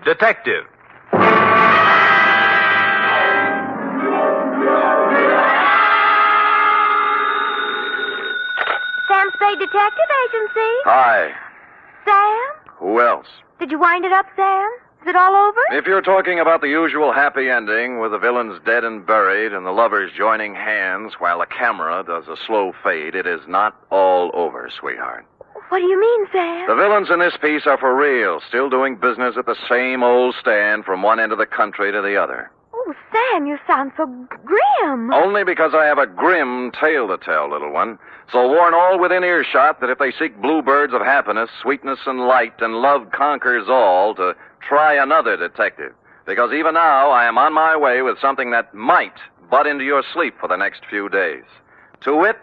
Detective. Sam Spade Detective Agency. Hi. Sam? Who else? Did you wind it up, Sam? Is it all over? If you're talking about the usual happy ending with the villains dead and buried and the lovers joining hands while the camera does a slow fade, it is not all over, sweetheart. What do you mean, Sam? The villains in this piece are for real, still doing business at the same old stand from one end of the country to the other. Oh, Sam, you sound so grim. Only because I have a grim tale to tell, little one. So warn all within earshot that if they seek bluebirds of happiness, sweetness and light, and love conquers all, to try another detective. Because even now, I am on my way with something that might butt into your sleep for the next few days. To wit,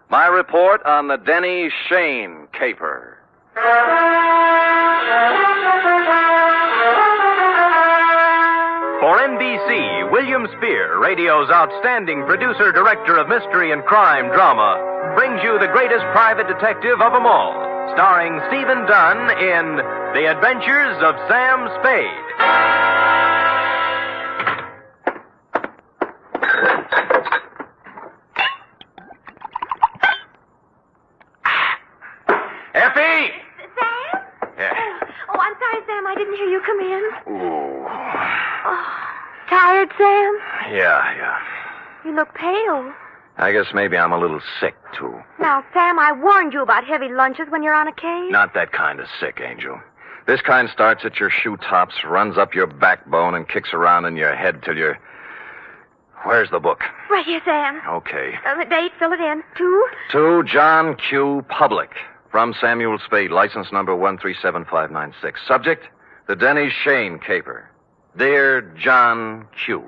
my report on the Denny Shane caper. For NBC, William Spear, radio's outstanding producer-director of mystery and crime drama, brings you the greatest private detective of them all, starring Stephen Dunn in The Adventures of Sam Spade. Effie! Sam? Yeah. Oh, I'm sorry, Sam. I didn't hear you come in. Ooh. Oh, tired, Sam? Yeah. You look pale. I guess maybe I'm a little sick, too. Now, Sam, I warned you about heavy lunches when you're on a case. Not that kind of sick, Angel. This kind starts at your shoe tops, runs up your backbone, and kicks around in your head till you're... Where's the book? Right here, Sam. Okay. The date, fill it in. 2? To John Q. Public. From Samuel Spade, license number 137596. Subject, the Denny Shane caper. Dear John Q.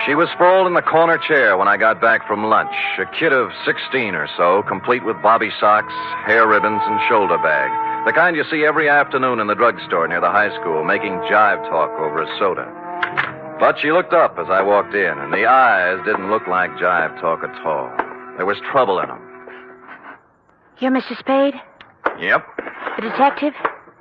She was sprawled in the corner chair when I got back from lunch. A kid of 16 or so, complete with bobby socks, hair ribbons, and shoulder bag. The kind you see every afternoon in the drugstore near the high school, making jive talk over a soda. But she looked up as I walked in, and the eyes didn't look like jive talk at all. There was trouble in them. You're Mr. Spade? Yep. The detective?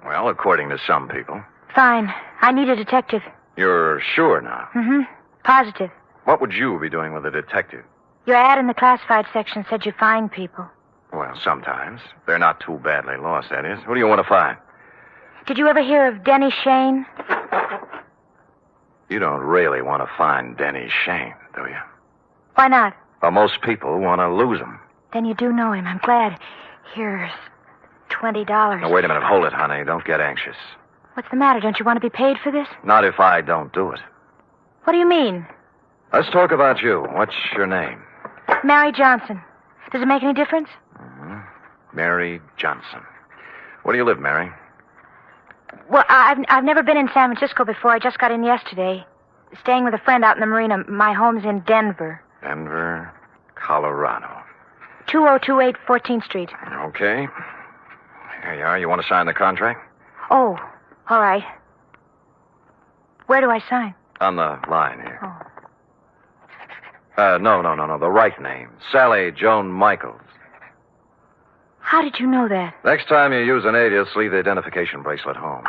Well, according to some people. Fine. I need a detective. You're sure now? Mm-hmm. Positive. What would you be doing with a detective? Your ad in the classified section said you find people. Well, sometimes. They're not too badly lost, that is. Who do you want to find? Did you ever hear of Denny Shane? You don't really want to find Denny Shane, do you? Why not? Well, most people want to lose him. Then you do know him. I'm glad. Here's $20. Now, wait a minute. Hold it, honey. Don't get anxious. What's the matter? Don't you want to be paid for this? Not if I don't do it. What do you mean? Let's talk about you. What's your name? Mary Johnson. Does it make any difference? Mm-hmm. Mary Johnson. Where do you live, Mary? Well, I've never been in San Francisco before. I just got in yesterday. Staying with a friend out in the marina. My home's in Denver. Denver, Colorado. 2028 14th Street. Okay. Here you are. You want to sign the contract? Oh, all right. Where do I sign? On the line here. Oh. No. The right name. Sally Joan Michaels. How did you know that? Next time you use an alias, leave the identification bracelet home.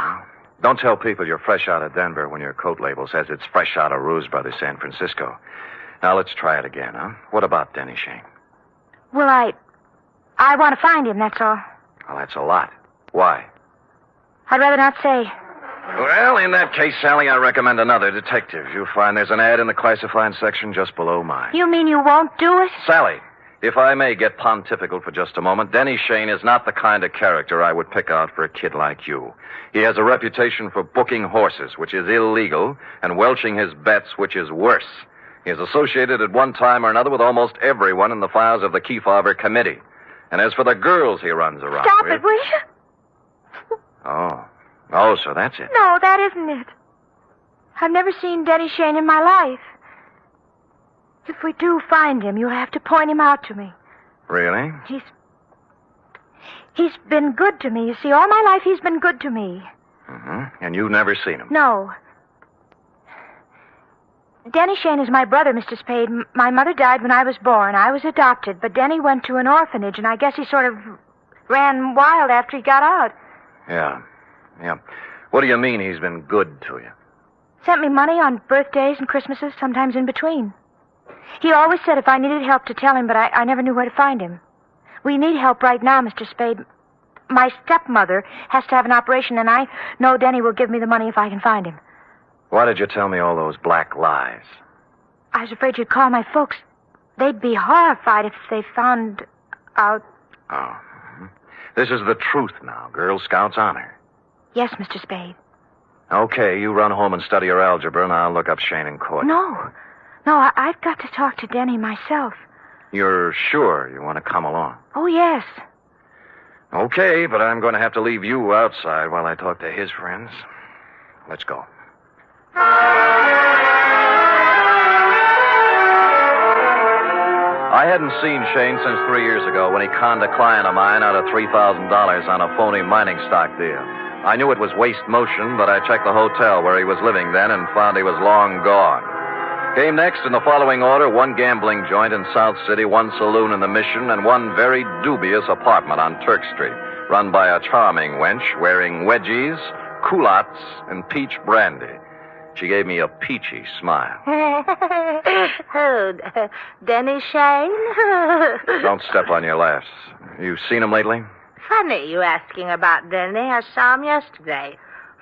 Don't tell people you're fresh out of Denver when your coat label says it's fresh out of Ruse Brothers, San Francisco. Now, let's try it again, huh? What about Denny Shane? Well, I want to find him, that's all. Well, that's a lot. Why? I'd rather not say. Well, in that case, Sally, I recommend another detective. You'll find there's an ad in the classified section just below mine. You mean you won't do it? Sally, if I may get pontifical for just a moment, Denny Shane is not the kind of character I would pick out for a kid like you. He has a reputation for booking horses, which is illegal, and welching his bets, which is worse. He is associated at one time or another with almost everyone in the files of the Kefauver Committee. And as for the girls he runs around Stop with... it, will you? Oh, so that's it. No, that isn't it. I've never seen Denny Shane in my life. If we do find him, you'll have to point him out to me. Really? He's been good to me. You see, all my life he's been good to me. Mm-hmm. And you've never seen him? No. Denny Shane is my brother, Mr. Spade. My mother died when I was born. I was adopted, but Denny went to an orphanage, and I guess he sort of ran wild after he got out. Yeah. Yeah. What do you mean he's been good to you? Sent me money on birthdays and Christmases, sometimes in between. He always said if I needed help to tell him, but I never knew where to find him. We need help right now, Mr. Spade. My stepmother has to have an operation, and I know Denny will give me the money if I can find him. Why did you tell me all those black lies? I was afraid you'd call my folks. They'd be horrified if they found out. Oh. This is the truth now. Girl Scouts honor. Yes, Mr. Spade. Okay, you run home and study your algebra, and I'll look up Shane in court. No, I've got to talk to Denny myself. You're sure you want to come along? Oh, yes. Okay, but I'm going to have to leave you outside while I talk to his friends. Let's go. I hadn't seen Shane since 3 years ago when he conned a client of mine out of $3,000 on a phony mining stock deal. I knew it was waste motion, but I checked the hotel where he was living then and found he was long gone. Came next in the following order: one gambling joint in South City, one saloon in the Mission, and one very dubious apartment on Turk Street, run by a charming wench wearing wedgies, culottes, and peach brandy. She gave me a peachy smile. Oh, Denny Shane? Don't step on your laughs. You seen him lately? Funny you asking about Denny. I saw him yesterday.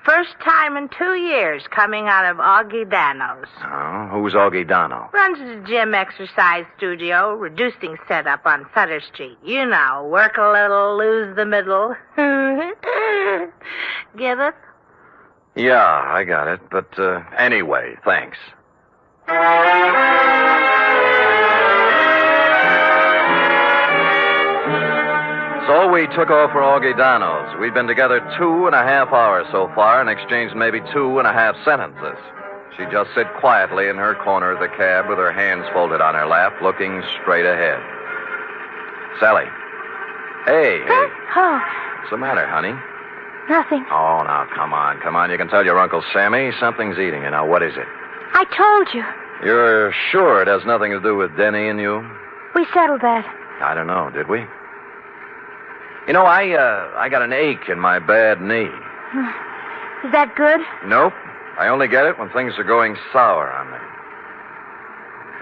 First time in 2 years coming out of Augie Dano's. Oh, who's Augie Dano? Runs a gym exercise studio, reducing setup on Sutter Street. You know, work a little, lose the middle. Get it? Yeah, I got it. But anyway, thanks. So we took off for Augie Dano's. We'd been together 2.5 hours so far and exchanged maybe 2.5 sentences. She just sit quietly in her corner of the cab with her hands folded on her lap, looking straight ahead. Sally. Hey. Oh, What's the matter, honey? nothing. Oh, now, come on. You can tell your Uncle Sammy something's eating you. Now, what is it? I told you. You're sure it has nothing to do with Denny and you? We settled that. I don't know, did we? You know, I got an ache in my bad knee. Is that good? Nope. I only get it when things are going sour on me.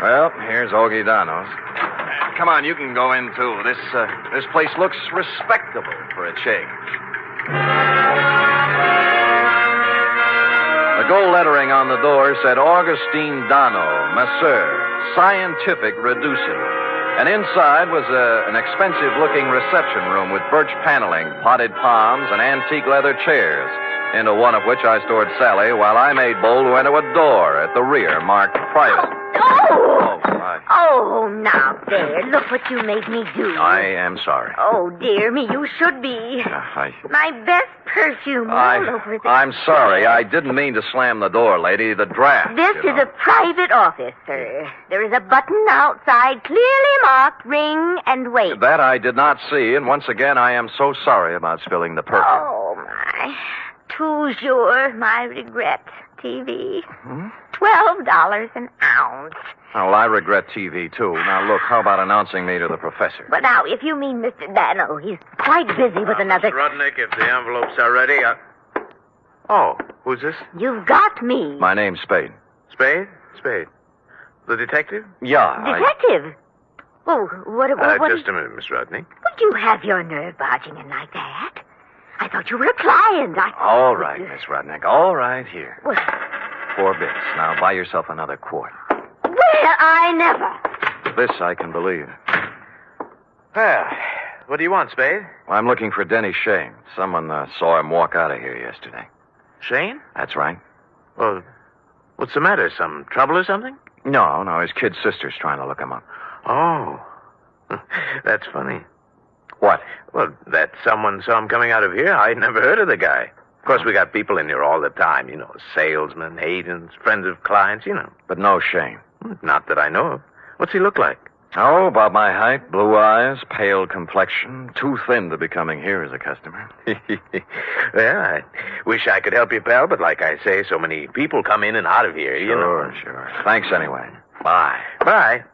Well, here's Augie Dano's. Come on, you can go in, too. This place looks respectable for a change. The gold lettering on the door said Augustine Dano, Masseur, Scientific Reducing. And inside was an expensive-looking reception room with birch paneling, potted palms, and antique leather chairs, into one of which I stored Sally while I made bold to enter a door at the rear marked private. Oh, now there. Look what you made me do. I am sorry. Oh, dear me, you should be. My best perfume all over the... I'm sorry. I didn't mean to slam the door, lady. The draft. This is a private office, sir. There is a button outside clearly marked ring and wait. That I did not see, and once again, I am so sorry about spilling the perfume. Oh, my. Toujours, my regret. TV. $12 an ounce. Oh, well, I regret TV, too. Now, look, how about announcing me to the professor? But now, if you mean Mr. Dano, he's quite busy with another... Miss Rudnick, if the envelopes are ready, Oh, who's this? You've got me. My name's Spade. Spade? Spade. The detective? Yeah, Detective? Oh, what... Just a minute, Miss Rudnick. Would you have your nerve barging in like that? I thought you were a client. All right, Miss Rudnick. All right, here. Well, 4 bits. Now, buy yourself another quart. well, I never. This I can believe. Well, what do you want, Spade? I'm looking for Denny Shane. Someone saw him walk out of here yesterday. Shane? That's right. Well, what's the matter? Some trouble or something? No, his kid sister's trying to look him up. Oh. That's funny. What? Well, that someone saw him coming out of here. I'd never heard of the guy. Of course, we got people in here all the time, salesmen, agents, friends of clients, But no Shane. Not that I know of. What's he look like? Oh, about my height, blue eyes, pale complexion, too thin to be coming here as a customer. Well, I wish I could help you, pal, but like I say, so many people come in and out of here, Sure. Thanks anyway. Bye. Bye.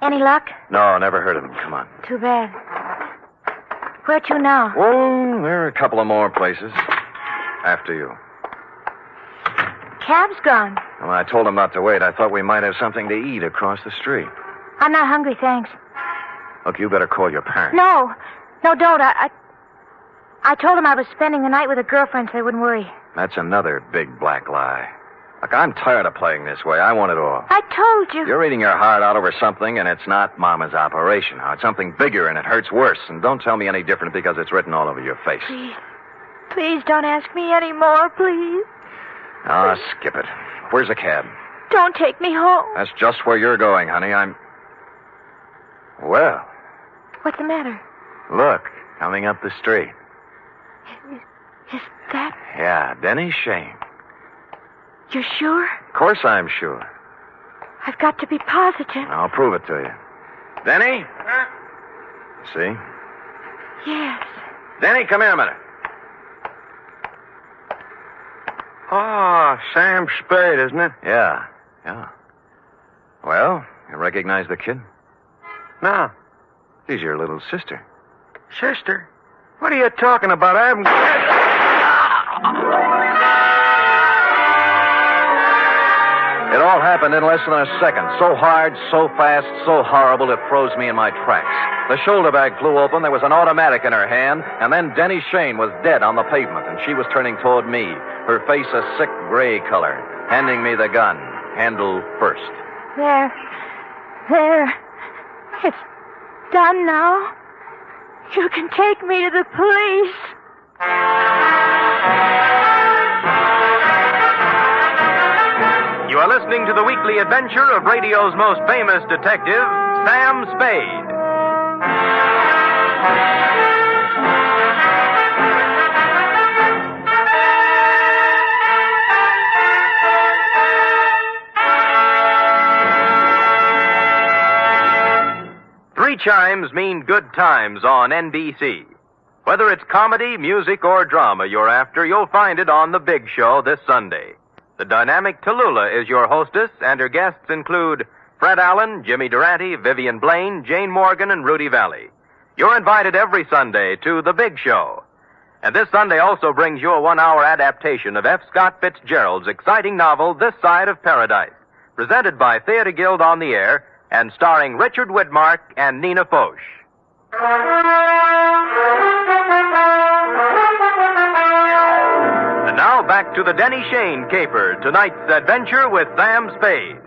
Any luck? No, never heard of him. Come on. Too bad. Where to now? Oh, there are a couple of more places. After you. Cab's gone. Well, I told him not to wait. I thought we might have something to eat across the street. I'm not hungry, thanks. Look, you better call your parents. No, don't. I told them I was spending the night with a girlfriend so they wouldn't worry. That's another big black lie. Look, I'm tired of playing this way. I want it all. I told you. You're eating your heart out over something, and it's not Mama's operation. Now, it's something bigger, and it hurts worse. And don't tell me any different because it's written all over your face. Please don't ask me any more, please. Ah, skip it. Where's the cab? Don't take me home. That's just where you're going, honey. Well, What's the matter? look, coming up the street. Is that... Yeah, Denny Shane. You're sure? Of course I'm sure. I've got to be positive. I'll prove it to you. Denny? See? Yes. Denny, come here a minute. Oh, Sam Spade, isn't it? Yeah. Well, you recognize the kid? No. She's your little sister. Sister? What are you talking about? I haven't... It all happened in less than a second. So hard, so fast, so horrible, it froze me in my tracks. The shoulder bag flew open, there was an automatic in her hand, and then Denny Shane was dead on the pavement, and she was turning toward me, her face a sick gray color, handing me the gun, handle first. There. It's done now. You can take me to the police. You are listening to the weekly adventure of radio's most famous detective, Sam Spade. 3 chimes mean good times on NBC. Whether it's comedy, music, or drama you're after, you'll find it on The Big Show this Sunday. The dynamic Tallulah is your hostess, and her guests include Fred Allen, Jimmy Durante, Vivian Blaine, Jane Morgan, and Rudy Valley. You're invited every Sunday to The Big Show. And this Sunday also brings you a 1-hour adaptation of F. Scott Fitzgerald's exciting novel, This Side of Paradise, presented by Theater Guild on the Air and starring Richard Widmark and Nina Foch. And now back to the Denny Shane caper, tonight's adventure with Sam Spade.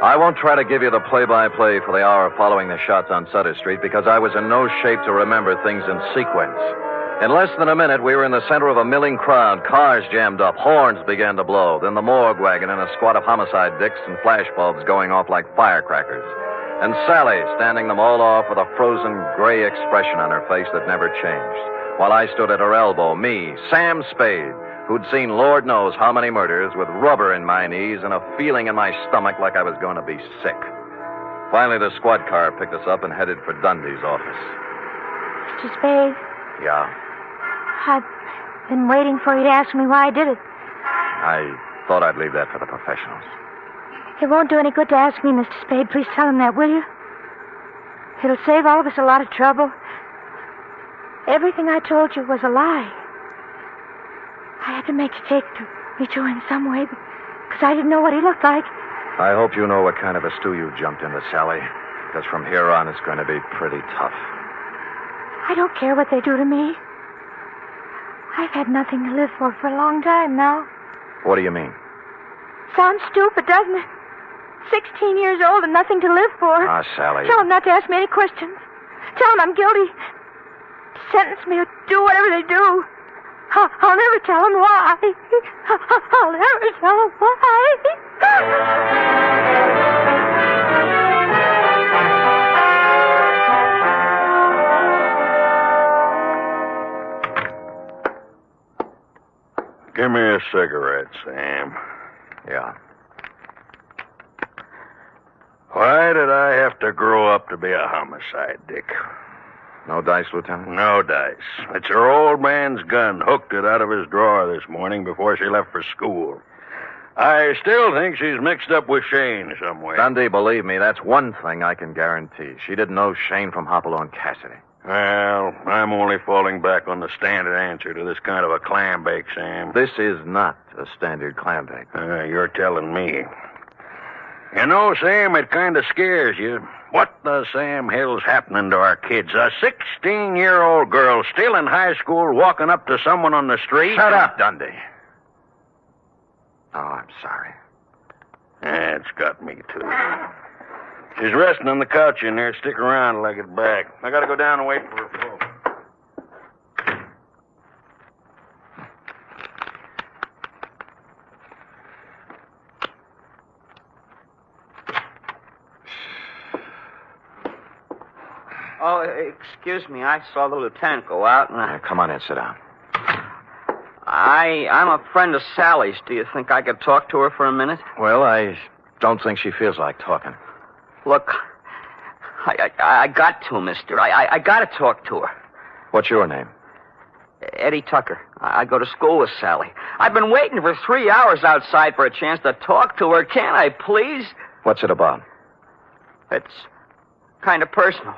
I won't try to give you the play-by-play for the hour following the shots on Sutter Street because I was in no shape to remember things in sequence. In less than a minute, we were in the center of a milling crowd. Cars jammed up. Horns began to blow. Then the morgue wagon and a squad of homicide dicks and flashbulbs going off like firecrackers. And Sally standing them all off with a frozen gray expression on her face that never changed. While I stood at her elbow, me, Sam Spade, who'd seen Lord knows how many murders, with rubber in my knees and a feeling in my stomach like I was going to be sick. Finally, the squad car picked us up and headed for Dundee's office. Mr. Spade, Yeah? I've been waiting for you to ask me why I did it. I thought I'd leave that for the professionals. It won't do any good to ask me, Mr. Spade. Please tell him that, will you? It'll save all of us a lot of trouble. Everything I told you was a lie. I had to make a cake to meet you in some way because I didn't know what he looked like. I hope you know what kind of a stew you jumped into, Sally, because from here on it's going to be pretty tough. I don't care what they do to me. I've had nothing to live for a long time now. What do you mean? Sounds stupid, doesn't it? 16 years old and nothing to live for. Ah, Sally. Tell them not to ask me any questions. Tell them I'm guilty. Sentence me or do whatever they do. I'll never tell them why. I'll never tell them why. Give me a cigarette, Sam. Yeah. Why did I have to grow up to be a homicide, Dick? No dice, Lieutenant? No dice. It's her old man's gun. Hooked it out of his drawer this morning before she left for school. I still think she's mixed up with Shane somewhere. Dundee, believe me, that's one thing I can guarantee. She didn't know Shane from Hopalong Cassidy. Well, I'm only falling back on the standard answer to this kind of a clam bake, Sam. This is not a standard clam bake. You're telling me. You know, Sam, it kind of scares you. What the Sam hell's happening to our kids? A 16-year-old girl still in high school walking up to someone on the street? Shut up, Dundee. Oh, I'm sorry. It's got me, too. She's resting on the couch in there. Stick around till I get back. I gotta go down and wait for her folks. Oh, excuse me. I saw the lieutenant go out, and Come on in, sit down. I'm a friend of Sally's. Do you think I could talk to her for a minute? Well, I don't think she feels like talking. Look, I got to, mister. I got to talk to her. What's your name? Eddie Tucker. I go to school with Sally. I've been waiting for 3 hours outside for a chance to talk to her. Can't I, please? What's it about? It's kind of personal.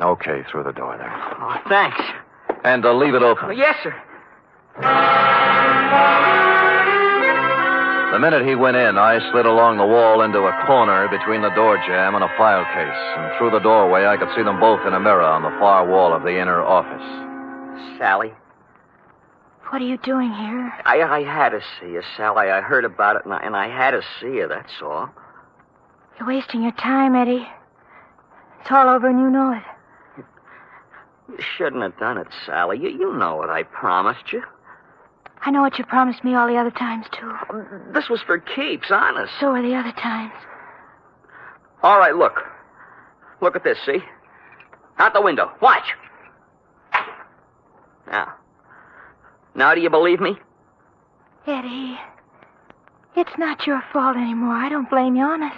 Okay, through the door there. Oh, thanks. And leave it open. Yes, sir. The minute he went in, I slid along the wall into a corner between the door jamb and a file case. And through the doorway, I could see them both in a mirror on the far wall of the inner office. Sally? What are you doing here? I had to see you, Sally. I heard about it, and I had to see you, that's all. You're wasting your time, Eddie. It's all over and you know it. You shouldn't have done it, Sally. You know what I promised you. I know what you promised me all the other times, too. This was for keeps, honest. So are the other times. All right, look. Look at this, see? Out the window. Watch. Now do you believe me? Eddie, it's not your fault anymore. I don't blame you, honest.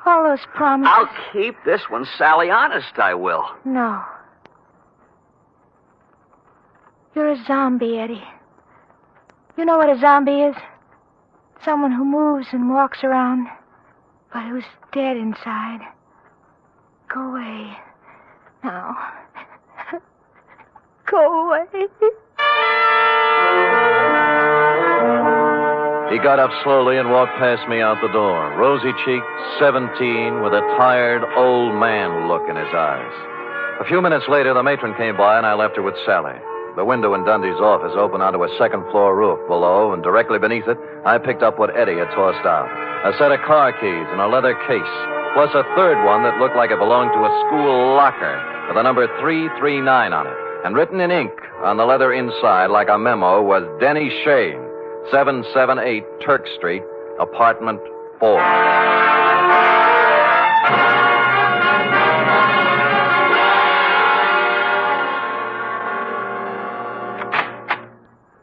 All those promises... I'll keep this one, Sally. Honest, I will. No. You're a zombie, Eddie. You know what a zombie is? Someone who moves and walks around, but who's dead inside. Go away. Now. Go away. He got up slowly and walked past me out the door, rosy-cheeked, 17, with a tired, old man look in his eyes. A few minutes later, the matron came by, and I left her with Sally. The window in Dundee's office opened onto a second-floor roof below, and directly beneath it, I picked up what Eddie had tossed out. A set of car keys in a leather case, plus a third one that looked like it belonged to a school locker with the number 339 on it. And written in ink on the leather inside, like a memo, was Denny Shane, 778 Turk Street, apartment 4.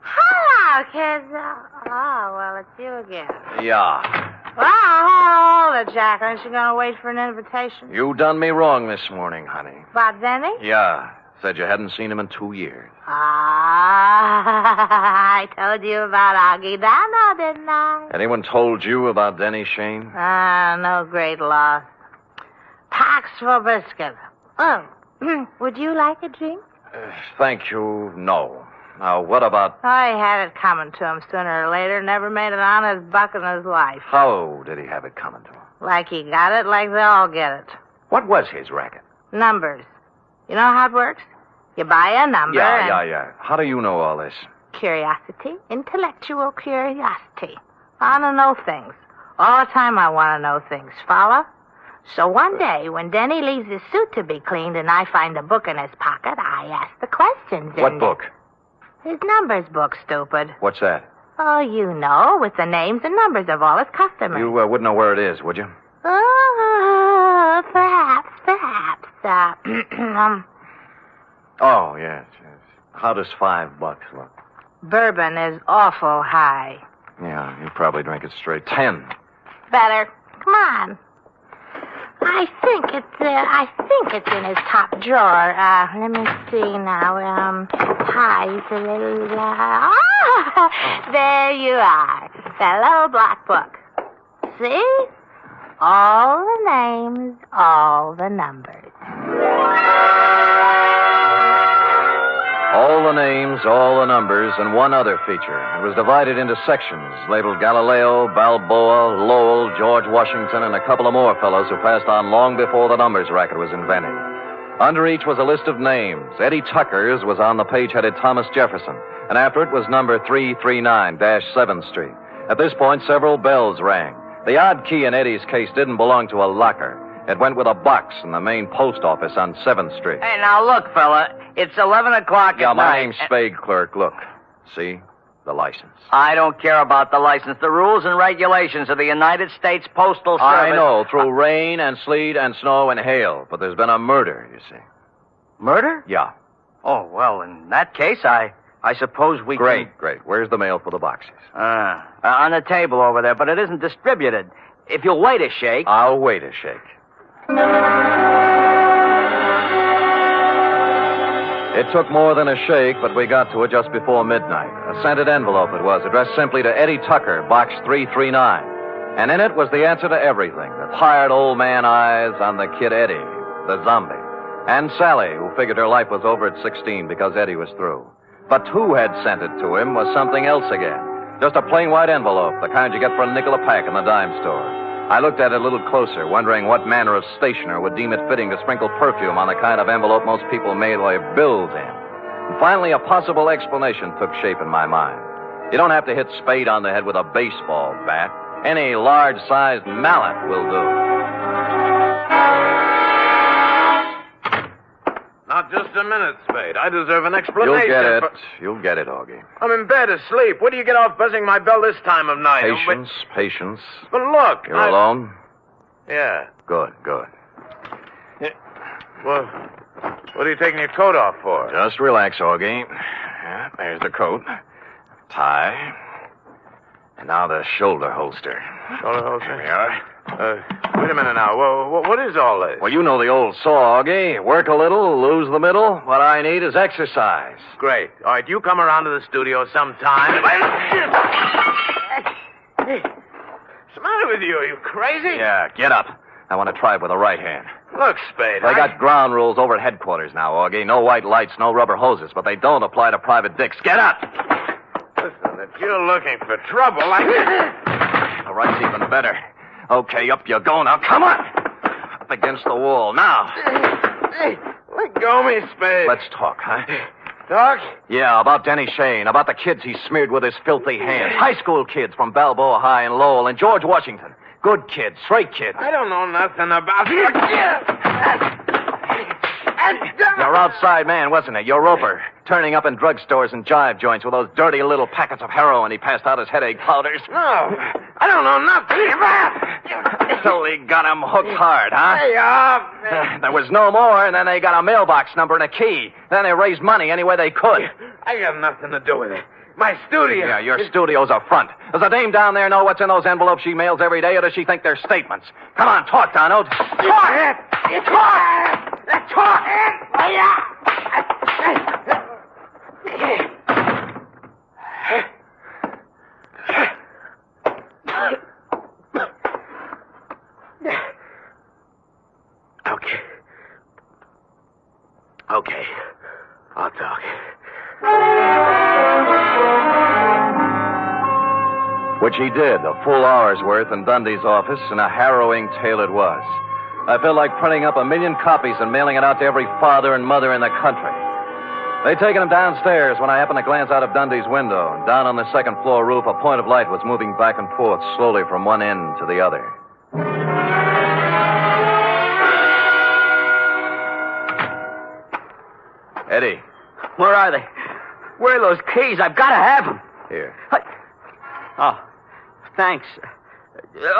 Hello, kids. Oh, well, it's you again. Yeah. Well, hold it, Jack. Aren't you going to wait for an invitation? You done me wrong this morning, honey. About Denny? Yeah. Said you hadn't seen him in 2 years. I told you about Augie Dano, didn't I? Anyone told you about Denny Shane? No great loss. Pax for biscuit. Oh, would you like a drink? Thank you, no. Now, what about... I had it coming to him sooner or later. Never made an honest buck in his life. How did he have it coming to him? Like he got it, like they all get it. What was his racket? Numbers. You know how it works? You buy a number Yeah. How do you know all this? Curiosity. Intellectual curiosity. I want to know things. All the time I want to know things. Follow? So one day, when Denny leaves his suit to be cleaned and I find a book in his pocket, I ask the questions. What book? His numbers book, stupid. What's that? Oh, you know, with the names and numbers of all his customers. You wouldn't know where it is, would you? Oh, perhaps. Oh, yes. How does $5 look? Bourbon is awful high. Yeah, you probably drank it straight. 10. Better. Come on. I think it's in his top drawer. Let me see now. Pies. There you are. That little black book. See? All the names, all the numbers. All the names, all the numbers, and one other feature. It was divided into sections, labeled Galileo, Balboa, Lowell, George Washington, and a couple of more fellows who passed on long before the numbers racket was invented. Under each was a list of names. Eddie Tucker's was on the page headed Thomas Jefferson, and after it was number 339-7th Street. At this point, several bells rang. The odd key in Eddie's case didn't belong to a locker. It went with a box in the main post office on 7th Street. Hey, now look, fella. It's 11 o'clock Yeah, at my night. name's Spade, clerk. Look. See? The license. I don't care about the license. The rules and regulations of the United States Postal Service. I know, through rain and sleet and snow and hail. But there's been a murder, you see. Murder? Yeah. Oh, well, in that case, I suppose we Great. Where's the mail for the boxes? On the table over there, but it isn't distributed. If you'll wait a shake. I'll wait a shake. It took more than a shake, but we got to it just before midnight. A scented envelope it was, addressed simply to Eddie Tucker, box 339. And in it was the answer to everything. The tired old man eyes on the kid Eddie, the zombie. And Sally, who figured her life was over at 16 because Eddie was through. But who had sent it to him was something else again. Just a plain white envelope, the kind you get for a nickel a pack in the dime store. I looked at it a little closer, wondering what manner of stationer would deem it fitting to sprinkle perfume on the kind of envelope most people mail their bills in. And finally, a possible explanation took shape in my mind. You don't have to hit Spade on the head with a baseball bat. Any large-sized mallet will do. Not just a minute, Spade. I deserve an explanation. You'll get it, Augie. I'm in bed asleep. What do you get off buzzing my bell this time of night? Patience. But look. You're alone? Yeah. Good. Yeah. Well, what are you taking your coat off for? Just relax, Augie. Yeah, there's the coat. Tie. And now the shoulder holster. Shoulder holster? Here we are. Wait a minute now. What is all this? Well, you know the old saw, Augie. Work a little, lose the middle. What I need is exercise. Great. All right, you come around to the studio sometime. What's the matter with you? Are you crazy? Yeah, get up. I want to try it with the right hand. Look, Spade. They got ground rules over at headquarters now, Augie. No white lights, no rubber hoses, but they don't apply to private dicks. Get up! Listen, if you're looking for trouble, The right's even better. Okay, up you go now. Come on! Up against the wall. Now. Hey, let go of me, Spade. Let's talk, huh? Talk? Yeah, about Denny Shane, about the kids he smeared with his filthy hands. High school kids from Balboa High and Lowell and George Washington. Good kids, straight kids. I don't know nothing about you. Your outside man, wasn't it? Your roper. Turning up in drugstores and jive joints with those dirty little packets of heroin he passed out as headache powders. No, I don't know nothing about. So he got him hooked hard, huh? Hey, off. There was no more, and then they got a mailbox number and a key. Then they raised money any way they could. I got nothing to do with it. My studio. Yeah, your studio's a front. Does the dame down there know what's in those envelopes she mails every day, or does she think they're statements? Come on, talk, Donald. Talk! Talk! Okay. I'll talk. Which he did, a full hour's worth in Dundee's office, and a harrowing tale it was. I felt like printing up 1 million copies and mailing it out to every father and mother in the country. They'd taken him downstairs when I happened to glance out of Dundee's window. And down on the second floor roof, a point of light was moving back and forth slowly from one end to the other. Eddie. Where are they? Where are those keys? I've got to have them. Here. Oh, thanks.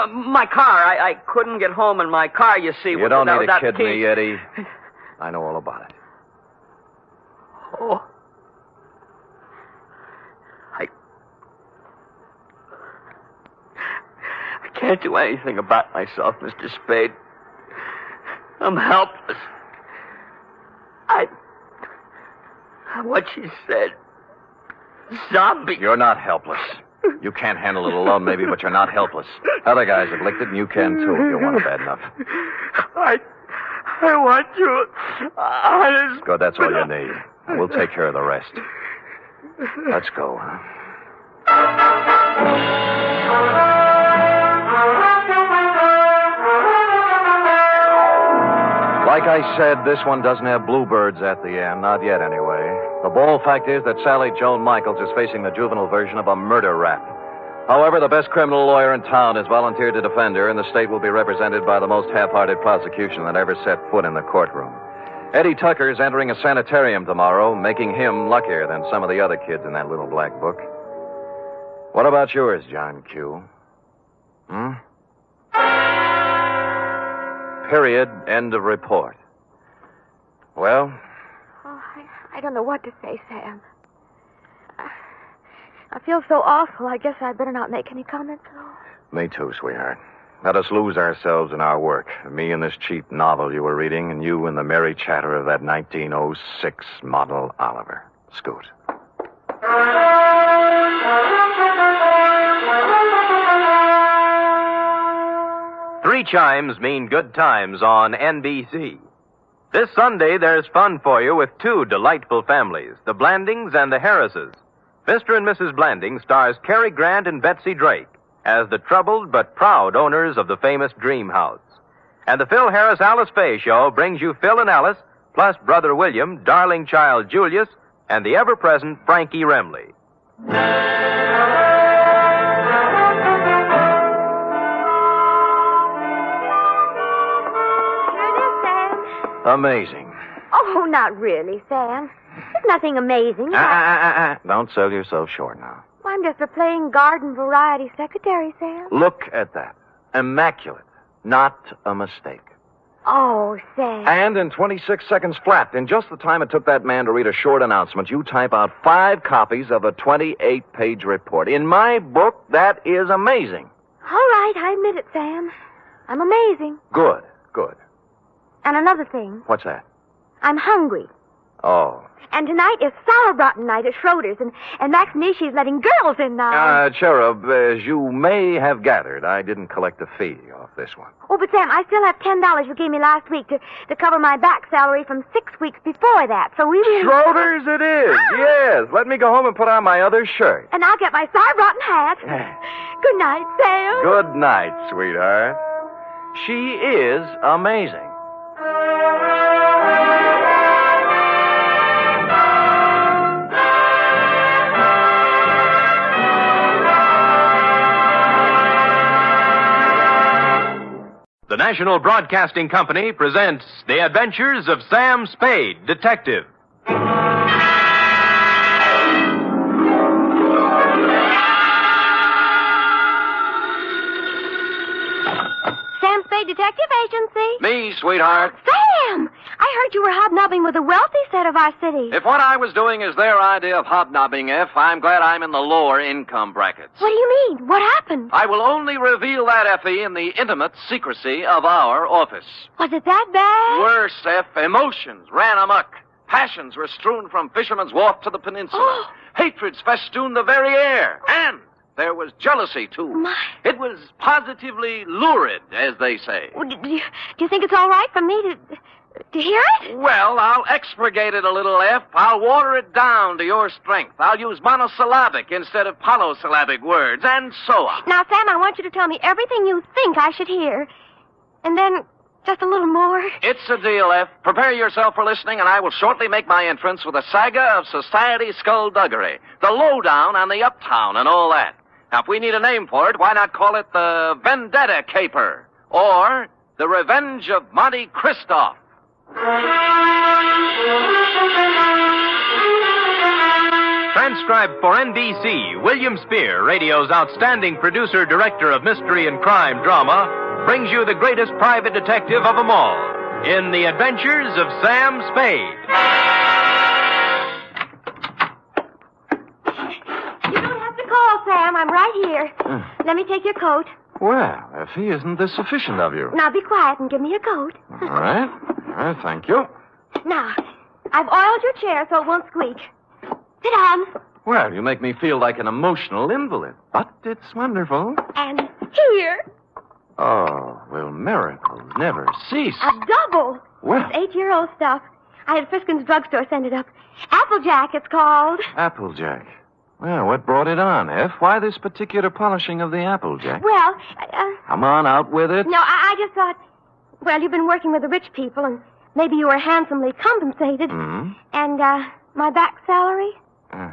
My car. I couldn't get home in my car, you see. You don't need to kid key. me, Eddie. I know all about it. Oh. I can't do anything about myself, Mr. Spade. I'm helpless. What she said. Zombie. You're not helpless. You can't handle it alone, maybe, but you're not helpless. Other guys have licked it, and you can, too, if you want it bad enough. I want you. Honest. Good, that's all you need. We'll take care of the rest. Let's go, huh? Like I said, this one doesn't have bluebirds at the end. Not yet, anyway. The bald fact is that Sally Joan Michaels is facing the juvenile version of a murder rap. However, the best criminal lawyer in town has volunteered to defend her, and the state will be represented by the most half-hearted prosecution that ever set foot in the courtroom. Eddie Tucker is entering a sanitarium tomorrow, making him luckier than some of the other kids in that little black book. What about yours, John Q? Period. End of report. Well? Oh, I don't know what to say, Sam. I feel so awful. I guess I'd better not make any comments at all. Me too, sweetheart. Let us lose ourselves in our work. Me in this cheap novel you were reading, and you in the merry chatter of that 1906 model Oliver. Scoot. Three chimes mean good times on NBC. This Sunday, there's fun for you with two delightful families, the Blandings and the Harrises. Mr. and Mrs. Blanding stars Cary Grant and Betsy Drake as the troubled but proud owners of the famous Dream House. And the Phil Harris Alice Faye Show brings you Phil and Alice, plus Brother William, darling child Julius, and the ever-present Frankie Remley. Amazing. Oh, not really, Sam. There's nothing amazing. Don't sell yourself short now. I'm just a plain garden variety secretary, Sam. Look at that. Immaculate. Not a mistake. Oh, Sam. And in 26 seconds flat, in just the time it took that man to read a short announcement, you type out 5 copies of a 28-page report. In my book, that is amazing. All right, I admit it, Sam. I'm amazing. Good. And another thing. What's that? I'm hungry. Oh. And tonight is sauerbraten night at Schroeder's, and Max Nishi's letting girls in now. Cherub, as you may have gathered, I didn't collect a fee off this one. Oh, but Sam, I still have $10 you gave me last week to cover my back salary from 6 weeks before that, so we really... Schroeder's it is, yes. Let me go home and put on my other shirt. And I'll get my sauerbraten hat. Good night, Sam. Good night, sweetheart. She is amazing. The National Broadcasting Company presents The Adventures of Sam Spade, Detective. Sam Spade Detective Agency. Me, sweetheart. Sam! I heard you were hobnobbing with the wealthy set of our city. If what I was doing is their idea of hobnobbing, I'm glad I'm in the lower income brackets. What do you mean? What happened? I will only reveal that, Effie, in the intimate secrecy of our office. Was it that bad? Worse, F. Emotions ran amok. Passions were strewn from Fisherman's Wharf to the peninsula. Hatreds festooned the very air. And there was jealousy, too. My. It was positively lurid, as they say. Well, do you think it's all right for me to hear it? Well, I'll expurgate it a little, F. I'll water it down to your strength. I'll use monosyllabic instead of polysyllabic words, and so on. Now, Sam, I want you to tell me everything you think I should hear. And then just a little more. It's a deal, F. Prepare yourself for listening, and I will shortly make my entrance with a saga of society skullduggery, the lowdown on the uptown and all that. Now, if we need a name for it, why not call it the Vendetta Caper or the Revenge of Monte Cristo? Transcribed for NBC, William Spear, radio's outstanding producer-director of mystery and crime drama, brings you the greatest private detective of them all in The Adventures of Sam Spade. You don't have to call, Sam. I'm right here. Let me take your coat. Well, Effie, isn't this sufficient of you? Now be quiet and give me your coat. All right. Thank you. Now, I've oiled your chair so it won't squeak. Sit down. Well, you make me feel like an emotional invalid. But it's wonderful. And here, Oh, will miracles never cease? a double. Well, It's 8-year-old stuff. I had Friskin's drugstore send it up. Applejack, it's called. Applejack. Well, what brought it on, F? Why this particular polishing of the Applejack? Well, Come on, out with it. no, I just thought, well, you've been working with the rich people, and maybe you were handsomely compensated. Hmm? And, my back salary? Uh.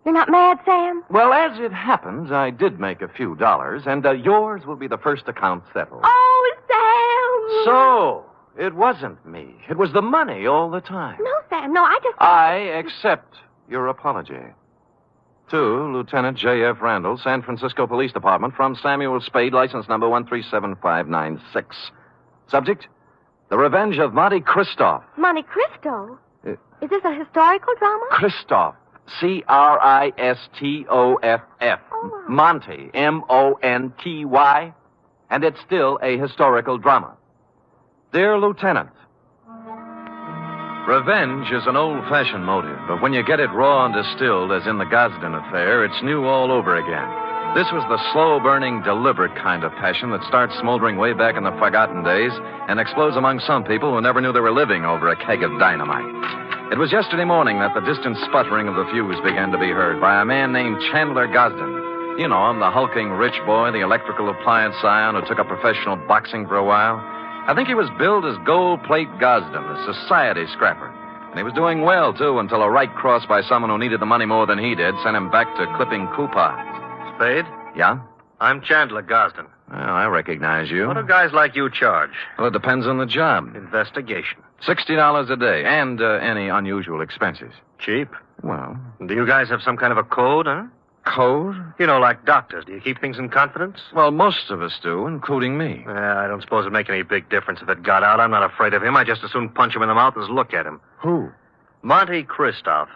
You're not mad, Sam? Well, as it happens, I did make a few dollars, and yours will be the first account settled. Oh, Sam! So, it wasn't me. It was the money all the time. No, Sam, no, I just... I accept your apology. To Lieutenant J.F. Randall, San Francisco Police Department, from Samuel Spade, license number 137596. Subject, The Revenge of Monte Cristoff. Monte Cristo? Is this a historical drama? Cristoff. Cristoff. Oh. Monty. Monty. And it's still a historical drama. Dear Lieutenant, revenge is an old-fashioned motive, but when you get it raw and distilled, as in the Gosden affair, it's new all over again. This was the slow-burning, deliberate kind of passion that starts smoldering way back in the forgotten days and explodes among some people who never knew they were living over a keg of dynamite. It was yesterday morning that the distant sputtering of the fuse began to be heard by a man named Chandler Gosden. You know him, the hulking rich boy, the electrical appliance scion who took up professional boxing for a while. I think he was billed as Gold Plate Gosden, a society scrapper. And he was doing well, too, until a right cross by someone who needed the money more than he did sent him back to clipping coupons. Spade? Yeah? I'm Chandler Gosden. Well, I recognize you. What do guys like you charge? Well, it depends on the job. Investigation. $60 a day, and any unusual expenses. Cheap. Well, Do you guys have some kind of a code, huh? code? You know, like doctors. Do you keep things in confidence? Well, most of us do, including me. I don't suppose it'd make any big difference if it got out. I'm not afraid of him. I just as soon punch him in the mouth as look at him. Who? Monte Cristoff.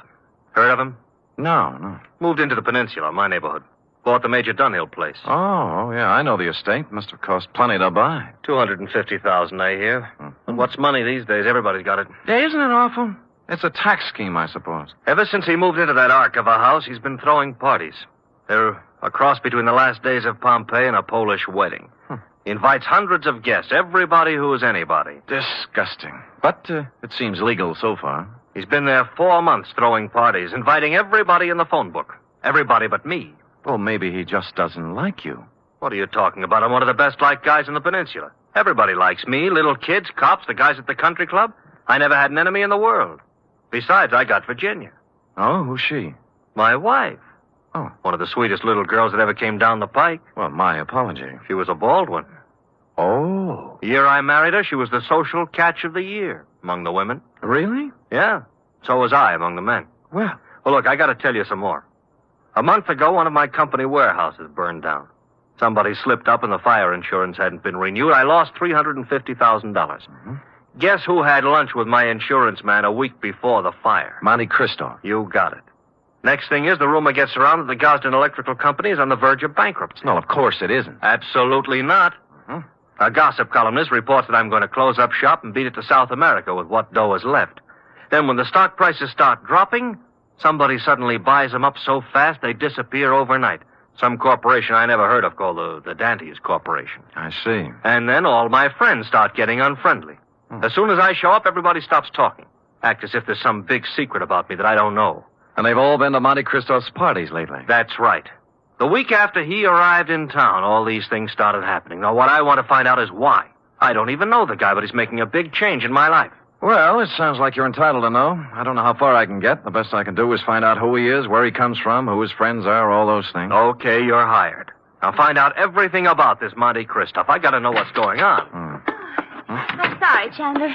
Heard of him? No. Moved into the peninsula, my neighborhood. Bought the Major Dunhill place. Oh, yeah, I know the estate. Must have cost plenty to buy. $250,000, I hear. And what's money these days? Everybody's got it. Yeah, isn't it awful? It's a tax scheme, I suppose. Ever since he moved into that ark of a house, he's been throwing parties. They're a cross between the last days of Pompeii and a Polish wedding. He invites hundreds of guests, everybody who is anybody. Disgusting. But it seems legal so far. He's been there 4 months throwing parties, inviting everybody in the phone book. Everybody but me. Well, maybe he just doesn't like you. What are you talking about? I'm one of the best-liked guys in the peninsula. Everybody likes me, little kids, cops, the guys at the country club. I never had an enemy in the world. Besides, I got Virginia. Oh, who's she? My wife. Oh. One of the sweetest little girls that ever came down the pike. Well, my apology. She was a bald one. Oh. The year I married her, she was the social catch of the year among the women. Really? Yeah. So was I among the men. Well, Look, I got to tell you some more. A month ago, one of my company warehouses burned down. Somebody slipped up and the fire insurance hadn't been renewed. I lost $350,000. Guess who had lunch with my insurance man a week before the fire? Monte Cristo. You got it. Next thing is, the rumor gets around that the Gosden Electrical Company is on the verge of bankruptcy. No, of course it isn't. Absolutely not. A gossip columnist reports that I'm going to close up shop and beat it to South America with what dough is left. Then when the stock prices start dropping, somebody suddenly buys them up so fast they disappear overnight. Some corporation I never heard of called the Dantes Corporation. I see. And then all my friends start getting unfriendly. As soon as I show up, everybody stops talking. Act as if there's some big secret about me that I don't know. And they've all been to Monte Cristo's parties lately. That's right. The week after he arrived in town, all these things started happening. Now, what I want to find out is why. I don't even know the guy, but he's making a big change in my life. Well, it sounds like you're entitled to know. I don't know how far I can get. The best I can do is find out who he is, where he comes from, who his friends are, all those things. Okay, you're hired. Now find out everything about this Monte Cristo. I got to know what's going on. I'm sorry, Chandler.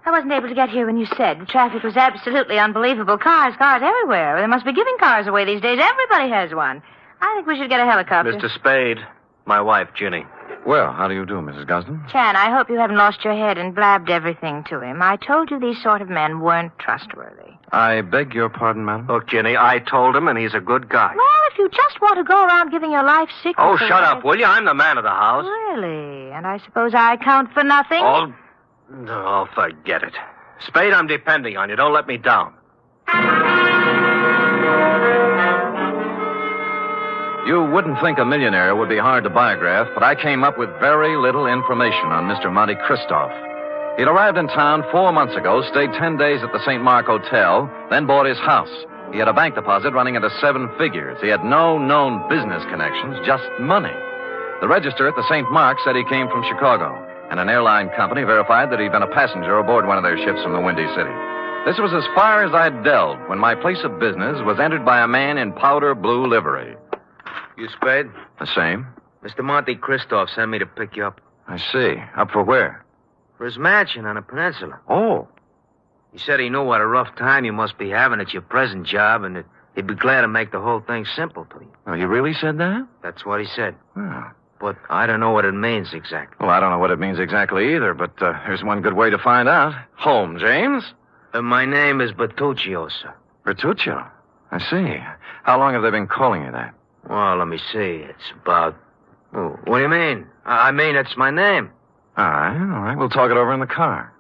I wasn't able to get here when you said. The traffic was absolutely unbelievable. Cars everywhere. They must be giving cars away these days. Everybody has one. I think we should get a helicopter. Mr. Spade, my wife, Ginny. Well, how do you do, Mrs. Gosden? Chan, I hope you haven't lost your head and blabbed everything to him. I told you these sort of men weren't trustworthy. I beg your pardon, madam? Look, Ginny, I told him, and he's a good guy. Well, if you just want to go around giving your life secrets... Oh, shut up, will you? I'm the man of the house. Really? And I suppose I count for nothing? Oh, forget it. Spade, I'm depending on you. Don't let me down. You wouldn't think a millionaire would be hard to biograph, but I came up with very little information on Mr. Monte Christoph. He'd arrived in town 4 months ago, stayed 10 days at the St. Mark Hotel, then bought his house. He had a bank deposit running into 7 figures. He had no known business connections, just money. The register at the St. Mark said he came from Chicago, and an airline company verified that he'd been a passenger aboard one of their ships from the Windy City. This was as far as I'd delved when my place of business was entered by a man in powder blue livery. You Spade? The same. Mr. Monte Christoph sent me to pick you up. I see. Up for where? For his mansion on the peninsula. Oh. He said he knew what a rough time you must be having at your present job, and that he'd be glad to make the whole thing simple to you. Oh, he really said that? That's what he said. Oh. But I don't know what it means exactly. Well, I don't know what it means exactly either, but here's one good way to find out. Home, James? My name is Bertuccio, sir. Bertuccio? I see. How long have they been calling you that? Well, let me see. It's about... Oh, what do you mean? I mean, it's my name. All right. We'll talk it over in the car.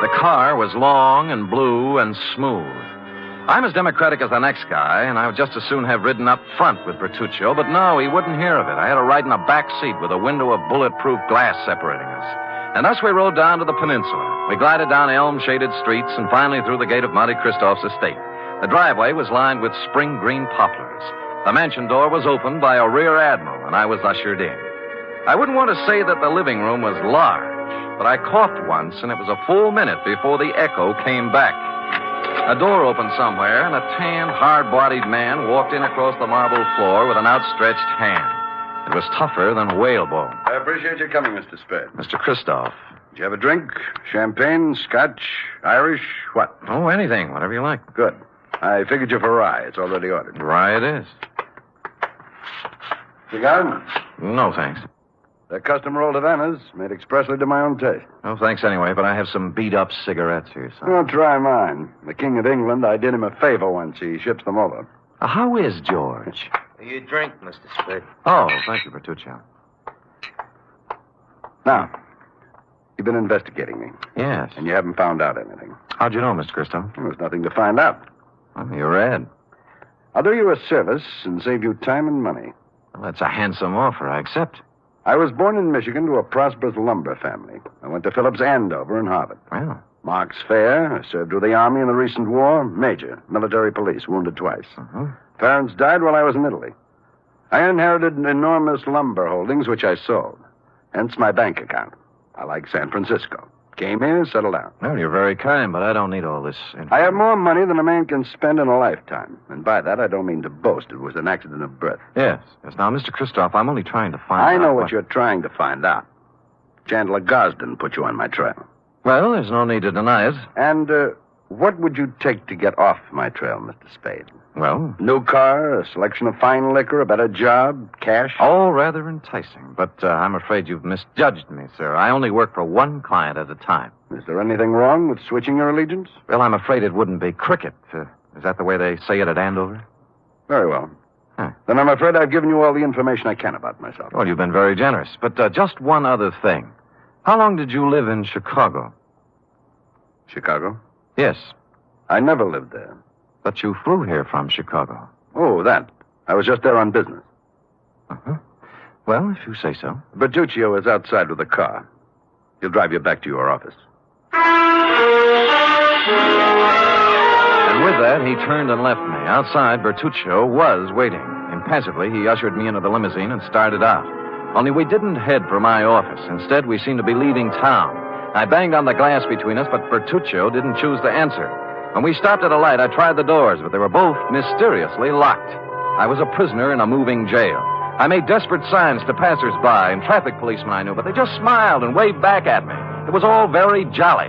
The car was long and blue and smooth. I'm as democratic as the next guy, and I would just as soon have ridden up front with Bertuccio, but no, he wouldn't hear of it. I had to ride in a back seat with a window of bulletproof glass separating us. And thus we rode down to the peninsula. We glided down elm-shaded streets and finally through the gate of Monte Christoph's estate. The driveway was lined with spring green poplars. The mansion door was opened by a rear admiral, and I was ushered in. I wouldn't want to say that the living room was large, but I coughed once, and it was a full minute before the echo came back. A door opened somewhere, and a tan, hard-bodied man walked in across the marble floor with an outstretched hand. It was tougher than whalebone. I appreciate your coming, Mr. Spade. Mr. Christoph. Did you have a drink? Champagne, scotch, Irish, what? Oh, anything, whatever you like. Good. I figured you for rye. It's already ordered. Rye it is. Cigar? No, thanks. They're custom rolled Havanas, made expressly to my own taste. No, thanks anyway, but I have some beat-up cigarettes here, son. Well, try mine. The King of England, I did him a favor once. He ships them over. How is George? You drink, Mr. Spade. Oh, thank you, Bertuccio. Now, you've been investigating me. Yes. And you haven't found out anything. How'd you know, Mr. Christoph? There's nothing to find out. Well, you're red. I'll do you a service and save you time and money. Well, that's a handsome offer. I accept. I was born in Michigan to a prosperous lumber family. I went to Phillips Andover and Harvard. Well. Mark's fair. I served with the Army in the recent war. Major. Military police. Wounded twice. Parents died while I was in Italy. I inherited enormous lumber holdings, which I sold. Hence my bank account. I like San Francisco. Came here, settled down. Well, you're very kind, but I don't need all this information. I have more money than a man can spend in a lifetime. And by that, I don't mean to boast. It was an accident of birth. Yes. Now, Mr. Christoph, I'm only trying to find out... I know what you're trying to find out. Chandler Gosden put you on my trail. Well, there's no need to deny it. And, what would you take to get off my trail, Mr. Spade? Well? New car, a selection of fine liquor, a better job, cash? All rather enticing, but I'm afraid you've misjudged me, sir. I only work for one client at a time. Is there anything wrong with switching your allegiance? Well, I'm afraid it wouldn't be cricket. Is that the way they say it at Andover? Very well. Then I'm afraid I've given you all the information I can about myself. Well, you've been very generous. But just one other thing. How long did you live in Chicago? Chicago? Yes. I never lived there. But you flew here from Chicago. Oh, that. I was just there on business. Well, if you say so. Bertuccio is outside with the car. He'll drive you back to your office. And with that, he turned and left me. Outside, Bertuccio was waiting. Impassively, he ushered me into the limousine and started out. Only we didn't head for my office. Instead, we seemed to be leaving town. I banged on the glass between us, but Bertuccio didn't choose to answer. When we stopped at a light, I tried the doors, but they were both mysteriously locked. I was a prisoner in a moving jail. I made desperate signs to passers-by and traffic policemen I knew, but they just smiled and waved back at me. It was all very jolly.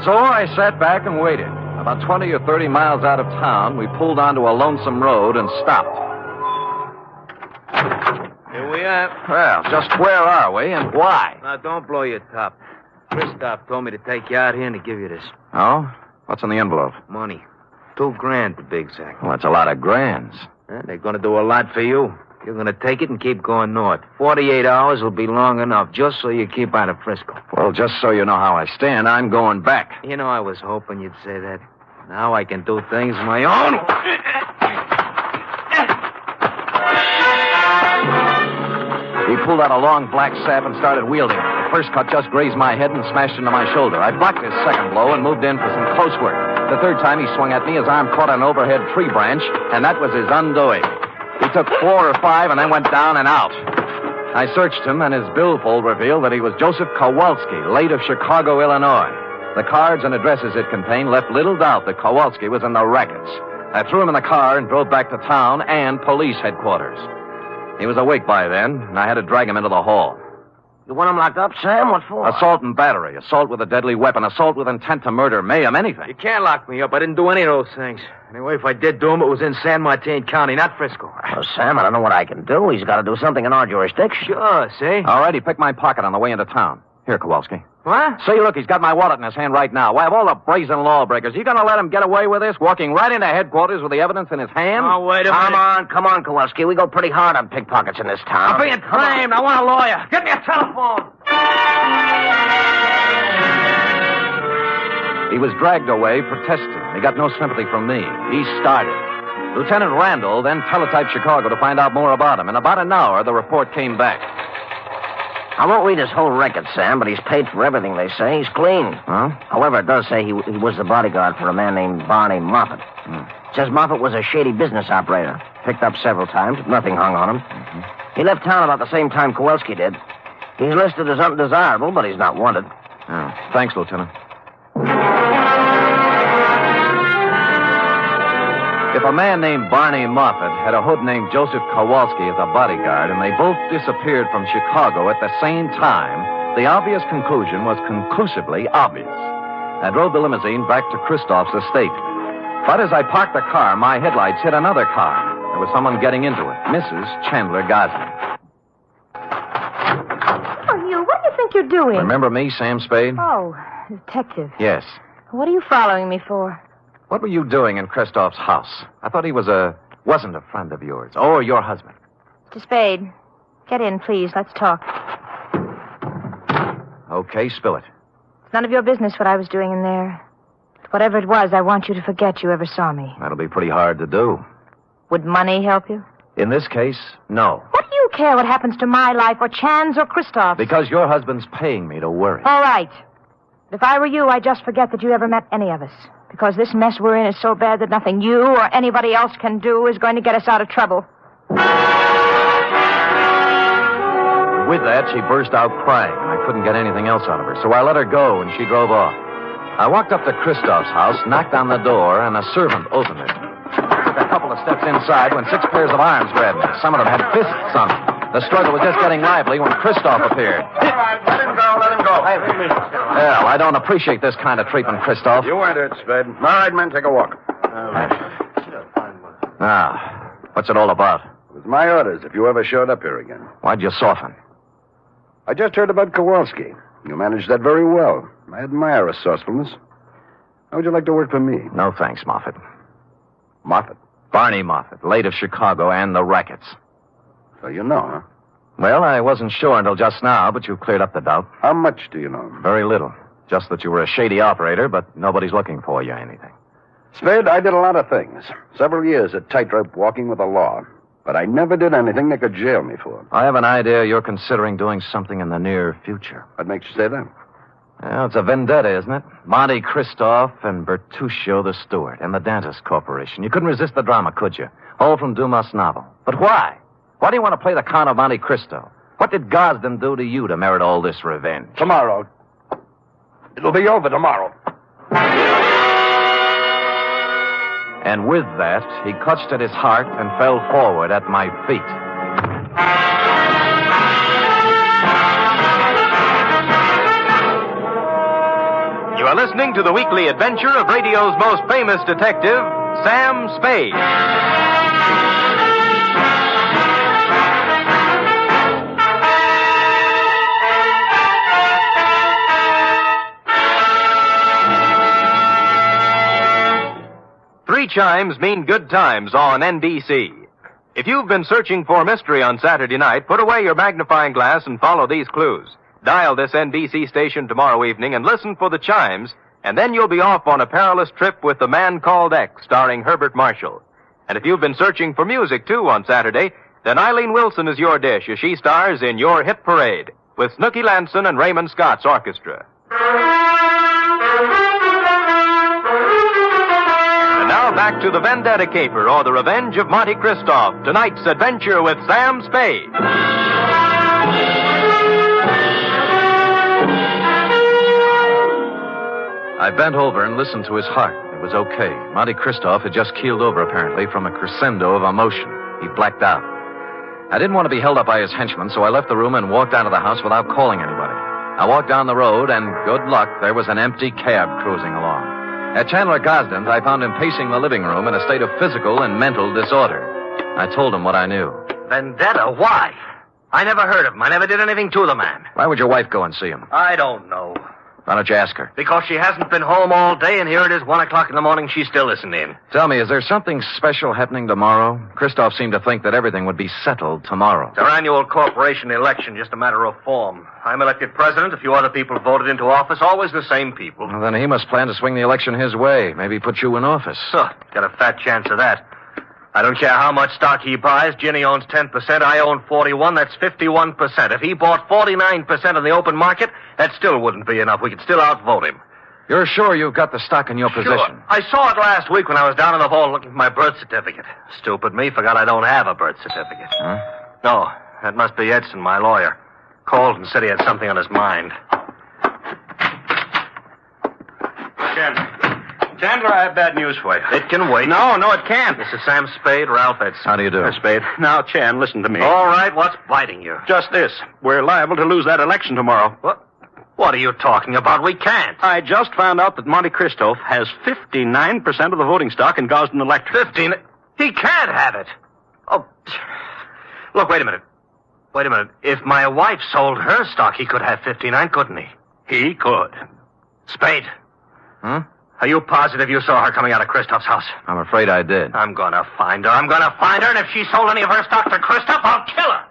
So I sat back and waited. About 20 or 30 miles out of town, we pulled onto a lonesome road and stopped. Here we are. Well, just where are we and why? Now, don't blow your top. Christoph told me to take you out here and to give you this. Oh? What's in the envelope? Money. $2,000 to be exact. Well, that's a lot of grands. They're going to do a lot for you. You're going to take it and keep going north. 48 hours will be long enough, just so you keep out of Frisco. Well, just so you know how I stand, I'm going back. You know, I was hoping you'd say that. Now I can do things my own. He pulled out a long black sap and started wielding it. The first cut just grazed my head and smashed into my shoulder. I blocked his second blow and moved in for some close work. The third time he swung at me, his arm caught an overhead tree branch, and that was his undoing. He took 4 or 5 and then went down and out. I searched him, and his billfold revealed that he was Joseph Kowalski, late of Chicago, Illinois. The cards and addresses it contained left little doubt that Kowalski was in the rackets. I threw him in the car and drove back to town and police headquarters. He was awake by then, and I had to drag him into the hall. You want him locked up, Sam? What for? Assault and battery, assault with a deadly weapon, assault with intent to murder, mayhem, anything. You can't lock me up. I didn't do any of those things. Anyway, if I did do them, it was in San Martin County, not Frisco. Well, Sam, I don't know what I can do. He's got to do something in our jurisdiction. Sure, see? All right, he picked my pocket on the way into town. Here, Kowalski. What? See, look, he's got my wallet in his hand right now. Why, of all the brazen lawbreakers, you gonna let him get away with this, walking right into headquarters with the evidence in his hand? Oh, wait a minute. Come on, Kowalski. We go pretty hard on pickpockets in this town. I'm being claimed. I want a lawyer. Get me a telephone. He was dragged away, protesting. He got no sympathy from me. He started. Lieutenant Randall then teletyped Chicago to find out more about him. In about an hour, the report came back. I won't read his whole record, Sam, but he's paid for everything, they say. He's clean. Huh? However, it does say he was the bodyguard for a man named Barney Moffat. It says Moffat was a shady business operator. Picked up several times, but nothing hung on him. He left town about the same time Kowalski did. He's listed as undesirable, but he's not wanted. Oh, thanks, Lieutenant. If a man named Barney Moffat had a hood named Joseph Kowalski as a bodyguard, and they both disappeared from Chicago at the same time, the obvious conclusion was conclusively obvious. I drove the limousine back to Christoph's estate. But as I parked the car, my headlights hit another car. There was someone getting into it, Mrs. Chandler Gosling. Oh, you, what do you think you're doing? Remember me, Sam Spade? Oh, detective. Yes. What are you following me for? What were you doing in Christoph's house? I thought he wasn't a friend of yours, or your husband. Mr. Spade, get in, please. Let's talk. Okay, spill it. It's none of your business what I was doing in there. But whatever it was, I want you to forget you ever saw me. That'll be pretty hard to do. Would money help you? In this case, no. What do you care what happens to my life, or Chan's, or Christoph's? Because your husband's paying me to worry. All right. If I were you, I'd just forget that you ever met any of us. Because this mess we're in is so bad that nothing you or anybody else can do is going to get us out of trouble. With that, she burst out crying, and I couldn't get anything else out of her, so I let her go, and she drove off. I walked up to Christoph's house, knocked on the door, and a servant opened it. I took a couple of steps inside when 6 pairs of arms grabbed me. Some of them had fists on them. The struggle was just getting lively when Christoph appeared. All right, let him go. Well, I don't appreciate this kind of treatment, Christoph. You weren't hurt, Spade. All right, men, take a walk. Now, what's it all about? It was my orders if you ever showed up here again. Why'd you soften? I just heard about Kowalski. You managed that very well. I admire resourcefulness. How would you like to work for me? No thanks, Moffat. Moffat. Barney Moffat, late of Chicago and the rackets. So you know, huh? Well, I wasn't sure until just now, but you cleared up the doubt. How much do you know? Very little. Just that you were a shady operator, but nobody's looking for you or anything. Spade, I did a lot of things. Several years at tightrope walking with the law. But I never did anything they could jail me for. I have an idea you're considering doing something in the near future. What makes you say that? Well, it's a vendetta, isn't it? Monte Christoph and Bertuccio the Steward and the Dentist Corporation. You couldn't resist the drama, could you? All from Dumas' novel. But why? Why do you want to play the Count of Monte Cristo? What did Gosden do to you to merit all this revenge? Tomorrow. It'll be over tomorrow. And with that, he clutched at his heart and fell forward at my feet. You are listening to the weekly adventure of radio's most famous detective, Sam Spade. Three chimes mean good times on NBC. If you've been searching for mystery on Saturday night, put away your magnifying glass and follow these clues. Dial this NBC station tomorrow evening and listen for the chimes And then you'll be off on a perilous trip with The Man Called X, starring Herbert Marshall. And if you've been searching for music, too, on Saturday, then Eileen Wilson is your dish as she stars in Your Hit Parade with Snooky Lanson and Raymond Scott's orchestra. And now back to the Vendetta Caper, or The Revenge of Monte Cristo, tonight's adventure with Sam Spade. I bent over and listened to his heart. It was okay. Monte Cristo had just keeled over, apparently, from a crescendo of emotion. He blacked out. I didn't want to be held up by his henchmen, so I left the room and walked out of the house without calling anybody. I walked down the road, and good luck, there was an empty cab cruising along. At Chandler Gosden's, I found him pacing the living room in a state of physical and mental disorder. I told him what I knew. Vendetta? Why? I never heard of him. I never did anything to the man. Why would your wife go and see him? I don't know. Why don't you ask her? Because she hasn't been home all day, and here it is, 1 o'clock in the morning, she still isn't in. Tell me, is there something special happening tomorrow? Christoph seemed to think that everything would be settled tomorrow. It's our annual corporation election, just a matter of form. I'm elected president, a few other people voted into office, always the same people. Well, then he must plan to swing the election his way, maybe put you in office. Got a fat chance of that. I don't care how much stock he buys. Ginny owns 10%. I own 41. That's 51%. If he bought 49% in the open market, that still wouldn't be enough. We could still outvote him. You're sure you've got the stock in your possession? Sure. I saw it last week when I was down in the vault looking for my birth certificate. Stupid me, forgot I don't have a birth certificate. Huh? No, that must be Edson, my lawyer. Called and said he had something on his mind. Chandler, I have bad news for you. It can wait. No, it can't. This is Sam Spade, Ralph Edson. How do you do? Spade. Now, Chan, listen to me. All right, what's biting you? Just this. We're liable to lose that election tomorrow. What are you talking about? We can't. I just found out that Monte Cristo has 59% of the voting stock in Gosden Electric. 15? He can't have it. Oh, look, wait a minute. If my wife sold her stock, he could have 59, couldn't he? He could. Spade. Huh? Are you positive you saw her coming out of Christoph's house? I'm afraid I did. I'm gonna find her. And if she sold any of her stock to Christoph, I'll kill her.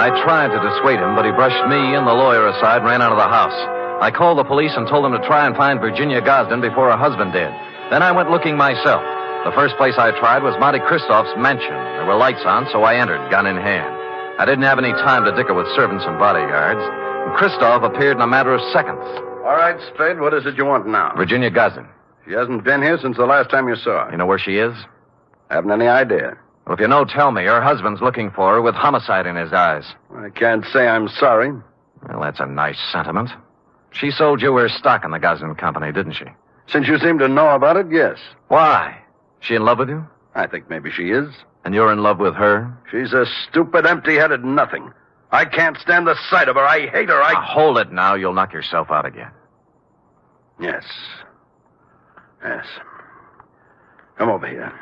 I tried to dissuade him, but he brushed me and the lawyer aside and ran out of the house. I called the police and told them to try and find Virginia Gosden before her husband did. Then I went looking myself. The first place I tried was Monte Cristoph's mansion. There were lights on, so I entered, gun in hand. I didn't have any time to dicker with servants and bodyguards. Christoph appeared in a matter of seconds. All right, Spade, what is it you want now? Virginia Gosden. She hasn't been here since the last time you saw her. You know where she is? I haven't any idea. Well, if you know, tell me. Her husband's looking for her with homicide in his eyes. I can't say I'm sorry. Well, that's a nice sentiment. She sold you her stock in the Gosden Company, didn't she? Since you seem to know about it, yes. Why? She in love with you? I think maybe she is. And you're in love with her? She's a stupid, empty-headed nothing. I can't stand the sight of her. I hate her. Now, hold it now. You'll knock yourself out again. Yes. Come over here.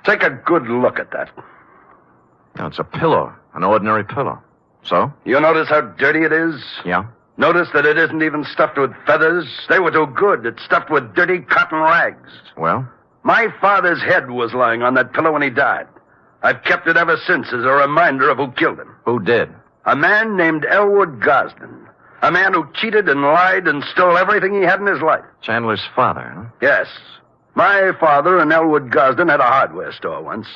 Take a good look at that. No, it's a pillow. An ordinary pillow. So? You notice how dirty it is? Yeah. Notice that it isn't even stuffed with feathers. They were too good. It's stuffed with dirty cotton rags. Well? My father's head was lying on that pillow when he died. I've kept it ever since as a reminder of who killed him. Who did? A man named Elwood Gosden. A man who cheated and lied and stole everything he had in his life. Chandler's father, huh? Yes. My father and Elwood Gosden had a hardware store once.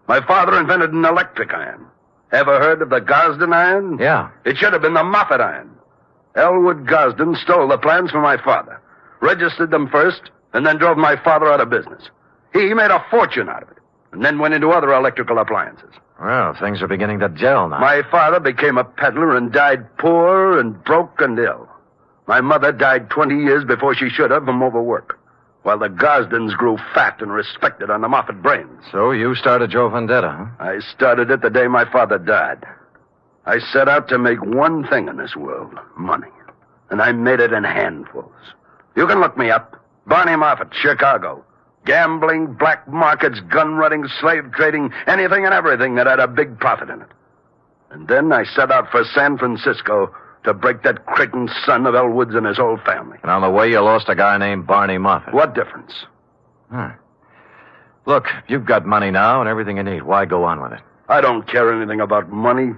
My father invented an electric iron. Ever heard of the Gosden iron? Yeah. It should have been the Moffat iron. Elwood Gosden stole the plans from my father, registered them first, and then drove my father out of business. He made a fortune out of it, and then went into other electrical appliances. Well, things are beginning to gel now. My father became a peddler and died poor and broke and ill. My mother died 20 years before she should have from overwork, while the Gosdens grew fat and respected on the Moffat brains. So you started your vendetta, huh? I started it the day my father died. I set out to make one thing in this world, money. And I made it in handfuls. You can look me up. Barney Moffat, Chicago. Gambling, black markets, gun running, slave trading, anything and everything that had a big profit in it. And then I set out for San Francisco to break that Creighton son of Elwood's and his whole family. And on the way, you lost a guy named Barney Moffat. What difference? Look, you've got money now and everything you need. Why go on with it? I don't care anything about money.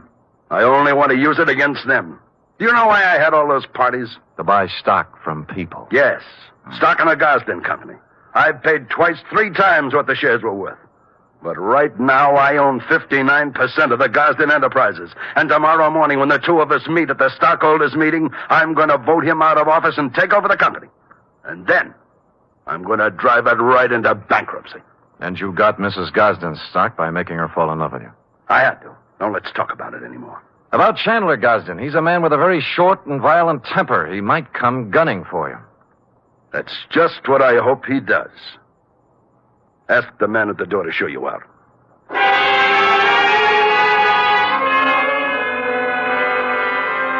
I only want to use it against them. Do you know why I had all those parties? To buy stock from people. Yes. Stock in the Gosden Company. I've paid twice, 3 times what the shares were worth. But right now, I own 59% of the Gosden Enterprises. And tomorrow morning, when the two of us meet at the stockholders' meeting, I'm going to vote him out of office and take over the company. And then, I'm going to drive it right into bankruptcy. And you got Mrs. Gosden's stock by making her fall in love with you. I had to. Don't let's talk about it anymore. About Chandler Gosden, he's a man with a very short and violent temper. He might come gunning for you. That's just what I hope he does. Ask the man at the door to show you out.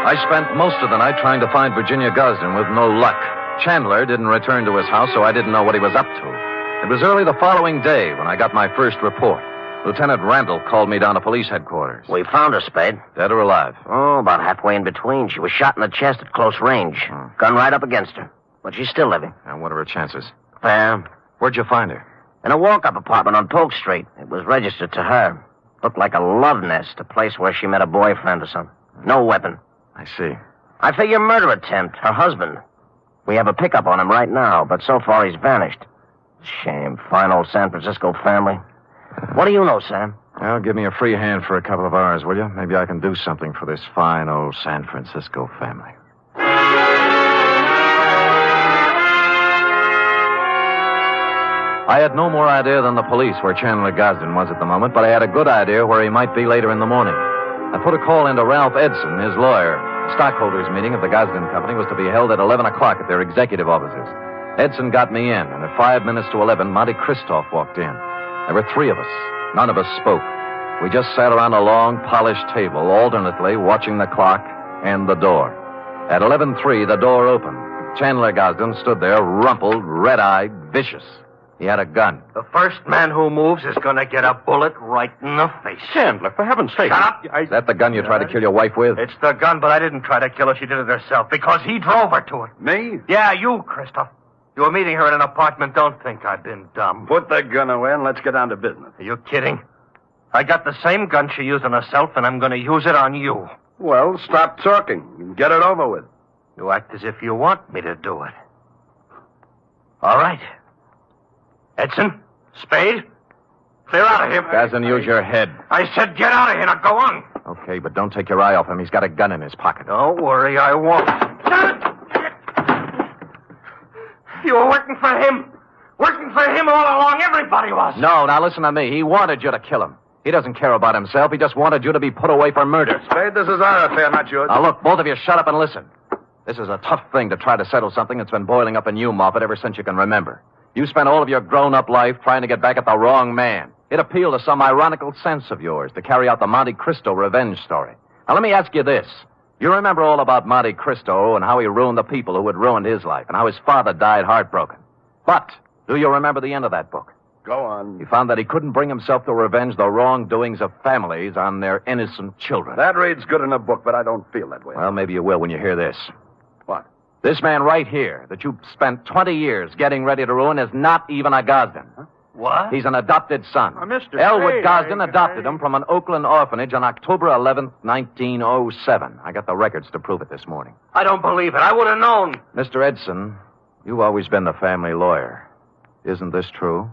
I spent most of the night trying to find Virginia Gosden with no luck. Chandler didn't return to his house, so I didn't know what he was up to. It was early the following day when I got my first report. Lieutenant Randall called me down to police headquarters. We found her, Spade. Dead or alive? Oh, about halfway in between. She was shot in the chest at close range. Gun right up against her. But she's still living. And what are her chances? Fair. Where'd you find her? In a walk-up apartment on Polk Street. It was registered to her. Looked like a love nest, a place where she met a boyfriend or something. No weapon. I see. I figure murder attempt, her husband. We have a pickup on him right now, but so far he's vanished. Shame. Fine old San Francisco family. What do you know, Sam? Well, give me a free hand for a couple of hours, will you? Maybe I can do something for this fine old San Francisco family. I had no more idea than the police where Chandler Gosden was at the moment, but I had a good idea where he might be later in the morning. I put a call into Ralph Edson, his lawyer. The stockholders' meeting of the Gosden Company was to be held at 11 o'clock at their executive offices. Edson got me in, and at 5 minutes to 11, Monty Christoph walked in. There were 3 of us. None of us spoke. We just sat around a long, polished table, alternately watching the clock and the door. At 11:03, the door opened. Chandler Gosden stood there, rumpled, red-eyed, vicious. He had a gun. The first man who moves is going to get a bullet right in the face. Chandler, for heaven's sake. Shut up. Is that the gun you tried to kill your wife with? It's the gun, but I didn't try to kill her. She did it herself because he drove her to it. Me? Yeah, you, Christoph. You were meeting her in an apartment. Don't think I've been dumb. Put the gun away and let's get down to business. Are you kidding? I got the same gun she used on herself, and I'm going to use it on you. Well, stop talking and get it over with. You act as if you want me to do it. All right. Edson, Spade, clear out of here. Gosden, use your head. I said get out of here. Now go on. Okay, but don't take your eye off him. He's got a gun in his pocket. Don't worry, I won't. You were working for him. Working for him all along. Everybody was. No, now listen to me. He wanted you to kill him. He doesn't care about himself. He just wanted you to be put away for murder. Spade, this is our affair, not yours. Now, look, both of you shut up and listen. This is a tough thing to try to settle something that's been boiling up in you, Moffat, ever since you can remember. You spent all of your grown-up life trying to get back at the wrong man. It appealed to some ironical sense of yours to carry out the Monte Cristo revenge story. Now, let me ask you this. You remember all about Monte Cristo and how he ruined the people who had ruined his life and how his father died heartbroken. But do you remember the end of that book? Go on. He found that he couldn't bring himself to revenge the wrongdoings of families on their innocent children. That reads good in a book, but I don't feel that way. Well, maybe you will when you hear this. What? This man right here that you spent 20 years getting ready to ruin is not even a Gosden. Huh? What? He's an adopted son. Mr. Elwood Spade, Gosden adopted him from an Oakland orphanage on October 11th, 1907. I got the records to prove it this morning. I don't believe it. I would have known. Mr. Edson, you've always been the family lawyer. Isn't this true?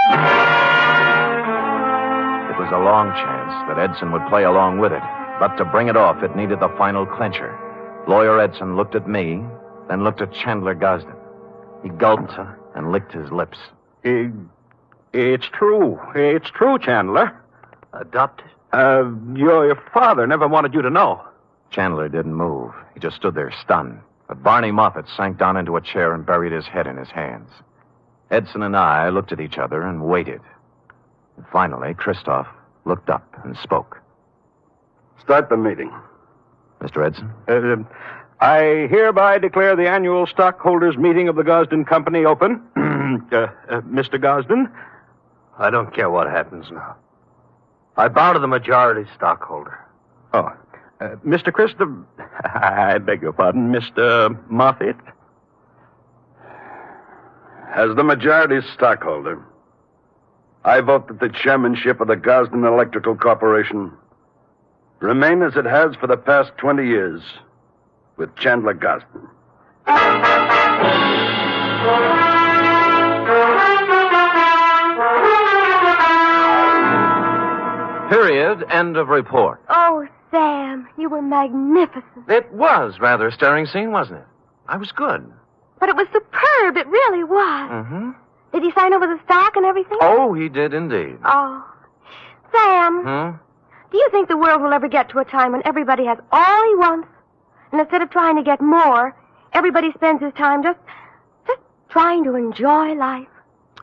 It was a long chance that Edson would play along with it. But to bring it off, it needed the final clincher. Lawyer Edson looked at me, then looked at Chandler Gosden. He gulped and licked his lips. It's true. It's true, Chandler. Adopted? Your father never wanted you to know. Chandler didn't move. He just stood there stunned. But Barney Moffat sank down into a chair and buried his head in his hands. Edson and I looked at each other and waited. And finally, Christoph looked up and spoke. Start the meeting. Mr. Edson? I hereby declare the annual stockholders' meeting of the Gosden Company open. Mr. Gosden? I don't care what happens now. I bow to the majority stockholder. Oh. Mr. Christopher... I beg your pardon, Mr. Moffat? As the majority stockholder, I vote that the chairmanship of the Gosden Electrical Corporation remain as it has for the past 20 years, with Chandler Gosden. Period. End of report. Oh, Sam, you were magnificent. It was rather a stirring scene, wasn't it? I was good. But it was superb. It really was. Mm-hmm. Did he sign over the stock and everything? Oh, he did indeed. Oh. Sam, do you think the world will ever get to a time when everybody has all he wants? And instead of trying to get more, everybody spends his time just trying to enjoy life?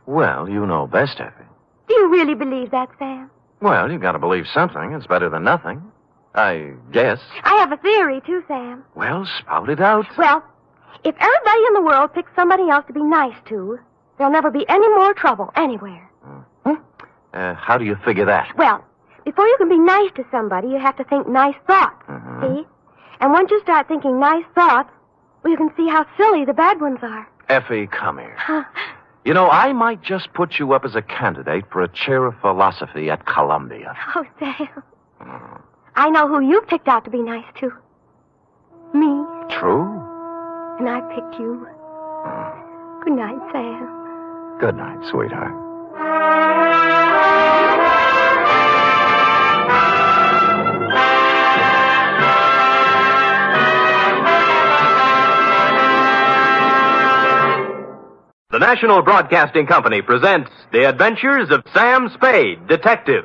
Well, you know best, Effie. Do you really believe that, Sam? Well, you've got to believe something. It's better than nothing. I guess. I have a theory, too, Sam. Well, spout it out. Well, if everybody in the world picks somebody else to be nice to, there'll never be any more trouble anywhere. How do you figure that? Well, before you can be nice to somebody, you have to think nice thoughts, see? And once you start thinking nice thoughts, well, you can see how silly the bad ones are. Effie, come here. You know, I might just put you up as a candidate for a chair of philosophy at Columbia. Oh, Sam. I know who you picked out to be nice to. Me. True? And I picked you. Good night, Sam. Good night, sweetheart. The National Broadcasting Company presents The Adventures of Sam Spade, Detective.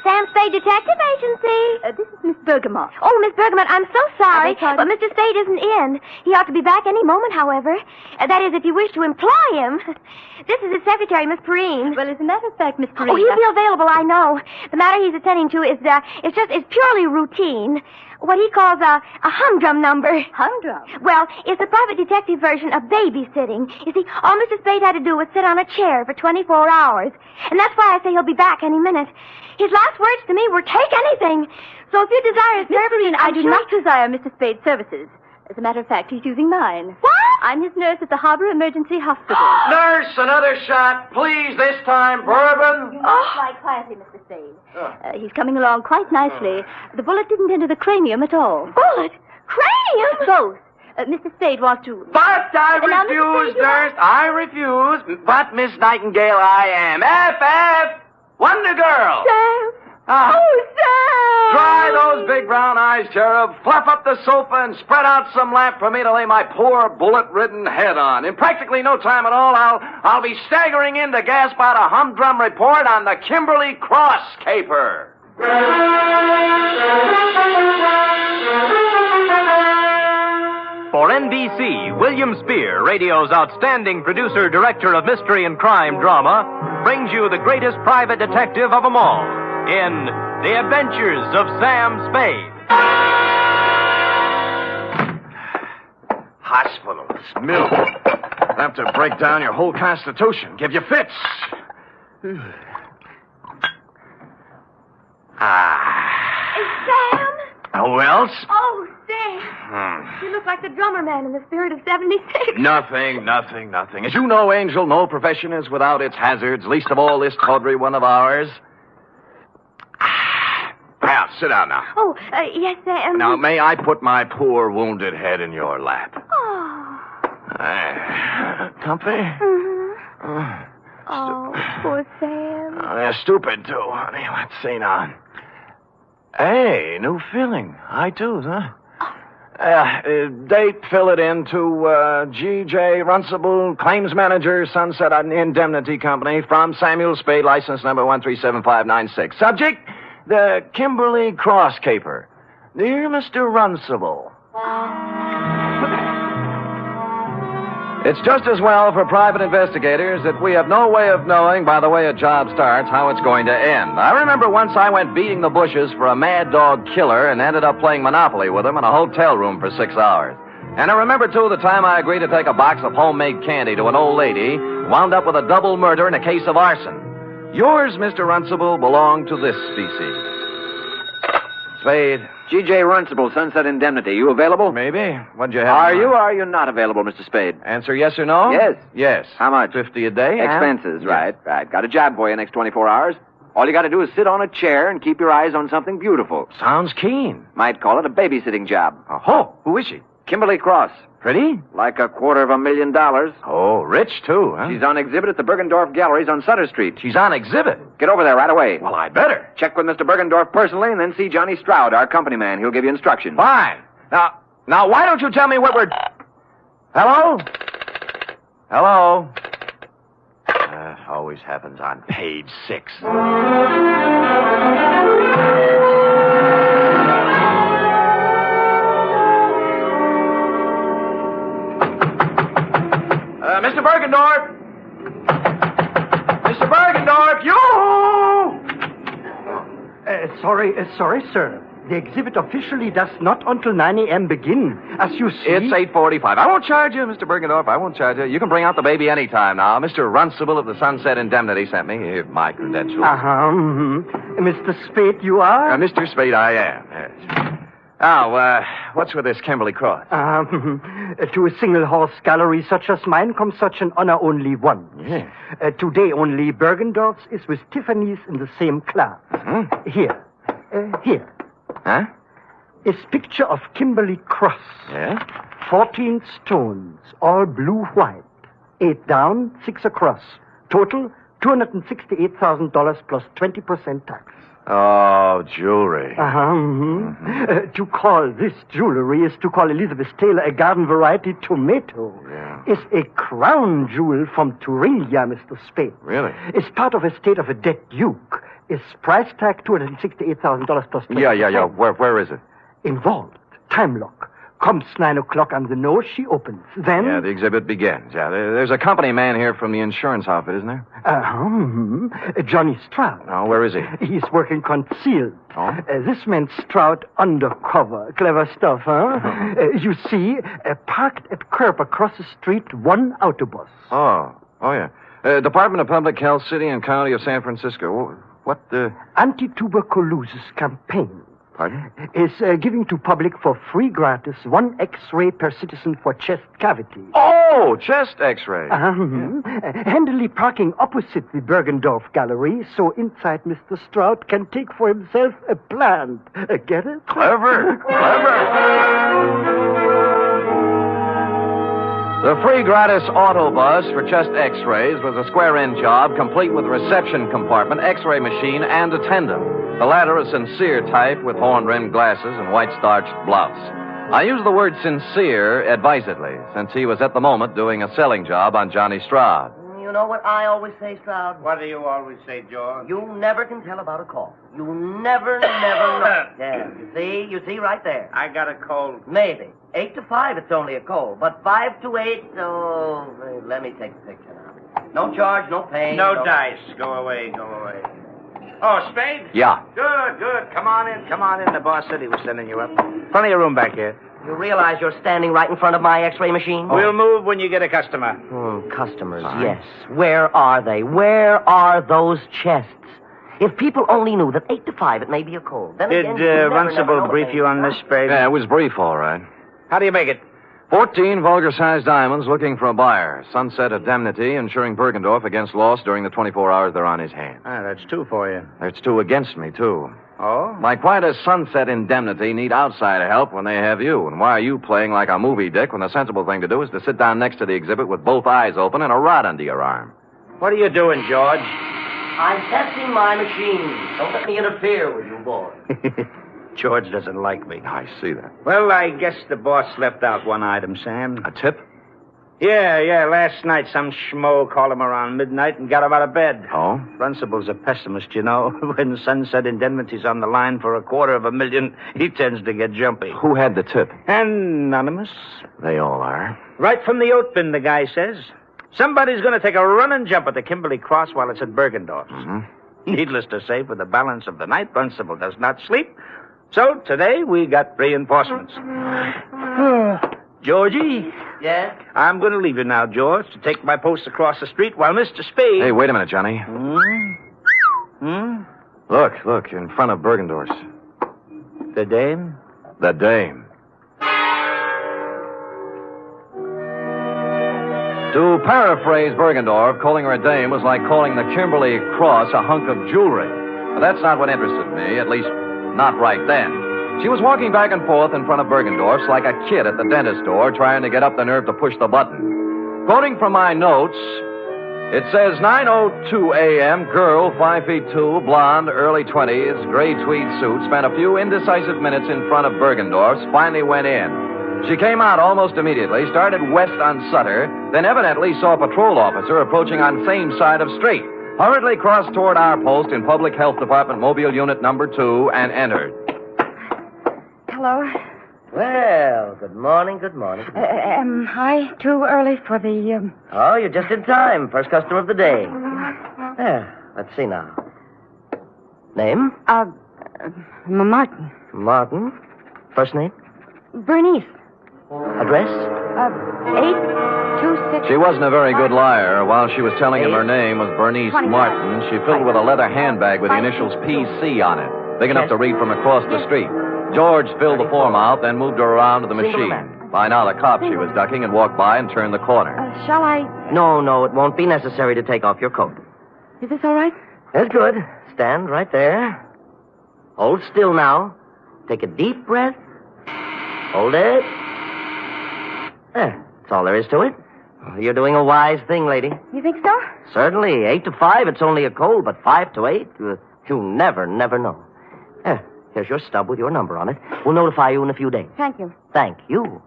Sam Spade Detective Agency. This is Miss Bergamot. Oh, Miss Bergamot, I'm so sorry, pardon? but Mr. Spade isn't in. He ought to be back any moment, however. That is, if you wish to employ him. This is his secretary, Miss Perrine. Well, as a matter of fact, Miss Perrine... Oh, he'll be available, I know. The matter he's attending to is purely routine. What he calls a humdrum number. Humdrum? Well, it's a private detective version of babysitting. You see, all Mr. Spade had to do was sit on a chair for 24 hours. And that's why I say he'll be back any minute. His last words to me were, take anything. So if you desire his services... Miss Perrine, I do not desire Mr. Spade's services. As a matter of fact, he's using mine. What? I'm his nurse at the Harbor Emergency Hospital. Nurse, another shot. Please, this time, bourbon. You must slide quietly, Mr. Spade. He's coming along quite nicely. The bullet didn't enter the cranium at all. Bullet? Cranium? Both. Mr. Spade wants to... But I Now, Mr. refuse, Spade, nurse. I refuse. But, Miss Nightingale, I am. F.F. Wonder Girl. Sam. Ah. Oh, Sam. Dry those big brown eyes, Cherub. Fluff up the sofa and spread out some lamp for me to lay my poor bullet-ridden head on. In practically no time at all, I'll be staggering in to gasp out a humdrum report on the Kimberley cross caper. For NBC, William Spear, radio's outstanding producer-director of mystery and crime drama, brings you the greatest private detective of them all in The Adventures of Sam Spade. Hospitals, milk. Enough to break down your whole constitution, give you fits. Sam? Who else? Oh, Sam. You look like the drummer man in the Spirit of 76. Nothing. As you know, Angel, no profession is without its hazards, least of all this tawdry one of ours. Now, sit down now. Oh, yes, Sam. Now, may I put my poor wounded head in your lap? Oh. Comfy? Mm-hmm. Oh, poor Sam. They're stupid, too, honey. Let's see now. Hey, new feeling. I too, huh? Date, fill it in to G.J. Runcible, claims manager, Sunset Indemnity Company, from Samuel Spade, license number 137596. Subject, the Kimberley cross caper. Dear Mr. Runcible. It's just as well for private investigators that we have no way of knowing, by the way a job starts, how it's going to end. I remember once I went beating the bushes for a mad dog killer and ended up playing Monopoly with him in a hotel room for 6 hours. And I remember, too, the time I agreed to take a box of homemade candy to an old lady who wound up with a double murder and a case of arson. Yours, Mr. Runcible, belong to this species. Spade. G.J. Runcible, Sunset Indemnity. You available? Maybe. What'd you have? Are in you mind? or are you not available, Mr. Spade? Answer yes or no? Yes. Yes. How much? $50 a day. Expenses, and... right. Got a job for you next 24 hours. All you got to do is sit on a chair and keep your eyes on something beautiful. Sounds keen. Might call it a babysitting job. Oh, who is she? Kimberley Cross. Pretty? Like $250,000. Oh, rich, too, huh? She's on exhibit at the Bergendorf Galleries on Sutter Street. She's on exhibit? Get over there right away. Well, I'd better. Check with Mr. Bergendorf personally and then see Johnny Stroud, our company man. He'll give you instructions. Fine. Now, why don't you tell me what we're... Hello? Hello? Always happens on page 6. Mr. Bergendorf! Mr. Bergendorf, you! Sorry, sir. The exhibit officially does not until 9 a.m. begin. As you see... It's 8:45. I won't charge you, Mr. Bergendorf. I won't charge you. You can bring out the baby any time now. Mr. Runcible of the Sunset Indemnity sent me. Here's my credentials. Mr. Spade, you are? Mr. Spade, I am, yes. Now, what's with this Kimberley Cross? To a single-horse gallery such as mine comes such an honor only once. Yeah. Today only Bergendorf's is with Tiffany's in the same class. Mm-hmm. Here. Huh? Is picture of Kimberley Cross. Yeah? 14 stones, all blue-white. 8 down, 6 across. Total, $268,000 plus 20% tax. Oh, jewelry. To call this jewelry is to call Elizabeth Taylor a garden variety tomato. Yeah. Is a crown jewel from Thuringia, Mr. Spade. Really? Is part of a state of a dead duke. Is price tag $268,000 plus 20%. Yeah. Where is it? Involved. Time lock. Comes 9 o'clock on the nose, she opens. Then... Yeah, the exhibit begins. Yeah, there's a company man here from the insurance outfit, isn't there? Johnny Stroud. Oh, where is he? He's working concealed. Oh? This man Stroud undercover. Clever stuff, huh? You see, parked at curb across the street, one autobus. Oh, yeah. Department of Public Health, City and County of San Francisco. What, Anti-tuberculosis campaign. Pardon? Is giving to public for free gratis 1 X-ray per citizen for chest cavity. Oh, chest X-ray. Handily parking opposite the Bergendorf Gallery, so inside Mr. Stroud can take for himself a plant. Get it? Clever. The free gratis autobus for chest X-rays was a square-end job, complete with reception compartment, X-ray machine, and attendant. The latter a sincere type with horn-rimmed glasses and white-starched blouse. I use the word sincere advisedly, since he was at the moment doing a selling job on Johnny Stroud. You know what I always say, Stroud? What do you always say, George? You never can tell about a cough. You never know. Yeah, you see right there. I got a cold. Maybe. 8 to 5, it's only a cold. But 5 to 8, oh, let me take the picture now. No charge, no pain. No dice. Go away. Oh, Spade? Yeah. Good. Come on in. The boss said he was sending you up. Plenty of room back here. You realize you're standing right in front of my X-ray machine? We'll move when you get a customer. Customers, yes. Where are they? Where are those chests? If people only knew that 8 to 5 it may be a cold. Then Did again, you never Runcible know brief things. you on this, Spade? Yeah, it was brief, all right. How do you make it? 14 vulgar-sized diamonds looking for a buyer. Sunset Indemnity insuring Bergendorf against loss during the 24 hours they're on his hands. That's 2 for you. There's 2 against me, too. Oh? Like, why does Sunset Indemnity need outsider help when they have you? And why are you playing like a movie dick when the sensible thing to do is to sit down next to the exhibit with both eyes open and a rod under your arm? What are you doing, George? I'm testing my machine. Don't let me interfere with you, boy. George doesn't like me. I see that. Well, I guess the boss left out one item, Sam. A tip? Yeah. Last night, some schmo called him around midnight and got him out of bed. Oh? Runcible's a pessimist, you know. When Sunset Indemnity's on the line for $250,000, he tends to get jumpy. Who had the tip? Anonymous. They all are. Right from the oat bin, the guy says. Somebody's going to take a running jump at the Kimberley Cross while it's at Bergendorf's. Needless to say, for the balance of the night, Runcible does not sleep. So today we got reinforcements. Georgie? Yes? I'm going to leave you now, George, to take my post across the street while Mr. Spade... Hey, wait a minute, Johnny. Look, in front of Bergendorf's. The dame? The dame. To paraphrase Bergendorf, calling her a dame was like calling the Kimberley cross a hunk of jewelry. But that's not what interested me, at least not right then. She was walking back and forth in front of Bergendorf's like a kid at the dentist door trying to get up the nerve to push the button. Quoting from my notes, it says 9:02 a.m., girl, 5 feet 2, blonde, early 20s, gray tweed suit, spent a few indecisive minutes in front of Bergendorf's, finally went in. She came out almost immediately, started west on Sutter, then evidently saw a patrol officer approaching on same side of street, hurriedly crossed toward our post in Public Health Department Mobile Unit number 2, and entered. Hello. Well, good morning, good morning. Am I too early for the, Oh, you're just in time. First customer of the day. There, let's see now. Name? Martin. Martin. First name? Bernice. Address? 826... She wasn't a very good liar. While she was telling him her name was Bernice Martin, she filled with a leather handbag with the initials PC on it, big enough to read from across the street. George filled the form out, then moved her around to the machine. By now, the cop she was ducking had walked by and turned the corner. Shall I... No, it won't be necessary to take off your coat. Is this all right? That's good. Stand right there. Hold still now. Take a deep breath. Hold it. There. That's all there is to it. You're doing a wise thing, lady. You think so? Certainly. 8 to 5, it's only a cold, but 5 to 8, you never know. Here's your stub with your number on it. We'll notify you in a few days. Thank you. Thank you.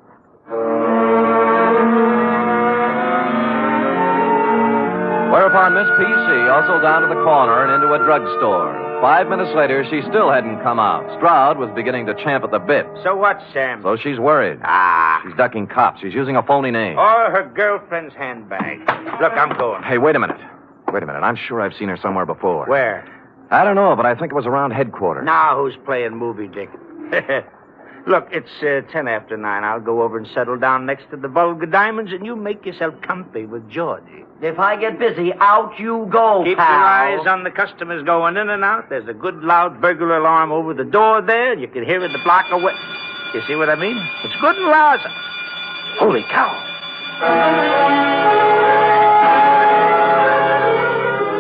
Whereupon Miss P.C. hustled down to the corner and into a drugstore. 5 minutes later, she still hadn't come out. Stroud was beginning to champ at the bit. So what, Sam? So she's worried. She's ducking cops. She's using a phony name. Or her girlfriend's handbag. Look, I'm going. Hey, wait a minute. I'm sure I've seen her somewhere before. Where? I don't know, but I think it was around headquarters. Now who's playing movie, Dick? Look, it's 10 after 9. I'll go over and settle down next to the Vulgar Diamonds, and you make yourself comfy with Georgie. If I get busy, out you go, Keep pal. your eyes on the customers going in and out. There's a good loud burglar alarm over the door there. You can hear it a block away. You see what I mean? It's good and loud. Holy cow.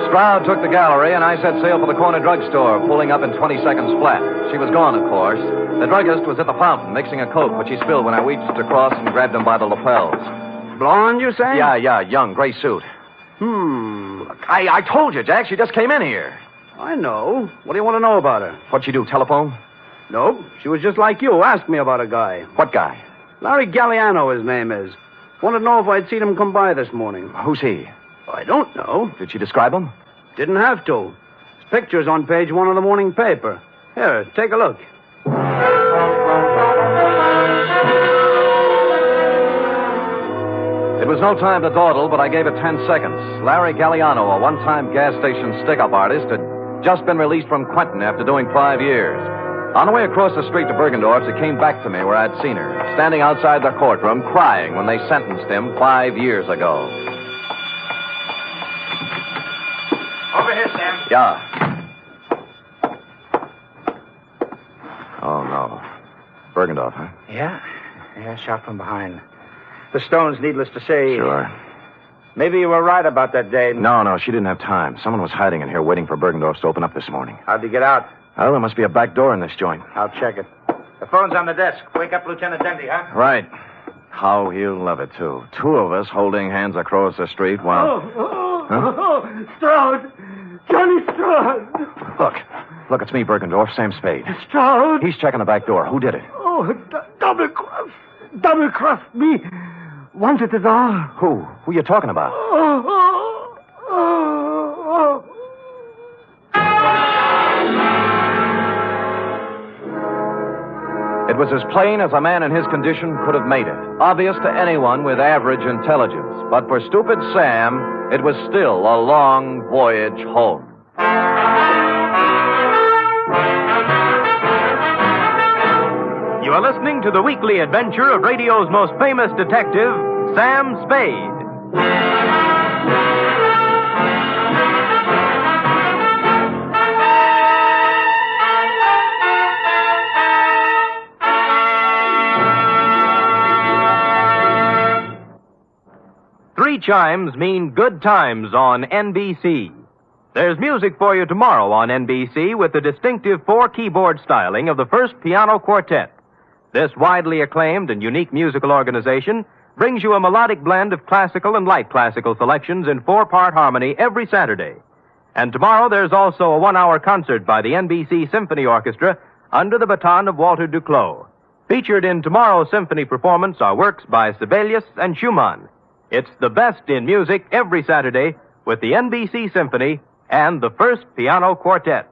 Stroud took the gallery, and I set sail for the corner drugstore, pulling up in 20 seconds flat. She was gone, of course. The druggist was at the fountain, mixing a Coke, which he spilled when I reached across and grabbed him by the lapels. Blonde, you say? Yeah, young, gray suit. I told you, Jack, she just came in here. I know. What do you want to know about her? What'd she do, telephone? Nope. She was just like you. Asked me about a guy. What guy? Larry Galliano, his name is. Wanted to know if I'd seen him come by this morning. Who's he? I don't know. Did she describe him? Didn't have to. His picture's on page 1 of the morning paper. Here, take a look. It was no time to dawdle, but I gave it 10 seconds. Larry Galliano, a one-time gas station stick-up artist, had just been released from Quentin after doing 5 years. On the way across the street to Bergendorf's, it came back to me where I'd seen her, standing outside the courtroom, crying when they sentenced him 5 years ago. Over here, Sam. Yeah. Oh, no. Bergendorf, huh? Yeah, shot from behind. The stones, needless to say. Sure. Maybe you were right about that day. No, she didn't have time. Someone was hiding in here waiting for Bergendorf's to open up this morning. How'd you get out? Well, there must be a back door in this joint. I'll check it. The phone's on the desk. Wake up Lieutenant Denny, huh? Right. How he'll love it, too. 2 of us holding hands across the street while... Stroud! Johnny Stroud! Look, it's me, Bergendorf, Sam Spade. Stroud! He's checking the back door. Who did it? Oh, double-crossed me. Wanted it all. Who? Who you talking about? It was as plain as a man in his condition could have made it. Obvious to anyone with average intelligence. But for stupid Sam, it was still a long voyage home. You are listening to the weekly adventure of radio's most famous detective, Sam Spade. 3 chimes mean good times on NBC. There's music for you tomorrow on NBC with the distinctive 4-keyboard styling of the First Piano Quartet. This widely acclaimed and unique musical organization brings you a melodic blend of classical and light classical selections in 4-part harmony every Saturday. And tomorrow there's also a 1-hour concert by the NBC Symphony Orchestra under the baton of Walter Duclos. Featured in tomorrow's symphony performance are works by Sibelius and Schumann. It's the best in music every Saturday with the NBC Symphony and the First Piano Quartet.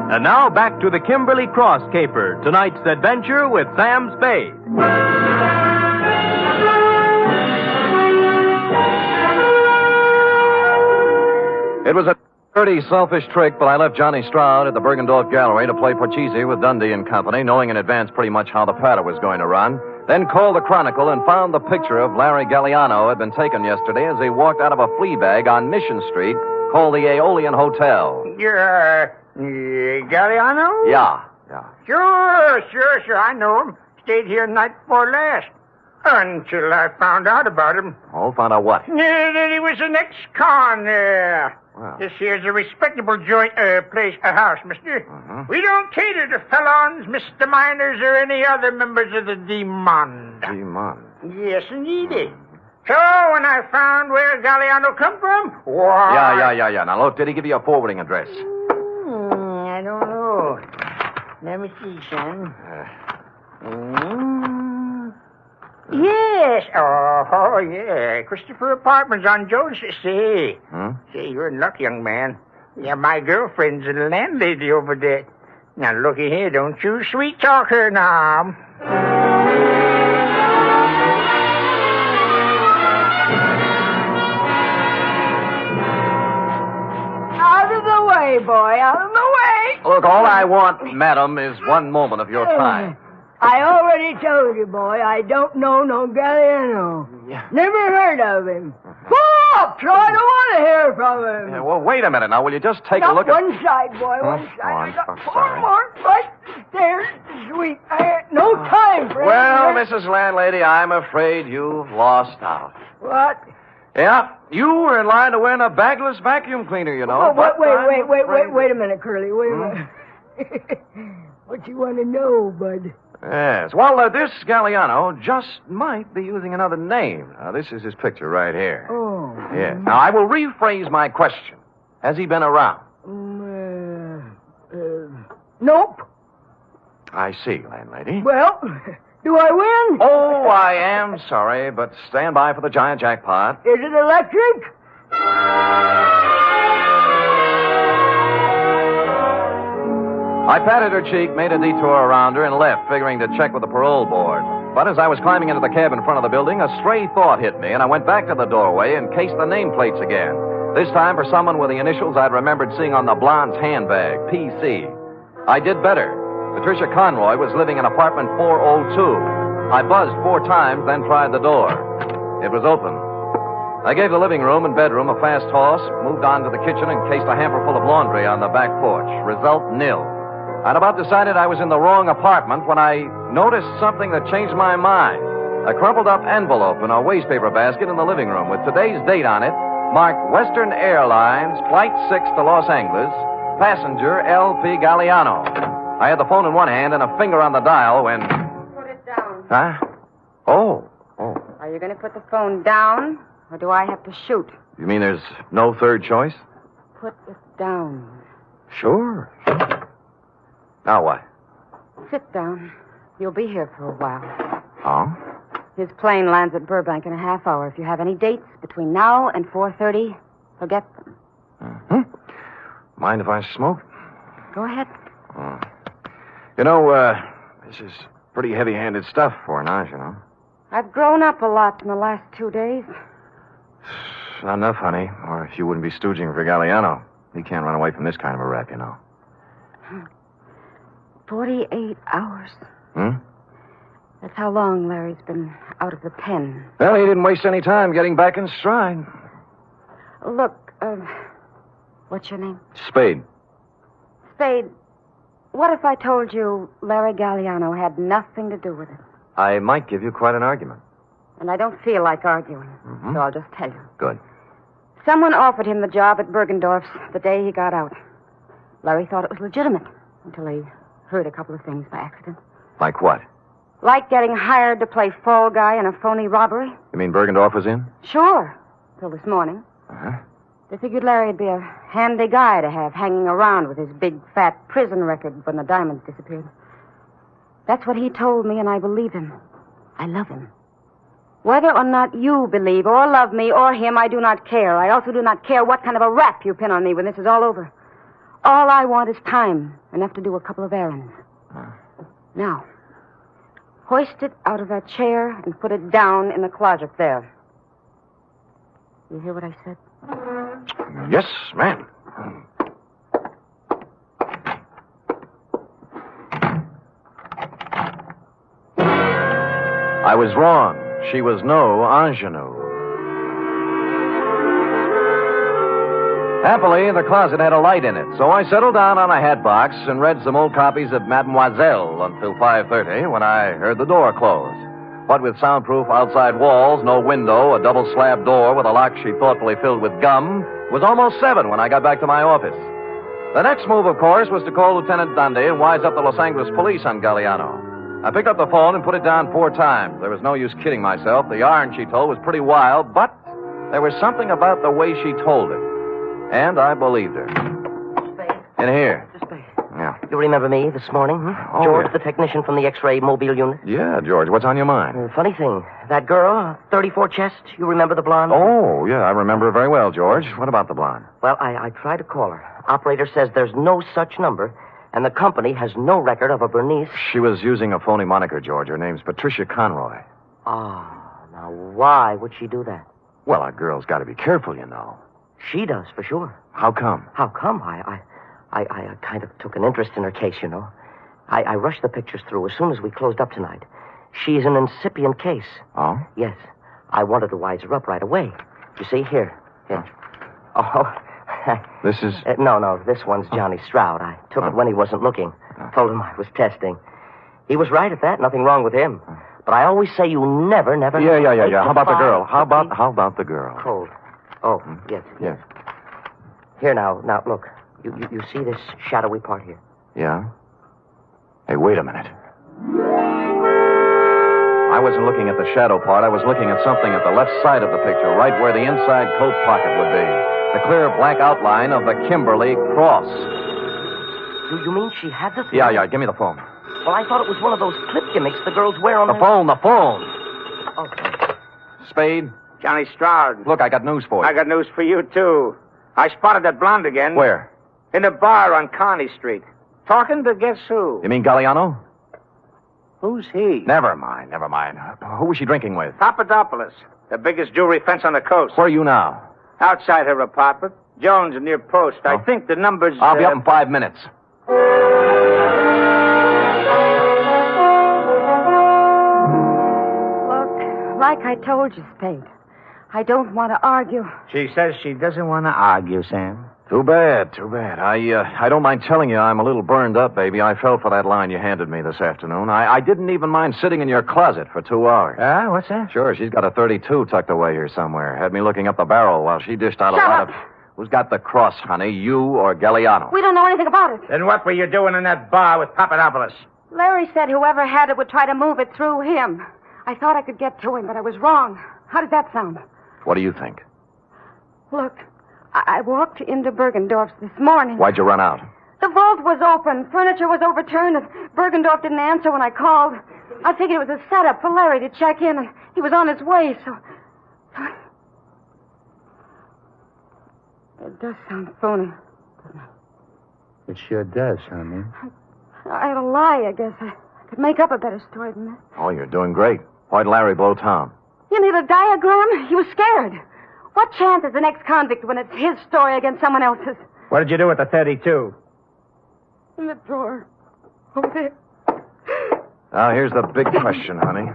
And now back to the Kimberley Cross Caper, tonight's adventure with Sam Spade. It was a pretty selfish trick, but I left Johnny Stroud at the Bergendorf Gallery to play Porchese with Dundee and Company, knowing in advance pretty much how the patter was going to run. Then called the Chronicle and found the picture of Larry Galliano had been taken yesterday as he walked out of a flea bag on Mission Street called the Aeolian Hotel. Galliano? Yeah. Sure. I know him. Stayed here night before last. Until I found out about him. Oh, found out what? That he was an ex-con. Wow. This here's a respectable house, mister. We don't cater to felons, misdemeanors, or any other members of the Demon. Demon? Yes, indeed. So, when I found where Galliano come from, why... Yeah. Now, look, did he give you a forwarding address? I don't know. Let me see, son. Yes. Oh, yeah. Christopher Apartments on Jones. Say, you're in luck, young man. Yeah, my girlfriend's a landlady over there. Now, looky here. Don't you sweet talk her now. Out of the way, boy. Out of the way. Look, all I want, madam, is one moment of your time. I already told you, boy, I don't know no Galliano. Yeah. Never heard of him. Stop! So I don't want to hear from him. Yeah, well, wait a minute now. Will you just take a Not look at... one side, boy, one side. I'm Got sorry. One more right there, sweet. I had no time for Well, it. Mrs. Landlady, I'm afraid you've lost out. What? Yeah, you were in line to win a bagless vacuum cleaner, you know. Oh, wait a minute, Curly. Wait a minute. What you want to know, bud? Yes. Well, this Galliano just might be using another name. Now, this is his picture right here. Oh. Yes. Now, I will rephrase my question. Has he been around? Nope. I see, landlady. Well, do I win? Oh, I am sorry, but stand by for the giant jackpot. Is it electric? I patted her cheek, made a detour around her, and left, figuring to check with the parole board. But as I was climbing into the cab in front of the building, a stray thought hit me, and I went back to the doorway and cased the nameplates again. This time for someone with the initials I'd remembered seeing on the blonde's handbag, PC. I did better. Patricia Conroy was living in apartment 402. I buzzed 4 times, then tried the door. It was open. I gave the living room and bedroom a fast toss, moved on to the kitchen, and cased a hamper full of laundry on the back porch. Result, nil. I'd about decided I was in the wrong apartment when I noticed something that changed my mind. A crumpled up envelope in a wastepaper basket in the living room with today's date on it, marked Western Airlines, Flight 6 to Los Angeles, passenger L.P. Galliano. I had the phone in one hand and a finger on the dial when... Put it down. Huh? Oh. Are you going to put the phone down, or do I have to shoot? You mean there's no third choice? Put it down. Sure. Now what? Sit down. You'll be here for a while. Oh? His plane lands at Burbank in a half hour. If you have any dates between now and 4:30, forget them. Mind if I smoke? Go ahead. You know, this is pretty heavy-handed stuff for an you know. I've grown up a lot in the last 2 days. Not enough, honey. Or if you wouldn't be stooging for Galliano. He can't run away from this kind of a rap, you know. 48 hours. That's how long Larry's been out of the pen. Well, he didn't waste any time getting back in stride. Look, what's your name? Spade. Spade, What if I told you Larry Galliano had nothing to do with it? I might give you quite an argument. And I don't feel like arguing, so I'll just tell you. Good. Someone offered him the job at Bergendorf's the day he got out. Larry thought it was legitimate until he heard a couple of things by accident. Like what? Like getting hired to play fall guy in a phony robbery? You mean Bergendorf was in? Sure, till this morning. Uh-huh. They figured Larry'd be a handy guy to have hanging around with his big, fat prison record when the diamonds disappeared. That's what he told me, and I believe him. I love him. Whether or not you believe or love me or him, I do not care. I also do not care what kind of a rap you pin on me when this is all over. All I want is time, enough to do a couple of errands. Now, hoist it out of that chair and put it down in the closet there. You hear what I said? Yes, ma'am. I was wrong. She was no ingenue. Happily, the closet had a light in it, so I settled down on a hat box and read some old copies of Mademoiselle until 5:30 when I heard the door close. What with soundproof outside walls, no window, a double slab door with a lock she thoughtfully filled with gum, it was almost 7 when I got back to my office. The next move, of course, was to call Lieutenant Dundee and wise up the Los Angeles police on Galliano. I picked up the phone and put it down 4 times. There was no use kidding myself. The yarn she told was pretty wild, but there was something about the way she told it. And I believed her. In here. Yeah. You remember me this morning? Oh, George, yeah. the technician from the X-ray mobile unit? Yeah, George, what's on your mind? Funny thing, that girl, 34 chest, you remember the blonde? Oh, yeah, I remember her very well, George. What about the blonde? Well, I tried to call her. Operator says there's no such number, and the company has no record of a Bernice. She was using a phony moniker, George. Her name's Patricia Conroy. Ah, now why would she do that? Well, a girl's got to be careful, you know. She does, for sure. How come? How come? I kind of took an interest in her case, you know. I rushed the pictures through as soon as we closed up tonight. She's an incipient case. Oh? Yes. I wanted to wise her up right away. You see, here. Oh. This is... No, this one's Johnny Stroud. I took it when he wasn't looking. Told him I was testing. He was right at that. Nothing wrong with him. But I always say you never... Yeah. How about the girl? How about the girl? Cold. Oh, yes. Yes. Here, now, look. You see this shadowy part here? Yeah? Hey, wait a minute. I wasn't looking at the shadow part. I was looking at something at the left side of the picture, right where the inside coat pocket would be. The clear black outline of the Kimberley cross. You mean she had the thing? Yeah. Give me the phone. Well, I thought it was one of those clip gimmicks the girls wear on the phone. Oh. Spade? Johnny Stroud. Look, I got news for you. I got news for you, too. I spotted that blonde again. Where? In a bar on Kearney Street. Talking to guess who? You mean Galliano? Who's he? Never mind. Who was she drinking with? Papadopoulos, the biggest jewelry fence on the coast. Where are you now? Outside her apartment. Jones near Post. I think the number's... I'll be up in 5 minutes. Look, like I told you, Spade, I don't want to argue. She says she doesn't want to argue, Sam. Too bad. I don't mind telling you I'm a little burned up, baby. I fell for that line you handed me this afternoon. I didn't even mind sitting in your closet for 2 hours. What's that? Sure, she's got a .32 tucked away here somewhere. Had me looking up the barrel while she dished out Shut a lot up. of... Who's got the cross, honey? You or Galliano? We don't know anything about it. Then what were you doing in that bar with Papadopoulos? Larry said whoever had it would try to move it through him. I thought I could get to him, but I was wrong. How did that sound? What do you think? Look, I walked into Bergendorf's this morning. Why'd you run out? The vault was open. Furniture was overturned, and Bergendorf didn't answer when I called. I figured it was a setup for Larry to check in, and he was on his way, so... It does sound phony, doesn't it? It sure does, honey. I had a lie, I guess. I could make up a better story than that. Oh, you're doing great. Why'd Larry blow town? You need a diagram? He was scared. What chance is an ex-convict when it's his story against someone else's? What did you do with the 32? In the drawer. Over there. Now, here's the big question, honey.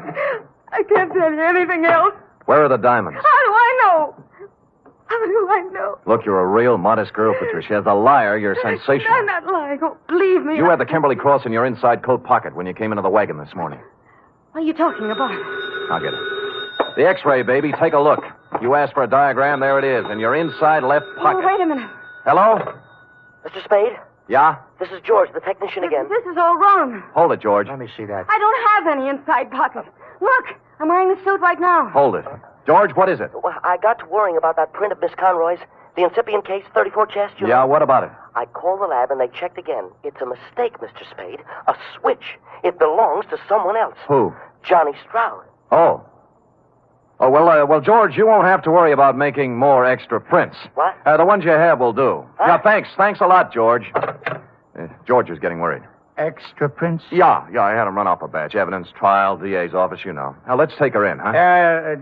I can't tell you anything else. Where are the diamonds? How do I know? How do I know? Look, you're a real modest girl, Patricia. As a liar, you're sensational. I'm not lying. Oh, believe me. You had the Kimberley cross in your inside coat pocket when you came into the wagon this morning. What are you talking about? I'll get it. The X-ray, baby. Take a look. You asked for a diagram. There it is, in your inside left pocket. Oh, wait a minute. Hello? Mr. Spade? Yeah? This is George, the technician again. This is all wrong. Hold it, George. Let me see that. I don't have any inside pocket. Look, I'm wearing the suit right now. Hold it. George, what is it? Well, I got to worrying about that print of Miss Conroy's, the incipient case, 34 chest. Yeah, what about it? I called the lab and they checked again. It's a mistake, Mr. Spade. A switch. It belongs to someone else. Who? Johnny Stroud. Oh. Oh, well, George, you won't have to worry about making more extra prints. What? The ones you have will do. Huh? Yeah, thanks. Thanks a lot, George. George is getting worried. Extra prints? Yeah, I had him run off a batch. Evidence, trial, DA's office, you know. Now, let's take her in, huh?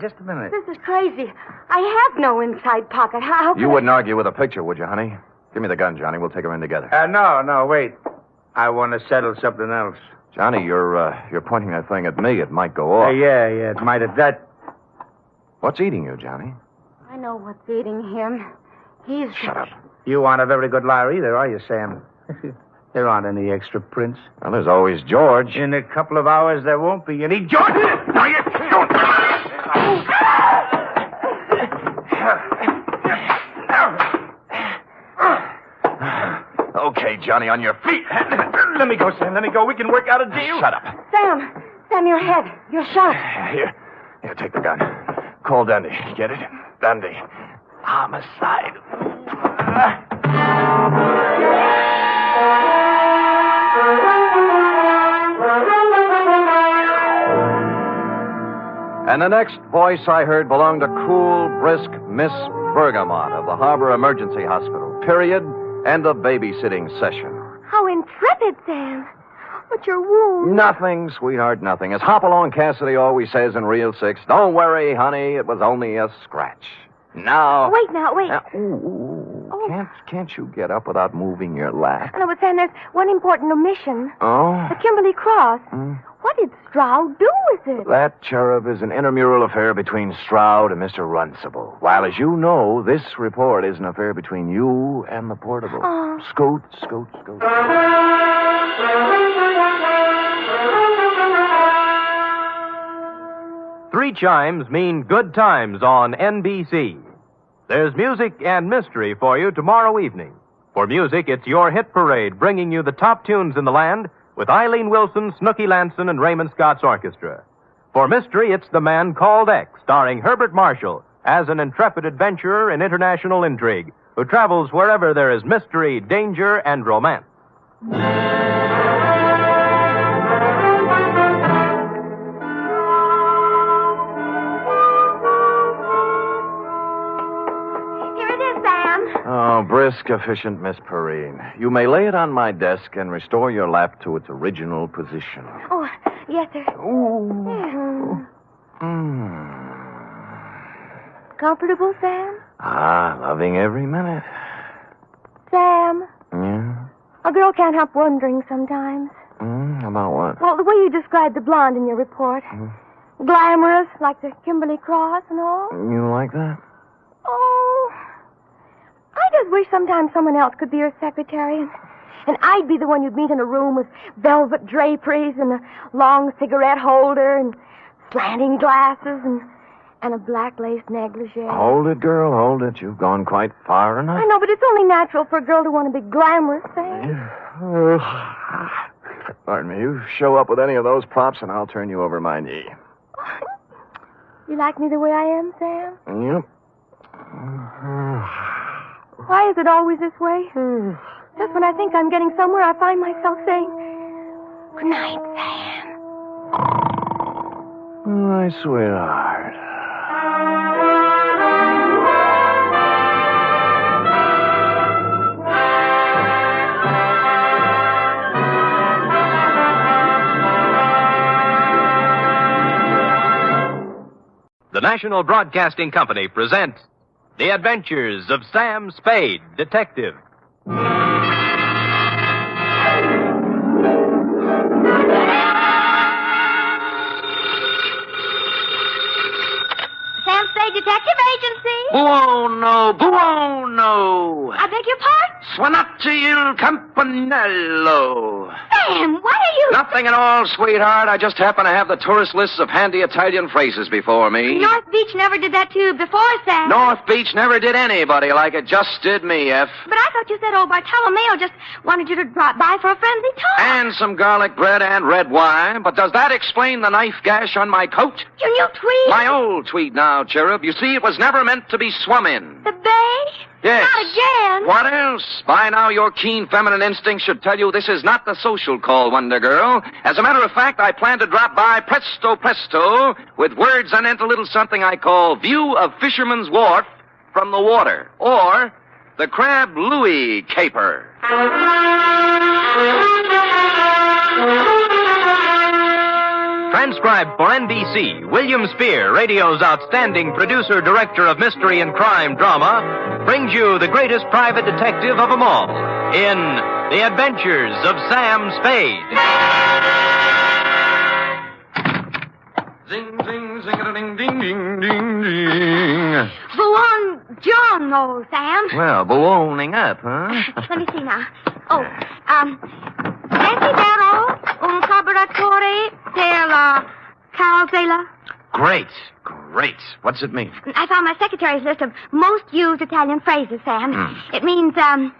Just a minute. This is crazy. I have no inside pocket. How can You wouldn't argue with a picture, would you, honey? Give me the gun, Johnny. We'll take her in together. No, wait. I want to settle something else. Johnny, you're pointing that thing at me. It might go off. Yeah, it might have that. What's eating you, Johnny? I know what's eating him. He's... Shut up. You aren't a very good liar either, are you, Sam? There aren't any extra prints. Well, there's always George. In a couple of hours, there won't be any. George! Now you shoot! Okay, Johnny, on your feet. Let me go, Sam. Let me go. We can work out a deal. Shut up. Sam, your head. You're shot. Here, take the gun. Call Denny. Get it? Denny. Homicide. And the next voice I heard belonged to cool, brisk Miss Bergamot of the Harbor Emergency Hospital. Period. End of babysitting session. How intrepid, Sam. What's your wound? Nothing, sweetheart, nothing. As Hop Along Cassidy always says in Reel 6, don't worry, honey, it was only a scratch. Now... Wait. Now, Can't you get up without moving your lap? No, but Sam, there's one important omission. Oh? The Kimberley cross. What did Stroud do with it? That, cherub, is an intramural affair between Stroud and Mr. Runcible. While, as you know, this report is an affair between you and the portable. Oh. Scoot. 3 chimes mean good times on NBC. There's music and mystery for you tomorrow evening. For music, it's your hit parade bringing you the top tunes in the land with Eileen Wilson, Snooky Lanson, and Raymond Scott's orchestra. For mystery, it's The Man Called X, starring Herbert Marshall as an intrepid adventurer in international intrigue who travels wherever there is mystery, danger, and romance. Oh, brisk, efficient Miss Perrine. You may lay it on my desk and restore your lap to its original position. Oh, yes, sir. Ooh. Comfortable, Sam? Loving every minute. Sam, Yeah? a girl can't help wondering sometimes. About what? Well, the way you described the blonde in your report. Glamorous, like the Kimberley cross and all. You like that? Oh, I just wish sometimes someone else could be your secretary, and I'd be the one you'd meet in a room with velvet draperies and a long cigarette holder and slanting glasses and a black lace negligee. Hold it, girl, hold it. You've gone quite far enough. I know, but it's only natural for a girl to want to be glamorous, Sam. Pardon me. You show up with any of those props, and I'll turn you over my knee. You like me the way I am, Sam? Yep. Why is it always this way? Just when I think I'm getting somewhere, I find myself saying, "Good night, Sam." My sweetheart. The National Broadcasting Company presents The Adventures of Sam Spade, Detective. Sam Spade Spade Detective Agency. Buono, buono. I beg your pardon? Suonate il campanello. Sam, what are you... Nothing at all, sweetheart. I just happen to have the tourist lists of handy Italian phrases before me. North Beach never did that to you before, Sam. North Beach never did anybody like it. Just did me, F. But I thought you said old Bartolomeo just wanted you to drop by for a friendly talk. And some garlic bread and red wine. But does that explain the knife gash on my coat? Your new tweed? My old tweed now, Cherub. You see, it was never meant to be swum in. The bay? Yes. Not again. What else? By now, your keen feminine instinct should tell you this is not the social call, Wonder Girl. As a matter of fact, I plan to drop by presto presto with words anent a little something I call View of Fisherman's Wharf from the Water, or the Crab Louis Caper. Transcribed for NBC, William Spear, radio's outstanding producer, director of mystery and crime drama, brings you the greatest private detective of them all in The Adventures of Sam Spade. Zing, zing, zing-a-ding, ding, ding, ding, ding. Buongiorno, Sam. Well, ballooning up, huh? Let me see now. Oh, Desidero un carburatore della carrozzella. Great. What's it mean? I found my secretary's list of most used Italian phrases, Sam. It means, I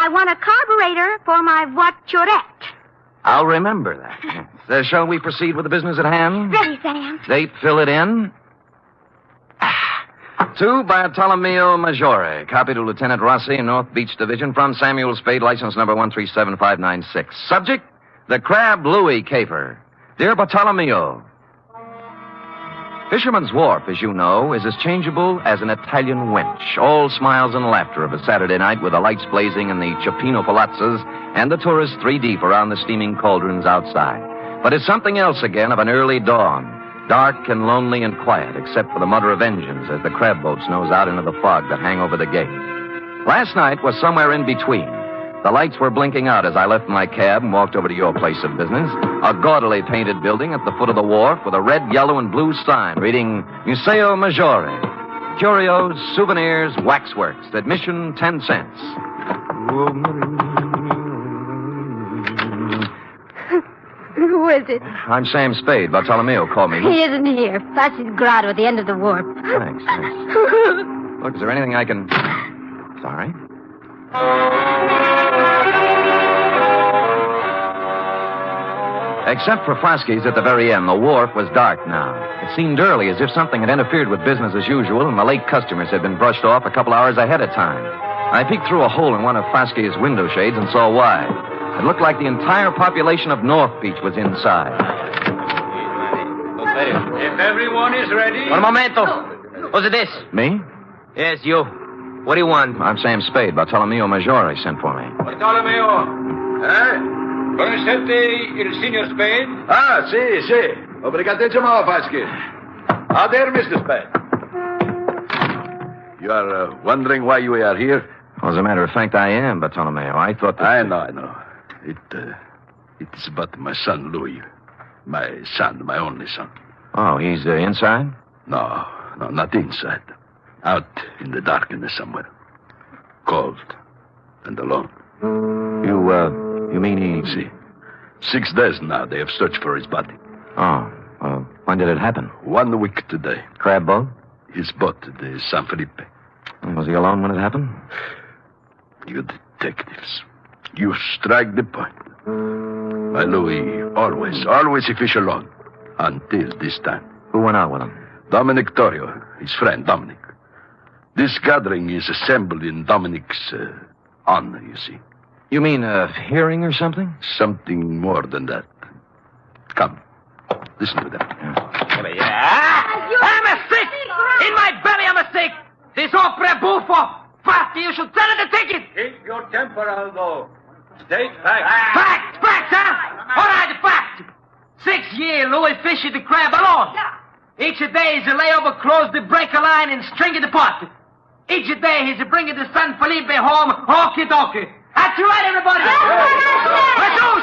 want a carburetor for my voiturette. I'll remember that. Yes. Shall we proceed with the business at hand? Ready, Sam. Date, fill it in. To Bartolomeo Maggiore, copy to Lieutenant Rossi, North Beach Division, from Samuel Spade, license number 137596. Subject, the Crab Louis Caper. Dear Bartolomeo, Fisherman's Wharf, as you know, is as changeable as an Italian wench. All smiles and laughter of a Saturday night with the lights blazing in the Cioppino palazzas and the tourists 3 deep around the steaming cauldrons outside. But it's something else again of an early dawn. Dark and lonely and quiet, except for the mutter of engines as the crab boats nose out into the fog that hang over the gate. Last night was somewhere in between. The lights were blinking out as I left my cab and walked over to your place of business, a gaudily painted building at the foot of the wharf with a red, yellow, and blue sign reading Museo Maggiore. Curios, souvenirs, waxworks. Admission 10 cents. Who is it? I'm Sam Spade. Bartolomeo called me. He isn't here. Fascist grotto at the end of the wharf. Thanks. Look, is there anything I can... Sorry. Except for Frosky's at the very end, the wharf was dark now. It seemed early, as if something had interfered with business as usual, and the late customers had been brushed off a couple hours ahead of time. I peeked through a hole in one of Frosky's window shades and saw why. It looked like the entire population of North Beach was inside. If everyone is ready... Un momento. Who's this? Me? Yes, you. What do you want? I'm Sam Spade. Bartolomeo Maggiore sent for me. Bartolomeo. Conoscete il signor Spade? Ah, sì. Obrigatissimo, Vasquez. Ah, there, Mr. Spade. You are wondering why you are here? Well, as a matter of fact, I am, Bartolomeo. I thought that... I know. It's about my son, Louis. My son, my only son. Oh, he's inside? No, not inside. Out in the darkness somewhere. Cold and alone. You mean he... See, 6 days now they have searched for his body. Oh, when did it happen? 1 week today. Crab boat? His boat, the San Felipe. Was he alone when it happened? You detectives, you strike the point. My Louis always he fish alone. Until this time. Who went out with him? Dominic Torrio, his friend, Dominic. This gathering is assembled in Dominic's honor, you see. You mean a hearing or something? Something more than that. Come, listen to them. I'm a sick! In my belly, I'm a sick! This opera buffo! Faster, you should sell it a ticket! Keep your temper, Aldo. State facts. Facts, huh? All right, fact. 6 years, Louis fished the crab alone. Each day he's a layover, close the breaker line and string the pot. Each day he's bringing the San Felipe home, hokey-dokey. That's right, everybody.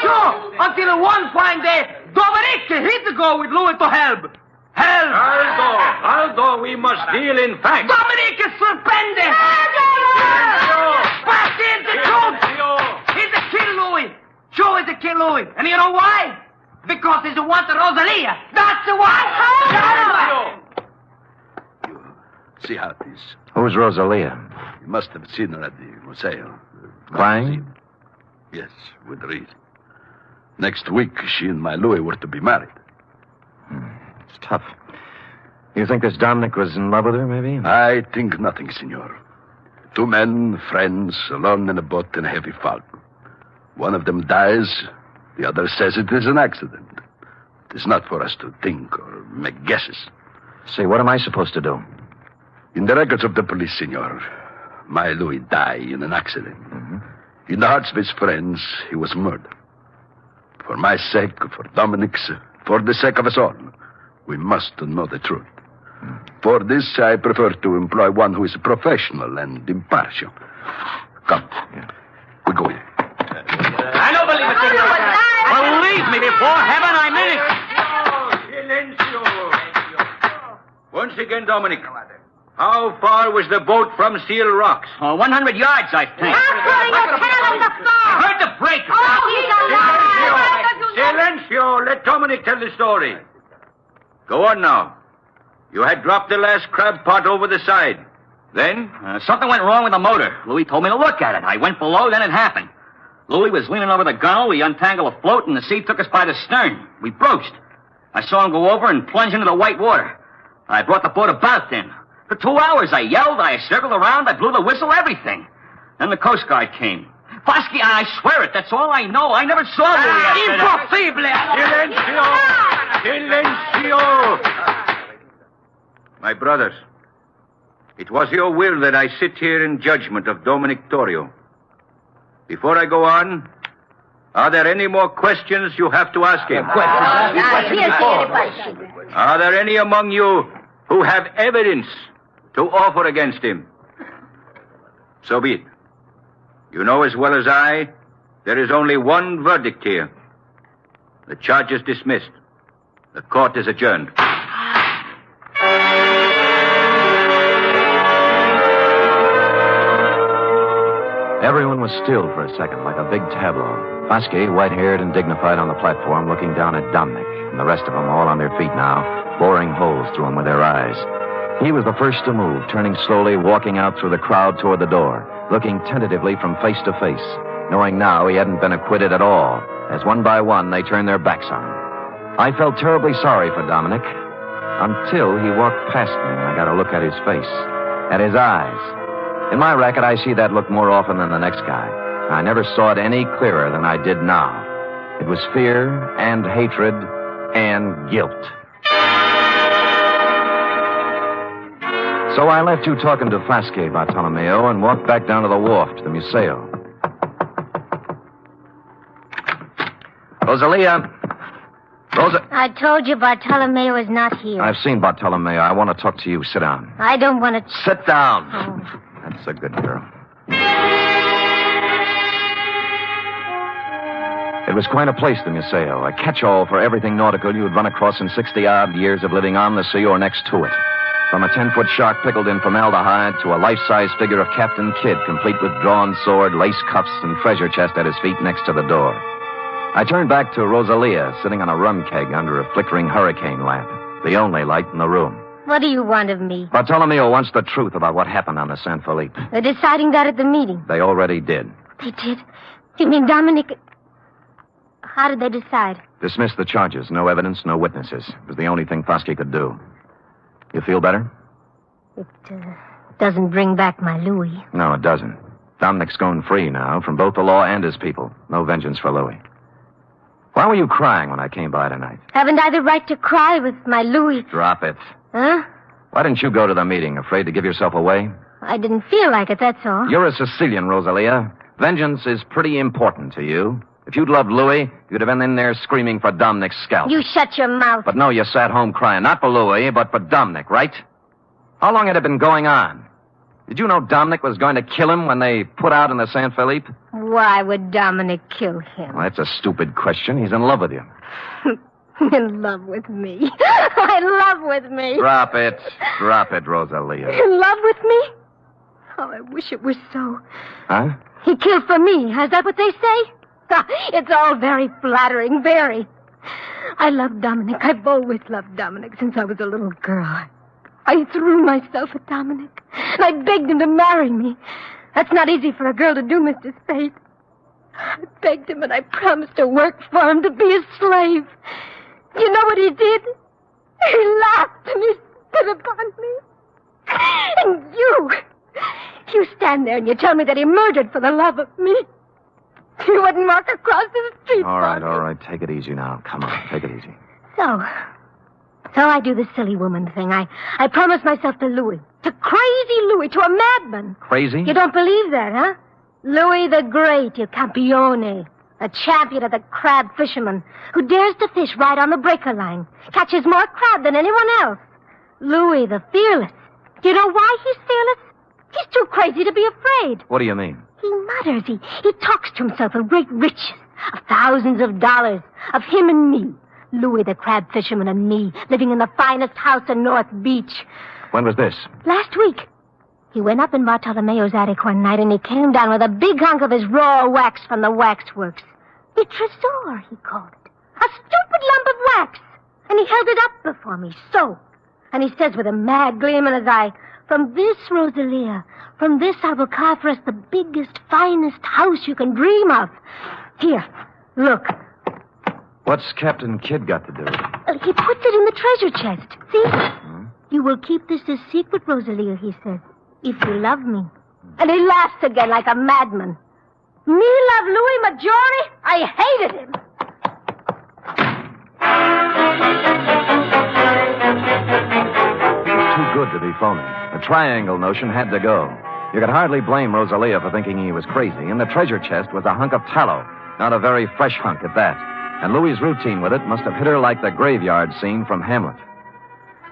Sure. Until one fine day, Dominic hit to go with Louis to help. Help! Aldo, we must deal in facts. Dominic is suspended! Fast in the truth! He's the King Louis. Joe is the King Louis. And you know why? Because he's the one to Rosalia. That's the why. See how it is. Who's Rosalia? You must have seen her at the museo. Crying? Yes, with reason. Next week, she and my Louis were to be married. It's tough. You think this Dominic was in love with her, maybe? I think nothing, senor. Two men, friends, alone in a boat in a heavy fog. One of them dies. The other says it is an accident. It is not for us to think or make guesses. Say, what am I supposed to do? In the records of the police, senor, my Louis died in an accident. Mm-hmm. In the hearts of his friends, he was murdered. For my sake, for Dominic's, for the sake of us all, we must know the truth. For this, I prefer to employ one who is professional and impartial. Come. We go in. I don't believe it. Believe me, before heaven, I mean it. Silencio. Once again, Dominic. How far was the boat from Seal Rocks? 100 yards, I think. I heard the break. Silencio. Let Dominic tell the story. Go on now. You had dropped the last crab pot over the side. Then? Something went wrong with the motor. Louis told me to look at it. I went below, then it happened. Louis was leaning over the gunwale. We untangled a float, and the sea took us by the stern. We broached. I saw him go over and plunge into the white water. I brought the boat about then. For 2 hours, I yelled, I circled around, I blew the whistle, everything. Then the Coast Guard came. Fosky, I swear it, that's all I know. I never saw Louis after that. Silencio! My brothers, it was your will that I sit here in judgment of Dominic Torrio. Before I go on, are there any more questions you have to ask him? Are there any among you who have evidence to offer against him? So be it. You know as well as I, there is only one verdict here. The charge is dismissed. The court is adjourned. Everyone was still for a second, like a big tableau. Fosky, white-haired and dignified on the platform, looking down at Dominic, and the rest of them all on their feet now, boring holes through them with their eyes. He was the first to move, turning slowly, walking out through the crowd toward the door, looking tentatively from face to face, knowing now he hadn't been acquitted at all, as one by one they turned their backs on him. I felt terribly sorry for Dominic, until he walked past me and I got a look at his face, at his eyes. In my racket, I see that look more often than the next guy. I never saw it any clearer than I did now. It was fear and hatred and guilt. So I left you talking to Fosky, Bartolomeo, and walked back down to the wharf to the museo. Rosalia. I told you Bartolomeo is not here. I've seen Bartolomeo. I want to talk to you. Sit down. I don't want to... Sit down. Oh. That's a good girl. It was quite a place, the museo, a catch-all for everything nautical you would run across in 60-odd years of living on the sea or next to it. From a 10-foot shark pickled in formaldehyde to a life-size figure of Captain Kidd, complete with drawn sword, lace cuffs, and treasure chest at his feet next to the door. I turned back to Rosalia, sitting on a rum keg under a flickering hurricane lamp, the only light in the room. What do you want of me? Bartolomeo wants the truth about what happened on the San Felipe. They're deciding that at the meeting. They already did. They did? You mean Dominic... How did they decide? Dismiss the charges. No evidence, no witnesses. It was the only thing Fosky could do. You feel better? It doesn't bring back my Louis. No, it doesn't. Dominic's going free now, from both the law and his people. No vengeance for Louis. Why were you crying when I came by tonight? Haven't I the right to cry with my Louis? Drop it. Huh? Why didn't you go to the meeting? Afraid to give yourself away? I didn't feel like it, that's all. You're a Sicilian, Rosalia. Vengeance is pretty important to you. If you'd loved Louis, you'd have been in there screaming for Dominic's scalp. You shut your mouth. But no, you sat home crying, not for Louis, but for Dominic, right? How long had it been going on? Did you know Dominic was going to kill him when they put out in the San Felipe? Why would Dominic kill him? Well, that's a stupid question. He's in love with you. In love with me. In love with me. Drop it. Drop it, Rosalia. In love with me? Oh, I wish it were so. Huh? He killed for me. Is that what they say? It's all very flattering, very. I love Dominic. I've always loved Dominic since I was a little girl. I threw myself at Dominic, and I begged him to marry me. That's not easy for a girl to do, Mr. Spade. I begged him, and I promised to work for him, to be his slave. You know what he did? He laughed and he spit upon me. And you stand there and you tell me that he murdered for the love of me. You wouldn't walk across the street. All right. Take it easy now. Come on, take it easy. So I do the silly woman thing. I promise myself to Louis. To crazy Louis, to a madman. Crazy? You don't believe that, huh? Louis the Great, il Campione. A champion of the crab fishermen who dares to fish right on the breaker line. Catches more crab than anyone else. Louis the Fearless. Do you know why he's fearless? He's too crazy to be afraid. What do you mean? He mutters. He talks to himself of great riches, of thousands of dollars, of him and me. Louis the crab fisherman and me, living in the finest house in North Beach. When was this? Last week. He went up in Bartolomeo's attic one night and he came down with a big hunk of his raw wax from the waxworks. A tresor, he called it. A stupid lump of wax. And he held it up before me, so. And he says with a mad gleam in his eye, "From this, Rosalia, from this I will carve for us the biggest, finest house you can dream of. Here, look." What's Captain Kidd got to do with it? He puts it in the treasure chest. See? You will keep this a secret, Rosalia, he says, if you love me. And he laughs again like a madman. Me love Louis Maggiore? I hated him. He was too good to be phony. The triangle notion had to go. You could hardly blame Rosalia for thinking he was crazy. And the treasure chest was a hunk of tallow. Not a very fresh hunk at that. And Louis's routine with it must have hit her like the graveyard scene from Hamlet.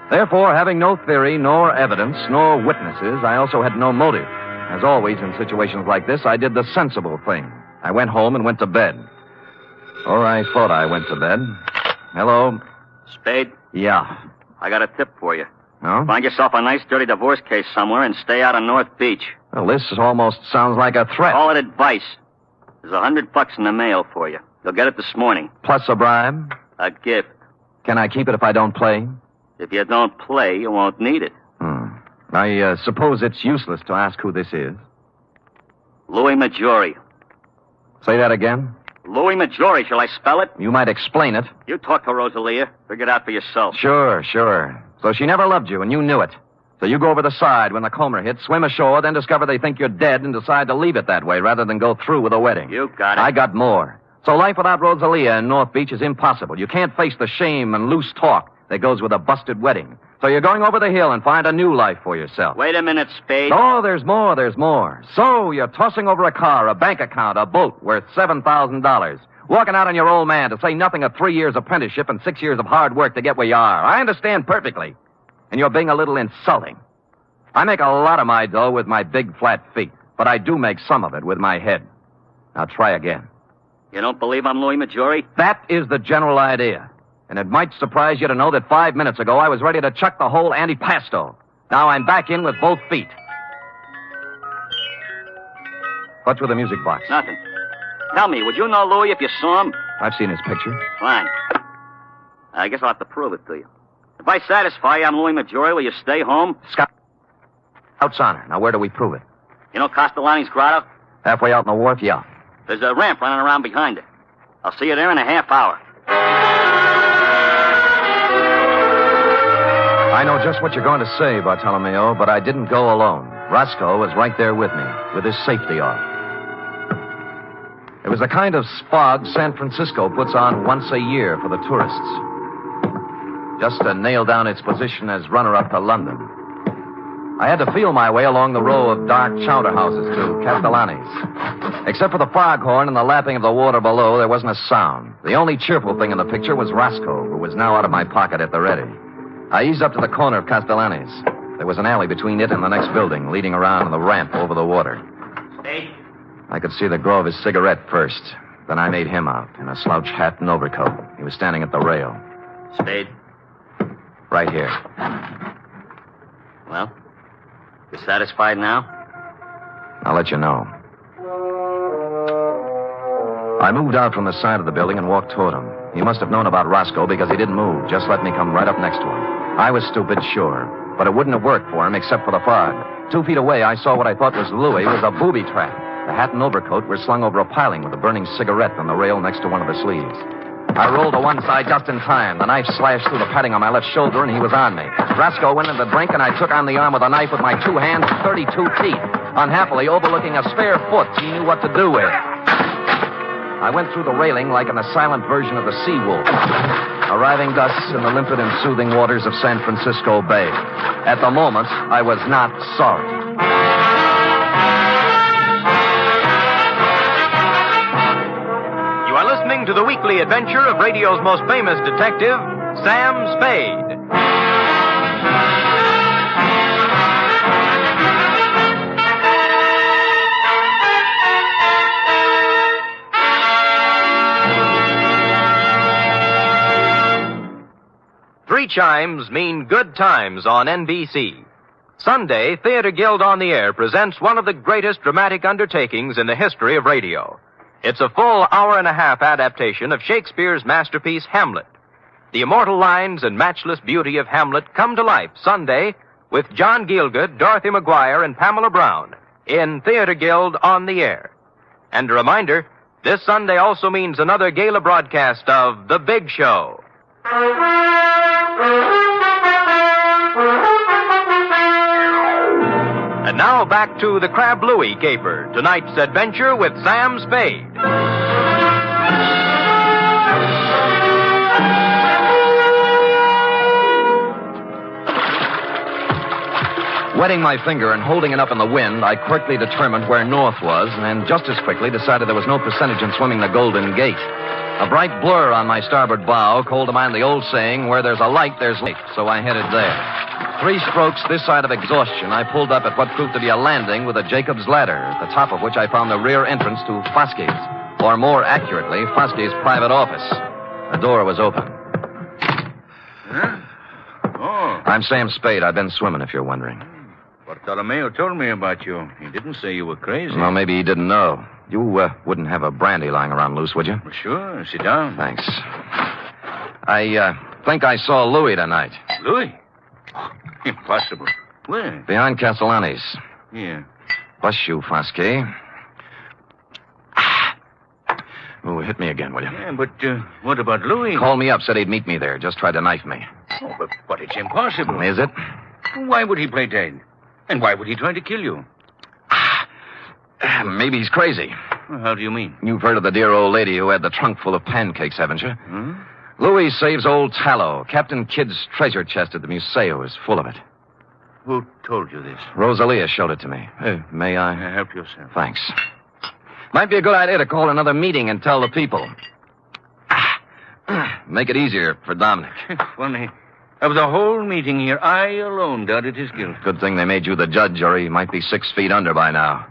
Therefore, having no theory, nor evidence, nor witnesses, I also had no motive. As always, in situations like this, I did the sensible thing. I went home and went to bed. Or I thought I went to bed. Hello? Spade? Yeah. I got a tip for you. No? Find yourself a nice, dirty divorce case somewhere and stay out of North Beach. Well, this almost sounds like a threat. Call it advice. There's $100 in the mail for you. You'll get it this morning. Plus a bribe? A gift. Can I keep it if I don't play? If you don't play, you won't need it. I suppose it's useless to ask who this is. Louis Maggiore. Say that again? Louis Maggiore. Shall I spell it? You might explain it. You talk to Rosalia. Figure it out for yourself. Sure. So she never loved you, and you knew it. So you go over the side when the Comer hits, swim ashore, then discover they think you're dead and decide to leave it that way rather than go through with a wedding. You got it. I got more. So life without Rosalia in North Beach is impossible. You can't face the shame and loose talk that goes with a busted wedding. So you're going over the hill and find a new life for yourself. Wait a minute, Spade. Oh, there's more. So you're tossing over a car, a bank account, a boat worth $7,000. Walking out on your old man, to say nothing of 3 years apprenticeship and 6 years of hard work to get where you are. I understand perfectly. And you're being a little insulting. I make a lot of my dough with my big flat feet, but I do make some of it with my head. Now try again. You don't believe I'm Louis Maggiore? That is the general idea. And it might surprise you to know that 5 minutes ago I was ready to chuck the whole antipasto. Now I'm back in with both feet. What's with the music box? Nothing. Tell me, would you know Louis if you saw him? I've seen his picture. Fine. I guess I'll have to prove it to you. If I satisfy you I'm Louis Maggiore, will you stay home? Scout's honor. Now where do we prove it? You know Castellani's grotto? Halfway out in the wharf, yeah. There's a ramp running around behind it. I'll see you there in a half hour. I know just what you're going to say, Bartolomeo, but I didn't go alone. Roscoe was right there with me, with his safety off. It was the kind of spog San Francisco puts on once a year for the tourists. Just to nail down its position as runner-up to London. I had to feel my way along the row of dark chowder houses to Castellani's. Except for the foghorn and the lapping of the water below, there wasn't a sound. The only cheerful thing in the picture was Roscoe, who was now out of my pocket at the ready. I eased up to the corner of Castellani's. There was an alley between it and the next building, leading around on the ramp over the water. Spade? I could see the glow of his cigarette first. Then I made him out, in a slouch hat and overcoat. He was standing at the rail. Spade. Right here. Well, you satisfied now? I'll let you know. I moved out from the side of the building and walked toward him. He must have known about Roscoe because he didn't move, just let me come right up next to him. I was stupid, sure, but it wouldn't have worked for him except for the fog. 2 feet away, I saw what I thought was Louis was a booby trap. The hat and overcoat were slung over a piling with a burning cigarette on the rail next to one of the sleeves. I rolled to one side just in time. The knife slashed through the padding on my left shoulder, and he was on me. Roscoe went in the drink, and I took on the arm with a knife with my 2 hands and 32 teeth. Unhappily, overlooking a spare foot, he knew what to do with. I went through the railing like in a silent version of the sea wolf, arriving thus in the limpid and soothing waters of San Francisco Bay. At the moment, I was not sorry. You are listening to the weekly adventure of radio's most famous detective, Sam Spade. Three chimes mean good times on NBC. Sunday, Theater Guild on the Air presents one of the greatest dramatic undertakings in the history of radio. It's a full hour-and-a-half adaptation of Shakespeare's masterpiece, Hamlet. The immortal lines and matchless beauty of Hamlet come to life Sunday with John Gielgud, Dorothy McGuire, and Pamela Brown in Theater Guild on the Air. And a reminder, this Sunday also means another gala broadcast of The Big Show. And now back to the Crab Louie caper, tonight's adventure with Sam Spade. Wetting my finger and holding it up in the wind, I quickly determined where north was, and just as quickly decided there was no percentage in swimming the Golden Gate. A bright blur on my starboard bow called to mind the old saying, where there's a light, there's light, so I headed there. 3 strokes this side of exhaustion, I pulled up at what proved to be a landing with a Jacob's ladder, at the top of which I found the rear entrance to Foskey's, or more accurately, Foskey's private office. The door was open. Huh? Oh. I'm Sam Spade. I've been swimming, if you're wondering. Bartolomeo told me about you. He didn't say you were crazy. Well, maybe he didn't know. You wouldn't have a brandy lying around loose, would you? Well, sure. Sit down. Thanks. I think I saw Louis tonight. Louis? Impossible. Where? Behind Castellani's. Yeah. Bless you, Foskey. Oh, hit me again, will you? Yeah, but what about Louis? Called me up, said he'd meet me there. Just tried to knife me. Oh, but it's impossible. Is it? Why would he play dead? And why would he try to kill you? Maybe he's crazy. Well, how do you mean? You've heard of the dear old lady who had the trunk full of pancakes, haven't you? Hmm? Louis saves old Tallow. Captain Kidd's treasure chest at the Museo is full of it. Who told you this? Rosalia showed it to me. May I? Help yourself. Thanks. Might be a good idea to call another meeting and tell the people. Make it easier for Dominic. Funny. Of the whole meeting here, I alone doubted his guilt. Good thing they made you the judge, or he might be 6 feet under by now.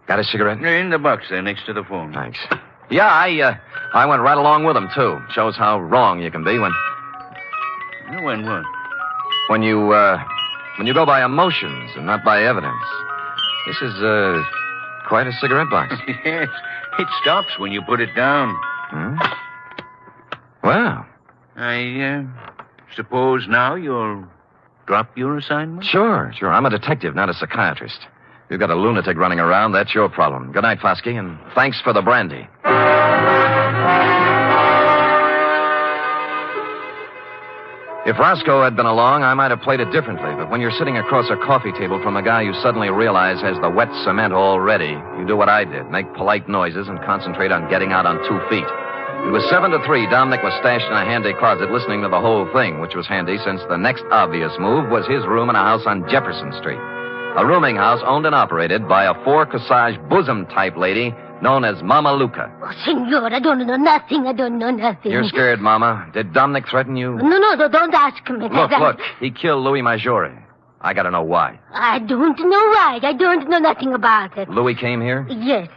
Got a cigarette? In the box there next to the phone. Thanks. Yeah, I went right along with him, too. Shows how wrong you can be when When what? when you go by emotions and not by evidence. This is, quite a cigarette box. Yes. It stops when you put it down. Hmm? Well. I suppose now you'll drop your assignment? Sure. I'm a detective, not a psychiatrist. You've got a lunatic running around, that's your problem. Good night, Foskey, and thanks for the brandy. If Roscoe had been along, I might have played it differently, but when you're sitting across a coffee table from a guy you suddenly realize has the wet cement all ready, you do what I did, make polite noises and concentrate on getting out on 2 feet. It was 7 to 3. Dominic was stashed in a handy closet listening to the whole thing, which was handy since the next obvious move was his room in a house on Jefferson Street. A rooming house owned and operated by a 4-corsage bosom-type lady known as Mama Luca. Oh, senor, I don't know nothing. You're scared, Mama. Did Dominic threaten you? No, don't ask me. Look. He killed Louis Maggiore. I gotta know why. I don't know why. I don't know nothing about it. Louis came here? Yes.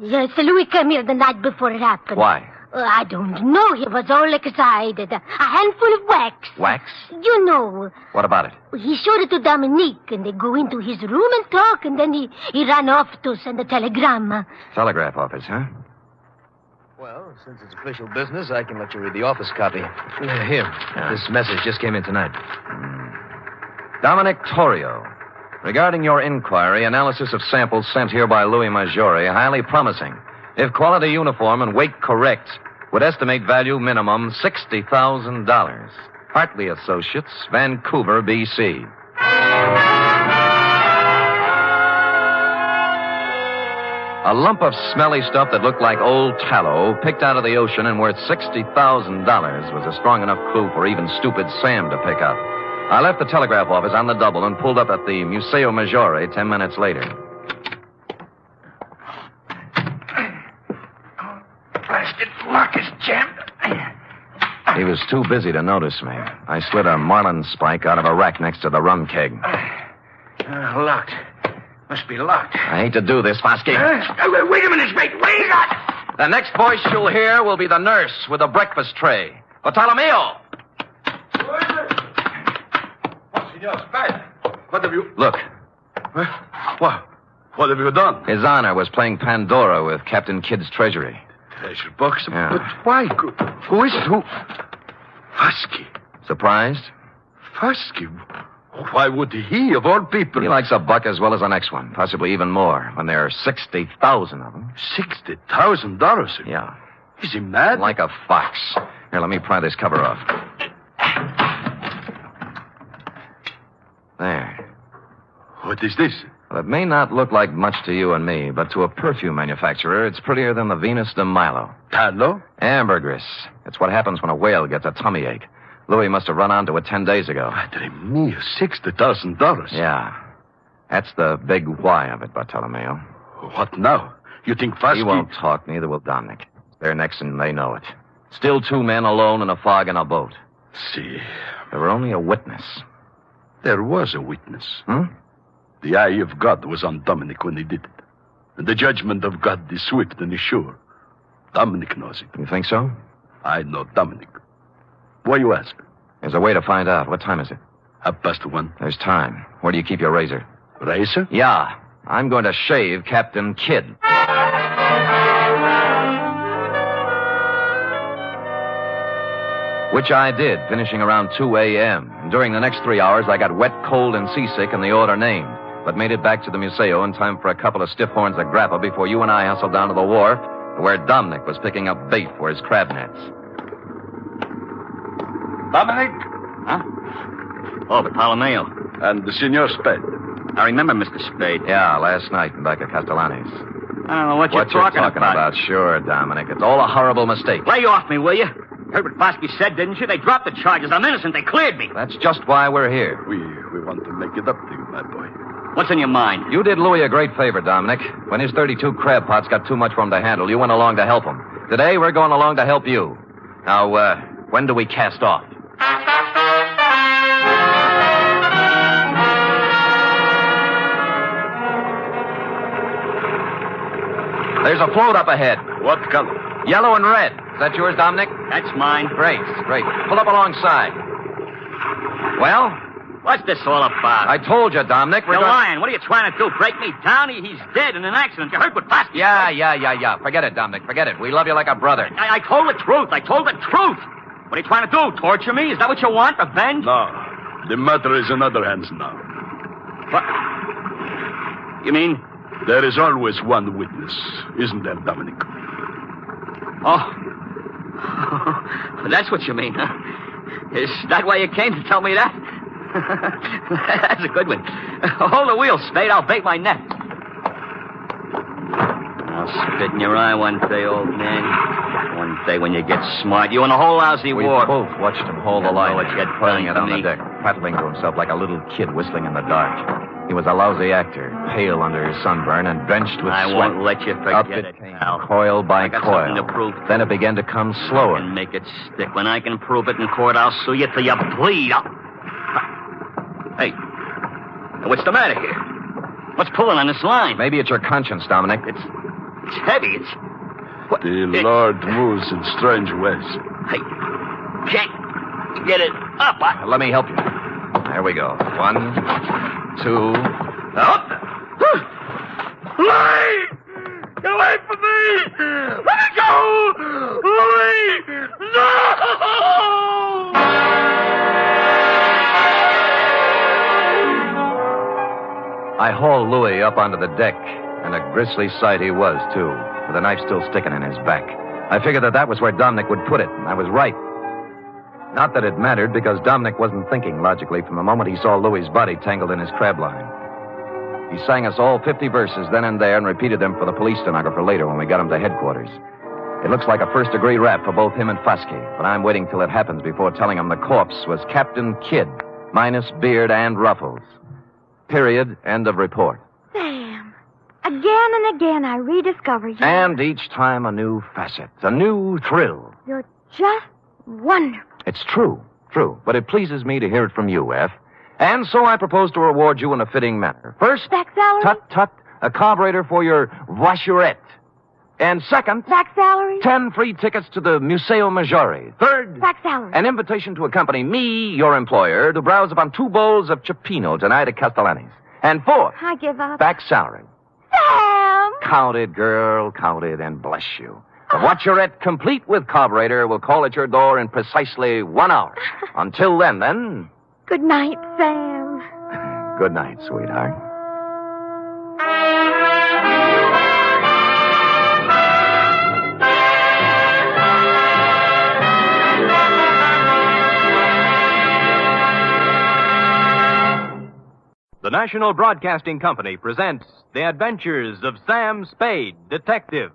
Yes, Louis came here the night before it happened. Why? I don't know. He was all excited. A handful of wax. Wax? You know. What about it? He showed it to Dominique, and they go into his room and talk, and then he ran off to send a telegram. Telegraph office, huh? Well, since it's official business, I can let you read the office copy. Here. This message just came in tonight. Dominic Torrio. Regarding your inquiry, analysis of samples sent here by Louis Maggiore, highly promising. If quality uniform and weight correct, would estimate value minimum $60,000. Hartley Associates, Vancouver, B.C. A lump of smelly stuff that looked like old tallow, picked out of the ocean and worth $60,000, was a strong enough clue for even stupid Sam to pick up. I left the telegraph office on the double and pulled up at the Museo Maggiore 10 minutes later. Blasted lock is jammed. He was too busy to notice me. I slid a marlin spike out of a rack next to the rum keg. Locked. Must be locked. I hate to do this, Fosky. Wait a minute, Spade. Wait a minute. The next voice you'll hear will be the nurse with a breakfast tray. Bartolomeo! Senor Spade, what have you... Look. What have you done? His Honor was playing Pandora with Captain Kidd's treasury. Treasure box? Yeah. But why? Who is it? Who? Fosky. Surprised? Fosky? Why would he, of all people? He likes a buck as well as the next one, possibly even more, when there are 60,000 of them. $60,000? Yeah. Is he mad? Like a fox. Here, let me pry this cover off. There. What is this? Well, it may not look like much to you and me, but to a perfume manufacturer, it's prettier than the Venus de Milo. Tallow? Ambergris. It's what happens when a whale gets a tummy ache. Louis must have run onto it 10 days ago. Padre mio, $60,000. Yeah. That's the big why of it, Bartolomeo. What now? You think Fosky... He won't talk, neither will Dominic. They're next and they know it. Still 2 men alone in a fog in a boat. See. There were only a witness. There was a witness. Hmm? The eye of God was on Dominic when he did it. And the judgment of God is swift and is sure. Dominic knows it. You think so? I know Dominic. Why you ask? There's a way to find out. What time is it? 1:30. There's time. Where do you keep your razor? Razor? Yeah. I'm going to shave Captain Kidd. Which I did, finishing around 2 a.m. And during the next 3 hours, I got wet, cold, and seasick in the order named, but made it back to the Museo in time for a couple of stiff horns of grappa before you and I hustled down to the wharf, where Dominic was picking up bait for his crab nets. Dominic? Huh? Oh, Bartolomeo. And the Senor Spade. I remember Mr. Spade. Yeah, last night in back at Castellani's. I don't know what you're talking about. Sure, Dominic. It's all a horrible mistake. Lay off me, will you? Heard what Fosky said, didn't you? They dropped the charges. I'm innocent. They cleared me. That's just why we're here. We want to make it up to you, my boy. What's in your mind? You did Louis a great favor, Dominic. When his 32 crab pots got too much for him to handle, you went along to help him. Today, we're going along to help you. Now, when do we cast off? There's a float up ahead. What color? Yellow and red. Is that yours, Dominic? That's mine. Great. Pull up alongside. Well? What's this all about? I told you, Dominic. You're lying. What are you trying to do? Break me down? He's dead in an accident. You heard what Fosky said? Yeah. Forget it, Dominic. Forget it. We love you like a brother. I told the truth. What are you trying to do? Torture me? Is that what you want? Revenge? No. The matter is in other hands now. What? You mean? There is always one witness, isn't there, Dominic? Oh. That's what you mean, huh? Is that why you came to tell me that? That's a good one. Hold the wheel, Spade. I'll bait my net. I'll spit in your eye one day, old man. One day when you get smart. You and the whole lousy We war. both watched him hold the line, what you had playing planned it for on the me. deck, prattling to himself like a little kid whistling in the dark. He was a lousy actor, pale under his sunburn and drenched with I sweat. won't let you Up forget it it, came, pal. coil by I got coil. something to prove. Then it began to come slower. And make it stick. When I can prove it in court, I'll sue you till you bleed. Hey, what's the matter here? What's pulling on this line? Maybe it's your conscience, Dominic. It's heavy. The Lord moves in strange ways. Can't get it up. Let me help you. There we go. 1, 2. Up! Louie! Get away from me! Let me go! Louie! No! I hauled Louis up onto the deck, and a grisly sight he was, too, with a knife still sticking in his back. I figured that was where Dominic would put it, and I was right. Not that it mattered, because Dominic wasn't thinking logically from the moment he saw Louis's body tangled in his crab line. He sang us all 50 verses then and there and repeated them for the police stenographer later when we got him to headquarters. It looks like a first-degree rap for both him and Foskey, but I'm waiting till it happens before telling him the corpse was Captain Kidd, minus beard and ruffles. Period. End of report. Sam, again and again I rediscover you. And each time a new facet, a new thrill. You're just wonderful. It's true, but it pleases me to hear it from you, F. And so I propose to reward you in a fitting manner. First, back salary? Tut, a carburetor for your voiturette. And second, back salary? 10 free tickets to the Museo Maggiore. Third, back salary. An invitation to accompany me, your employer, to browse upon 2 bowls of cioppino tonight at Castellani's. And fourth, I give up. back salary. Sam! Count it, girl, count it, and bless you. The voiturette, complete with carburetor, will call at your door in precisely 1 hour. Until then... Good night, Sam. Good night, sweetheart. The National Broadcasting Company presents The Adventures of Sam Spade, Detective.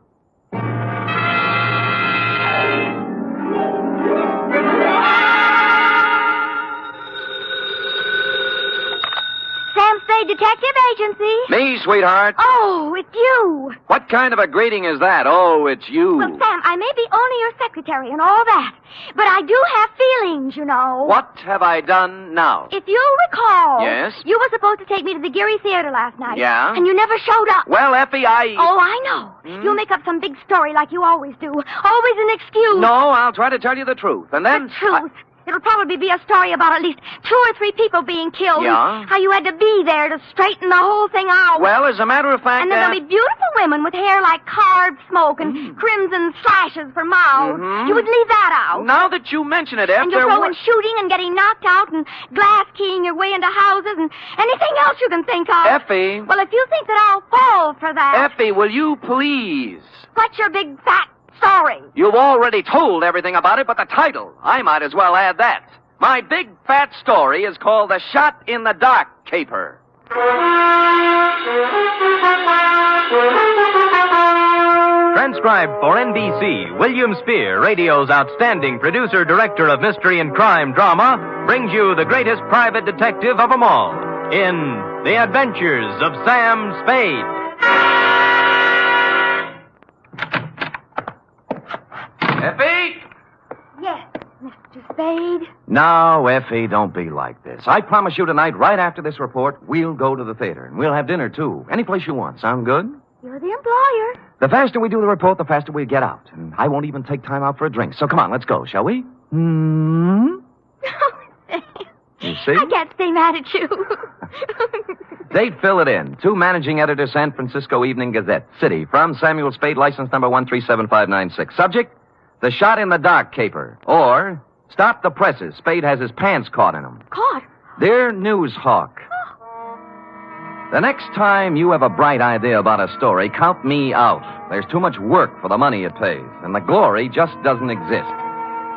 Sam Spade Detective Agency. Me, sweetheart. Oh, it's you. What kind of a greeting is that? Oh, it's you. Well, Sam, I may be only your secretary and all that, but I do have feelings, you know. What have I done now? If you'll recall... Yes? You were supposed to take me to the Geary Theater last night. Yeah? And you never showed up. Well, Effie, Oh, I know. You'll make up some big story like you always do. Always an excuse. No, I'll try to tell you the truth. And then... The truth? It'll probably be a story about at least 2 or 3 people being killed. Yeah? How you had to be there to straighten the whole thing out. Well, as a matter of fact... And there'll be beautiful women with hair like carved smoke and crimson slashes for mouths. You would leave that out. Now that you mention it, F, And you'll throw in shooting and getting knocked out and glass keying your way into houses and anything else you can think of. Effie. Well, if you think that I'll fall for that... Effie, will you please? What's your big fat story? You've already told everything about it but the title. I might as well add that. My big fat story is called The Shot in the Dark Caper. Transcribed for NBC, William Spear, radio's outstanding producer, director of mystery and crime drama, brings you the greatest private detective of them all in The Adventures of Sam Spade. Effie? Yes, Mr. Spade. No, Effie, don't be like this. I promise you tonight, right after this report, we'll go to the theater. And we'll have dinner, too. Any place you want. Sound good? You're the employer. The faster we do the report, the faster we get out. And I won't even take time out for a drink. So come on, let's go, shall we? You see? I can't stay mad at you. Date, fill it in. To Managing Editor, San Francisco Evening Gazette. City, from Samuel Spade, license number 137596. Subject, The Shot in the Dark Caper. Or, Stop the Presses. Spade has his pants caught in them. Caught? Dear Newshawk. The next time you have a bright idea about a story, count me out. There's too much work for the money it pays, and the glory just doesn't exist.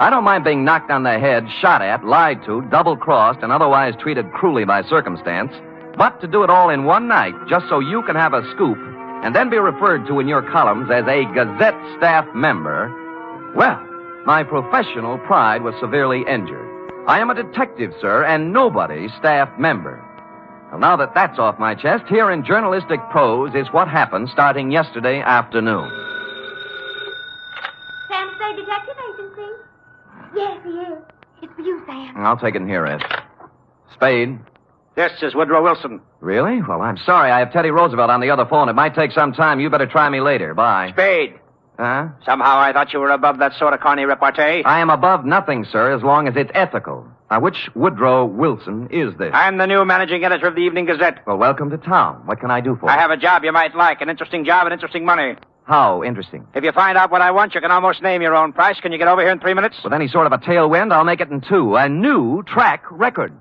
I don't mind being knocked on the head, shot at, lied to, double-crossed, and otherwise treated cruelly by circumstance, but to do it all in one night, just so you can have a scoop, and then be referred to in your columns as a Gazette staff member, well, my professional pride was severely injured. I am a detective, sir, and nobody's staff member. Well, now that that's off my chest, here in journalistic prose is what happened starting yesterday afternoon. Sam Spade Detective Agency? Yes, he is. It's for you, Sam. I'll take it in here, Ed. Spade. This is Woodrow Wilson. Really? Well, I'm sorry. I have Teddy Roosevelt on the other phone. It might take some time. You better try me later. Bye. Spade. Huh? Somehow I thought you were above that sort of carny repartee. I am above nothing, sir, as long as it's ethical. Now, which Woodrow Wilson is this? I'm the new managing editor of the Evening Gazette. Well, welcome to town. What can I do for you? I have a job you might like, an interesting job and interesting money. How interesting? If you find out what I want, you can almost name your own price. Can you get over here in 3 minutes? With any sort of a tailwind, I'll make it in 2. A new track record.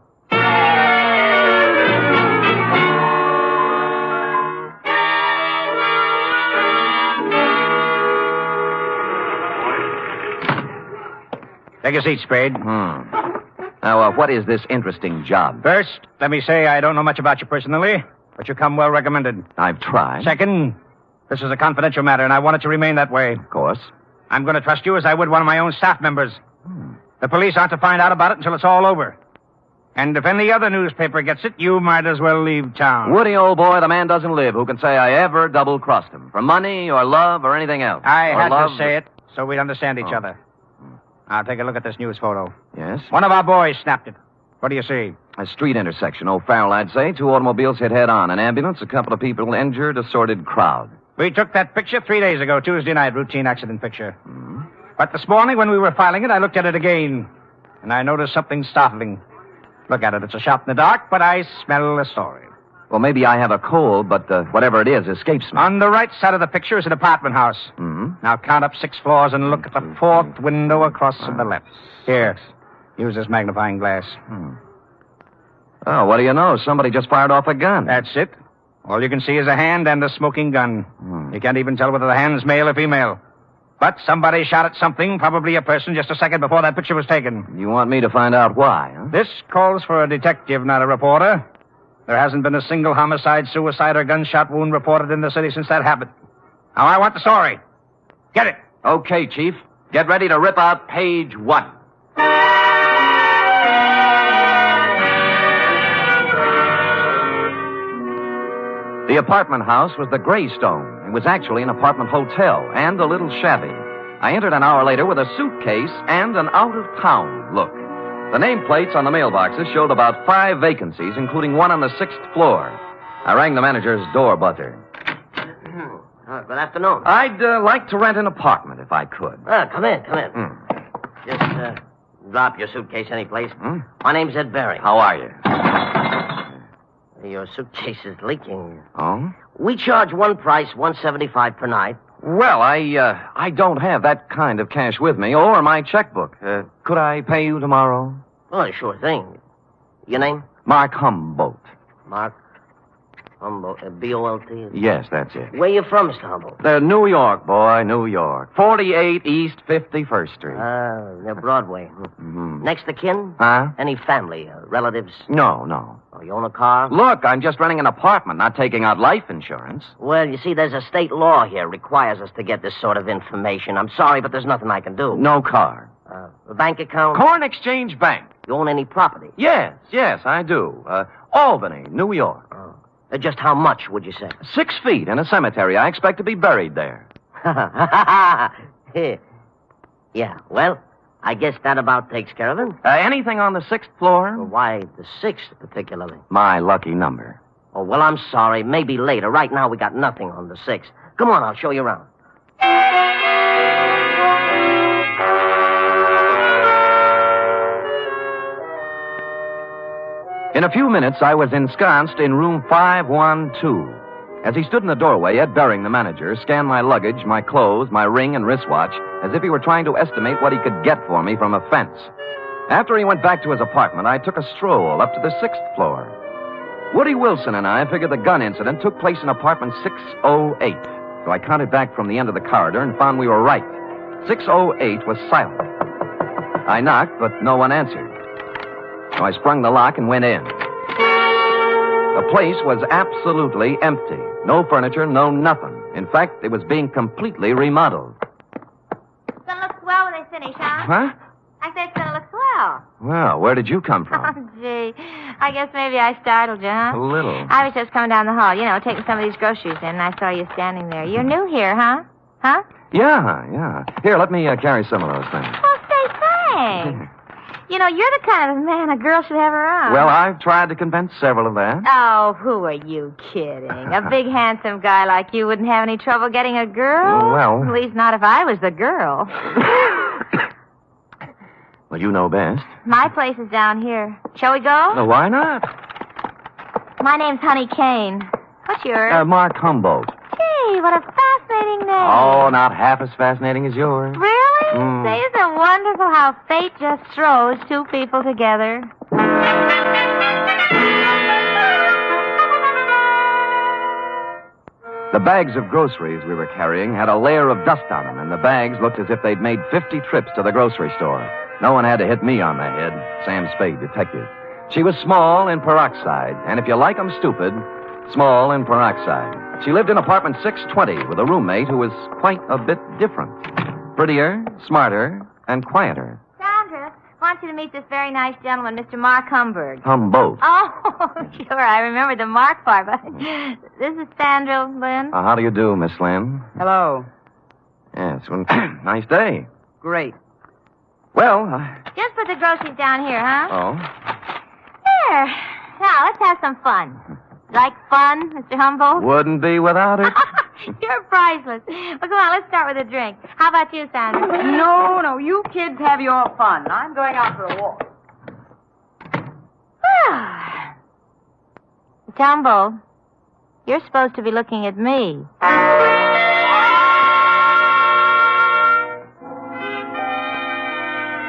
Take a seat, Spade. Now, what is this interesting job? First, let me say I don't know much about you personally, but you come well recommended. I've tried. Second, this is a confidential matter, and I want it to remain that way. Of course. I'm going to trust you as I would one of my own staff members. The police aren't to find out about it until it's all over. And if any other newspaper gets it, you might as well leave town. Woody, old boy, the man doesn't live who can say I ever double-crossed him. For money or love or anything else. I or had love... to say it so we'd understand each other. Now, take a look at this news photo. Yes? One of our boys snapped it. What do you see? A street intersection. O'Farrell, I'd say. 2 automobiles hit head-on. An ambulance, a couple of people injured, a sordid crowd. We took that picture 3 days ago, Tuesday night, routine accident picture. But this morning, when we were filing it, I looked at it again, and I noticed something startling. Look at it. It's a shot in the dark, but I smell a story. Well, maybe I have a cold, but whatever it is escapes me. On the right side of the picture is an apartment house. Now count up 6 floors and look at the 4th window across to the left. Here, use this magnifying glass. Oh, what do you know? Somebody just fired off a gun. That's it. All you can see is a hand and a smoking gun. You can't even tell whether the hand's male or female. But somebody shot at something, probably a person, just a second before that picture was taken. You want me to find out why, huh? This calls for a detective, not a reporter. There hasn't been a single homicide, suicide, or gunshot wound reported in the city since that happened. Now, I want the story. Get it. Okay, Chief. Get ready to rip out page 1. The apartment house was the Greystone. It was actually an apartment hotel and a little shabby. I entered an hour later with a suitcase and an out-of-town look. The nameplates on the mailboxes showed about 5 vacancies, including one on the 6th floor. I rang the manager's door buzzer. Good afternoon. I'd like to rent an apartment if I could. Come in. Just drop your suitcase anyplace. My name's Ed Barry. How are you? Your suitcase is leaking. Oh? We charge one price, $175 per night. Well, I don't have that kind of cash with me, or my checkbook. Could I pay you tomorrow? Oh, sure thing. Your name? Mark Humboldt. Mark Humboldt, B-O-L-T? Yes, that's it. Where you from, Mr. Humboldt? New York, boy, New York. 48 East 51st Street. Near Broadway. Next to kin? Huh? Any family, relatives? No. Oh, you own a car? Look, I'm just renting an apartment, not taking out life insurance. Well, you see, there's a state law here requires us to get this sort of information. I'm sorry, but there's nothing I can do. No car. A bank account? Corn Exchange Bank. You own any property? Yes, I do. Albany, New York. Just how much, would you say? 6 feet in a cemetery. I expect to be buried there. Yeah, well, I guess that about takes care of it. Anything on the 6th floor? Well, why the 6th particularly? My lucky number. Oh, well, I'm sorry. Maybe later. Right now, we got nothing on the 6th. Come on, I'll show you around. In a few minutes, I was ensconced in room 512. As he stood in the doorway, Ed Baring, the manager, scanned my luggage, my clothes, my ring and wristwatch, as if he were trying to estimate what he could get for me from a fence. After he went back to his apartment, I took a stroll up to the 6th floor. Woody Wilson and I figured the gun incident took place in apartment 608. So I counted back from the end of the corridor and found we were right. 608 was silent. I knocked, but no one answered. So I sprung the lock and went in. The place was absolutely empty. No furniture, no nothing. In fact, it was being completely remodeled. It's gonna look swell when they finish, huh? Huh? I said it's gonna look swell. Well, where did you come from? Oh, gee. I guess maybe I startled you, huh? A little. I was just coming down the hall, taking some of these groceries in, and I saw you standing there. You're new here, huh? Huh? Yeah. Here, let me carry some of those things. Oh, say thanks. You know, you're the kind of man a girl should have around. Well, I've tried to convince several of that. Oh, who are you kidding? A big, handsome guy like you wouldn't have any trouble getting a girl? Well... At least not if I was the girl. Well, you know best. My place is down here. Shall we go? Well, why not? My name's Honey Kane. What's yours? Mark Humboldt. Gee, what a fascinating name. Oh, not half as fascinating as yours. Really? Say, isn't it wonderful how fate just throws two people together? The bags of groceries we were carrying had a layer of dust on them, and the bags looked as if they'd made 50 trips to the grocery store. No one had to hit me on the head. Sam Spade, detective. She was small in peroxide, and if you like 'em stupid, small in peroxide. She lived in apartment 620 with a roommate who was quite a bit different. Prettier, smarter, and quieter. Sandra, I want you to meet this very nice gentleman, Mr. Mark Humberg. Humboldt. Oh, sure, I remember the Mark part, but this is Sandra Lynn. How do you do, Miss Lynn? Hello. Yes, well, nice day. Great. Well, Just put the groceries down here, huh? Oh. There. Now, let's have some fun. Like fun, Mr. Humboldt? Wouldn't be without it. You're priceless. Well, come on, let's start with a drink. How about you, Sandra? No, you kids have your fun. I'm going out for a walk. Mr. Humboldt, you're supposed to be looking at me.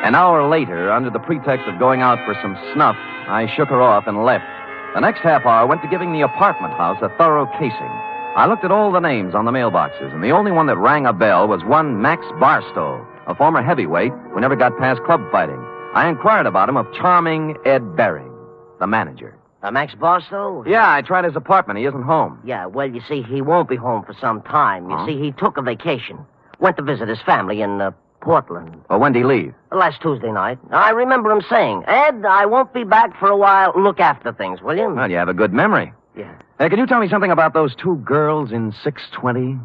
An hour later, under the pretext of going out for some snuff, I shook her off and left. The next half hour went to giving the apartment house a thorough casing. I looked at all the names on the mailboxes, and the only one that rang a bell was one Max Barstow, a former heavyweight who never got past club fighting. I inquired about him of charming Ed Bering, the manager. Max Barstow? Yeah, I tried his apartment. He isn't home. Yeah, well, you see, he won't be home for some time. You see, he took a vacation. Went to visit his family in Portland. Well, when'd he leave? Last Tuesday night. I remember him saying, Ed, I won't be back for a while. Look after things, will you? Well, you have a good memory. Yeah. Hey, can you tell me something about those two girls in 620?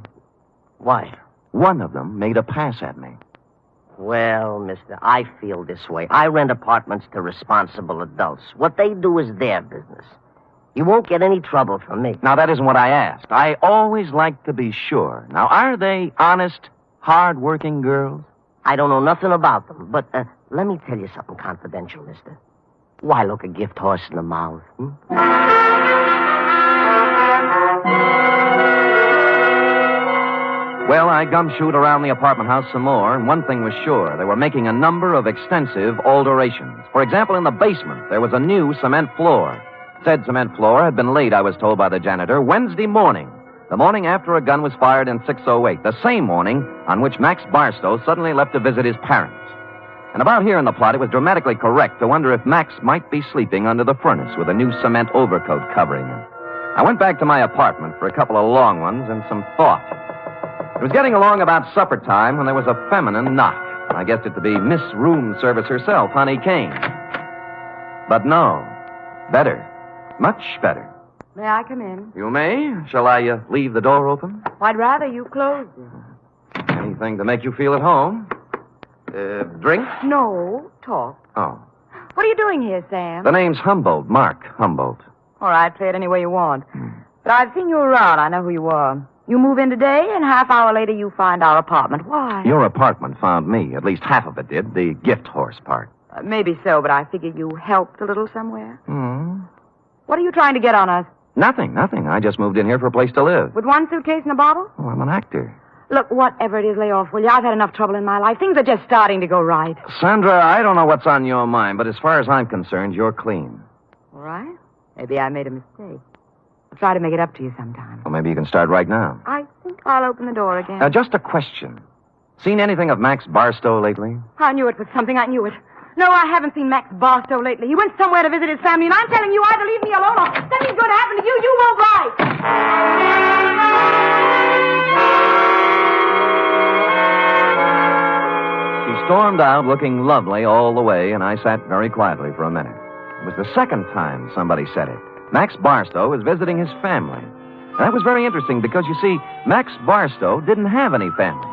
Why? One of them made a pass at me. Well, mister, I feel this way. I rent apartments to responsible adults. What they do is their business. You won't get any trouble from me. Now, that isn't what I asked. I always like to be sure. Now, are they honest, hard-working girls? I don't know nothing about them, but let me tell you something confidential, mister. Why look a gift horse in the mouth? Well, I gumshoed around the apartment house some more, and one thing was sure. They were making a number of extensive alterations. For example, in the basement, there was a new cement floor. Said cement floor had been laid, I was told by the janitor, Wednesday morning. The morning after a gun was fired in 608. The same morning on which Max Barstow suddenly left to visit his parents. And about here in the plot, it was dramatically correct to wonder if Max might be sleeping under the furnace with a new cement overcoat covering him. I went back to my apartment for a couple of long ones and some thought. It was getting along about supper time when there was a feminine knock. I guessed it to be Miss Room Service herself, Honey Kane. But no. Better. Much better. May I come in? You may. Shall I leave the door open? I'd rather you closed it. Anything to make you feel at home? Drink? No, talk. Oh. What are you doing here, Sam? The name's Humboldt, Mark Humboldt. All right, play it any way you want. But I've seen you around. I know who you are. You move in today, and half hour later you find our apartment. Why? Your apartment found me. At least half of it did. The gift horse part. Maybe so, but I figure you helped a little somewhere. Hmm. What are you trying to get on us? Nothing. I just moved in here for a place to live. With one suitcase and a bottle? Oh, I'm an actor. Look, whatever it is, lay off, will you? I've had enough trouble in my life. Things are just starting to go right. Sandra, I don't know what's on your mind, but as far as I'm concerned, you're clean. All right. Maybe I made a mistake. I'll try to make it up to you sometime. Well, maybe you can start right now. I think I'll open the door again. Just a question. Seen anything of Max Barstow lately? I knew it was something. I knew it. No, I haven't seen Max Barstow lately. He went somewhere to visit his family, and I'm telling you either leave me alone or something's going to happen to you. You won't lie. She stormed out looking lovely all the way, and I sat very quietly for a minute. It was the second time somebody said it. Max Barstow was visiting his family. And that was very interesting because, you see, Max Barstow didn't have any family.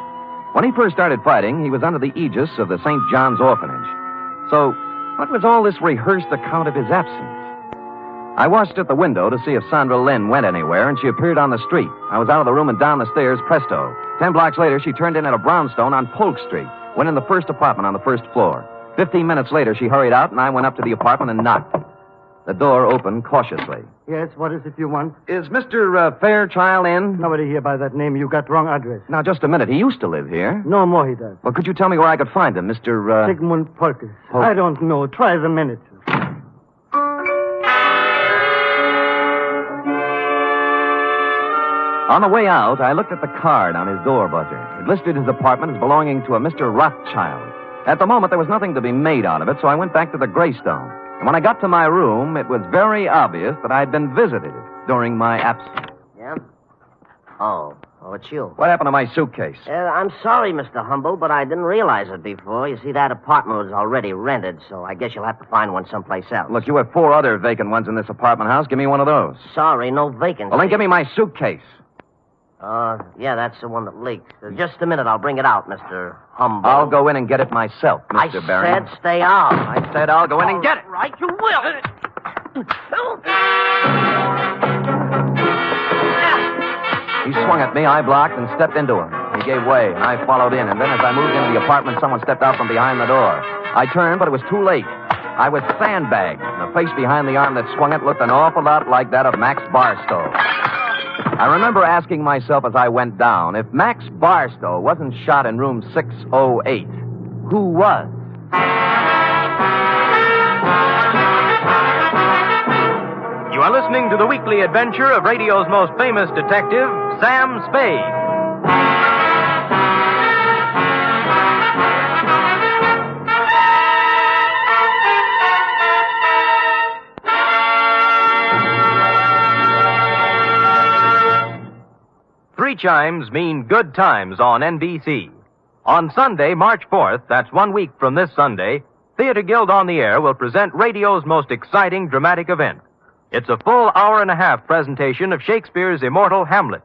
When he first started fighting, he was under the aegis of the St. John's Orphanage. So, What was all this rehearsed account of his absence? I watched at the window to see if Sandra Lynn went anywhere, and she appeared on the street. I was out of the room and down the stairs, presto. 10 blocks later, she turned in at a brownstone on Polk Street, went in the first apartment on the first floor. 15 minutes later, she hurried out, and I went up to the apartment and knocked. The door opened cautiously. Yes, what is it you want? Is Mr. Fairchild in? Nobody here by that name. You got wrong address. Now, just a minute. He used to live here. No more he does. Well, could you tell me where I could find him, Mr. Sigmund Polkus. I don't know. Try the manager. On the way out, I looked at the card on his door buzzer. It listed his apartment as belonging to a Mr. Rothschild. At the moment, there was nothing to be made out of it, so I went back to the Greystone. And when I got to my room, it was very obvious that I'd been visited during my absence. Yeah? Oh, it's you. What happened to my suitcase? I'm sorry, Mr. Humble, but I didn't realize it before. You see, that apartment was already rented, so I guess you'll have to find one someplace else. Look, you have 4 other vacant ones in this apartment house. Give me one of those. Sorry, no vacancy. Well, then give me my suitcase. Yeah, that's the one that leaked. Just a minute, I'll bring it out, Mr. Humble. I'll go in and get it myself, Mr. Barry. I said stay out. I said I'll go in and get it. Right, you will. He swung at me, I blocked, and stepped into him. He gave way, and I followed in, and then as I moved into the apartment, someone stepped out from behind the door. I turned, but it was too late. I was sandbagged, and the face behind the arm that swung it looked an awful lot like that of Max Barstow. I remember asking myself as I went down, if Max Barstow wasn't shot in room 608, who was? You are listening to the weekly adventure of radio's most famous detective, Sam Spade. Three chimes mean good times on NBC. On Sunday, March 4th, that's 1 week from this Sunday, Theater Guild on the Air will present radio's most exciting dramatic event. It's a full hour-and-a-half presentation of Shakespeare's immortal Hamlet.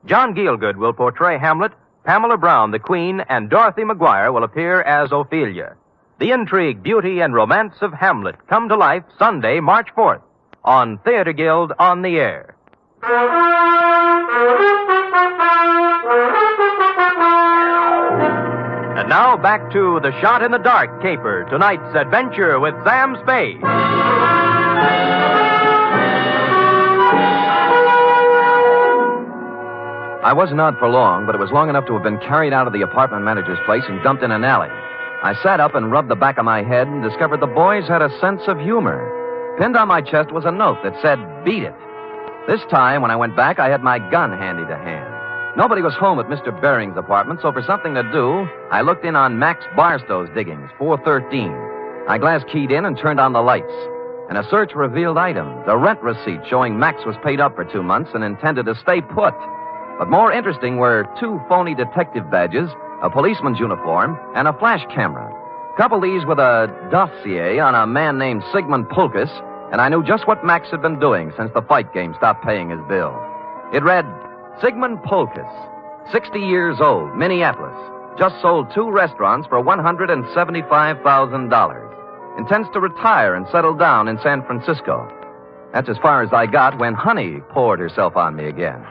John Gielgud will portray Hamlet, Pamela Brown, the Queen, and Dorothy Maguire will appear as Ophelia. The intrigue, beauty, and romance of Hamlet come to life Sunday, March 4th, on Theater Guild on the Air. And now back to The Shot in the Dark caper, tonight's adventure with Sam Spade. I wasn't out for long, but it was long enough to have been carried out of the apartment manager's place and dumped in an alley. I sat up and rubbed the back of my head and discovered the boys had a sense of humor. Pinned on my chest was a note that said, "Beat it." This time, when I went back, I had my gun handy to hand. Nobody was home at Mr. Baring's apartment, so for something to do, I looked in on Max Barstow's diggings, 413. I glass keyed in and turned on the lights. And a search revealed items, a rent receipt showing Max was paid up for 2 months and intended to stay put. But more interesting were 2 phony detective badges, a policeman's uniform, and a flash camera. Couple these with a dossier on a man named Sigmund Polkus, and I knew just what Max had been doing since the fight game stopped paying his bill. It read, Sigmund Polkus, 60 years old, Minneapolis, just sold 2 restaurants for $175,000. Intends to retire and settle down in San Francisco. That's as far as I got when Honey poured herself on me again.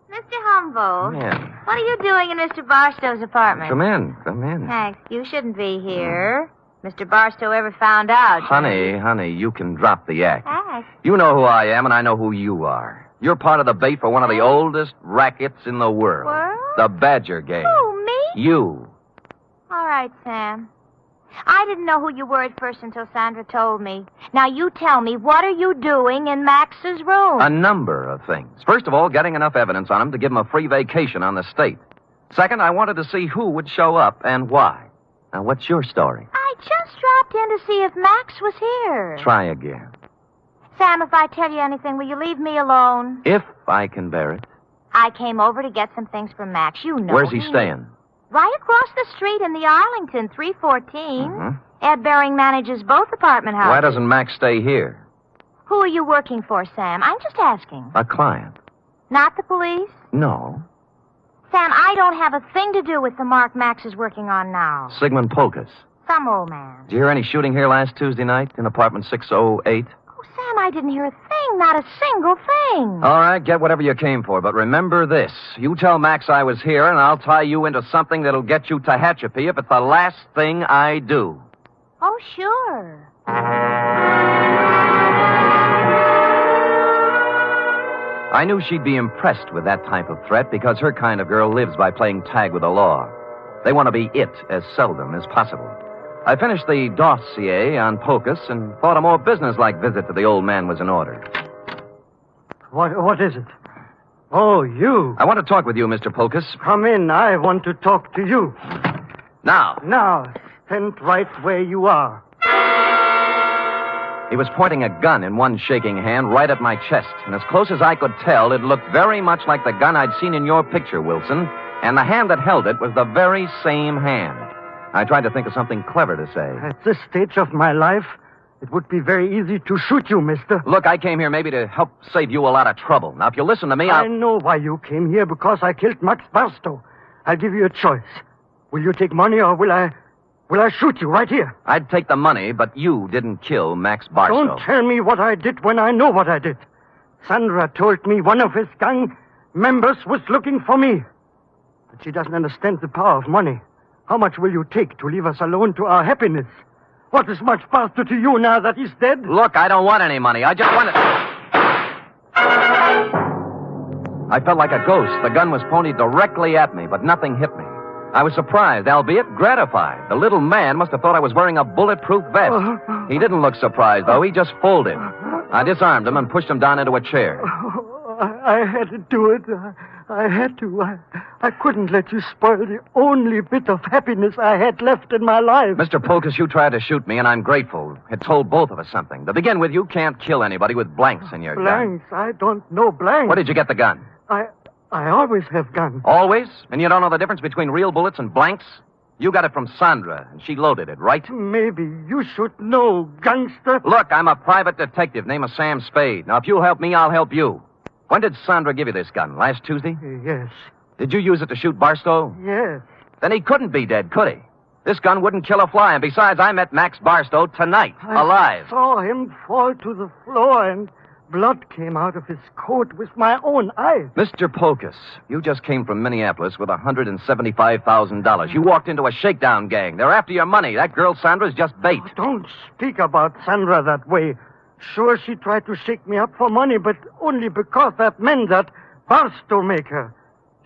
Mr. Humble. Yeah. What are you doing in Mr. Barstow's apartment? Come in. Thanks. You shouldn't be here. Mr. Barstow ever found out. Honey, you can drop the act. Act? You know who I am, and I know who you are. You're part of the bait for one of the oldest rackets in the world. World? The Badger Game. Who, me? You. All right, Sam. I didn't know who you were at first until Sandra told me. Now you tell me, what are you doing in Max's room? A number of things. First of all, getting enough evidence on him to give him a free vacation on the state. Second, I wanted to see who would show up and why. Now, what's your story? I just dropped in to see if Max was here. Try again. Sam, if I tell you anything, will you leave me alone? If I can bear it. I came over to get some things from Max. You know. Where's he staying? Right across the street in the Arlington, 314. Mm-hmm. Ed Baring manages both apartment houses. Why doesn't Max stay here? Who are you working for, Sam? I'm just asking. A client. Not the police? No. Sam, I don't have a thing to do with the mark Max is working on now. Sigmund Polkus. Some old man. Did you hear any shooting here last Tuesday night in apartment 608? Oh, Sam, I didn't hear a thing. Not a single thing. All right, get whatever you came for, but remember this. You tell Max I was here, and I'll tie you into something that'll get you to Hatchapee if it's the last thing I do. Oh, sure. I knew she'd be impressed with that type of threat because her kind of girl lives by playing tag with the law. They want to be it as seldom as possible. I finished the dossier on Pocus and thought a more businesslike visit to the old man was in order. What is it? Oh, you. I want to talk with you, Mr. Pocus. Come in. I want to talk to you. Now. Now, stand right where you are. He was pointing a gun in one shaking hand right at my chest, and as close as I could tell, it looked very much like the gun I'd seen in your picture, Wilson, and the hand that held it was the very same hand. I tried to think of something clever to say. At this stage of my life, it would be very easy to shoot you, mister. Look, I came here maybe to help save you a lot of trouble. Now, if you listen to me, I know why you came here, because I killed Max Barstow. I'll give you a choice. Will you take money, or will I shoot you right here? I'd take the money, but you didn't kill Max Barstow. Don't tell me what I did when I know what I did. Sandra told me one of his gang members was looking for me. But she doesn't understand the power of money. How much will you take to leave us alone to our happiness? What is Max Barstow to you now that he's dead? Look, I don't want any money. I just want it. I felt like a ghost. The gun was pointed directly at me, but nothing hit me. I was surprised, albeit gratified. The little man must have thought I was wearing a bulletproof vest. He didn't look surprised, though. He just folded. I disarmed him and pushed him down into a chair. I had to do it. I had to. I couldn't let you spoil the only bit of happiness I had left in my life. Mr. Pocus, you tried to shoot me, and I'm grateful. It told both of us something. To begin with, you can't kill anybody with blanks in your gun. Blanks? I don't know blanks. Where did you get the gun? I always have guns. Always? And you don't know the difference between real bullets and blanks? You got it from Sandra, and she loaded it, right? Maybe you should know, gangster. Look, I'm a private detective named Sam Spade. Now, if you'll help me, I'll help you. When did Sandra give you this gun? Last Tuesday? Yes. Did you use it to shoot Barstow? Yes. Then he couldn't be dead, could he? This gun wouldn't kill a fly, and besides, I met Max Barstow tonight, alive. I saw him fall to the floor, and blood came out of his coat with my own eyes. Mr. Pocus, you just came from Minneapolis with $175,000. You walked into a shakedown gang. They're after your money. That girl Sandra's just bait. Oh, don't speak about Sandra that way. Sure, she tried to shake me up for money, but only because that meant that Barstow make her.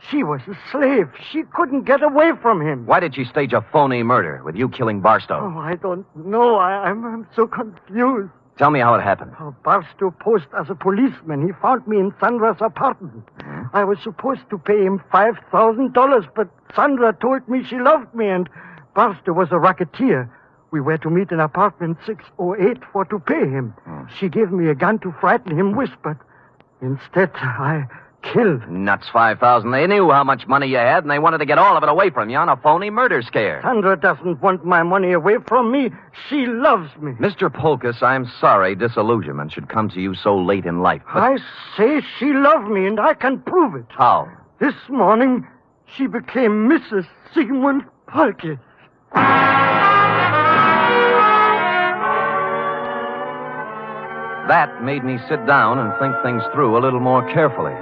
She was a slave. She couldn't get away from him. Why did she stage a phony murder with you killing Barstow? Oh, I don't know. I'm so confused. Tell me how it happened. Oh, Barstow posed as a policeman. He found me in Sandra's apartment. Hmm? I was supposed to pay him $5,000, but Sandra told me she loved me, and Barstow was a racketeer. We were to meet in apartment 608 for to pay him. She gave me a gun to frighten him with, but instead I killed. Nuts, 5,000. They knew how much money you had, and they wanted to get all of it away from you on a phony murder scare. Sandra doesn't want my money away from me. She loves me. Mr. Pocus, I'm sorry disillusionment should come to you so late in life. But... I say she loved me, and I can prove it. How? This morning, she became Mrs. Sigmund Polkis. That made me sit down and think things through a little more carefully.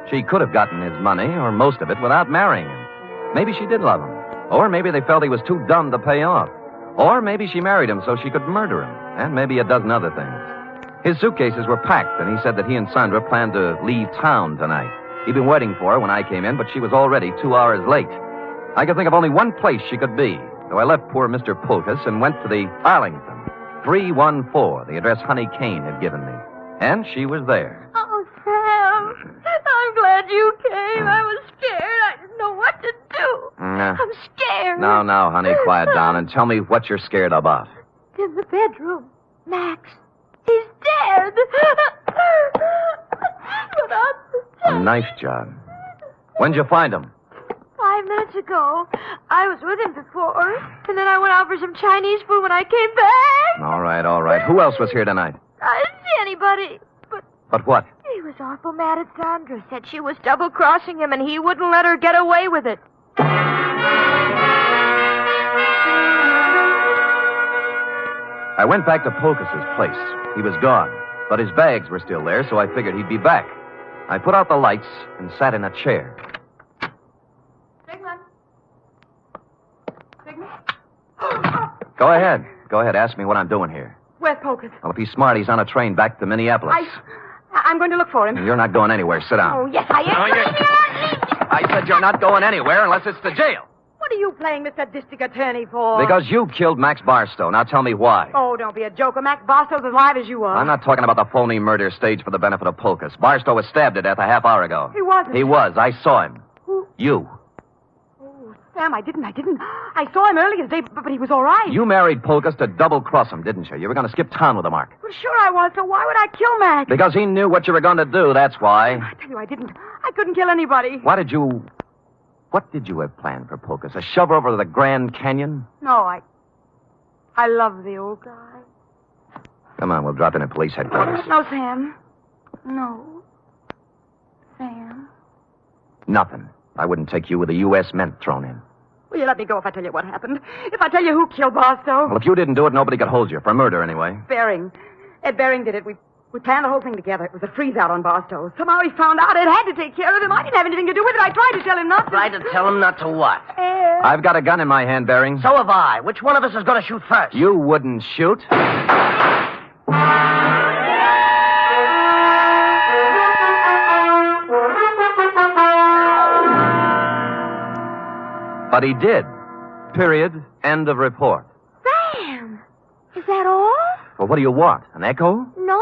She could have gotten his money, or most of it, without marrying him. Maybe she did love him. Or maybe they felt he was too dumb to pay off. Or maybe she married him so she could murder him. And maybe a dozen other things. His suitcases were packed, and he said that he and Sandra planned to leave town tonight. He'd been waiting for her when I came in, but she was already 2 hours late. I could think of only one place she could be, so I left poor Mr. Pocus and went to the Arlington. 314, the address Honey Kane had given me. And she was there. Oh, Sam, I'm glad you came. I was scared. I didn't know what to do. I'm scared. Now, honey, quiet down and tell me what you're scared about. In the bedroom, Max, he's dead. A knife job. When'd you find him? 5 minutes ago. I was with him before, and then I went out for some Chinese food when I came back. All right. Who else was here tonight? I didn't see anybody, But what? he was awful mad at Sandra. Said she was double-crossing him, and he wouldn't let her get away with it. I went back to Polkus's place. He was gone, but his bags were still there, so I figured he'd be back. I put out the lights and sat in a chair. Sigmund? Sigmund? Go ahead. Go ahead. Ask me what I'm doing here. Where's Polkus? Well, if he's smart, he's on a train back to Minneapolis. I'm going to look for him. You're not going anywhere. Sit down. Oh, yes, I am. I said you're not going anywhere unless it's to jail. What are you playing Mr. District Attorney for? Because you killed Max Barstow. Now tell me why. Oh, don't be a joker. Max Barstow's as alive as you are. I'm not talking about the phony murder staged for the benefit of Polkus. Barstow was stabbed to death a half hour ago. He wasn't. He was. I saw him. Who? You. Oh, Sam, I didn't. I saw him earlier today, but he was all right. You married Polkus to double-cross him, didn't you? You were going to skip town with the mark. Well, sure I was, so why would I kill Max? Because he knew what you were going to do, that's why. I tell you, I didn't. I couldn't kill anybody. What did you have planned for Polkus? A shove over to the Grand Canyon? No, I love the old guy. Come on, we'll drop in at police headquarters. No, Sam. No. Sam. Nothing. I wouldn't take you with a U.S. Mint thrown in. Will you let me go if I tell you what happened? If I tell you who killed Barstow? Well, if you didn't do it, nobody could hold you. For murder, anyway. Bering. Ed Bering did it. We planned the whole thing together. It was a freeze-out on Barstow. Somehow he found out Ed had to take care of him. I didn't have anything to do with it. I tried to tell him not to. Tried to tell him not to what? Ed. I've got a gun in my hand, Bering. So have I. Which one of us is going to shoot first? You wouldn't shoot. But he did. Period. End of report. Sam! Is that all? Well, what do you want? An echo? No.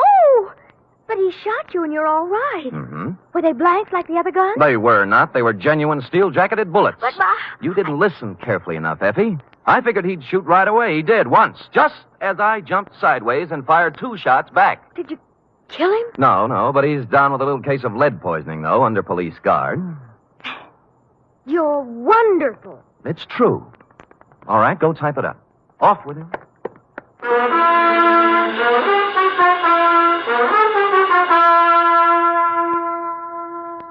But he shot you and you're all right. Mm-hmm. Were they blanks like the other guns? They were not. They were genuine steel-jacketed bullets. But, You didn't listen carefully enough, Effie. I figured he'd shoot right away. He did, once. Just as I jumped sideways and fired 2 shots back. Did you kill him? No, but he's down with a little case of lead poisoning, though, under police guard. You're wonderful. It's true. All right, go type it up. Off with him.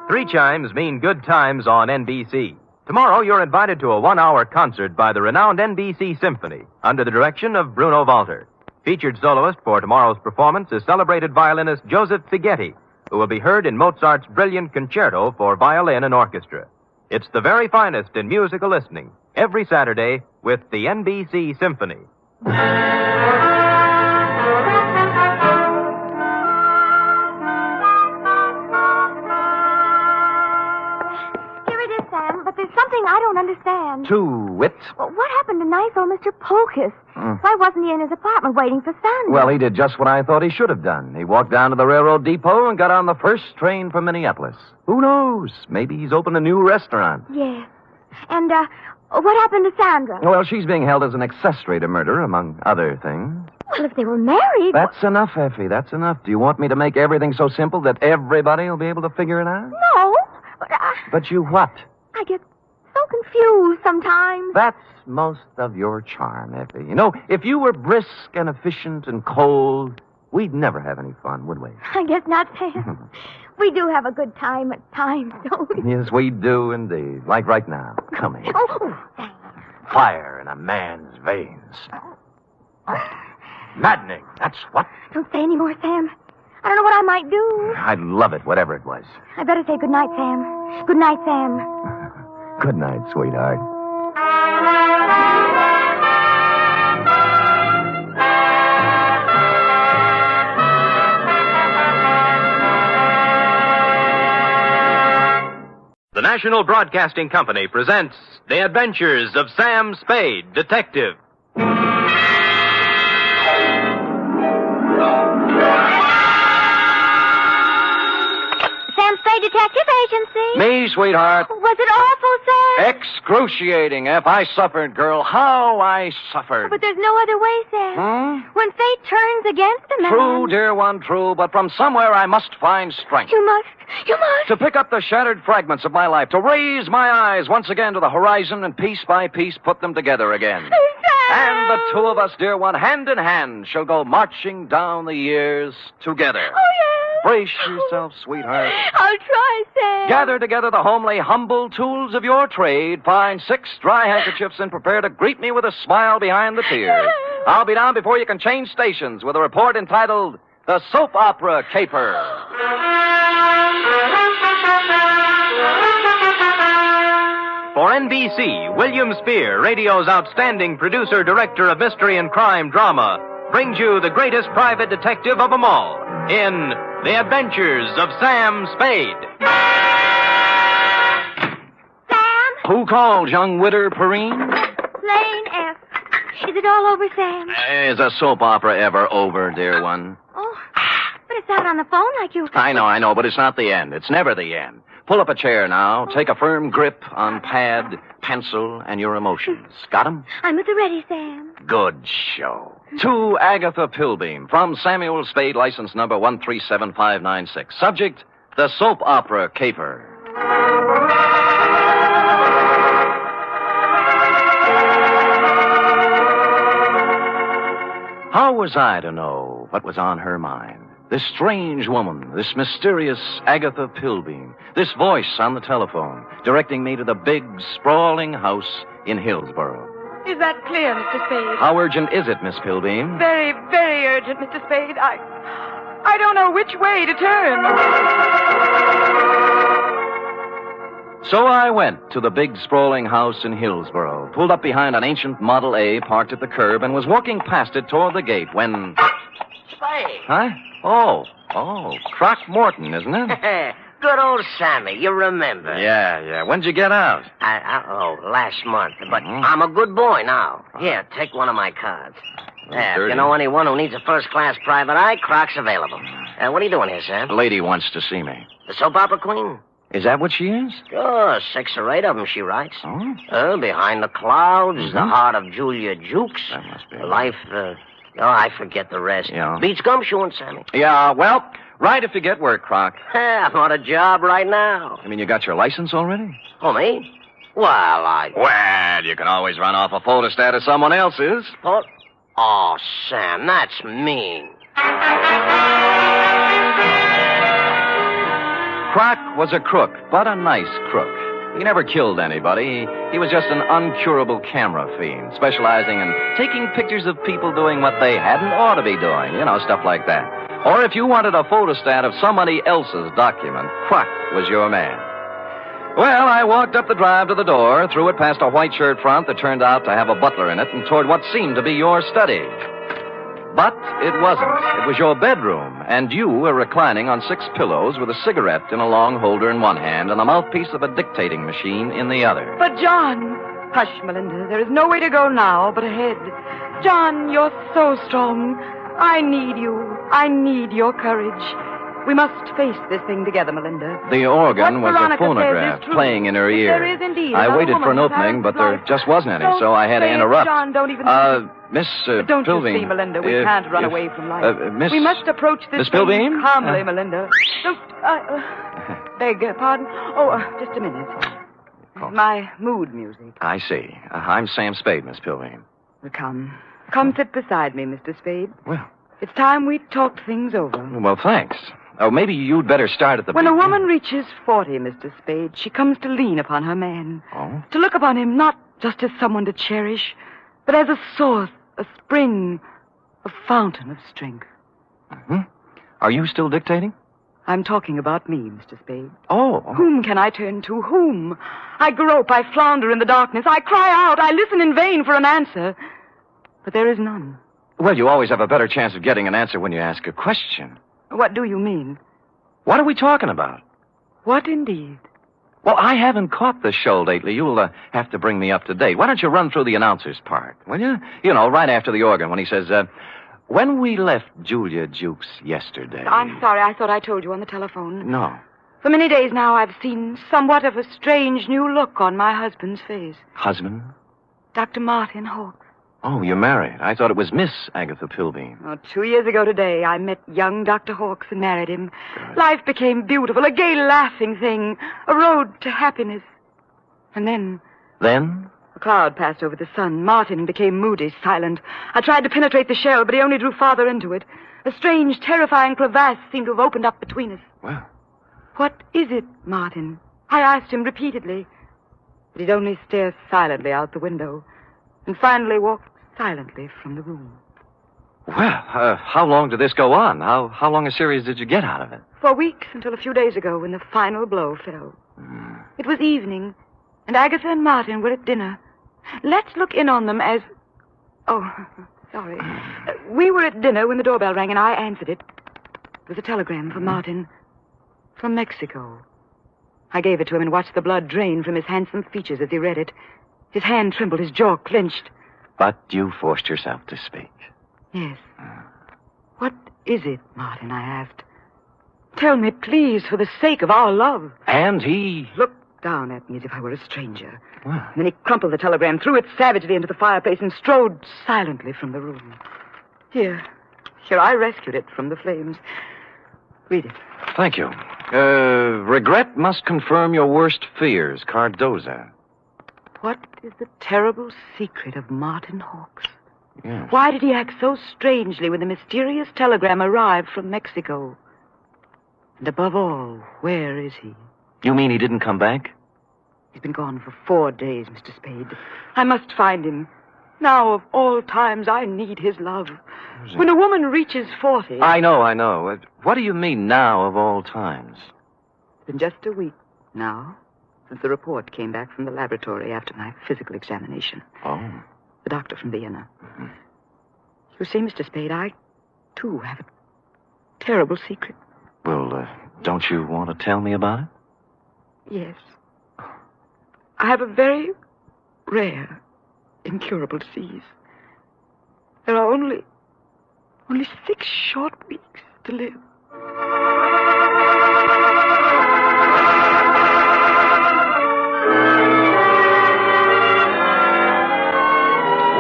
Three chimes mean good times on NBC. Tomorrow, you're invited to a 1-hour concert by the renowned NBC Symphony under the direction of Bruno Walter. Featured soloist for tomorrow's performance is celebrated violinist Joseph Fighetti, who will be heard in Mozart's brilliant concerto for violin and orchestra. It's the very finest in musical listening, every Saturday with the NBC Symphony. Here it is, Sam, but there's something I don't understand. To wit. Well, what happened to nice old Mr. Polkus? Why wasn't he in his apartment waiting for Sandra? Well, he did just what I thought he should have done. He walked down to the railroad depot and got on the first train for Minneapolis. Who knows? Maybe he's opened a new restaurant. Yes. And, what happened to Sandra? Well, she's being held as an accessory to murder, among other things. Well, if they were married... That's enough, Effie. That's enough. Do you want me to make everything so simple that everybody will be able to figure it out? No. But you what? I get so confused sometimes. That's most of your charm, Effie. You know, if you were brisk and efficient and cold, we'd never have any fun, would we? I guess not, Sam. We do have a good time at times, don't we? Yes, we do indeed. Like right now. Come here. Oh, Fire in a man's veins. Maddening, that's what. don't say any more, Sam. I don't know what I might do. I'd love it, whatever it was. I better say good night, Sam. Good night, Sam. Good night, sweetheart. The National Broadcasting Company presents The Adventures of Sam Spade, Detective. Sam Spade Detective Agency. Me, sweetheart. Was it awful, Sam? Excruciating, F. I suffered, girl. How I suffered. But there's no other way, Sam. When fate turns against a man... True, dear one, true. But from somewhere I must find strength. You must. To pick up the shattered fragments of my life, to raise my eyes once again to the horizon and piece by piece put them together again. And the two of us, dear one, hand in hand, shall go marching down the years together. Oh, yes. Brace yourself, sweetheart. I'll try, Sam. Gather together the homely, humble tools of your trade. Find 6 dry handkerchiefs and prepare to greet me with a smile behind the tears. I'll be down before you can change stations with a report entitled The Soap Opera Caper. For NBC, William Spear, radio's outstanding producer, director of mystery and crime drama, brings you the greatest private detective of them all in The Adventures of Sam Spade. Sam? Who called, young widder Perrine? Lane F. Is it all over, Sam? Is a soap opera ever over, dear one? Oh, but it's out on the phone like you... I know, but it's not the end. It's never the end. Pull up a chair now. Take a firm grip on pad, pencil, and your emotions. Got 'em? I'm at the ready, Sam. Good show. To Agatha Pilbeam, from Samuel Spade, license number 137596. Subject, the soap opera caper. How was I to know what was on her mind? This strange woman, this mysterious Agatha Pilbeam, this voice on the telephone, directing me to the big, sprawling house in Hillsborough. Is that clear, Mr. Spade? How urgent is it, Miss Pilbeam? Very, very urgent, Mr. Spade. I don't know which way to turn. So I went to the big, sprawling house in Hillsborough, pulled up behind an ancient Model A parked at the curb, and was walking past it toward the gate when... Spade. Huh? Oh, Croc Morton, isn't it? Good old Sammy, you remember. Yeah. When'd you get out? Last month. But I'm a good boy now. Here, take one of my cards. If you know anyone who needs a first-class private eye, Croc's available. What are you doing here, Sam? A lady wants to see me. The soap opera queen? Is that what she is? Sure, 6 or 8 of them, she writes. Behind the Clouds, The Heart of Julia Jukes. That must be Life, I forget the rest. Yeah. Beats gumshoeing, Sammy. Yeah, well, right if you get work, Croc. I'm on a job right now. I mean, you got your license already? Oh, me? Well, you can always run off a photostat of someone else's. Oh, Sam, that's mean. Croc was a crook, but a nice crook. He never killed anybody. He was just an uncurable camera fiend, specializing in taking pictures of people doing what they hadn't ought to be doing. Stuff like that. Or if you wanted a photostat of somebody else's document, Croc was your man. Well, I walked up the drive to the door, threw it past a white shirt front that turned out to have a butler in it, and toward what seemed to be your study. But it wasn't. It was your bedroom, and you were reclining on 6 pillows with a cigarette in a long holder in one hand and the mouthpiece of a dictating machine in the other. But, John... Hush, Melinda. There is no way to go now but ahead. John, you're so strong. I need you. I need your courage. We must face this thing together, Melinda. The organ What was a Veronica phonograph says is true. playing in her ear. There is indeed I another waited for an woman who opening, has but there life. just wasn't any, Don't so I had to say it, interrupt. John, don't even... Miss But don't Pilbeam. you see, Melinda, we can't run away from life. Miss... We must approach this Miss thing Pilbeam? calmly, Melinda. Don't... beg pardon? Just a minute. My mood music. I see. I'm Sam Spade, Miss Pilbeam. Come. Come sit beside me, Mr. Spade. Well. It's time we talked things over. Well, thanks. Oh, maybe you'd better start at the When a beginning. woman reaches 40, Mr. Spade, she comes to lean upon her man. Oh? To look upon him not just as someone to cherish, but as a source, a spring, a fountain of strength. Are you still dictating? I'm talking about me, Mr. Spade. Oh. Whom can I turn to? Whom? I grope, I flounder in the darkness, I cry out, I listen in vain for an answer. But there is none. Well, you always have a better chance of getting an answer when you ask a question. What do you mean? What are we talking about? What indeed? Well, I haven't caught the show lately. You'll have to bring me up to date. Why don't you run through the announcer's part, will you? Right after the organ when he says, when we left Julia Jukes yesterday... I'm sorry, I thought I told you on the telephone. No. For many days now, I've seen somewhat of a strange new look on my husband's face. Husband? Dr. Martin Hawkes. Oh, you're married. I thought it was Miss Agatha Pilbeam. 2 years ago today, I met young Dr. Hawkes and married him. Good. Life became beautiful, a gay, laughing thing, a road to happiness. And then... Then? A cloud passed over the sun. Martin became moody, silent. I tried to penetrate the shell, but he only drew farther into it. A strange, terrifying crevasse seemed to have opened up between us. Well... What is it, Martin? I asked him repeatedly. But he'd only stare silently out the window. And finally walked silently from the room. Well, how long did this go on? How long a series did you get out of it? For weeks, until a few days ago when the final blow fell. It was evening, and Agatha and Martin were at dinner. Let's look in on them as... Oh, sorry. We were at dinner when the doorbell rang, and I answered it. It was a telegram from Martin. From Mexico. I gave it to him and watched the blood drain from his handsome features as he read it. His hand trembled, his jaw clenched. But you forced yourself to speak. Yes. What is it, Martin, I asked. Tell me, please, for the sake of our love. And he... Looked down at me as if I were a stranger. Then he crumpled the telegram, threw it savagely into the fireplace, and strode silently from the room. Here, I rescued it from the flames. Read it. Thank you. Regret must confirm your worst fears, Cardoza. What is the terrible secret of Martin Hawks? Yes. Why did he act so strangely when the mysterious telegram arrived from Mexico? And above all, where is he? You mean he didn't come back? He's been gone for 4 days, Mr. Spade. I must find him. Now, of all times, I need his love. When a woman reaches 40... I know. What do you mean, now of all times? It's been just a week now since the report came back from the laboratory after my physical examination. Oh. The doctor from Vienna. You see, Mr. Spade, I, too, have a terrible secret. Well, don't you want to tell me about it? Yes. I have a very rare, incurable disease. There are only 6 short weeks to live.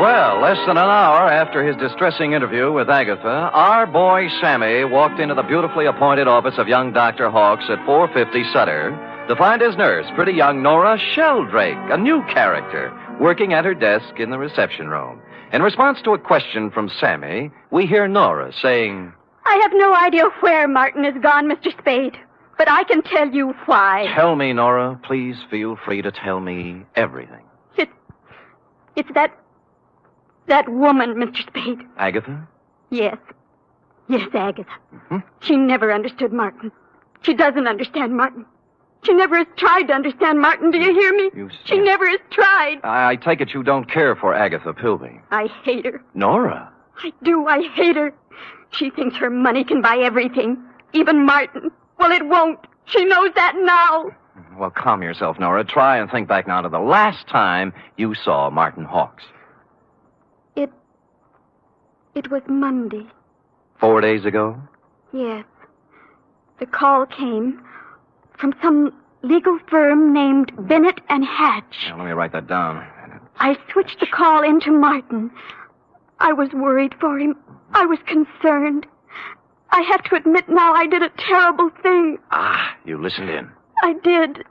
Well, less than an hour after his distressing interview with Agatha, our boy Sammy walked into the beautifully appointed office of young Dr. Hawks at 450 Sutter to find his nurse, pretty young Nora Sheldrake, a new character, working at her desk in the reception room. In response to a question from Sammy, we hear Nora saying, I have no idea where Martin has gone, Mr. Spade, but I can tell you why. Tell me, Nora. Please feel free to tell me everything. It's that woman, Mr. Spade. Agatha? Yes, Agatha. She never understood Martin. She doesn't understand Martin. She never has tried to understand Martin. Do you hear me? She never has tried. I take it you don't care for Agatha Pilby. I hate her. Nora? I do. I hate her. She thinks her money can buy everything, even Martin. Well, it won't. She knows that now. Well, calm yourself, Nora. Try and think back now to the last time you saw Martin Hawks. It was Monday. 4 days ago? Yes. The call came from some legal firm named Bennett and Hatch. Now, let me write that down. I switched the call into Martin. I was worried for him. I was concerned. I have to admit now I did a terrible thing. You listened in. I did.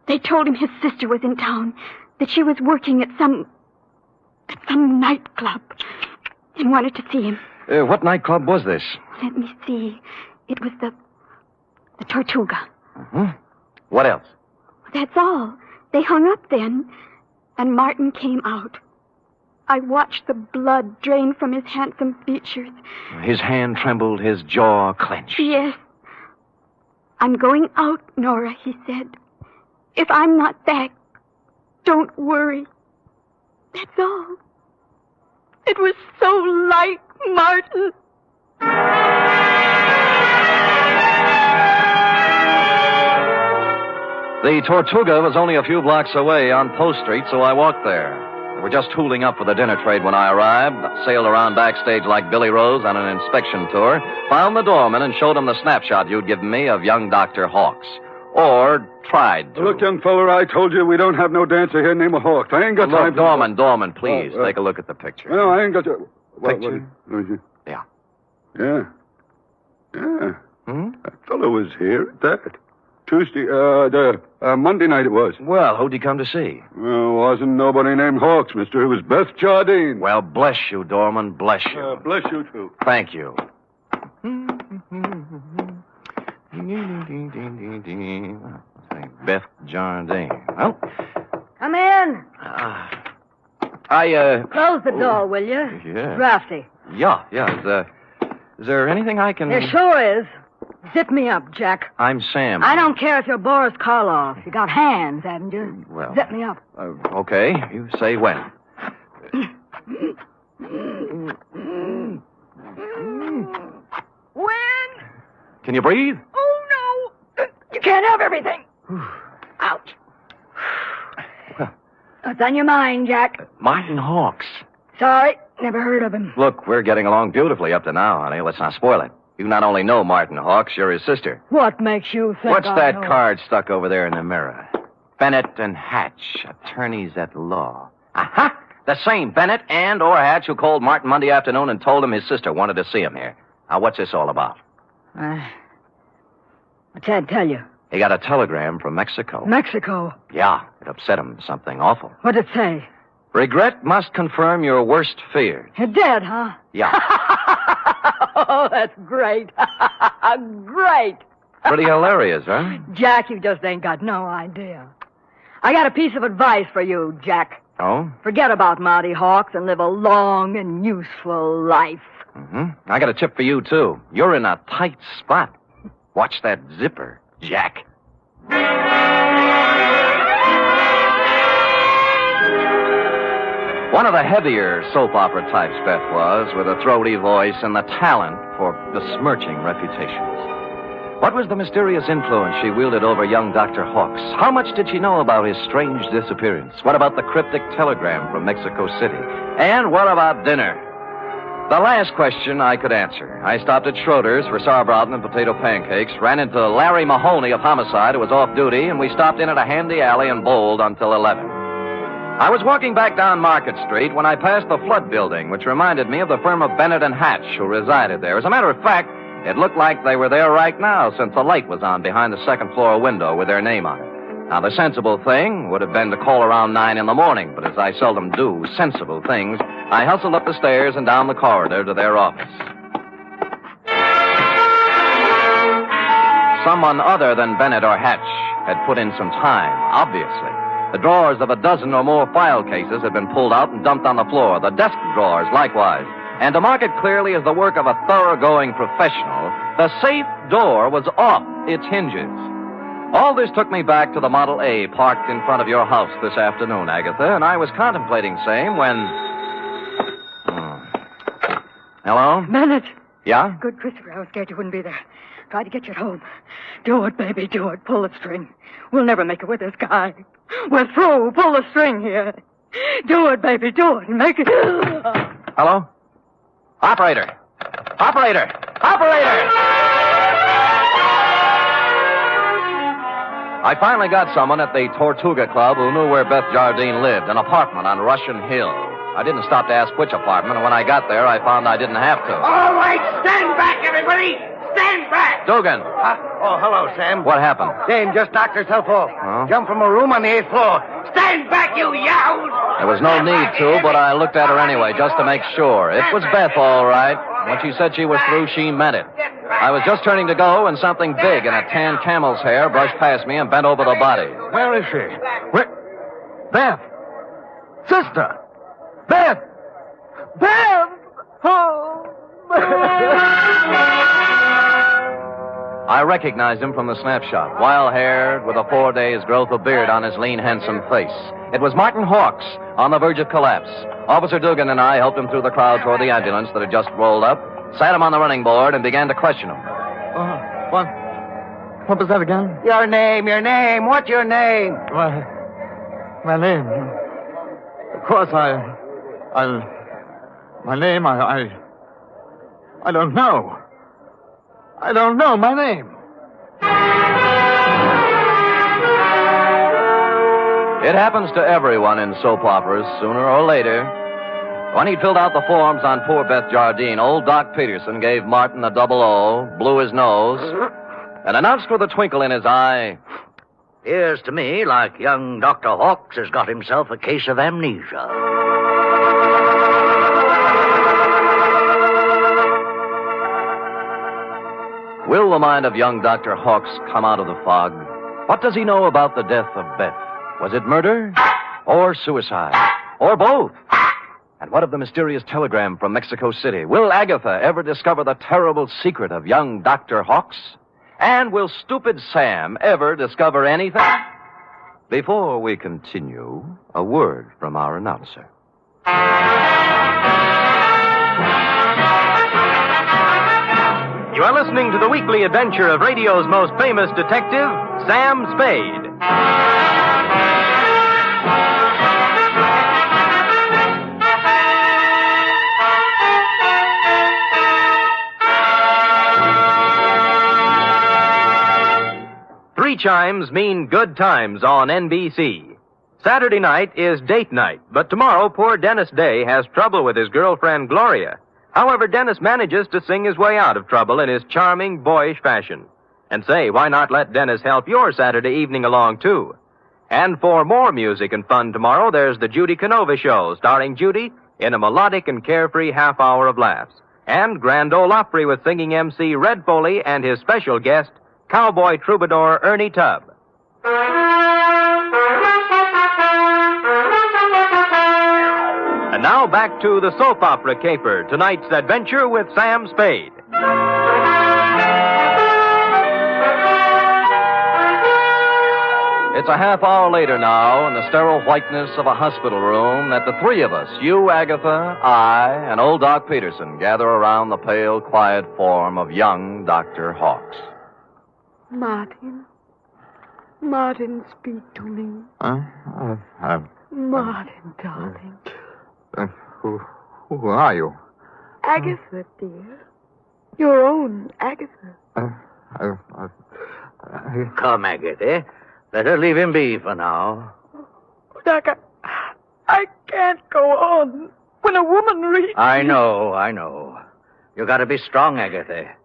They told him his sister was in town, that she was working at some nightclub, and wanted to see him. What nightclub was this? Let me see. It was the Tortuga. What else? That's all. They hung up then, and Martin came out. I watched the blood drain from his handsome features. His hand trembled, his jaw clenched. Yes. I'm going out, Nora, he said. If I'm not back, don't worry. That's all. It was so like Martin. The Tortuga was only a few blocks away on Post Street, so I walked there. They were just tooling up for the dinner trade when I arrived, sailed around backstage like Billy Rose on an inspection tour, found the doorman and showed him the snapshot you'd given me of young Dr. Hawks. Or tried to. Look, young feller, I told you we don't have no dancer here named Hawks. I ain't got time for... Doorman, please, take a look at the picture. No, I ain't got to... Picture? Yeah. Yeah. Yeah. That fellow was here at that. Tuesday, Monday night it was. Well, who'd he come to see? Well, wasn't nobody named Hawks, mister. It was Beth Jardine. Well, bless you, Doorman, bless you. Bless you, too. Thank you. Beth Jardine. Well, Come in. Close the door, will you? Yeah. Drafty. Yeah. Is there anything I can... There sure is. Zip me up, Jack. I'm Sam. I don't care if you're Boris Karloff. You got hands, haven't you? Well... Zip me up. Okay. You say when. When? Can you breathe? Oh, no. You can't have everything. Ouch. What's on your mind, Jack? Martin Hawks. Sorry, never heard of him. Look, we're getting along beautifully up to now, honey. Let's not spoil it. You not only know Martin Hawks, you're his sister. What makes you think What's I that know? card stuck over there in the mirror? Bennett and Hatch, attorneys at law. Aha! The same Bennett and or Hatch who called Martin Monday afternoon and told him his sister wanted to see him here. Now, what's this all about? I can't tell you. He got a telegram from Mexico. Mexico? Yeah, it upset him. Something awful. What'd it say? Regret must confirm your worst fears. You're dead, huh? Yeah. Oh, that's great. Great. Pretty hilarious, huh? Jack, you just ain't got no idea. I got a piece of advice for you, Jack. Oh? Forget about Monty Hawks and live a long and useful life. I got a tip for you, too. You're in a tight spot. Watch that zipper, Jack. One of the heavier soap opera types, Beth was, with a throaty voice and the talent for besmirching reputations. What was the mysterious influence she wielded over young Dr. Hawks? How much did she know about his strange disappearance? What about the cryptic telegram from Mexico City? And what about dinner? The last question I could answer. I stopped at Schroeder's for sauerbraten and potato pancakes, ran into Larry Mahoney of Homicide, who was off duty, and we stopped in at a handy alley and bowled until 11. I was walking back down Market Street when I passed the Flood Building, which reminded me of the firm of Bennett and Hatch, who resided there. As a matter of fact, it looked like they were there right now, since the light was on behind the second-floor window with their name on it. Now, the sensible thing would have been to call around 9 in the morning, but as I seldom do sensible things, I hustled up the stairs and down the corridor to their office. Someone other than Bennett or Hatch had put in some time, obviously. The drawers of a dozen or more file cases had been pulled out and dumped on the floor, the desk drawers likewise. And to mark it clearly as the work of a thoroughgoing professional, the safe door was off its hinges. All this took me back to the Model A parked in front of your house this afternoon, Agatha, and I was contemplating same when... Hello? Bennett. Yeah? Good, Christopher. I was scared you wouldn't be there. Tried to get you at home. Do it, baby, do it. Pull the string. We'll never make it with this guy. We're through. Pull the string here. Do it, baby, do it. Make it... Hello? Operator! Operator! Operator! I finally got someone at the Tortuga Club who knew where Beth Jardine lived, an apartment on Russian Hill. I didn't stop to ask which apartment, and when I got there, I found I didn't have to. All right, stand back, everybody! Stand back! Dugan! Hello, Sam. What happened? Dame just knocked herself off. Huh? Jumped from a room on the 8th floor. Stand back, you yahoos! There was no need to, but I looked at her anyway, just to make sure. It was Beth, all right. When she said she was through, she meant it. I was just turning to go, and something big in a tan camel's hair brushed past me and bent over the body. Where is she? Where? Beth! Sister! Beth! Beth! Oh! I recognized him from the snapshot. Wild-haired, with a 4 days' growth of beard on his lean, handsome face. It was Martin Hawks, on the verge of collapse. Officer Dugan and I helped him through the crowd toward the ambulance that had just rolled up, sat him on the running board, and began to question him. What was that again? Your name. What's your name? My name. Of course, my name, I don't know. I don't know my name. It happens to everyone in soap operas, sooner or later. When he'd filled out the forms on poor Beth Jardine, old Doc Peterson gave Martin a double O, blew his nose, and announced with a twinkle in his eye, "Appears to me like young Dr. Hawks has got himself a case of amnesia." Will the mind of young Dr. Hawks come out of the fog? What does he know about the death of Beth? Was it murder? Or suicide? Or both? And what of the mysterious telegram from Mexico City? Will Agatha ever discover the terrible secret of young Dr. Hawks? And will stupid Sam ever discover anything? Before we continue, a word from our announcer. You are listening to the weekly adventure of radio's most famous detective, Sam Spade. 3 chimes mean good times on NBC. Saturday night is date night, but tomorrow poor Dennis Day has trouble with his girlfriend Gloria. However, Dennis manages to sing his way out of trouble in his charming, boyish fashion. And say, why not let Dennis help your Saturday evening along, too? And for more music and fun tomorrow, there's the Judy Canova Show, starring Judy in a melodic and carefree half hour of laughs. And Grand Ole Opry with singing MC Red Foley and his special guest, cowboy troubadour Ernie Tubb. And now back to the soap opera caper, tonight's adventure with Sam Spade. It's a half hour later now, in the sterile whiteness of a hospital room, that the 3 of us, you, Agatha, I, and old Doc Peterson, gather around the pale, quiet form of young Dr. Hawks. Martin. Martin, speak to me. Martin, darling. Who are you? Agatha, dear. Your own Agatha. Come, Agatha. Let her leave him be for now. Doc, I can't go on. When a woman reads... I know. You gotta be strong, Agatha.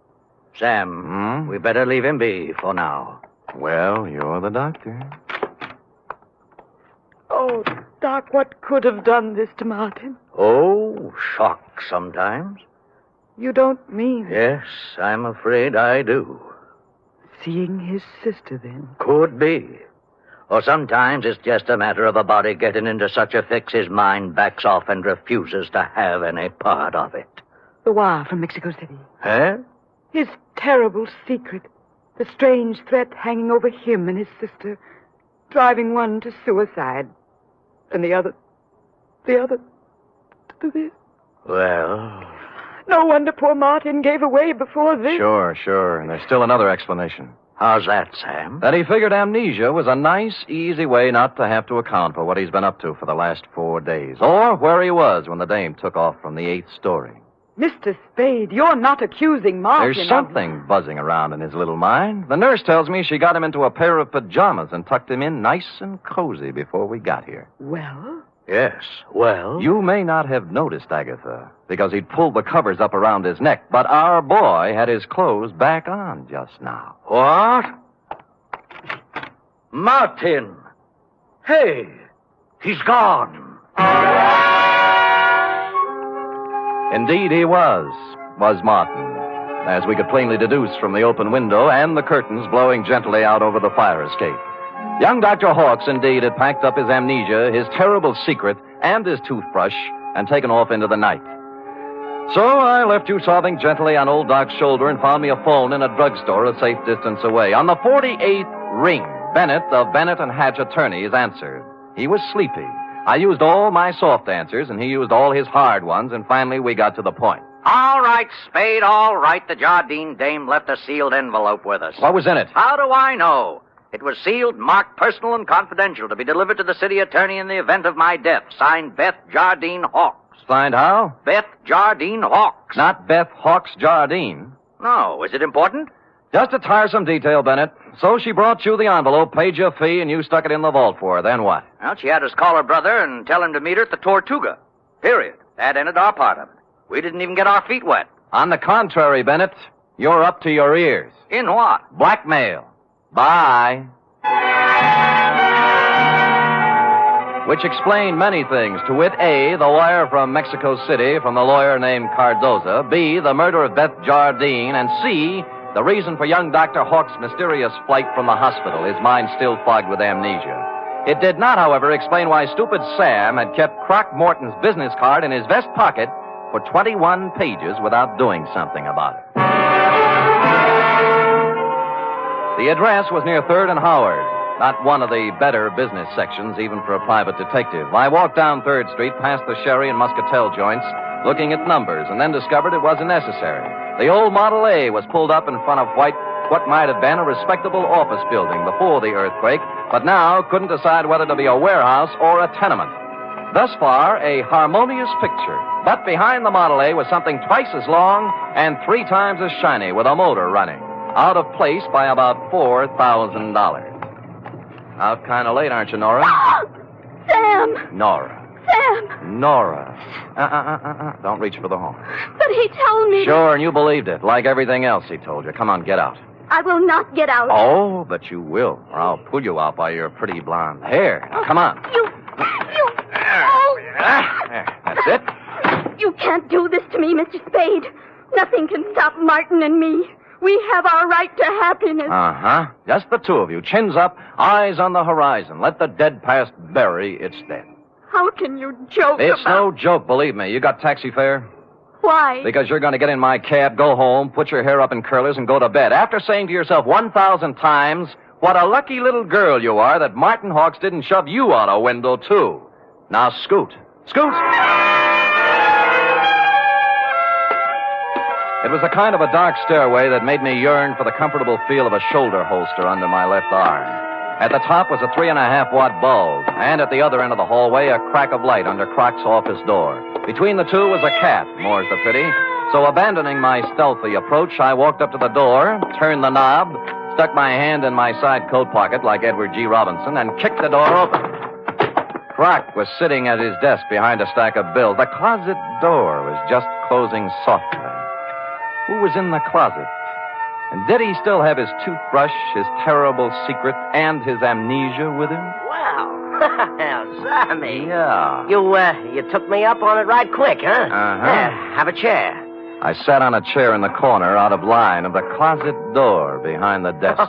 Sam, we better leave him be for now. Well, you're the doctor. Oh, Doc, what could have done this to Martin? Oh, shock sometimes. You don't mean... Yes, I'm afraid I do. Seeing his sister, then? Could be. Or sometimes it's just a matter of a body getting into such a fix his mind backs off and refuses to have any part of it. The wire from Mexico City. Huh? His terrible secret. The strange threat hanging over him and his sister. Driving one to suicide. And the other to do this. Well... No wonder poor Martin gave away before this. Sure. And there's still another explanation. How's that, Sam? That he figured amnesia was a nice, easy way not to have to account for what he's been up to for the last 4 days. Or where he was when the dame took off from the 8th story. Mr. Spade, you're not accusing Martin. There's something buzzing around in his little mind. The nurse tells me she got him into a pair of pajamas and tucked him in nice and cozy before we got here. Well? Yes, well? You may not have noticed, Agatha, because he'd pulled the covers up around his neck, but our boy had his clothes back on just now. What? Martin! Hey, he's gone. Indeed he was Martin, as we could plainly deduce from the open window and the curtains blowing gently out over the fire escape. Young Dr. Hawks, indeed, had packed up his amnesia, his terrible secret, and his toothbrush, and taken off into the night. So I left you sobbing gently on old Doc's shoulder and found me a phone in a drugstore a safe distance away. On the 48th ring, Bennett of Bennett and Hatch attorneys answered. He was sleepy. I used all my soft answers, and he used all his hard ones, and finally we got to the point. All right, Spade, all right. The Jardine dame left a sealed envelope with us. What was in it? How do I know? It was sealed, marked personal and confidential, to be delivered to the city attorney in the event of my death. Signed, Beth Jardine Hawks. Signed how? Beth Jardine Hawks. Not Beth Hawks Jardine. No. Is it important? Just a tiresome detail, Bennett. So she brought you the envelope, paid you a fee, and you stuck it in the vault for her. Then what? Well, she had us call her brother and tell him to meet her at the Tortuga. Period. That ended our part of it. We didn't even get our feet wet. On the contrary, Bennett, you're up to your ears. In what? Blackmail. Bye. Which explained many things. To wit, A, the wire from Mexico City from the lawyer named Cardoza. B, the murder of Beth Jardine. And C, the reason for young Dr. Hawks' mysterious flight from the hospital, his mind still fogged with amnesia. It did not, however, explain why stupid Sam had kept Croc Morton's business card in his vest pocket for 21 pages without doing something about it. The address was near 3rd and Howard, not one of the better business sections, even for a private detective. I walked down 3rd Street past the sherry and muscatel joints, looking at numbers, and then discovered it wasn't necessary. The old Model A was pulled up in front of what might have been a respectable office building before the earthquake, but now couldn't decide whether to be a warehouse or a tenement. Thus far, a harmonious picture. But behind the Model A was something twice as long and 3 times as shiny, with a motor running, out of place by about $4,000. Out kind of late, aren't you, Nora? Sam! Nora. Sam! Nora. Don't reach for the horn. But he told me... Sure, and you believed it, like everything else he told you. Come on, get out. I will not get out. Oh, but you will, or I'll pull you out by your pretty blonde hair. Now, come on. You... There, that's it. You can't do this to me, Mr. Spade. Nothing can stop Martin and me. We have our right to happiness. Uh-huh. Just the two of you, chins up, eyes on the horizon. Let the dead past bury its dead. How can you joke It's about... no joke, believe me. You got taxi fare? Why? Because you're going to get in my cab, go home, put your hair up in curlers, and go to bed. After saying to yourself 1,000 times, what a lucky little girl you are that Martin Hawks didn't shove you out a window, too. Now scoot. Scoot! It was a kind of a dark stairway that made me yearn for the comfortable feel of a shoulder holster under my left arm. At the top was a 3.5-watt bulb, and at the other end of the hallway, a crack of light under Croc's office door. Between the two was a cat, more's the pity. So abandoning my stealthy approach, I walked up to the door, turned the knob, stuck my hand in my side coat pocket like Edward G. Robinson, and kicked the door open. Croc was sitting at his desk behind a stack of bills. The closet door was just closing softly. Who was in the closet? And did he still have his toothbrush, his terrible secret, and his amnesia with him? Wow. Sammy. Yeah. You took me up on it right quick, huh? Uh-huh. Yeah, have a chair. I sat on a chair in the corner out of line of the closet door behind the desk.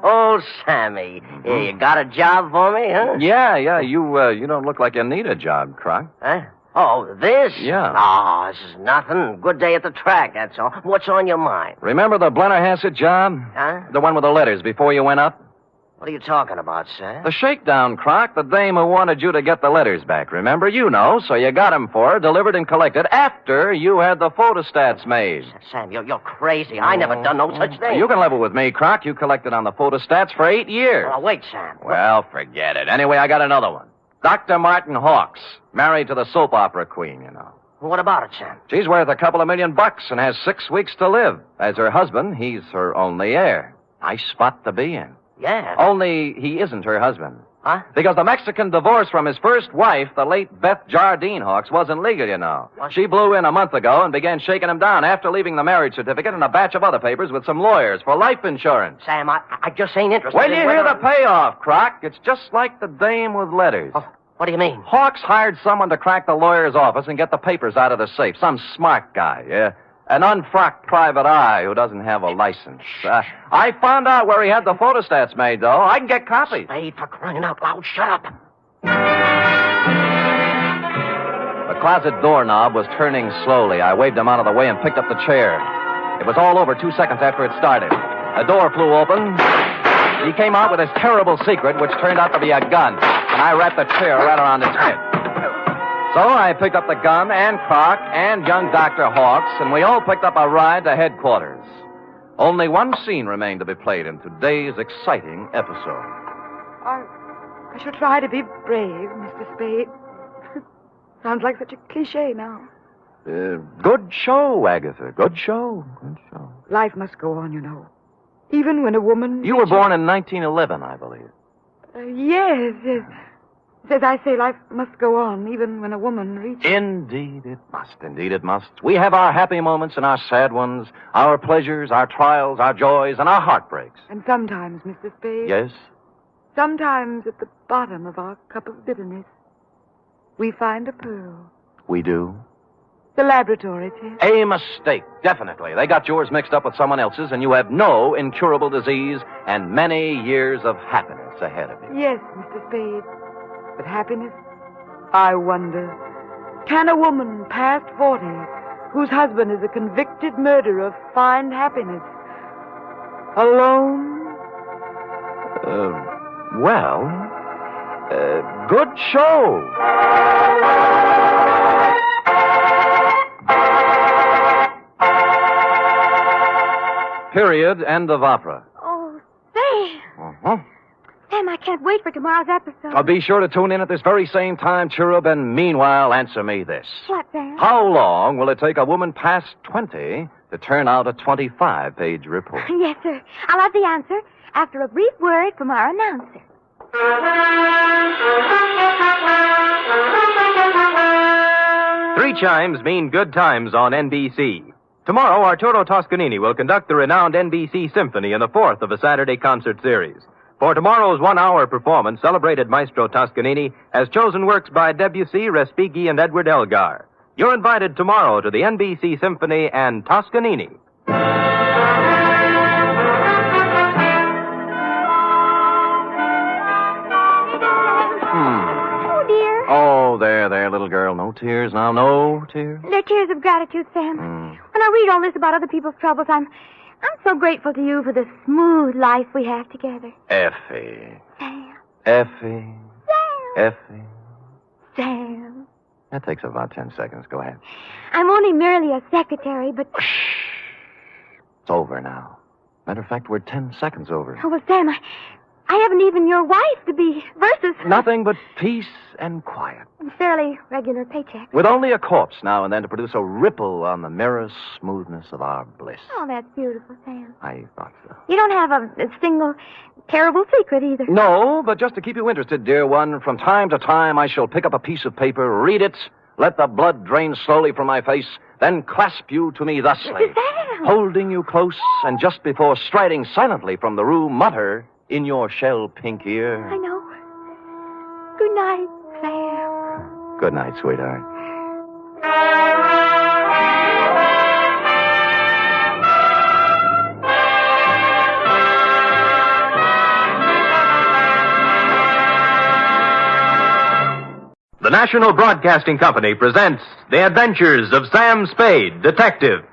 Oh, Sammy. Yeah, you got a job for me, huh? Yeah. You don't look like you need a job, Croc. Huh? Oh, this? Yeah. Oh, this is nothing. Good day at the track, that's all. What's on your mind? Remember the Blennerhassett job? Huh? The one with the letters before you went up? What are you talking about, Sam? The shakedown, Croc. The dame who wanted you to get the letters back. Remember? You know, so you got them for her, delivered and collected after you had the photostats made. Sam, you're crazy. I never done no such thing. You can level with me, Croc. You collected on the photostats for 8 years. Oh, wait, Sam. Well, forget it. Anyway, I got another one. Dr. Martin Hawks, married to the soap opera queen, you know. What about it, Sam? She's worth a couple of $1 million and has 6 weeks to live. As her husband, he's her only heir. Nice spot to be in. Yeah. Only he isn't her husband. Huh? Because the Mexican divorce from his first wife, the late Beth Jardine Hawks, wasn't legal, you know. What? She blew in a month ago and began shaking him down after leaving the marriage certificate and a batch of other papers with some lawyers for life insurance. Sam, I just ain't interested When in you hear the payoff, Croc, it's just like the dame with letters. Oh, what do you mean? Hawks hired someone to crack the lawyer's office and get the papers out of the safe. Some smart guy, yeah. An unfrocked private eye who doesn't have a license. I found out where he had the photostats made, though. I can get copies. Spade, for crying out loud, shut up. The closet doorknob was turning slowly. I waved him out of the way and picked up the chair. It was all over 2 seconds after it started. A door flew open. He came out with his terrible secret, which turned out to be a gun. And I wrapped the chair right around his head. So I picked up the gun and Croc and young Dr. Hawks, and we all picked up a ride to headquarters. Only one scene remained to be played in today's exciting episode. I shall try to be brave, Mr. Spade. Sounds like such a cliche now. Good show, Agatha. Good show. Good show. Life must go on, you know. Even when a woman... You were born in 1911, I believe. Yes. As I say, life must go on, even when a woman reaches... Indeed it must. Indeed it must. We have our happy moments and our sad ones, our pleasures, our trials, our joys, and our heartbreaks. And sometimes, Mr. Spade... Yes? Sometimes at the bottom of our cup of bitterness, we find a pearl. We do? The laboratory test. A mistake, definitely. They got yours mixed up with someone else's, and you have no incurable disease and many years of happiness ahead of you. Yes, Mr. Spade. But happiness? I wonder, can a woman past 40, whose husband is a convicted murderer, find happiness? Alone? Good show. Period. End of opera. Oh, Sam. Uh-huh. Sam, I can't wait for tomorrow's episode. Be sure to tune in at this very same time, Cherub, and meanwhile, answer me this. What, Sam? How long will it take a woman past 20 to turn out a 25-page report? Yes, sir. I'll have the answer after a brief word from our announcer. 3 chimes mean good times on NBC. Tomorrow, Arturo Toscanini will conduct the renowned NBC Symphony in the 4th of a Saturday concert series. For tomorrow's 1-hour performance, celebrated Maestro Toscanini has chosen works by Debussy, Respighi, and Edward Elgar. You're invited tomorrow to the NBC Symphony and Toscanini. 'Oh, there, little girl. No tears now, no tears. They're tears of gratitude, Sam. When I read all this about other people's troubles, I'm so grateful to you for the smooth life we have together. Effie. Sam. Effie. Sam. Effie. Sam. That takes about 10 seconds. Go ahead. I'm only merely a secretary, but... It's over now. Matter of fact, we're 10 seconds over. Oh, well, Sam, I haven't even your wife to be versus... Nothing but peace and quiet. Fairly regular paycheck. With only a corpse now and then to produce a ripple on the mirror smoothness of our bliss. Oh, that's beautiful, Sam. I thought so. You don't have a single terrible secret either. No, but just to keep you interested, dear one, from time to time I shall pick up a piece of paper, read it, let the blood drain slowly from my face, then clasp you to me thusly, Sam! Holding you close, and just before striding silently from the room, mutter in your shell-pink ear. I know. Good night, Sam. Good night, sweetheart. The National Broadcasting Company presents The Adventures of Sam Spade, Detective.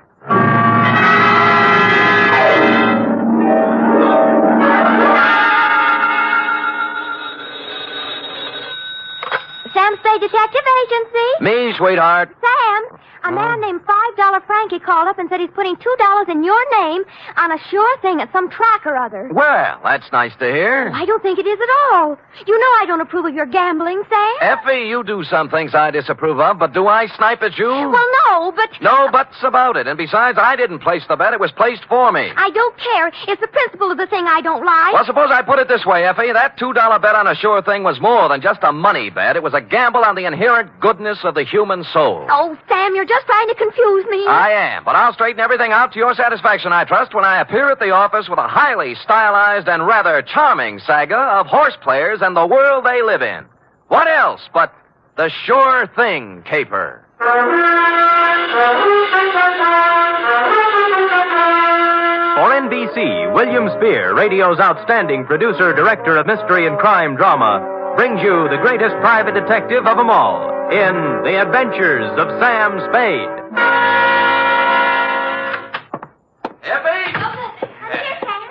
Sam Spade Detective Agency. Me, sweetheart. Sam, a man named $5 Frankie called up and said he's putting $2 in your name on a sure thing at some track or other. Well, that's nice to hear. I don't think it is at all. You know I don't approve of your gambling, Sam. Effie, you do some things I disapprove of, but do I snipe at you? Well, no, but... No buts about it. And besides, I didn't place the bet. It was placed for me. I don't care. It's the principle of the thing I don't like. Well, suppose I put it this way, Effie. That $2 bet on a sure thing was more than just a money bet. It was a gamble on the inherent goodness of the human soul. Oh, Sam, you're just trying to confuse me. I am, but I'll straighten everything out to your satisfaction, I trust, when I appear at the office with a highly stylized and rather charming saga of horse players and the world they live in. What else but the sure thing caper? For NBC, William Spear, radio's outstanding producer, director of mystery and crime drama, brings you the greatest private detective of them all in The Adventures of Sam Spade.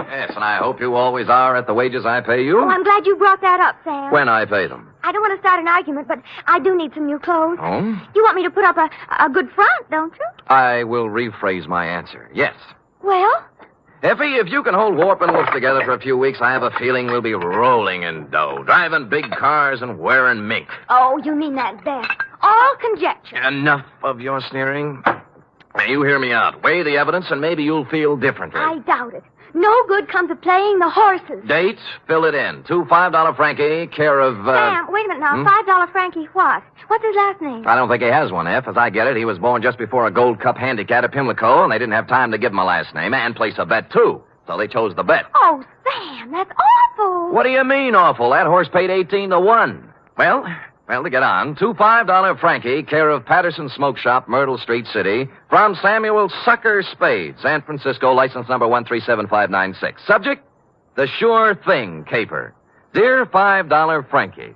Yes, and I hope you always are at the wages I pay you. Oh, I'm glad you brought that up, Sam. When I pay them. I don't want to start an argument, but I do need some new clothes. Oh? You want me to put up a good front, don't you? I will rephrase my answer. Yes. Well? Effie, if you can hold Warp and Wolf together for a few weeks, I have a feeling we'll be rolling in dough, driving big cars and wearing mink. Oh, you mean that best. All conjecture. Enough of your sneering. Now, you hear me out. Weigh the evidence, and maybe you'll feel differently. I doubt it. No good comes of playing the horses. Dates, fill it in. 2 $5 Frankie, care of... Sam, wait a minute now. $5 Frankie what? What's his last name? I don't think he has one, F. As I get it, he was born just before a Gold Cup handicap at Pimlico, and they didn't have time to give him a last name and place a bet, too. So they chose the bet. Oh, Sam, that's awful. What do you mean, awful? That horse paid 18 to 1. Well, to get on, 2 $5 Frankie, care of Patterson Smoke Shop, Myrtle Street City, from Samuel Sucker Spade, San Francisco, license number 1375596. Subject, the sure thing caper. Dear $5 Frankie.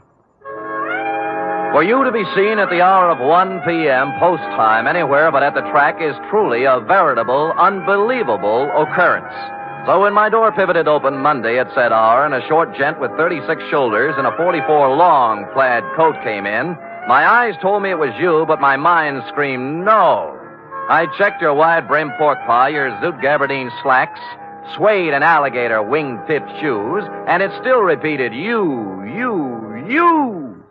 For you to be seen at the hour of 1 p.m. post time anywhere but at the track is truly a veritable, unbelievable occurrence. So when my door pivoted open Monday at said hour and a short gent with 36 shoulders and a 44 long plaid coat came in, my eyes told me it was you, but my mind screamed no. I checked your wide-brimmed pork pie, your zoot gabardine slacks, suede and alligator wing-tipped shoes, and it still repeated, you.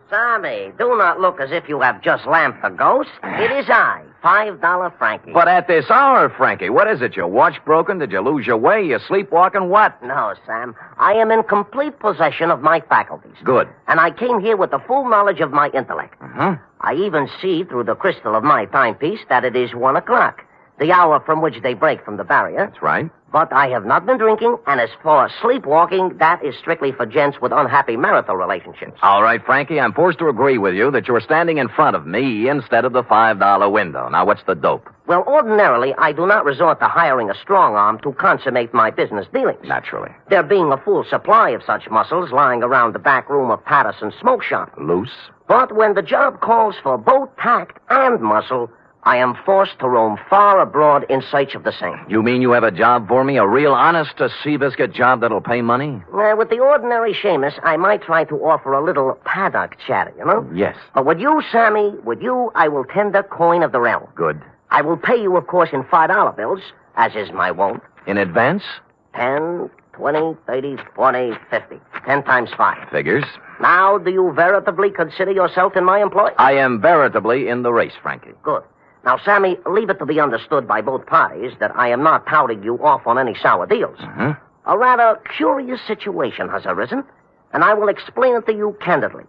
Sammy, do not look as if you have just lamped the ghost. It is I, $5 Frankie. But at this hour, Frankie, what is it? Your watch broken? Did you lose your way? You sleepwalking? What? No, Sam. I am in complete possession of my faculties. Good. And I came here with the full knowledge of my intellect. I even see through the crystal of my timepiece that it is 1 o'clock, the hour from which they break from the barrier. That's right. But I have not been drinking, and as for sleepwalking, that is strictly for gents with unhappy marital relationships. All right, Frankie, I'm forced to agree with you that you're standing in front of me instead of the $5 window. Now, what's the dope? Well, ordinarily, I do not resort to hiring a strong arm to consummate my business dealings. Naturally. There being a full supply of such muscles lying around the back room of Patterson's smoke shop. Loose? But when the job calls for both tact and muscle, I am forced to roam far abroad in search of the same. You mean you have a job for me? A real honest-to-Seabiscuit job that'll pay money? With the ordinary Seamus, I might try to offer a little paddock chatter, you know? Yes. But with you, Sammy, with you, I will tender coin of the realm. Good. I will pay you, of course, in $5 bills, as is my wont. In advance? 10, 20, 30, 40, 50. 10 times 5. Figures. Now, do you veritably consider yourself in my employ? I am veritably in the race, Frankie. Good. Now, Sammy, leave it to be understood by both parties that I am not touting you off on any sour deals. A rather curious situation has arisen, and I will explain it to you candidly,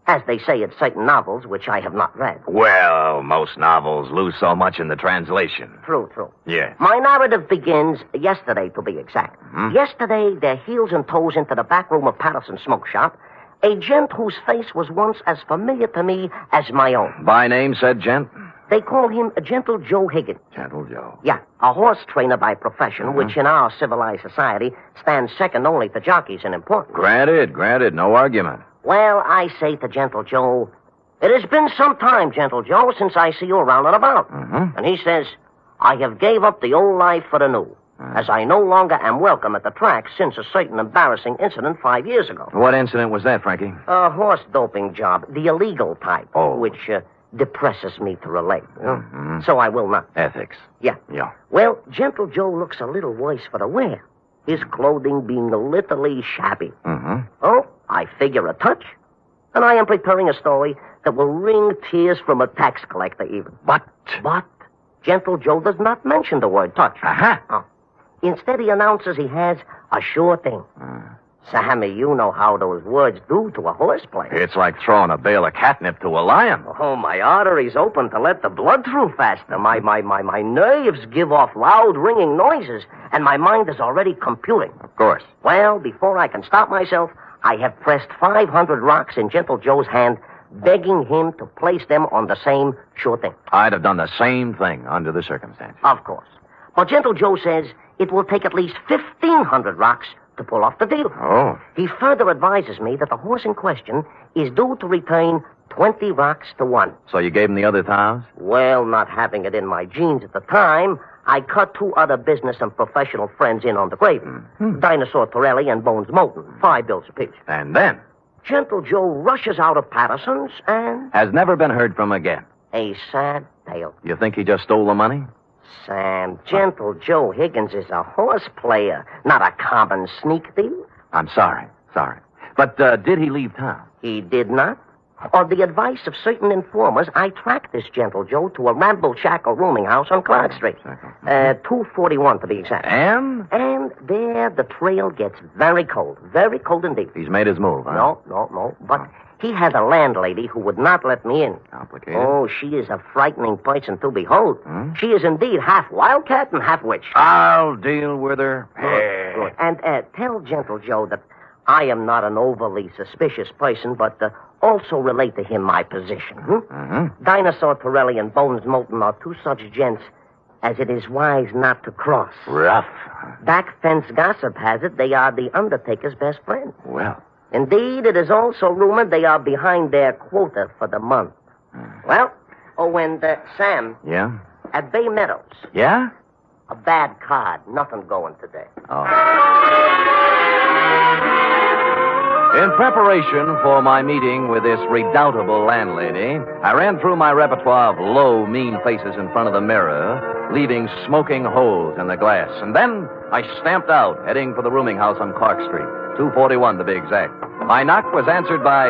as they say in certain novels which I have not read. Well, most novels lose so much in the translation. True. Yeah. My narrative begins yesterday, to be exact. Yesterday, their heels and toes into the back room of Patterson's smoke shop, a gent whose face was once as familiar to me as my own. By name, said gent? They call him Gentle Joe Higgins. Gentle Joe. Yeah, a horse trainer by profession, which in our civilized society stands second only to jockeys in importance. Granted, no argument. Well, I say to Gentle Joe, it has been some time, Gentle Joe, since I see you around and about. And he says, I have gave up the old life for the new, as I no longer am welcome at the track since a certain embarrassing incident 5 years ago. What incident was that, Frankie? A horse doping job, the illegal type, which depresses me to relate. You know? So I will not. Ethics. Yeah. Well, Gentle Joe looks a little worse for the wear, his clothing being literally shabby. Oh, I figure a touch, and I am preparing a story that will wring tears from a tax collector even. But Gentle Joe does not mention the word touch. Instead, he announces he has a sure thing. Sammy, you know how those words do to a horse player. It's like throwing a bale of catnip to a lion. Oh, my arteries open to let the blood through faster. My nerves give off loud, ringing noises, and my mind is already computing. Of course. Well, before I can stop myself, I have pressed 500 rocks in Gentle Joe's hand, begging him to place them on the same sure thing. I'd have done the same thing under the circumstances. Of course. But Gentle Joe says it will take at least 1,500 rocks to pull off the deal. Oh. He further advises me that the horse in question is due to return 20 rocks to 1. So you gave him the other 1,000? Well, not having it in my genes at the time, I cut 2 other business and professional friends in on the gravy. Dinosaur Torelli and Bones Moulton, 5 bills apiece. And then? Gentle Joe rushes out of Patterson's and... has never been heard from again. A sad tale. You think he just stole the money? Sam, Gentle Joe Higgins is a horse player, not a common sneak thief. I'm sorry. But did he leave town? He did not. On the advice of certain informers, I tracked this Gentle Joe to a ramble-shackle rooming house on Clark Street. 241 to be exact. And? And there the trail gets very cold indeed. He's made his move, huh? No. But he has a landlady who would not let me in. Complicated. Oh, she is a frightening person to behold. She is indeed half wildcat and half witch. I'll deal with her. Good. And tell Gentle Joe that I am not an overly suspicious person, but also relate to him my position. Dinosaur Torelli and Bones Moulton are 2 such gents as it is wise not to cross. Rough. Back fence gossip has it they are the Undertaker's best friend. Well. Indeed, it is also rumored they are behind their quota for the month. Well, and Sam, Yeah? at Bay Meadows, Yeah? a bad card. Nothing going today. Oh. In preparation for my meeting with this redoubtable landlady, I ran through my repertoire of low, mean faces in front of the mirror, leaving smoking holes in the glass. And then I stamped out, heading for the rooming house on Clark Street, 241 to be exact. My knock was answered by,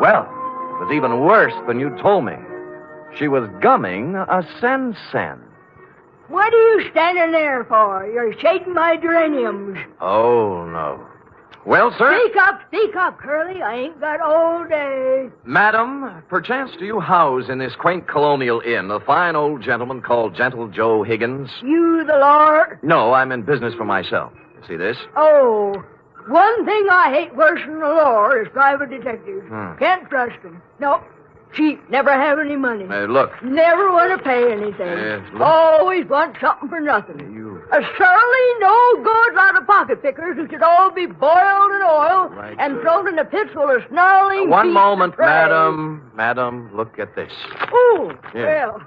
well, it was even worse than you told me. She was gumming a sen-sen. What are you standing there for? You're shading my geraniums. Oh, no. Well, sir? Speak up, Curly. I ain't got all day. Madam, perchance do you house in this quaint colonial inn a fine old gentleman called Gentle Joe Higgins? You the Lord? No, I'm in business for myself. You see this? Oh, one thing I hate worse than the law is private detectives. Can't trust them. No. Cheap. Never have any money. Look. Never want to pay anything. Look. Always want something for nothing. A surly, no good lot of pocket pickers who should all be boiled in oil and thrown in the pits full of snarling One beasts moment, of prey. madam. Madam, look at this. Oh, Yeah. well.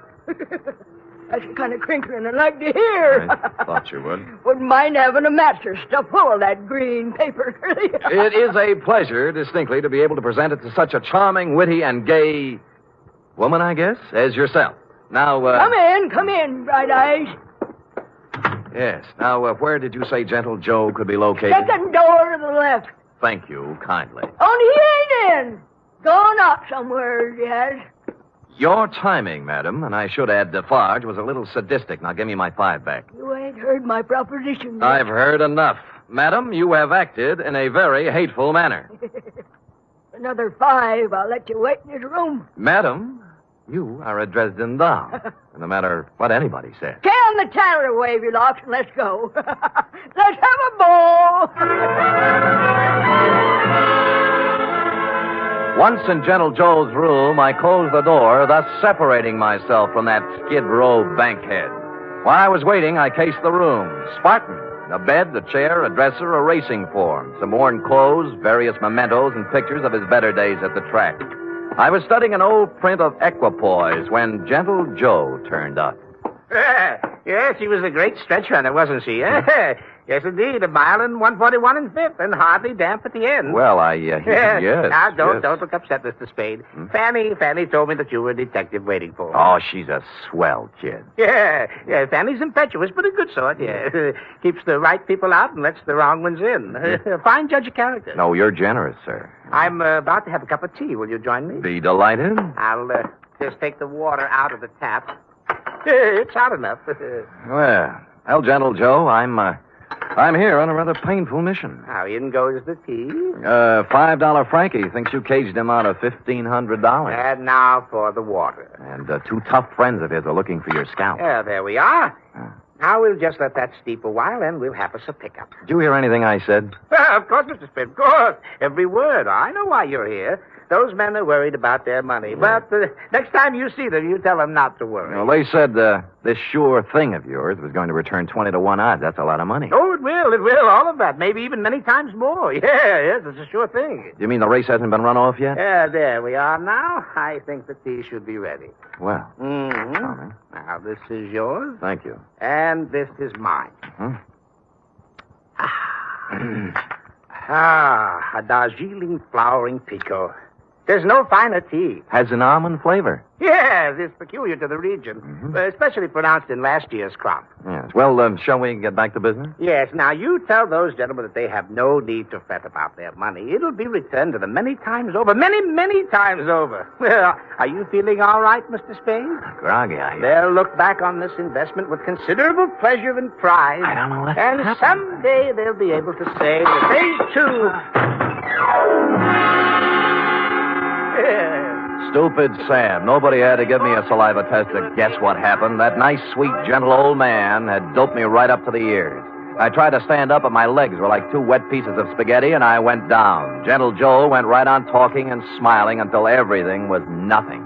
That's the kind of crinkling I'd like to hear. I thought you would. Wouldn't mind having a mattress stuffed full of that green paper. It is a pleasure, distinctly, to be able to present it to such a charming, witty, and gay woman, I guess, as yourself. Now, Come in, Bright Eyes. Yes. Now, where did you say Gentle Joe could be located? Second door to the left. Thank you, kindly. Only he ain't in. Gone out somewhere, he has. Your timing, madam, and I should add Defarge, was a little sadistic. Now, give me my 5 back. You ain't heard my proposition yet. I've heard enough. Madam, you have acted in a very hateful manner. Another 5, I'll let you wait in his room. Madam, you are a Dresden doll, no matter what anybody says. Can the tatter wave your locks and let's go. Let's have a ball. Once in Gentle Joe's room, I closed the door, thus separating myself from that Skid Row bankhead. While I was waiting, I cased the room. Spartan. A bed, a chair, a dresser, a racing form, some worn clothes, various mementos, and pictures of his better days at the track. I was studying an old print of Equipoise when Gentle Joe turned up. Yes, she was a great stretch runner, wasn't she? Yes, indeed. 1 mile and 141 and 5th, and hardly damp at the end. Well, yes. Now, don't yes. look upset, Mr. Spade. Fanny told me that you were a detective waiting for her. Oh, she's a swell kid. Yeah, Fanny's impetuous, but a good sort, yeah. Keeps the right people out and lets the wrong ones in. A fine judge of character. No, you're generous, sir. I'm about to have a cup of tea. Will you join me? Be delighted. I'll just take the water out of the tap. It's hot enough. Well, Gentle Joe, I'm here on a rather painful mission. How in goes the tea? $5 Frankie thinks you caged him out of $1,500. And now for the water. And 2 tough friends of his are looking for your scalp. Yeah, there we are. Now we'll just let that steep a while, and we'll have us a pickup. Did you hear anything I said? Of course, Mr. Spade, of course. Every word. I know why you're here. Those men are worried about their money. Yeah. But next time you see them, you tell them not to worry. Well, they said this sure thing of yours was going to return 20 to 1 odds. That's a lot of money. Oh, it will. All of that. Maybe even many times more. Yes, it's a sure thing. You mean the race hasn't been run off yet? Yeah, there we are now. I think the tea should be ready. Well. Mm-hmm. Now, this is yours. Thank you. And this is mine. A Darjeeling flowering pekoe. There's no finer tea. Has an almond flavor. Yes, it's peculiar to the region, especially pronounced in last year's crop. Yes. Well, shall we get back to business? Yes. Now, you tell those gentlemen that they have no need to fret about their money. It'll be returned to them many times over. Many, many times over. Well, are you feeling all right, Mr. Spade? Groggy, I hear. They'll look back on this investment with considerable pleasure and pride. I don't know what And happened. someday they'll be able to say that they, too... Stupid Sam. Nobody had to give me a saliva test to guess what happened. That nice, sweet, gentle old man had doped me right up to the ears. I tried to stand up, but my legs were like 2 wet pieces of spaghetti, and I went down. Gentle Joe went right on talking and smiling until everything was nothing.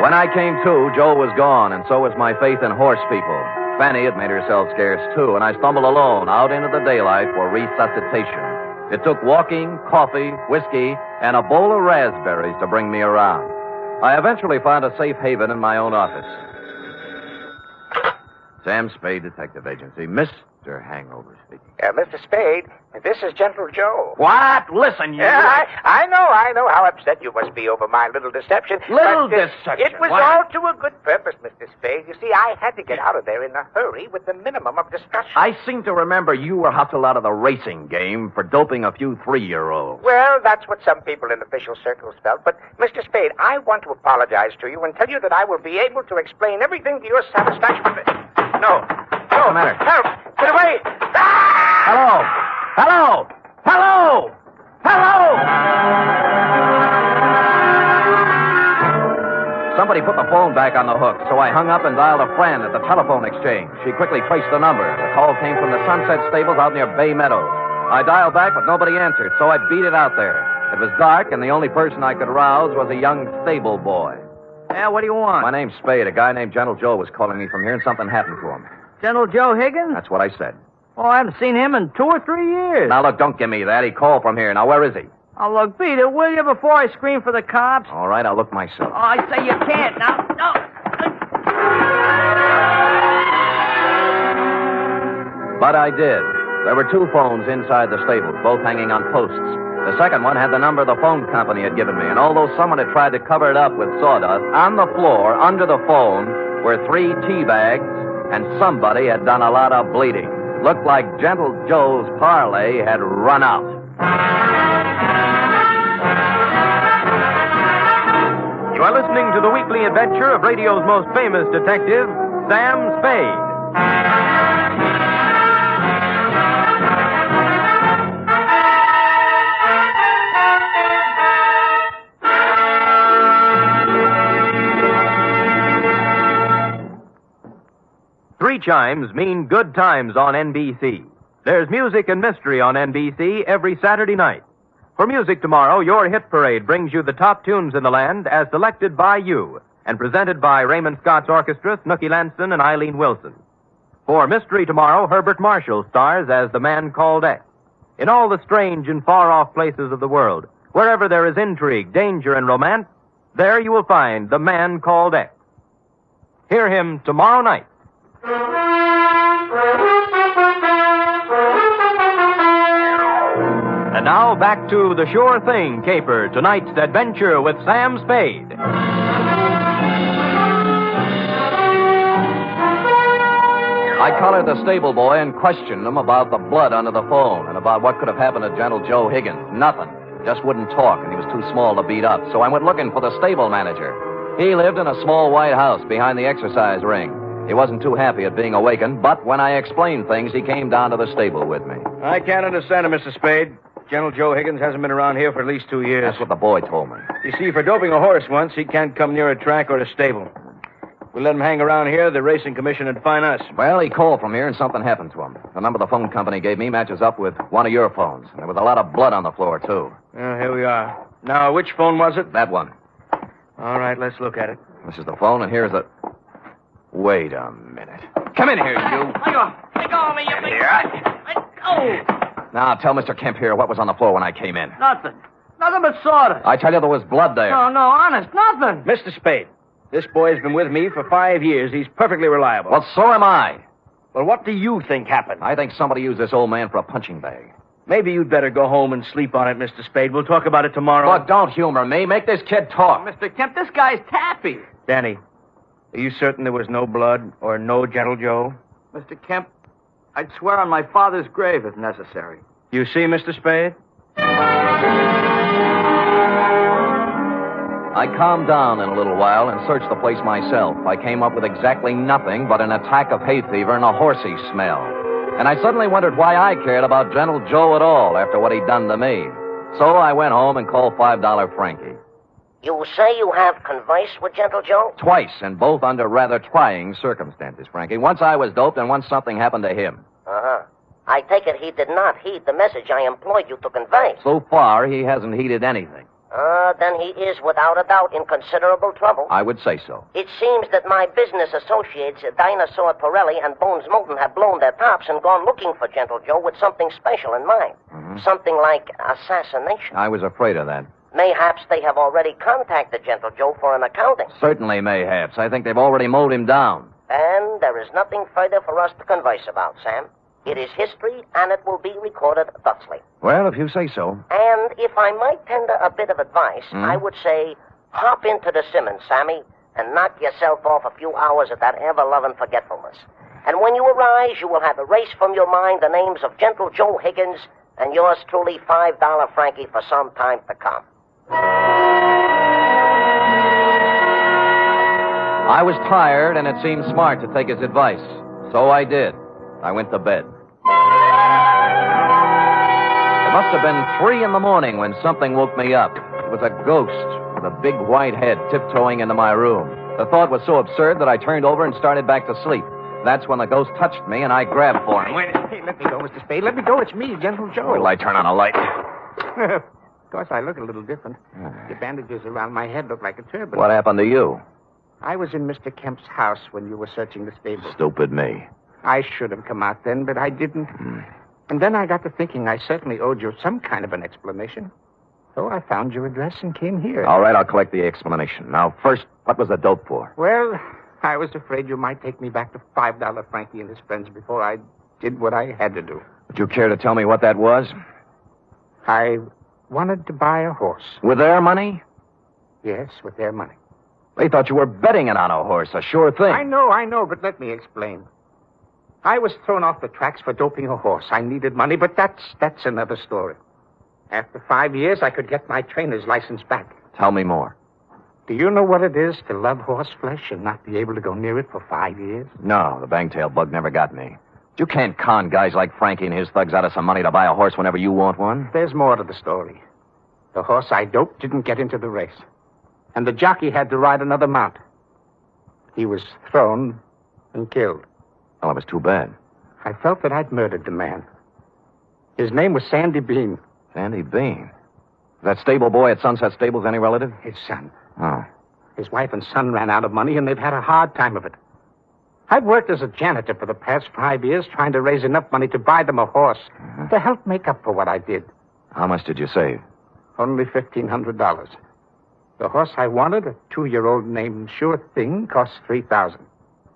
When I came to, Joe was gone, and so was my faith in horse people. Fanny had made herself scarce, too, and I stumbled alone out into the daylight for resuscitation. It took walking, coffee, whiskey, and a bowl of raspberries to bring me around. I eventually found a safe haven in my own office. Sam Spade Detective Agency. Mr. Hangover speaking. Mr. Spade, this is Gentle Joe. What? Listen, you... Yeah, I know how upset you must be over my little deception. Little but, deception? It was What? all to a good purpose, Mr. Spade. You see, I had to get out of there in a hurry with the minimum of discussion. I seem to remember you were hustled out of the racing game for doping a few 3-year-olds. Well, that's what some people in official circles felt. But, Mr. Spade, I want to apologize to you and tell you that I will be able to explain everything to your satisfaction. No. What's the matter? Help! Get away! Hello! Hello! Hello! Hello! Somebody put the phone back on the hook, so I hung up and dialed a friend at the telephone exchange. She quickly traced the number. The call came from the Sunset Stables out near Bay Meadows. I dialed back, but nobody answered, so I beat it out there. It was dark, and the only person I could rouse was a young stable boy. Yeah, what do you want? My name's Spade. A guy named Gentle Joe was calling me from here, and something happened to him. Gentle Joe Higgins? That's what I said. Oh, I haven't seen him in 2 or 3 years. Now, look, don't give me that. He called from here. Now, where is he? Oh, look, beat it, will you, before I scream for the cops? All right, I'll look myself. Oh, I say you can't. Now, no. But I did. There were 2 phones inside the stables, both hanging on posts. The second one had the number the phone company had given me, and although someone had tried to cover it up with sawdust, on the floor, under the phone, were 3 tea bags, and somebody had done a lot of bleeding. Looked like Gentle Joe's parlay had run out. You are listening to the weekly adventure of radio's most famous detective, Sam Spade. 3 chimes mean good times on NBC. There's music and mystery on NBC every Saturday night. For music tomorrow, your hit parade brings you the top tunes in the land as selected by you and presented by Raymond Scott's Orchestra, Snooky Lanston, and Eileen Wilson. For mystery tomorrow, Herbert Marshall stars as the man called X. In all the strange and far-off places of the world, wherever there is intrigue, danger, and romance, there you will find the man called X. Hear him tomorrow night. And now back to the Sure Thing caper, tonight's adventure with Sam Spade. I collared the stable boy and questioned him about the blood under the phone and about what could have happened to Gentle Joe Higgins. Nothing. Just wouldn't talk, and he was too small to beat up. So I went looking for the stable manager. He lived in a small white house behind the exercise ring. He wasn't too happy at being awakened, but when I explained things, he came down to the stable with me. I can't understand it, Mr. Spade. Gentle Joe Higgins hasn't been around here for at least 2 years. That's what the boy told me. You see, for doping a horse once, he can't come near a track or a stable. If we let him hang around here, the racing commission would fine us. Well, he called from here and something happened to him. The number the phone company gave me matches up with one of your phones. And there was a lot of blood on the floor, too. Well, here we are. Now, which phone was it? That one. All right, let's look at it. This is the phone, and here's the... Wait a minute. Come in here, you. Let go of me, you big... Let go! Now, tell Mr. Kemp here what was on the floor when I came in. Nothing. Nothing but sawdust. I tell you, there was blood there. No, honest, nothing. Mr. Spade, this boy's been with me for 5 years. He's perfectly reliable. Well, so am I. Well, what do you think happened? I think somebody used this old man for a punching bag. Maybe you'd better go home and sleep on it, Mr. Spade. We'll talk about it tomorrow. Look, don't humor me. Make this kid talk. Mr. Kemp, this guy's tappy. Danny, are you certain there was no blood or no Gentle Joe? Mr. Kemp, I'd swear on my father's grave if necessary. You see, Mr. Spade? I calmed down in a little while and searched the place myself. I came up with exactly nothing but an attack of hay fever and a horsey smell. And I suddenly wondered why I cared about Gentle Joe at all after what he'd done to me. So I went home and called $5 Frankie. You say you have conversed with Gentle Joe? Twice, and both under rather trying circumstances, Frankie. Once I was doped, and once something happened to him. Uh-huh. I take it he did not heed the message I employed you to convey. So far, he hasn't heeded anything. Then he is, without a doubt, in considerable trouble. I would say so. It seems that my business associates, Dinosaur Torelli and Bones Moulton, have blown their tops and gone looking for Gentle Joe with something special in mind. Something like assassination. I was afraid of that. Mayhaps they have already contacted Gentle Joe for an accounting. Certainly, mayhaps. I think they've already mowed him down. And there is nothing further for us to converse about, Sam. It is history, and it will be recorded thusly. Well, if you say so. And if I might tender a bit of advice, I would say, hop into the Simmons, Sammy, and knock yourself off a few hours of that ever-loving forgetfulness. And when you arise, you will have erased from your mind the names of Gentle Joe Higgins and yours truly, $5 Frankie, for some time to come. I was tired, and it seemed smart to take his advice. So I did. I went to bed. It must have been 3 a.m. when something woke me up. It was a ghost with a big white head tiptoeing into my room. The thought was so absurd that I turned over and started back to sleep. That's when the ghost touched me, and I grabbed for him. Hey, let me go, Mr. Spade. Let me go. It's me, Gentle Joe. Wait till I turn on a light. Of course, I look a little different. The bandages around my head look like a turban. What happened to you? I was in Mr. Kemp's house when you were searching the stable. Stupid me. I should have come out then, but I didn't. And then I got to thinking I certainly owed you some kind of an explanation. So I found your address and came here. All right, I'll collect the explanation. Now, first, what was the dope for? Well, I was afraid you might take me back to $5 Frankie and his friends before I did what I had to do. Would you care to tell me what that was? I wanted to buy a horse. With their money? Yes, with their money. They thought you were betting it on a horse, a sure thing. I know, but let me explain. I was thrown off the tracks for doping a horse. I needed money, but that's another story. After 5 years, I could get my trainer's license back. Tell me more. Do you know what it is to love horse flesh and not be able to go near it for 5 years? No, the bangtail bug never got me. You can't con guys like Frankie and his thugs out of some money to buy a horse whenever you want one. There's more to the story. The horse I doped didn't get into the race. And the jockey had to ride another mount. He was thrown and killed. Well, it was too bad. I felt that I'd murdered the man. His name was Sandy Bean. Sandy Bean? That stable boy at Sunset Stables any relative? His son. Oh. His wife and son ran out of money, and they've had a hard time of it. I've worked as a janitor for the past 5 years trying to raise enough money to buy them a horse to help make up for what I did. How much did you save? Only $1,500. The horse I wanted, a 2-year-old named Sure Thing, cost $3,000.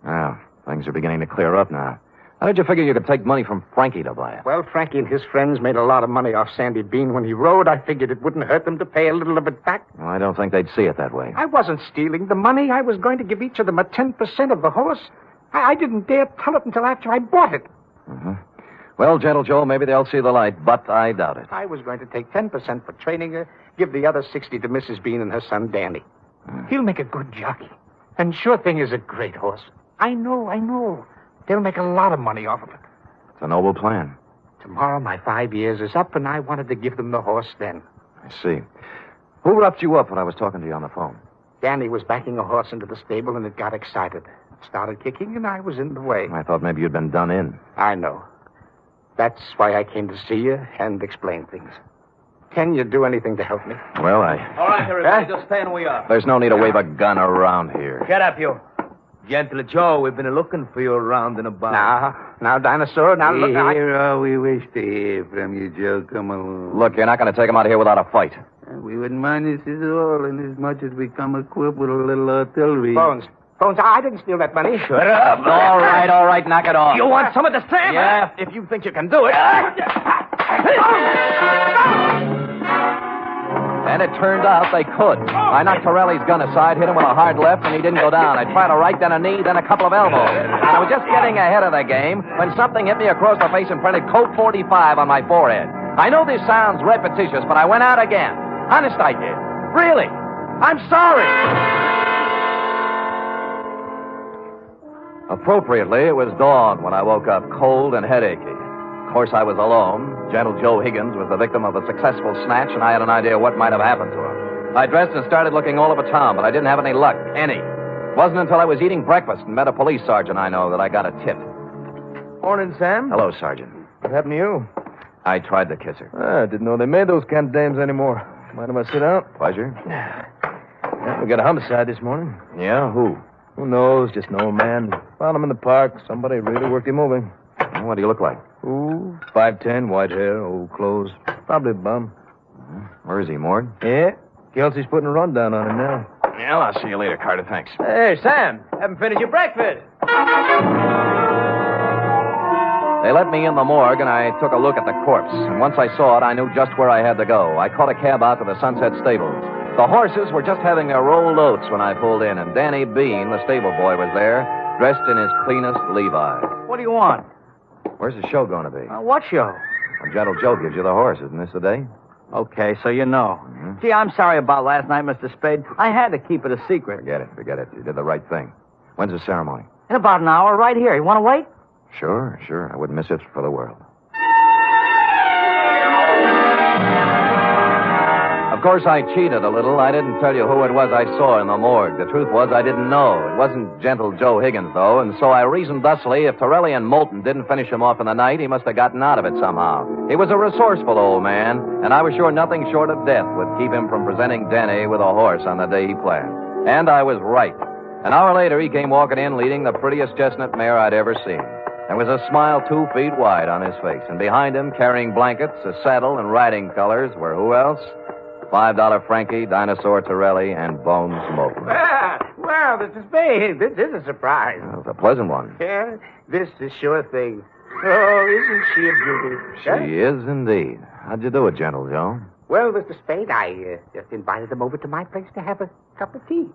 Well, things are beginning to clear up now. How did you figure you could take money from Frankie to buy it? Well, Frankie and his friends made a lot of money off Sandy Bean when he rode. I figured it wouldn't hurt them to pay a little of it back. Well, I don't think they'd see it that way. I wasn't stealing the money. I was going to give each of them a 10% of the horse. I didn't dare tell it until after I bought it. Well, Gentle Joe, maybe they'll see the light, but I doubt it. I was going to take 10% for training her, give the other 60 to Mrs. Bean and her son, Danny. He'll make a good jockey. And Sure Thing is a great horse. I know. They'll make a lot of money off of it. It's a noble plan. Tomorrow my 5 years is up, and I wanted to give them the horse then. I see. Who roughed you up when I was talking to you on the phone? Danny was backing a horse into the stable, and it got excited. It started kicking, and I was in the way. I thought maybe you'd been done in. I know. That's why I came to see you and explain things. Can you do anything to help me? Well, All right, everybody, just stay where we are. There's no need to wave a gun around here. Get up, you. Gentle Joe, we've been looking for you around and about. Now, Dinosaur, now look... Here all we wish to hear from you, Joe. Come along. Look, you're not going to take him out of here without a fight. We wouldn't mind this at all, inasmuch as we come equipped with a little artillery. Bones, I didn't steal that money. Shut up. All right, knock it off. You want some of the Sam? Yeah, if you think you can do it. And it turned out they could. I knocked Torelli's gun aside, hit him with a hard left, and he didn't go down. I tried a right, then a knee, then a couple of elbows. And I was just getting ahead of the game when something hit me across the face and printed Colt 45 on my forehead. I know this sounds repetitious, but I went out again. Honest, I did. Really. I'm sorry. Appropriately, it was dawn when I woke up cold and headachy. Of course, I was alone. Gentle Joe Higgins was the victim of a successful snatch, and I had an idea what might have happened to him. I dressed and started looking all over town, but I didn't have any luck. Any. It wasn't until I was eating breakfast and met a police sergeant I know that I got a tip. Morning, Sam. Hello, Sergeant. What happened to you? I tried to kiss her. I didn't know they made those kind of dames anymore. Mind if I sit down? Pleasure. Yeah, we got a homicide this morning. Yeah, who? Who knows? Just an old man. Found him in the park. Somebody really worked him over. What do you look like? Ooh, 5'10", white hair, old clothes. Probably a bum. Where is he, Mort? Yeah. Kelsey's putting a rundown on him now. Yeah, I'll see you later, Carter. Thanks. Hey, Sam. Haven't finished your breakfast. They let me in the morgue, and I took a look at the corpse. And once I saw it, I knew just where I had to go. I caught a cab out to the Sunset Stables. The horses were just having their rolled oats when I pulled in, and Danny Bean, the stable boy, was there, dressed in his cleanest Levi's. What do you want? Where's the show going to be? What show? Well, Gentle Joe gives you the horse. Isn't this the day? Okay, so you know. Gee, I'm sorry about last night, Mr. Spade. I had to keep it a secret. Forget it. You did the right thing. When's the ceremony? In about an hour, right here. You want to wait? Sure. I wouldn't miss it for the world. Of course, I cheated a little. I didn't tell you who it was I saw in the morgue. The truth was I didn't know. It wasn't Gentle Joe Higgins, though, and so I reasoned thusly if Torelli and Moulton didn't finish him off in the night, he must have gotten out of it somehow. He was a resourceful old man, and I was sure nothing short of death would keep him from presenting Denny with a horse on the day he planned. And I was right. An hour later, he came walking in leading the prettiest chestnut mare I'd ever seen. There was a smile 2 feet wide on his face, and behind him, carrying blankets, a saddle, and riding colors, were who else? $5 Frankie, Dinosaur Torelli, and Bones Moulton. Well, Mr. Spade, this is a surprise. That was a pleasant one. Yeah, this is sure thing. Oh, isn't she a beauty? She is indeed. How'd you do it, Gentle Joe? Well, Mr. Spade, I just invited them over to my place to have a cup of tea.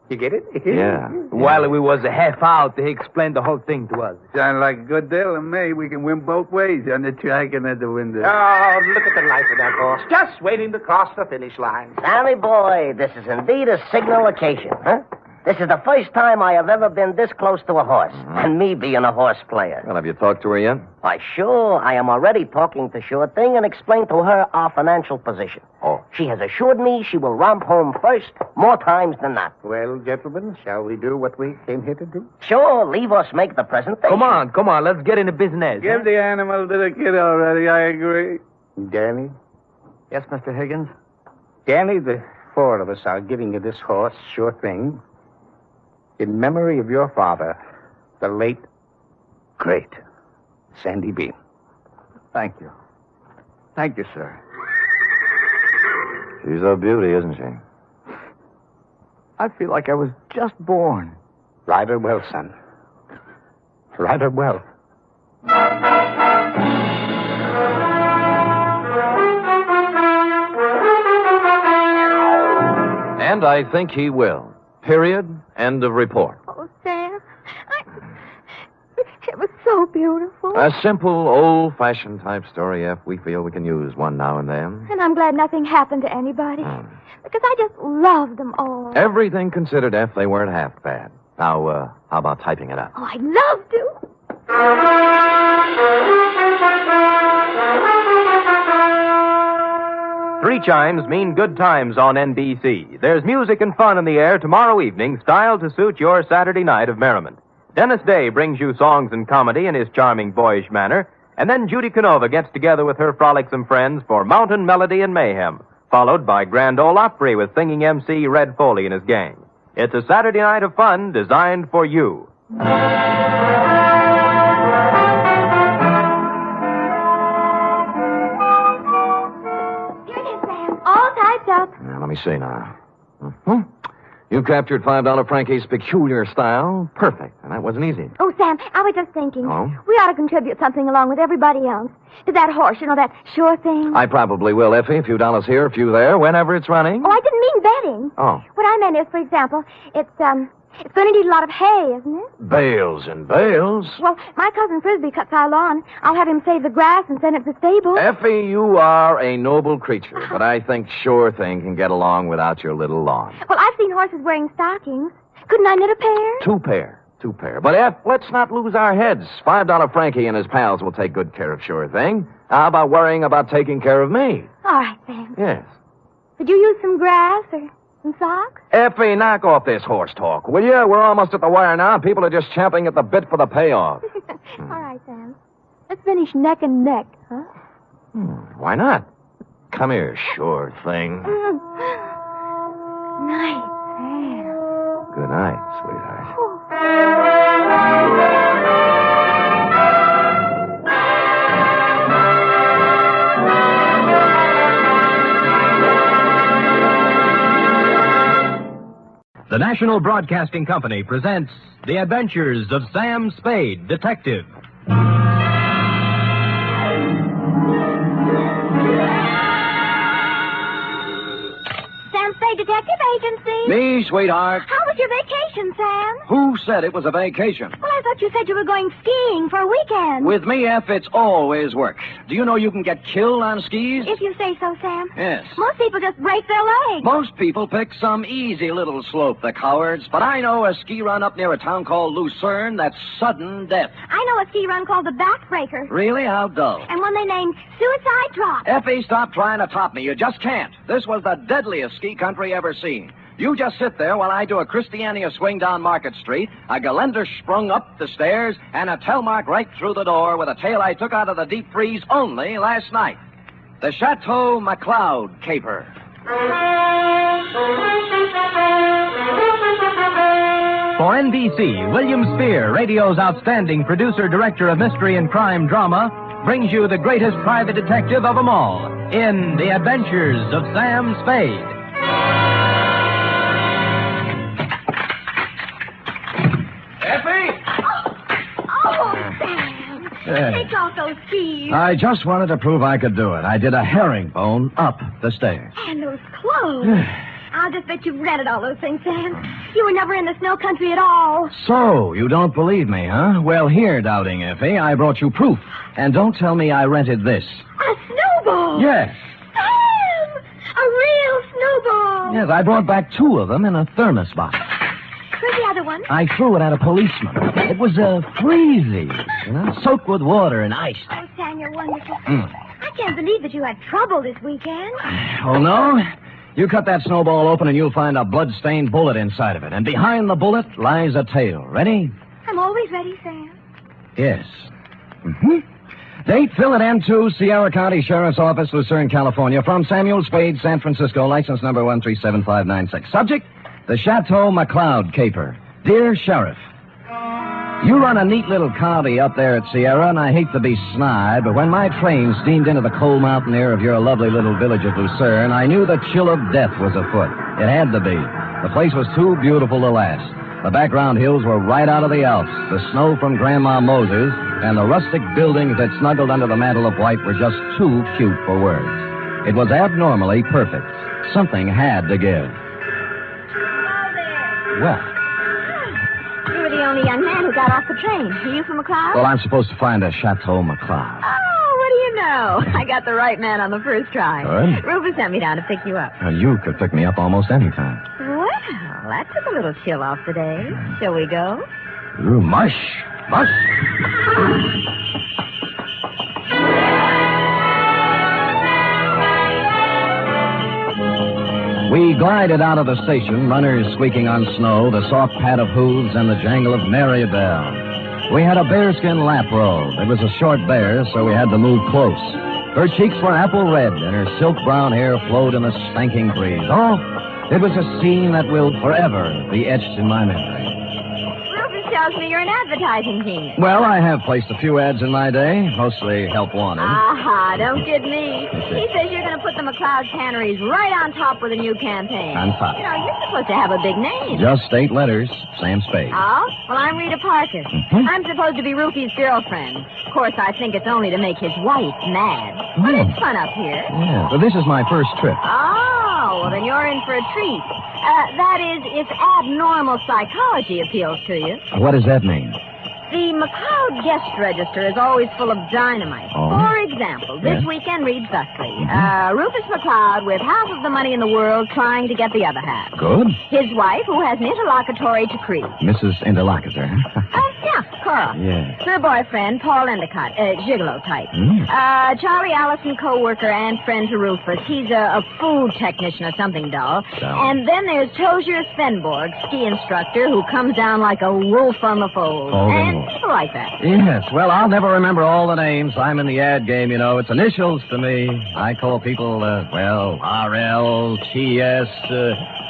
You get it? Yeah. While we was half out, he explained the whole thing to us. Sound like a good deal to me. We can win both ways on the track and at the window. Oh, look at the life of that horse. Just waiting to cross the finish line. Sammy boy, this is indeed a signal occasion, huh? This is the first time I have ever been this close to a horse, and me being a horse player. Well, have you talked to her yet? Why, sure. I am already talking to Sure Thing and explained to her our financial position. Oh. She has assured me she will romp home first, more times than not. Well, gentlemen, shall we do what we came here to do? Sure, leave us make the presentation. Come on, let's get into business. Give the animal to the kid already, I agree. Danny? Yes, Mr. Higgins? Danny, the four of us are giving you this horse, Sure Thing, in memory of your father, the late, great Sandy Bean. Thank you. Thank you, sir. She's a beauty, isn't she? I feel like I was just born. Ride her well, son. Ride her well. And I think he will. Period. End of report. Oh, Sam. It was so beautiful. A simple, old-fashioned type story, F. We feel we can use one now and then. And I'm glad nothing happened to anybody. Because I just love them all. Everything considered, F, they weren't half bad. Now, how about typing it up? Oh, I'd love to. Three chimes mean good times on NBC. There's music and fun in the air tomorrow evening, styled to suit your Saturday night of merriment. Dennis Day brings you songs and comedy in his charming boyish manner, and then Judy Canova gets together with her frolicsome friends for Mountain Melody and Mayhem, followed by Grand Ole Opry with singing MC Red Foley and his gang. It's a Saturday night of fun designed for you. All typed up. Now, let me see now. You captured $5 Frankie's peculiar style. Perfect. And that wasn't easy. Oh, Sam, I was just thinking. Oh? We ought to contribute something along with everybody else. To that horse, you know, that Sure Thing. I probably will, Effie. A few dollars here, a few there, whenever it's running. Oh, I didn't mean betting. Oh. What I meant is, for example, it's going to need a lot of hay, isn't it? Bales and bales. Well, my cousin Frisbee cuts our lawn. I'll have him save the grass and send it to the stable. Effie, you are a noble creature, but I think Sure Thing can get along without your little lawn. Well, I've seen horses wearing stockings. Couldn't I knit a pair? Two pair. But, Eff, let's not lose our heads. $5 Frankie and his pals will take good care of Sure Thing. How about worrying about taking care of me? All right, Sam. Yes. Could you use some grass or some socks? Effie, knock off this horse talk, will you? We're almost at the wire now. People are just champing at the bit for the payoff. All right, Sam. Let's finish neck and neck, huh? Why not? Come here, sure thing. Night, Sam. Good night, sweetheart. The National Broadcasting Company presents The Adventures of Sam Spade, Detective. Sam Spade Detective Agency. Me, sweetheart. How was your vacation, Sam? Who said it was a vacation? Well, I thought you said you were going skiing for a weekend. With me, F, it's always work. Do you know you can get killed on skis? If you say so, Sam. Yes. Most people just break their legs. Most people pick some easy little slope, the cowards. But I know a ski run up near a town called Lucerne that's sudden death. I know a ski run called the Backbreaker. Really? How dull. And one they named Suicide Drop. Effie, stop trying to top me. You just can't. This was the deadliest ski country ever seen. You just sit there while I do a Christiania swing down Market Street, a Geländer sprung up the stairs, and a Telmark right through the door with a tail I took out of the deep freeze only last night. The Chateau McCloud caper. For NBC, William Spear, radio's outstanding producer-director of mystery and crime drama, brings you the greatest private detective of them all in The Adventures of Sam Spade. Take off those skis. I just wanted to prove I could do it. I did a herringbone up the stairs. And those clothes. I'll just bet you've rented all those things, Sam. You were never in the snow country at all. So, you don't believe me, huh? Well, here, Doubting Effie, I brought you proof. And don't tell me I rented this. A snowball. Yes. Sam! A real snowball. Yes, I brought back 2 of them in a thermos box. Where's the other one? I threw it at a policeman. It was freezy, soaked with water and ice. Oh, Sam, you're wonderful. I can't believe that you had trouble this weekend. Oh, no? You cut that snowball open and you'll find a blood-stained bullet inside of it. And behind the bullet lies a tail. Ready? I'm always ready, Sam. Yes. Date, fill it M2, Sierra County Sheriff's Office, Lucerne, California. From Samuel Spade, San Francisco, license number 137596. Subject, the Chateau McCloud caper. Dear Sheriff, you run a neat little county up there at Sierra, and I hate to be snide, but when my train steamed into the cold mountain air of your lovely little village of Lucerne, I knew the chill of death was afoot. It had to be. The place was too beautiful to last. The background hills were right out of the Alps. The snow from Grandma Moses and the rustic buildings that snuggled under the mantle of white were just too cute for words. It was abnormally perfect. Something had to give. Well, You were the only young man who got off the train. Are you from McCloud? well, I'm supposed to find a Chateau McCloud. Oh, what do you know? I got the right man on the first try. Good. Rufus sent me down to pick you up. You could pick me up almost any time. Well, that took a little chill off today. Shall we go? Ooh, mush. Mush. We glided out of the station, runners squeaking on snow, the soft pat of hooves, and the jangle of merry bells. We had a bearskin lap robe. It was a short bear, so we had to move close. Her cheeks were apple red, and her silk brown hair flowed in the stanking breeze. Oh, it was a scene that will forever be etched in my memory. Rufus tells me you're an advertising genius. Well, I have placed a few ads in my day, mostly help wanted. Aha, don't kid me. He says you're going to put the McCloud tanneries right on top with a new campaign. On top. You know, you're supposed to have a big name. Just 8 letters, Sam Spade. Oh? Well, I'm Rita Parker. I'm supposed to be Rufy's girlfriend. Of course, I think it's only to make his wife mad. But it's fun up here. Yeah, well, this is my first trip. Oh, well, then you're in for a treat. That is, if abnormal psychology appeals to you. What does that mean? The McCloud guest register is always full of dynamite. Oh. For example, this Yes. weekend reads thusly. Rufus McCloud with half of the money in the world trying to get the other half. Good. His wife, who has an interlocutory decree. Mrs. Interlocutor. Yeah, Cora. Yeah. Her boyfriend, Paul Endicott, gigolo type. Charlie Allison, co-worker and friend to Rufus. He's a food technician or something dull. And then there's Tozier Svenborg, ski instructor, who comes down like a wolf on the fold. Oh, and Oh. Like that. Yes, well, I'll never remember all the names. I'm in the ad game, you know. It's initials to me. I call people, RL, TS,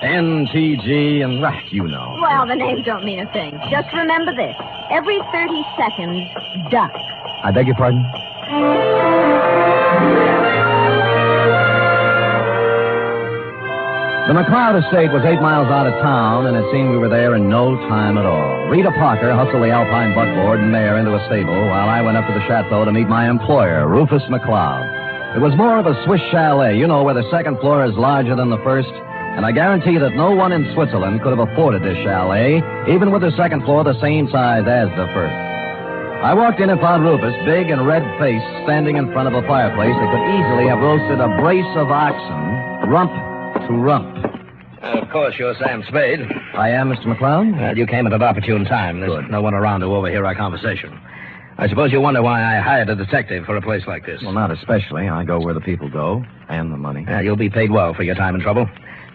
NTG, and, you know. Well, the names don't mean a thing. Just remember this. Every 30 seconds, duck. I beg your pardon? The McCloud estate was 8 miles out of town, and it seemed we were there in no time at all. Rita Parker hustled the Alpine buckboard and mare into a stable while I went up to the Chateau to meet my employer, Rufus McCloud. It was more of a Swiss chalet, you know, where the second floor is larger than the first, and I guarantee that no one in Switzerland could have afforded this chalet, even with the second floor the same size as the first. I walked in and found Rufus, big and red-faced, standing in front of a fireplace that could easily have roasted a brace of oxen, rump to rump. Of course, you're Sam Spade. I am, Mr. McCloud. You came at an opportune time. There's no one around to overhear our conversation. I suppose you wonder why I hired a detective for a place like this. Well, not especially. I go where the people go, and the money. You'll be paid well for your time and trouble.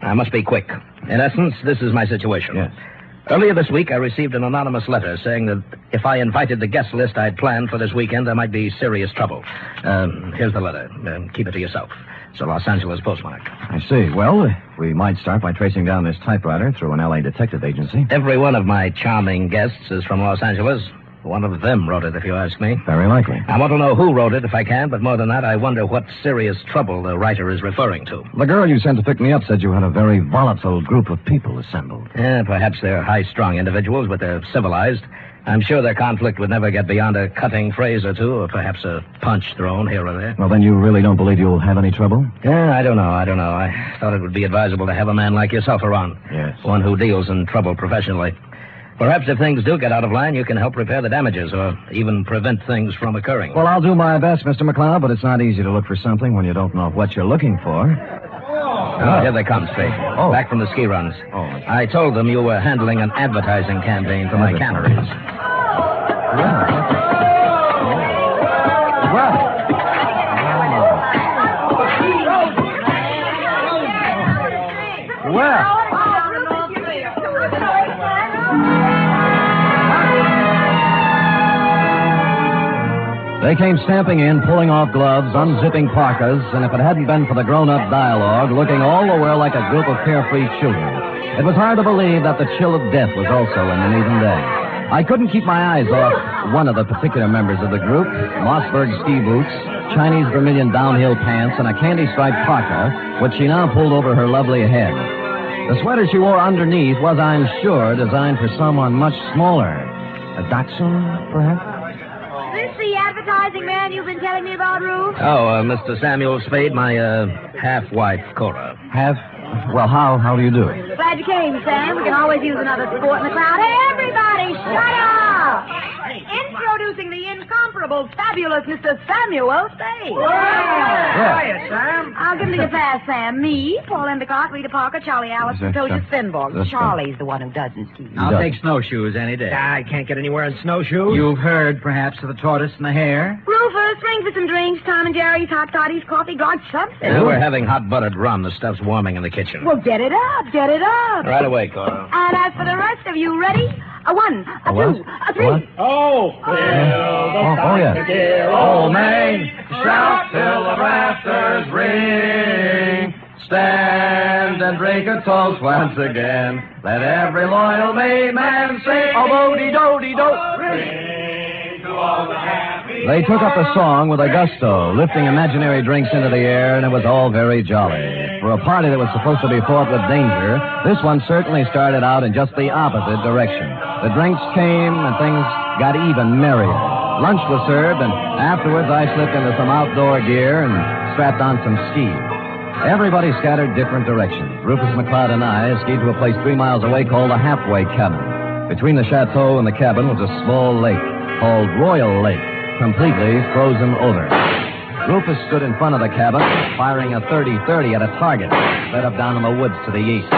I must be quick. In essence, this is my situation. Yes. Earlier this week, I received an anonymous letter saying that if I invited the guest list I'd planned for this weekend, there might be serious trouble. Here's the letter. Keep it to yourself. It's a Los Angeles postmark. I see. Well, we might start by tracing down this typewriter through an L.A. detective agency. Every one of my charming guests is from Los Angeles. One of them wrote it, if you ask me. Very likely. I want to know who wrote it, if I can, but more than that, I wonder what serious trouble the writer is referring to. The girl you sent to pick me up said you had a very volatile group of people assembled. Perhaps they're high-strung individuals, but they're civilized. I'm sure their conflict would never get beyond a cutting phrase or two, or perhaps a punch thrown here or there. Well, then you really don't believe you'll have any trouble? I don't know. I thought it would be advisable to have a man like yourself around. Yes. One who deals in trouble professionally. Perhaps if things do get out of line, you can help repair the damages or even prevent things from occurring. Well, I'll do my best, Mr. McCloud, but it's not easy to look for something when you don't know what you're looking for. Oh, here they come, Spade. Oh. Back from the ski runs. Oh. I told them you were handling an advertising campaign for my canneries. Well. They came stamping in, pulling off gloves, unzipping parkas, and if it hadn't been for the grown-up dialogue, looking all the while like a group of carefree children, it was hard to believe that the chill of death was also in them even then. I couldn't keep my eyes off one of the particular members of the group, Mossberg ski boots, Chinese vermilion downhill pants, and a candy-striped parka, which she now pulled over her lovely head. The sweater she wore underneath was, I'm sure, designed for someone much smaller. A Dachshund, perhaps? Is this the advertising man you've been telling me about, Ruth? Oh, Mr. Samuel Spade, my half-wife, Cora. Well, how do you do? Glad you came, Sam. We can always use another sport in the crowd. Hey, everybody, shut up! Introducing the incomparable, fabulous Mr. Samuel Spade. Hiya, Sam. I'll give me a pass, Sam. Me, Paul Endicott, Rita Parker, Charlie Allison, Tosia Svenborg. Charlie's the one who doesn't ski. I'll take snowshoes any day. I can't get anywhere in snowshoes. You've heard, perhaps, of the tortoise and the hare? Rufus, ring for some drinks. Tom and Jerry's, hot toddies, coffee, God, something. We're having hot buttered rum. The stuff's warming in the kitchen. Well, get it up, get it up. Right away, Cora. And as for the rest of you, ready? A one, a two, a three. Oh, yes. dear old Maine, shout till the rafters ring. Stand and drink a toast once again. Let every loyal Maine man sing. They took up the song with a gusto, lifting imaginary drinks into the air, and it was all very jolly. For a party that was supposed to be fraught with danger, this one certainly started out in just the opposite direction. The drinks came, and things got even merrier. Lunch was served, and afterwards I slipped into some outdoor gear and strapped on some skis. Everybody scattered different directions. Rufus McCloud and I skied to a place 3 miles away called the Halfway Cabin. Between the chateau and the cabin was a small lake called Royal Lake, completely frozen over. Rufus stood in front of the cabin, firing a .30-30 at a target set up down in the woods to the east.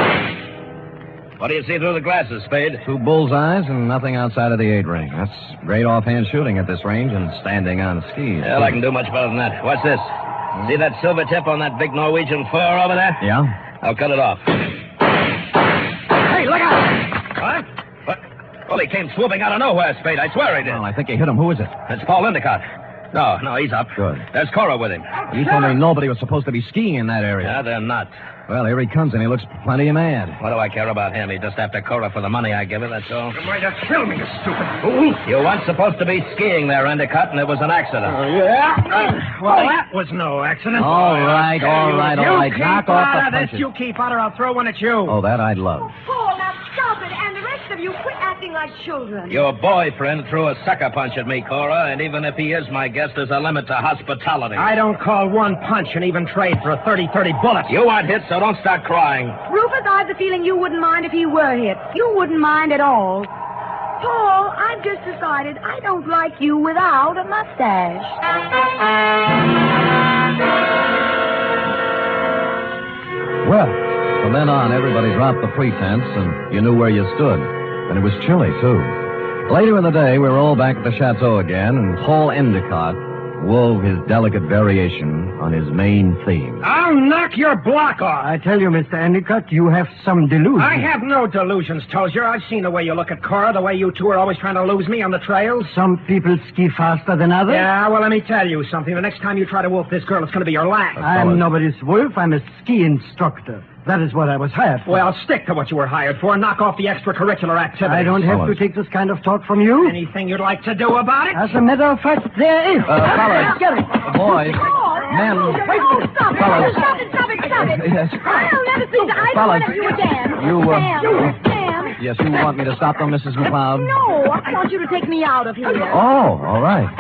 What do you see through the glasses, Spade? 2 bullseyes and nothing outside of the 8-ring. That's great offhand shooting at this range and standing on skis. Well, I can do much better than that. What's this? See that silver tip on that big Norwegian fur over there? Yeah? I'll cut it off. Hey, look out! What? Well, he came swooping out of nowhere, Spade. I swear he did. Well, I think he hit him. Who is it? It's Paul Endicott. No, he's up. Good. There's Cora with him. You told me nobody was supposed to be skiing in that area. Yeah, they're not. Well, here he comes, and he looks plenty mad. What do I care about him? He just after Cora for the money I give her, that's all. You're going to kill me, you stupid fool. You weren't supposed to be skiing there, Endicott, and it was an accident. Well, that was no accident. All right. Knock off the punches. You keep out, or I'll throw one at you. Oh, that I'd love. Paul, now stop it. And the rest of you, quit acting like children. Your boyfriend threw a sucker punch at me, Cora, and even if he is my guest, there's a limit to hospitality. I don't call one punch an even trade for a 30-30 bullet. You weren't hit, so don't start crying. Rufus, I have the feeling you wouldn't mind if he were hit. You wouldn't mind at all. Paul, I've just decided I don't like you without a mustache. Well, from then on, everybody dropped the pretense, and you knew where you stood. And it was chilly, too. Later in the day, we were all back at the Chateau again, and Paul Endicott wove his delicate variation on his main theme. I'll knock your block off. I tell you, Mr. Endicott, you have some delusions. I have no delusions, Tozier. I've seen the way you look at Cora, the way you two are always trying to lose me on the trails. Some people ski faster than others. Yeah, well, let me tell you something. The next time you try to wolf this girl, it's going to be your last. I'm nobody's wolf. I'm a ski instructor. That is what I was hired for. Well, stick to what you were hired for. Knock off the extracurricular activities. I don't have to take this kind of talk from you. Anything you'd like to do about it? As a matter of fact, there is. Fellas. Get it. Boys. Men. Stop it. Fellas. Stop it. Yes. I'll never see either Fellas. one of you again. Sam. Yes, you want me to stop them, Mrs. McCloud? No, I want you to take me out of here. Oh, all right.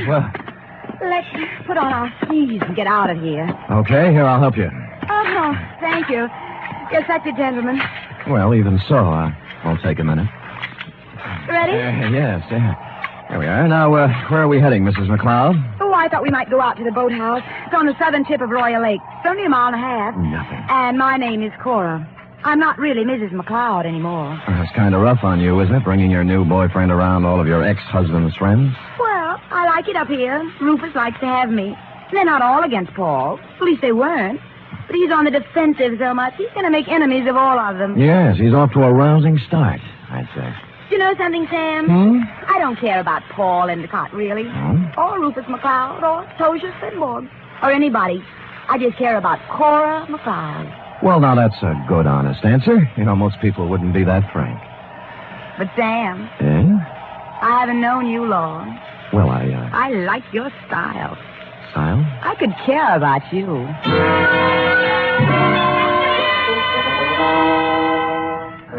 Well, Let's put on our skis and get out of here. okay, here, I'll help you. Oh, thank you. Yes, that's it, gentlemen. Well, even so, I'll take a minute. Ready? Yes. Here we are. Now, where are we heading, Mrs. McCloud? Oh, I thought we might go out to the boathouse. It's on the southern tip of Royal Lake. It's only a mile and a half. Nothing. And my name is Cora. I'm not really Mrs. McCloud anymore. That's kind of rough on you, isn't it, bringing your new boyfriend around all of your ex-husband's friends? Well, I like it up here. Rufus likes to have me. They're not all against Paul. At least they weren't. But he's on the defensive so much, he's going to make enemies of all of them. Yes, he's off to a rousing start, I'd say. Do you know something, Sam? I don't care about Paul Endicott, really. Or Rufus McCloud, or Tozier Finborg, or anybody. I just care about Cora McCloud. Well, now, that's a good, honest answer. You know, most people wouldn't be that frank. But, Sam, Yeah? I haven't known you long. Well, I like your style. Style? I could care about you.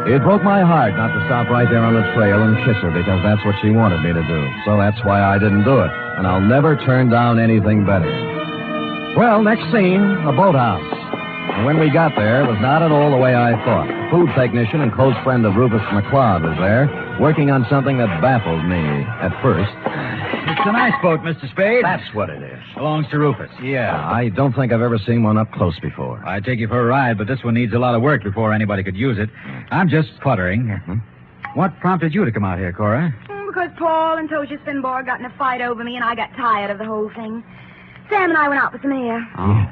It broke my heart not to stop right there on the trail and kiss her because that's what she wanted me to do. So that's why I didn't do it. And I'll never turn down anything better. Well, next scene, a boathouse. And when we got there, it was not at all the way I thought. A food technician and close friend of Rufus McCloud was there, working on something that baffled me at first. It's an ice boat, Mr. Spade. That's what it is. Belongs to Rufus. Yeah, I don't think I've ever seen one up close before. I'd take you for a ride, but this one needs a lot of work before anybody could use it. I'm just cluttering. What prompted you to come out here, Cora? Because Paul and Tozier Finborg got in a fight over me, and I got tired of the whole thing. Sam and I went out for some air. Oh.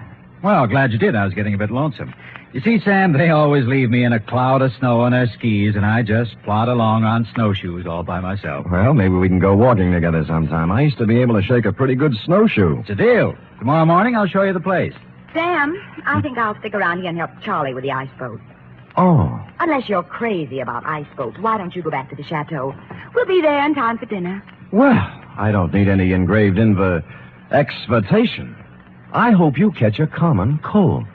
Well, glad you did. I was getting a bit lonesome. You see, Sam, they always leave me in a cloud of snow on their skis, and I just plod along on snowshoes all by myself. Well, maybe we can go walking together sometime. I used to be able to shake a pretty good snowshoe. It's a deal. Tomorrow morning, I'll show you the place. Sam, I think I'll stick around here and help Charlie with the ice boat. Oh. Unless you're crazy about ice boats, why don't you go back to the chateau? We'll be there in time for dinner. Well, I don't need any engraved exvitation. I hope you catch a common cold.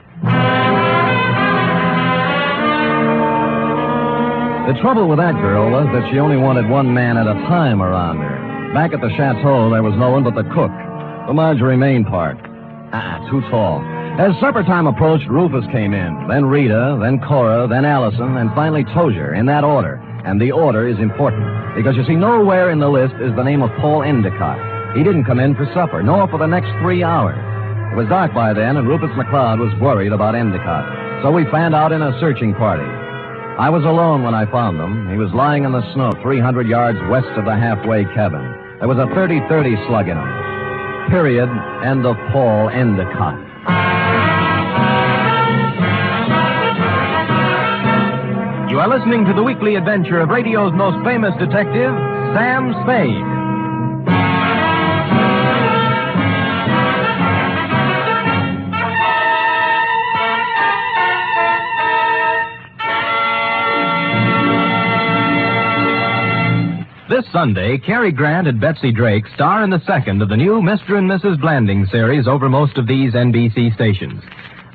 The trouble with that girl was that she only wanted one man at a time around her. Back at the chateau, there was no one but the cook, the Marjorie Main part. Too tall. As supper time approached, Rufus came in, then Rita, then Cora, then Allison, and finally Tozier, in that order. And the order is important, because you see, nowhere in the list is the name of Paul Endicott. He didn't come in for supper, nor for the next 3 hours. It was dark by then, and Rufus McCloud was worried about Endicott. So we fanned out in a searching party. I was alone when I found him. He was lying in the snow 300 yards west of the halfway cabin. There was a 30-30 slug in him. Period. End of Paul Endicott. are listening to the weekly adventure of radio's most famous detective, Sam Spade. This Sunday, Cary Grant and Betsy Drake star in the second of the new Mr. and Mrs. Blanding series over most of these NBC stations.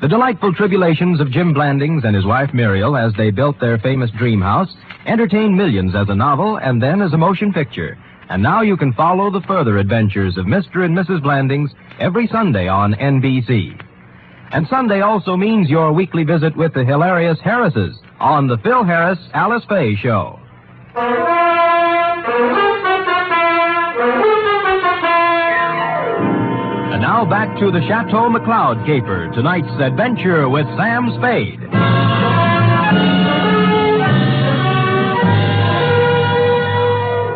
The delightful tribulations of Jim Blandings and his wife Muriel as they built their famous dream house entertained millions as a novel and then as a motion picture. And now you can follow the further adventures of Mr. and Mrs. Blandings every Sunday on NBC. And Sunday also means your weekly visit with the hilarious Harrises on the Phil Harris Alice Faye Show. And now back to the Chateau McCloud caper, tonight's adventure with Sam Spade.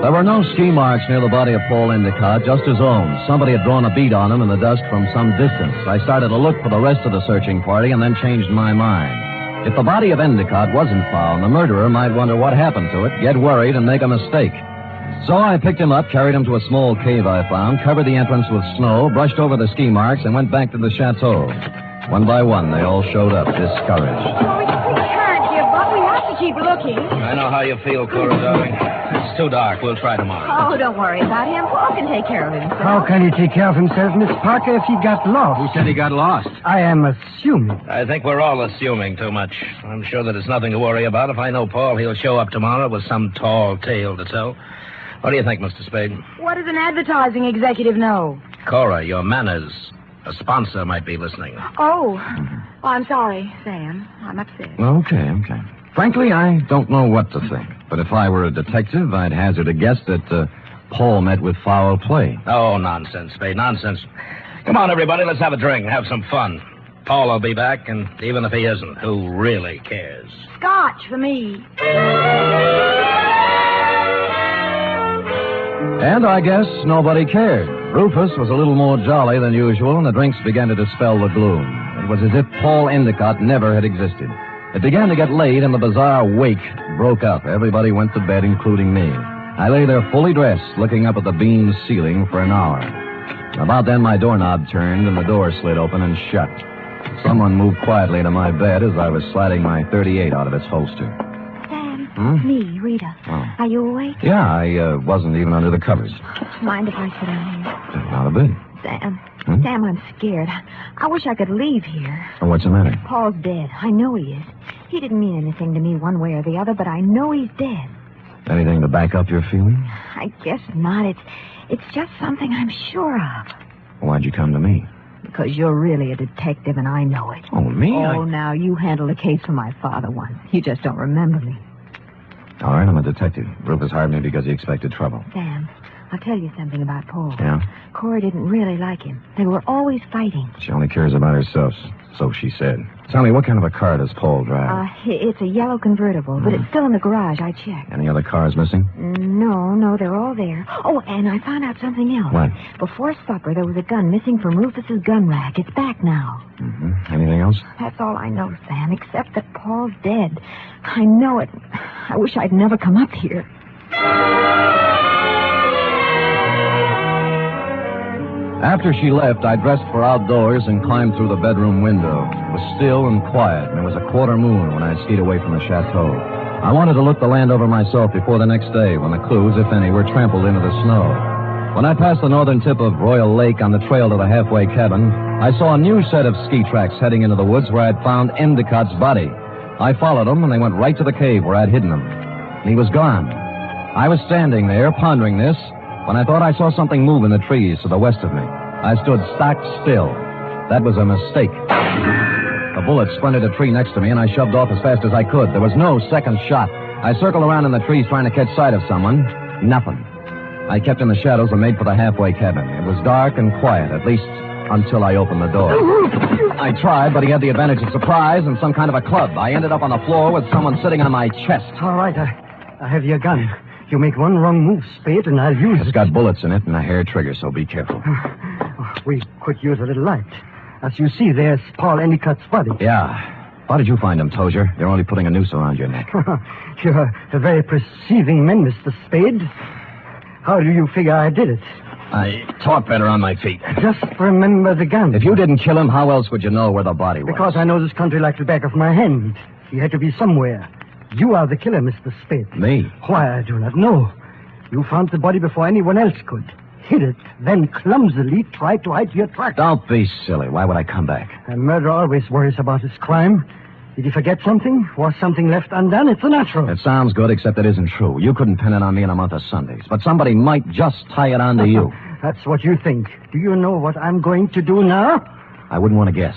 There were no ski marks near the body of Paul Endicott, just his own. Somebody had drawn a bead on him in the dust from some distance. I started to look for the rest of the searching party and then changed my mind. If the body of Endicott wasn't found, the murderer might wonder what happened to it, get worried, and make a mistake. So I picked him up, carried him to a small cave I found, covered the entrance with snow, brushed over the ski marks, and went back to the chateau. One by one, they all showed up, discouraged. Oh, we can't give up. We have to keep looking. I know how you feel, Cora, darling. It's too dark. We'll try tomorrow. Oh, don't worry about him. Paul can take care of himself. How can he take care of himself, Miss Parker, if he got lost? Who said he got lost? I am assuming. I think we're all assuming too much. I'm sure that it's nothing to worry about. If I know Paul, he'll show up tomorrow with some tall tale to tell. What do you think, Mr. Spade? What does an advertising executive know? Cora, your manners. A sponsor might be listening. Oh, I'm sorry, Sam. I'm upset. Okay. Frankly, I don't know what to think. But if I were a detective, I'd hazard a guess that Paul met with foul play. Oh, nonsense, Spade, nonsense. Come on, everybody, let's have a drink and have some fun. Paul will be back, and even if he isn't, who really cares? Scotch for me. And I guess nobody cared. Rufus was a little more jolly than usual, and the drinks began to dispel the gloom. It was as if Paul Endicott never had existed. It began to get late, and the bizarre wake broke up. Everybody went to bed, including me. I lay there fully dressed, looking up at the beamed ceiling for an hour. About then, my doorknob turned, and the door slid open and shut. Someone moved quietly into my bed as I was sliding my .38 out of its holster. Me, Rita. Oh. Are you awake? Yeah, I wasn't even under the covers. Mind if I sit down here? Not a bit. Sam. Sam, I'm scared. I wish I could leave here. Oh, what's the matter? Paul's dead. I know he is. He didn't mean anything to me one way or the other, but I know he's dead. Anything to back up your feeling? I guess not. It's just something I'm sure of. Why'd you come to me? Because you're really a detective, and I know it. Oh, me? Oh, now, you handled a case for my father once. You just don't remember me. All right, I'm a detective. Rufus hired me because he expected trouble. Sam, I'll tell you something about Paul. Yeah? Cora didn't really like him. They were always fighting. She only cares about herself, so she said. Tell me, what kind of a car does Paul drive? It's a yellow convertible, but it's still in the garage. I checked. Any other cars missing? No, they're all there. Oh, and I found out something else. What? Before supper, there was a gun missing from Rufus's gun rack. It's back now. Mm-hmm. Anything else? That's all I know, Sam, except that Paul's dead. I know it. I wish I'd never come up here. After she left, I dressed for outdoors and climbed through the bedroom window. It was still and quiet, and it was a quarter moon when I skied away from the chateau. I wanted to look the land over myself before the next day, when the clues, if any, were trampled into the snow. When I passed the northern tip of Royal Lake on the trail to the halfway cabin, I saw a new set of ski tracks heading into the woods where I'd found Endicott's body. I followed them, and they went right to the cave where I'd hidden him. And he was gone. I was standing there, pondering this, when I thought I saw something move in the trees to the west of me. I stood stock still. That was a mistake. A bullet splintered a tree next to me, and I shoved off as fast as I could. There was no second shot. I circled around in the trees trying to catch sight of someone. Nothing. I kept in the shadows and made for the halfway cabin. It was dark and quiet, at least until I opened the door. I tried, but he had the advantage of surprise and some kind of a club. I ended up on the floor with someone sitting on my chest. All right, I have your gun. You make one wrong move, Spade, and I'll use it. It's got bullets in it and a hair trigger, so be careful. We could use a little light. As you see, there's Paul Endicott's body. Yeah. How did you find him, Tozier? You're only putting a noose around your neck. You're a very perceiving man, Mr. Spade. How do you figure I did it? I talk better on my feet. Just remember the gun. If you didn't kill him, how else would you know where the body was? Because I know this country like the back of my hand. He had to be somewhere. You are the killer, Mr. Spade. Me? Why, I do not know. You found the body before anyone else could. Hid it, then clumsily tried to hide your tracks. Don't be silly. Why would I come back? A murderer always worries about his crime. Did he forget something? Was something left undone? It's a natural. It sounds good, except it isn't true. You couldn't pin it on me in a month of Sundays. But somebody might just tie it on to you. That's what you think. Do you know what I'm going to do now? I wouldn't want to guess.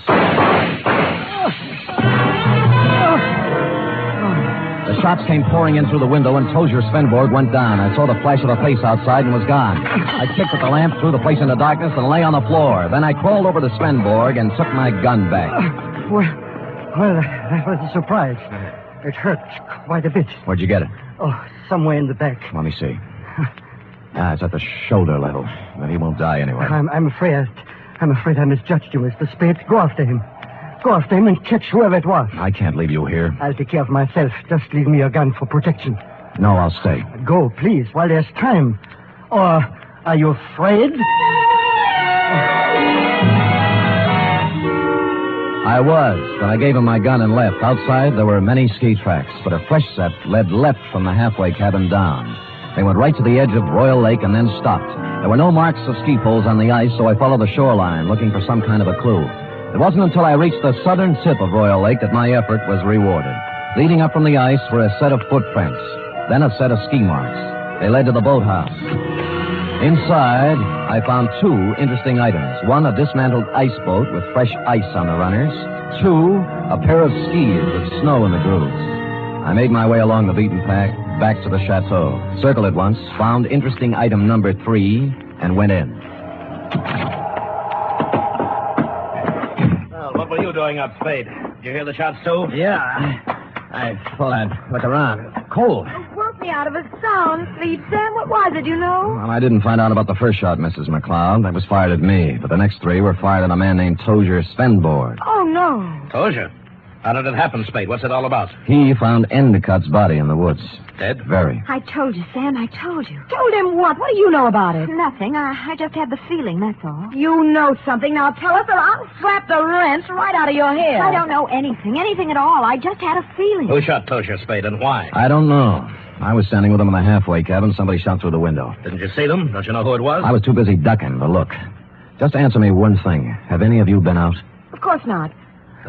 The shots came pouring in through the window, and Tozier Svenborg went down. I saw the flash of a face outside and was gone. I kicked at the lamp, threw the place into darkness, and lay on the floor. Then I crawled over to Svenborg and took my gun back. Well, that was a surprise. It hurt quite a bit. Where'd you get it? Oh, somewhere in the back. Let me see. It's at the shoulder level. But he won't die anyway. I'm afraid I misjudged you, Mr. Spade. Go after him. Go after him and catch whoever it was. I can't leave you here. I'll take care of myself. Just leave me your gun for protection. No, I'll stay. Go, please, while there's time. Or are you afraid? I was, but I gave him my gun and left. Outside, there were many ski tracks, but a fresh set led left from the halfway cabin down. They went right to the edge of Royal Lake and then stopped. There were no marks of ski poles on the ice, so I followed the shoreline, looking for some kind of a clue. It wasn't until I reached the southern tip of Royal Lake that my effort was rewarded. Leading up from the ice were a set of footprints, then a set of ski marks. They led to the boathouse. Inside, I found two interesting items. One, a dismantled ice boat with fresh ice on the runners. Two, a pair of skis with snow in the grooves. I made my way along the beaten path back to the chateau. Circled it once, found interesting item number 3, and went in. Well, what were you doing up, Spade? Did you hear the shots, too? Yeah, I thought I'd look around. Cold. Woke me out of a sound sleep, Sam. What was it, you know? Well, I didn't find out about the first shot, Mrs. McCloud. That was fired at me. But the next 3 were fired at a man named Tozier Svenborg. Oh, no. Tozier? How did it happen, Spade? What's it all about? He found Endicott's body in the woods. Dead? Very. I told you, Sam. I told you. Told him what? What do you know about it? Nothing. I just had the feeling, that's all. You know something. Now tell us or I'll slap the rents right out of your head. I don't know anything at all. I just had a feeling. Who shot Tozier, Spade, and why? I don't know. I was standing with him in the halfway cabin. Somebody shot through the window. Didn't you see them? Don't you know who it was? I was too busy ducking to look. Just answer me one thing. Have any of you been out? Of course not.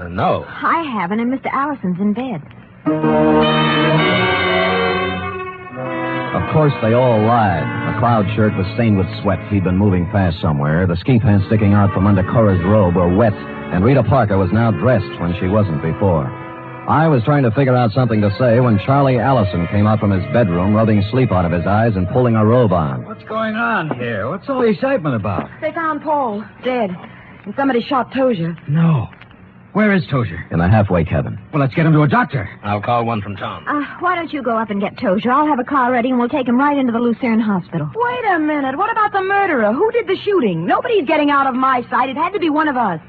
No. I haven't, and Mr. Allison's in bed. Of course, they all lied. McCloud's shirt was stained with sweat. He'd been moving fast somewhere. The ski pants sticking out from under Cora's robe were wet, and Rita Parker was now dressed when she wasn't before. I was trying to figure out something to say when Charlie Allison came out from his bedroom, rubbing sleep out of his eyes and pulling a robe on. What's going on here? What's all the excitement about? They found Paul, dead. And somebody shot Tozier. No. Where is Tozier? In the halfway cabin. Well, let's get him to a doctor. I'll call one from town. Why don't you go up and get Tozier? I'll have a car ready, and we'll take him right into the Lucerne Hospital. Wait a minute. What about the murderer? Who did the shooting? Nobody's getting out of my sight. It had to be one of us.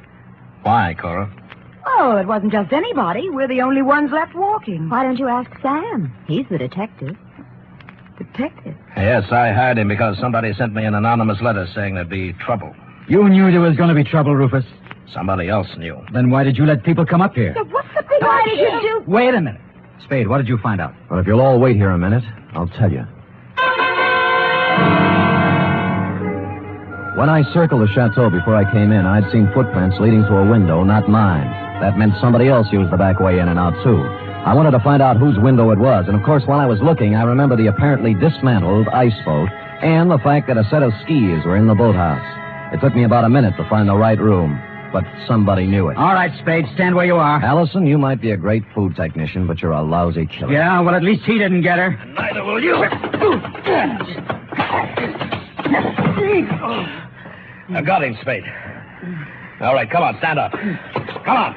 Why, Cora? Oh, it wasn't just anybody. We're the only ones left walking. Why don't you ask Sam? He's the detective. Detective? Yes, I hired him because somebody sent me an anonymous letter saying there'd be trouble. You knew there was going to be trouble, Rufus. Somebody else knew. Then why did you let people come up here? What's the big Why did you do? Wait a minute. Spade, what did you find out? Well, if you'll all wait here a minute, I'll tell you. When I circled the chateau before I came in, I'd seen footprints leading to a window, not mine. That meant somebody else used the back way in and out, too. I wanted to find out whose window it was, and of course, while I was looking, I remembered the apparently dismantled ice boat and the fact that a set of skis were in the boathouse. It took me about a minute to find the right room, but somebody knew it. All right, Spade, stand where you are. Allison, you might be a great food technician, but you're a lousy killer. Yeah, well, at least he didn't get her. Neither will you. I got him, Spade. All right, come on, stand up. Come on.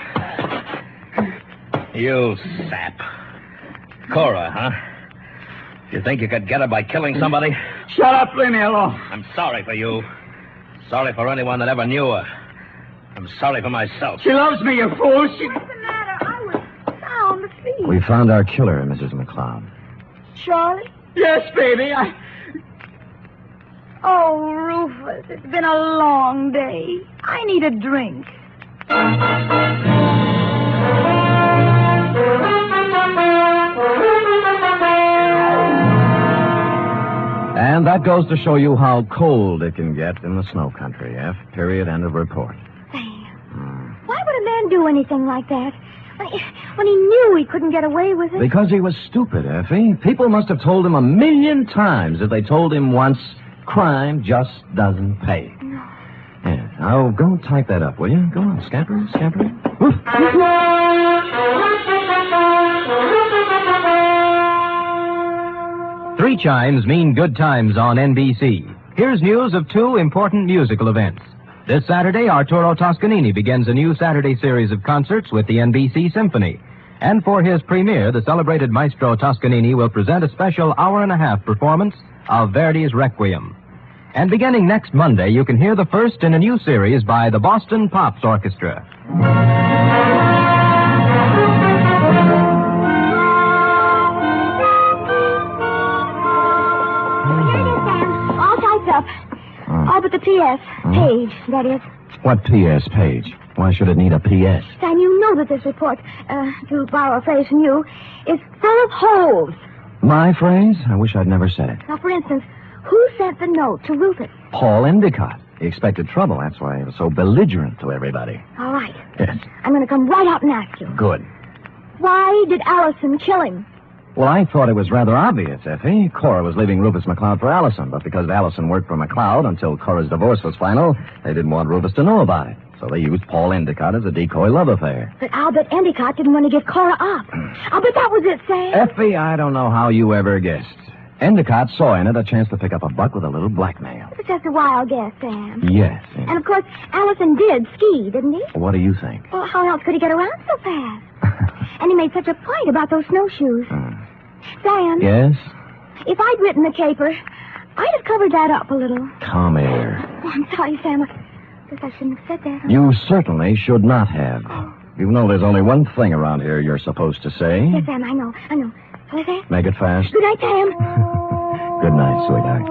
You sap. Cora, huh? You think you could get her by killing somebody? Shut up, leave me alone. I'm sorry for you. Sorry for anyone that ever knew her. I'm sorry for myself. She loves me, you fool. What's the matter? I was We found our killer, Mrs. McCloud. Charlie? Yes, baby. Oh, Rufus, it's been a long day. I need a drink. And that goes to show you how cold it can get in the snow country, F. Period. End of report. Sam, why would a man do anything like that? When he knew he couldn't get away with it? Because he was stupid, Effie. People must have told him 1,000,000 times that they told him once, crime just doesn't pay. No. Yeah. Now, go type that up, will you? Go on, scamper. Woof. 3 chimes mean good times on NBC. Here's news of 2 important musical events. This Saturday, Arturo Toscanini begins a new Saturday series of concerts with the NBC Symphony. And for his premiere, the celebrated maestro Toscanini will present a special hour-and-a-half performance of Verdi's Requiem. And beginning next Monday, you can hear the first in a new series by the Boston Pops Orchestra. All typed up. All but the P.S. page, that is. What P.S. page? Why should it need a P.S.? Sam, you know that this report, to borrow a phrase from you, is full of holes. My phrase? I wish I'd never said it. Now, for instance, who sent the note to Rufus? Paul Endicott. He expected trouble. That's why he was so belligerent to everybody. All right. Yes. I'm going to come right out and ask you. Good. Why did Allison kill him? Well, I thought it was rather obvious, Effie. Cora was leaving Rufus McCloud for Allison, but because Allison worked for McCloud until Cora's divorce was final, they didn't want Rufus to know about it. So they used Paul Endicott as a decoy love affair. But I'll bet Endicott didn't want to give Cora up. I'll bet that was it, Sam. Effie, I don't know how you ever guessed. Endicott saw in it a chance to pick up a buck with a little blackmail. It's just a wild guess, Sam. Yes. And, of course, Allison did ski, didn't he? What do you think? Well, how else could he get around so fast? And he made such a point about those snowshoes. Sam? Yes? If I'd written the caper, I'd have covered that up a little. Come here. Oh, I'm sorry, Sam. I guess I shouldn't have said that. You certainly should not have. You know there's only one thing around here you're supposed to say. Yes, Sam, I know. Shall I say it? Make it fast. Good night, Sam. Good night, sweetheart.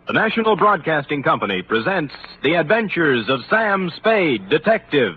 The National Broadcasting Company presents The Adventures of Sam Spade, Detective.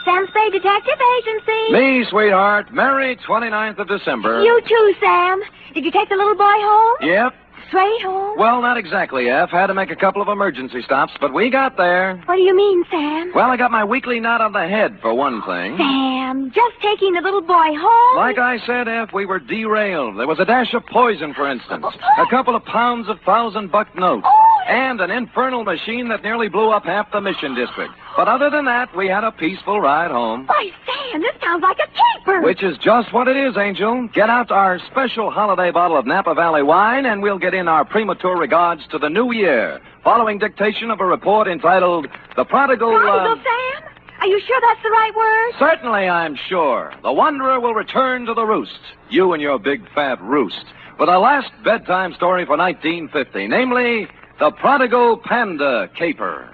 Sam Spade Detective Agency. Me, sweetheart. Merry 29th of December. You too, Sam. Did you take the little boy home? Yep. Straight home? Well, not exactly, F. Had to make a couple of emergency stops, but we got there. What do you mean, Sam? Well, I got my weekly knot on the head, for one thing. Sam, just taking the little boy home? Like I said, F, we were derailed. There was a dash of poison, for instance. A couple of pounds of $1,000 notes. And an infernal machine that nearly blew up half the Mission District. But other than that, we had a peaceful ride home. Why, Sam, this sounds like a caper. Which is just what it is, Angel. Get out our special holiday bottle of Napa Valley wine, and we'll get in our premature regards to the new year, following dictation of a report entitled The Prodigal... Prodigal, Sam? Are you sure that's the right word? Certainly, I'm sure. The Wanderer will return to the roost. You and your big fat roost. With our last bedtime story for 1950, namely... The Prodigal Panda Caper.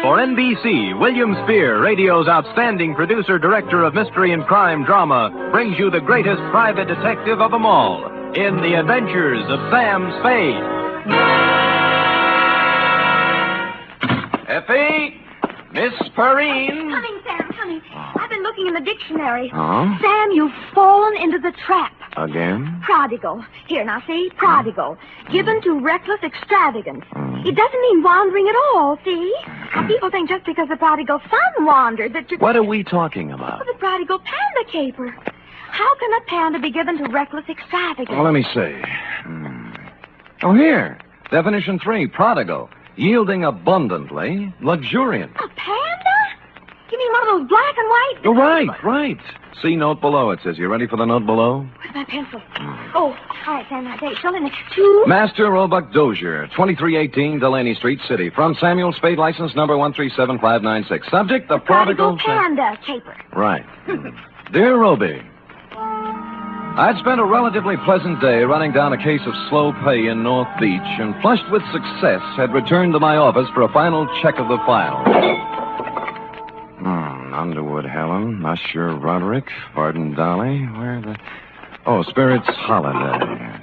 For NBC, William Spear, radio's outstanding producer-director of mystery and crime drama, brings you the greatest private detective of them all in The Adventures of Sam Spade. Effie! Miss Perrine! Coming, Sam, coming. I've been looking in the dictionary. Huh? Sam, you've fallen into the trap. Again? Prodigal. Here, now, see? Prodigal. Given to reckless extravagance. It doesn't mean wandering at all, see? Now, people think just because the prodigal son wandered that you... What are we talking about? The prodigal panda caper. How can a panda be given to reckless extravagance? Well, let me see. Oh, here. Definition 3, prodigal. Yielding abundantly, luxuriant. A panda? You mean one of those black and white? Oh, right. See note below. It says, you ready for the note below? Where's my pencil? Oh, hi, Panda. Dashiell, and it's 2. Master Roebuck Dozier, 2318 Delaney Street, City. From Samuel Spade, license number 137596. Subject, the prodigal... Panda caper. Right. Dear Roby, I'd spent a relatively pleasant day running down a case of slow pay in North Beach and, flushed with success, had returned to my office for a final check of the file. Underwood Helen, Usher Roderick, Varden Dolly, where the... Oh, Spirits Holiday. Yes.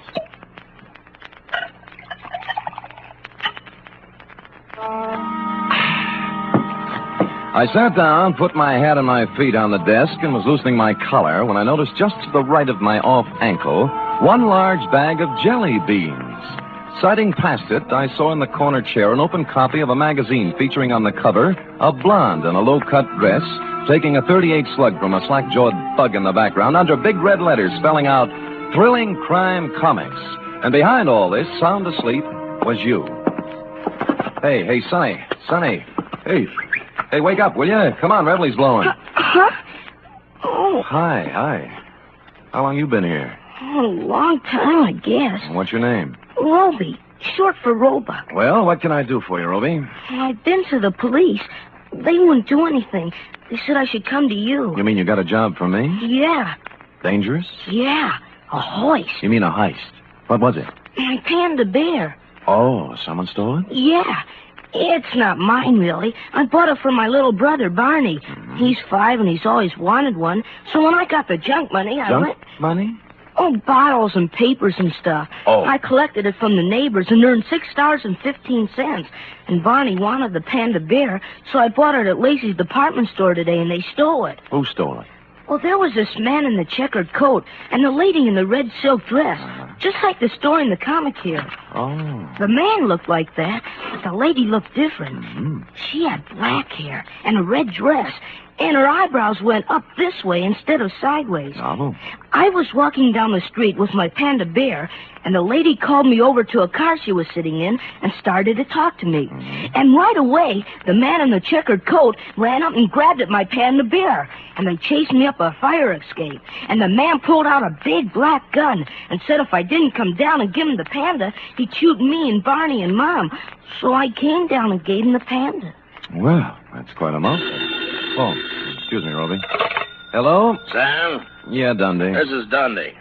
I sat down, put my hat and my feet on the desk, and was loosening my collar when I noticed just to the right of my off ankle one large bag of jelly beans. Sighting past it, I saw in the corner chair an open copy of a magazine featuring on the cover a blonde in a low-cut dress taking a .38 slug from a slack-jawed thug in the background under big red letters spelling out Thrilling Crime Comics. And behind all this, sound asleep, was you. Hey, Sonny. Hey, wake up, will you? Come on, Revelie's blowing. Huh? Oh. Hi. How long you been here? Oh, a long time, I guess. What's your name? Roby, short for Roebuck. Well, what can I do for you, Roby? I've been to the police. They wouldn't do anything. They said I should come to you. You mean you got a job for me? Yeah. Dangerous? Yeah. A hoist. You mean a heist? What was it? My Panda bear. Oh, someone stole it? Yeah. It's not mine, really. I bought it for my little brother, Barney. Mm-hmm. He's 5 and he's always wanted one. So when I got the junk money, I went... Money? Oh, bottles and papers and stuff. Oh. I collected it from the neighbors and earned $6.15. And Barney wanted the Panda bear, so I bought it at Lacey's department store today, and they stole it. Who stole it? Well, there was this man in the checkered coat and the lady in the red silk dress, just like the story in the comic here. Oh. The man looked like that, but the lady looked different. Mm-hmm. She had black hair and a red dress, and her eyebrows went up this way instead of sideways. Oh. I was walking down the street with my Panda bear, and the lady called me over to a car she was sitting in and started to talk to me. Mm-hmm. And right away, the man in the checkered coat ran up and grabbed at my Panda bear, and they chased me up a fire escape. And the man pulled out a big black gun and said if I didn't come down and give him the Panda, he'd shoot me and Barney and Mom. So I came down and gave him the Panda. Well, that's quite a mouthful. Oh, excuse me, Roby. Hello? Sam? Yeah, Dundee. This is Dundee.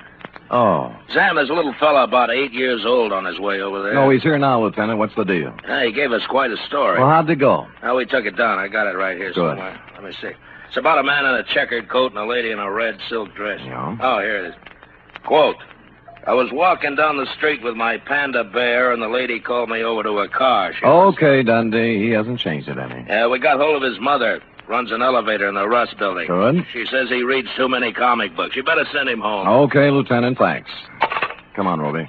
Oh. Sam, there's a little fella about 8 years old on his way over there. No, he's here now, Lieutenant. What's the deal? He gave us quite a story. Well, how'd it go? Now, we took it down. I got it right here Good. somewhere. Let me see. It's about a man in a checkered coat and a lady in a red silk dress. Yeah. Oh, here it is. Quote, I was walking down the street with my Panda bear, and the lady called me over to her car. Okay, Dundee. He hasn't changed it any. Yeah, we got hold of his mother. Runs an elevator in the Russ building. Good. She says he reads too many comic books. You better send him home. Okay, Lieutenant, thanks. Come on, Roby.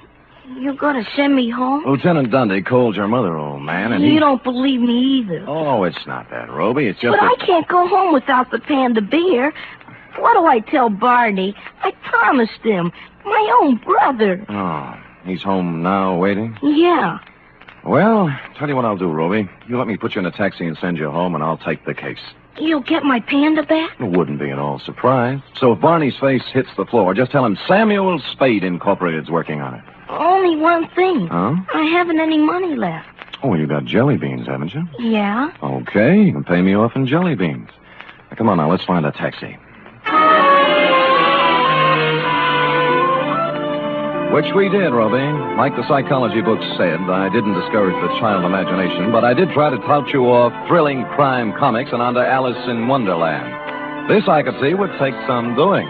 You gonna send me home? Lieutenant Dundee called your mother, old man, and You don't believe me either. Oh, it's not that, Roby. It's just But I can't go home without the Panda bear. What do I tell Barney? I promised him. My own brother. Oh, he's home now, waiting? Yeah. Well, tell you what I'll do, Roby. You let me put you in a taxi and send you home, and I'll take the case. You'll get my Panda back? I wouldn't be at all surprised. So if Barney's face hits the floor, just tell him Samuel Spade Incorporated's working on it. Only one thing. Huh? I haven't any money left. Oh, well, you got jelly beans, haven't you? Yeah. Okay, you can pay me off in jelly beans. Now, come on now, let's find a taxi. Which we did, Roby. Like the psychology books said, I didn't discourage the child imagination, but I did try to tout you off thrilling crime comics and onto Alice in Wonderland. This, I could see, would take some doing.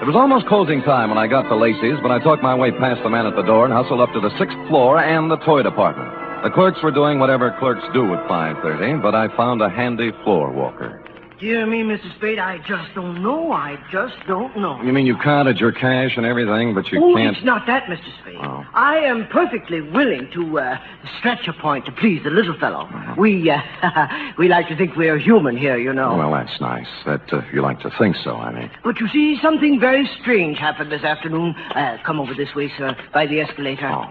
It was almost closing time when I got to Lacey's, but I talked my way past the man at the door and hustled up to the 6th floor and the toy department. The clerks were doing whatever clerks do at 5:30, but I found a handy floor walker. Dear me, Mr. Spade, I just don't know. I just don't know. You mean you counted your cash and everything, but you can't... It's not that, Mr. Spade. Oh. I am perfectly willing to stretch a point to please the little fellow. We like to think we're human here, you know. Well, that's nice. That you like to think so, I mean. But you see, something very strange happened this afternoon. Come over this way, sir, by the escalator. Oh.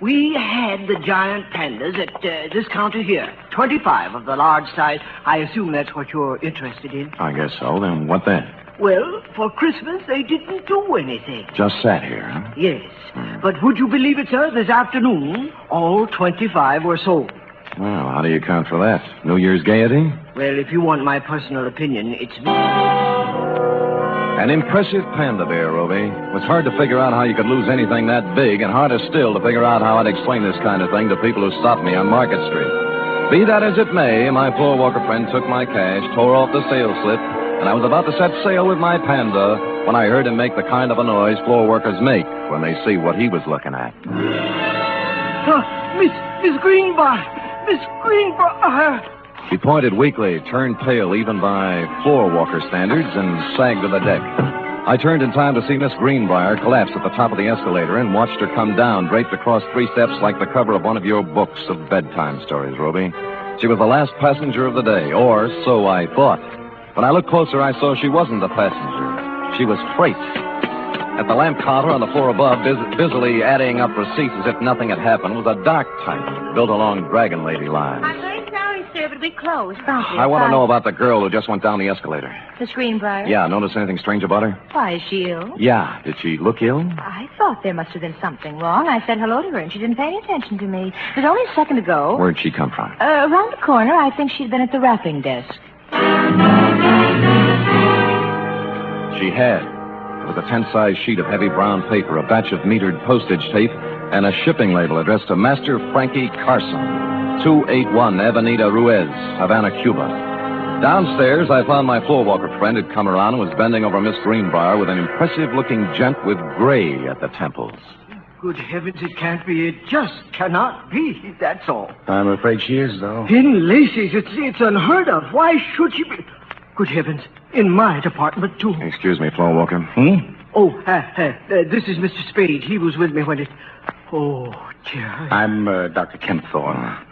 We had the giant pandas at this counter here. 25 of the large size. I assume that's what you're interested in. I guess so. Then what then? Well, for Christmas, they didn't do anything. Just sat here, huh? Yes. But would you believe it, sir? This afternoon, all 25 were sold. Well, how do you account for that? New Year's gaiety? Well, if you want my personal opinion, it's me. An impressive panda bear, Roby. It was hard to figure out how you could lose anything that big, and harder still to figure out how I'd explain this kind of thing to people who stopped me on Market Street. Be that as it may, my floor walker friend took my cash, tore off the sales slip, and I was about to set sail with my Panda when I heard him make the kind of a noise floor workers make when they see what he was looking at. Miss Greenbar! Miss Greenbar! He pointed weakly, turned pale even by floor walker standards, and sagged to the deck. I turned in time to see Miss Greenbrier collapse at the top of the escalator and watched her come down, draped across 3 steps like the cover of one of your books of bedtime stories, Roby. She was the last passenger of the day, or so I thought. When I looked closer, I saw she wasn't a passenger. She was freight. At the lamp counter on the floor above, busily adding up receipts as if nothing had happened, was a dark type built along Dragon Lady lines. I'm very sorry, sir, but we closed. I want to know about the girl who just went down the escalator. Miss Greenbrier? Yeah, notice anything strange about her? Why, is she ill? Yeah. Did she look ill? I thought there must have been something wrong. I said hello to her, and she didn't pay any attention to me. It was only a second ago. Where'd she come from? Around the corner. I think she'd been at the wrapping desk. She had. It was a 10-size sheet of heavy brown paper, a batch of metered postage tape, and a shipping label addressed to Master Frankie Carson, 281 Avenida Ruiz, Havana, Cuba. Downstairs, I found my floor walker friend had come around and was bending over Miss Greenbrier with an impressive-looking gent with gray at the temples. Good heavens, it can't be. It just cannot be. That's all. I'm afraid she is, though. In Lacey's, it's unheard of. Why should she be? Good heavens, in my department, too. Excuse me, floor walker. Oh, this is Mr. Spade. He was with me when it... Oh, dear. I'm Dr. Kempthorne.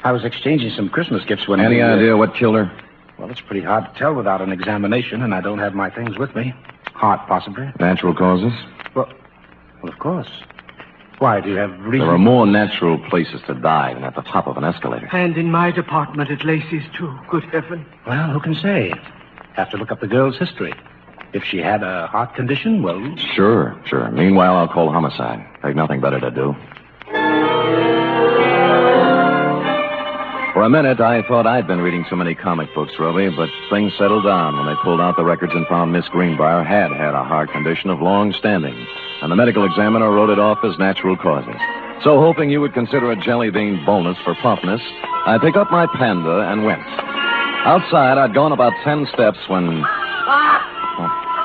I was exchanging some Christmas gifts when... Any idea what killed her? Well, it's pretty hard to tell without an examination, and I don't have my things with me. Heart, possibly. Natural causes? Well, of course. Why, do you have reason? There are more natural places to die than at the top of an escalator. And in my department at Lacey's, too. Good heaven. Well, who can say? Have to look up the girl's history. If she had a heart condition, well... Sure. Meanwhile, I'll call homicide. They've nothing better to do. For a minute, I thought I'd been reading too many comic books, Roby, but things settled down when they pulled out the records and found Miss Greenbrier had a heart condition of long standing, and the medical examiner wrote it off as natural causes. So, hoping you would consider a jelly bean bonus for promptness, I picked up my Panda and went. Outside, I'd gone about 10 steps when...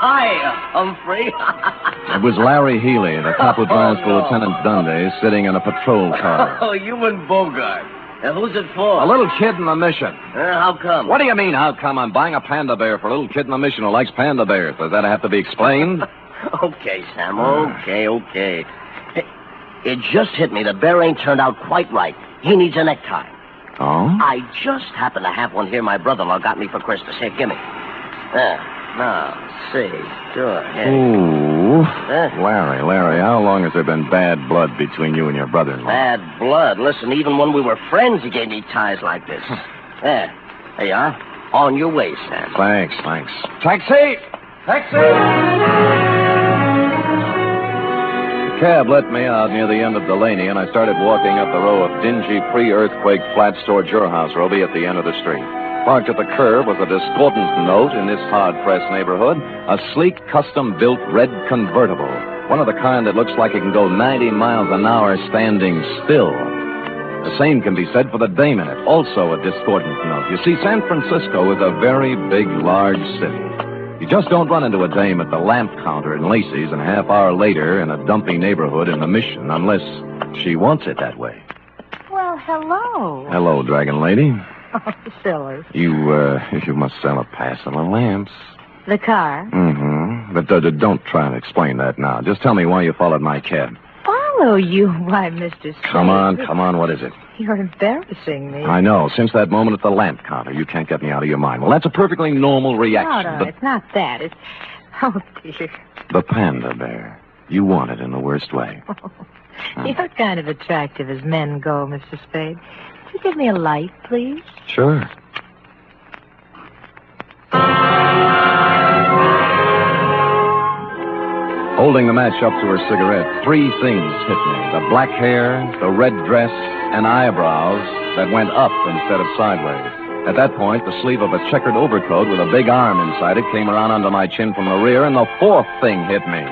Hi, Humphrey. It was Larry Healy, the cop who drives for Lieutenant Dundee, sitting in a patrol car. Oh, you and Bogart. Now, who's it for? A little kid in the mission. How come? What do you mean, how come? I'm buying a panda bear for a little kid in the mission who likes panda bears. Does that have to be explained? Okay, Sam, okay. Hey, it just hit me. The bear ain't turned out quite right. He needs a necktie. Oh? I just happen to have one here my brother-in-law got me for Christmas. Here, gimme. Now, see. Sure. Here. Ooh. Larry, how long has there been bad blood between you and your brother-in-law? Bad blood. Listen, even when we were friends, he gave me ties like this. There you are. On your way, Sam. Thanks. Taxi! The cab let me out near the end of Delaney, and I started walking up the row of dingy pre-earthquake flats towards your house, Roby, at the end of the street. Parked at the curb was a discordant note in this hard-pressed neighborhood, a sleek, custom-built red convertible, one of the kind that looks like it can go 90 miles an hour standing still. The same can be said for the dame in it, also a discordant note. You see, San Francisco is a very big, large city. You just don't run into a dame at the lamp counter in Lacey's and a half hour later in a dumpy neighborhood in the Mission, unless she wants it that way. Well, hello. Hello, Dragon Lady. Oh, silly. You must sell a pass of the lamps. The car? Mm-hmm. But don't try and explain that now. Just tell me why you followed my cab. Follow you? Why, Mr. Spade. Come on, what is it? You're embarrassing me. I know. Since that moment at the lamp counter, you can't get me out of your mind. Well, that's a perfectly normal reaction. No, it's not that. It's... Oh, dear. The panda bear. You want it in the worst way. You're kind of attractive as men go, Mr. Spade. Could you give me a light, please? Sure. Holding the match up to her cigarette, three things hit me. The black hair, the red dress, and eyebrows that went up instead of sideways. At that point, the sleeve of a checkered overcoat with a big arm inside it came around under my chin from the rear, and the fourth thing hit me.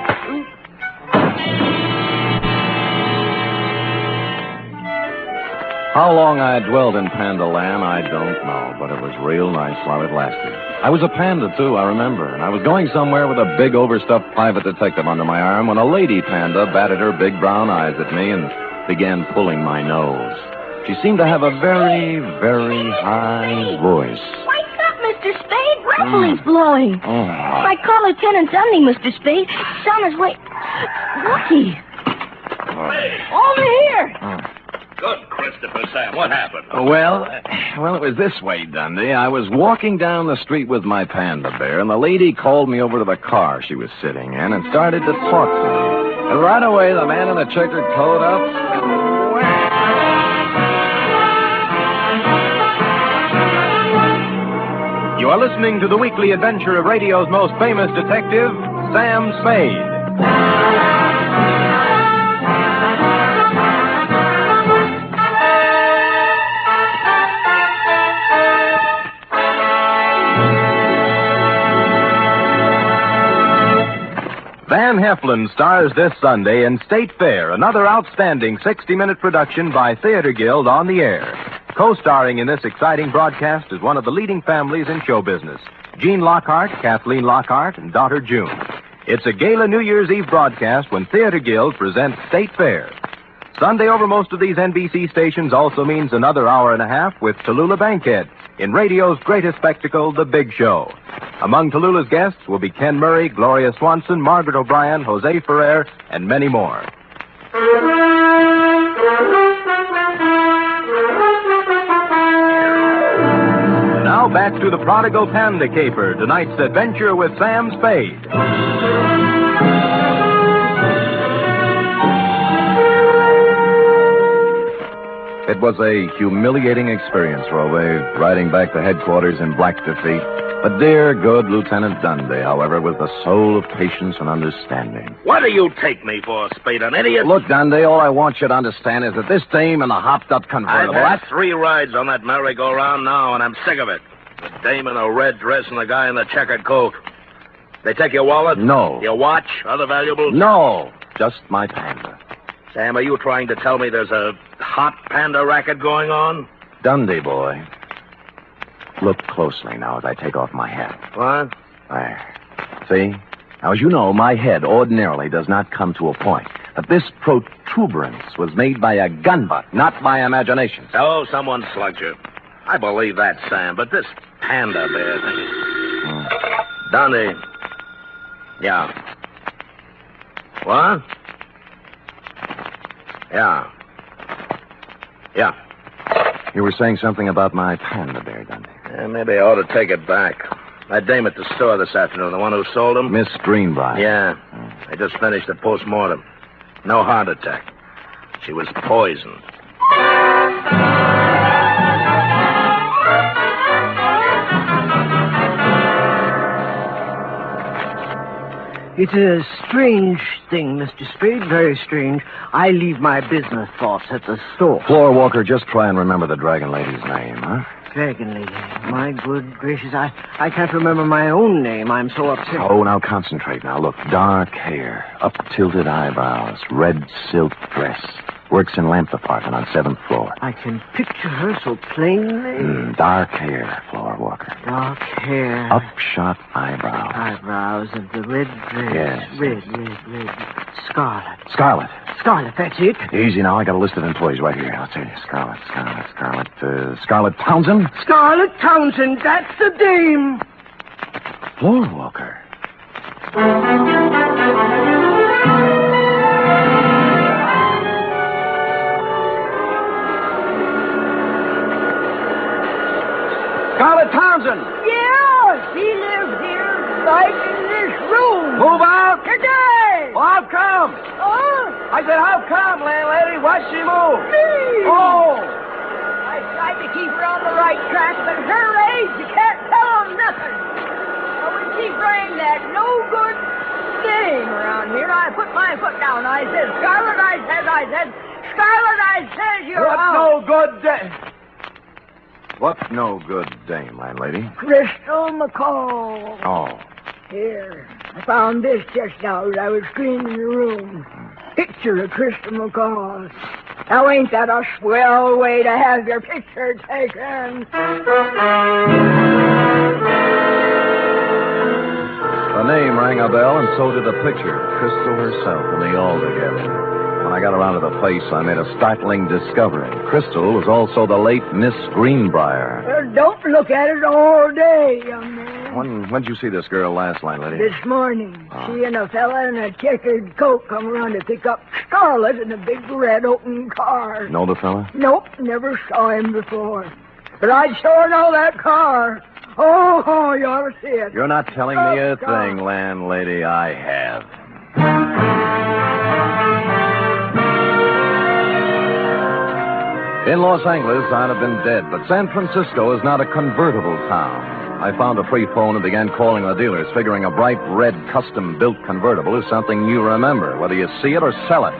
How long I dwelled in Panda Land, I don't know, but it was real nice while it lasted. I was a panda, too, I remember, and I was going somewhere with a big overstuffed private detective under my arm when a lady panda batted her big brown eyes at me and began pulling my nose. She seemed to have a very, very high voice. Wake up, Mr. Spade. Rifling's blowing. I call Lieutenant Denny, Mr. Spade. He's on his way. Lucky. Over here. Good, Christopher, Sam. What happened? Well, it was this way, Dundee. I was walking down the street with my panda bear, and the lady called me over to the car she was sitting in and started to talk to me. And right away, the man in the checkered coat up. You are listening to the weekly adventure of radio's most famous detective, Sam Spade. Van Heflin stars this Sunday in State Fair, another outstanding 60-minute production by Theater Guild on the Air. Co-starring in this exciting broadcast is one of the leading families in show business, Jean Lockhart, Kathleen Lockhart, and daughter June. It's a gala New Year's Eve broadcast when Theater Guild presents State Fair. Sunday over most of these NBC stations also means another hour and a half with Tallulah Bankhead in radio's greatest spectacle, The Big Show. Among Tallulah's guests will be Ken Murray, Gloria Swanson, Margaret O'Brien, Jose Ferrer, and many more. Now back to the Prodigal Panda Caper, tonight's adventure with Sam Spade. It was a humiliating experience, Rove, riding back to headquarters in black defeat. But dear, good Lieutenant Dundee, however, was the soul of patience and understanding. What do you take me for, Spade, an idiot? Look, Dundee, all I want you to understand is that this dame in the hopped-up convertible... I've had 3 rides on that merry-go-round now, and I'm sick of it. The dame in a red dress and the guy in the checkered coat. They take your wallet? No. Your watch? Other valuables? No. Just my panda. Sam, are you trying to tell me there's a hot panda racket going on? Dundee, boy. Look closely now as I take off my hat. What? There. See? Now, as you know, my head ordinarily does not come to a point. But this protuberance was made by a gun butt, not by imagination. Oh, someone slugged you. I believe that, Sam, but this panda bear thing... Dundee. Yeah. What? Yeah. Yeah. You were saying something about my panda bear, Dundee. Yeah, maybe I ought to take it back. That dame at the store this afternoon, the one who sold him? Miss Greenbrier. Yeah. I just finished the post-mortem. No heart attack. She was poisoned. It's a strange thing, Mr. Spade, very strange. I leave my business thoughts at the store. Floor Walker, just try and remember the Dragon Lady's name, huh? Dragon Lady. My good gracious, I can't remember my own name. I'm so upset. Oh, now concentrate. Now, look, dark hair, up-tilted eyebrows, red silk dress. Works in lamp department on 7th floor. I can picture her so plainly. Dark hair, Floor Walker. Dark hair. Upshot eyebrows. Eyebrows and the red dress. Yes. Red. Scarlet. Scarlet, that's it. Easy now. I got a list of employees right here. Let's see. Scarlet Townsend. Scarlet Townsend, that's the dame. Floor Walker. Scarlet Townsend. Yeah, she lives here, right in this room. Move out. Today. Well, how come? I said, how come, landlady? Why'd she move? Me. Oh. I tried to keep her on the right track, but at her age, you can't tell them nothing. So when she bring that no good thing around here, I down. I said, Scarlet, I said, Scarlet, I said, you're What's out. no good, Denny? What's no good, dame, landlady? Crystal McCall. Oh. Here, I found this just now as I was cleaning your room. Picture of Crystal McCall. Now, ain't that a swell way to have your picture taken? The name rang a bell, and so did the picture. Crystal herself and the altogether. When I got around to the place, I made a startling discovery. Crystal was also the late Miss Greenbrier. Don't look at it all day, young man. When'd you see this girl last, landlady? This morning, she and a fella in a checkered coat come around to pick up Scarlet in a big red open car. Know the fella? Nope, never saw him before. But I'd sure know that car. Oh, you ought to see it. You're not telling me a thing, landlady. I have. In Los Angeles, I'd have been dead, but San Francisco is not a convertible town. I found a free phone and began calling the dealers, figuring a bright red custom-built convertible is something you remember, whether you see it or sell it.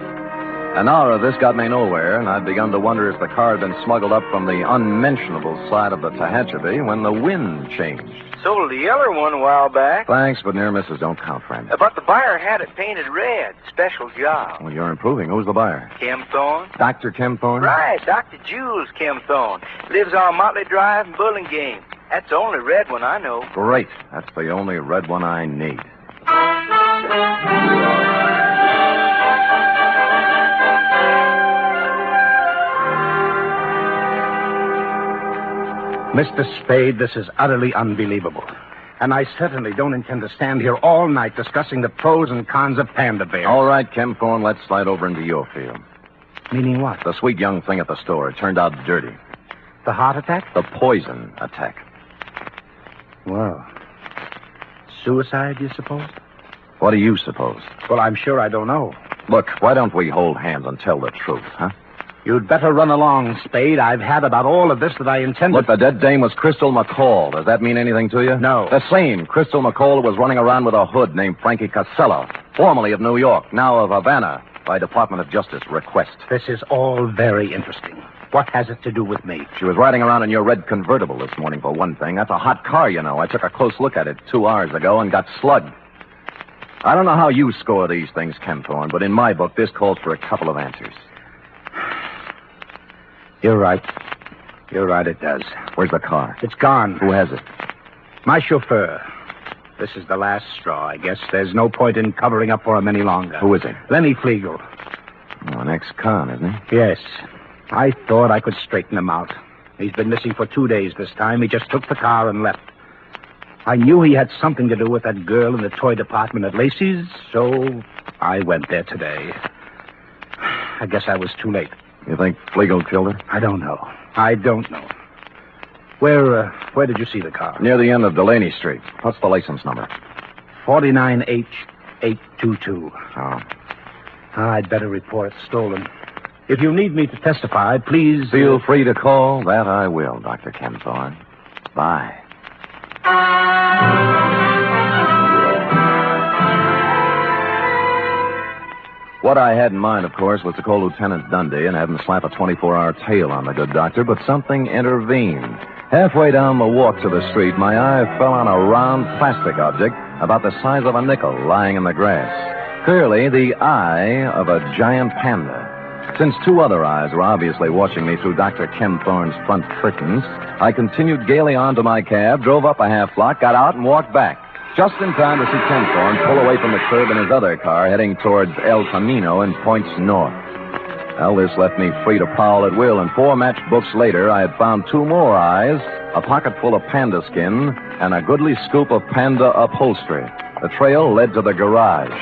An hour of this got me nowhere, and I'd begun to wonder if the car had been smuggled up from the unmentionable side of the Tehachapi when the wind changed. Sold the yellow one a while back. Thanks, but near misses don't count, friend. But the buyer had it painted red. Special job. Well, you're improving. Who's the buyer? Kim Thorne. Dr. Kim Thorne? Right, Dr. Jules Kim Thorne. Lives on Motley Drive in Burlingame. That's the only red one I know. Great. That's the only red one I need. Mr. Spade, this is utterly unbelievable. And I certainly don't intend to stand here all night discussing the pros and cons of panda bears. All right, Kim Thorne, let's slide over into your field. Meaning what? The sweet young thing at the store. It turned out dirty. The heart attack? The poison attack. Well, suicide, you suppose? What do you suppose? Well, I'm sure I don't know. Look, why don't we hold hands and tell the truth, huh? You'd better run along, Spade. I've had about all of this that I intended. Look, the dead dame was Crystal McCall. Does that mean anything to you? No. The same Crystal McCall was running around with a hood named Frankie Casella, formerly of New York, now of Havana, by Department of Justice request. This is all very interesting. What has it to do with me? She was riding around in your red convertible this morning, for one thing. That's a hot car, you know. I took a close look at it 2 hours ago and got slugged. I don't know how you score these things, Kim Thorne, but in my book, this calls for a couple of answers. You're right. You're right, it does. Where's the car? It's gone. Who has it? My chauffeur. This is the last straw, I guess. There's no point in covering up for him any longer. Who is he? Lenny Flegel. Oh, an ex-con, isn't he? Yes. I thought I could straighten him out. He's been missing for 2 days this time. He just took the car and left. I knew he had something to do with that girl in the toy department at Lacey's, so I went there today. I guess I was too late. You think Flegel killed her? I don't know. I don't know. Where did you see the car? Near the end of Delaney Street. What's the license number? 49H822. Oh. I'd better report it stolen. If you need me to testify, please... Feel free to call. That I will, Dr. Kim Thorne. Bye. What I had in mind, of course, was to call Lieutenant Dundee and have him slap a 24-hour tail on the good doctor, but something intervened. Halfway down the walk to the street, my eye fell on a round plastic object about the size of a nickel lying in the grass. Clearly, the eye of a giant panda. Since 2 other eyes were obviously watching me through Dr. Kim Thorne's front curtains, I continued gaily on to my cab, drove up a half block, got out, and walked back. Just in time to see Kim Thorne pull away from the curb in his other car, heading towards El Camino and points north. Well, this left me free to prowl at will, and 4 matchbooks later, I had found 2 more eyes, a pocket full of panda skin, and a goodly scoop of panda upholstery. The trail led to the garage.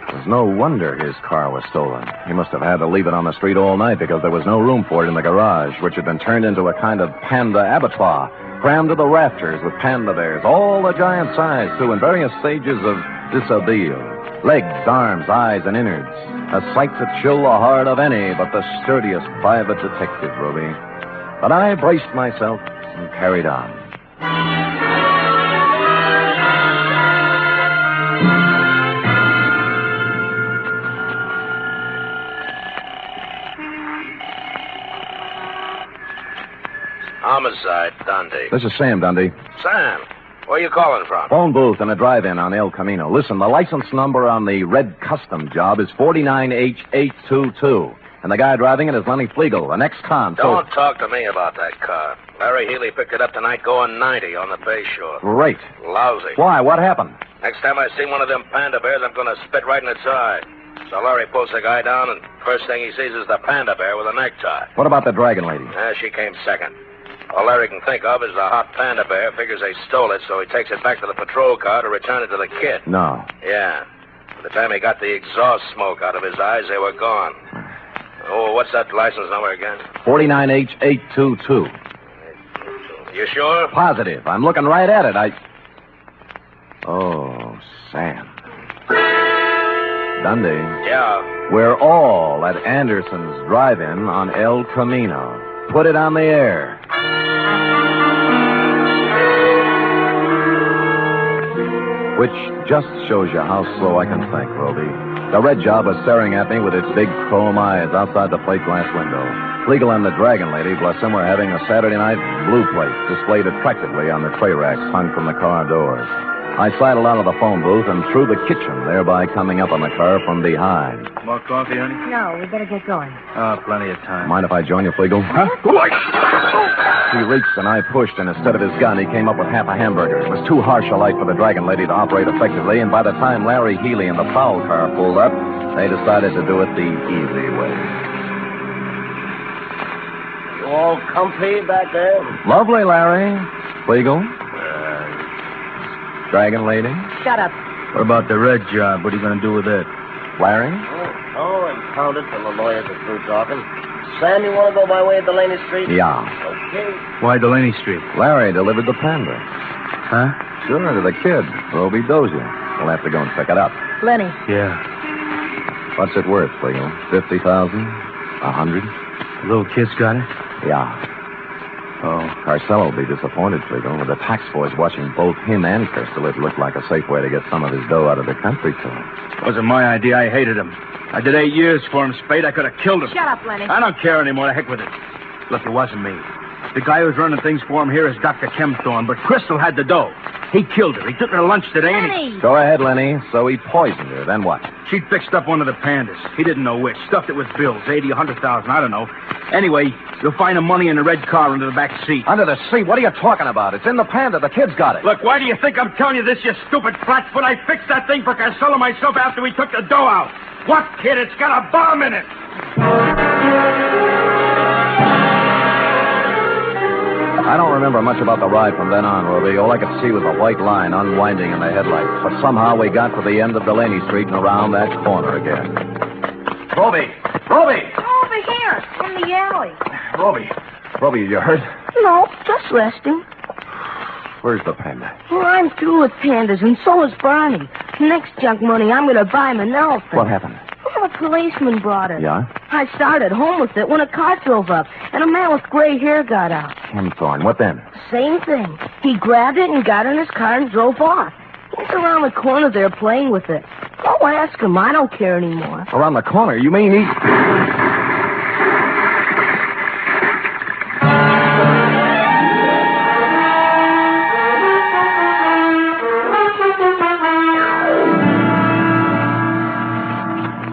It was no wonder his car was stolen. He must have had to leave it on the street all night because there was no room for it in the garage, which had been turned into a kind of panda abattoir, crammed to the rafters with panda bears, all the giant size, too, in various stages of dishabille. Legs, arms, eyes, and innards. A sight to chill the heart of any but the sturdiest private detective, Ruby. But I braced myself and carried on. Homicide, Dundee. This is Sam, Dundee. Sam, where you calling from? Phone booth in a drive-in on El Camino. Listen, the license number on the red custom job is 49H822. And the guy driving it is Lenny Flegel, an ex-con. Don't talk to me about that car. Larry Healy picked it up tonight going 90 on the Bay Shore. Great. Lousy. Why? What happened? Next time I see one of them Panda bears, I'm going to spit right in its eye. So Larry pulls the guy down, and first thing he sees is the Panda bear with a necktie. What about the dragon lady? She came second. All Larry can think of is the hot Panda bear. Figures they stole it, so he takes it back to the patrol car to return it to the kid. No. Yeah. By the time he got the exhaust smoke out of his eyes, they were gone. Oh, what's that license number again? 49H822. You sure? Positive. I'm looking right at it. Oh, Sam. Dundee. Yeah. We're all at Anderson's drive-in on El Camino. Put it on the air. Which just shows you how slow I can think, Roby. The red job was staring at me with its big chrome eyes outside the plate glass window. Flegel and the dragon lady, bless them, were having a Saturday night blue plate displayed attractively on the tray racks hung from the car doors. I sidled out of the phone booth and through the kitchen, thereby coming up on the car from behind. More coffee, honey? No, we better get going. Plenty of time. Mind if I join you, Flegel? Huh? He reached and I pushed, and instead of his gun, he came up with half a hamburger. It was too harsh a light for the dragon lady to operate effectively, and by the time Larry Healy and the foul car pulled up, they decided to do it the easy way. You all comfy back there? Lovely, Larry. Flegel? Dragon lady? Shut up. What about the red job? What are you going to do with it? Larry? Oh, and pound it till the lawyers are through talking. Sam, you want to go by way of Delaney Street? Yeah. Okay. Why Delaney Street? Larry delivered the Panda. Huh? Sure, to the kid, Roby Dozier. We'll have to go and pick it up. Lenny. Yeah. What's it worth, Flegel? 50,000? 100? The little kid's got it? Yeah. Oh, Carcelo will be disappointed, Flegel. With the tax boys watching both him and Crystal, it looked like a safe way to get some of his dough out of the country club. Wasn't my idea. I hated him. I did 8 years for him, Spade. I could have killed him. Shut up, Lenny. I don't care anymore. The heck with it. Look, it wasn't me. The guy who's running things for him here is Dr. Kempthorne, but Crystal had the dough. He killed her. He took her to lunch today, and he... Go ahead, Lenny. So he poisoned her. Then what? She fixed up one of the Pandas. He didn't know which. Stuffed it with bills, 80, 100,000, I don't know. Anyway, you'll find the money in the red car under the back seat. Under the seat? What are you talking about? It's in the Panda. The kid's got it. Look, why do you think I'm telling you this, you stupid flatfoot? I fixed that thing for Carcelo myself after we took the dough out. What, kid? It's got a bomb in it. I don't remember much about the ride from then on, Roby. All I could see was a white line unwinding in the headlights. But somehow we got to the end of Delaney Street and around that corner again. Roby! Roby! Over here, in the alley. Roby, you hurt? No, just resting. Where's the Panda? Well, I'm through with Pandas, and so is Barney. Next junk money, I'm going to buy him an elephant. What happened? Well, a policeman brought it. Yeah? I started home with it when a car drove up, and a man with gray hair got out. Kempthorne. What then? Same thing. He grabbed it and got in his car and drove off. He's around the corner there playing with it. Go ask him. I don't care anymore. Around the corner? You mean he...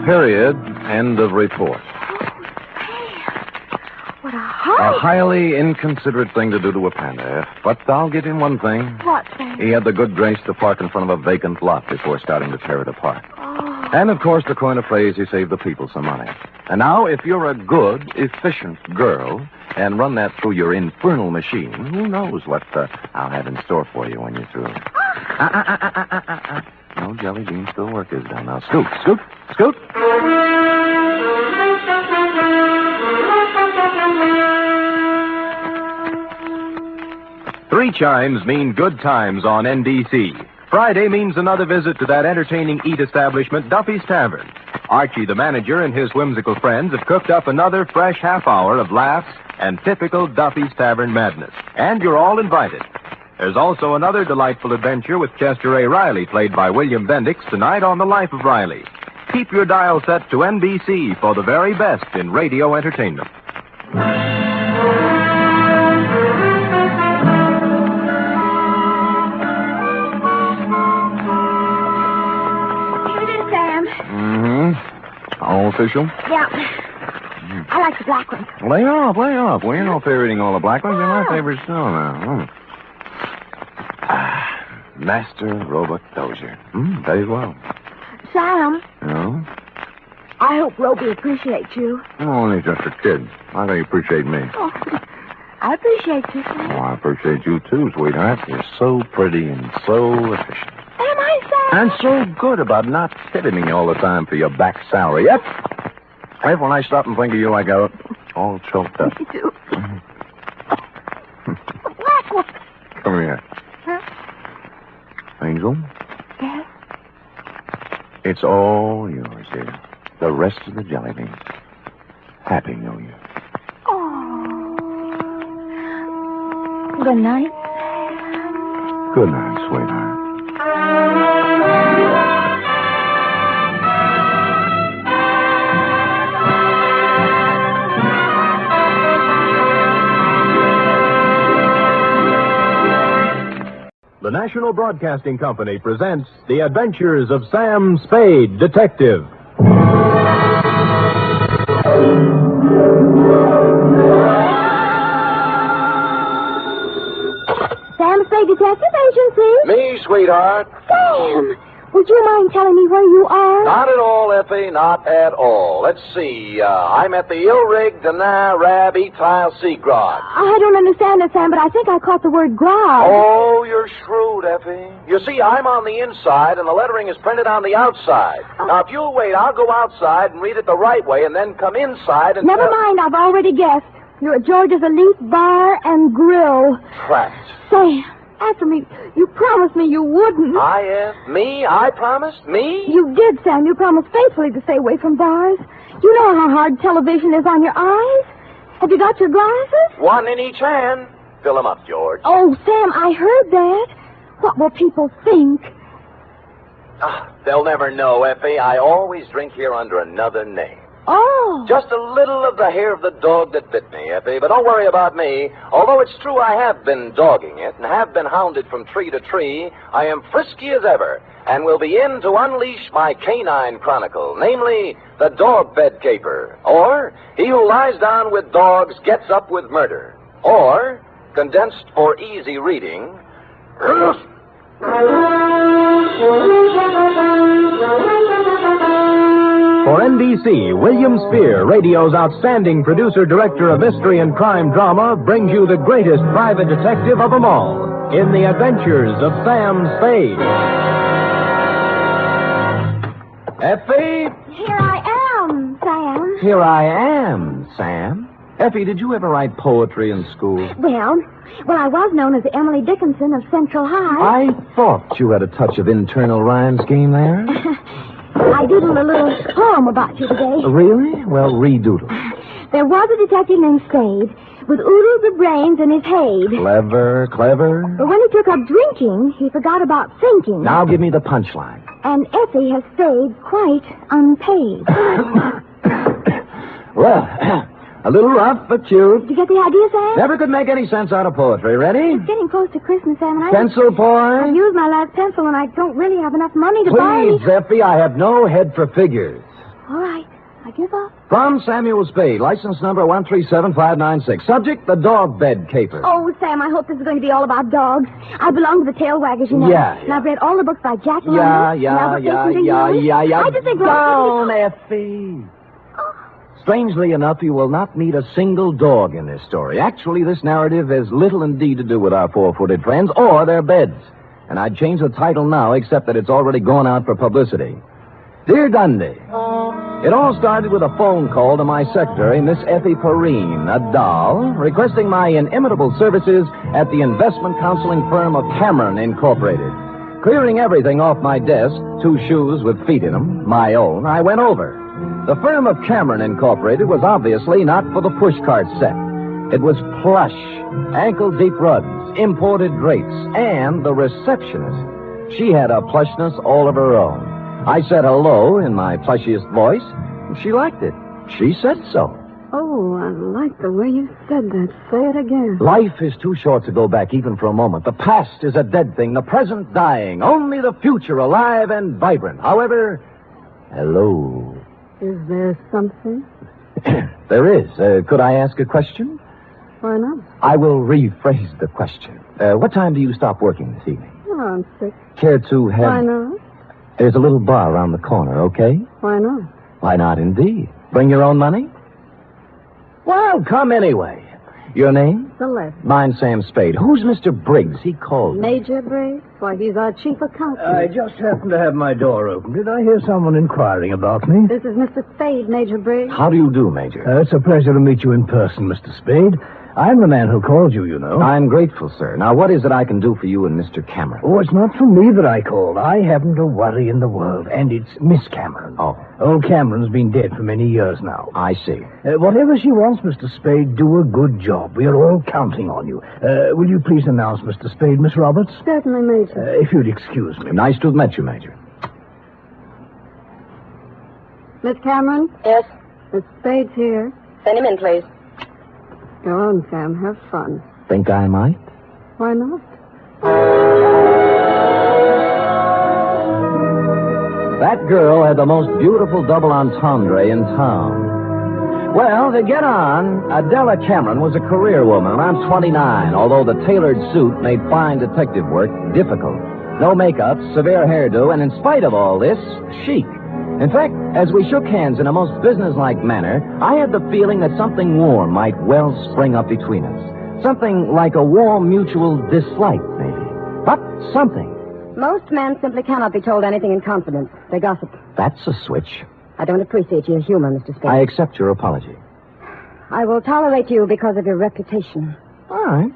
Period. End of report. What a hurry. A highly inconsiderate thing to do to a Panda. But I'll give him one thing. What thing? He had the good grace to park in front of a vacant lot before starting to tear it apart. Oh. And, of course, to coin a phrase, he saved the people some money. And now, if you're a good, efficient girl and run that through your infernal machine, who knows what I'll have in store for you when you're through. No jelly beans till work is done. Now, scoot, scoot, scoot. Three chimes mean good times on NBC. Friday means another visit to that entertaining eat establishment, Duffy's Tavern. Archie, the manager, and his whimsical friends have cooked up another fresh half hour of laughs and typical Duffy's Tavern madness. And you're all invited. There's also another delightful adventure with Chester A. Riley, played by William Bendix, tonight on The Life of Riley. Keep your dial set to NBC for the very best in radio entertainment. All official? Yeah. I like the black ones. Lay off. Well, you're no fair eating all the black ones. They're my favorites still now. Master Roebuck Dozier. Very well. Sam, No? I hope Roby appreciates you. Only just a kid. How do you appreciate me? Oh, I appreciate you, Oh, Sam. I appreciate you too, sweetheart. You're so pretty and so efficient. Am I, Sam? And so good about not tipping me all the time for your back salary. Yep. When I stop and think of you, I go all choked up. Me too. Black one. Come here. Huh? Angel, Yes? it's all yours, dear. The rest of the jelly beans. Happy New Year. Oh. Good night. Good night, sweetheart. The National Broadcasting Company presents The Adventures of Sam Spade, Detective. Sam Spade Detective Agency? Me, sweetheart. Sam, would you mind telling me where you are? Not at all, Effie, not at all. Let's see. I'm at the Ilrig Dana Rab Etile Seagrod. I don't understand it, Sam, but I think I caught the word grog. Oh, you're shrewd, Effie. You see, I'm on the inside, and the lettering is printed on the outside. Now, if you'll wait, I'll go outside and read it the right way, and then come inside and... Never mind, I've already guessed. You're at George's Elite Bar and Grill. Trapped. Sam, answer me. You promised me you wouldn't. I am? Me? I promised? Me? You did, Sam. You promised faithfully to stay away from bars. You know how hard television is on your eyes. Have you got your glasses? One in each hand. Fill 'em up, George. Oh, Sam, I heard that. What will people think? They'll never know, Effie. I always drink here under another name. Oh. Just a little of the hair of the dog that bit me, Effie. But don't worry about me. Although it's true I have been dogging it and have been hounded from tree to tree, I am frisky as ever and will be in to unleash my canine chronicle, namely the dog bed caper, or he who lies down with dogs gets up with murder, or, condensed for easy reading, For NBC, William Spear, radio's outstanding producer-director of mystery and crime drama, brings you the greatest private detective of them all in The Adventures of Sam Spade. Effie? Here I am, Sam. Here I am, Sam. Effie, did you ever write poetry in school? Well, I was known as Emily Dickinson of Central High. I thought you had a touch of internal rhyme scheme there. I doodled a little poem about you today. Really? Well, redoodle. There was a detective named Spade with oodles of brains in his head. Clever, clever. But when he took up drinking, he forgot about thinking. Now give me the punchline. And Effie has stayed quite unpaid. Well, a little rough, but cute. Did you get the idea, Sam? Never could make any sense out of poetry. Ready? It's getting close to Christmas, Sam, and Pencil point? I've used my last pencil, and I don't really have enough money to buy Please, Effie, I have no head for figures. All right, I give up. From Samuel Spade, license number 137596. Subject, the dog bed caper. Oh, Sam, I hope this is going to be all about dogs. I belong to the tail waggers, you know. Yeah. And I've read all the books by Jack Yeah. London. I just think... Down, Effie. Strangely enough, you will not meet a single dog in this story. Actually, this narrative has little indeed to do with our four-footed friends or their beds. And I'd change the title now, except that it's already gone out for publicity. Dear Dundee, it all started with a phone call to my secretary, Miss Effie Perrine, a doll, requesting my inimitable services at the investment counseling firm of Cameron Incorporated. Clearing everything off my desk, 2 shoes with feet in them, my own, I went over. The firm of Cameron Incorporated was obviously not for the pushcart set. It was plush, ankle-deep rugs, imported drapes, and the receptionist. She had a plushness all of her own. I said hello in my plushiest voice, and she liked it. She said so. Oh, I like the way you said that. Say it again. Life is too short to go back even for a moment. The past is a dead thing, the present dying, only the future alive and vibrant. However, hello, Is there something? There is. Could I ask a question? Why not? I will rephrase the question. What time do you stop working this evening? Around 6. Care to have... Why not? There's a little bar around the corner, okay? Why not? Why not, indeed? Bring your own money? Well, come anyway. Your name? Celeste. Mine's Sam Spade. Who's Mr. Briggs? He called me. Major Briggs? Why, he's our chief accountant. I just happened to have my door open. Did I hear someone inquiring about me? This is Mr. Spade, Major Briggs. How do you do, Major? It's a pleasure to meet you in person, Mr. Spade. I'm the man who called you, you know. I'm grateful, sir. Now, what is it I can do for you and Mr. Cameron? Oh, it's not for me that I called. I haven't a worry in the world, and it's Miss Cameron. Oh. Old Cameron's been dead for many years now. I see. Whatever she wants, Mr. Spade, do a good job. We are all counting on you. Will you please announce Mr. Spade, Miss Roberts? Certainly, Major. If you'd excuse me. Nice to have met you, Major. Miss Cameron? Yes? Miss Spade's here. Send him in, please. Go on, Sam. Have fun. Think I might? Why not? That girl had the most beautiful double entendre in town. Well, to get on, Adela Cameron was a career woman around 29, although the tailored suit made fine detective work difficult. No makeup, severe hairdo, and in spite of all this, chic. In fact, as we shook hands in a most businesslike manner, I had the feeling that something warm might well spring up between us. Something like a warm mutual dislike, maybe. But something. Most men simply cannot be told anything in confidence. They gossip. That's a switch. I don't appreciate your humor, Mr. Spade. I accept your apology. I will tolerate you because of your reputation. All right.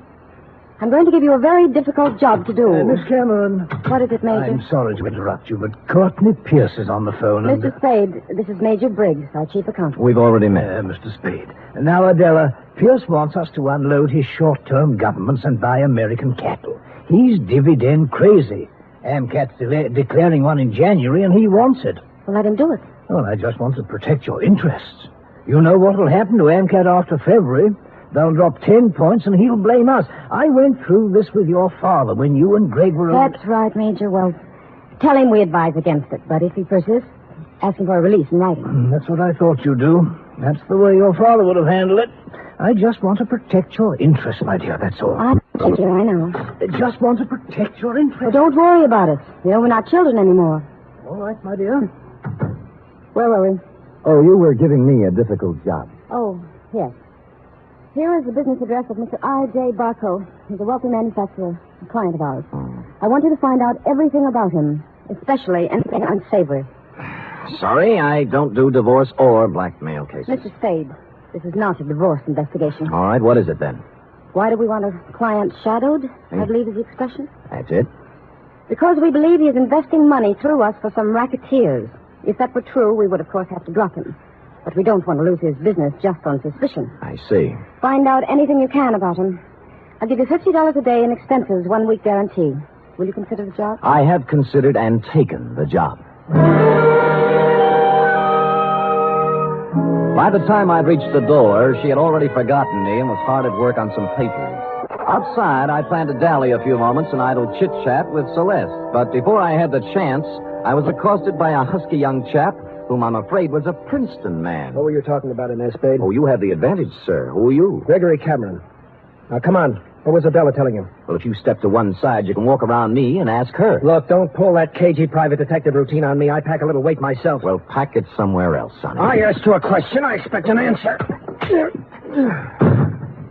I'm going to give you a very difficult job to do. Miss Cameron. What is it, Major? I'm sorry to interrupt you, but Courtney Pierce is on the phone. Mr. Spade, this is Major Briggs, our chief accountant. We've already met. Mr. Spade. Now, Adela, Pierce wants us to unload his short-term governments and buy American cattle. He's dividend crazy. AMCAT's declaring one in January, and he wants it. Well, let him do it. Well, I just want to protect your interests. You know what will happen to AMCAT after February? They'll drop 10 points, and he'll blame us. I went through this with your father when you and Greg were... That's right, Major. Well, tell him we advise against it. But if he persists, ask him for a release in writing. That's what I thought you'd do. That's the way your father would have handled it. I just want to protect your interests, my dear, that's all. Major, I know. I just want to protect your interests. Well, don't worry about us. You know, we're not children anymore. All right, my dear. Where were we? Oh, you were giving me a difficult job. Oh, yes. Here is the business address of Mr. I.J. Barco. He's a wealthy manufacturer, a client of ours. I want you to find out everything about him, especially anything unsavory. Sorry, I don't do divorce or blackmail cases. Mr. Spade, this is not a divorce investigation. All right, what is it then? Why do we want a client shadowed, I believe is the expression? That's it. Because we believe he is investing money through us for some racketeers. If that were true, we would, of course, have to drop him. But we don't want to lose his business just on suspicion. I see. Find out anything you can about him. I'll give you $50 a day in expenses, 1 week guarantee. Will you consider the job? I have considered and taken the job. By the time I'd reached the door, she had already forgotten me and was hard at work on some papers. Outside, I planned to dally a few moments in idle chit-chat with Celeste. But before I had the chance, I was accosted by a husky young chap whom I'm afraid was a Princeton man. What were you talking about in there, Spade? Oh, you have the advantage, sir. Who are you? Gregory Cameron. Now, come on. What was Adela telling you? Well, if you step to one side, you can walk around me and ask her. Look, don't pull that cagey private detective routine on me. I pack a little weight myself. Well, pack it somewhere else, Sonny. I asked you a question. I expect an answer.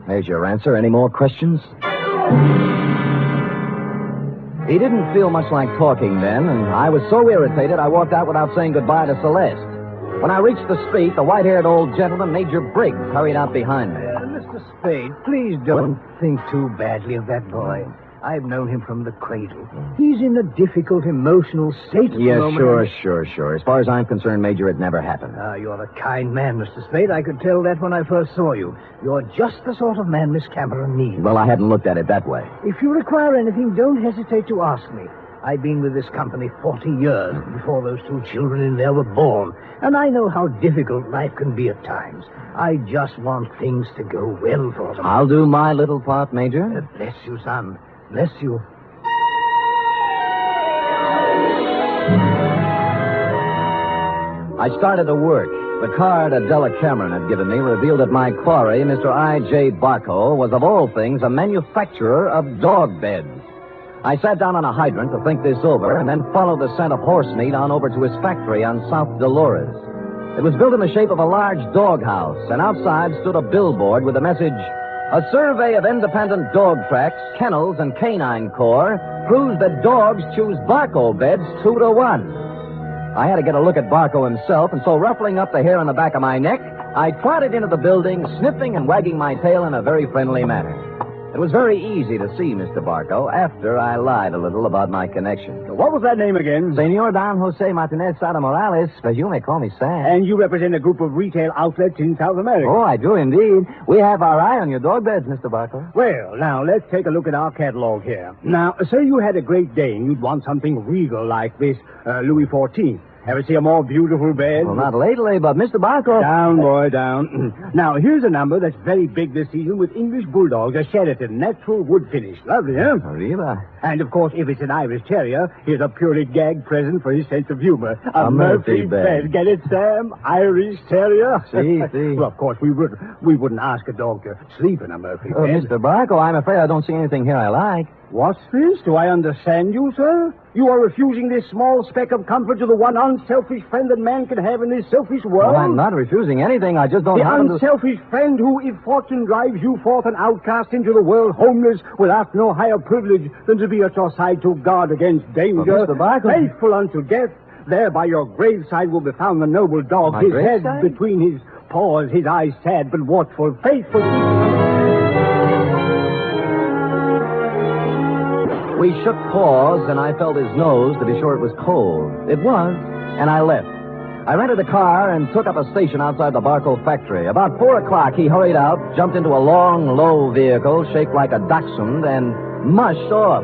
There's your answer. Any more questions? He didn't feel much like talking then, and I was so irritated I walked out without saying goodbye to Celeste. When I reached the street, the white-haired old gentleman, Major Briggs, hurried out behind me. Mr. Spade, please don't think too badly of that boy. I've known him from the cradle. He's in a difficult emotional state at the Yes, moment. sure. As far as I'm concerned, Major, it never happened. You're a kind man, Mr. Spade. I could tell that when I first saw you. You're just the sort of man Miss Cameron needs. Well, I hadn't looked at it that way. If you require anything, don't hesitate to ask me. I've been with this company 40 years before those two children in there were born, and I know how difficult life can be at times. I just want things to go well for them. I'll do my little part, Major. Bless you, son. Bless you. I started to work. The card Adela Cameron had given me revealed that my quarry, Mr. I.J. Barco, was of all things a manufacturer of dog beds. I sat down on a hydrant to think this over and then followed the scent of horse meat on over to his factory on South Dolores. It was built in the shape of a large doghouse, and outside stood a billboard with the message, "A survey of independent dog tracks, kennels, and canine corps proves that dogs choose Barco beds 2-to-1. I had to get a look at Barco himself, and so ruffling up the hair on the back of my neck, I trotted into the building, sniffing and wagging my tail in a very friendly manner. It was very easy to see Mr. Barco after I lied a little about my connection. What was that name again? Senor Don Jose Martinez Sada Morales, but you may call me Sam. And you represent a group of retail outlets in South America. Oh, I do indeed. We have our eye on your dog beds, Mr. Barco. Well, now, let's take a look at our catalog here. Now, say you had a Great Dane. You'd want something regal like this Louis XIV. Ever see a more beautiful bed? Well, not lately, but Mr. Barco... Down, boy, down. Now, here's a number that's very big this season with English Bulldogs, a Sheraton, natural wood finish. Lovely, huh? Arriba. And, of course, if it's an Irish Terrier, here's a purely gag present for his sense of humor. A Murphy bed. Get it, Sam? Irish Terrier? See. Well, of course, we wouldn't ask a dog to sleep in a Murphy bed. Mr. Barco, I'm afraid I don't see anything here I like. What's this? Do I understand you, sir? You are refusing this small speck of comfort to the one unselfish friend that man can have in this selfish world? Well, I'm not refusing anything. I just don't happen The unselfish friend who, if fortune drives you forth an outcast into the world, homeless, without no higher privilege than to be at your side to guard against danger, Mr. Barco, faithful unto death, there by your graveside will be found the noble dog, My his graveside? head between his paws, his eyes sad but watchful, faithful. We shook paws, and I felt his nose to be sure it was cold. It was, and I left. I rented a car and took up a station outside the Barco factory. About 4 o'clock, he hurried out, jumped into a long, low vehicle shaped like a dachshund, and mushed off.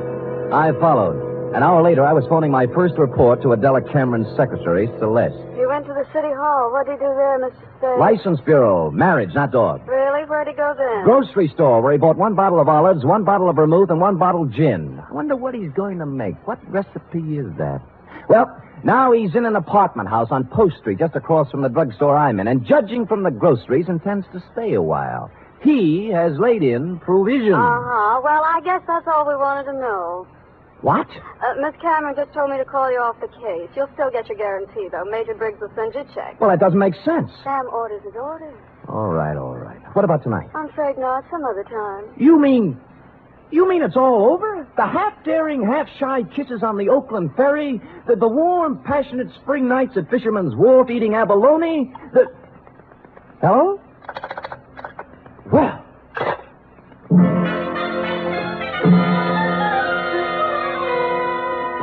I followed. An hour later, I was phoning my first report to Adela Cameron's secretary, Celeste. He went to the city hall. What'd he do there, Mr. Spade? License bureau, marriage, not dog. Really? Where'd he go then? Grocery store, where he bought 1 bottle of olives, 1 bottle of vermouth, and 1 bottle gin. I wonder what he's going to make. What recipe is that? Well, now he's in an apartment house on Post Street, just across from the drugstore I'm in, and judging from the groceries, intends to stay a while. He has laid in provisions. Uh-huh. Well, I guess that's all we wanted to know. What? Miss Cameron just told me to call you off the case. You'll still get your guarantee, though. Major Briggs will send you a check. Well, that doesn't make sense. Sam orders his orders. All right, all right. What about tonight? I'm afraid not. Some other time. You mean it's all over? The half-daring, half-shy kisses on the Oakland ferry? The warm, passionate spring nights at Fisherman's Wharf eating abalone? Hello? Well...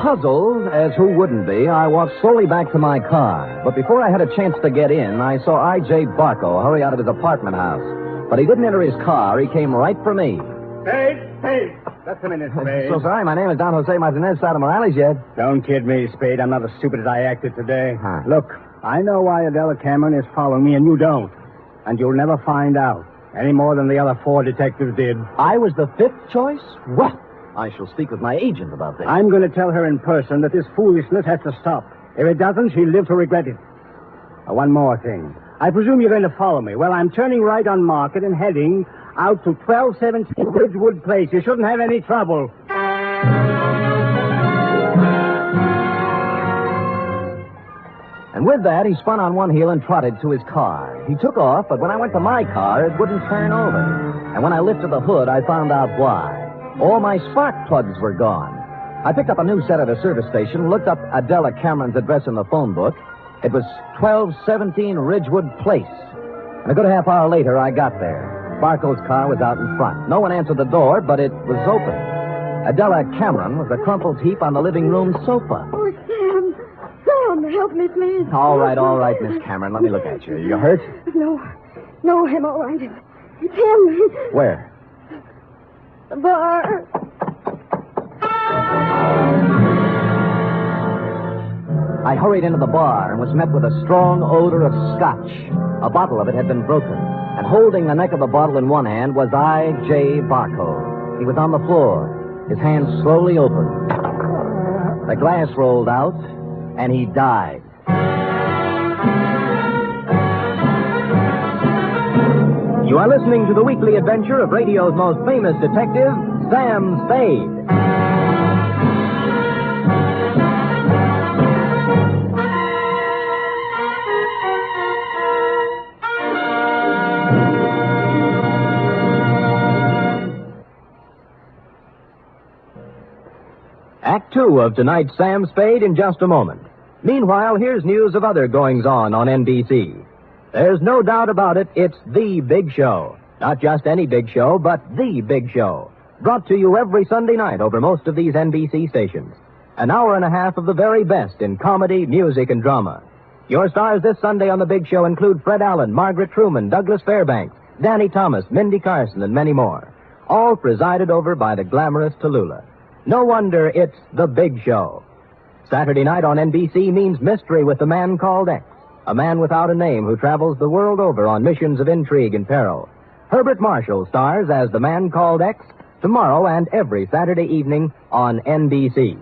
Puzzled, as who wouldn't be, I walked slowly back to my car. But before I had a chance to get in, I saw I.J. Barco hurry out of his apartment house. But he didn't enter his car. He came right for me. Spade! Just a minute, Spade. So sorry, my name is Don Jose Martinez Sada Morales, yet. Don't kid me, Spade. I'm not as stupid as I acted today. Look, I know why Adela Cameron is following me, and you don't. And you'll never find out, any more than the other 4 detectives did. I was the 5th choice? What? I shall speak with my agent about this. I'm going to tell her in person that this foolishness has to stop. If it doesn't, she'll live to regret it. One more thing. I presume you're going to follow me. Well, I'm turning right on Market and heading out to 1217 Ridgewood Place. You shouldn't have any trouble. And with that, he spun on one heel and trotted to his car. He took off, but when I went to my car, it wouldn't turn over. And when I lifted the hood, I found out why. All my spark plugs were gone. I picked up a new set at a service station, looked up Adela Cameron's address in the phone book. It was 1217 Ridgewood Place. And a good half hour later, I got there. Barco's car was out in front. No one answered the door, but it was open. Adela Cameron was a crumpled heap on the living room sofa. Oh, Sam. Sam, help me, please. All right, Miss Cameron. Let me look at you. You hurt? No, I'm all right. It's him. Where? The bar. I hurried into the bar and was met with a strong odor of scotch. A bottle of it had been broken, and holding the neck of the bottle in one hand was I.J. Barco. He was on the floor, his hands slowly opened. The glass rolled out, and he died. You are listening to the weekly adventure of radio's most famous detective, Sam Spade. Act 2 of tonight's Sam Spade in just a moment. Meanwhile, here's news of other goings-on on NBC. There's no doubt about it, it's the big show. Not just any big show, but the big show. Brought to you every Sunday night over most of these NBC stations. An hour and a half of the very best in comedy, music, and drama. Your stars this Sunday on the big show include Fred Allen, Margaret Truman, Douglas Fairbanks, Danny Thomas, Mindy Carson, and many more. All presided over by the glamorous Tallulah. No wonder it's the big show. Saturday night on NBC means mystery with the man called X, a man without a name who travels the world over on missions of intrigue and peril. Herbert Marshall stars as the man called X tomorrow and every Saturday evening on NBC.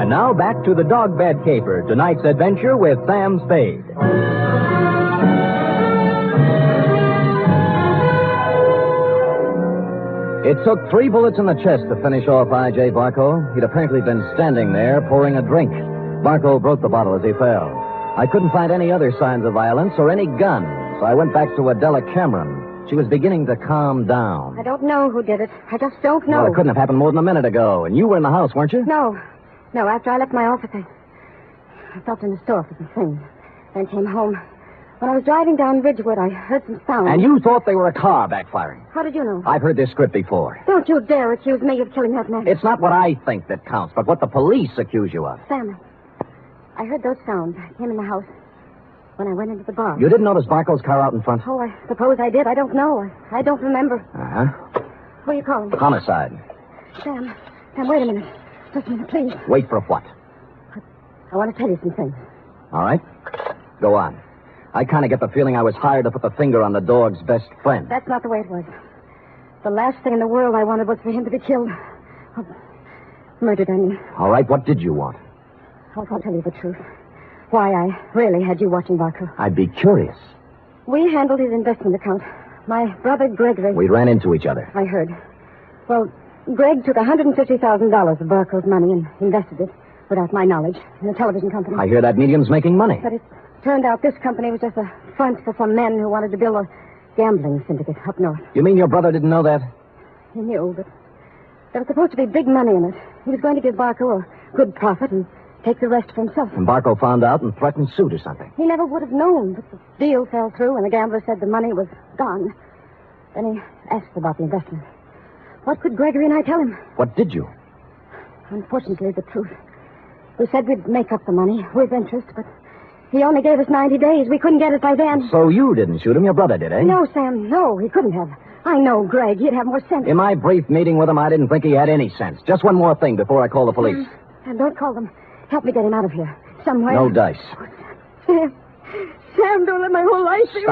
And now back to the dog bed caper, tonight's adventure with Sam Spade. It took 3 bullets in the chest to finish off I.J. Barco. He'd apparently been standing there pouring a drink. Barco broke the bottle as he fell. I couldn't find any other signs of violence or any gun, so I went back to Adela Cameron. She was beginning to calm down. I don't know who did it. I just don't know. Well, it couldn't have happened more than a minute ago, and you were in the house, weren't you? No. No, after I left my office, I stopped in the store for some things, then came home. When I was driving down Ridgewood, I heard some sound. And you thought they were a car backfiring? How did you know? I've heard this script before. Don't you dare accuse me of killing that man. It's not what I think that counts, but what the police accuse you of. Sam, I heard those sounds. I came in the house when I went into the bar. You didn't notice Barco's car out in front? Oh, I suppose I did. I don't know. I don't remember. Uh-huh. Who are you calling? Homicide. Sam, wait a minute. Just a minute, please. Wait for what? I want to tell you some things. All right. Go on. I kind of get the feeling I was hired to put the finger on the dog's best friend. That's not the way it was. The last thing in the world I wanted was for him to be killed. Oh, murdered, I mean. All right, what did you want? I'll tell you the truth. Why I really had you watching Barco. I'd be curious. We handled his investment account. My brother Gregory... We ran into each other. I heard. Well, Greg took $150,000 of Barco's money and invested it, without my knowledge, in a television company. I hear that medium's making money. But it turned out this company was just a front for some men who wanted to build a gambling syndicate up north. You mean your brother didn't know that? He knew, but there was supposed to be big money in it. He was going to give Barco a good profit and take the rest for himself. And Barco found out and threatened suit or something. He never would have known, but the deal fell through and the gambler said the money was gone. Then he asked about the investment. What could Gregory and I tell him? What did you? Unfortunately, the truth. We said we'd make up the money with interest, but he only gave us 90 days. We couldn't get it by then. So you didn't shoot him, your brother did, eh? No, Sam, no, he couldn't have. I know Greg. He'd have more sense. In my brief meeting with him, I didn't think he had any sense. Just one more thing before I call the police. And don't call them. Help me get him out of here. Somewhere. No dice. Sam, don't let my whole life be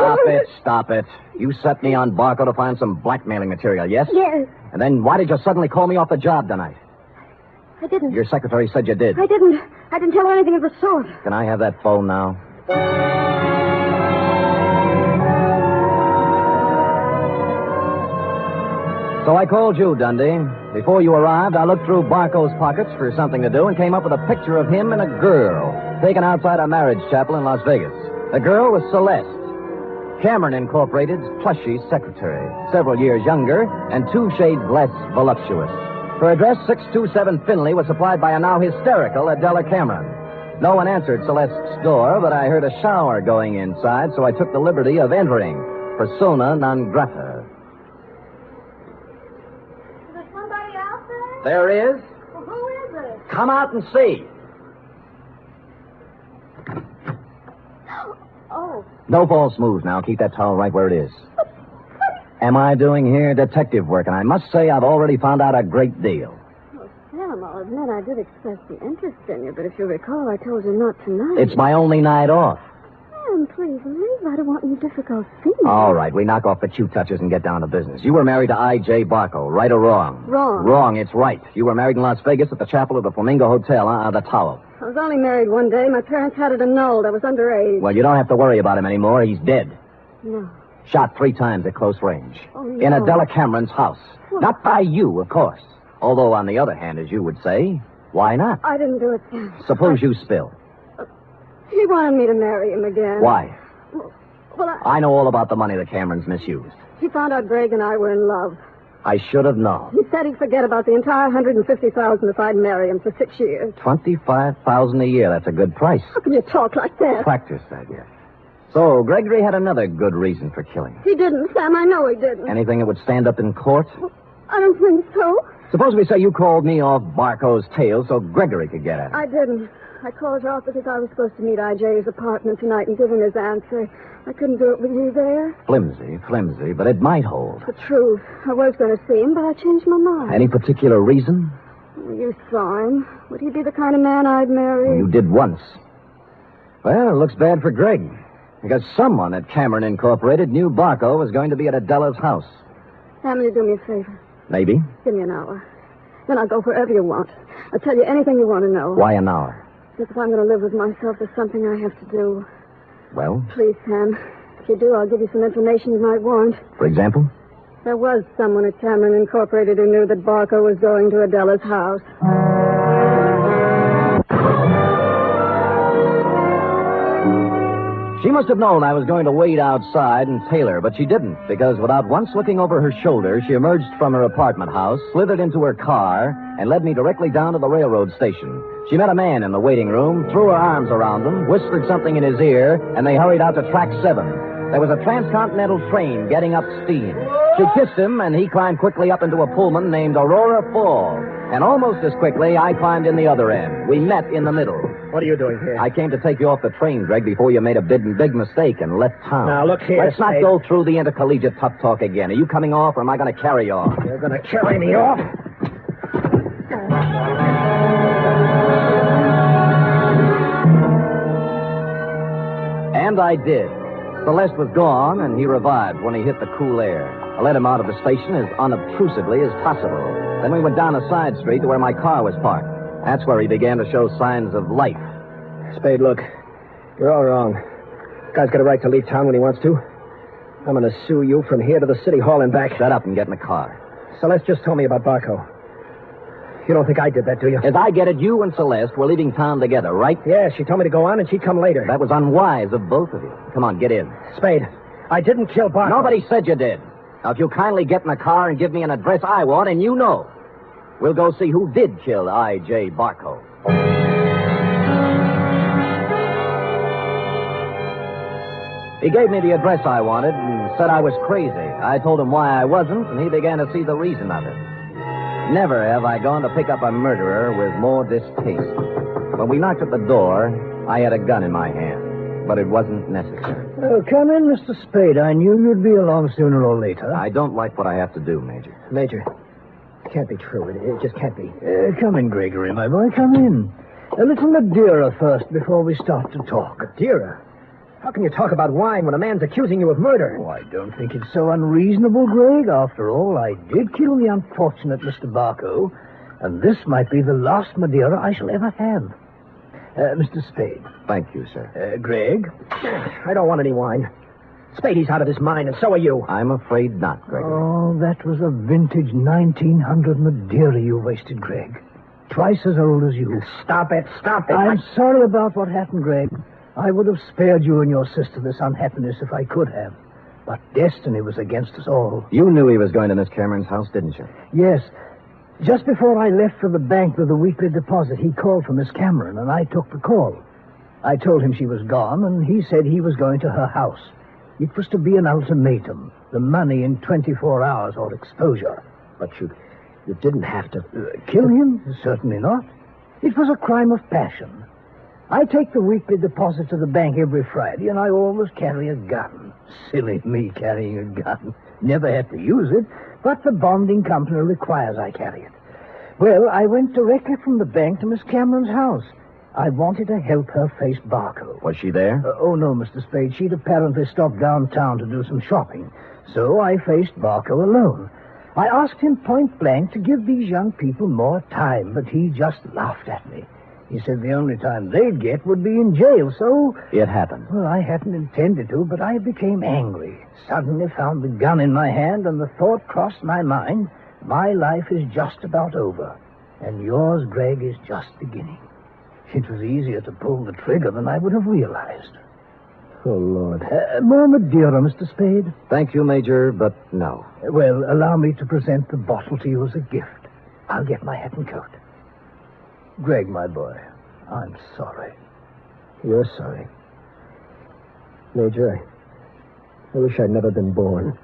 Stop it. You set me on Barco to find some blackmailing material, yes? Yes. And then why did you suddenly call me off the job tonight? I didn't. Your secretary said you did. I didn't. I didn't tell her anything of the sort. Can I have that phone now? So I called you, Dundee. Before you arrived, I looked through Barco's pockets for something to do and came up with a picture of him and a girl taken outside a marriage chapel in Las Vegas. The girl was Celeste, Cameron Incorporated's plushy secretary, several years younger and 2 shades less voluptuous. Her address, 627 Finley, was supplied by a now hysterical Adela Cameron. No one answered Celeste's door, but I heard a shower going inside, so I took the liberty of entering. Persona non grata. Is there somebody out there? There is. Well, who is it? Come out and see. Oh. No false moves now. Keep that towel right where it is. Am I doing here detective work? And I must say I've already found out a great deal. Well, Sam, I'll admit I did express the interest in you, but if you recall, I told you not tonight. It's my only night off. Sam, please leave. I don't want any difficult scenes. All right, we knock off the cute touches and get down to business. You were married to I.J. Barco, right or wrong? Wrong. Wrong, it's right. You were married in Las Vegas at the chapel of the Flamingo Hotel, the Tower. I was only married one day. My parents had it annulled. I was underage. Well, you don't have to worry about him anymore. He's dead. No. Shot 3 times at close range. Oh, no. In Adela Cameron's house. Well, not by you, of course. Although, on the other hand, as you would say, why not? I didn't do it, Sam. Suppose you spill. He wanted me to marry him again. Why? Well, I know all about the money the Camerons misused. He found out Greg and I were in love. I should have known. He said he'd forget about the entire $150,000 if I'd marry him for 6 years. $25,000 a year. That's a good price. How can you talk like that? Practice that, yes. So, Gregory had another good reason for killing. He didn't, Sam. I know he didn't. Anything that would stand up in court? I don't think so. Suppose we say you called me off Barco's tail so Gregory could get at it. I didn't. I called you off because I was supposed to meet IJ's apartment tonight and give him his answer. I couldn't do it with you there. Flimsy, but it might hold. The truth. I was going to see him, but I changed my mind. Any particular reason? You saw him. Would he be the kind of man I'd marry? You did once. Well, it looks bad for Greg. Because someone at Cameron Incorporated knew Barco was going to be at Adela's house. Sam, will you do me a favor? Maybe. Give me an hour. Then I'll go wherever you want. I'll tell you anything you want to know. Why an hour? Because if I'm going to live with myself, there's something I have to do. Well? Please, Sam. If you do, I'll give you some information you might want. For example? There was someone at Cameron Incorporated who knew that Barco was going to Adela's house. She must have known I was going to wait outside and tail her, but she didn't, because without once looking over her shoulder, she emerged from her apartment house, slithered into her car, and led me directly down to the railroad station. She met a man in the waiting room, threw her arms around him, whispered something in his ear, and they hurried out to track 7. There was a transcontinental train getting up steam. She kissed him, and he climbed quickly up into a Pullman named Aurora Falls. And almost as quickly, I climbed in the other end. We met in the middle. What are you doing here? I came to take you off the train, Greg, before you made a big mistake and left town. Now, look here, Let's not Spade. go through the intercollegiate tough talk again. Are you coming off, or am I going to carry you off? You're going to carry me off? And I did. Celeste was gone, and he revived when he hit the cool air. I let him out of the station as unobtrusively as possible. Then we went down a side street to where my car was parked. That's where he began to show signs of life. Spade, look. You're all wrong. Guy's got a right to leave town when he wants to. I'm going to sue you from here to the city hall and back. Shut up and get in the car. Celeste just told me about Barco. You don't think I did that, do you? As I get it, you and Celeste were leaving town together, right? Yeah, she told me to go on and she'd come later. That was unwise of both of you. Come on, get in. Spade, I didn't kill Barco. Nobody said you did. Now, if you'll kindly get in the car and give me an address I want, and you know, we'll go see who did kill I.J. Barco. He gave me the address I wanted and said I was crazy. I told him why I wasn't, and he began to see the reason of it. Never have I gone to pick up a murderer with more distaste. When we knocked at the door, I had a gun in my hand, but it wasn't necessary. Oh, come in, Mr. Spade. I knew you'd be along sooner or later. I don't like what I have to do, Major. Major, it can't be true. It just can't be. Come in, Gregory, my boy. Come in. A little Madeira first before we start to talk. Madeira? How can you talk about wine when a man's accusing you of murder? Oh, I don't think it's so unreasonable, Greg. After all, I did kill the unfortunate Mr. Barco, and this might be the last Madeira I shall ever have. Mr. Spade. Thank you, sir. Greg? I don't want any wine. Spade, he's out of his mind, and so are you. I'm afraid not, Gregory. Oh, that was a vintage 1900 Madeira you wasted, Greg. Twice as old as you. Stop it. I'm sorry about what happened, Greg. I would have spared you and your sister this unhappiness if I could have. But destiny was against us all. You knew he was going to Miss Cameron's house, didn't you? Yes. Just before I left for the bank with the weekly deposit, he called for Miss Cameron, and I took the call. I told him she was gone, and he said he was going to her house. It was to be an ultimatum. The money in 24 hours or exposure. But you didn't have to... Kill him? Certainly not. It was a crime of passion. I take the weekly deposit to the bank every Friday, and I always carry a gun. Silly me carrying a gun. Never had to use it, but the bonding company requires I carry it. Well, I went directly from the bank to Miss Cameron's house. I wanted to help her face Barco. Was she there? Oh, no, Mr. Spade. She'd apparently stopped downtown to do some shopping. So I faced Barco alone. I asked him point blank to give these young people more time, but he just laughed at me. He said the only time they'd get would be in jail, so... It happened. Well, I hadn't intended to, but I became angry. Suddenly found the gun in my hand, and the thought crossed my mind, my life is just about over, and yours, Greg, is just beginning. It was easier to pull the trigger than I would have realized. Oh, Lord. More Madeira, Mr. Spade? Thank you, Major, but no. Well, allow me to present the bottle to you as a gift. I'll get my hat and coat. Greg, my boy, I'm sorry. You're sorry. Major, I wish I'd never been born.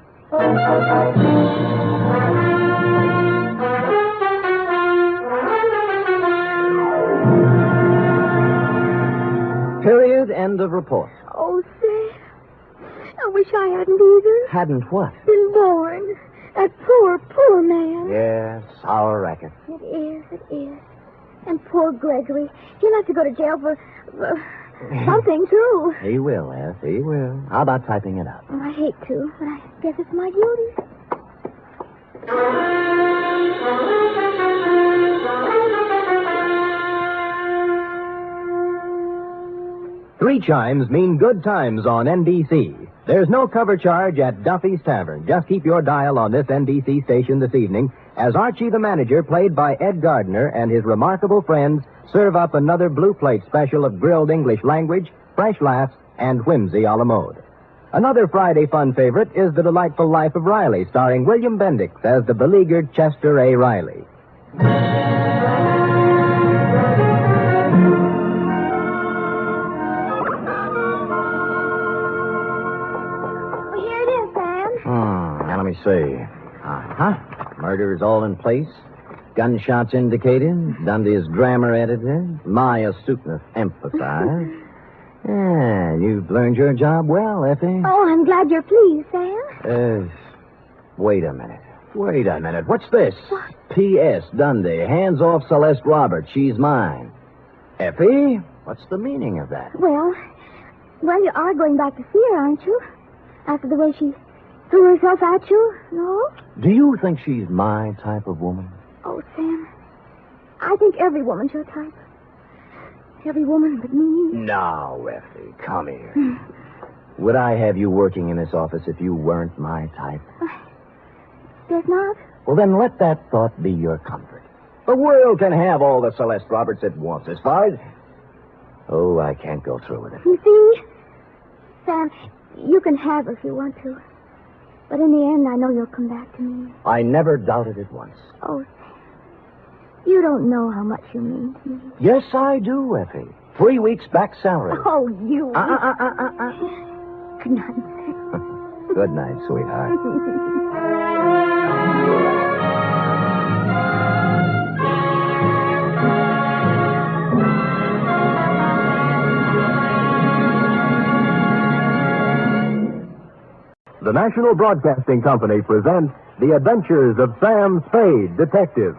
Period. End of report. Oh, Sam, I wish I hadn't either. Hadn't what? Been born. That poor, poor man. Yes, sour racket. It is. And poor Gregory. He'll have to go to jail for something, too. He will, F. He will. How about typing it up? Oh, I hate to, but I guess it's my duty. Three chimes mean good times on NBC. There's no cover charge at Duffy's Tavern. Just keep your dial on this NBC station this evening as Archie the manager, played by Ed Gardner, and his remarkable friends serve up another blue plate special of grilled English language, fresh laughs, and whimsy a la mode. Another Friday fun favorite is The Delightful Life of Riley, starring William Bendix as the beleaguered Chester A. Riley. Now, let me see. Murder is all in place. Gunshots indicated. Dundee's grammar edited. My astuteness emphasized. Yeah, you've learned your job well, Effie. Oh, I'm glad you're pleased, Sam. Wait a minute. What's this? What? P.S. Dundee, hands off Celeste Roberts. She's mine. Effie, what's the meaning of that? Well, you are going back to see her, aren't you? After the way she threw herself at you, no? Do you think she's my type of woman? Oh, Sam, I think every woman's your type. Every woman but me. Now, Effie, come here. Would I have you working in this office if you weren't my type? Guess not. Well, then let that thought be your comfort. The world can have all the Celeste Roberts it wants as far as... Oh, I can't go through with it. You see, Sam, you can have her if you want to. But in the end, I know you'll come back to me. I never doubted it once. Oh, Sam, you don't know how much you mean to me. Yes, I do, Effie. 3 weeks back salary. Oh, you. Good night. Good night, sweetheart. The National Broadcasting Company presents The Adventures of Sam Spade, Detective.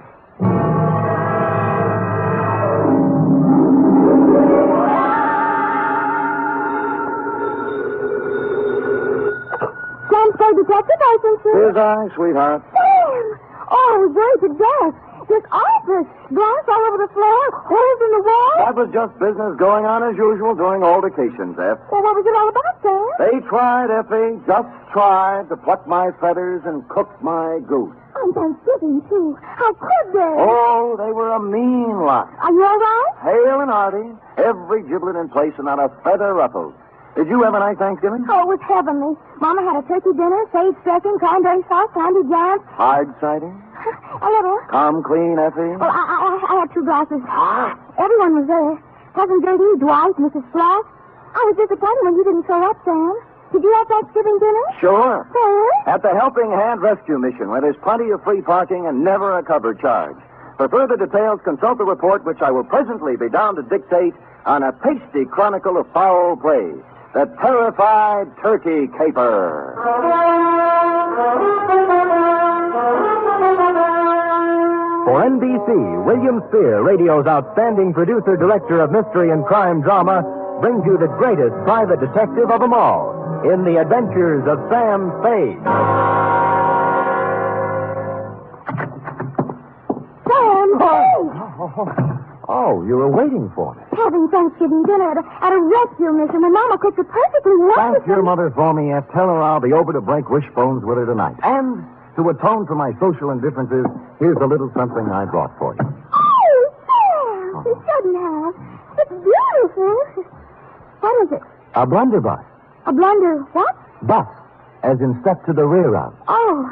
Sam Spade, Detective Agency. Here's I, sweetheart. Sam! Oh, I was worried to death. This office, glass all over the floor, holes in the wall. That was just business going on as usual during altercations, F. Well, what was it all about, Sam? They tried, Effie, just tried to pluck my feathers and cook my goose. On Thanksgiving, too. How could they? Oh, they were a mean lot. Are you all right? Hale and hearty, every giblet in place and not a feather ruffled. Did you have a nice Thanksgiving? Oh, it was heavenly. Mama had a turkey dinner, sage dressing, cranberry sauce, candy jams. Hard cider? A little. Come clean, Effie? Well, I had 2 glasses. Everyone was there. Cousin Gertie, Dwight, Mrs. Flash. I was disappointed when you didn't show up, Sam. Did you have Thanksgiving dinner? Sure. Sam? At the Helping Hand Rescue Mission, where there's plenty of free parking and never a cover charge. For further details, consult the report, which I will presently be down to dictate on a pasty chronicle of foul play. The Terrified Turkey Caper. For NBC, William Spear, radio's outstanding producer-director of mystery and crime drama, brings you the greatest private detective of them all in The Adventures of Sam Spade. Sam Spade! Oh, you were waiting for me. Having Thanksgiving dinner at a rescue mission when Mama cooks it perfectly wonderful. Thank your mother for me, F. Tell her I'll be over to break wishbones with her tonight. And to atone for my social indifferences, here's a little something I brought for you. Oh, Sam, you shouldn't have. It's beautiful. What is it? A blunderbuss. A blunder what? Bus, as in step to the rear of. Oh.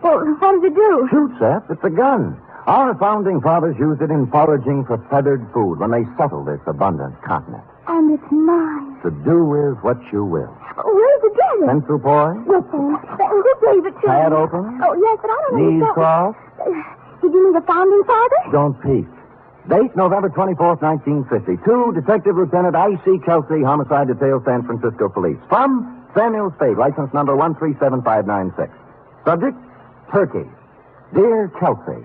Well, what does it do? Shoots, F. It's a gun. Our founding fathers used it in foraging for feathered food when they settled this abundant continent. And it's mine. To do with what you will. Where's the get it? Pencil boy? Yes, Sam. Who gave it to Pad me? open? Oh, yes, but I don't know. Knees crossed? Did you mean the founding father? Don't peek. Date, November 24th, 1950. To Detective Lieutenant I.C. Kelsey, Homicide Detail, San Francisco Police. From Samuel Spade, license number 137596. Subject, Turkey. Dear Kelsey,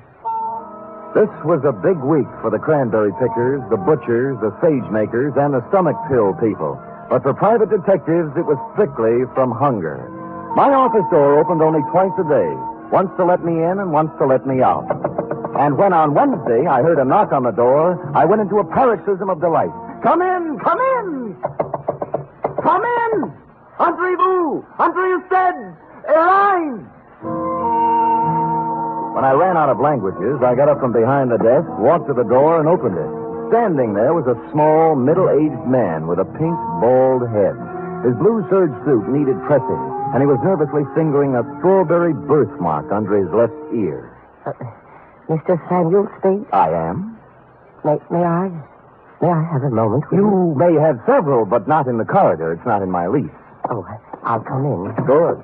this was a big week for the cranberry pickers, the butchers, the sage makers, and the stomach pill people. But for private detectives, it was strictly from hunger. My office door opened only twice a day, once to let me in and once to let me out. And when on Wednesday I heard a knock on the door, I went into a paroxysm of delight. Come in! Come in! Come in! Entrez-vous! Entrez-vous! Airline! When I ran out of languages, I got up from behind the desk, walked to the door, and opened it. Standing there was a small, middle-aged man with a pink, bald head. His blue serge suit needed pressing, and he was nervously fingering a strawberry birthmark under his left ear. Mr. Samuel Spade? I am. May I have a moment with you? May have several, but not in the corridor. It's not in my lease. Oh, I'll come in. Good.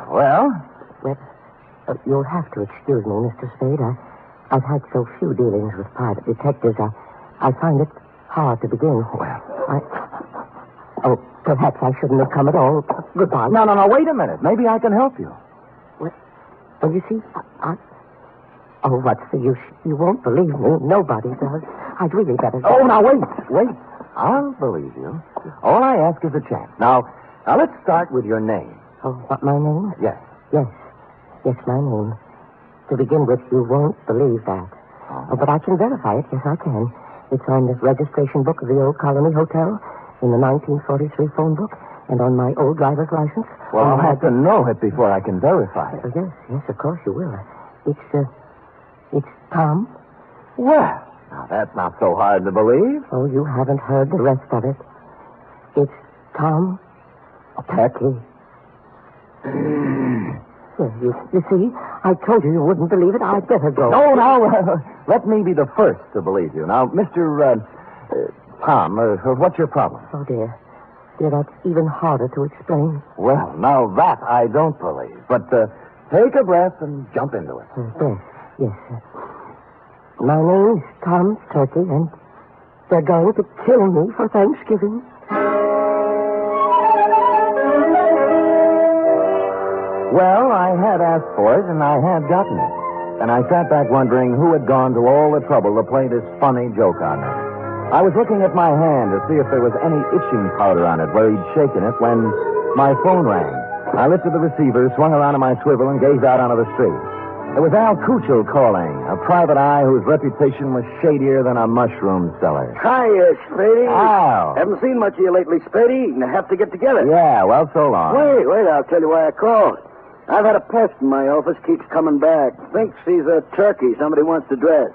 Well? Well, you'll have to excuse me, Mr. Spade. I've had so few dealings with private detectives. I find it hard to begin. Oh, perhaps I shouldn't have come at all. Goodbye. No, wait a minute. Maybe I can help you. Well, you see, Oh, what's the use? You won't believe me. Nobody does. I'd really better... Oh, now, wait. I'll believe you. All I ask is a chance. Now, let's start with your name. Oh, what, my name? Yes. Yes, my name. To begin with, you won't believe that. Oh, but I can verify it. Yes, I can. It's on the registration book of the old Colony Hotel, in the 1943 phone book, and on my old driver's license. Well, I'll have to know it before I can verify it. Yes, of course you will. It's Tom. Well, now that's not so hard to believe. Oh, you haven't heard the rest of it. It's Tom Turkey. You see, I told you wouldn't believe it. I'd better go. No, now, let me be the first to believe you. Now, Mr. Tom, what's your problem? Oh, dear, that's even harder to explain. Well, now that I don't believe. But take a breath and jump into it. Yes. My name's Tom Turkey, and they're going to kill me for Thanksgiving. Well, I had asked for it, and I had gotten it. And I sat back wondering who had gone to all the trouble to play this funny joke on me. I was looking at my hand to see if there was any itching powder on it where he'd shaken it when my phone rang. I lifted the receiver, swung around on my swivel, and gazed out onto the street. It was Al Cuccio calling, a private eye whose reputation was shadier than a mushroom cellar. Hi, Spady. Al. Haven't seen much of you lately, Spady. Have to get together. Yeah, well, so long. Wait, I'll tell you why I called. I've had a pest in my office, keeps coming back. Thinks he's a turkey somebody wants to dress.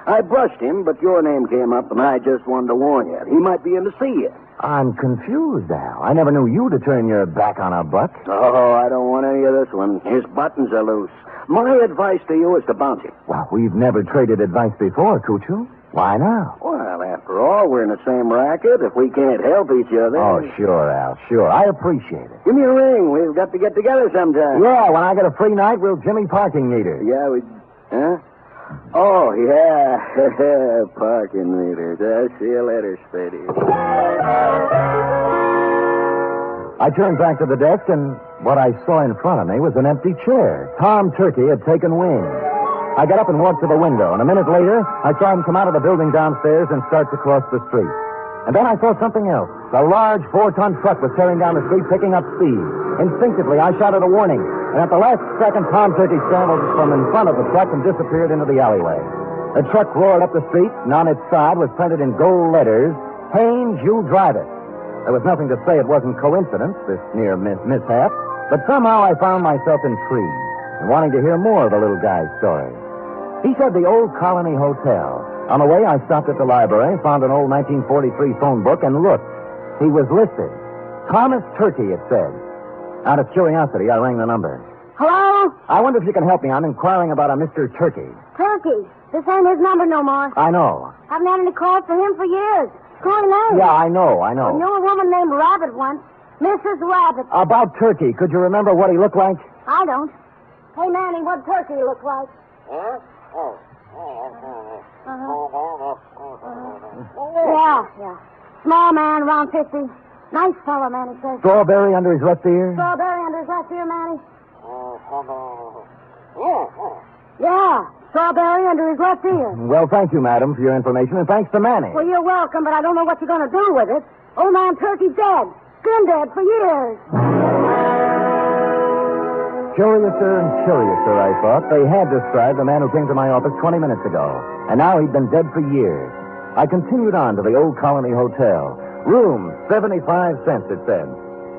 I brushed him, but your name came up, and I just wanted to warn you. He might be in to see you. I'm confused, Al. I never knew you to turn your back on a buck. Oh, I don't want any of this one. His buttons are loose. My advice to you is to bounce him. Well, we've never traded advice before, Cuccio. Why now? Well, after all, we're in the same racket. If we can't help each other... Oh, sure, Al, sure. I appreciate it. Give me a ring. We've got to get together sometime. Yeah, when I get a free night, we'll Jimmy parking meter. Yeah, Huh? Oh, yeah. Parking meters. I'll see you later, Spady. I turned back to the desk, and what I saw in front of me was an empty chair. Tom Turkey had taken wing. I got up and walked to the window, and a minute later, I saw him come out of the building downstairs and start to cross the street. And then I saw something else. A large 4-ton truck was tearing down the street, picking up speed. Instinctively, I shouted a warning, and at the last second, Tom Turkey scrambled from in front of the truck and disappeared into the alleyway. The truck roared up the street, and on its side was printed in gold letters, Haynes, you drive it. There was nothing to say it wasn't coincidence, this near mishap, but somehow I found myself intrigued and wanting to hear more of the little guy's story. He said the Old Colony Hotel. On the way, I stopped at the library, found an old 1943 phone book, and looked. He was listed. Thomas Turkey, it said. Out of curiosity, I rang the number. Hello? I wonder if you can help me. I'm inquiring about a Mr. Turkey. Turkey. This ain't his number no more. I know. Haven't had any calls for him for years. Calling name. Yeah, I know. I knew a woman named Rabbit once. Mrs. Rabbit. About Turkey, could you remember what he looked like? I don't. Hey, Manny, what Turkey look like? Yeah. Small man, around 50. Nice fellow, Manny says. Strawberry under his left ear? Strawberry under his left ear, Manny? Yeah, strawberry under his left ear. Well, thank you, madam, for your information, and thanks to Manny. Well, you're welcome, but I don't know what you're going to do with it. Old man Turkey's dead. Been dead for years. Curiouser and curiouser, I thought. They had described the man who came to my office 20 minutes ago, and now he'd been dead for years. I continued on to the Old Colony Hotel. Room, 75 cents, it said.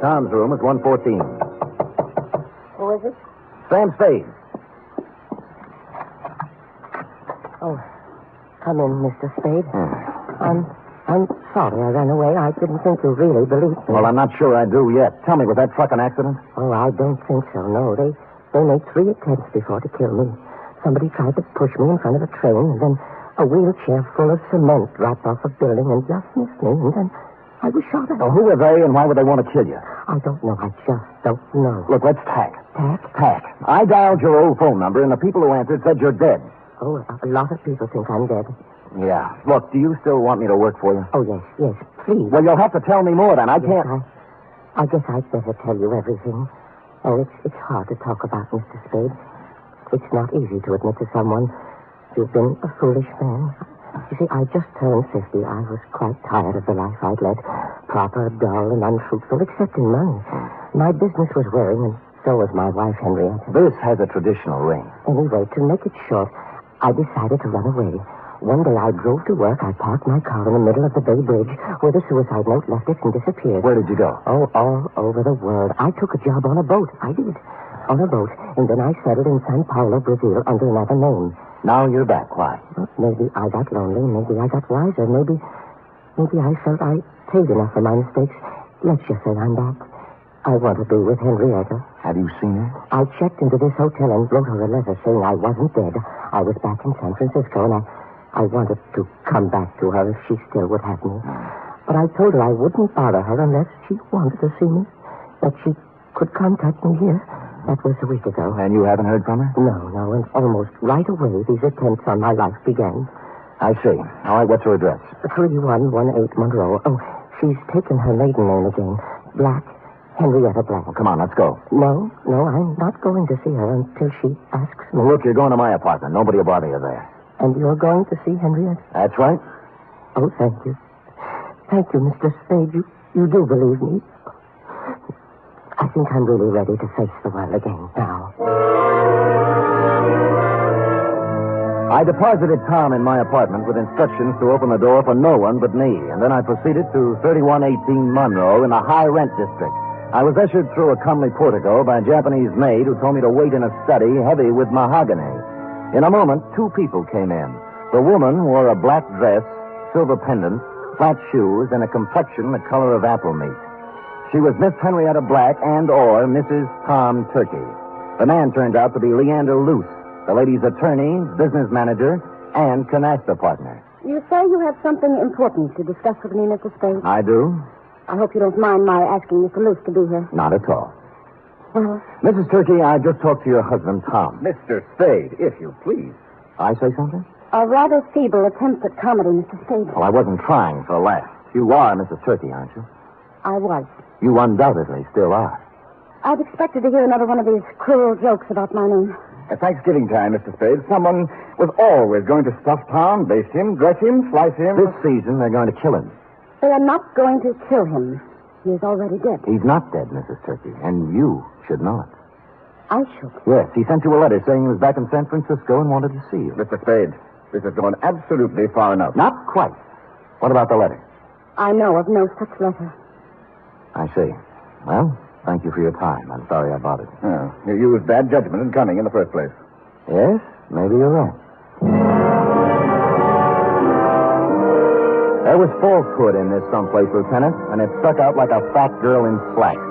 Tom's room was 114. Who is it? Sam Spade. Oh, come in, Mr. Spade. I'm sorry I ran away. I didn't think you really believed me. Well, I'm not sure I do yet. Tell me, was that truck an accident? Oh, I don't think so, no. They made 3 attempts before to kill me. Somebody tried to push me in front of a train, and then a wheelchair full of cement dropped off a building and just missed me, and then I was shot at. Well, who were they, and why would they want to kill you? I don't know. I just don't know. Look, let's tack. Tack? I dialed your old phone number, and the people who answered said you're dead. Oh, a lot of people think I'm dead. Yeah. Look, do you still want me to work for you? Oh, yes, please. Well, you'll have to tell me more then. I can't... I guess I'd better tell you everything. Oh, it's hard to talk about, Mr. Spade. It's not easy to admit to someone you've been a foolish man. You see, I just turned 50. I was quite tired of the life I'd led. Proper, dull, and unfruitful, except in money. My business was wearing, and so was my wife, Henrietta. This has a traditional ring. Anyway, to make it short, I decided to run away. One day I drove to work. I parked my car in the middle of the Bay Bridge where the suicide note left it and disappeared. Where did you go? Oh, all over the world. I took a job on a boat. I did. On a boat. And then I settled in Sao Paulo, Brazil, under another name. Now you're back. Why? Well, maybe I got lonely. Maybe I got wiser. Maybe I felt I paid enough for my mistakes. Let's just say I'm back. I want to be with Henrietta. Have you seen her? I checked into this hotel and wrote her a letter saying I wasn't dead. I was back in San Francisco, and I wanted to come back to her if she still would have me. But I told her I wouldn't bother her unless she wanted to see me, that she could contact me here. That was a week ago. And you haven't heard from her? No, and almost right away these attempts on my life began. I see. All right, what's her address? 3118 Monroe. Oh, she's taken her maiden name again. Black. Henrietta Black. Well, come on, let's go. No, I'm not going to see her until she asks me. Well, look, you're going to my apartment. Nobody will bother you there. And you're going to see Henrietta? That's right. Oh, thank you. Thank you, Mr. Spade. You do believe me. I think I'm really ready to face the world again now. I deposited Tom in my apartment with instructions to open the door for no one but me, and then I proceeded to 3118 Monroe in the high-rent district. I was ushered through a comely portico by a Japanese maid who told me to wait in a study heavy with mahogany. In a moment, 2 people came in. The woman wore a black dress, silver pendant, flat shoes, and a complexion the color of apple meat. She was Miss Henrietta Black and/or Mrs. Tom Turkey. The man turned out to be Leander Luce, the lady's attorney, business manager, and canasta partner. You say you have something important to discuss with me, Mr. Spade? I do. I hope you don't mind my asking Mr. Luce to be here. Not at all. Well, Mrs. Turkey, I just talked to your husband, Tom. Mr. Spade, if you please. I say something? a rather feeble attempt at comedy, Mr. Spade. Well, I wasn't trying for a laugh. You are Mrs. Turkey, aren't you? I was. You undoubtedly still are. I'd expected to hear another one of these cruel jokes about my name. At Thanksgiving time, Mr. Spade, someone was always going to stuff Tom, baste him, dress him, slice him. This season, they're going to kill him. They are not going to kill him. He is already dead. He's not dead, Mrs. Turkey, and you should know it. I should. Yes, he sent you a letter saying he was back in San Francisco and wanted to see you. Mr. Spade, This has gone absolutely far enough. Not quite. What about the letter? I know of no such letter. I see. Well, thank you for your time. I'm sorry I bothered you. Oh, you used bad judgment in coming in the first place. Yes, maybe you're right. There was falsehood in this someplace, Lieutenant, and it stuck out like a fat girl in slacks.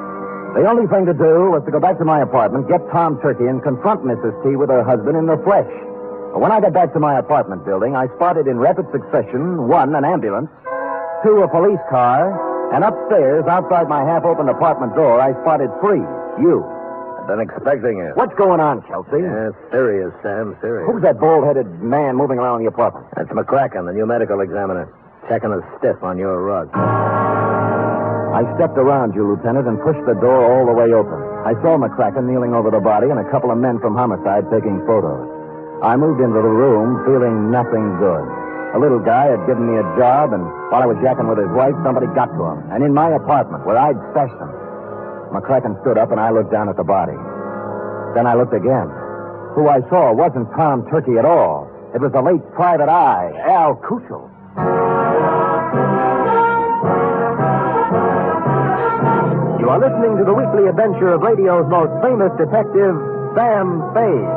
The only thing to do was to go back to my apartment, get Tom Turkey, and confront Mrs. T with her husband in the flesh. But when I got back to my apartment building, I spotted in rapid succession, 1, an ambulance, 2, a police car, and upstairs, outside my half-opened apartment door, I spotted 3, you. I've been expecting you. What's going on, Kelsey? Yeah, serious, Sam, serious. Who's that bald-headed man moving around the apartment? That's McCracken, the new medical examiner. Checking a stiff on your rug. I stepped around you, Lieutenant, and pushed the door all the way open. I saw McCracken kneeling over the body and a couple of men from homicide taking photos. I moved into the room feeling nothing good. A little guy had given me a job, and while I was yakking with his wife, somebody got to him. And in my apartment, where I'd stashed him. McCracken stood up, and I looked down at the body. Then I looked again. Who I saw wasn't Tom Turkey at all. It was the late private eye, Al Kuchel. You are listening to the weekly adventure of radio's most famous detective, Sam Spade.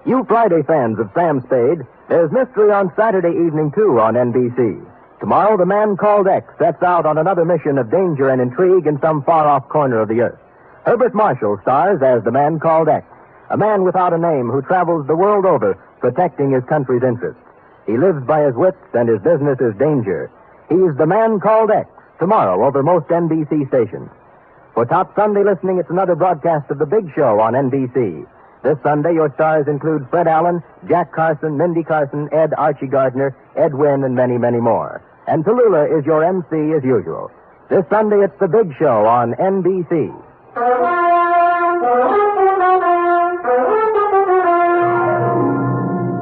You Friday fans of Sam Spade, there's mystery on Saturday evening, too, on NBC. Tomorrow, the man called X sets out on another mission of danger and intrigue in some far-off corner of the earth. Herbert Marshall stars as the man called X, a man without a name who travels the world over protecting his country's interests. He lives by his wits, and his business is danger. He's the man called X, tomorrow over most NBC stations. For top Sunday listening, it's another broadcast of The Big Show on NBC. This Sunday, your stars include Fred Allen, Jack Carson, Mindy Carson, Ed Archie Gardner, Ed Wynn, and many, many more. And Tallulah is your MC as usual. This Sunday, it's The Big Show on NBC.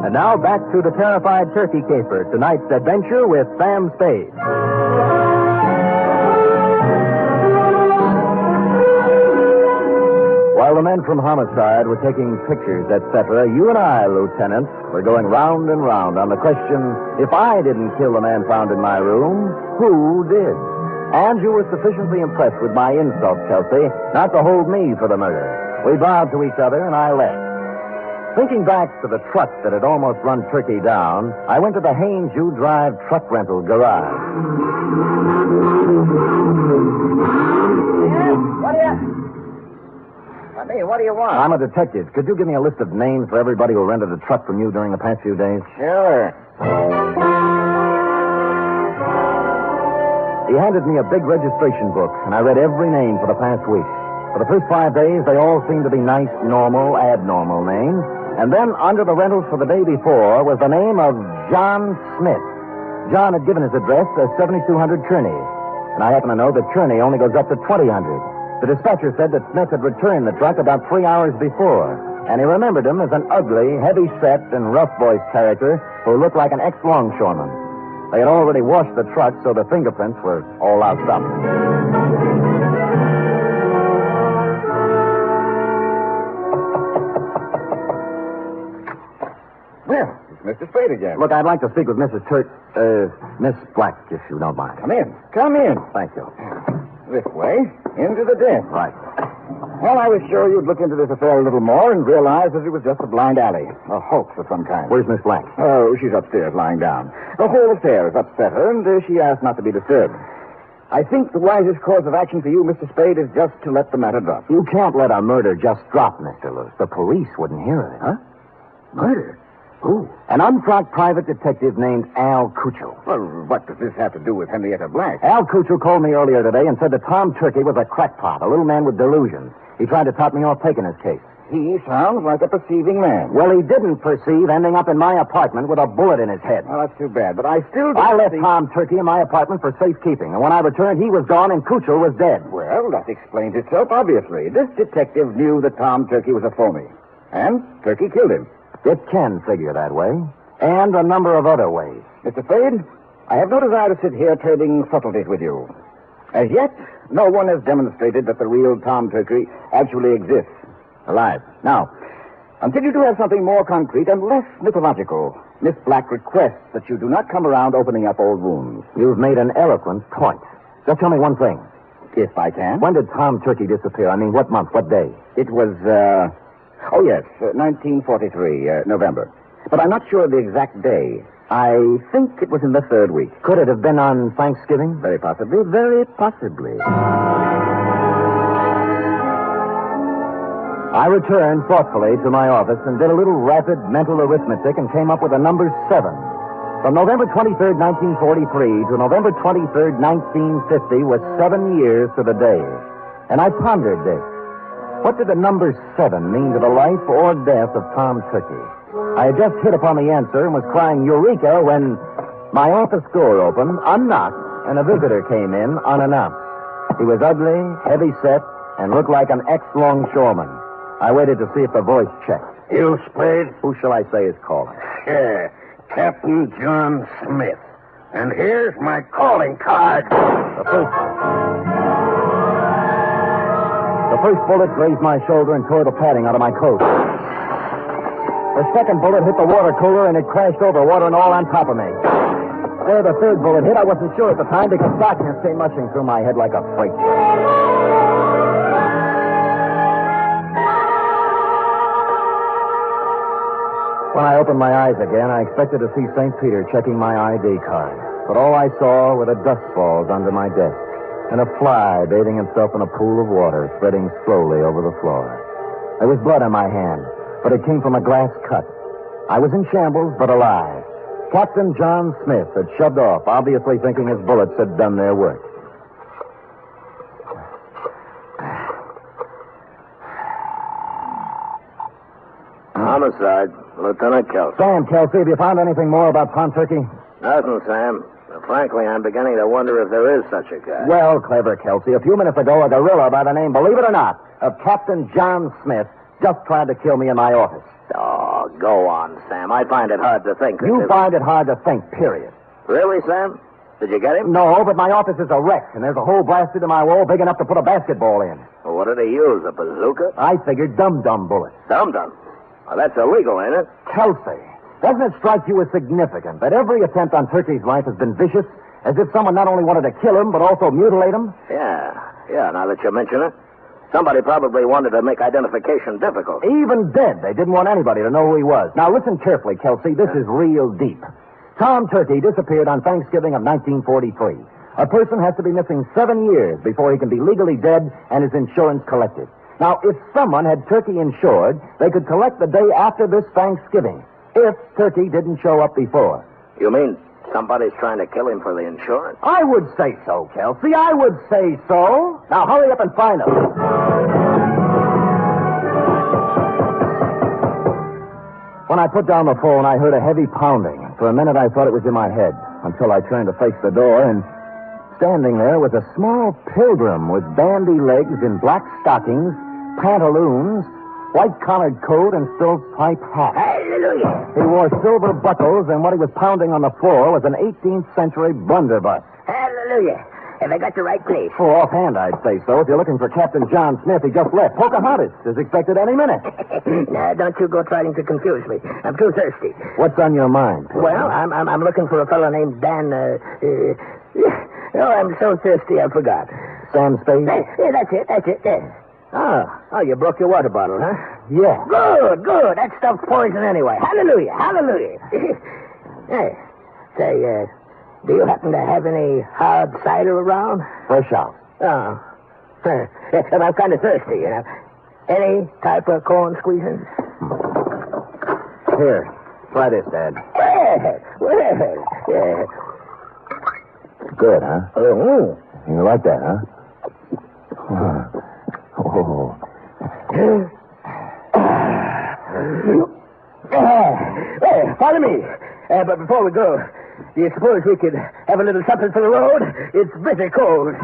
And now back to the terrified turkey caper, tonight's adventure with Sam Spade. While the men from homicide were taking pictures, etc., you and I, Lieutenant, were going round and round on the question, if I didn't kill the man found in my room, who did? And you were sufficiently impressed with my insult, Kelsey, not to hold me for the murder. We bowed to each other, and I left. Thinking back to the truck that had almost run Turkey down, I went to the Haynes U Drive truck rental garage. What do you want? I'm a detective. Could you give me a list of names for everybody who rented a truck from you during the past few days? Sure. He handed me a big registration book, and I read every name for the past week. For the first 5 days, they all seemed to be nice, normal, abnormal names. And then, under the rentals for the day before, was the name of John Smith. John had given his address as 7200 Kearney. And I happen to know that Kearney only goes up to 2000. The dispatcher said that Smith had returned the truck about 3 hours before, and he remembered him as an ugly, heavy-set, and rough-voiced character who looked like an ex-longshoreman. They had already washed the truck, so the fingerprints were all loused up. Well, it's Mr. Spade again. Look, I'd like to speak with Miss Black, if you don't mind. Come in. Come in. Thank you. This way, into the den. Right. Well, I was sure you'd look into this affair a little more and realize that it was just a blind alley, a hoax of some kind. Where's Miss Black? Oh, she's upstairs lying down. The whole affair has upset her, and she asked not to be disturbed. I think the wisest course of action for you, Mr. Spade, is just to let the matter drop. You can't let a murder just drop, Mr. Lewis. The police wouldn't hear of it. Huh? Murder? Who? An unfrocked private detective named Al Kuchel. Well, what does this have to do with Henrietta Black? Al Kuchel called me earlier today and said that Tom Turkey was a crackpot, a little man with delusions. He tried to top me off taking his case. He sounds like a perceiving man. Well, he didn't perceive ending up in my apartment with a bullet in his head. Well, that's too bad, but I still I left Tom Turkey in my apartment for safekeeping, and when I returned, he was gone and Kuchel was dead. Well, that explains itself, obviously. This detective knew that Tom Turkey was a phony, and Turkey killed him. It can figure that way. And a number of other ways. Mr. Spade, I have no desire to sit here trading subtleties with you. As yet, no one has demonstrated that the real Tom Turkey actually exists. Alive. Now, until you do have something more concrete and less mythological, Miss Black requests that you do not come around opening up old wounds. You've made an eloquent point. Just tell me one thing. If I can. When did Tom Turkey disappear? I mean, what month, what day? It was, 1943, November. But I'm not sure of the exact day. I think it was in the third week. Could it have been on Thanksgiving? Very possibly, very possibly. I returned thoughtfully to my office and did a little rapid mental arithmetic and came up with the number 7. From November 23rd, 1943 to November 23rd, 1950 was 7 years to the day. And I pondered this. What did the number 7 mean to the life or death of Tom Turkey? I had just hit upon the answer and was crying Eureka when my office door opened, unlocked, and a visitor came in unannounced. He was ugly, heavy-set, and looked like an ex-longshoreman. I waited to see if the voice checked. You, Spade? Who shall I say is calling? Yeah, Captain John Smith. And here's my calling card. The first bullet grazed my shoulder and tore the padding out of my coat. The second bullet hit the water cooler and it crashed over, water and all on top of me. Where the third bullet hit, I wasn't sure at the time because darkness came mushing through my head like a freight train. When I opened my eyes again, I expected to see St. Peter checking my ID card. But all I saw were the dust balls under my desk and a fly bathing himself in a pool of water spreading slowly over the floor. There was blood on my hand, but it came from a glass cut. I was in shambles, but alive. Captain John Smith had shoved off, obviously thinking his bullets had done their work. Homicide, Lieutenant Kelsey. Sam, Kelsey, have you found anything more about Tom Turkey? Nothing, Sam. Frankly, I'm beginning to wonder if there is such a guy. Well, clever, Kelsey. A few minutes ago, a gorilla by the name, believe it or not, of Captain John Smith just tried to kill me in my office. Oh, go on, Sam. I find it hard to think. You find it hard to think, period. Really, Sam? Did you get him? No, but my office is a wreck, and there's a hole blasted in my wall big enough to put a basketball in. Well, what did he use, a bazooka? I figured dum-dum bullets. Dum-dum? Well, that's illegal, ain't it? Kelsey, doesn't it strike you as significant that every attempt on Turkey's life has been vicious, as if someone not only wanted to kill him, but also mutilate him? Yeah, now that you mention it. Somebody probably wanted to make identification difficult. Even dead, they didn't want anybody to know who he was. Now, listen carefully, Kelsey. This is real deep. Tom Turkey disappeared on Thanksgiving of 1943. A person has to be missing 7 years before he can be legally dead and his insurance collected. Now, if someone had Turkey insured, they could collect the day after this Thanksgiving, if Turkey didn't show up before. You mean somebody's trying to kill him for the insurance? I would say so, Kelsey. I would say so. Now, hurry up and find him. When I put down the phone, I heard a heavy pounding. For a minute, I thought it was in my head, until I turned to face the door, and standing there was a small pilgrim with bandy legs in black stockings, pantaloons, white-collared coat, and stovepipe hat. Hallelujah! He wore silver buckles, and what he was pounding on the floor was an 18th century blunderbuss. Hallelujah! Have I got the right place? Oh, offhand, I'd say so. If you're looking for Captain John Smith, he just left. Pocahontas is expected any minute. Now, don't you go trying to confuse me. I'm too thirsty. What's on your mind? Well, I'm looking for a fellow named Dan, Oh, I'm so thirsty, I forgot. Sam Spade? Yeah, that's it. Yeah. Oh, you broke your water bottle, huh? Yeah. Good. That stuff's poison anyway. Hallelujah. Hey, say, do you happen to have any hard cider around? Fresh out. Oh. I'm kind of thirsty, you know. Any type of corn squeezing? Here, try this, Dad. Well, yeah. Good, huh? Oh. You like that, huh? Oh. Follow me. But before we go, do you suppose we could have a little something for the road? It's bitter cold.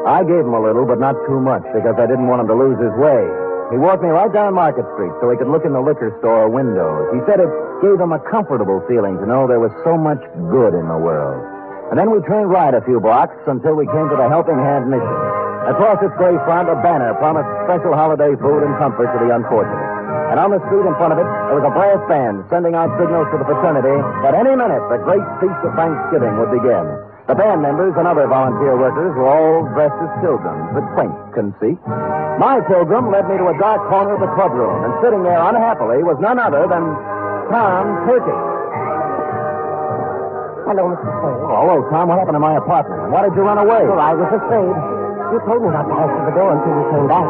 I gave him a little, but not too much, because I didn't want him to lose his way. He walked me right down Market Street so he could look in the liquor store windows. He said it gave him a comfortable feeling to know there was so much good in the world. And then we trained right a few blocks until we came to the Helping Hand Mission. Across its gray front, a banner promised special holiday food and comfort to the unfortunate. And on the street in front of it, there was a brass band sending out signals to the fraternity that any minute the great feast of Thanksgiving would begin. The band members and other volunteer workers were all dressed as pilgrims with quaint conceit. My pilgrim led me to a dark corner of the clubroom, and sitting there unhappily was none other than Tom Turkey. Hello, Mr. Spade. Oh, hello, Tom. What happened to my apartment? And why did you run away? Well, I was afraid. You told me not to answer the door until you came back.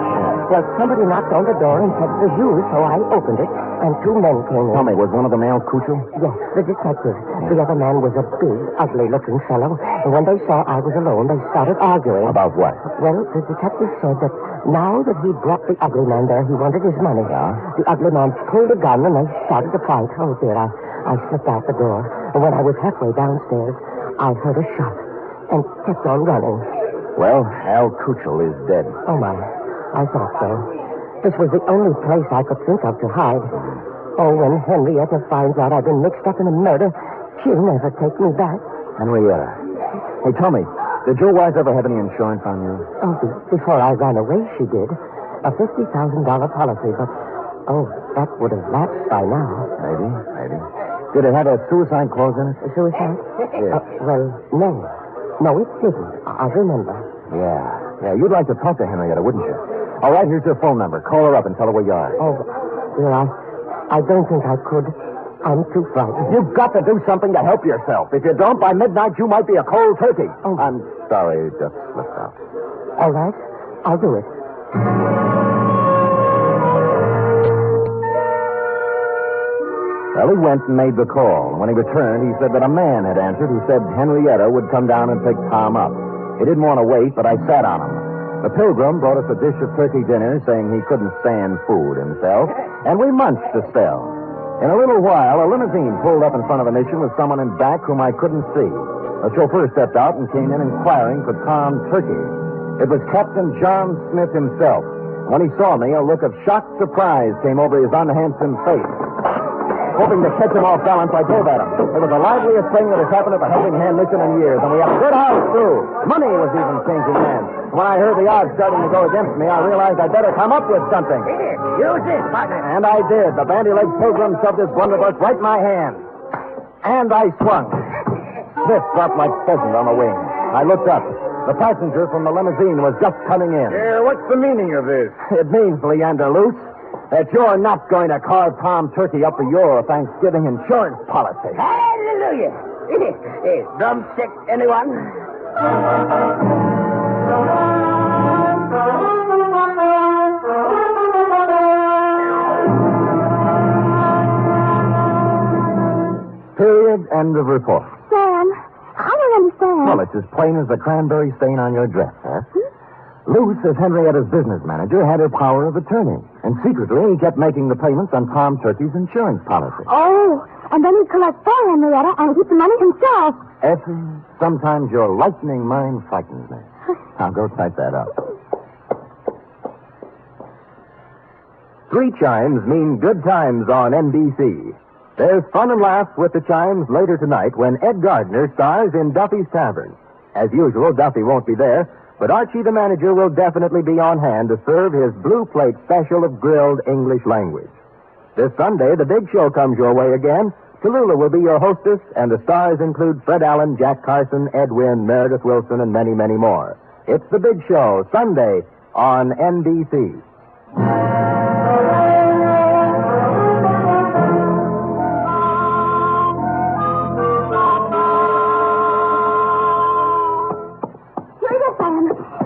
Well, somebody knocked on the door and said it was you, so I opened it, and two men came in. Tell me, was one of them Al Cuccio? Yes, the detective. The other man was a big, ugly-looking fellow, and when they saw I was alone, they started arguing. About what? Well, the detective said that now that he brought the ugly man there, he wanted his money. Yeah? The ugly man pulled a gun, and they started to fight. Oh, dear, I slipped out the door, and when I was halfway downstairs, I heard a shot and kept on running. Well, Al Cuccio is dead. Oh, my. I thought so. This was the only place I could think of to hide. Oh, when Henrietta finds out I've been mixed up in a murder, she'll never take me back. Henrietta. Hey, tell me, did your wife ever have any insurance on you? Oh, before I ran away, she did. A $50,000 policy, but, oh, that would have lapsed by now. Maybe. Did it have a suicide clause in it? A suicide? Yeah. Well, no. No, it didn't. I remember. Yeah, you'd like to talk to Henrietta, wouldn't you? All right, here's her phone number. Call her up and tell her where you are. Oh, dear, I don't think I could. I'm too frightened. You've got to do something to help yourself. If you don't, by midnight, you might be a cold turkey. Oh. I'm sorry, it just slipped out. All right, I'll do it. Well, he went and made the call. When he returned, he said that a man had answered who said Henrietta would come down and pick Tom up. He didn't want to wait, but I sat on him. The pilgrim brought us a dish of turkey dinner, saying he couldn't stand food himself, and we munched a spell. In a little while, a limousine pulled up in front of the mission with someone in back whom I couldn't see. A chauffeur stepped out and came in inquiring for Tom Turkey. It was Captain John Smith himself. When he saw me, a look of shocked surprise came over his unhandsome face. Hoping to catch him off balance, I drove at him. It was the liveliest thing that has happened at the Helping Hand Mission in years, and we had a good house, too. Money was even changing hands. When I heard the odds starting to go against me, I realized I'd better come up with something. Use this, partner. And I did. The bandy-legged pilgrim shoved his blunderbuss right in my hand. And I swung. Smith dropped like pheasant on the wing. I looked up. The passenger from the limousine was just coming in. What's the meaning of this? It means, Leander Luce, that you're not going to carve Tom Turkey up for your Thanksgiving insurance policy. Hallelujah. Drumstick, anyone? Period. End of report. Sam, I don't understand. Well, it's as plain as the cranberry stain on your dress, huh? Luce, as Henrietta's business manager, had her power of attorney. And secretly, he kept making the payments on Tom Turkey's insurance policy. Oh, and then he'd collect for Henrietta and keep the money himself. Effie, sometimes your lightning mind frightens me. Now, go type that up. 3 chimes mean good times on NBC. There's fun and laughs with the chimes later tonight when Ed Gardner stars in Duffy's Tavern. As usual, Duffy won't be there, but Archie the manager will definitely be on hand to serve his blue plate special of grilled English language. This Sunday, the big show comes your way again. Tallulah will be your hostess, and the stars include Fred Allen, Jack Carson, Ed Wynn, Meredith Wilson, and many, many more. It's the big show, Sunday on NBC.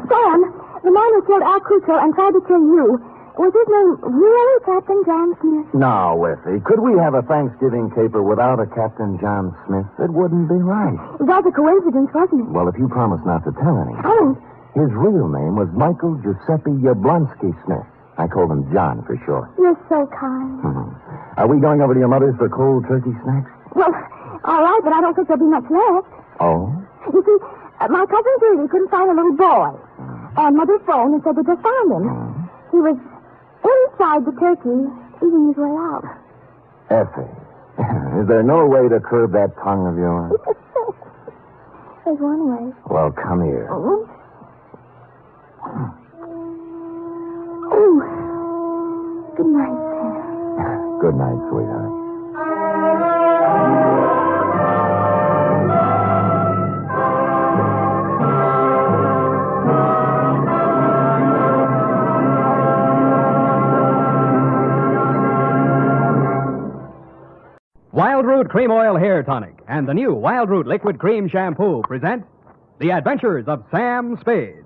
Sam, the man who killed Al Cuccio and tried to kill you, was his name really Captain John Smith? Now, Effie, could we have a Thanksgiving caper without a Captain John Smith? It wouldn't be right. It was a coincidence, wasn't it? Well, if you promise not to tell anyone. I won't. His real name was Michael Giuseppe Yablonsky Smith. I called him John for short. You're so kind. Are we going over to your mother's for cold turkey snacks? Well, all right, but I don't think there'll be much left. Oh? You see, my cousin Judy couldn't find a little boy. And Mother phoned and said they just found him. He was in outside the turkey, eating his way out. Effie, is there no way to curb that tongue of yours? There's one way. Well, come here. Oh. Good night, Sam. Good night, sweetheart. Wild Root Cream Oil Hair Tonic and the new Wild Root Liquid Cream Shampoo present The Adventures of Sam Spade.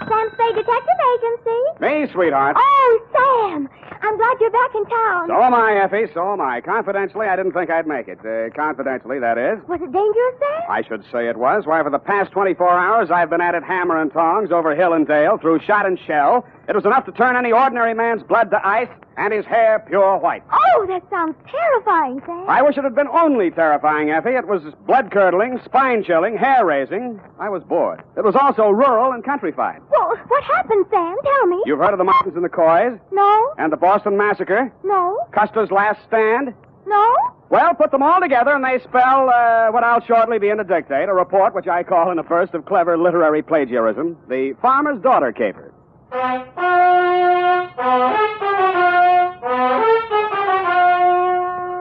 Sam Spade Detective Agency. Me, sweetheart. Oh, Sam! I'm glad you're back in town. So am I, Effie, so am I. Confidentially, I didn't think I'd make it. Confidentially, that is. Was it dangerous, Sam? I should say it was. Why, for the past 24 hours, I've been at it hammer and tongs over hill and dale, through shot and shell. It was enough to turn any ordinary man's blood to ice and his hair pure white. Oh, that sounds terrifying, Sam. I wish it had been only terrifying, Effie. It was blood-curdling, spine-chilling, hair-raising. I was bored. It was also rural and countrified. Well, what happened, Sam? Tell me. You've heard of the Mountains and the Coys? No. And the Boston Massacre? No. Custer's Last Stand? No. Well, put them all together, and they spell what I'll shortly be in to dictate, a report which I call in a burst of clever literary plagiarism, The Farmer's Daughter Caper.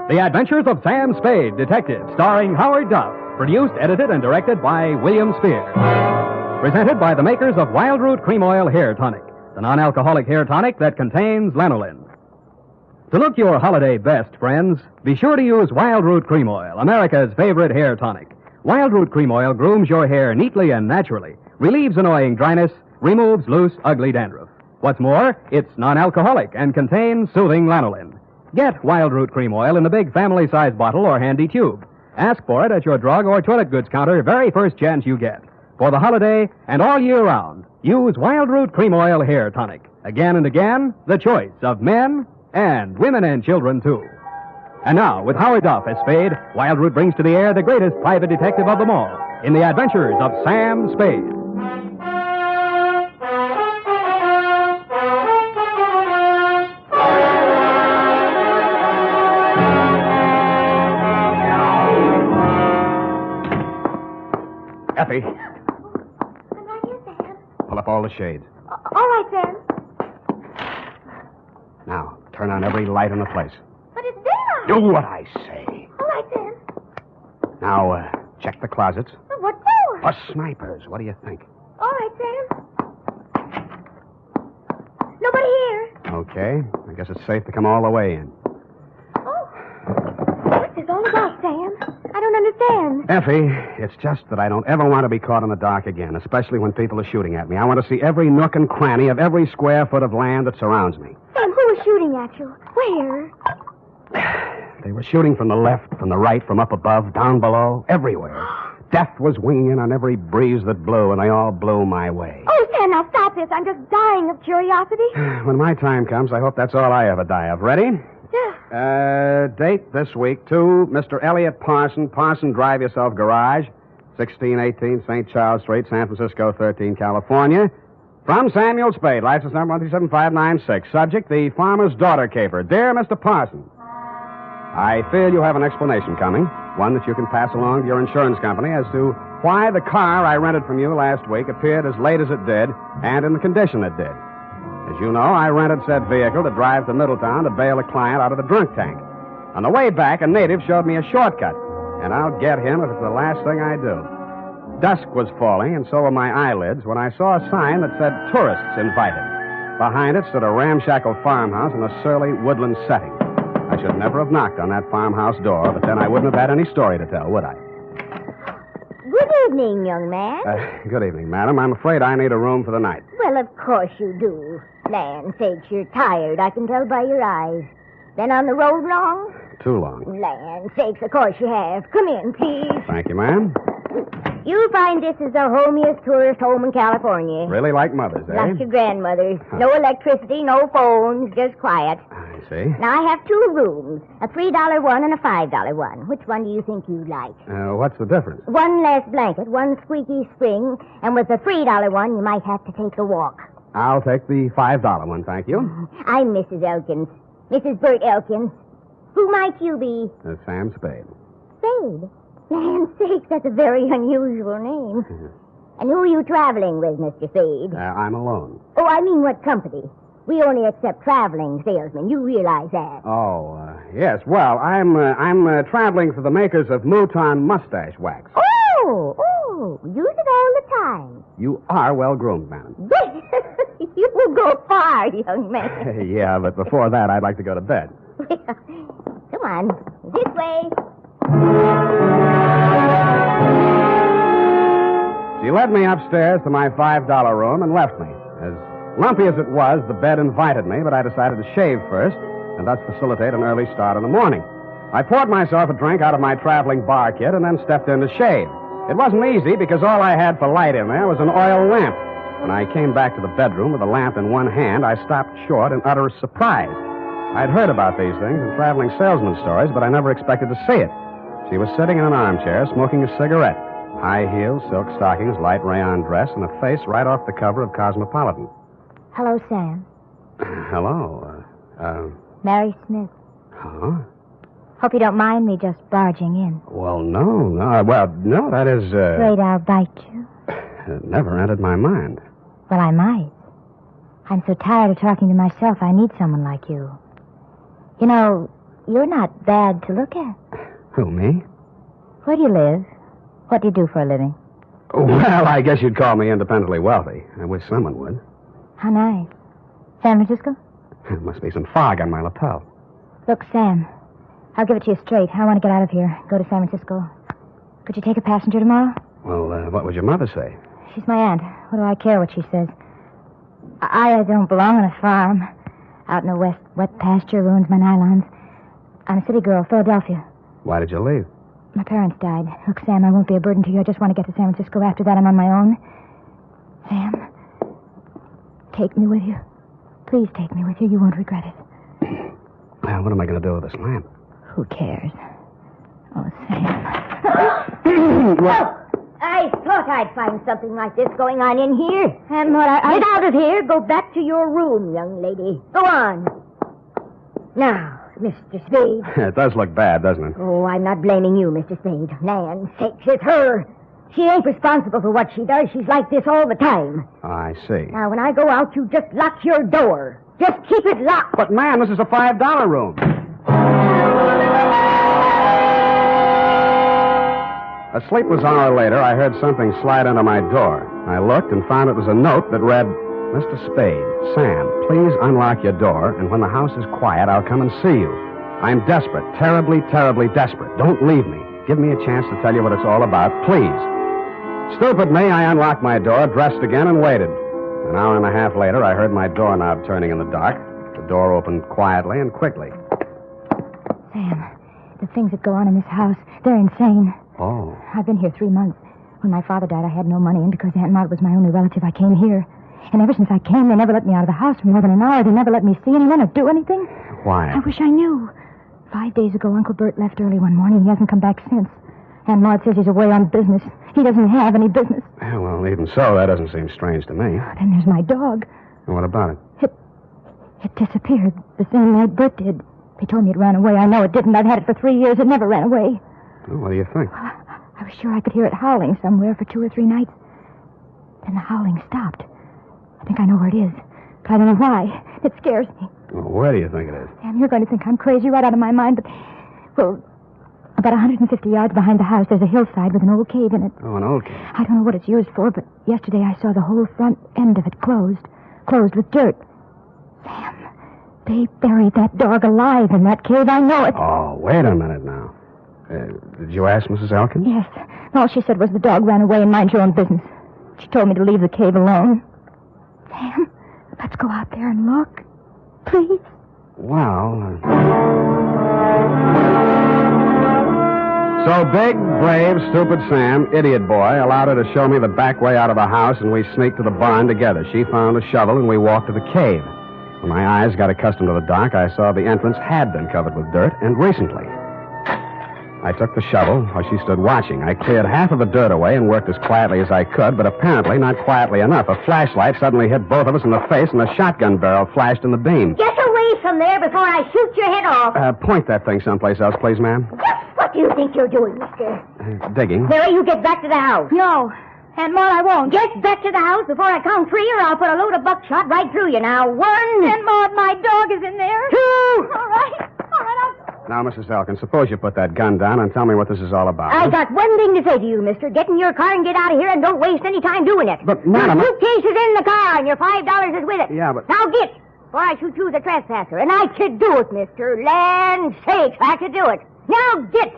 The Adventures of Sam Spade, Detective, starring Howard Duff, produced, edited, and directed by William Spear. Presented by the makers of Wild Root Cream Oil Hair Tonic, the non-alcoholic hair tonic that contains lanolin. To look your holiday best, friends, be sure to use Wild Root Cream Oil, America's favorite hair tonic. Wild Root Cream Oil grooms your hair neatly and naturally, relieves annoying dryness, removes loose, ugly dandruff. What's more, it's non-alcoholic and contains soothing lanolin. Get Wild Root Cream Oil in the big family-size bottle or handy tube. Ask for it at your drug or toilet goods counter very first chance you get. For the holiday and all year round, use Wild Root Cream Oil Hair Tonic. Again and again, the choice of men and women and children, too. And now, with Howard Duff as Spade, Wild Root brings to the air the greatest private detective of them all in The Adventures of Sam Spade. Effie, I'm right here, Sam. pull up all the shades. All right, Sam. Now, turn on every light in the place. But it's daylight. Do what I say. All right, Sam. Now, check the closets. But what for? For snipers. What do you think? All right, Sam. Nobody here. Okay. I guess it's safe to come all the way in. What's this all about, Sam? I don't understand. Effie, it's just that I don't ever want to be caught in the dark again, especially when people are shooting at me. I want to see every nook and cranny of every square foot of land that surrounds me. Sam, who was shooting at you? Where? They were shooting from the left, from the right, from up above, down below, everywhere. Death was winging in on every breeze that blew, and they all blew my way. Oh, Sam, now stop this. I'm just dying of curiosity. When my time comes, I hope that's all I ever die of. Ready? Yeah. Date this week, to Mr. Elliot Parson, Parson Drive Yourself Garage, 1618 St. Charles Street, San Francisco, 13, California. From Samuel Spade, license number 137596. Subject, the farmer's daughter caper. Dear Mr. Parson, I fear you have an explanation coming, one that you can pass along to your insurance company as to why the car I rented from you last week appeared as late as it did and in the condition it did. As you know, I rented said vehicle to drive to Middletown to bail a client out of the drunk tank. On the way back, a native showed me a shortcut, and I'll get him if it's the last thing I do. Dusk was falling, and so were my eyelids, when I saw a sign that said tourists invited. Behind it stood a ramshackle farmhouse in a surly woodland setting. I should never have knocked on that farmhouse door, but then I wouldn't have had any story to tell, would I? Good evening, young man. Good evening, madam. I'm afraid I need a room for the night. Well, of course you do. Land sakes, you're tired. I can tell by your eyes. Been on the road long? Too long. Land sakes, of course you have. Come in, please. Thank you, ma'am. You'll find this is the homiest tourist home in California. Really like mothers, eh? Like your grandmother's. No electricity, no phones, just quiet. I see. Now, I have 2 rooms, a $3 one and a $5 one. Which one do you think you'd like? What's the difference? One less blanket, one squeaky spring, and with the $3 one, you might have to take a walk. I'll take the $5 one, thank you. I'm Mrs. Elkins. Mrs. Bert Elkins. Who might you be? Sam Spade. Spade? Land's sakes, that's a very unusual name. And who are you traveling with, Mr. Spade? I'm alone. Oh, I mean what company? We only accept traveling salesmen. You realize that. Oh, yes. Well, I'm traveling for the makers of Mouton mustache wax. Oh, use it all the time. You are well-groomed, madam. You will go far, young man. Yeah, but before that, I'd like to go to bed. Come on, this way. She led me upstairs to my $5 room and left me. As lumpy as it was, the bed invited me, but I decided to shave first and thus facilitate an early start in the morning. I poured myself a drink out of my traveling bar kit and then stepped in to shave. It wasn't easy because all I had for light in there was an oil lamp. When I came back to the bedroom with the lamp in one hand, I stopped short in utter surprise. I'd heard about these things in traveling salesman stories, but I never expected to see it. She was sitting in an armchair, smoking a cigarette. High heels, silk stockings, light rayon dress, and a face right off the cover of Cosmopolitan. Hello, Sam. Hello. Mary Smith. Huh? Hope you don't mind me just barging in. Well, no. No, that is, Afraid I'll bite you? It never entered my mind. Well, I might. I'm so tired of talking to myself, I need someone like you. You know, you're not bad to look at. Who, me? Where do you live? What do you do for a living? Well, I guess you'd call me independently wealthy. I wish someone would. How nice. San Francisco? There must be some fog on my lapel. Look, Sam, I'll give it to you straight. I want to get out of here, go to San Francisco. Could you take a passenger tomorrow? Well, what would your mother say? She's my aunt. What do I care what she says? I don't belong on a farm. Out in the wet pasture ruins my nylons. I'm a city girl, Philadelphia. Why did you leave? My parents died. Look, Sam, I won't be a burden to you. I just want to get to San Francisco. After that, I'm on my own. Sam, take me with you. Please take me with you. You won't regret it. Well, what am I going to do with this lamp? Who cares? Oh, Sam. Well, I thought I'd find something like this going on in here. And get out of here. Go back to your room, young lady. Go on. Now, Mr. Spade. It does look bad, doesn't it? Oh, I'm not blaming you, Mr. Spade. Land's sakes, it's her. She ain't responsible for what she does. She's like this all the time. I see. Now, when I go out, you just lock your door. Just keep it locked. But, ma'am, this is a $5 room. A sleepless hour later, I heard something slide under my door. I looked and found it was a note that read, Mr. Spade, Sam, please unlock your door, and when the house is quiet, I'll come and see you. I'm desperate, terribly, terribly desperate. Don't leave me. Give me a chance to tell you what it's all about, please. Stupid me, I unlocked my door, dressed again, and waited. An hour and a half later, I heard my doorknob turning in the dark. The door opened quietly and quickly. Sam, the things that go on in this house, they're insane. Oh. I've been here 3 months. When my father died, I had no money, and because Aunt Maud was my only relative, I came here. And ever since I came, they never let me out of the house for more than an hour. They never let me see anyone or do anything. Why? I wish I knew. 5 days ago, Uncle Bert left early one morning. He hasn't come back since. Aunt Maud says he's away on business. He doesn't have any business. Yeah, well, even so, that doesn't seem strange to me. Then there's my dog. And what about it? It disappeared the same night Bert did. They told me it ran away. I know it didn't. I've had it for 3 years. It never ran away. Well, what do you think? I was sure I could hear it howling somewhere for 2 or 3 nights. Then the howling stopped. I think I know where it is, but I don't know why. It scares me. Well, where do you think it is? Sam, you're going to think I'm crazy right out of my mind, but... Well, about 150 yards behind the house, there's a hillside with an old cave in it. Oh, an old cave. I don't know what it's used for, but yesterday I saw the whole front end of it closed with dirt. Sam, they buried that dog alive in that cave. I know it. Oh, wait a minute now. Did you ask Mrs. Elkins? Yes. All she said was the dog ran away and mind your own business. She told me to leave the cave alone. Sam, let's go out there and look. Please. Well... So big, brave, stupid Sam, idiot boy, allowed her to show me the back way out of the house, and we sneaked to the barn together. She found a shovel, and we walked to the cave. When my eyes got accustomed to the dark, I saw the entrance had been covered with dirt, and recently. I took the shovel while she stood watching. I cleared half of the dirt away and worked as quietly as I could, but apparently not quietly enough. A flashlight suddenly hit both of us in the face, and a shotgun barrel flashed in the beam. Get away from there before I shoot your head off. Point that thing someplace else, please, ma'am. What do you think you're doing, mister? Digging. Mary, you get back to the house. No. Aunt Maud, I won't. Get back to the house before I count 3, or I'll put a load of buckshot right through you. Now, 1. Aunt Maud, my dog is in there. 2. All right, Now, Mrs. Elkins, suppose you put that gun down and tell me what this is all about. I got one thing to say to you, mister. Get in your car and get out of here, and don't waste any time doing it. But, madam... Your suitcase is in the car, and your $5 is with it. Yeah, but... Now get, before I shoot you as a trespasser. And I could do it, mister. Land sakes, I could do it. Now get.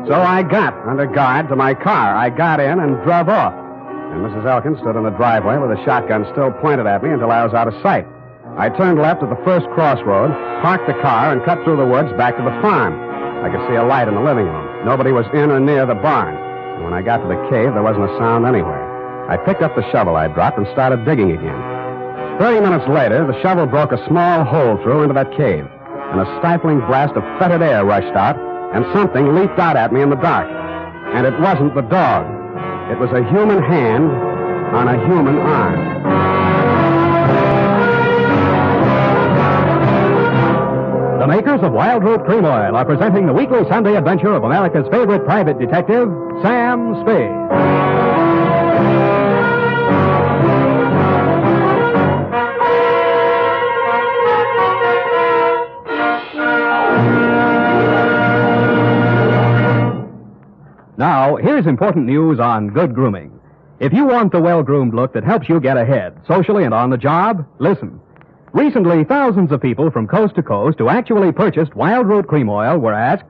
So I got under guard to my car. I got in and drove off. And Mrs. Elkins stood in the driveway with a shotgun still pointed at me until I was out of sight. I turned left at the first crossroad, parked the car, and cut through the woods back to the farm. I could see a light in the living room. Nobody was in or near the barn. And when I got to the cave, there wasn't a sound anywhere. I picked up the shovel I dropped and started digging again. 30 minutes later, the shovel broke a small hole through into that cave, and a stifling blast of fetid air rushed out, and something leaped out at me in the dark. And it wasn't the dog. It was a human hand on a human arm. The makers of Wild Root Cream Oil are presenting the weekly Sunday adventure of America's favorite private detective, Sam Spade. Now, here's important news on good grooming. If you want the well-groomed look that helps you get ahead, socially and on the job, listen. Recently, thousands of people from coast to coast who actually purchased Wild Root Cream Oil were asked,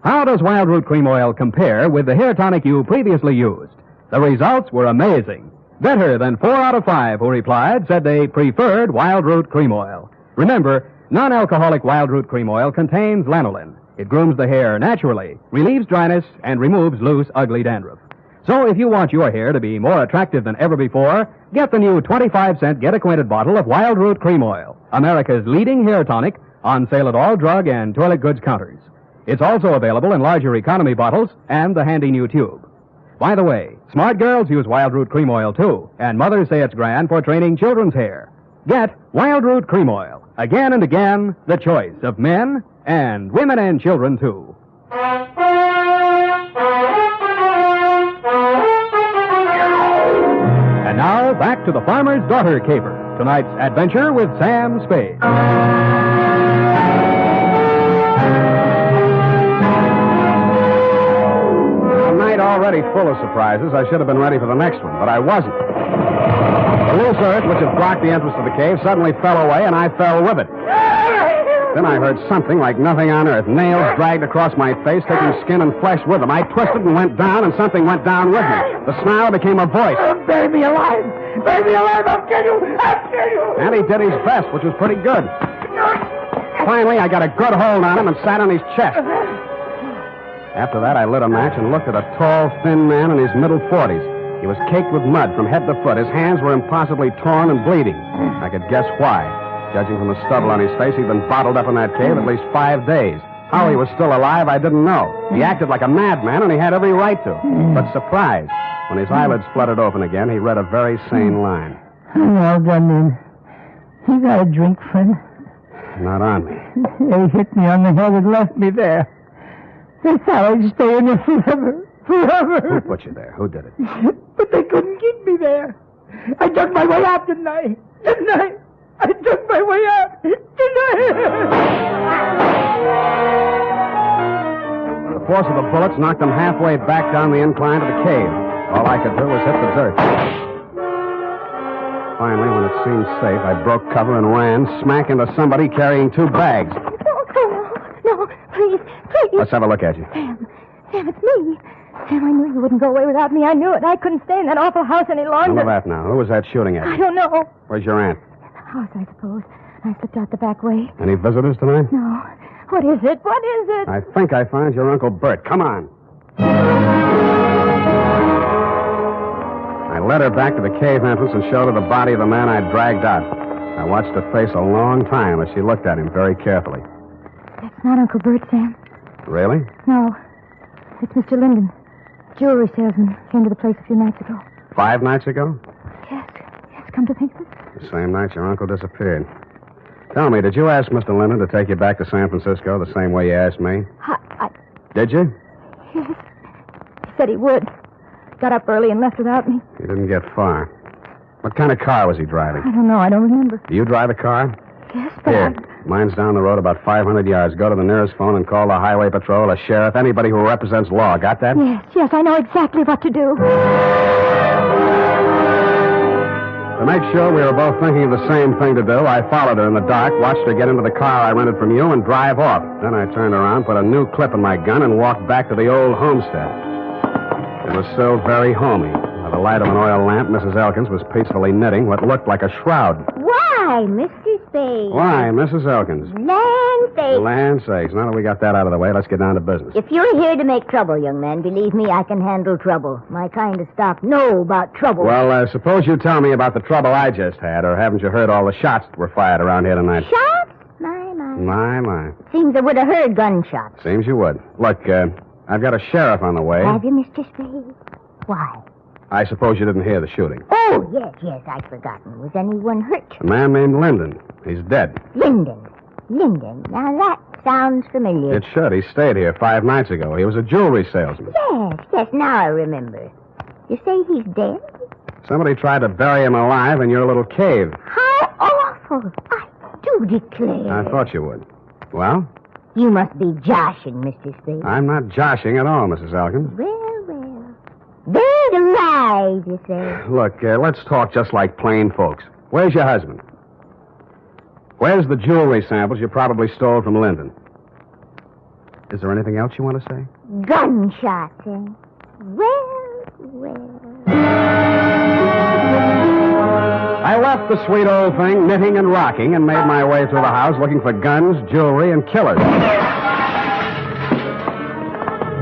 how does Wild Root Cream Oil compare with the hair tonic you previously used? The results were amazing. Better than 4 out of 5 who replied said they preferred Wild Root Cream Oil. Remember, non-alcoholic Wild Root Cream Oil contains lanolin. It grooms the hair naturally, relieves dryness, and removes loose, ugly dandruff. So if you want your hair to be more attractive than ever before, get the new 25-cent get-acquainted bottle of Wild Root Cream Oil, America's leading hair tonic, on sale at all drug and toilet goods counters. It's also available in larger economy bottles and the handy new tube. By the way, smart girls use Wild Root Cream Oil, too, and mothers say it's grand for training children's hair. Get Wild Root Cream Oil. Again and again, the choice of men and women and children, too. And now, back to the Farmer's Daughter caper. Tonight's adventure with Sam Spade. A night already full of surprises. I should have been ready for the next one, but I wasn't. The loose earth, which had blocked the entrance to the cave, suddenly fell away, and I fell with it. Then I heard something like nothing on earth. Nails dragged across my face, taking skin and flesh with them. I twisted and went down, and something went down with me. The snarl became a voice. Bury me alive! Bury me alive! I'll kill you! I'll kill you! And he did his best, which was pretty good. Finally, I got a good hold on him and sat on his chest. After that, I lit a match and looked at a tall, thin man in his middle 40s. He was caked with mud from head to foot. His hands were impossibly torn and bleeding. I could guess why. Judging from the stubble on his face, he'd been bottled up in that cave at least 5 days. How he was still alive, I didn't know. He acted like a madman, and he had every right to. But surprised, when his eyelids fluttered open again, he read a very sane line. I'm all done then. You got a drink, friend? Not on me. They hit me on the head and left me there. They thought I'd stay in there forever. Forever. Who put you there? Who did it? But they couldn't keep me there. I dug my way out, didn't I? Didn't I? I took my way out. Didn't I? The force of the bullets knocked them halfway back down the incline to the cave. All I could do was hit the dirt. Finally, when it seemed safe, I broke cover and ran smack into somebody carrying 2 bags. No, please. Let's have a look at you. Sam, it's me. Sam, I knew you wouldn't go away without me. I knew it. I couldn't stay in that awful house any longer. None of that now. Who was that shooting at you? I don't know. Where's your aunt? House, I suppose. I slipped out the back way. Any visitors tonight? No. What is it? What is it? I think I found your Uncle Bert. Come on. I led her back to the cave entrance and showed her the body of the man I'd dragged out. I watched her face a long time as she looked at him very carefully. That's not Uncle Bert, Sam. Really? No. It's Mr. Linden. Jewelry salesman. Came to the place a few nights ago. 5 nights ago? Yes, come to think of it. The same night your uncle disappeared. Tell me, did you ask Mr. Linden to take you back to San Francisco the same way you asked me? Did you? Yes. He said he would. Got up early and left without me. He didn't get far. What kind of car was he driving? I don't know. I don't remember. Do you drive a car? Yes, but Here. Mine's down the road about 500 yards. Go to the nearest phone and call the highway patrol, a sheriff, anybody who represents law. Got that? Yes, I know exactly what to do. To make sure we were both thinking of the same thing to do, I followed her in the dark, watched her get into the car I rented from you, and drive off. Then I turned around, put a new clip in my gun, and walked back to the old homestead. It was still very homey. By the light of an oil lamp, Mrs. Elkins was peacefully knitting what looked like a shroud. Why, Mr. Spade? Why, Mrs. Elkins? Land sakes. Land sakes. Now that we got that out of the way, let's get down to business. If you're here to make trouble, young man, believe me, I can handle trouble. My kind of stock know about trouble. Well, suppose you tell me about the trouble I just had, or haven't you heard all the shots that were fired around here tonight? Shots? My. Seems I would have heard gunshots. Seems you would. Look, I've got a sheriff on the way. Have you, Mr. Spade? Why? I suppose you didn't hear the shooting. Oh, yes, I'd forgotten. Was anyone hurt? A man named Linden. He's dead. Linden. Now that sounds familiar. It should. He stayed here 5 nights ago. He was a jewelry salesman. Yes, now I remember. You say he's dead? Somebody tried to bury him alive in your little cave. How awful. I do declare. I thought you would. Well? You must be joshing, Mr. Spade. I'm not joshing at all, Mrs. Elkins. Well. Buried alive, you say? Look, let's talk just like plain folks. Where's your husband? Where's the jewelry samples you probably stole from Linden? Is there anything else you want to say? Gunshots, eh? Well. I left the sweet old thing knitting and rocking and made my way through the house looking for guns, jewelry, and killers.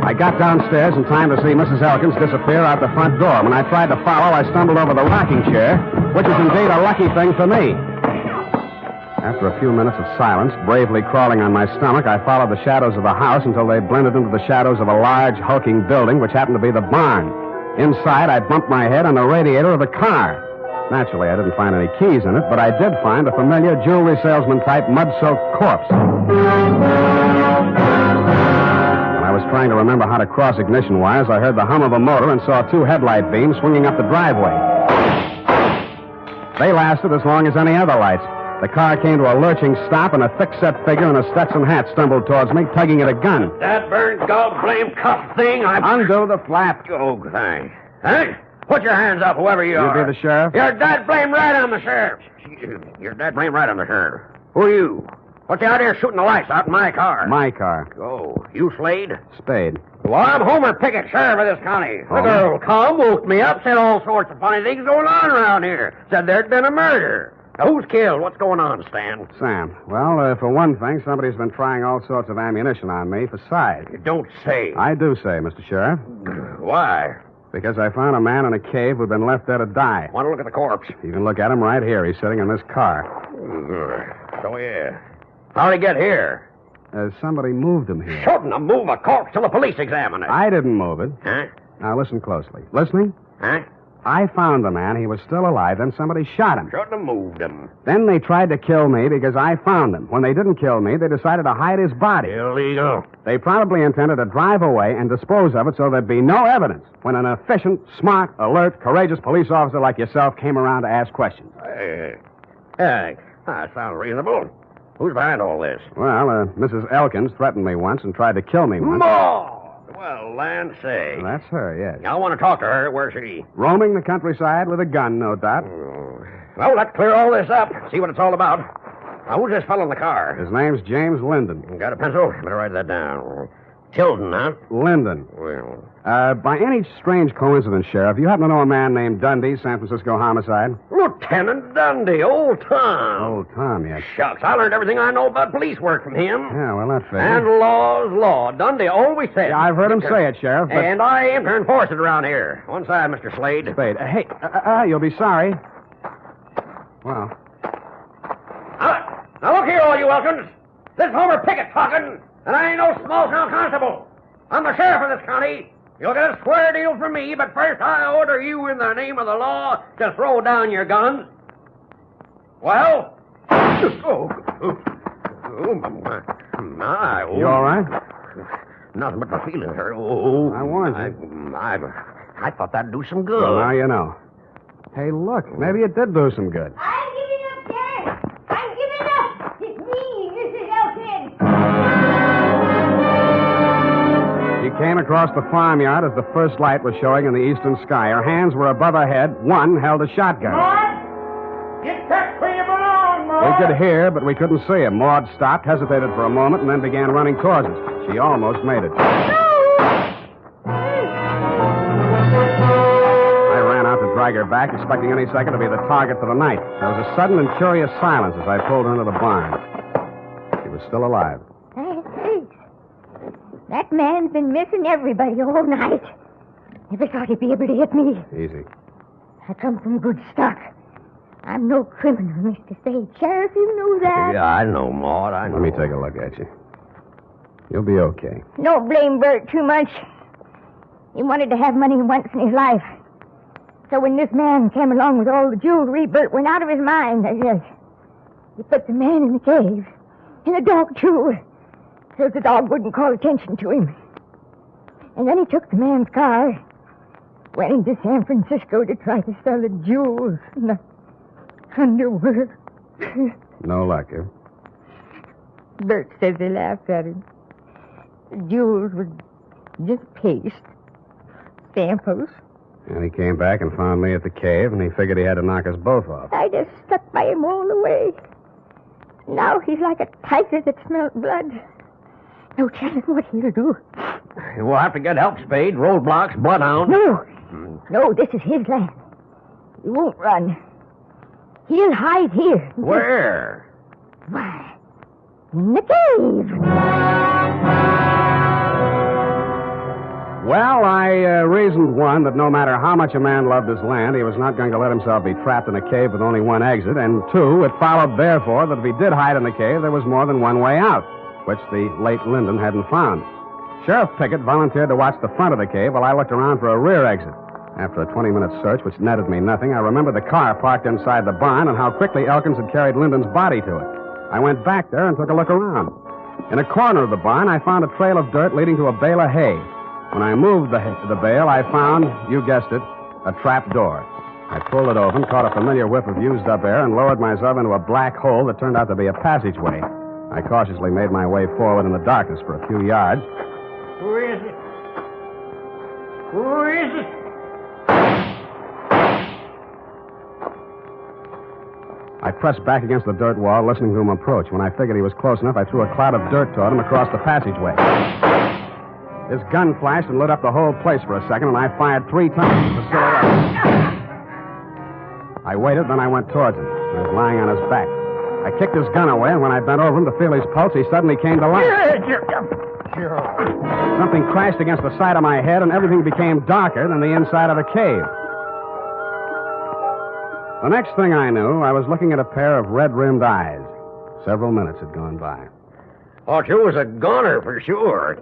I got downstairs in time to see Mrs. Elkins disappear out the front door. When I tried to follow, I stumbled over the rocking chair, which is indeed a lucky thing for me. After a few minutes of silence, bravely crawling on my stomach, I followed the shadows of the house until they blended into the shadows of a large, hulking building, which happened to be the barn. Inside, I bumped my head on the radiator of the car. Naturally, I didn't find any keys in it, but I did find a familiar jewelry salesman-type mud-soaked corpse. I was trying to remember how to cross ignition wires. I heard the hum of a motor and saw 2 headlight beams swinging up the driveway. They lasted as long as any other lights. The car came to a lurching stop, and a thick-set figure in a Stetson hat stumbled towards me, tugging at a gun. That burned gall-blame cuff thing, Undo the flap. Oh, thanks. Huh? Put your hands up, whoever you are. You be the sheriff? You're dead blame right on the sheriff. You're dead blame right on the sheriff. Who are you? What's you out here shooting the lights out in my car? My car. Oh, you Slade? Spade. Well, I'm Homer Pickett, sheriff of this county. Homer? The girl come, woke me up, said all sorts of funny things going on around here. Said there'd been a murder. Now, who's killed? What's going on, Stan? Sam. Well, for one thing, somebody's been trying all sorts of ammunition on me for size. You don't say. I do say, Mr. Sheriff. Why? Because I found a man in a cave who'd been left there to die. Want to look at the corpse? You can look at him right here. He's sitting in this car. So, yeah. How'd he get here? Somebody moved him here. Shouldn't have moved a corpse till the police examine it. I didn't move it. Huh? Now, listen closely. Listening? Huh? I found the man. He was still alive. Then somebody shot him. Shouldn't have moved him. Then they tried to kill me because I found him. When they didn't kill me, they decided to hide his body. Illegal. They probably intended to drive away and dispose of it so there'd be no evidence when an efficient, smart, alert, courageous police officer like yourself came around to ask questions. That sounds reasonable. Who's behind all this? Well, Mrs. Elkins threatened me once and tried to kill me once. More! Well, land say. Well, that's her, yes. I want to talk to her. Where's she? Roaming the countryside with a gun, no doubt. Well, let's clear all this up. See what it's all about. Now, who's this fellow in the car? His name's James Linden. Got a pencil? Better write that down. Tilden, huh? Linden. Well, By any strange coincidence, Sheriff, you happen to know a man named Dundee, San Francisco homicide? Lieutenant Dundee, old Tom. Old Tom, yes. Shucks, I learned everything I know about police work from him. Yeah, well, that figures. And law's law. Dundee always said. Yeah, I've heard him say it, Sheriff. But... And I aim to enforce it around here. One side, Mr. Slade. Spade. Hey, you'll be sorry. Well. Now look here, all you Elkins. This is Homer Pickett talking, and I ain't no small-town constable. I'm the sheriff of this county. You'll get a square deal from me, but first I order you in the name of the law to throw down your guns. Well? My. You all right? Nothing but my feelings hurt. Oh, I warned you. I thought that'd do some good. Well, now you know. Hey, look, maybe it did do some good. I'm giving up, Sheriff. I'm giving up. It's me, Mrs. Elkins. She came across the farmyard as the first light was showing in the eastern sky. Her hands were above her head. One held a shotgun. Get back where you belong, Maud. We could hear, but we couldn't see him. Maud stopped, hesitated for a moment, and then began running towards us. She almost made it. I ran out to drag her back, expecting any second to be the target for the night. There was a sudden and curious silence as I pulled her into the barn. She was still alive. That man's been missing everybody all night. Never thought he'd be able to hit me. Easy. I come from good stock. I'm no criminal, Mr. Spade. Sheriff, you know that. Yeah, I know, Maud. I know. Let me take a look at you. You'll be okay. No blame Bert too much. He wanted to have money once in his life. So when this man came along with all the jewelry, Bert went out of his mind. He put the man in the cave. And the dog, too. So the dog wouldn't call attention to him. And then he took the man's car, went into San Francisco to try to sell the jewels and the underwear. No luck, eh? Bert says they laughed at him. The jewels were just paste, samples. And he came back and found me at the cave, and he figured he had to knock us both off. I just stuck by him all the way. Now he's like a tiger that smelled blood. No telling what he'll do. We'll have to get help, Spade. Roadblocks, bloodhound. No, this is his land. He won't run. He'll hide here. Where? Why, in the cave. Well, I reasoned, one, that no matter how much a man loved his land, he was not going to let himself be trapped in a cave with only one exit. And two, it followed, therefore, that if he did hide in the cave, there was more than one way out, which the late Linden hadn't found. Sheriff Pickett volunteered to watch the front of the cave while I looked around for a rear exit. After a 20-minute search, which netted me nothing, I remembered the car parked inside the barn and how quickly Elkins had carried Linden's body to it. I went back there and took a look around. In a corner of the barn, I found a trail of dirt leading to a bale of hay. When I moved the bale, I found, you guessed it, a trap door. I pulled it open, caught a familiar whiff of used-up air, and lowered myself into a black hole that turned out to be a passageway. I cautiously made my way forward in the darkness for a few yards. Who is it? Who is it? I pressed back against the dirt wall, listening to him approach. When I figured he was close enough, I threw a cloud of dirt toward him across the passageway. His gun flashed and lit up the whole place for a second, and I fired 3 times at the silhouette. I waited, then I went towards him. He was lying on his back. I kicked his gun away, and when I bent over him to feel his pulse, he suddenly came to life. Something crashed against the side of my head, and everything became darker than the inside of the cave. The next thing I knew, I was looking at a pair of red-rimmed eyes. Several minutes had gone by. Thought you was a goner for sure.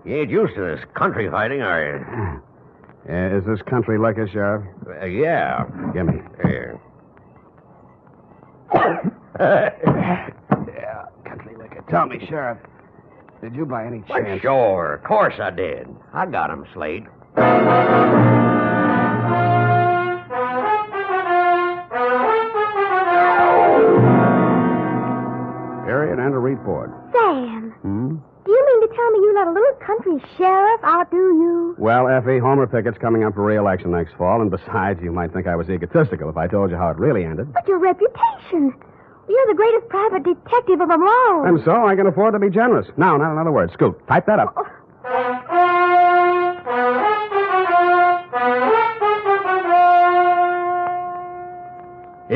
You ain't used to this country fighting, are you? Is this country liquor, Sheriff? Yeah. Gimme. Here. Yeah, country liquor. Tell me, Sheriff, did you by any chance... Well, sure. Of course I did. I got him, Slade. Period and a report. Sam. Do you mean to tell me you let a little country sheriff outdo you? Well, Effie, Homer Pickett's coming up for re-election next fall, and besides, you might think I was egotistical if I told you how it really ended. But your reputation. You're the greatest private detective of them all. And so I can afford to be generous. Now, not another word. Scoot, type that up.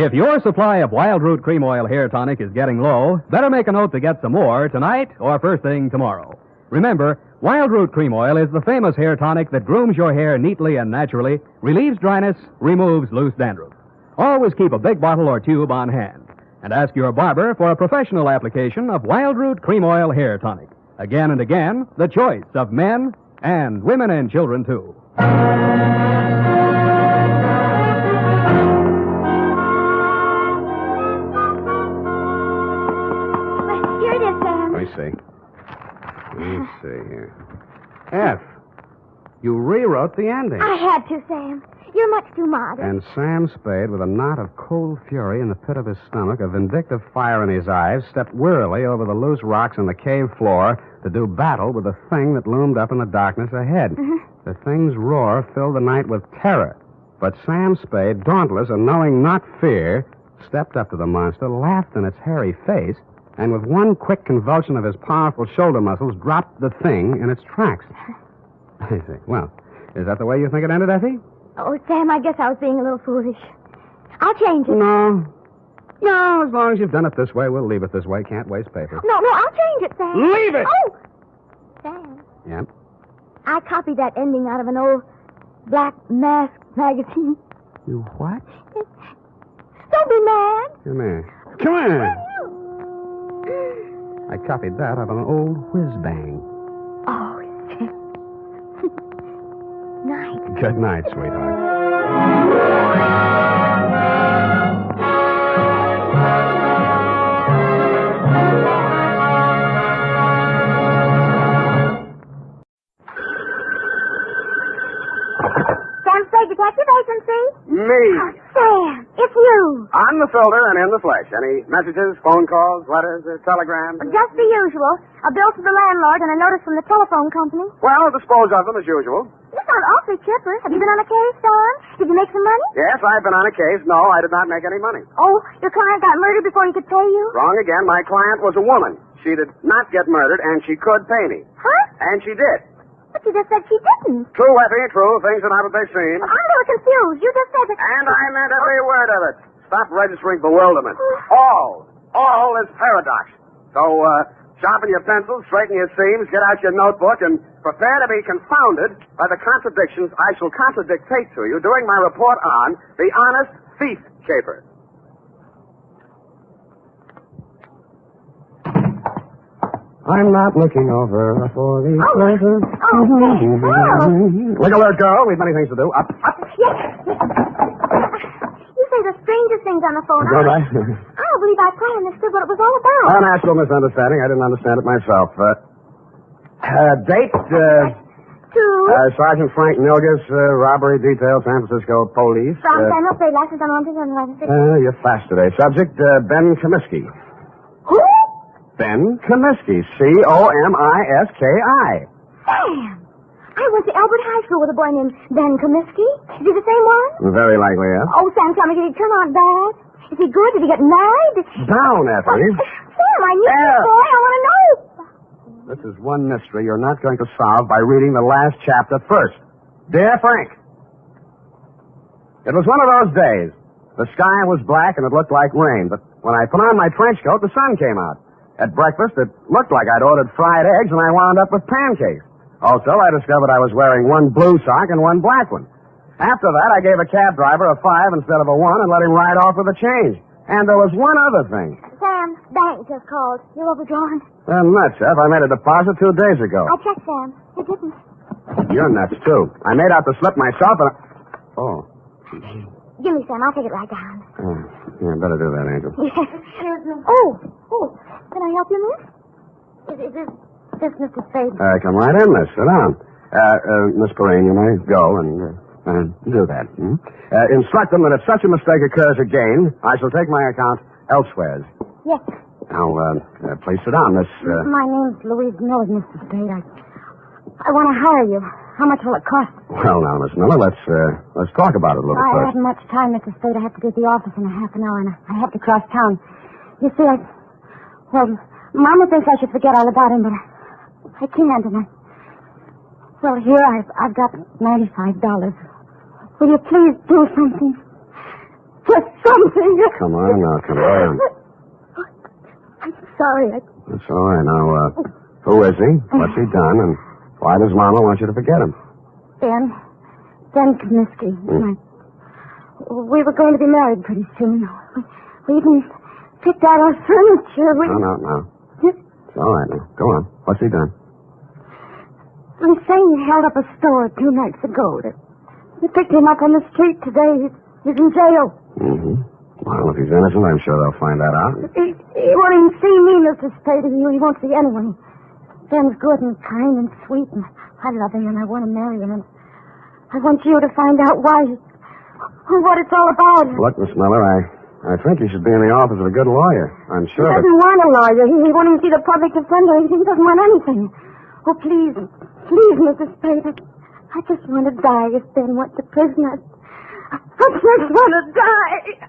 If your supply of Wild Root Cream Oil Hair Tonic is getting low, better make a note to get some more tonight or first thing tomorrow. Remember, Wild Root Cream Oil is the famous hair tonic that grooms your hair neatly and naturally, relieves dryness, removes loose dandruff. Always keep a big bottle or tube on hand. And ask your barber for a professional application of Wild Root Cream Oil Hair Tonic. Again and again, the choice of men and women and children, too. Here it is, Sam. Let me see here. F. You rewrote the ending. I had to, Sam. You're much too modest. And Sam Spade, with a knot of cold fury in the pit of his stomach, a vindictive fire in his eyes, stepped wearily over the loose rocks on the cave floor to do battle with the thing that loomed up in the darkness ahead. Mm-hmm. The thing's roar filled the night with terror. But Sam Spade, dauntless and knowing not fear, stepped up to the monster, laughed in its hairy face, and with one quick convulsion of his powerful shoulder muscles, dropped the thing in its tracks. I see. Well, is that the way you think it ended, Effie? Oh, Sam, I guess I was being a little foolish. I'll change it. No, as long as you've done it this way, we'll leave it this way. Can't waste paper. No, I'll change it, Sam. Leave it! Oh! Sam, Yep. I copied that ending out of an old Black Mask magazine. You what? Don't be mad. Come here. Come here. I copied that out of an old whiz-bang. Oh, night. Good night, sweetheart. Sam Spade Detective Agency? Me. Oh, Sam, it's you. On the filter and in the flesh. Any messages, phone calls, letters, telegrams? Just the usual. A bill to the landlord and a notice from the telephone company. Well, dispose of them as usual. You sound awfully chipper. Have you been on a case, Sam? Did you make some money? Yes, I've been on a case. No, I did not make any money. Oh, your client got murdered before he could pay you? Wrong again. My client was a woman. She did not get murdered, and she could pay me. Huh? And she did. But you just said she didn't. True, Effie, true. Things are not what they seem. I'm a little confused. You just said that... And I meant every word of it. Stop registering bewilderment. All is paradox. So, sharpen your pencils, straighten your seams, get out your notebook, and prepare to be confounded by the contradictions I shall contradictate to you during my report on the honest thief caper. I'm not looking over for the pleasure. Wiggle alert, girl. We've many things to do. Up. Yes. You say the strangest things on the phone. All right. I don't believe I quite understood what it was all about. A natural misunderstanding. I didn't understand it myself. Date, Sergeant Frank Milgus, robbery detail, San Francisco police. From Samuel Spade, license on 1 You're fast today. Subject, Ben Comiskey. Who? Ben Comiskey. Comiski. Sam! I went to Albert High School with a boy named Ben Comiskey. Is he the same one? Very likely, yes. Oh, Sam, tell me, did he turn out bad? Is he good? Did he get married? Down, Effie. Sam, I knew this boy. I want to know. This is one mystery you're not going to solve by reading the last chapter first. Dear Frank, it was one of those days. The sky was black and it looked like rain, but when I put on my trench coat, the sun came out. At breakfast, it looked like I'd ordered fried eggs, and I wound up with pancakes. Also, I discovered I was wearing one blue sock and one black one. After that, I gave a cab driver a 5 instead of a 1 and let him ride off with the change. And there was one other thing. Sam, bank just called. You're overdrawn. Nuts, F. I made a deposit 2 days ago. I checked, Sam. It didn't. You're nuts, too. I made out the slip myself, and Oh. Give me, Sam. I'll take it right down. Yeah, better do that, Angel. Yes. Oh. Can I help you, miss? Is this Mr. Spade? Come right in, miss. Sit down. Miss Perrine, you may go and do that. Instruct them that if such a mistake occurs again, I shall take my account elsewhere. Yes. Now, please sit down, Miss... My name's Louise Miller, Mr. Spade. I want to hire you. How much will it cost? Well, now, Miss Miller, let's talk about it a little I first. haven't much time, Mr. Spade. I have to be at the office in a half an hour, and I have to cross town. You see, Well, Mama thinks I should forget all about him, but I can't, and Well, here I've got $95. Will you please do something? Just something. Come on now, come on. I'm sorry. That's all right. Now, who is he? What's he done? And why does Mama want you to forget him? Ben Comiskey. We were going to be married pretty soon. We even picked out our furniture. No. It's all right now. Go on. What's he done? I'm saying he held up a store 2 nights ago. We picked him up on the street today. He's in jail. Mm-hmm. Well, if he's innocent, I'm sure they'll find that out. He won't even see me, Mr. Spade. He won't see anyone. Ben's good and kind and sweet, and I love him, and I want to marry him. And I want you to find out why, what it's all about. Look, Miss Miller, I think you should be in the office of a good lawyer. I'm sure. He doesn't want a lawyer. He won't even see the public defender. He doesn't want anything. Oh, please, Mr. Spade. I just want to die if Ben went to prison. I just want to die.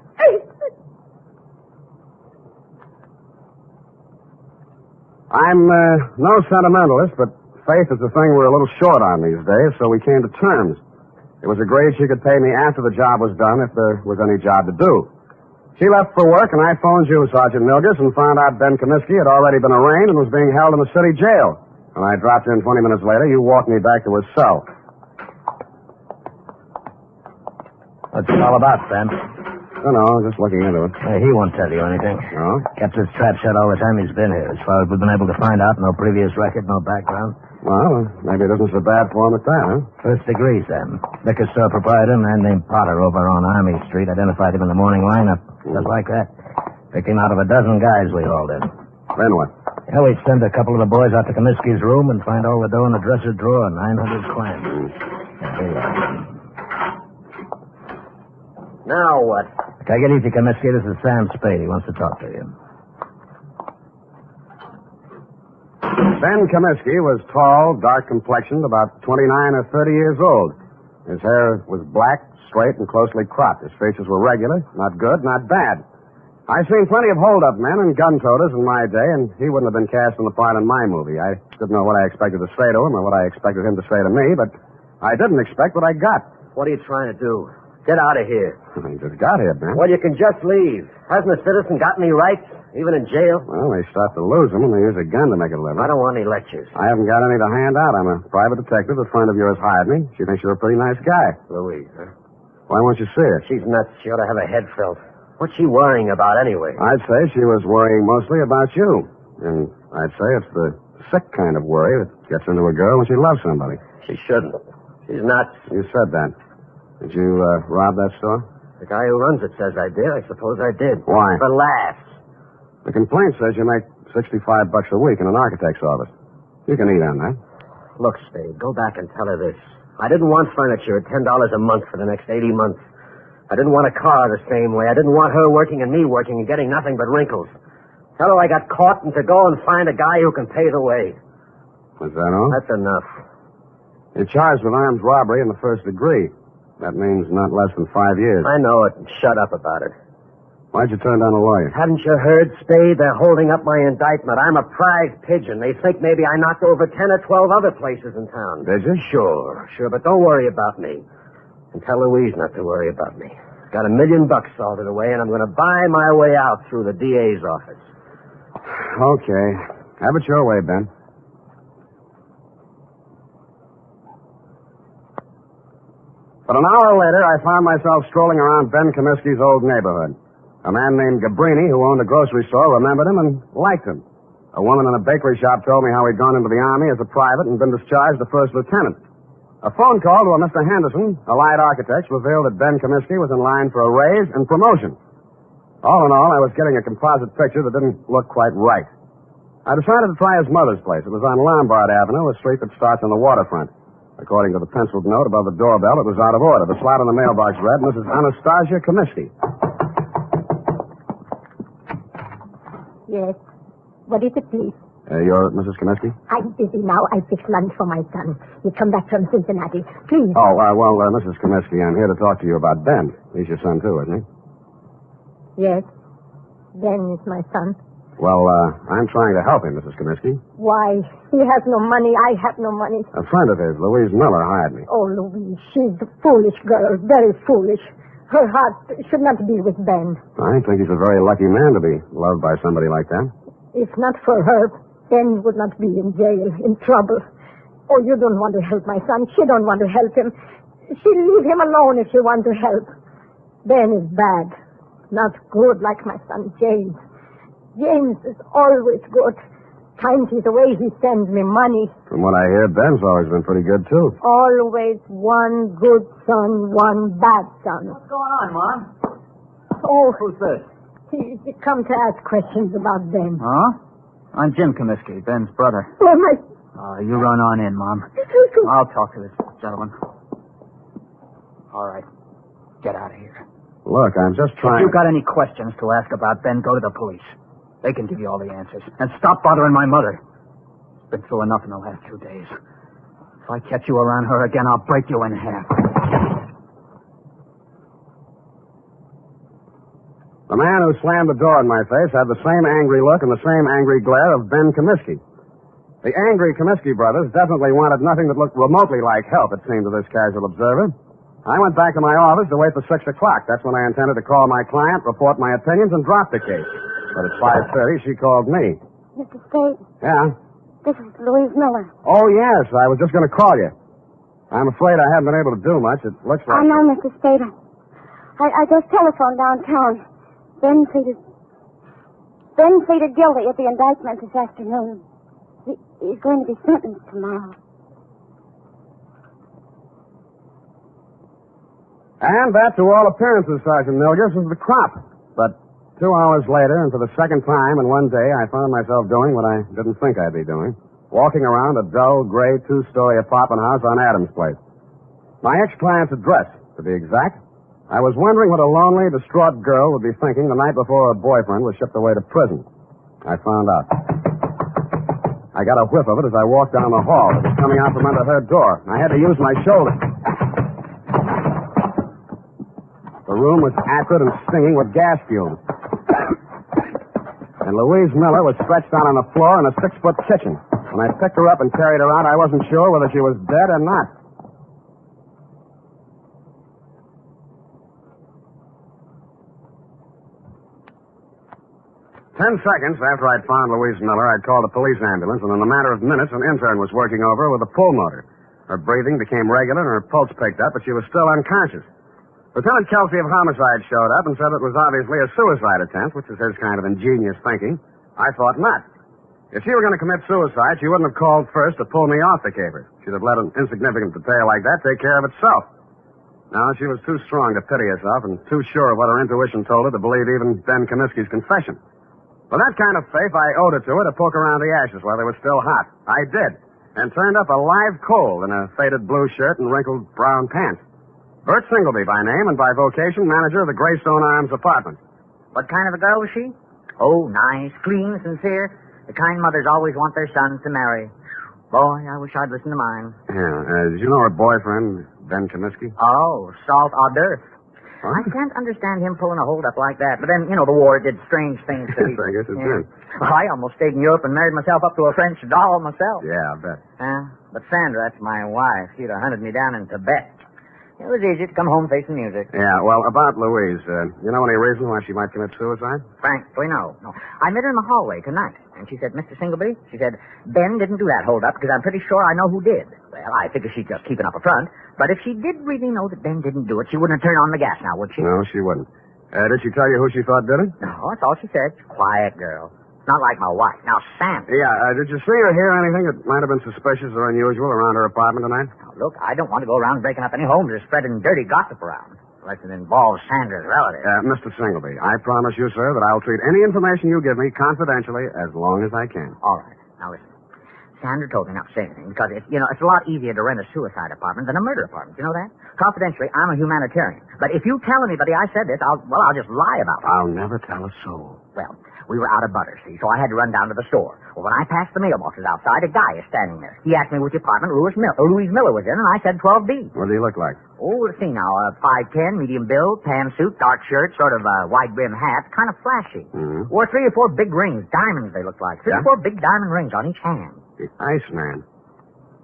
I'm no sentimentalist, but faith is the thing we're a little short on these days, so we came to terms. It was agreed she could pay me after the job was done if there was any job to do. She left for work, and I phoned you, Sergeant Milgus, and found out Ben Comiskey had already been arraigned and was being held in the city jail. When I dropped in 20 minutes later, you walked me back to his cell. What's it all about, Sam? Don't know, just looking into it. He won't tell you anything. No? Kept his trap shut all the time he's been here. As far as we've been able to find out, no previous record, no background. Well, maybe it isn't so bad for him at that, huh? First degree, Sam. Liquor store proprietor, a man named Potter over on Army Street, identified him in the morning lineup. Just like that. Picked him out of a dozen guys we hauled in. Then what? Yeah, we'd send a couple of the boys out to Comiskey's room and find all the dough in the dresser drawer, 900 clams. Now what? Take it easy, Comiskey. This is Sam Spade. He wants to talk to you. Ben Comiskey was tall, dark-complexioned, about 29 or 30 years old. His hair was black, straight, and closely cropped. His features were regular, not good, not bad. I've seen plenty of hold-up men and gun-toters in my day, and he wouldn't have been cast in the part in my movie. I didn't know what I expected to say to him or what I expected him to say to me, but I didn't expect what I got. What are you trying to do? Get out of here. He just got here, Ben. Well, you can just leave. Hasn't a citizen got any rights, even in jail? Well, they start to lose them, and they use a gun to make a living. I don't want any lectures. I haven't got any to hand out. I'm a private detective. A friend of yours hired me. She thinks you're a pretty nice guy. Louise, huh? Why won't you see her? She's nuts. She ought to have a head felt. What's she worrying about anyway? I'd say she was worrying mostly about you. And I'd say it's the sick kind of worry that gets into a girl when she loves somebody. She shouldn't. She's nuts. You said that. Did you rob that store? The guy who runs it says I did. I suppose I did. Why? For laughs. The complaint says you make $65 a week in an architect's office. You can eat on that. Look, Spade, go back and tell her this. I didn't want furniture at $10 a month for the next 80 months. I didn't want a car the same way. I didn't want her working and me working and getting nothing but wrinkles. Tell her I got caught and to go and find a guy who can pay the way. Is that all? That's enough. You're charged with armed robbery in the first degree. That means not less than 5 years. I know it. Shut up about it. Why'd you turn down a lawyer? Hadn't you heard, Spade? They're holding up my indictment. I'm a prize pigeon. They think maybe I knocked over 10 or 12 other places in town. Did you? Sure, but don't worry about me. And tell Louise not to worry about me. Got $1 million salted away, and I'm going to buy my way out through the DA's office. Okay. Have it your way, Ben. But an hour later, I found myself strolling around Ben Comiskey's old neighborhood. A man named Gabrini, who owned a grocery store, remembered him and liked him. A woman in a bakery shop told me how he'd gone into the Army as a private and been discharged a first lieutenant. A phone call to a Mr. Henderson, Allied Architects, revealed that Ben Comiskey was in line for a raise and promotion. All in all, I was getting a composite picture that didn't look quite right. I decided to try his mother's place. It was on Lombard Avenue, a street that starts on the waterfront. According to the penciled note above the doorbell, it was out of order. The slot in the mailbox read, Mrs. Anastasia Comiskey. Yes. What is it, please? You're Mrs. Comiskey? I'm busy now. I fixed lunch for my son. He come back from Cincinnati. Please. Oh, Mrs. Comiskey, I'm here to talk to you about Ben. He's your son, too, isn't he? Yes. Ben is my son. Well, I'm trying to help him, Mrs. Comiskey. Why? He has no money. I have no money. A friend of his, Louise Miller, hired me. Oh, Louise, she's a foolish girl. Very foolish. Her heart should not be with Ben. I think he's a very lucky man to be loved by somebody like that. If not for her, Ben would not be in jail, in trouble. Oh, you don't want to help my son. She don't want to help him. She'll leave him alone if she wants to help. Ben is bad. Not good like my son James. James is always good. Times he's away, he sends me money. From what I hear, Ben's always been pretty good, too. Always one good son, one bad son. What's going on, Mom? Oh. Who's this? He come to ask questions about Ben. Huh? I'm Jim Comiskey, Ben's brother. Oh, my... You run on in, Mom. I'll talk to this gentleman. All right. Get out of here. Look, I'm just trying... If you've got any questions to ask about Ben, go to the police. They can give you all the answers. And stop bothering my mother. Been through enough in the last 2 days. If I catch you around her again, I'll break you in half. The man who slammed the door in my face had the same angry look and the same angry glare of Ben Comiskey. The angry Comiskey brothers definitely wanted nothing that looked remotely like help, it seemed to this casual observer. I went back to my office to wait for 6 o'clock. That's when I intended to call my client, report my opinions, and drop the case. But at 5:30, she called me. Mr. Spade, Yeah? this is Louise Miller. Oh, yes. I was just going to call you. I'm afraid I haven't been able to do much. It looks like... I know, Mr. Spade. I just telephoned downtown. Ben pleaded guilty at the indictment this afternoon. He's going to be sentenced tomorrow. And that, to all appearances, Sergeant Milgers, was the crop. But 2 hours later, and for the second time in one day, I found myself doing what I didn't think I'd be doing. Walking around a dull, gray, 2-story apartment house on Adams Place. My ex-client's address, to be exact. I was wondering what a lonely, distraught girl would be thinking the night before her boyfriend was shipped away to prison. I found out. I got a whiff of it as I walked down the hall. It was coming out from under her door. I had to use my shoulder. The room was acrid and stinging with gas fumes. And Louise Miller was stretched out on the floor in a 6-foot kitchen. When I picked her up and carried her out, I wasn't sure whether she was dead or not. Ten seconds after I'd found Louise Miller, I'd called a police ambulance, and in a matter of minutes, an intern was working over her with a pulmotor. Her breathing became regular, and her pulse picked up, but she was still unconscious. Lieutenant Kelsey of Homicide showed up and said it was obviously a suicide attempt, which is his kind of ingenious thinking. I thought not. If she were going to commit suicide, she wouldn't have called first to pull me off the caper. She'd have let an insignificant detail like that take care of itself. No, she was too strong to pity herself and too sure of what her intuition told her to believe even Ben Comiskey's confession. With that kind of faith, I owed it to her to poke around the ashes while they were still hot. I did, and turned up a live coal in a faded blue shirt and wrinkled brown pants. Bert Singleby by name and by vocation, manager of the Greystone Arms apartment. What kind of a girl was she? Oh, nice, clean, sincere. The kind mothers always want their sons to marry. Boy, I wish I'd listened to mine. Yeah, did you know her boyfriend, Ben Comiskey? Oh, salt hors d'oeuvre. Huh? I can't understand him pulling a hold-up like that. But then, the war did strange things to me. I guess it did. Well, I almost stayed in Europe and married myself up to a French doll myself. Yeah, I bet. But Sandra, that's my wife. She'd have hunted me down in Tibet. It was easy to come home facing music. Yeah, well, about Louise, you know any reason why she might commit suicide? Frankly, no. I met her in the hallway tonight, and she said, Mr. Singleby, she said, Ben didn't do that hold-up because I'm pretty sure I know who did. Well, I figure she's just keeping up a front, but if she did really know that Ben didn't do it, she wouldn't have turned on the gas now, would she? No, she wouldn't. Did she tell you who she thought did it? No, that's all she said. Quiet girl. Not like my wife. Now, Sam. Yeah, did you see or hear anything that might have been suspicious or unusual around her apartment tonight? Now, look, I don't want to go around breaking up any homes or spreading dirty gossip around. Unless it involves Sandra's relatives. Mr. Singleby, I promise you, sir, that I'll treat any information you give me confidentially as long as I can. All right. Now, listen. Sandra told me not to say anything because, it's a lot easier to rent a suicide apartment than a murder apartment. You know that? Confidentially, I'm a humanitarian. But if you tell anybody I said this, I'll just lie about it. I'll never tell a soul. Well, we were out of butter, see, so I had to run down to the store. Well, when I passed the mailboxes outside, a guy is standing there. He asked me which apartment Louise Miller was in, and I said 12B. What do he look like? Oh, let's see now. 5'10", medium build, tan suit, dark shirt, sort of wide brim hat, kind of flashy. Mm-hmm. Wore 3 or 4 big rings, diamonds they looked like. 3 or 4 big diamond rings on each hand. The Iceman.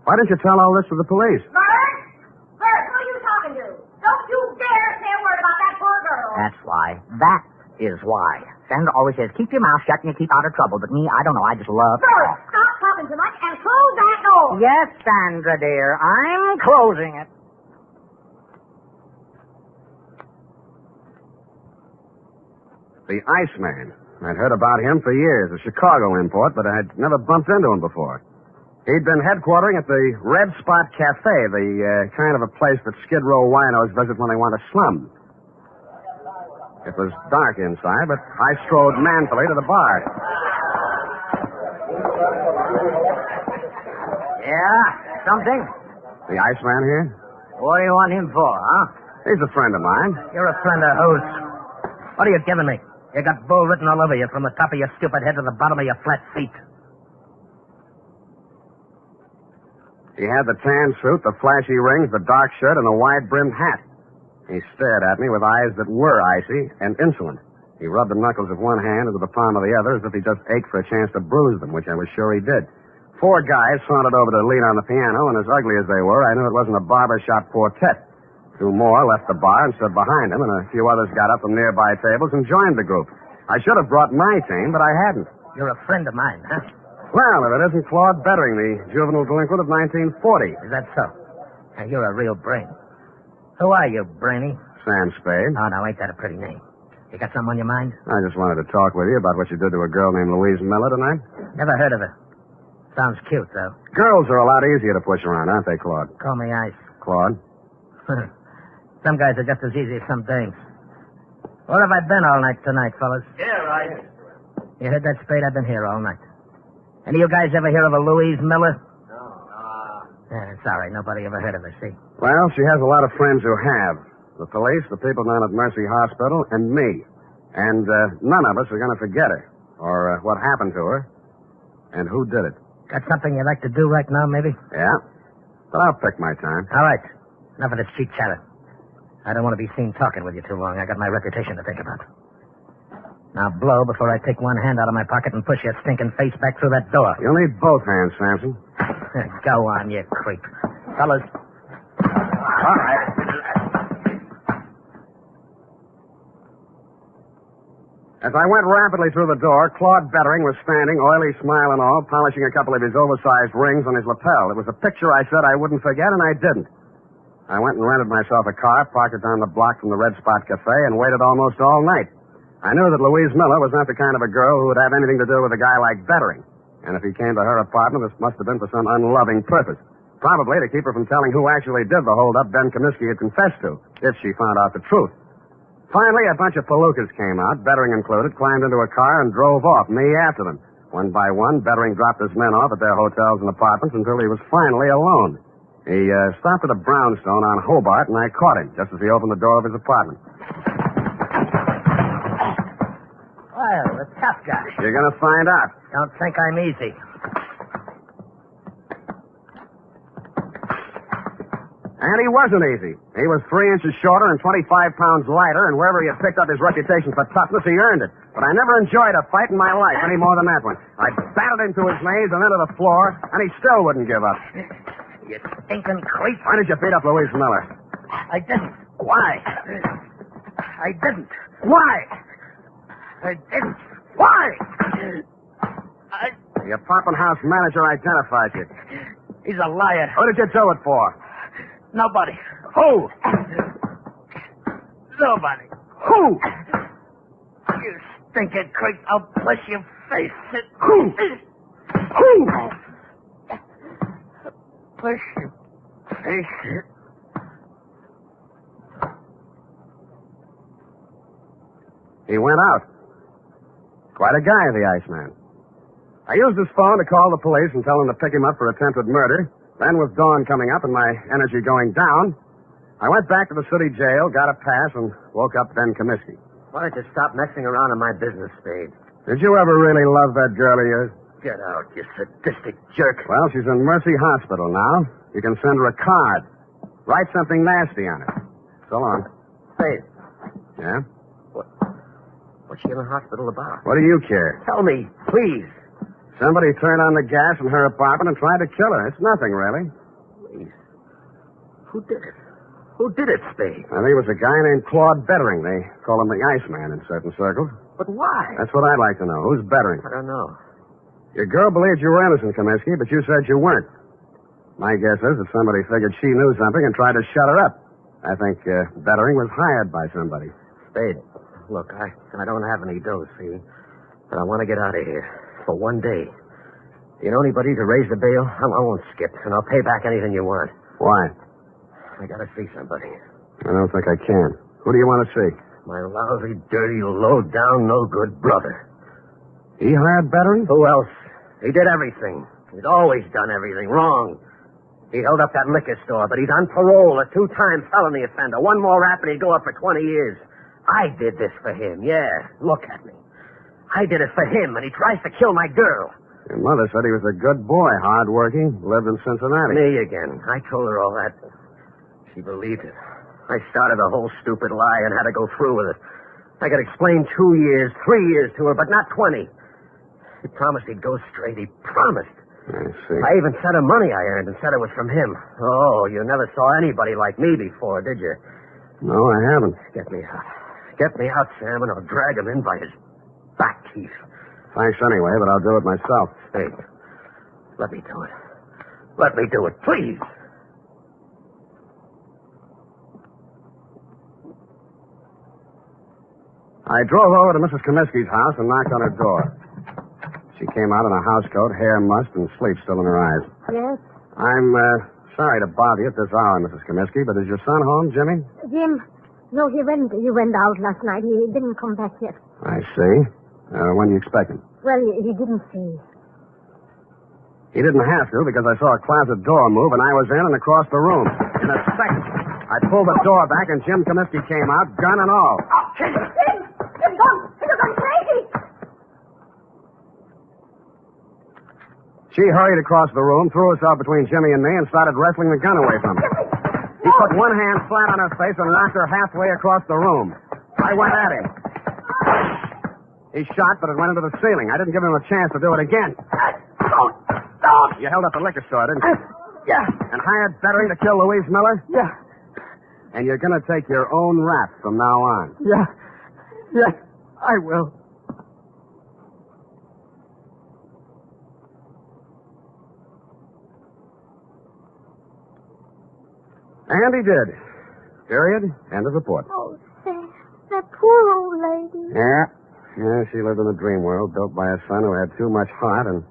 Why didn't you tell all this to the police? Bert, who are you talking to? Don't you dare say a word about that That's why. That is why. Sandra always says, keep your mouth shut and you keep out of trouble. But me, I don't know. I just love... Sir, stop talking too much and close that door. Yes, Sandra, dear. I'm closing it. The Iceman. I'd heard about him for years, a Chicago import, but I'd never bumped into him before. He'd been headquartering at the Red Spot Cafe, the kind of a place that Skid Row winos visit when they want to slum. It was dark inside, but I strode manfully to the bar. Yeah? Something? The Iceman here? What do you want him for, huh? He's a friend of mine. You're a friend of whose? What are you giving me? You got bull written all over you from the top of your stupid head to the bottom of your flat feet. He had the tan suit, the flashy rings, the dark shirt, and the wide-brimmed hat. He stared at me with eyes that were icy and insolent. He rubbed the knuckles of one hand into the palm of the other as if he just ached for a chance to bruise them, which I was sure he did. 4 guys sauntered over to lean on the piano, and as ugly as they were, I knew it wasn't a barbershop quartet. 2 more left the bar and stood behind him, and a few others got up from nearby tables and joined the group. I should have brought my team, but I hadn't. You're a friend of mine, huh? Well, if it isn't Claude Bettering, the juvenile delinquent of 1940. Is that so? Now, you're a real brain. Who are you, Brainy? Sam Spade. Oh, now, ain't that a pretty name? You got something on your mind? I just wanted to talk with you about what you did to a girl named Louise Miller tonight. Never heard of her. Sounds cute, though. Girls are a lot easier to push around, aren't they, Claude? Call me Ice. Claude? Some guys are just as easy as some dames. Where have I been all night tonight, fellas? Here, right. You heard that, Spade? I've been here all night. Any of you guys ever hear of a Louise Miller? No. Yeah, sorry, nobody ever heard of her, see? Well, she has a lot of friends who have. The police, the people down at Mercy Hospital, and me. And none of us are going to forget her. Or what happened to her. And who did it. Got something you'd like to do right now, maybe? Yeah. But I'll pick my time. All right. Enough of this cheap chatter. I don't want to be seen talking with you too long. I got my reputation to think about. Now blow before I take one hand out of my pocket and push your stinking face back through that door. You'll need both hands, Samson. Go on, you creep. Fellas. All right. As I went rapidly through the door, Claude Bettering was standing, oily smile and all, polishing a couple of his oversized rings on his lapel. It was a picture I said I wouldn't forget, and I didn't. I went and rented myself a car, parked it down the block from the Red Spot Cafe, and waited almost all night. I knew that Louise Miller was not the kind of a girl who would have anything to do with a guy like Bettering. And if he came to her apartment, this must have been for some unloving purpose. Probably to keep her from telling who actually did the holdup Ben Comiskey had confessed to, if she found out the truth. Finally, a bunch of palookas came out, Bettering included, climbed into a car and drove off, me after them. One by one, Bettering dropped his men off at their hotels and apartments until he was finally alone. He stopped at a brownstone on Hobart, and I caught him just as he opened the door of his apartment. Well, the tough guy. You're going to find out. Don't think I'm easy. And he wasn't easy. He was 3 inches shorter and 25 pounds lighter, and wherever he had picked up his reputation for toughness, he earned it. But I never enjoyed a fight in my life any more than that one. I battered him to his knees and then to the floor, and he still wouldn't give up. You stinking creep. Why did you beat up Louise Miller? I didn't. Why? I didn't. Why? I didn't. Why? The apartment house manager identified you. He's a liar. What did you do it for? Nobody. Who? Nobody. Who? You stinking creep. I'll push your face. Who? Who? Push your face. He went out. Quite a guy, the Iceman. I used his phone to call the police and tell them to pick him up for attempted murder. Then, with dawn coming up and my energy going down, I went back to the city jail, got a pass, and woke up Ben Comiskey. Why don't you stop messing around in my business, Spade? Did you ever really love that girl of yours? Get out, you sadistic jerk. Well, she's in Mercy Hospital now. You can send her a card. Write something nasty on it. So long. Spade, Yeah? what's she in the hospital about? What do you care? Tell me, please. Somebody turned on the gas in her apartment and tried to kill her. It's nothing, really. Please. Who did it? Who did it, Spade? I think it was a guy named Claude Bettering. They call him the Iceman in certain circles. But why? That's what I'd like to know. Who's Bettering? I don't know. Your girl believed you were innocent, Comiskey, but you said you weren't. My guess is that somebody figured she knew something and tried to shut her up. I think Bettering was hired by somebody. Spade, look, I don't have any dough, see? But I want to get out of here. For one day. You know anybody to raise the bail? I won't skip, and I'll pay back anything you want. Why? I gotta see somebody. I don't think I can. Who do you want to see? My lousy, dirty, low-down, no-good brother. He hired Bettering? Who else? He did everything. He's always done everything wrong. He held up that liquor store, but he's on parole, a 2-time felony offender. One more rap and he'd go up for 20 years. I did this for him, yeah. Look at me. I did it for him, and he tries to kill my girl. Your mother said he was a good boy, hard-working, lived in Cincinnati. Me again. I told her all that. She believed it. I started a whole stupid lie and had to go through with it. I could explain 2 years, 3 years to her, but not 20. He promised he'd go straight. He promised. I see. I even sent her money I earned and said it was from him. Oh, you never saw anybody like me before, did you? No, I haven't. Get me out. Get me out, Sam, and I'll drag him in by his back teeth. Thanks anyway, but I'll do it myself. Hey, let me do it. Let me do it, please. I drove over to Mrs. Comiskey's house and knocked on her door. She came out in a housecoat, hair mussed, and sleep still in her eyes. Yes? I'm sorry to bother you at this hour, Mrs. Comiskey, but is your son home, Jimmy? Jim, no, he went out last night. He didn't come back yet. I see. When do you expect him? Well, he didn't see. He didn't have to, because I saw a closet door move, and I was in and across the room. In a second, I pulled the door back, and Jim Comiskey came out, gun and all. Jim, you've gone crazy. She hurried across the room, threw herself between Jimmy and me, and started wrestling the gun away from her. He put one hand flat on her face and knocked her halfway across the room. I went at him. He shot, but it went into the ceiling. I didn't give him a chance to do it again. Don't! You held up the liquor store, didn't you? Yeah. And hired Bettering to kill Louise Miller? Yeah. And you're going to take your own rap from now on? Yeah. Yes, I will. And he did. Period. End of report. Oh, Sam, that poor old lady. Yeah, she lived in a dream world built by a son who had too much heart and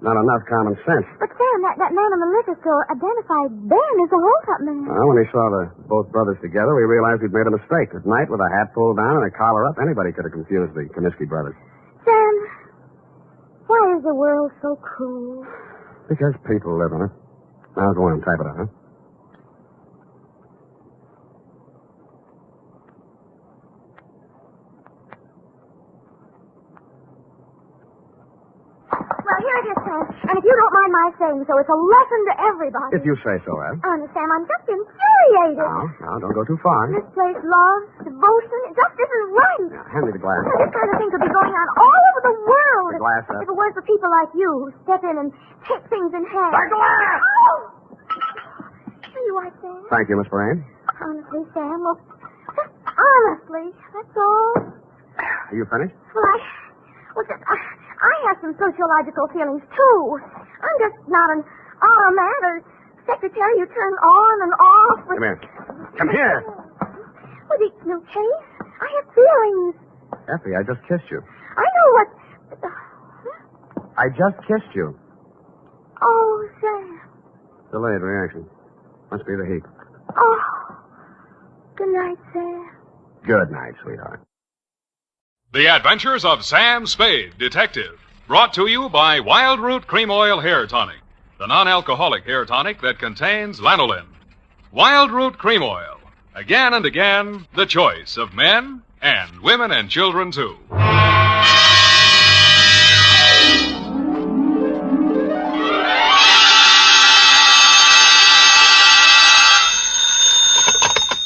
not enough common sense. But, Sam, that man in the liquor store identified Ben as the hold-up man. Well, when he saw both brothers together, we realized we'd made a mistake. At night, with a hat pulled down and a collar up, anybody could have confused the Comiskey brothers. Sam, why is the world so cruel? Because people live in it. Now go on, type it out, huh? Well, here it is, Sam. And if you don't mind my saying so, it's a lesson to everybody. If you say so, Ed. Honest, Sam, I'm just infuriated. Now, don't go too far. This place, love, devotion, it just isn't right. Now, hand me the glass. This kind of thing could be going on all over the world. The glass, If it weren't for people like you who step in and take things in hand. The glass! Oh! Here you are, Sam. Thank you, Miss Brain. Honestly, Sam, look, just honestly, that's all. Are you finished? Well, I have some sociological feelings, too. I'm just not an automat or secretary you turn on and off. Come here. Come here. With each new case, I have feelings. Effie, I just kissed you. I know what... I just kissed you. Oh, Sam. Delayed reaction. Must be the heat. Oh. Good night, Sam. Good night, sweetheart. The Adventures of Sam Spade, Detective. Brought to you by Wild Root Cream Oil Hair Tonic, the non-alcoholic hair tonic that contains lanolin. Wild Root Cream Oil. Again and again, the choice of men and women and children, too.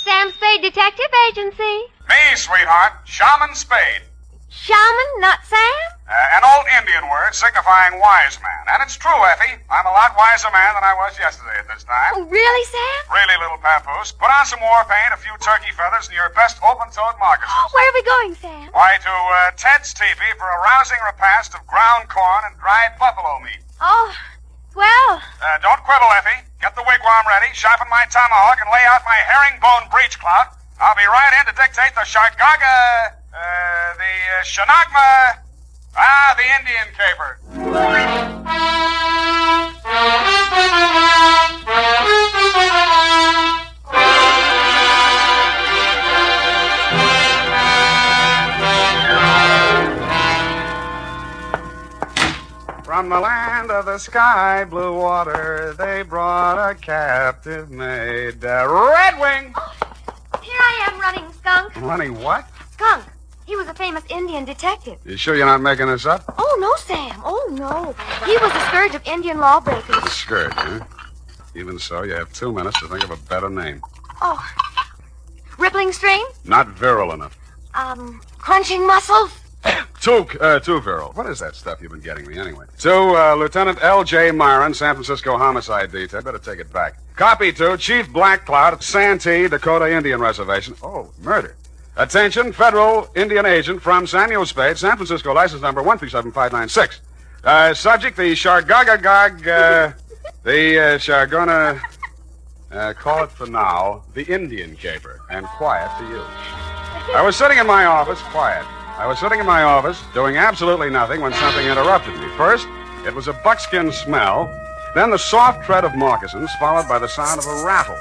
Sam Spade Detective Agency. Me, sweetheart. Shaman Spade. Shaman, not Sam? An old Indian word word signifying wise man. And it's true, Effie. I'm a lot wiser man than I was yesterday at this time. Oh, really, Sam? Really, little papoose. Put on some war paint, a few turkey feathers, and your best open-toed moccasins. Where are we going, Sam? Why, to Ted's teepee for a rousing repast of ground corn and dried buffalo meat. Oh, well. Don't quibble, Effie. Get the wigwam ready, sharpen my tomahawk, and lay out my herringbone breechclout. I'll be right in to dictate the Shargaga, the Shanagma, the Indian caper. From the land of the sky blue water, they brought a captive maid, Red Wing. Here I am running, Skunk. Running what? Skunk. He was a famous Indian detective. You sure you're not making this up? Oh, no, Sam. Oh, no. He was the scourge of Indian lawbreakers. The scourge, huh? Even so, you have 2 minutes to think of a better name. Oh. Rippling stream? Not virile enough. Crunching muscles? Too virile. What is that stuff you've been getting me, anyway? To Lieutenant L.J. Myron, San Francisco Homicide Detail. Better take it back. Copy to Chief Black Cloud at Santee, Dakota Indian Reservation. Oh, murder. Attention, federal Indian agent from Samuel Spade, San Francisco, license number 137596. Subject, the Shargagagag, the Shargona, call it for now, the Indian caper, and quiet to you. I was sitting in my office, quiet. I was sitting in my office, doing absolutely nothing when something interrupted me. First, it was a buckskin smell, then the soft tread of moccasins, followed by the sound of a rattle.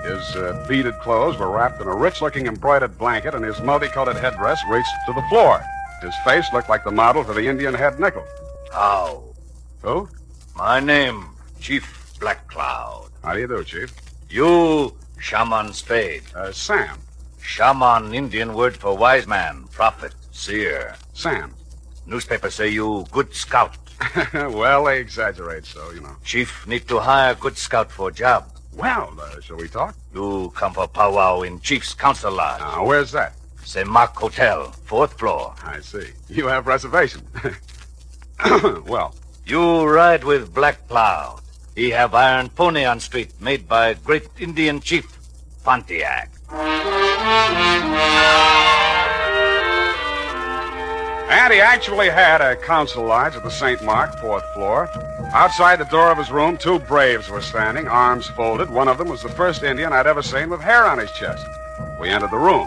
His beaded clothes were wrapped in a rich-looking embroidered blanket, and his multicolored headdress reached to the floor. His face looked like the model for the Indian head nickel. How? Who? My name, Chief Black Cloud. How do you do, Chief? You, Shaman Spade. Sam. Shaman, Indian word for wise man, prophet, seer. Sam. Newspapers say you good scout. Well, they exaggerate so, you know. Chief need to hire good scout for job. Well, shall we talk? You come for powwow in Chief's Council Lodge. Where's that? Semak Hotel, 4th floor. I see. You have reservation. Well. You ride with Black Cloud. He have iron pony on street made by great Indian chief, Pontiac. And he actually had a council lodge at the St. Mark, 4th floor. Outside the door of his room, 2 braves were standing, arms folded. One of them was the first Indian I'd ever seen with hair on his chest. We entered the room.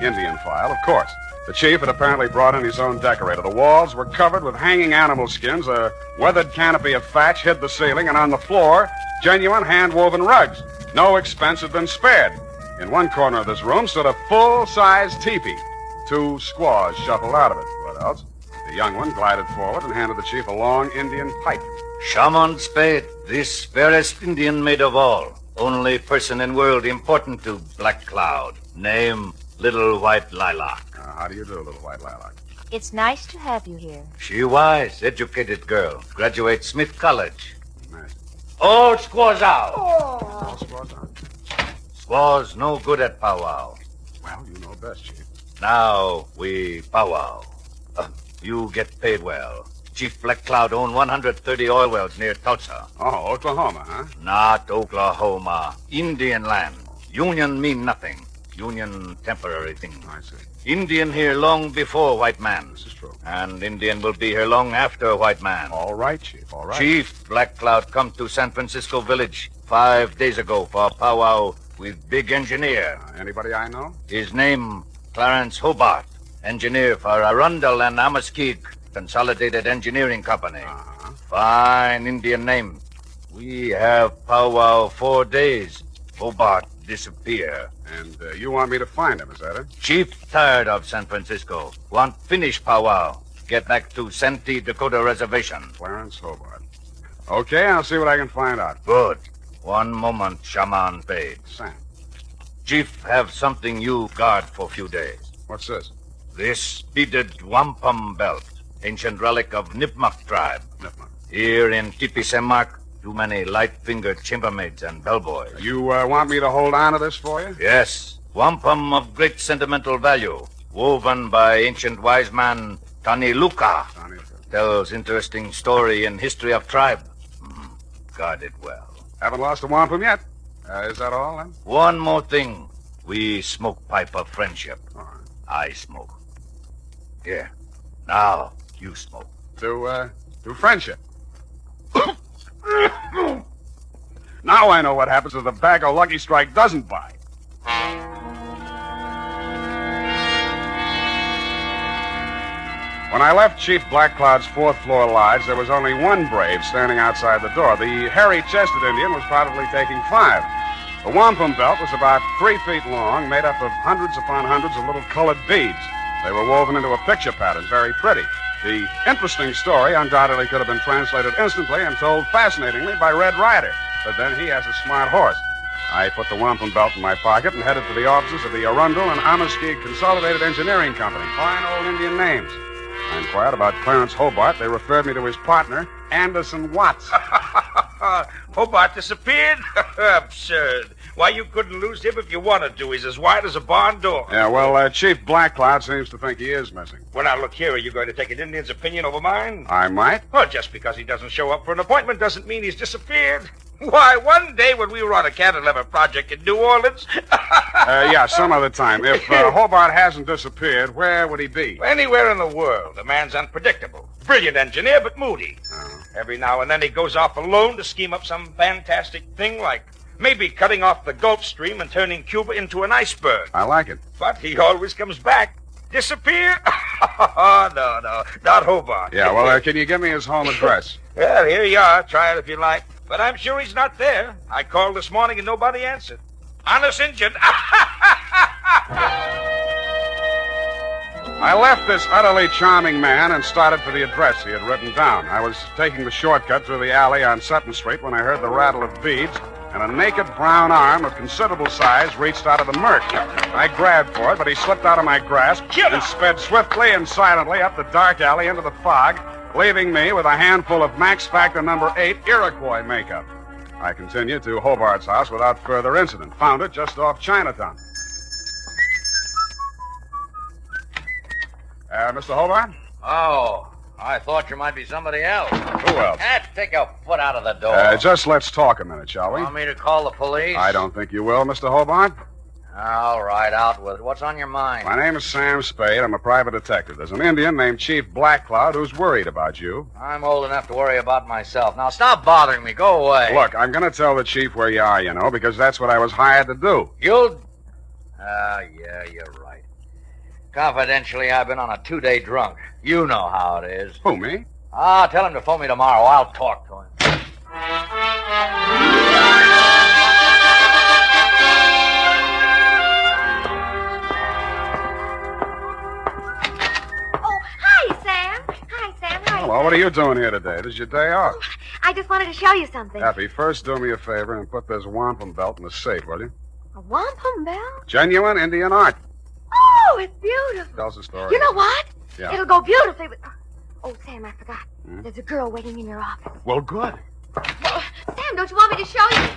Indian file, of course. The chief had apparently brought in his own decorator. The walls were covered with hanging animal skins. A weathered canopy of thatch hid the ceiling, and on the floor, genuine hand-woven rugs. No expense had been spared. In one corner of this room stood a full-size teepee. 2 squaws shuffled out of it. What else? The young one glided forward and handed the chief a long Indian pipe. Shaman Spade, this fairest Indian maid of all. Only person in world important to Black Cloud. Name, Little White Lilac. How do you do, Little White Lilac? It's nice to have you here. She wise, educated girl. Graduate Smith College. Nice. All squaws out. Oh. All squaws out. Squaws no good at powwow. Well, you know best, Chief. Now we powwow. You get paid well. Chief Black Cloud owned 130 oil wells near Tulsa. Oh, Oklahoma, huh? Not Oklahoma. Indian land. Union mean nothing. Union temporary thing. I see. Indian here long before white man. This is true. And Indian will be here long after white man. All right, Chief, all right. Chief Black Cloud come to San Francisco Village 5 days ago for a powwow with big engineer. Anybody I know? His name, Clarence Hobart. Engineer for Arundel and Amaskig Consolidated Engineering Company. Fine Indian name. We have powwow 4 days. Hobart disappear. And you want me to find him, is that it? Chief tired of San Francisco. Want finish powwow. Get back to Santee, Dakota Reservation. Clarence Hobart. Okay, I'll see what I can find out. Good. One moment, Shaman Spade. Sam. Chief have something you guard for few days. What's this? This beaded wampum belt. Ancient relic of Nipmuc tribe. Nipmuc. Here in Tipi Semak, too many light-fingered chambermaids and bellboys. You want me to hold on to this for you? Yes. Wampum of great sentimental value. Woven by ancient wise man Tani Luka. Tells interesting story in history of tribe. Guard it well. Haven't lost a wampum yet. Is that all, then? One more thing. We smoke pipe of friendship. I smoke. Here. Now, you smoke. To friendship. Now I know what happens if the bag of Lucky Strike doesn't bite. When I left Chief Blackcloud's fourth-floor lodge, there was only one brave standing outside the door. The hairy-chested Indian was probably taking 5. The wampum belt was about 3 feet long, made up of hundreds upon hundreds of little colored beads. They were woven into a picture pattern, very pretty. The interesting story undoubtedly could have been translated instantly and told fascinatingly by Red Ryder, but then he has a smart horse. I put the wampum belt in my pocket and headed for the offices of the Arundel and Amaskig Consolidated Engineering Company. Fine old Indian names. I inquired about Clarence Hobart. They referred me to his partner, Anderson Watts. Hobart disappeared? Absurd. Why, you couldn't lose him if you wanted to. He's as wide as a barn door. Yeah, well, Chief Blackcloud seems to think he is missing. Well, now, look here. Are you going to take an Indian's opinion over mine? I might. Well, just because he doesn't show up for an appointment doesn't mean he's disappeared. Why, one day when we were on a cantilever project in New Orleans... Yeah, some other time. If Hobart hasn't disappeared, where would he be? Anywhere in the world. The man's unpredictable. Brilliant engineer, but moody. Every now and then he goes off alone to scheme up some fantastic thing like maybe cutting off the Gulf Stream and turning Cuba into an iceberg. I like it. But he always comes back. Disappear? No, not Hobart. Yeah, well, can you give me his home address? Well, here you are. Try it if you like. But I'm sure he's not there. I called this morning and nobody answered. Honest Injun. I left this utterly charming man and started for the address he had written down. I was taking the shortcut through the alley on Sutton Street when I heard the rattle of beads, and a naked brown arm of considerable size reached out of the murk. I grabbed for it, but he slipped out of my grasp and sped swiftly and silently up the dark alley into the fog, leaving me with a handful of Max Factor number 8 Iroquois makeup. I continued to Hobart's house without further incident. Found it just off Chinatown. Mr. Hobart? Oh, I thought you might be somebody else. Who else? Take a foot out of the door. Just let's talk a minute, shall we? Want me to call the police? I don't think you will, Mr. Hobart. All right, out with it. What's on your mind? My name is Sam Spade. I'm a private detective. There's an Indian named Chief Blackcloud who's worried about you. I'm old enough to worry about myself. Now, stop bothering me. Go away. Look, I'm going to tell the chief where you are, you know, because that's what I was hired to do. You'll... yeah, you're right. Confidentially, I've been on a 2-day drunk. You know how it is. Who, me? Tell him to phone me tomorrow. I'll talk to him. Hello, what are you doing here today? This is your day off. I just wanted to show you something. Happy, first do me a favor and put this wampum belt in the safe, will you? A wampum belt? Genuine Indian art. Oh, it's beautiful. Tells the story. You know what? Yeah. It'll go beautifully with... Oh, Sam, I forgot. There's a girl waiting in your office. Well, good. Well, Sam, don't you want me to show you?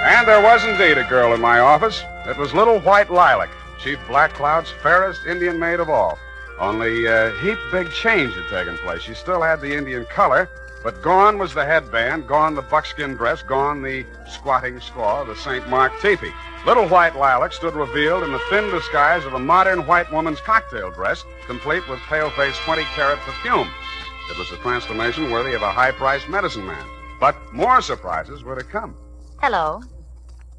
And there was indeed a girl in my office. It was Little White Lilac, Chief Blackcloud's fairest Indian maid of all. Only a heap big change had taken place. She still had the Indian color, but gone was the headband, gone the buckskin dress, gone the squatting squaw, the St. Mark teepee. Little White Lilac stood revealed in the thin disguise of a modern white woman's cocktail dress, complete with pale-faced 20-carat perfume. It was a transformation worthy of a high-priced medicine man. But more surprises were to come. Hello.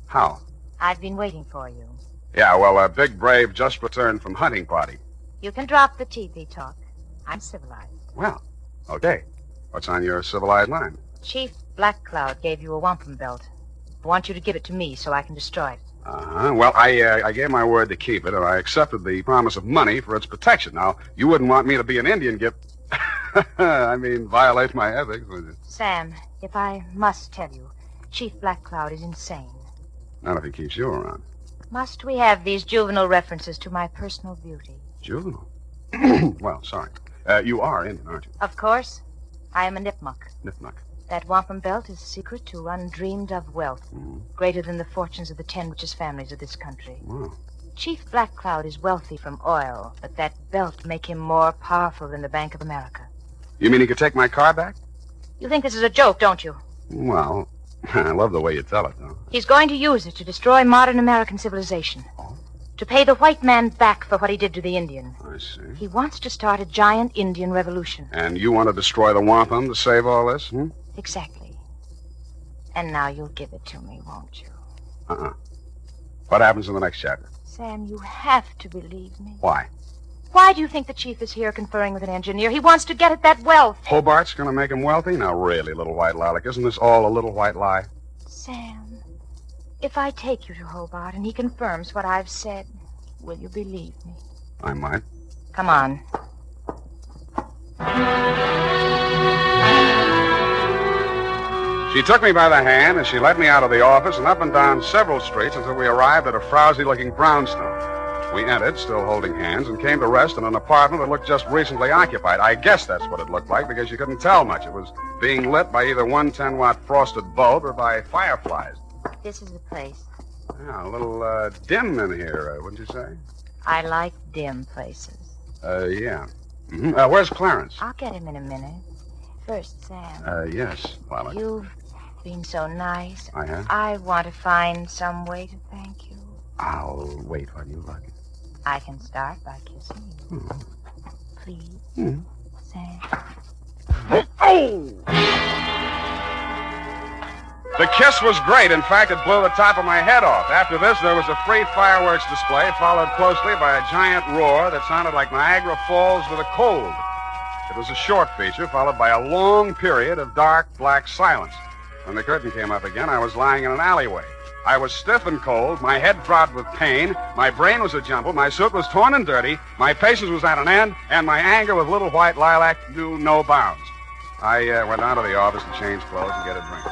How? I've been waiting for you. Yeah, well, a big brave just returned from hunting party. You can drop the teepee talk. I'm civilized. Well, okay. What's on your civilized mind? Chief Blackcloud gave you a wampum belt. I want you to give it to me so I can destroy it. Well, I gave my word to keep it, and I accepted the promise of money for its protection. Now, you wouldn't want me to be an Indian gift. I mean, violate my ethics, would you? Sam, if I must tell you, Chief Blackcloud is insane. Not if he keeps you around. Must we have these juvenile references to my personal beauty? Juvenile? Well, sorry. You are Indian, aren't you? Of course. I am a Nipmuc. Nipmuc. That wampum belt is a secret to undreamed of wealth, greater than the fortunes of the 10 richest families of this country. Wow. Chief Black Cloud is wealthy from oil, but that belt make him more powerful than the Bank of America. You mean he could take my car back? You think this is a joke, don't you? Well, I love the way you tell it, though. He's going to use it to destroy modern American civilization. To pay the white man back for what he did to the Indian. I see. He wants to start a giant Indian revolution. And you want to destroy the wampum to save all this, hmm? Exactly. And now you'll give it to me, won't you? Uh-uh. What happens in the next chapter? Sam, you have to believe me. Why? Why do you think the chief is here conferring with an engineer? He wants to get at that wealth. Hobart's going to make him wealthy? Now, really, little white lilac, isn't this all a little white lie? Sam, if I take you to Hobart and he confirms what I've said, will you believe me? I might. Come on. She took me by the hand, and she led me out of the office and up and down several streets until we arrived at a frowsy-looking brownstone. We entered, still holding hands, and came to rest in an apartment that looked just recently occupied. I guess that's what it looked like, because you couldn't tell much. It was being lit by either 110-watt frosted bulb or by fireflies. This is the place. Yeah, a little dim in here, wouldn't you say? I like dim places. Yeah. Mm-hmm. Where's Clarence? I'll get him in a minute. First, Sam. Yes, Lilac. You've been so nice. I have? I want to find some way to thank you. I'll wait while you like. I can start by kissing you. Hmm. Please, Sam. Oh! The kiss was great. In fact, it blew the top of my head off. After this, there was a free fireworks display, followed closely by a giant roar that sounded like Niagara Falls with a cold. It was a short feature, followed by a long period of dark, black silence. When the curtain came up again, I was lying in an alleyway. I was stiff and cold, my head throbbed with pain, my brain was a jumble, my suit was torn and dirty, my patience was at an end, and my anger with little white lilac knew no bounds. I went down to the office to change clothes and get a drink.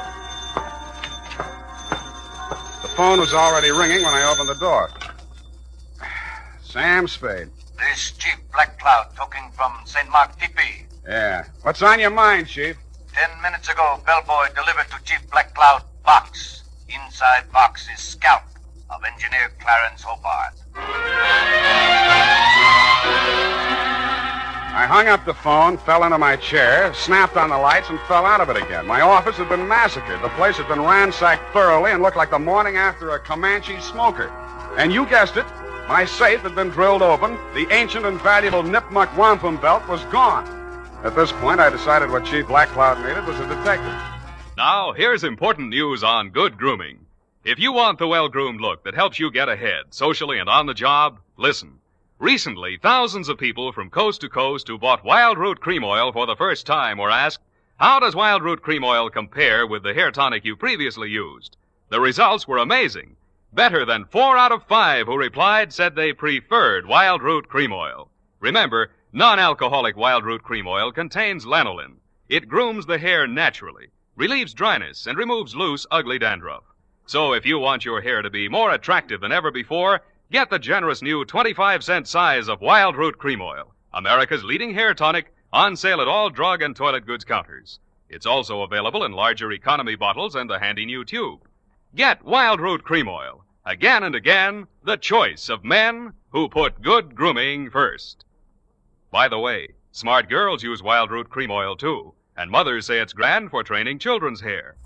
The phone was already ringing when I opened the door. Sam Spade. This Chief Black Cloud talking from St. Mark Tipi. Yeah. What's on your mind, Chief? 10 minutes ago, bellboy delivered to Chief Black Cloud box. Inside box is scalp of Engineer Clarence Hobart. I hung up the phone, fell into my chair, snapped on the lights, and fell out of it again. My office had been massacred. The place had been ransacked thoroughly and looked like the morning after a Comanche smoker. And you guessed it, my safe had been drilled open. The ancient and valuable Nipmuc wampum belt was gone. At this point, I decided what Chief Black Cloud needed was a detective. Now, here's important news on good grooming. If you want the well-groomed look that helps you get ahead, socially and on the job, listen. Recently, thousands of people from coast to coast who bought Wild Root Cream Oil for the first time were asked, how does Wild Root Cream Oil compare with the hair tonic you previously used? The results were amazing. Better than 4 out of 5 who replied said they preferred Wild Root Cream Oil. Remember, non-alcoholic Wild Root Cream Oil contains lanolin. It grooms the hair naturally, relieves dryness, and removes loose, ugly dandruff. So if you want your hair to be more attractive than ever before, get the generous new 25-cent size of Wild Root Cream Oil, America's leading hair tonic, on sale at all drug and toilet goods counters. It's also available in larger economy bottles and the handy new tube. Get Wild Root Cream Oil. Again and again, the choice of men who put good grooming first. By the way, smart girls use Wild Root Cream Oil, too. And mothers say it's grand for training children's hair.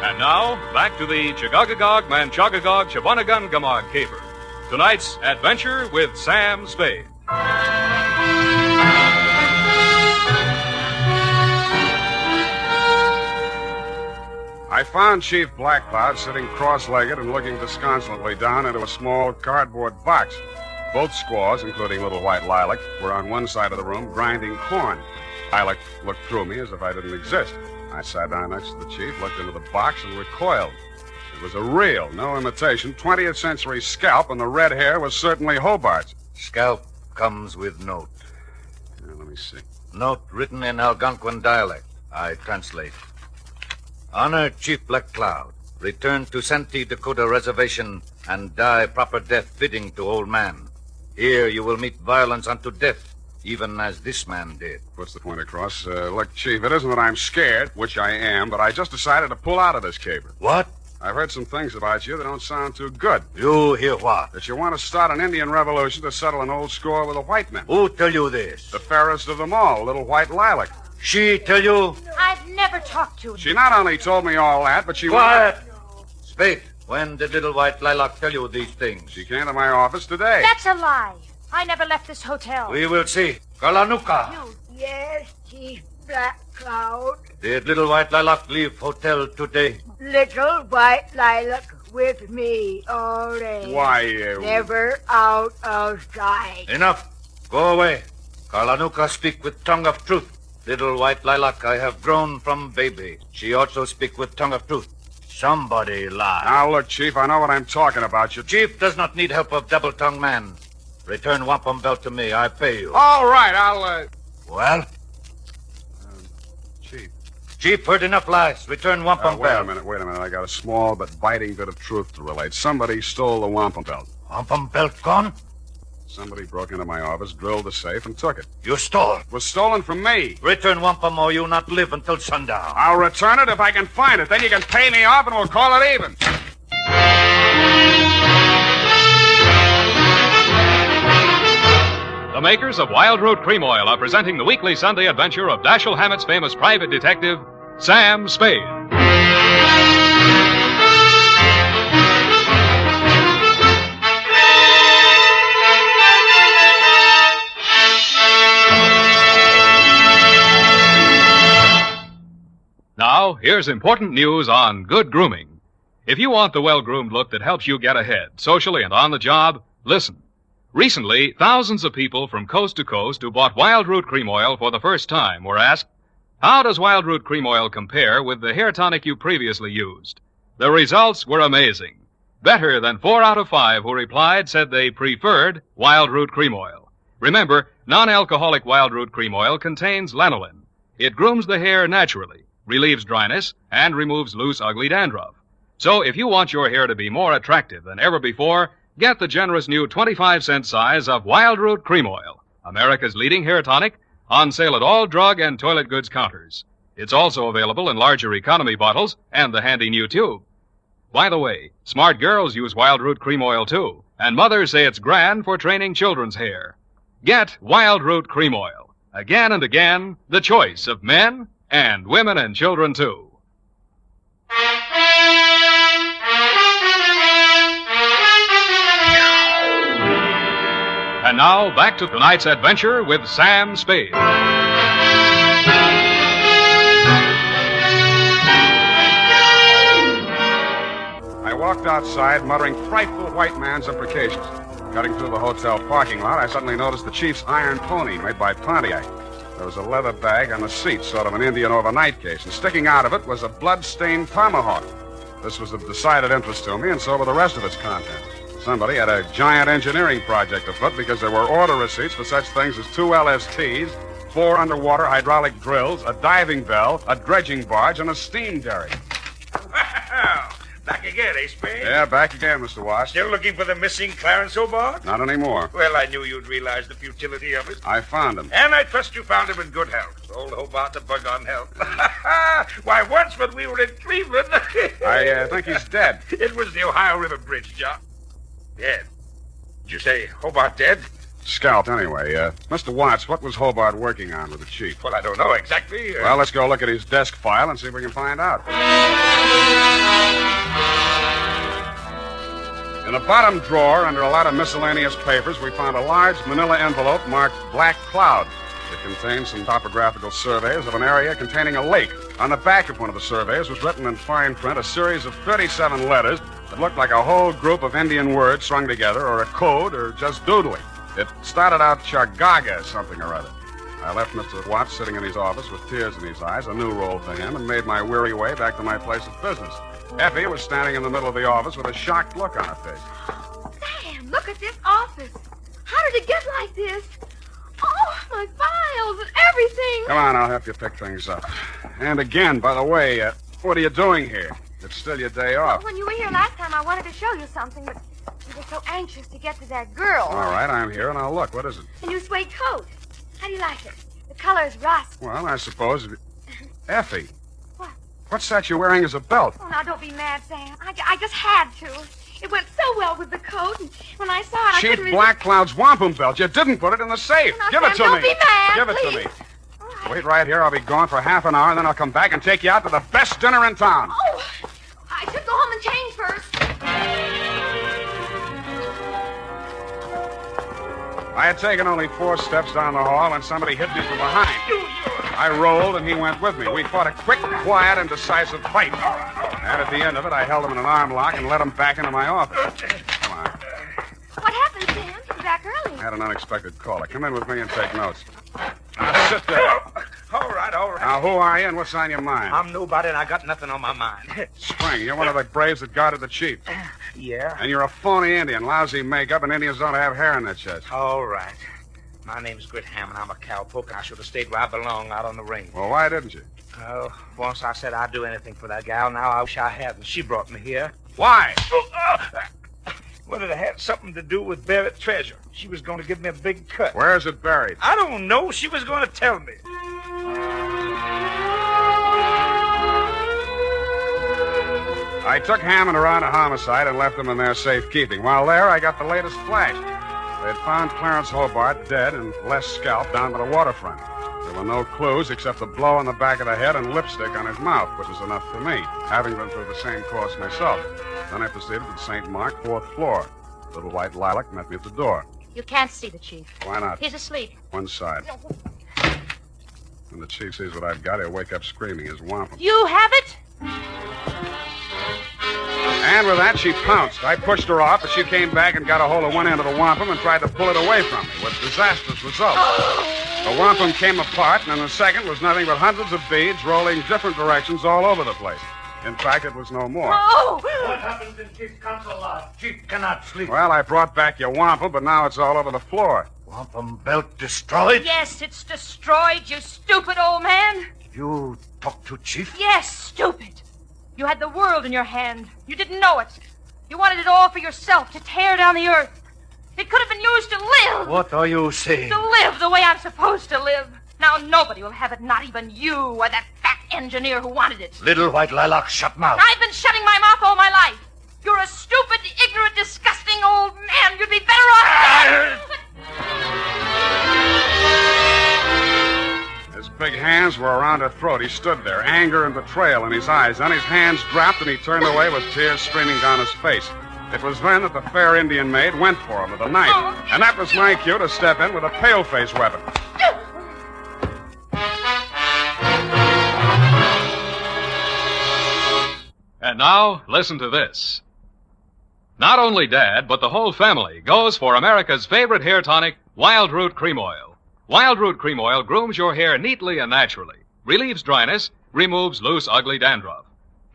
And now, back to the Chagagagog, Manchagagog, Shabunagun, Gamog caper. Tonight's adventure with Sam Spade. I found Chief Black Cloud sitting cross-legged and looking disconsolately down into a small cardboard box. Both squaws, including little white Lilac, were on one side of the room grinding corn. Lilac looked through me as if I didn't exist. I sat down next to the chief, looked into the box, and recoiled. It was a real, no imitation, 20th century scalp, and the red hair was certainly Hobart's. Scalp comes with note. Let me see. Note written in Algonquin dialect. I translate. Honor Chief Black Cloud. Return to Santee Dakota Reservation and die proper death fitting to old man. Here you will meet violence unto death even as this man did. Puts the point across. Look, Chief, it isn't that I'm scared, which I am, but I just decided to pull out of this caper. What? I've heard some things about you that don't sound too good. You hear what? That you want to start an Indian revolution to settle an old score with the white men. Who tell you this? The fairest of them all, Little White Lilac. She tell you? I've never talked to him. She not only told me all that, but she... Quiet! Spade, when did Little White Lilac tell you these things? She came to my office today. That's a lie. I never left this hotel. We will see. Kalanuka. Yes, Chief Black Cloud. Did Little White Lilac leave hotel today? Little White Lilac with me all day. Why, Never out of sight. Enough. Go away. Kalanuka speak with tongue of truth. Little White Lilac, I have grown from baby. She also speak with tongue of truth. Somebody lie. Now, look, Chief, I know what I'm talking about. Chief does not need help of double-tongued man. Return wampum belt to me. I pay you. All right, I'll, Well? Chief. Chief, heard enough lies. Return wampum belt. Wait a minute. I got a small but biting bit of truth to relate. Somebody stole the wampum belt. Wampum belt gone? Somebody broke into my office, drilled the safe, and took it. You stole? It was stolen from me. Return wampum or you not live until sundown. I'll return it if I can find it. Then you can pay me off and we'll call it even. The makers of Wild Root Cream Oil are presenting the weekly Sunday adventure of Dashiell Hammett's famous private detective, Sam Spade. Now, here's important news on good grooming. If you want the well-groomed look that helps you get ahead, socially and on the job, listen. Recently, thousands of people from coast to coast who bought Wild Root Cream Oil for the first time were asked, how does Wild Root Cream Oil compare with the hair tonic you previously used? The results were amazing. Better than 4 out of 5 who replied said they preferred Wild Root Cream Oil. Remember, non-alcoholic Wild Root Cream Oil contains lanolin. It grooms the hair naturally, relieves dryness, and removes loose, ugly dandruff. So if you want your hair to be more attractive than ever before, get the generous new 25-cent size of Wild Root Cream Oil, America's leading hair tonic, on sale at all drug and toilet goods counters. It's also available in larger economy bottles and the handy new tube. By the way, smart girls use Wild Root Cream Oil too, and mothers say it's grand for training children's hair. Get Wild Root Cream Oil. Again and again, the choice of men and women and children too. And now, back to tonight's adventure with Sam Spade. I walked outside, muttering frightful white man's imprecations. Cutting through the hotel parking lot, I suddenly noticed the chief's iron pony made by Pontiac. There was a leather bag on the seat, sort of an Indian overnight case, and sticking out of it was a blood-stained tomahawk. This was of decided interest to me, and so were the rest of its contents. Somebody had a giant engineering project afoot because there were order receipts for such things as 2 LSTs, 4 underwater hydraulic drills, a diving bell, a dredging barge, and a steam derrick. Back again, eh, Spade? Yeah, back again, Mr. Watts. Still looking for the missing Clarence Hobart? Not anymore. Well, I knew you'd realize the futility of it. I found him. And I trust you found him in good health. Old Hobart, the bug on health. Why, once when we were in Cleveland... I think he's dead. It was the Ohio River Bridge, John. Dead? Did you say Hobart dead? Scalped, anyway. Mr. Watts, what was Hobart working on with the chief? Well, I don't know exactly. Well, let's go look at his desk file and see if we can find out. In the bottom drawer, under a lot of miscellaneous papers, we found a large manila envelope marked Black Cloud. It contained some topographical surveys of an area containing a lake. On the back of one of the surveys was written in fine print a series of 37 letters that looked like a whole group of Indian words strung together, or a code, or just doodling. It started out Chagaga something or other. I left Mr. Watts sitting in his office with tears in his eyes, a new role for him, and made my weary way back to my place of business. Effie was standing in the middle of the office with a shocked look on her face. Sam, look at this office. How did it get like this? Oh, my files and everything. Come on, I'll help you pick things up. And again, by the way, what are you doing here? It's still your day off. When you were here last time, I wanted to show you something, but you were so anxious to get to that girl. All right, I'm here, and I'll look. What is it? A new suede coat. How do you like it? The color is rust. Well, I suppose... Effie. What? What's that you're wearing as a belt? Oh, now don't be mad, Sam. I just had to. It went so well with the coat, and when I saw it, I Chief couldn't resist. Black Cloud's wampum belt. You didn't put it in the safe. Now, Give Sam, it to don't me. be mad, Give it please. to me. Wait right here. I'll be gone for half an hour, and then I'll come back and take you out to the best dinner in town. Oh, I should go home and change first. I had taken only 4 steps down the hall when somebody hit me from behind. I rolled, and he went with me. We fought a quick, quiet, and decisive fight. And at the end of it, I held him in an arm lock and led him back into my office. Come on. What happened, Sam? You're back early. I had an unexpected caller. Come in with me and take notes. Now, sit there. All right. Now, who are you and what's on your mind? I'm nobody, and I got nothing on my mind. Spring, you're one of the braves that guarded the chief. Yeah? And you're a phony Indian, lousy makeup, and Indians don't have hair in their chest. All right. My name's Grit Hammett. I'm a cowpoke, and I should have stayed where I belong, out on the range. Well, why didn't you? Oh, once I said I'd do anything for that gal. Now I wish I hadn't. She brought me here. Why? Well, it had something to do with buried treasure. She was going to give me a big cut. Where is it buried? I don't know. She was going to tell me. I took Hammond around a homicide and left him in their safekeeping. While there, I got the latest flash. They had found Clarence Hobart dead and Les scalped down by the waterfront. There were no clues except a blow on the back of the head and lipstick on his mouth, which was enough for me, having been through the same course myself. Then I proceeded to St. Mark, 4th floor. Little White Lilac met me at the door. You can't see the chief. Why not? He's asleep. One side. When the chief sees what I've got, he'll wake up screaming his wampum. You have it? And with that, she pounced. I pushed her off, but she came back and got a hold of one end of the wampum and tried to pull it away from me, with disastrous results. The wampum came apart, and in a second was nothing but hundreds of beads rolling different directions all over the place. In fact, it was no more. Oh! What happens in Chief's council lodge? Chief cannot sleep. Well, I brought back your wampum, but now it's all over the floor. Wampum belt destroyed? Yes, it's destroyed, you stupid old man. You talked to Chief? Yes, stupid. You had the world in your hand. You didn't know it. You wanted it all for yourself, to tear down the earth. It could have been used to live. What are you saying? To live the way I'm supposed to live. Now nobody will have it, not even you or that fat engineer who wanted it. Little White Lilac, shut mouth. I've been shutting my mouth all my life. You're a stupid, ignorant, disgusting old man. You'd be better off... His big hands were around her throat. He stood there, anger and betrayal in his eyes. Then his hands dropped and he turned away with tears streaming down his face. It was then that the fair Indian maid went for him with a knife. And that was my cue to step in with a pale-face weapon. And now, listen to this. Not only Dad, but the whole family goes for America's favorite hair tonic, Wild Root Cream Oil. Wild Root Cream Oil grooms your hair neatly and naturally, relieves dryness, removes loose, ugly dandruff.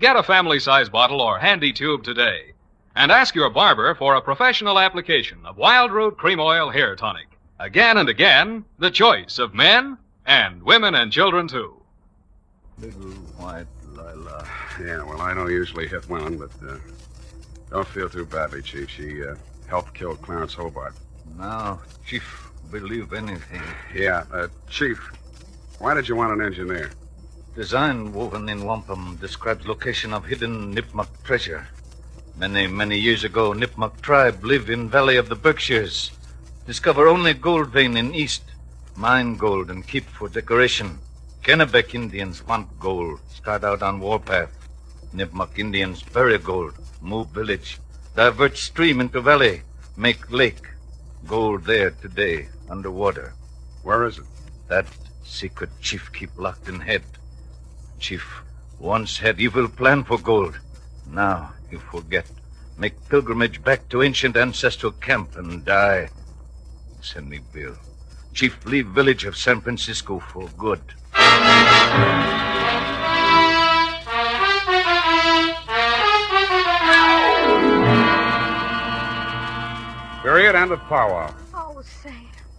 Get a family-size bottle or handy tube today. And ask your barber for a professional application of Wild Root Cream Oil Hair Tonic. Again and again, the choice of men and women and children, too. Little White Lilac. Yeah, well, I don't usually hit women, but don't feel too badly, Chief. She helped kill Clarence Hobart. Now, Chief, believe anything. Yeah, Chief, why did you want an engineer? Design woven in wampum describes location of hidden Nipmuc treasure. Many years ago, Nipmuc tribe live in Valley of the Berkshires. Discover only gold vein in east. Mine gold and keep for decoration. Kennebec Indians want gold. Start out on warpath. Nipmuc Indians bury gold. Move village. Divert stream into valley. Make lake. Gold there today, underwater. Where is it? That secret chief keep locked in head. Chief once had evil plan for gold. Now you forget. Make pilgrimage back to ancient ancestral camp and die. Send me bill. Chief leave village of San Francisco for good. Period. End of powwow. Oh, Sam,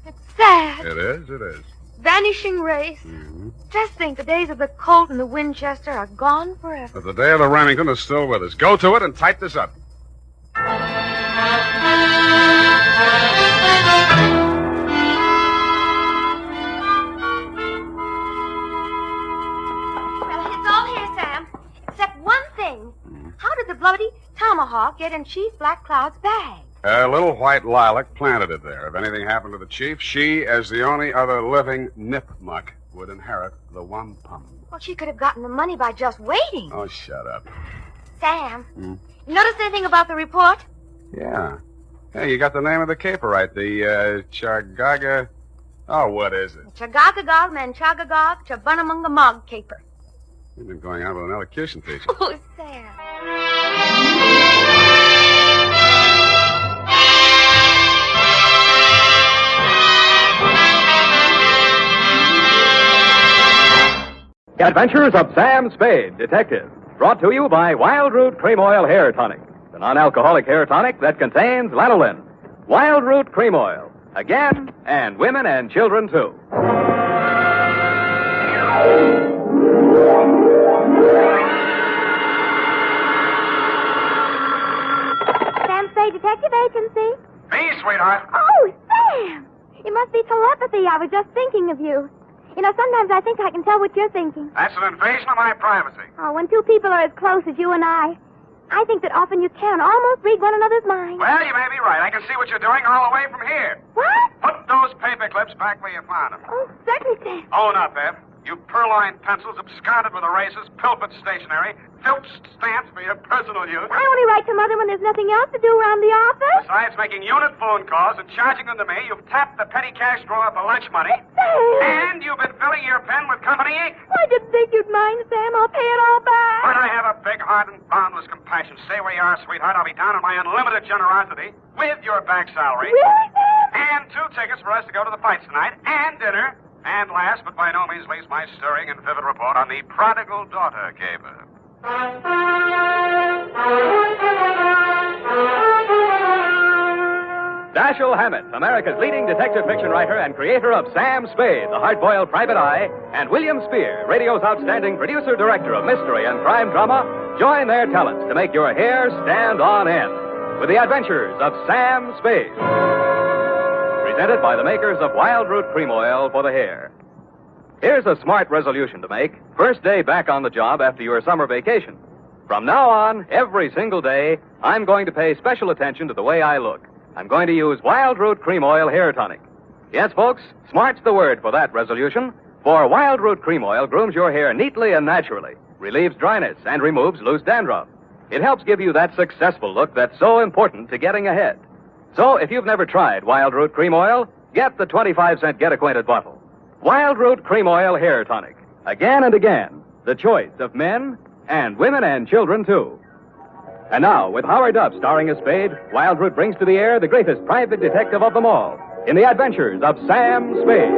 it's sad. It is, it is. Vanishing race. Mm-hmm. Just think, the days of the Colt and the Winchester are gone forever. But the day of the Remington is still with us. Go to it and type this up. dog get in Chief Black Cloud's bag? A little white lilac planted it there. If anything happened to the chief, she, as the only other living nipmuck, would inherit the wampum. Well, she could have gotten the money by just waiting. Oh, shut up. Sam, you notice anything about the report? Yeah. Hey, you got the name of the caper right. The, Chargaga... Oh, what is it? Chagagagog, Manchagagog, Chabunamungamog caper. You've been going out with an elocution teacher. Oh, Sam. The Adventures of Sam Spade, Detective. Brought to you by Wild Root Cream Oil Hair Tonic, the non-alcoholic hair tonic that contains lanolin. Wild Root Cream Oil. Again, and women and children, too. Sam Spade Detective Agency. Me, sweetheart. Oh, Sam! It must be telepathy. I was just thinking of you. You know, sometimes I think I can tell what you're thinking. That's an invasion of my privacy. Oh, when two people are as close as you and I think that often you can almost read one another's mind. Well, you may be right. I can see what you're doing all the way from here. What? Put those paper clips back where you found them. Oh, certainly, Sam. Own up, Ed. You purloined pencils, absconded with erasers, pilfered stationery, filched stamps for your personal use. I only write to Mother when there's nothing else to do around the office. Besides making unit phone calls and charging them to me, you've tapped the petty cash drawer for lunch money. Sam! And you've been filling your pen with company ink. I didn't think you'd mind, Sam. I'll pay it all back. But I have a big heart and boundless compassion. Stay where you are, sweetheart. I'll be down on my unlimited generosity with your back salary. Really, Sam? And 2 tickets for us to go to the fights tonight, and dinner. And last, but by no means least, my stirring and vivid report on the Prodigal Daughter caper. Dashiell Hammett, America's leading detective fiction writer and creator of Sam Spade, the hard-boiled private eye, and William Spear, radio's outstanding producer-director of mystery and crime drama, join their talents to make your hair stand on end with the Adventures of Sam Spade. Presented by the makers of Wild Root Cream Oil for the hair. Here's a smart resolution to make. First day back on the job after your summer vacation. From now on, every single day, I'm going to pay special attention to the way I look. I'm going to use Wild Root Cream Oil Hair Tonic. Yes, folks, smart's the word for that resolution, for Wild Root Cream Oil grooms your hair neatly and naturally, relieves dryness, and removes loose dandruff. It helps give you that successful look that's so important to getting ahead. So, if you've never tried Wild Root Cream Oil, get the 25-cent get-acquainted bottle. Wild Root Cream Oil Hair Tonic. Again and again, the choice of men and women and children, too. And now, with Howard Duff starring as Spade, Wild Root brings to the air the greatest private detective of them all in the Adventures of Sam Spade.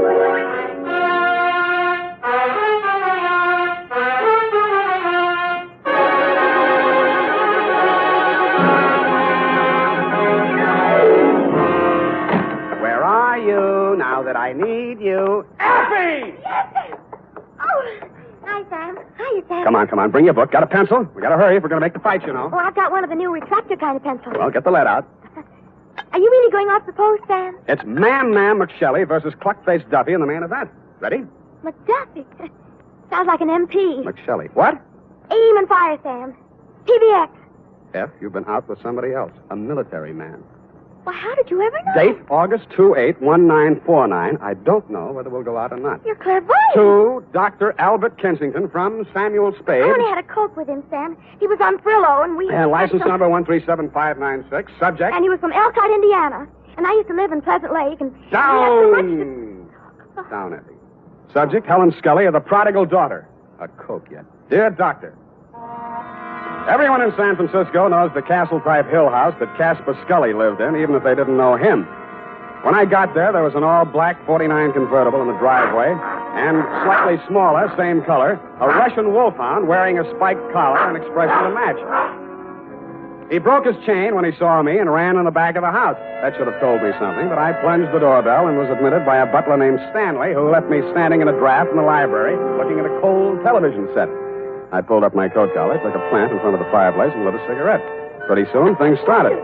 Now that I need you. Effie! Yes, oh, hi, Sam. Hiya, Sam. Come on. Bring your book. Got a pencil? We gotta hurry if we're gonna make the fight, you know. Oh, I've got one of the new retractor kind of pencils. Well, get the lead out. Are you really going off the post, Sam? It's Man McShelly versus Cluck-Faced Duffy in the main event. Ready? McDuffie. Sounds like an MP. McShelly. What? Aim and fire, Sam. PBX. F, you've been out with somebody else. A military man. Well, how did you ever know? Date, August 28-1949. I don't know whether we'll go out or not. You're clairvoyant. To Dr. Albert Kensington from Samuel Spade. I only had a coke with him, Sam. He was on Frillo, and we... And license number 137596. Subject? And he was from Elkhart, Indiana. And I used to live in Pleasant Lake, and... Down! Down, Effie. Subject, Helen Scully of the Prodigal Daughter. A coke yet. Dear Doctor, everyone in San Francisco knows the castle-type hill house that Caspar Scully lived in, even if they didn't know him. When I got there was an all-black 49 convertible in the driveway, and slightly smaller, same color, a Russian wolfhound wearing a spiked collar and expression to match. He broke his chain when he saw me and ran in the back of the house. That should have told me something, but I plunged the doorbell and was admitted by a butler named Stanley, who left me standing in a draft in the library, looking at a cold television set. I pulled up my coat collar, took a plant in front of the fireplace, and lit a cigarette. Pretty soon, things started.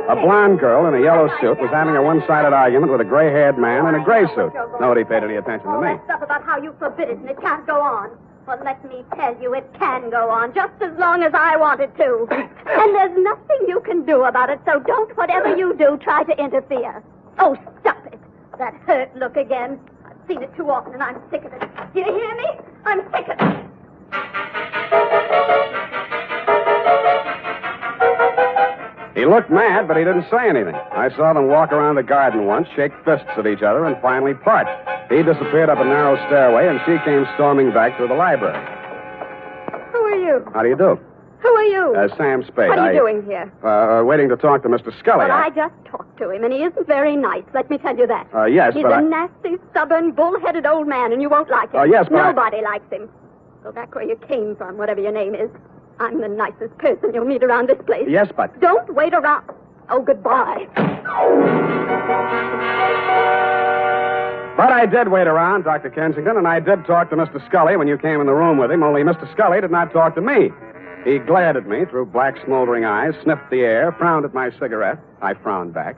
A blonde girl in a yellow suit was having a one-sided argument with a gray-haired man in a gray suit. Nobody paid any attention to me. Stuff about how you forbid it and it can't go on. Well, let me tell you, it can go on just as long as I want it to. And there's nothing you can do about it, so don't, whatever you do, try to interfere. Oh, stop it. That hurt look again. I've seen it too often, and I'm sick of it. Do you hear me? I'm sick of it. He looked mad, but he didn't say anything. I saw them walk around the garden once, shake fists at each other, and finally part. He disappeared up a narrow stairway, and she came storming back through the library. Who are you? How do you do? Who are you? Sam Spade. What are you doing here? Waiting to talk to Mr. Scully. Well, I just talked to him, and he isn't very nice. Let me tell you that. Yes, He's but a nasty, stubborn, bull-headed old man, and you won't like him. Yes, but Nobody likes him. Go back where you came from, whatever your name is. I'm the nicest person you'll meet around this place. Yes, but... Don't wait around. Oh, goodbye. But I did wait around, Dr. Kensington, and I did talk to Mr. Scully when you came in the room with him, only Mr. Scully did not talk to me. He glared at me through black, smoldering eyes, sniffed the air, frowned at my cigarette. I frowned back.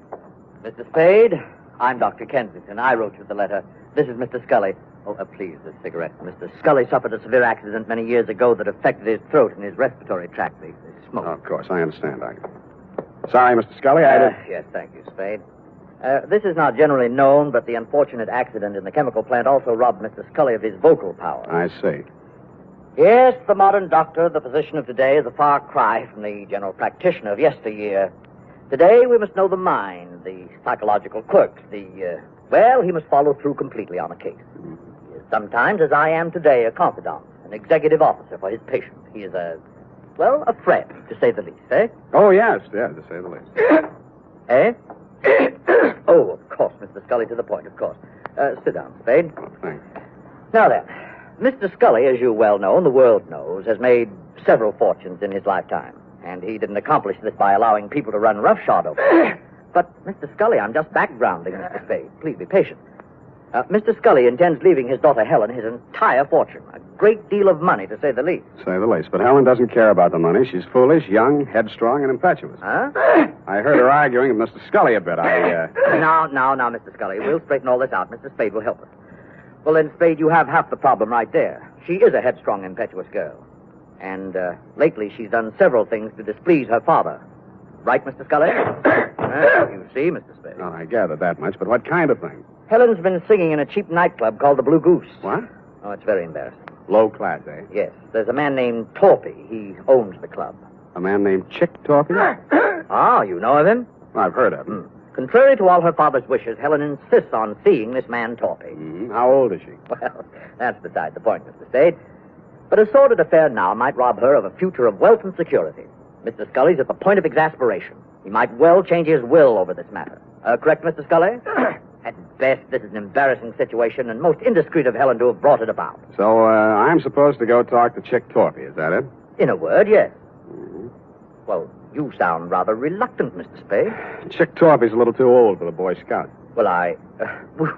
Mr. Spade, I'm Dr. Kensington. I wrote you the letter. This is Mr. Scully. Oh, please, this cigarette. Mr. Scully suffered a severe accident many years ago that affected his throat and his respiratory tract. The smoke. Oh, of course, I understand, Doctor. Sorry, Mr. Scully, I did... Yes, thank you, Spade. This is not generally known, but the unfortunate accident in the chemical plant also robbed Mr. Scully of his vocal power. I see. Yes, the modern doctor, the physician of today, is a far cry from the general practitioner of yesteryear. Today, we must know the mind, the psychological quirks, well, he must follow through completely on a case. He is sometimes, as I am today, a confidant, an executive officer for his patient. He is a friend, to say the least, eh? Oh, yes, to say the least. Eh? Oh, of course, Mr. Scully, to the point, of course. Sit down, Spade. Oh, thanks. Now then, Mr. Scully, as you well know, and the world knows, has made several fortunes in his lifetime. And he didn't accomplish this by allowing people to run roughshod over him. But, Mr. Scully, I'm just backgrounding Mr. Spade. Please be patient. Mr. Scully intends leaving his daughter Helen his entire fortune. A great deal of money, to say the least. Say the least. But Helen doesn't care about the money. She's foolish, young, headstrong, and impetuous. Huh? I heard her arguing with Mr. Scully a bit. Now, Mr. Scully. We'll straighten all this out. Mr. Spade will help us. Well, then, Spade, you have half the problem right there. She is a headstrong, impetuous girl. And lately she's done several things to displease her father. Right, Mr. Scully? You see, Mr. Spade. Oh, I gathered that much, but what kind of thing? Helen's been singing in a cheap nightclub called the Blue Goose. What? Oh, it's very embarrassing. Low class, eh? Yes. There's a man named Torpy. He owns the club. A man named Chick Torpy? Ah, you know of him? I've heard of him. Contrary to all her father's wishes, Helen insists on seeing this man Torpy. How old is she? Well, that's beside the point, Mr. Spade. But a sordid affair now might rob her of a future of wealth and security. Mr. Scully's at the point of exasperation. He might well change his will over this matter. Correct, Mr. Scully? At best, this is an embarrassing situation, and most indiscreet of Helen to have brought it about. So, I'm supposed to go talk to Chick Torpy, is that it? In a word, yes. Well, you sound rather reluctant, Mr. Spade. Chick Torpy's a little too old for the Boy Scouts. Well,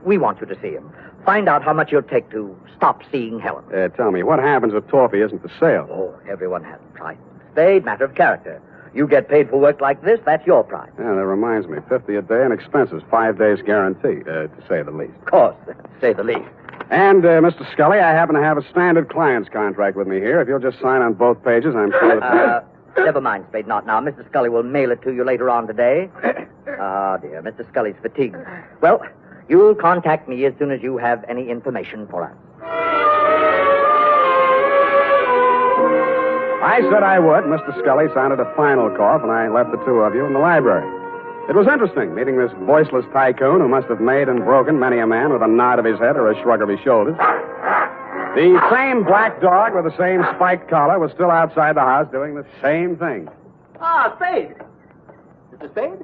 we want you to see him. Find out how much you'll take to stop seeing Helen. Tell me, what happens if Torpy isn't for sale? Oh, everyone has a price. Spade, matter of character. You get paid for work like this, that's your price. Yeah, that reminds me. 50 a day and expenses. 5 days guarantee, to say the least. Of course, to say the least. And, Mr. Scully, I happen to have a standard client's contract with me here. If you'll just sign on both pages, I'm sure that... Never mind, Spade, not now. Mr. Scully will mail it to you later on today. Ah, dear, Mr. Scully's fatigued. Well, you'll contact me as soon as you have any information for us. I said I would. Mr. Scully sounded a final cough, and I left the two of you in the library. It was interesting, meeting this voiceless tycoon who must have made and broken many a man with a nod of his head or a shrug of his shoulders. The same black dog with the same spiked collar was still outside the house doing the same thing. Ah, Spade. Mr. Spade?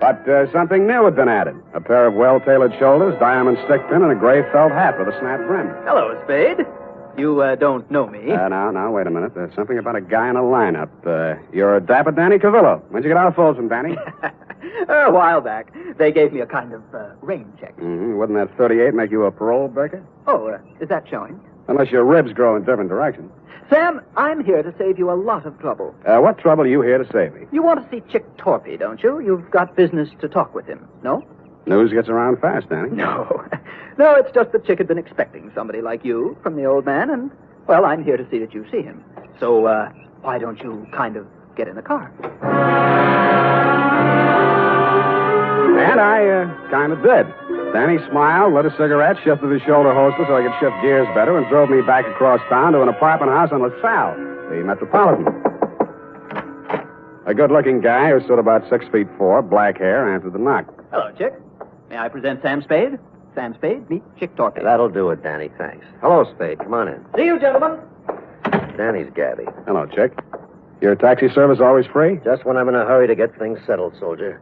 But something new had been added. A pair of well-tailored shoulders, diamond stickpin, and a gray felt hat with a snap brim. Hello, Spade. You don't know me. Now, wait a minute. There's something about a guy in a lineup. You're Dapper Danny Cavillo. When'd you get out of Folsom, Danny? A while back. They gave me a kind of rain check. Wouldn't that 38 make you a parole breaker? Oh, is that showing? Unless your ribs grow in different directions. Sam, I'm here to save you a lot of trouble. What trouble are you here to save me? You want to see Chick Torpy, don't you? You've got business to talk with him, no? News gets around fast, Danny. No, it's just that Chick had been expecting somebody like you from the old man, and, Well, I'm here to see that you see him. So, why don't you kind of get in the car? And I kind of did. Then he smiled, lit a cigarette, shifted his shoulder holster so I could shift gears better, and drove me back across town to an apartment house on LaSalle, the Metropolitan. A good-looking guy who stood about 6'4", black hair, answered the knock. Hello, Chick. May I present Sam Spade? Sam Spade, meet Chick Torpy. That'll do it, Danny, thanks. Hello, Spade. Come on in. See you, gentlemen. Danny's Gabby. Hello, Chick. Your taxi service always free? Just when I'm in a hurry to get things settled, soldier.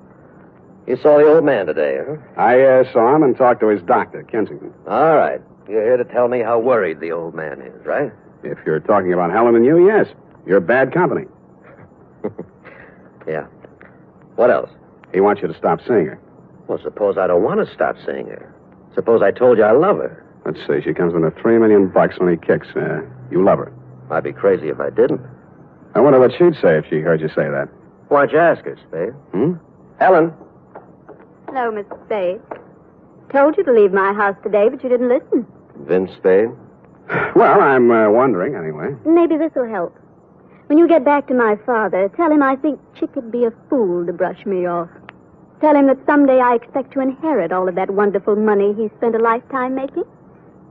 You saw the old man today, huh? I saw him and talked to his doctor, Kensington. All right. You're here to tell me how worried the old man is, right? If you're talking about Helen and you, yes. You're bad company. Yeah. What else? He wants you to stop seeing her. Well, suppose I don't want to stop seeing her. Suppose I told you I love her. Let's see. She comes into $3 million when he kicks. You love her. I'd be crazy if I didn't. I wonder what she'd say if she heard you say that. Why don't you ask her, Spade? Helen. Hello, Mr. Spade. Told you to leave my house today, but you didn't listen. Vince Spade? Well, I'm wondering, anyway. Maybe this will help. When you get back to my father, tell him I think Chick would be a fool to brush me off. Tell him that someday I expect to inherit all of that wonderful money he spent a lifetime making.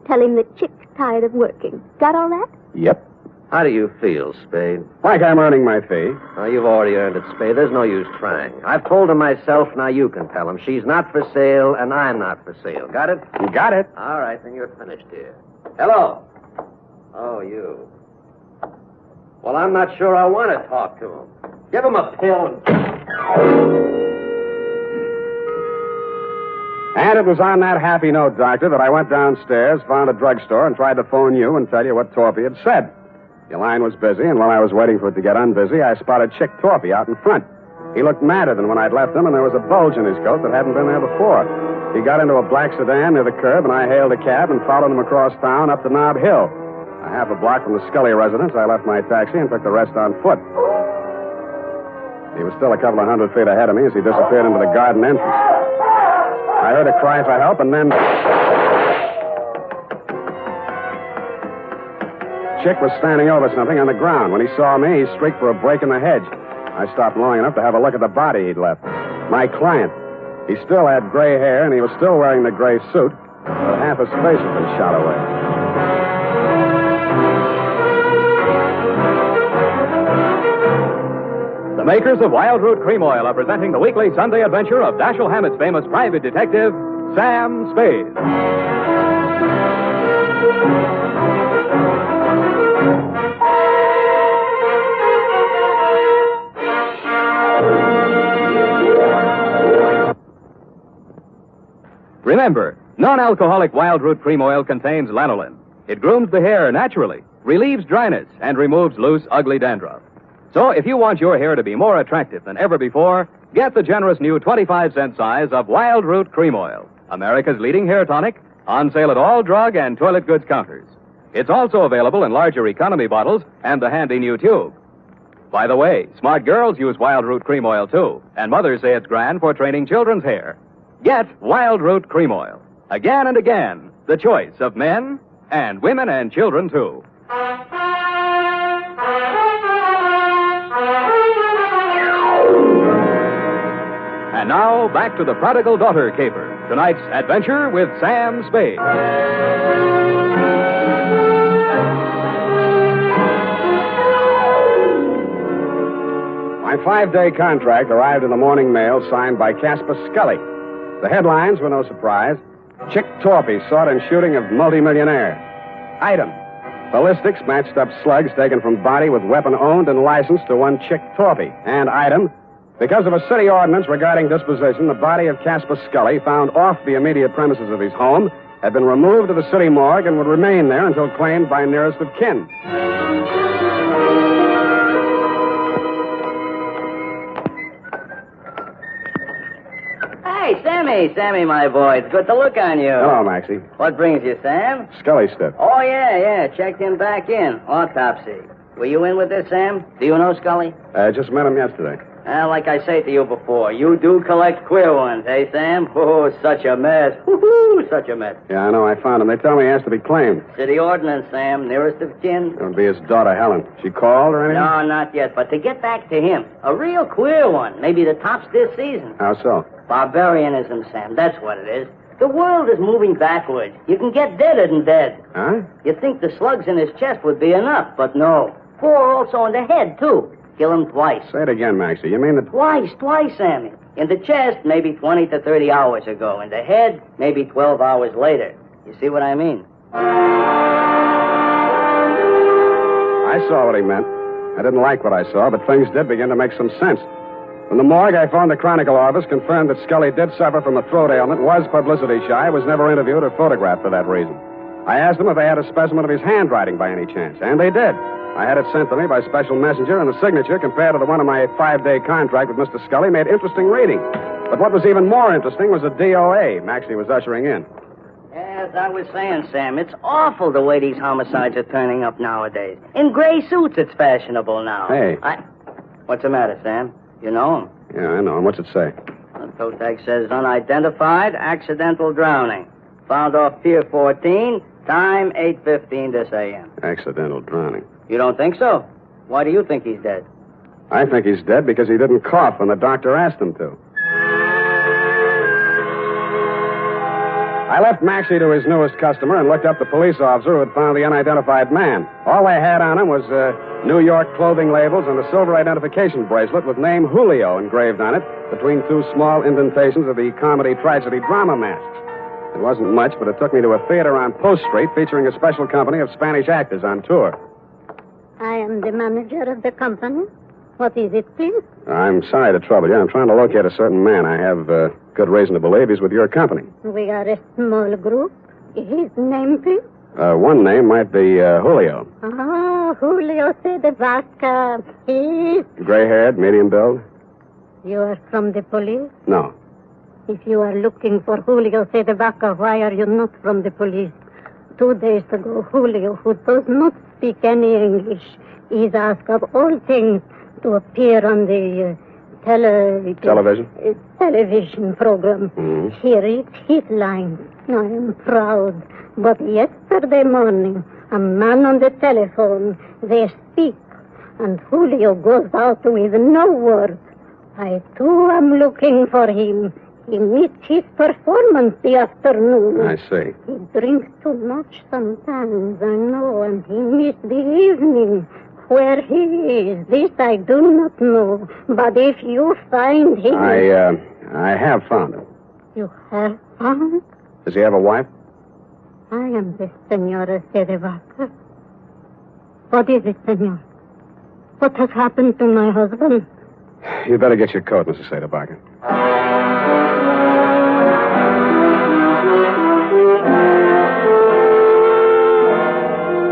Tell him that Chick's tired of working. Got all that? Yep. How do you feel, Spade? Like I'm earning my fee. Oh, you've already earned it, Spade. There's no use trying. I've told him myself, now you can tell him. She's not for sale, and I'm not for sale. Got it? You got it. All right, then you're finished here. Hello. Oh, you. Well, I'm not sure I want to talk to him. Give him a pill and... And it was on that happy note, Doctor, that I went downstairs, found a drugstore, and tried to phone you and tell you what Torpy had said. Your line was busy, and while I was waiting for it to get unbusy, I spotted Chick Torpy out in front. He looked madder than when I'd left him, and there was a bulge in his coat that hadn't been there before. He got into a black sedan near the curb, and I hailed a cab and followed him across town up to Nob Hill. A half a block from the Scully residence, I left my taxi and took the rest on foot. He was still a couple of 100 feet ahead of me as he disappeared into the garden entrance. I heard a cry for help, and then... Chick was standing over something on the ground. When he saw me, he streaked for a break in the hedge. I stopped long enough to have a look at the body he'd left. My client. He still had gray hair, and he was still wearing the gray suit, but half his face had been shot away. The makers of Wild Root Cream Oil are presenting the weekly Sunday adventure of Dashiell Hammett's famous private detective, Sam Spade. Remember, non-alcoholic Wild Root Cream Oil contains lanolin. It grooms the hair naturally, relieves dryness, and removes loose, ugly dandruff. So if you want your hair to be more attractive than ever before, get the generous new 25-cent size of Wild Root Cream Oil, America's leading hair tonic, on sale at all drug and toilet goods counters. It's also available in larger economy bottles and the handy new tube. By the way, smart girls use Wild Root Cream Oil, too, and mothers say it's grand for training children's hair. Get Wild Root Cream Oil. Again and again, the choice of men and women and children, too. And now, back to the Prodigal Daughter caper. Tonight's adventure with Sam Spade. My 5-day contract arrived in the morning mail signed by Casper Scully. The headlines were no surprise. Chick Torpy sought in shooting of multimillionaire. Item: ballistics matched up slugs taken from body with weapon owned and licensed to one Chick Torpy. And item: because of a city ordinance regarding disposition, the body of Casper Scully, found off the immediate premises of his home, had been removed to the city morgue and would remain there until claimed by nearest of kin. Hey, Sammy, my boy. It's good to look on you. Hello, Maxie. What brings you, Sam? Scully stiff. Oh, yeah. Checked him back in. Autopsy. Were you in with this, Sam? Do you know Scully? Just met him yesterday. Well, like I say to you before, you do collect queer ones, eh, Sam? Oh, such a mess. Woo-hoo, such a mess. Yeah, I know. I found him. They tell me he has to be claimed. City ordinance, Sam, nearest of kin. It would be his daughter, Helen. She called or anything? No, not yet. But to get back to him, a real queer one. Maybe the tops this season. How so? Barbarianism, Sam. That's what it is. The world is moving backwards. You can get deader than dead. Huh? You'd think the slugs in his chest would be enough, but no. 4 also in the head, too. Kill him twice. Say it again, Maxie. You mean that... Twice, Sammy. In the chest, maybe 20 to 30 hours ago. In the head, maybe 12 hours later. You see what I mean? I saw what he meant. I didn't like what I saw, but things did begin to make some sense. From the morgue, I phoned the Chronicle office, confirmed that Scully did suffer from a throat ailment, was publicity shy, was never interviewed or photographed for that reason. I asked them if they had a specimen of his handwriting by any chance, and they did. I had it sent to me by special messenger, and the signature, compared to the one on my 5-day contract with Mr. Scully, made interesting reading. But what was even more interesting was the DOA Maxie was ushering in. As I was saying, Sam, it's awful the way these homicides are turning up nowadays. In gray suits, it's fashionable now. Hey. What's the matter, Sam? You know him? Yeah, I know him. What's it say? The toe tag says unidentified, accidental drowning. Found off Pier 14, time 8:15 this a.m. Accidental drowning. You don't think so? Why do you think he's dead? I think he's dead because he didn't cough when the doctor asked him to. I left Maxie to his newest customer and looked up the police officer who had found the unidentified man. All they had on him was New York clothing labels and a silver identification bracelet with name Julio engraved on it between 2 small indentations of the comedy tragedy drama masks. It wasn't much, but it took me to a theater on Post Street featuring a special company of Spanish actors on tour. I am the manager of the company. What is it, please? I'm sorry to trouble you. I'm trying to locate a certain man. I have good reason to believe he's with your company. We are a small group. His name, please? One name might be Julio. Oh, Julio C. de Vaca. He's... Gray-haired, medium build? You are from the police? No. If you are looking for Julio C. de Vaca, why are you not from the police? 2 days ago, Julio, who does not speak any English, is asked of all things to appear on the television program. Mm-hmm. He reads his lines. I am proud. But yesterday morning, a man on the telephone, they speak, and Julio goes out with no word. I, too, am looking for him. He missed his performance the afternoon. I see. He drinks too much sometimes, I know, and he missed the evening. Where he is, this I do not know. But if you find him... I have found him. You have found? Does he have a wife? I am the Senora Cedevaca. What is it, senor? What has happened to my husband? You better get your coat, Mrs. Cedevaca.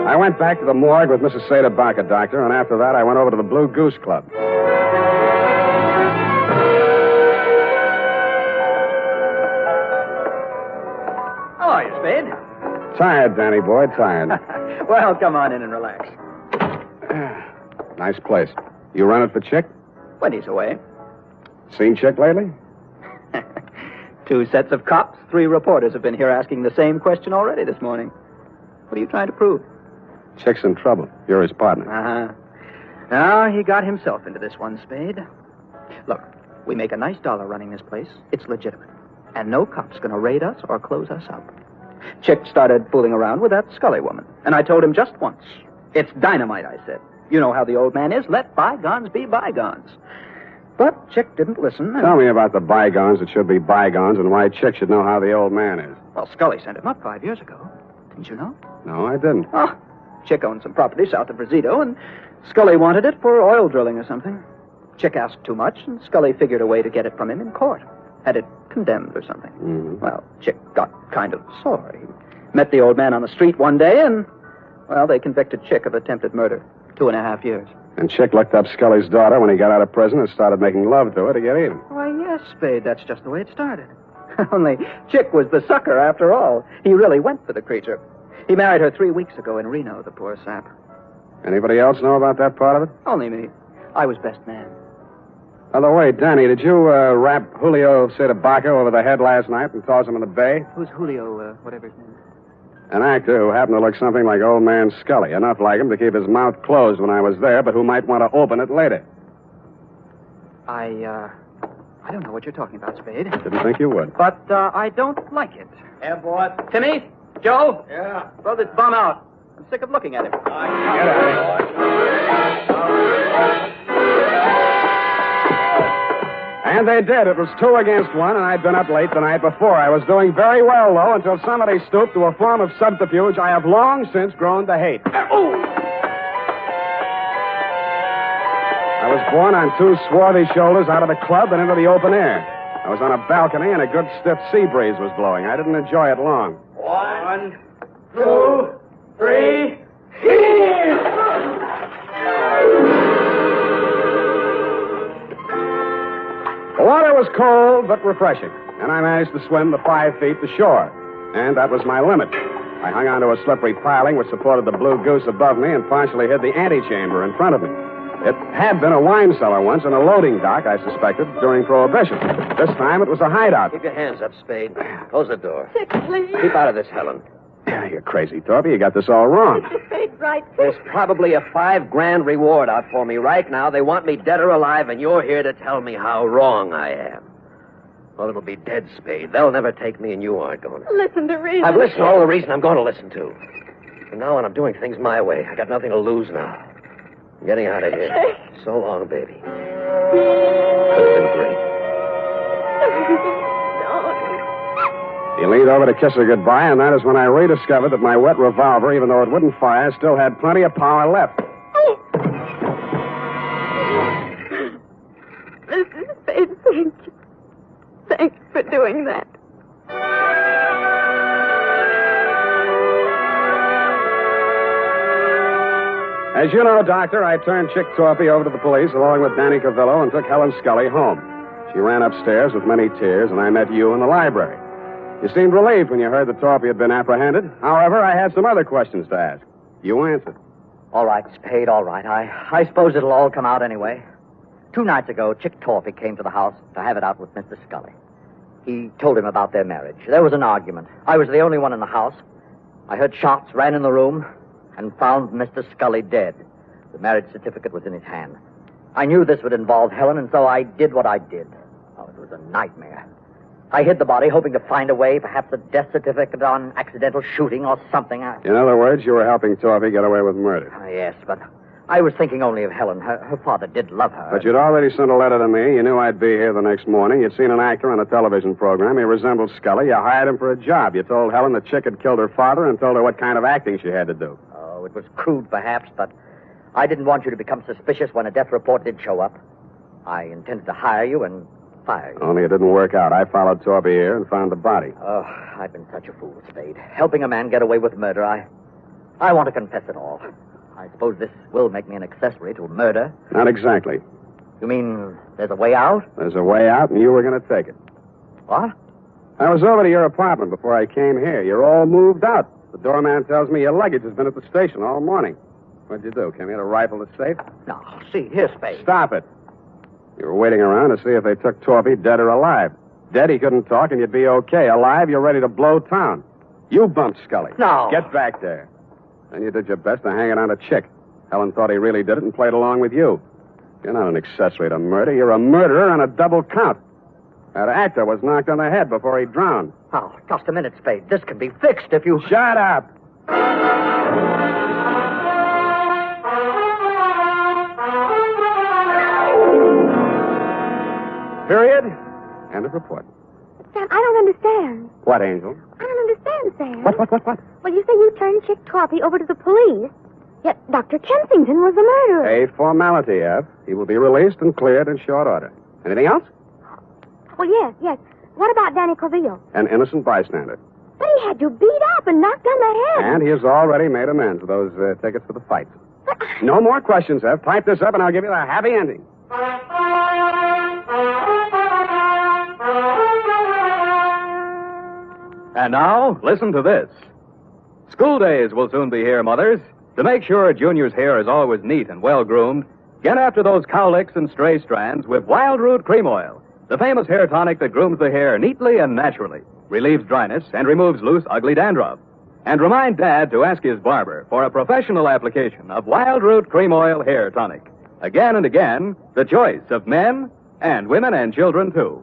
I went back to the morgue with Mrs. Cedevaca, doctor, and after that I went over to the Blue Goose Club. How are you, Spade? Tired, Danny boy, tired. Well, come on in and relax. Nice place. You run it for Chick? When he's away. Seen Chick lately? 2 sets of cops, 3 reporters have been here asking the same question already this morning. What are you trying to prove? Chick's in trouble. You're his partner. Uh-huh. Now, he got himself into this one, Spade. Look, we make a nice dollar running this place. It's legitimate. And no cop's going to raid us or close us up. Chick started fooling around with that Scully woman. And I told him just once. It's dynamite, I said. You know how the old man is. Let bygones be bygones. But Chick didn't listen. Tell me about the bygones that should be bygones and why Chick should know how the old man is. Well, Scully sent him up 5 years ago. Didn't you know? No, I didn't. Oh, Chick owned some property south of Rosito, and Scully wanted it for oil drilling or something. Chick asked too much, and Scully figured a way to get it from him in court. Had it condemned or something. Mm-hmm. Well, Chick got kind of sore. He met the old man on the street one day, and, well, they convicted Chick of attempted murder. 2.5 years. And Chick looked up Scully's daughter when he got out of prison and started making love to her to get even. Why, yes, Spade, that's just the way it started. Only Chick was the sucker after all. He really went for the creature. He married her 3 weeks ago in Reno, the poor sap. Anybody else know about that part of it? Only me. I was best man. By the way, Danny, did you wrap Julio Cedebaca over the head last night and toss him in the bay? Who's Julio, whatever his name is? An actor who happened to look something like Old Man Scully, enough like him to keep his mouth closed when I was there, but who might want to open it later. I don't know what you're talking about, Spade. Didn't think you would. But I don't like it. Yeah, boy. Timmy? Joe? Yeah. Throw this bum out. I'm sick of looking at him. Get out of here. And they did. It was 2 against 1, and I'd been up late the night before. I was doing very well, though, until somebody stooped to a form of subterfuge I have long since grown to hate. I was borne on 2 swarthy shoulders out of the club and into the open air. I was on a balcony, and a good stiff sea breeze was blowing. I didn't enjoy it long. 1, 2, 3. The water was cold but refreshing, and I managed to swim the 5 feet to shore. And that was my limit. I hung onto a slippery piling which supported the Blue Goose above me and partially hid the antechamber in front of me. It had been a wine cellar once and a loading dock, I suspected, during Prohibition. This time it was a hideout. Keep your hands up, Spade. Close the door. Chick, please. Keep out of this, Helen. You're crazy, Torpy. You got this all wrong. Mr. Spade's right. There's probably a $5,000 reward out for me right now. They want me dead or alive, and you're here to tell me how wrong I am. Well, it'll be dead, Spade. They'll never take me, and you aren't going to. Listen to reason. I've listened to all the reason I'm going to listen to. From now on, I'm doing things my way. I got nothing to lose now. I'm getting out of here. So long, baby. It's been great. He leaned over to kiss her goodbye, and that is when I rediscovered that my wet revolver, even though it wouldn't fire, still had plenty of power left. Mr. Spade, thank you. Thanks for doing that. As you know, Doctor, I turned Chick Torpy over to the police along with Danny Cavillo and took Helen Scully home. She ran upstairs with many tears, and I met you in the library. You seemed relieved when you heard that Torpy had been apprehended. However, I had some other questions to ask. You answered. All right, Spade, all right. I suppose it'll all come out anyway. 2 nights ago, Chick Torpy came to the house to have it out with Mr. Scully. He told him about their marriage. There was an argument. I was the only one in the house. I heard shots, ran in the room, and found Mr. Scully dead. The marriage certificate was in his hand. I knew this would involve Helen, and so I did what I did. Oh, it was a nightmare. I hid the body, hoping to find a way, perhaps a death certificate on accidental shooting or something. In other words, you were helping Torpy get away with murder. Yes, but I was thinking only of Helen. Her father did love her. But you'd already sent a letter to me. You knew I'd be here the next morning. You'd seen an actor on a television program. He resembled Scully. You hired him for a job. You told Helen that Chick had killed her father and told her what kind of acting she had to do. Oh, it was crude, perhaps, but I didn't want you to become suspicious when a death report did show up. I intended to hire you and fire you. Only it didn't work out. I followed Torpy here and found the body. Oh, I've been such a fool, Spade. Helping a man get away with murder, I want to confess it all. I suppose this will make me an accessory to murder. Not exactly. You mean there's a way out? There's a way out, and you were going to take it. What? I was over to your apartment before I came here. You're all moved out. The doorman tells me your luggage has been at the station all morning. What'd you do? Came here to rifle the safe? No, see, here, Spade. Stop it. You were waiting around to see if they took Torpy dead or alive. Dead, he couldn't talk, and you'd be okay. Alive, you're ready to blow town. You bumped Scully. No. Get back there. Then you did your best to hang it on a Chick. Helen thought he really did it and played along with you. You're not an accessory to murder. You're a murderer on a double count. That actor was knocked on the head before he drowned. Oh, just a minute, Spade. This can be fixed if you... Shut up! Period. End of report. Sam, I don't understand. What, Angel? I don't understand, Sam. What? Well, you say you turned Chick Torpy over to the police, yet Dr. Kensington was the murderer. A formality, F. He will be released and cleared in short order. Anything else? Well, yes. What about Danny Cavillo? An innocent bystander. But he had you beat up and knocked on the head. And he has already made amends with those tickets for the fight. No more questions, F. Type this up and I'll give you the happy ending. And now, listen to this. School days will soon be here, mothers. To make sure Junior's hair is always neat and well-groomed, Get after those cowlicks and stray strands with Wild Root Cream Oil, the famous hair tonic that grooms the hair neatly and naturally, relieves dryness, and removes loose, ugly dandruff. And remind Dad to ask his barber for a professional application of Wild Root Cream Oil Hair Tonic. Again and again, the choice of men and women and children, too.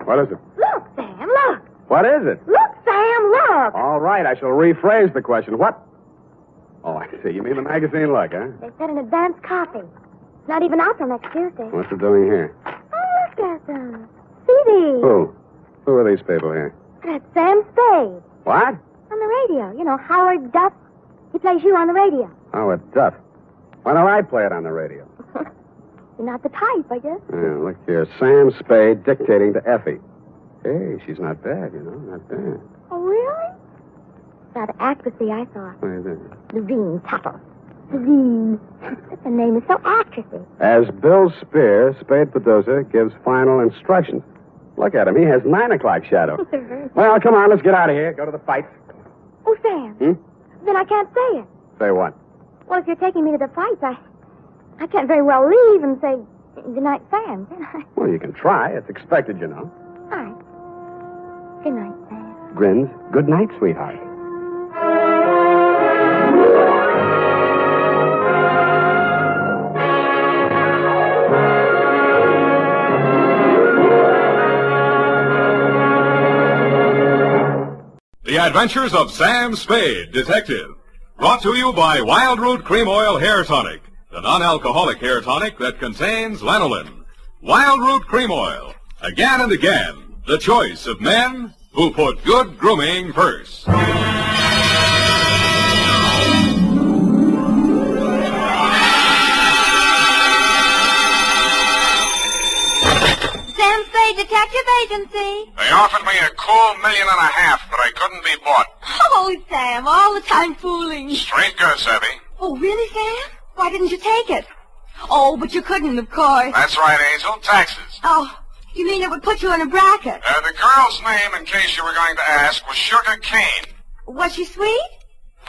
What is it? Look, Sam, look. What is it? Look, Sam, look. All right, I shall rephrase the question. What? Oh, I see. You mean the magazine Look, huh? They said an advance copy. It's not even out till next Tuesday. What's it doing here? Oh, look at them. See these? Who are these people here? That's Sam Spade. What? On the radio. You know, Howard Duff. He plays you on the radio. Howard Duff. Why don't I play it on the radio? You're not the type, I guess. Yeah, look here. Sam Spade dictating to Effie. Hey, she's not bad, you know. Not bad. Oh, really? That accuracy, I thought. What is it? Levine Tuttle. Levine. The name is so actressy. As Bill Spear, Spade producer, gives final instructions. Look at him. He has 9 o'clock shadow. Well, come on. Let's get out of here. Go to the fight. Oh, Sam. Then I can't say it. Say what? Well, if you're taking me to the fights, I can't very well leave and say goodnight, Sam, can I? Well, you can try. It's expected, you know. All right. Good night, Sam. Grins. Good night, sweetheart. The Adventures of Sam Spade, Detective. Brought to you by Wild Root Cream Oil Hair Tonic, the non-alcoholic hair tonic that contains lanolin. Wild Root Cream Oil. Again and again, the choice of men who put good grooming first. Sam Spade Detective Agency. They offered me a cool $1.5 million, but I couldn't be bought. Oh, Sam, all the time fooling. Straight goods, Evie. Oh, really, Sam? Why didn't you take it? Oh, but you couldn't, of course. That's right, Angel. Taxes. Oh, you mean it would put you in a bracket? The girl's name, in case you were going to ask, was Sugar Kane. Was she sweet?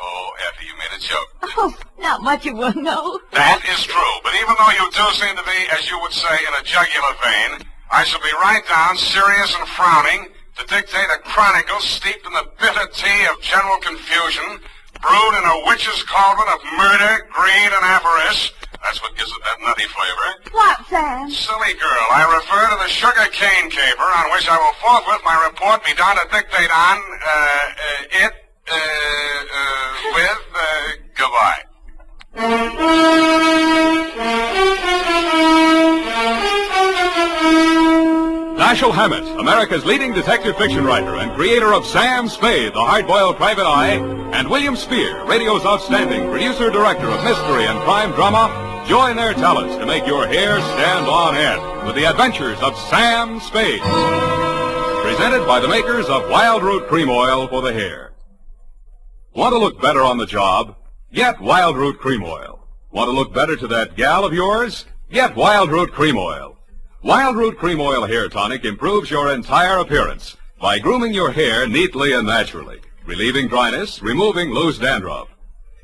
Oh, Effie, you made a joke. Oh, not much of one, no. That is true, but even though you do seem to be, as you would say, in a jugular vein, I shall be right down, serious and frowning, to dictate a chronicle steeped in the bitter tea of general confusion, brewed in a witch's cauldron of murder, greed, and avarice. That's what gives it that nutty flavor. What, Sam? Silly girl, I refer to the Sugar Cane caper, on which I will forthwith my report be down to dictate on, goodbye. Dashiell Hammett, America's leading detective fiction writer and creator of Sam Spade, the hard-boiled private eye, and William Spear, radio's outstanding producer-director of mystery and crime drama, join their talents to make your hair stand on end with the Adventures of Sam Spade. Presented by the makers of Wild Root Cream Oil for the hair. Want to look better on the job? Get Wild Root Cream Oil. Want to look better to that gal of yours? Get Wild Root Cream Oil. Wild Root Cream Oil Hair Tonic improves your entire appearance by grooming your hair neatly and naturally, relieving dryness, removing loose dandruff.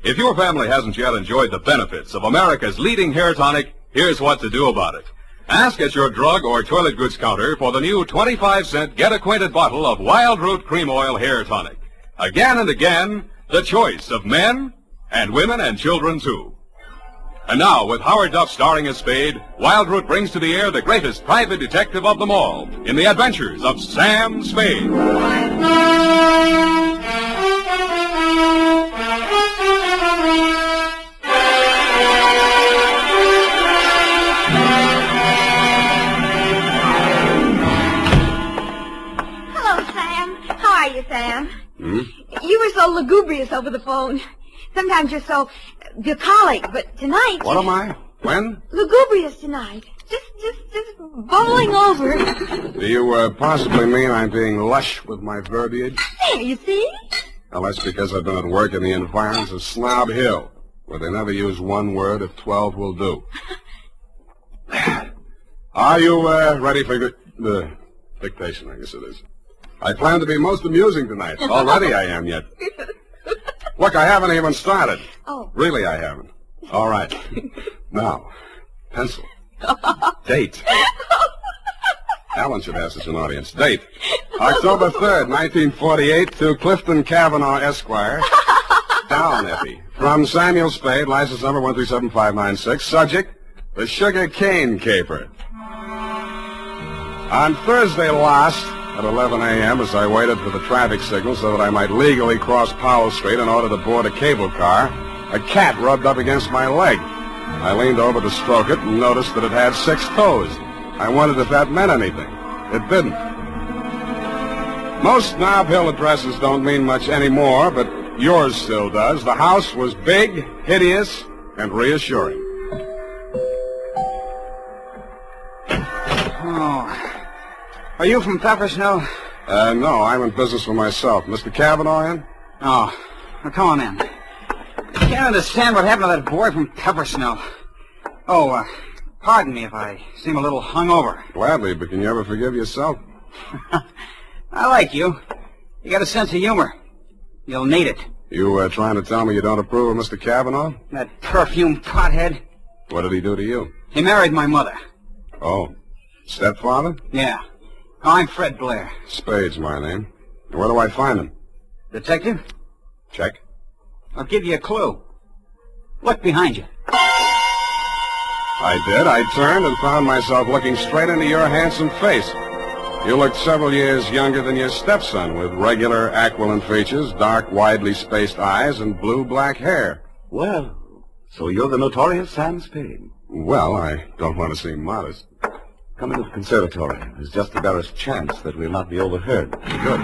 If your family hasn't yet enjoyed the benefits of America's leading hair tonic, here's what to do about it. Ask at your drug or toilet goods counter for the new 25-cent get-acquainted bottle of Wild Root Cream Oil Hair Tonic. Again and again, the choice of men and women and children, too. And now, with Howard Duff starring as Spade, Wild Root brings to the air the greatest private detective of them all in the Adventures of Sam Spade. Hello, Sam. How are you, Sam? You were so lugubrious over the phone. Sometimes you're so bucolic, but tonight... What am I? When? Lugubrious tonight. Just bubbling over. Do you possibly mean I'm being lush with my verbiage? There, you see? Well, that's because I've been at work in the environs of Snob Hill, where they never use one word if 12 will do. Are you ready for Dictation, I guess it is. I plan to be most amusing tonight. Already I am yet. Look, I haven't even started. Oh. Really, I haven't. All right. Now, pencil. Date. Alan should ask us an audience. Date. October 3rd, 1948, to Clifton Cavanaugh, Esquire. Down, Effie. From Samuel Spade, license number 137596. Subject, the Sugar Cane Caper. On Thursday last, at 11 a.m., as I waited for the traffic signal so that I might legally cross Powell Street in order to board a cable car, a cat rubbed up against my leg. I leaned over to stroke it and noticed that it had 6 toes. I wondered if that meant anything. It didn't. Most Nob Hill addresses don't mean much anymore, but yours still does. The house was big, hideous, and reassuring. Oh. Are you from Peppersnell? No, I'm in business for myself. Mr. Cavanaugh in? Oh. Well, come on in. I can't understand what happened to that boy from Peppersnell. Oh, pardon me if I seem a little hungover. Gladly, but can you ever forgive yourself? I like you. You got a sense of humor. You'll need it. You trying to tell me you don't approve of Mr. Cavanaugh? That perfumed pothead. What did he do to you? He married my mother. Oh. Stepfather? Yeah. I'm Fred Blair. Spade's my name. Where do I find him? Detective? Check. I'll give you a clue. Look behind you. I did. I turned and found myself looking straight into your handsome face. You looked several years younger than your stepson, with regular aquiline features, dark, widely spaced eyes, and blue-black hair. Well, so you're the notorious Sam Spade. Well, I don't want to seem modest. Come into the conservatory. There's just the barest chance that we'll not be overheard. Good.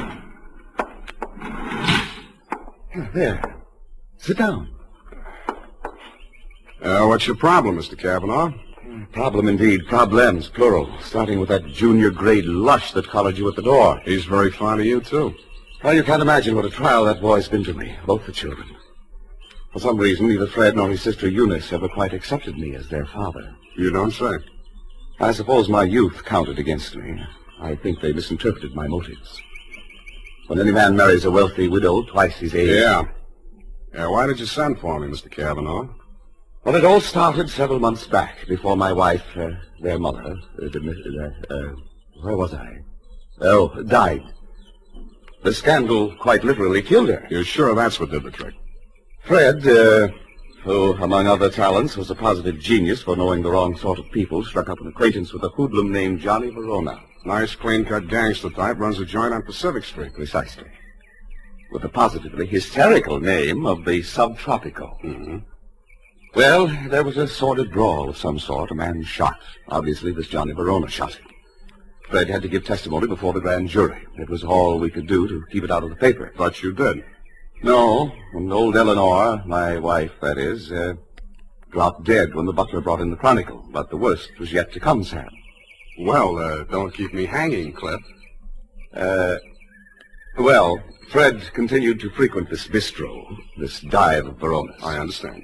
There. Sit down. What's your problem, Mr. Cavanaugh? Problem indeed. Problems, plural. Starting with that junior grade lush that collared you at the door. He's very fond of you, too. Well, you can't imagine what a trial that boy's been to me. Both the children. For some reason, neither Fred nor his sister Eunice ever quite accepted me as their father. You don't say. I suppose my youth counted against me. I think they misinterpreted my motives. When any man marries a wealthy widow twice his age... Yeah, why did you send for me, Mr. Cavanaugh? Well, it all started several months back, before my wife, their mother, where was I? Oh, died. The scandal quite literally killed her. You're sure that's what did the trick? Fred, who, among other talents, was a positive genius for knowing the wrong sort of people, struck up an acquaintance with a hoodlum named Johnny Verona. Nice, clean-cut gangster type, runs a joint on Pacific Street. Precisely. With the positively hysterical name of the Subtropico. Mm-hmm. Well, there was a sordid brawl of some sort. A man shot. Obviously, this Johnny Verona shot him. Fred had to give testimony before the grand jury. It was all we could do to keep it out of the paper. But you did. No, and old Eleanor, my wife, that is, dropped dead when the butler brought in the Chronicle. But the worst was yet to come, Sam. Well, don't keep me hanging, Cliff. Well, Fred continued to frequent this bistro, this dive of Verona's. I understand.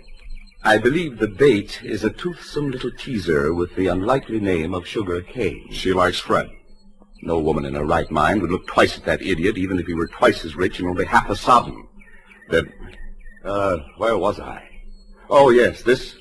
I believe the bait is a toothsome little teaser with the unlikely name of Sugar Kane. She likes Fred. No woman in her right mind would look twice at that idiot, even if he were twice as rich and only half as sodden. Then, where was I? Oh, yes, this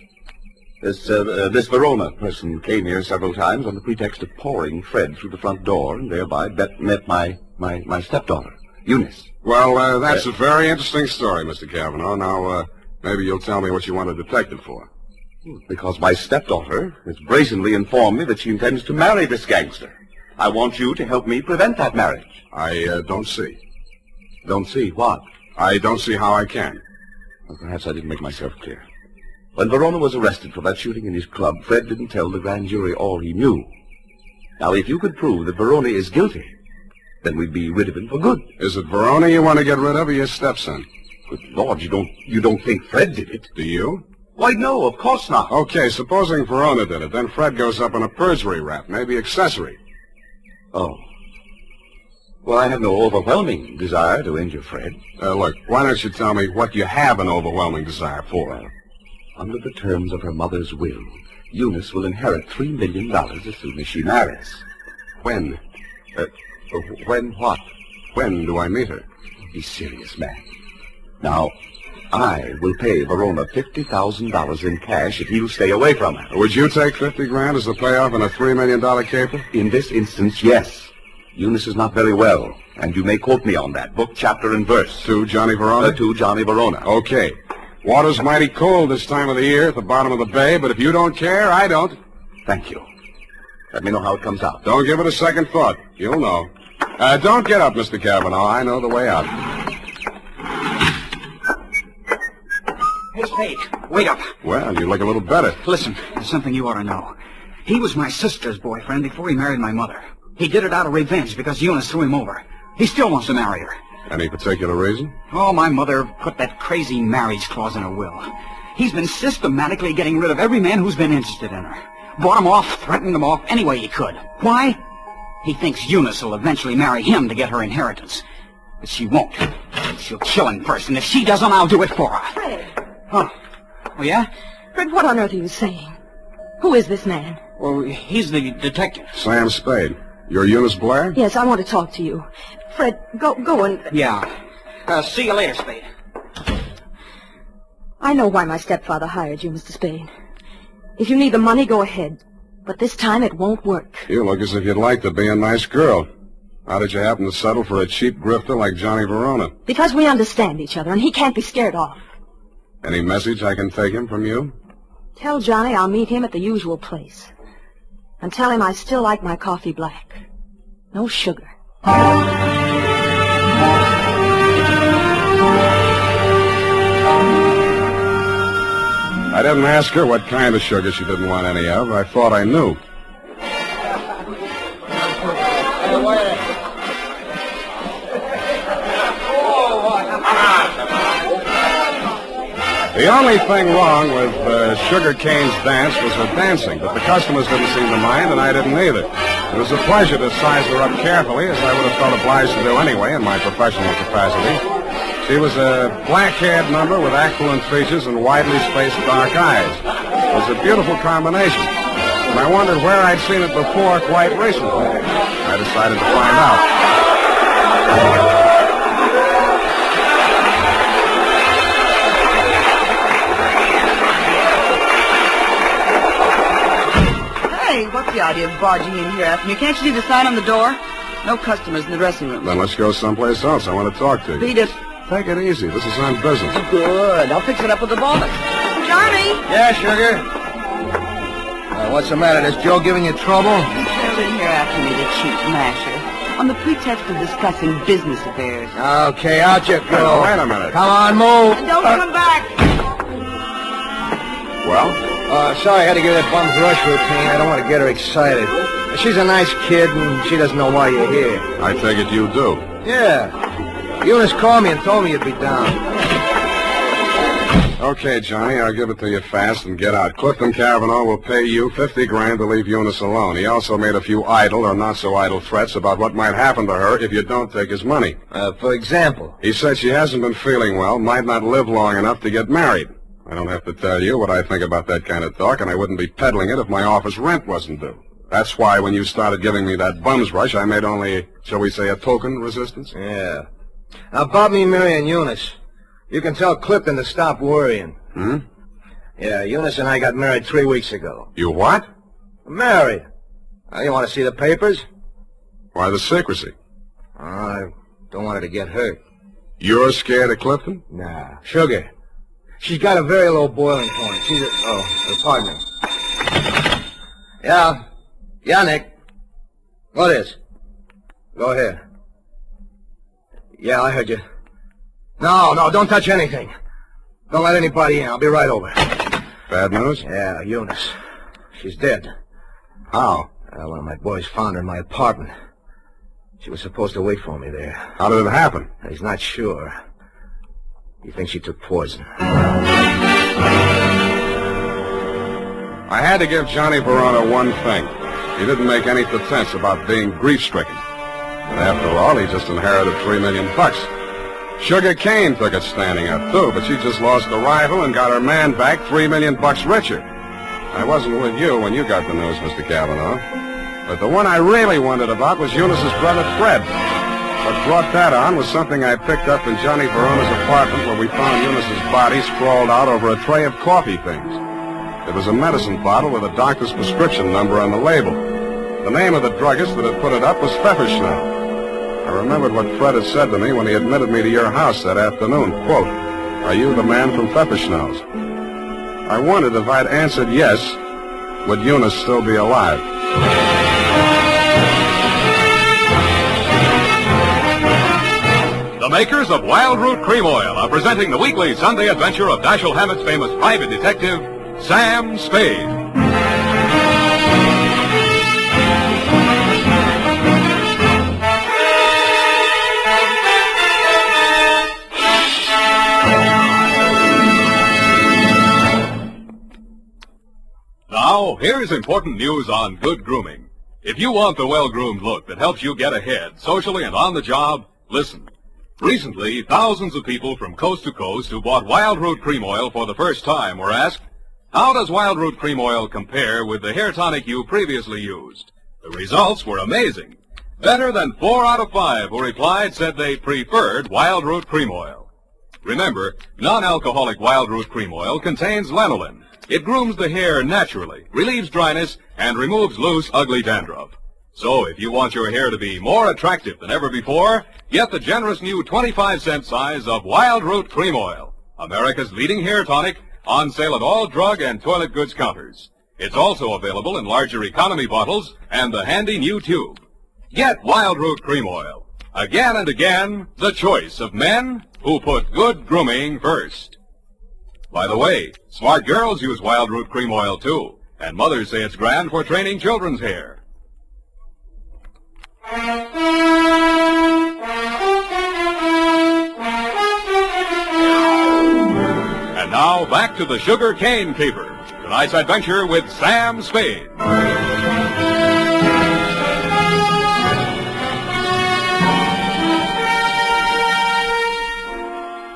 Verona person came here several times on the pretext of pouring Fred through the front door, and thereby met my stepdaughter, Eunice. Well, that's a very interesting story, Mr. Cavanaugh. Now, maybe you'll tell me what you want a detective for. Because my stepdaughter has brazenly informed me that she intends to marry this gangster. I want you to help me prevent that marriage. I don't see. Don't see what? I don't see how I can. Well, perhaps I didn't make myself clear. When Verona was arrested for that shooting in his club, Fred didn't tell the grand jury all he knew. Now, if you could prove that Verona is guilty, then we'd be rid of him for good. Is it Verona you want to get rid of, or your stepson? Good Lord, you don't think Fred did it? Do you? Why, no, of course not. Okay, supposing Verona did it, then Fred goes up on a perjury rap, maybe accessory. Oh. Well, I have no overwhelming desire to injure Fred. Look, why don't you tell me what you have an overwhelming desire for? Well, under the terms of her mother's will, Eunice will inherit $3 million as soon as she marries. When? When what? When do I meet her? Be serious, man. Now, I will pay Verona $50,000 in cash if he'll stay away from her. Would you take $50,000 as the payoff in a $3 million caper? In this instance, yes. Eunice is not very well, and you may quote me on that. Book, chapter, and verse. To Johnny Verona? To Johnny Verona. Okay. Water's mighty cold this time of the year at the bottom of the bay, but if you don't care, I don't. Thank you. Let me know how it comes out. Don't give it a second thought. You'll know. Don't get up, Mr. Cavanaugh. I know the way out. Hey, Spade, wake up. Well, you look a little better. Listen, there's something you ought to know. He was my sister's boyfriend before he married my mother. He did it out of revenge because Eunice threw him over. He still wants to marry her. Any particular reason? Oh, my mother put that crazy marriage clause in her will. He's been systematically getting rid of every man who's been interested in her. Bought him off, threatened him off any way he could. Why? He thinks Eunice will eventually marry him to get her inheritance. But she won't. She'll kill him first, and if she doesn't, I'll do it for her. Fred. Huh? Oh, yeah? Fred, what on earth are you saying? Who is this man? Well, he's the detective. Sam Spade. You're Eunice Blair? Yes, I want to talk to you. Fred, go and... Yeah. See you later, Spade. I know why my stepfather hired you, Mr. Spade. If you need the money, go ahead. But this time it won't work. You look as if you'd like to be a nice girl. How did you happen to settle for a cheap grifter like Johnny Verona? Because we understand each other, and he can't be scared off. Any message I can take him from you? Tell Johnny I'll meet him at the usual place. And tell him I still like my coffee black. No sugar. I didn't ask her what kind of sugar she didn't want any of. I thought I knew. The only thing wrong with Sugar Kane's dance was her dancing, but the customers didn't seem to mind, and I didn't either. It was a pleasure to size her up carefully, as I would have felt obliged to do anyway in my professional capacity. She was a black-haired number with aquiline features and widely spaced dark eyes. It was a beautiful combination, and I wondered where I'd seen it before quite recently. I decided to find out. Hey, what's the idea of barging in here after me? Can't you see the sign on the door? No customers in the dressing room. Then let's go someplace else. I want to talk to you. Beat it. Take it easy. This is on business. Good. I'll fix it up with the boss. Johnny! Yeah, Sugar? What's the matter? Is Joe giving you trouble? He trailed in here after me, the cheap masher, on the pretext of discussing business affairs. Okay, out you go. Wait a minute. Come on, move. And don't come back. Well? Sorry I had to give that bum's rush routine. I don't want to get her excited. She's a nice kid, and she doesn't know why you're here. I take it you do. Yeah. Eunice called me and told me you'd be down. Okay, Johnny, I'll give it to you fast and get out. Clifton Cavanaugh will pay you $50,000 to leave Eunice alone. He also made a few idle or not-so-idle threats about what might happen to her if you don't take his money. For example? He said she hasn't been feeling well, might not live long enough to get married. I don't have to tell you what I think about that kind of talk, and I wouldn't be peddling it if my office rent wasn't due. That's why when you started giving me that bum's rush, I made only, shall we say, a token resistance? Yeah. Now, about me marrying Eunice, you can tell Clifton to stop worrying. Hmm? Yeah, Eunice and I got married 3 weeks ago. You what? Married. You want to see the papers? Why the secrecy? I don't want her to get hurt. You're scared of Clifton? Nah. Sugar. She's got a very low boiling point. She's a... Oh, pardon me. Yeah. Yeah, Nick. What is? Go ahead. Yeah, I heard you. No, don't touch anything. Don't let anybody in. I'll be right over. Bad news? Yeah, Eunice. She's dead. How? One of my boys found her in my apartment. She was supposed to wait for me there. How did it happen? He's not sure. He thinks she took poison. I had to give Johnny Verona one thing. He didn't make any pretense about being grief-stricken. And after all, he just inherited $3 million. Sugar Kane took it standing up, too, but she just lost a rival and got her man back $3 million richer. I wasn't with you when you got the news, Mr. Cavanaugh. But the one I really wondered about was Eunice's brother, Fred. What brought that on was something I picked up in Johnny Verona's apartment where we found Eunice's body sprawled out over a tray of coffee things. It was a medicine bottle with a doctor's prescription number on the label. The name of the druggist that had put it up was Pfefferschnell. I remembered what Fred had said to me when he admitted me to your house that afternoon. Quote, "Are you the man from Pfefferschnell's?" I wondered if I'd answered yes, would Eunice still be alive? The makers of Wild Root Cream Oil are presenting the weekly Sunday adventure of Dashiell Hammett's famous private detective, Sam Spade. Now, here's important news on good grooming. If you want the well-groomed look that helps you get ahead, socially and on the job, listen. Recently, thousands of people from coast to coast who bought Wild Root Cream Oil for the first time were asked, how does Wild Root Cream Oil compare with the hair tonic you previously used? The results were amazing. Better than 4 out of 5 who replied said they preferred Wild Root Cream Oil. Remember, non-alcoholic Wild Root Cream Oil contains lanolin. It grooms the hair naturally, relieves dryness, and removes loose, ugly dandruff. So if you want your hair to be more attractive than ever before, get the generous new 25-cent size of Wild Root Cream Oil, America's leading hair tonic, on sale at all drug and toilet goods counters. It's also available in larger economy bottles and the handy new tube. Get Wild Root Cream Oil. Again and again, the choice of men who put good grooming first. By the way, smart girls use Wild Root Cream Oil, too, and mothers say it's grand for training children's hair. And now, back to the Sugar Cane Caper, tonight's adventure with Sam Spade.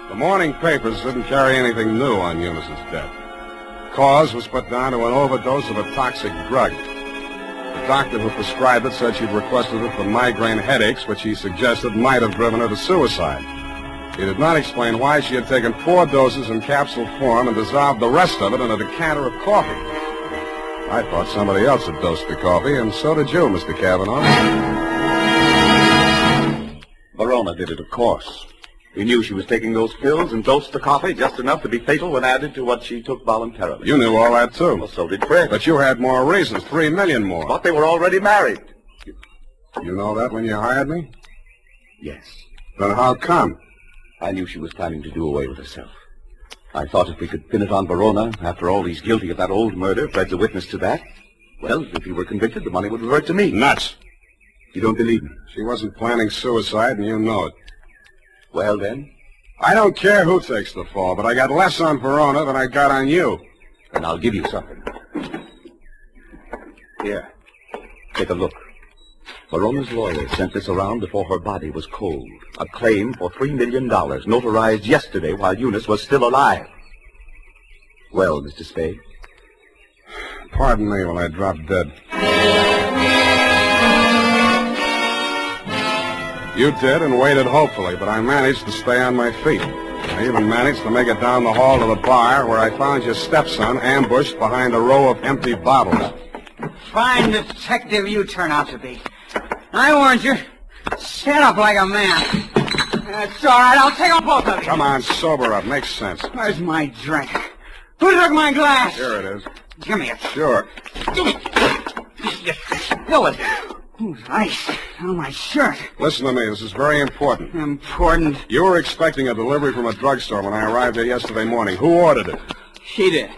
The morning papers didn't carry anything new on Eunice's death. The cause was put down to an overdose of a toxic drug. The doctor who prescribed it said she'd requested it for migraine headaches, which he suggested might have driven her to suicide. He did not explain why she had taken 4 doses in capsule form and dissolved the rest of it in a decanter of coffee. I thought somebody else had dosed the coffee, and so did you, Mr. Cavanaugh. Verona did it, of course. We knew she was taking those pills and dosed the coffee just enough to be fatal when added to what she took voluntarily. You knew all that, too. Well, so did Fred. But you had more reasons, 3 million more. But they were already married. You know that when you hired me? Yes. Then how come? I knew she was planning to do away with herself. I thought if we could pin it on Verona, after all, he's guilty of that old murder, Fred's a witness to that. Well, if he were convicted, the money would revert to me. Nuts. You don't believe me? She wasn't planning suicide, and you know it. Well, then? I don't care who takes the fall, but I got less on Verona than I got on you. And I'll give you something. Here. Take a look. Verona's lawyer sent this around before her body was cold. A claim for $3 million, notarized yesterday while Eunice was still alive. Well, Mr. Spade? Pardon me while I drop dead. You did and waited hopefully, but I managed to stay on my feet. I even managed to make it down the hall to the bar where I found your stepson ambushed behind a row of empty bottles. Fine detective you turn out to be. I warned you. Stand up like a man. That's all right. I'll take them both of you. Come on, sober up. Makes sense. Where's my drink? Who took my glass? Here it is. Give me it. Sure. Give me. You spill it. Ooh, ice on my shirt. Listen to me. This is very important. Important? You were expecting a delivery from a drugstore when I arrived there yesterday morning. Who ordered it? She did.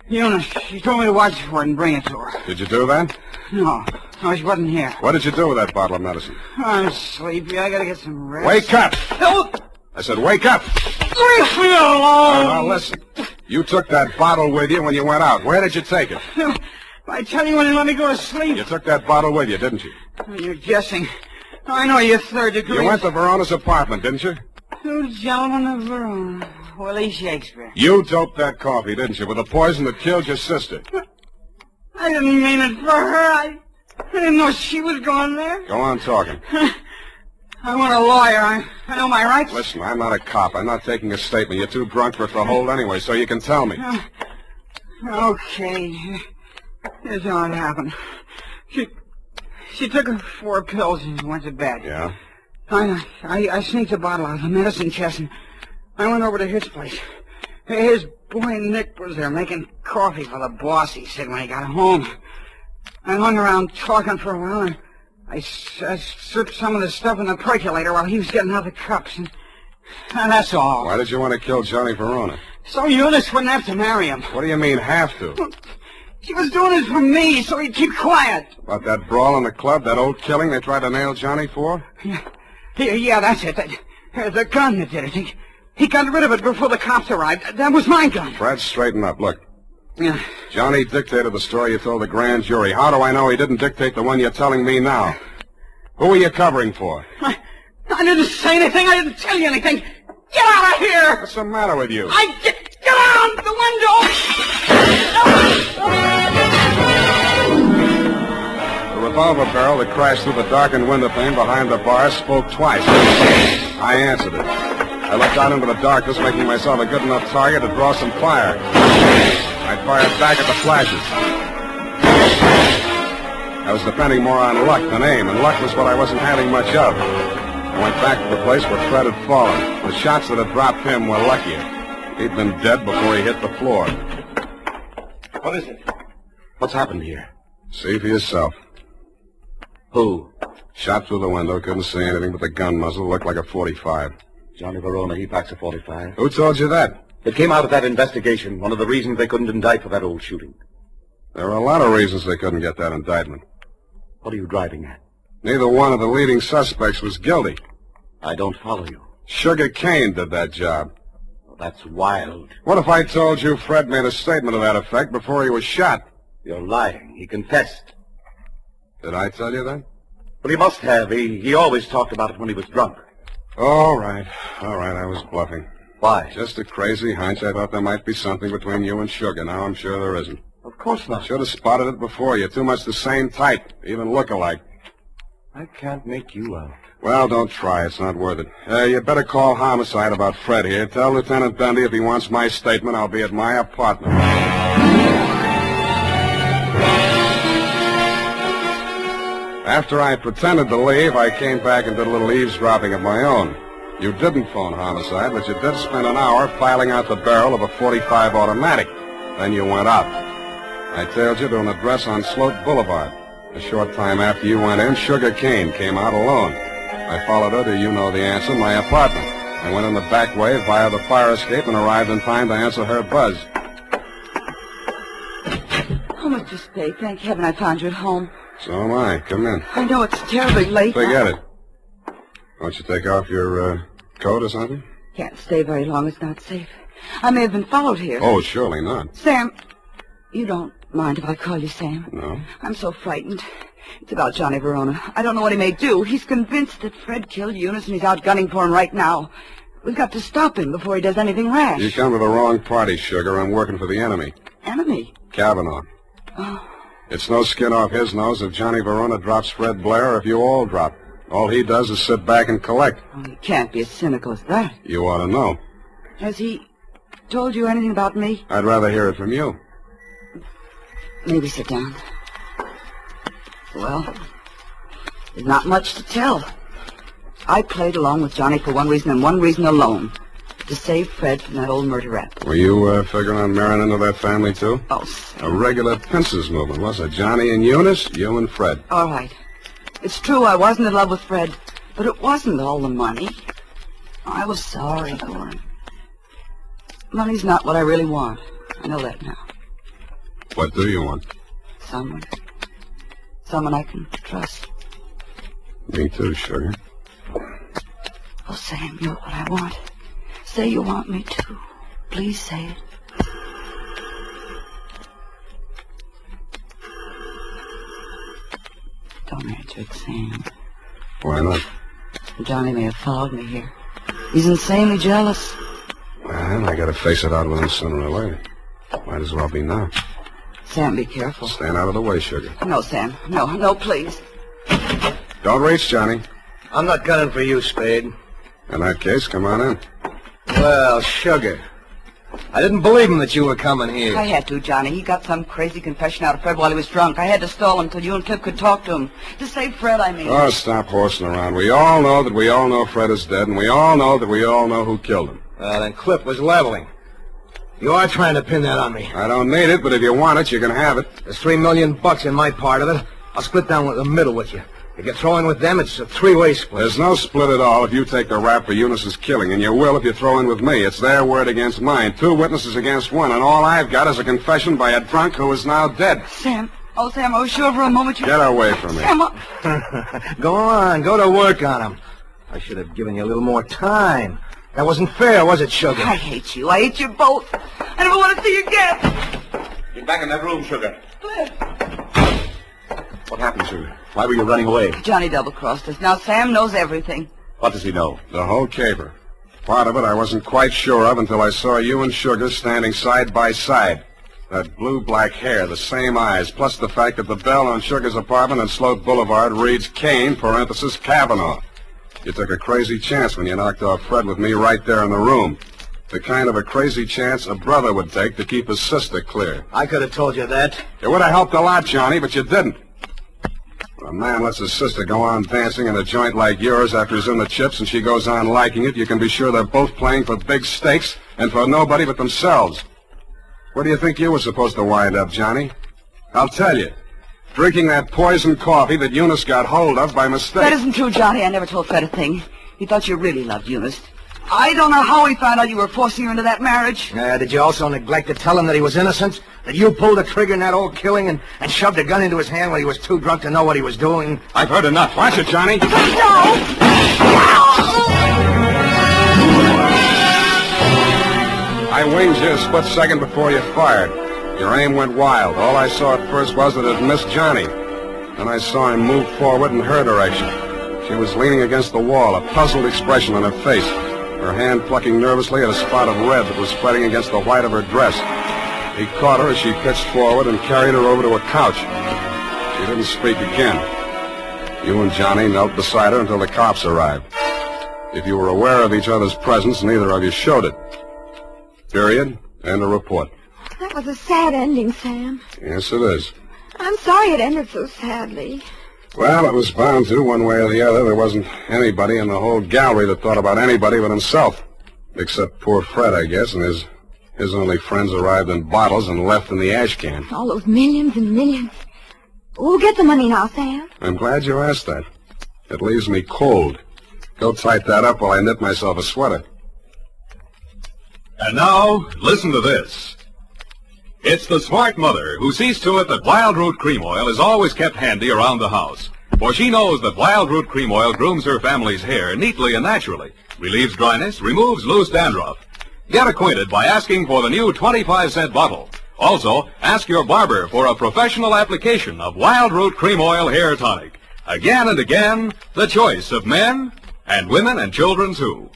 Eunice, she told me to watch for it and bring it to her. Did you do that? No, she wasn't here. What did you do with that bottle of medicine? I'm sleepy. I gotta get some rest. Wake up! Help! I said wake up! Leave me alone! Now listen. You took that bottle with you when you went out. Where did you take it? I tell you when you let me go to sleep. You took that bottle with you, didn't you? You're guessing. I know you're third degree. You went to Verona's apartment, didn't you? 2 gentlemen of Verona. Willie Shakespeare. You doped that coffee, didn't you, with the poison that killed your sister? I didn't mean it for her. I didn't know she was going there. Go on talking. I want a lawyer. I know my rights. Listen, I'm not a cop. I'm not taking a statement. You're too drunk for it to hold anyway, so you can tell me. Okay. Here's how it happened. She took her 4 pills and went to bed. Yeah? I sneaked a bottle out of the medicine chest and I went over to his place. His boy Nick was there making coffee for the boss, he said, when he got home. I hung around talking for a while and I stripped some of the stuff in the percolator while he was getting out the cups. And that's all. Why did you want to kill Johnny Verona? So Eunice wouldn't have to marry him. What do you mean, have to? She was doing it for me, so he'd keep quiet. About that brawl in the club, that old killing they tried to nail Johnny for? Yeah, that's it. The gun that did it. He got rid of it before the cops arrived. That was my gun. Fred, straighten up. Look. Yeah. Johnny dictated the story you told the grand jury. How do I know he didn't dictate the one you're telling me now? Who are you covering for? I didn't say anything. I didn't tell you anything. Get out of here! What's the matter with you? Get out the window! The revolver barrel that crashed through the darkened window pane behind the bar spoke twice. I answered it. I looked out into the darkness, making myself a good enough target to draw some fire. I fired back at the flashes. I was depending more on luck than aim, and luck was what I wasn't having much of. I went back to the place where Fred had fallen. The shots that had dropped him were luckier. He'd been dead before he hit the floor. What is it? What's happened here? See for yourself. Who? Shot through the window, couldn't see anything but the gun muzzle. Looked like a .45. Johnny Verona, he packs a .45. Who told you that? It came out of that investigation. One of the reasons they couldn't indict for that old shooting. There were a lot of reasons they couldn't get that indictment. What are you driving at? Neither one of the leading suspects was guilty. I don't follow you. Sugar Kane did that job. Well, that's wild. What if I told you Fred made a statement to that effect before he was shot? You're lying. He confessed. Did I tell you that? Well, he must have. He always talked about it when he was drunk. All right, I was bluffing. Why? Just a crazy hunch. I thought there might be something between you and Sugar. Now I'm sure there isn't. Of course not. Should have spotted it before. You're too much the same type. Even look alike. I can't make you out. Well, don't try. It's not worth it. You better call homicide about Fred here. Tell Lieutenant Denny if he wants my statement, I'll be at my apartment. After I pretended to leave, I came back and did a little eavesdropping of my own. You didn't phone homicide, but you did spend an hour filing out the barrel of a .45 automatic. Then you went out. I tailed you to an address on Sloat Boulevard. A short time after you went in, Sugar Kane came out alone. I followed her to you know the answer, my apartment. I went in the back way via the fire escape and arrived in time to answer her buzz. Oh, Mr. Spade, thank heaven I found you at home. So am I. Come in. I know it's terribly late. Forget it. Won't you take off your coat or something? Can't stay very long. It's not safe. I may have been followed here. Oh, surely not. Sam, you don't mind if I call you Sam? No. I'm so frightened. It's about Johnny Verona. I don't know what he may do. He's convinced that Fred killed Eunice, and he's out gunning for him right now. We've got to stop him before he does anything rash. You come to the wrong party, Sugar. I'm working for the enemy. Enemy? Kavanaugh. Oh. It's no skin off his nose if Johnny Verona drops Fred Blair or if you all drop. All he does is sit back and collect. Oh, he can't be as cynical as that. You ought to know. Has he told you anything about me? I'd rather hear it from you. Maybe sit down. Well, there's not much to tell. I played along with Johnny for one reason and one reason alone. To save Fred from that old murder rap. Were you figuring on marrying into that family, too? Oh, a regular pincers movement, was it? Johnny and Eunice, you and Fred. All right. It's true I wasn't in love with Fred, but it wasn't all the money. I was sorry for him. Money's not what I really want. I know that now. What do you want? Someone I can trust. Me too, Sugar. Oh, Sam, you're what I want. Say you want me to. Please say it. Don't answer it, Sam. Why not? Johnny may have followed me here. He's insanely jealous. Well, I gotta face it out with him sooner or later. Might as well be now. Sam, be careful. Stand out of the way, Sugar. No, Sam. No, please. Don't reach, Johnny. I'm not gunning for you, Spade. In that case, come on in. Well, Sugar, I didn't believe him that you were coming here. I had to, Johnny. He got some crazy confession out of Fred while he was drunk. I had to stall him till you and Cliff could talk to him. To save Fred, I mean. Oh, stop horsing around. We all know that we all know Fred is dead, and we all know that we all know who killed him. Then Cliff was leveling. You are trying to pin that on me. I don't need it, but if you want it, you can have it. There's $3 million in my part of it. I'll split down the middle with you. If you throw in with them, it's a three-way split. There's no split at all if you take the rap for Eunice's killing, and you will if you throw in with me. It's their word against mine. 2 witnesses against 1, and all I've got is a confession by a drunk who is now dead. Sam. Oh, Sam, I was sure for a moment you... Get away from me. Sam, Go on. Go to work on him. I should have given you a little more time. That wasn't fair, was it, Sugar? I hate you. I hate you both. I never want to see you again. Get back in that room, Sugar. Cliff. What happened, Sugar? Why were you running away? Johnny double-crossed us. Now Sam knows everything. What does he know? The whole caper. Part of it I wasn't quite sure of until I saw you and Sugar standing side by side. That blue-black hair, the same eyes, plus the fact that the bell on Sugar's apartment on Sloat Boulevard reads Kane, parenthesis, Kavanaugh. You took a crazy chance when you knocked off Fred with me right there in the room. The kind of a crazy chance a brother would take to keep his sister clear. I could have told you that. It would have helped a lot, Johnny, but you didn't. When a man lets his sister go on dancing in a joint like yours after he's in the chips and she goes on liking it, you can be sure they're both playing for big stakes and for nobody but themselves. Where do you think you were supposed to wind up, Johnny? I'll tell you. Drinking that poison coffee that Eunice got hold of by mistake. That isn't true, Johnny. I never told Fred a thing. He thought you really loved Eunice. I don't know how he found out you were forcing her into that marriage. Did you also neglect to tell him that he was innocent? That you pulled the trigger in that old killing and shoved a gun into his hand when he was too drunk to know what he was doing? I've heard enough. Watch it, Johnny. No! I winged you a split second before you fired. Your aim went wild. All I saw at first was that it missed Johnny. Then I saw him move forward in her direction. She was leaning against the wall, a puzzled expression on her face, her hand plucking nervously at a spot of red that was spreading against the white of her dress. He caught her as she pitched forward and carried her over to a couch. She didn't speak again. You and Johnny knelt beside her until the cops arrived. If you were aware of each other's presence, neither of you showed it. Period. End of report. That was a sad ending, Sam. Yes, it is. I'm sorry it ended so sadly. Well, it was bound to, one way or the other. There wasn't anybody in the whole gallery that thought about anybody but himself. Except poor Fred, I guess, and his only friends arrived in bottles and left in the ash can. All those millions and millions. We'll get the money now, Sam. I'm glad you asked that. It leaves me cold. Go tight that up while I knit myself a sweater. And now, listen to this. It's the smart mother who sees to it that Wild Root Cream Oil is always kept handy around the house. For she knows that Wild Root Cream Oil grooms her family's hair neatly and naturally, relieves dryness, removes loose dandruff. Get acquainted by asking for the new 25-cent bottle. Also, ask your barber for a professional application of Wild Root Cream Oil Hair Tonic. Again and again, the choice of men and women and children, too.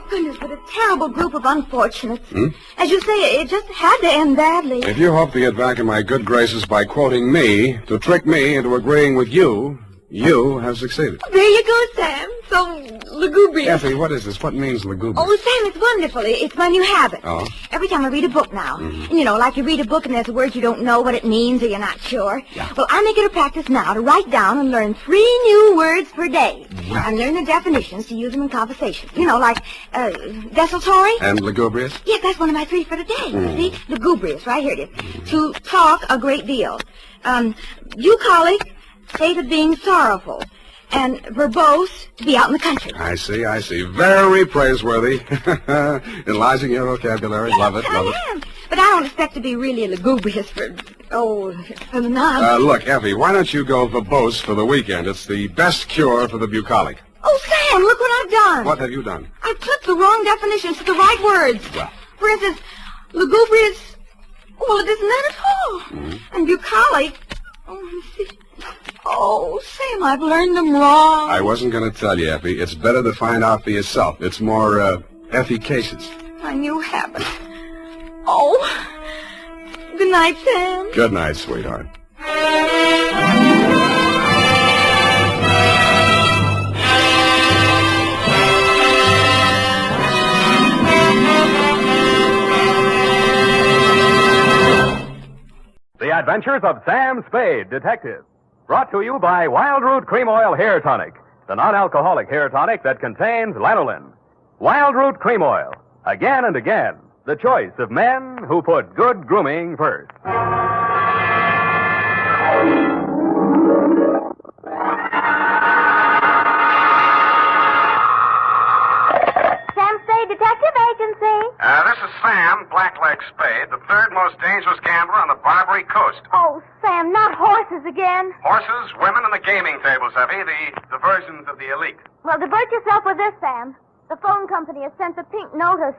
Goodness, what a terrible group of unfortunates. As you say, it just had to end badly. If you hope to get back in my good graces by quoting me, to trick me into agreeing with you, you have succeeded. There you go, Sam. So lugubrious. Effie, what is this? What means lugubrious? Oh, Sam, it's wonderful. It's my new habit. Oh? Every time I read a book now. You know, like you read a book and there's a word you don't know what it means or you're not sure. Yeah. Well, I make it a practice now to write down and learn 3 new words per day. Right. And learn the definitions to use them in conversation. You know, like desultory. And lugubrious? Yes, that's one of my 3 for today. See? Lugubrious, right here it is. To talk a great deal. Bucolic, state of being sorrowful. And verbose, to be out in the country. I see. Very praiseworthy. Enlarging your vocabulary. Love it. I am. But I don't expect to be really lugubrious for the non. Look, Effie, why don't you go verbose for the weekend? It's the best cure for the bucolic. Oh, Sam, look what I've done. What have you done? I've flipped the wrong definitions to the right words. Well. For instance, lugubrious, well, it isn't that at all. And bucolic, let me see. Oh, Sam, I've learned them wrong. I wasn't going to tell you, Effie. It's better to find out for yourself. It's more, efficacious. My new habit. Oh. Good night, Sam. Good night, sweetheart. The Adventures of Sam Spade, Detective. Brought to you by Wild Root Cream Oil Hair Tonic, the non-alcoholic hair tonic that contains lanolin. Wild Root Cream Oil. Again and again, the choice of men who put good grooming first. Sam Spade Detective Agency. This is Sam, Blackleg Spade, the third most dangerous gambler on the Barbary Coast. Oh, Sam, not horses again. Horses, women, and the gaming tables, Effie, the diversions of the elite. Well, divert yourself with this, Sam. The phone company has sent a pink notice.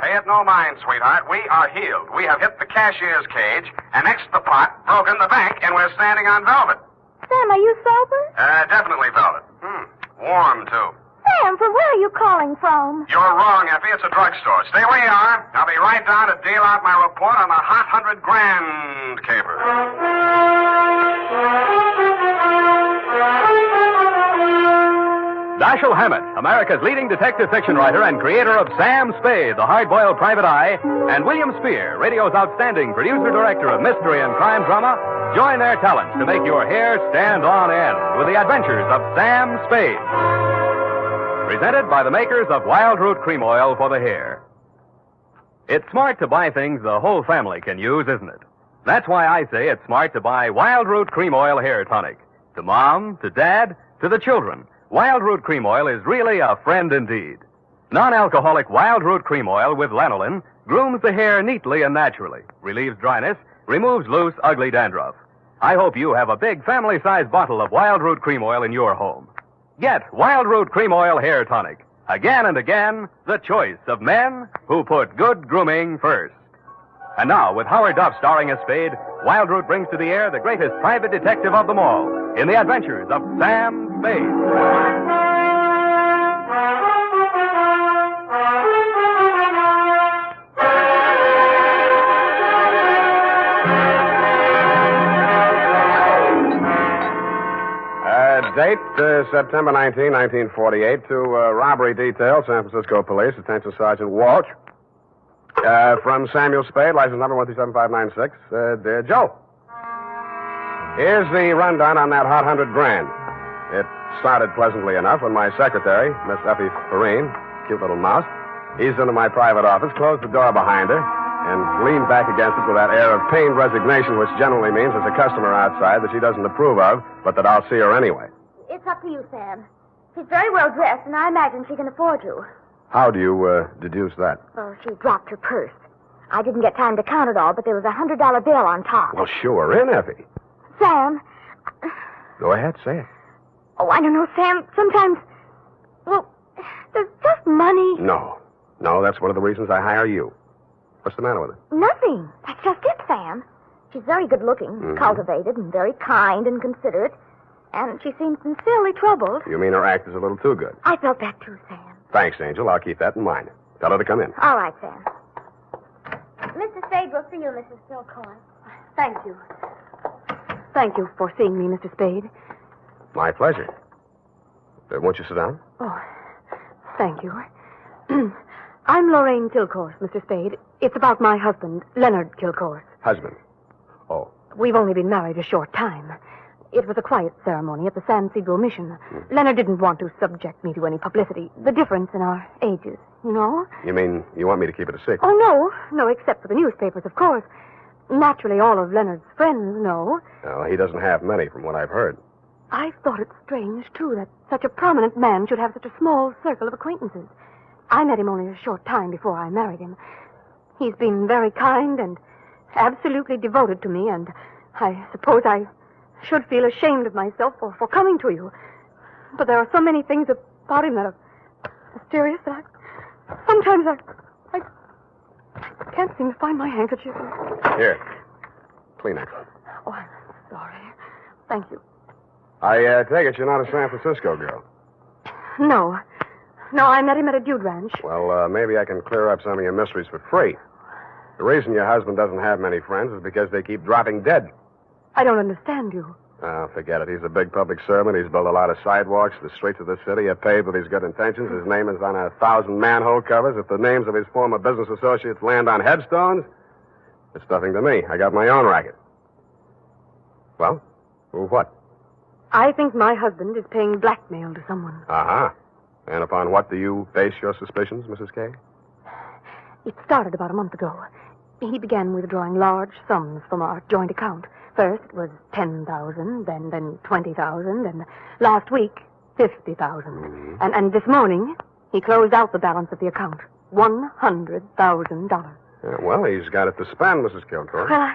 Pay it no mind, sweetheart. We are healed. We have hit the cashier's cage, annexed the pot, broken the bank, and we're standing on velvet. Sam, are you sober? Definitely velvet. Warm, too. Sam, from where are you calling from? You're wrong, Effie. It's a drugstore. Stay where you are. I'll be right down to deal out my report on the hot 100 grand caper. Dashiell Hammett, America's leading detective fiction writer and creator of Sam Spade, the hard-boiled private eye, and William Spear, radio's outstanding producer-director of mystery and crime drama, join their talents to make your hair stand on end with the Adventures of Sam Spade. Presented by the makers of Wild Root Cream Oil for the hair. It's smart to buy things the whole family can use, isn't it? That's why I say it's smart to buy Wild Root Cream Oil Hair Tonic. To Mom, to Dad, to the children, Wild Root Cream Oil is really a friend indeed. Non-alcoholic Wild Root Cream Oil with lanolin grooms the hair neatly and naturally, relieves dryness, removes loose, ugly dandruff. I hope you have a big family-sized bottle of Wild Root Cream Oil in your home. Get Wild Root Cream Oil Hair Tonic. Again and again, the choice of men who put good grooming first. And now, with Howard Duff starring as Spade, Wild Root brings to the air the greatest private detective of them all in the Adventures of Sam Spade. Date, September 19, 1948, to robbery detail, San Francisco Police, attention Sergeant Walsh. From Samuel Spade, license number 1375596. Dear Joe, here's the rundown on that hot 100 grand. It started pleasantly enough when my secretary, Miss Effie Perrine, cute little mouse, eased into my private office, closed the door behind her, and leaned back against it with that air of pained resignation, which generally means there's a customer outside that she doesn't approve of, but that I'll see her anyway. It's up to you, Sam. She's very well dressed, and I imagine she can afford you. How do you deduce that? Well, she dropped her purse. I didn't get time to count it all, but there was a $100 bill on top. Well, sure, in, Effie. Sam. Go ahead, say it. Oh, I don't know, Sam. Sometimes, well, there's just money. No, that's one of the reasons I hire you. What's the matter with her? Nothing. That's just it, Sam. She's very good-looking, cultivated, and very kind and considerate. And she seems sincerely troubled. You mean her act is a little too good? I felt that too, Sam. Thanks, Angel. I'll keep that in mind. Tell her to come in. All right, Sam. Mr. Spade will see you, Mrs. Stillcourt. Thank you. Thank you for seeing me, Mr. Spade. My pleasure. Won't you sit down? Oh, thank you. I'm Lorraine Kilcourse, Mr. Spade. It's about my husband, Leonard Kilcourse. Husband? Oh. We've only been married a short time. It was a quiet ceremony at the San Sigo Mission. Leonard didn't want to subject me to any publicity. The difference in our ages, you know? You mean you want me to keep it a secret? Oh, no, except for the newspapers, of course. Naturally, all of Leonard's friends know. No, he doesn't have many, from what I've heard. I've thought it strange, too, that such a prominent man should have such a small circle of acquaintances. I met him only a short time before I married him. He's been very kind and absolutely devoted to me, and I suppose I should feel ashamed of myself for coming to you. But there are so many things about him that are mysterious that sometimes I can't seem to find my handkerchief. Here. Kleenex. Oh, I'm sorry. Thank you. I take it you're not a San Francisco girl. No. No, I met him at a dude ranch. Well, maybe I can clear up some of your mysteries for free. The reason your husband doesn't have many friends is because they keep dropping dead. I don't understand you. Oh, forget it. He's a big public servant. He's built a lot of sidewalks. The streets of the city are paved with his good intentions. His name is on 1,000 manhole covers. If the names of his former business associates land on headstones, it's nothing to me. I got my own racket. Well, what? I think my husband is paying blackmail to someone. Uh-huh. And upon what do you base your suspicions, Mrs. Kay? It started about a month ago. He began withdrawing large sums from our joint account. First it was $10,000, then $20,000, and last week, $50,000. Mm-hmm. And this morning, he closed out the balance of the account. $100,000. Yeah, well, he's got it to spend, Mrs. Kilcourt. Well,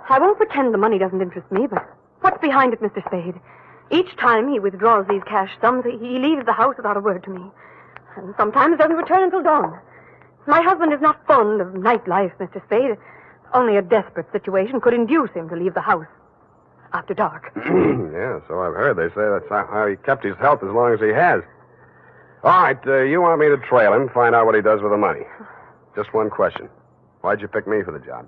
I won't pretend the money doesn't interest me, but what's behind it, Mr. Spade? Each time he withdraws these cash sums, he leaves the house without a word to me. And sometimes doesn't return until dawn. My husband is not fond of nightlife, Mr. Spade. Only a desperate situation could induce him to leave the house after dark. Yeah, so I've heard. They say that's how he kept his health as long as he has. All right, you want me to trail him, find out what he does with the money. Just one question. Why'd you pick me for the job?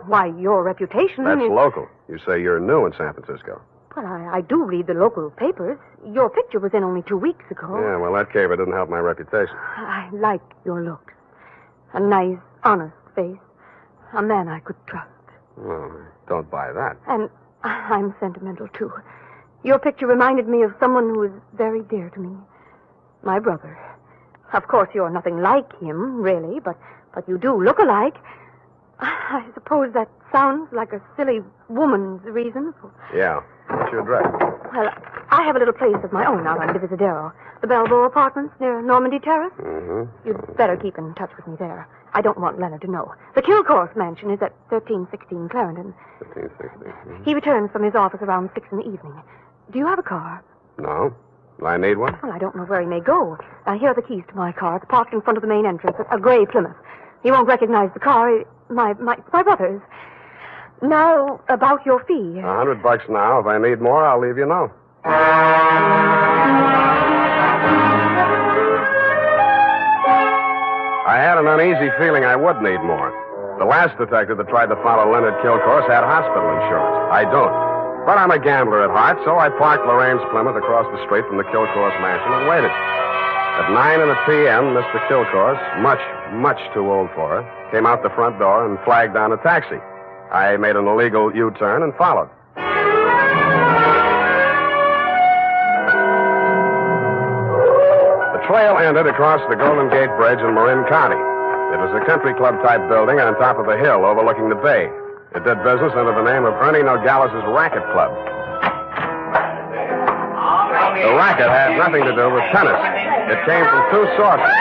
Why, your reputation That's is... local. You say you're new in San Francisco. Well, I do read the local papers. Your picture was in only 2 weeks ago. Yeah, well, that caper didn't help my reputation. I like your looks. A nice, honest face. A man I could trust. Well, don't buy that. And I'm sentimental, too. Your picture reminded me of someone who is very dear to me. My brother. Of course, you're nothing like him, really, but you do look alike. I suppose that sounds like a silly woman's reason. Yeah. What's your address? Well, I have a little place of my own out on Divisadero. The Balboa Apartments near Normandy Terrace. Mm-hmm. You'd better keep in touch with me there. I don't want Leonard to know. The Kilcourse mansion is at 1316 Clarendon. 1316. Mm-hmm. He returns from his office around 6 in the evening. Do you have a car? No. Do I need one? Well, I don't know where he may go. Here are the keys to my car. It's parked in front of the main entrance, a gray Plymouth. He won't recognize the car. My brother's. Now, about your fee. $100 now. If I need more, I'll leave you know. I had an uneasy feeling I would need more. The last detective that tried to follow Leonard Kilcourse had hospital insurance. I don't. But I'm a gambler at heart, so I parked Lorraine's Plymouth across the street from the Kilcourse mansion and waited. At 9 p.m., Mr. Kilcourse, much too old for her, came out the front door and flagged down a taxi. I made an illegal U-turn and followed. The trail ended across the Golden Gate Bridge in Marin County. It was a country club-type building on top of a hill overlooking the bay. It did business under the name of Ernie Nogales' Racket Club. The racket had nothing to do with tennis. It came from two sources.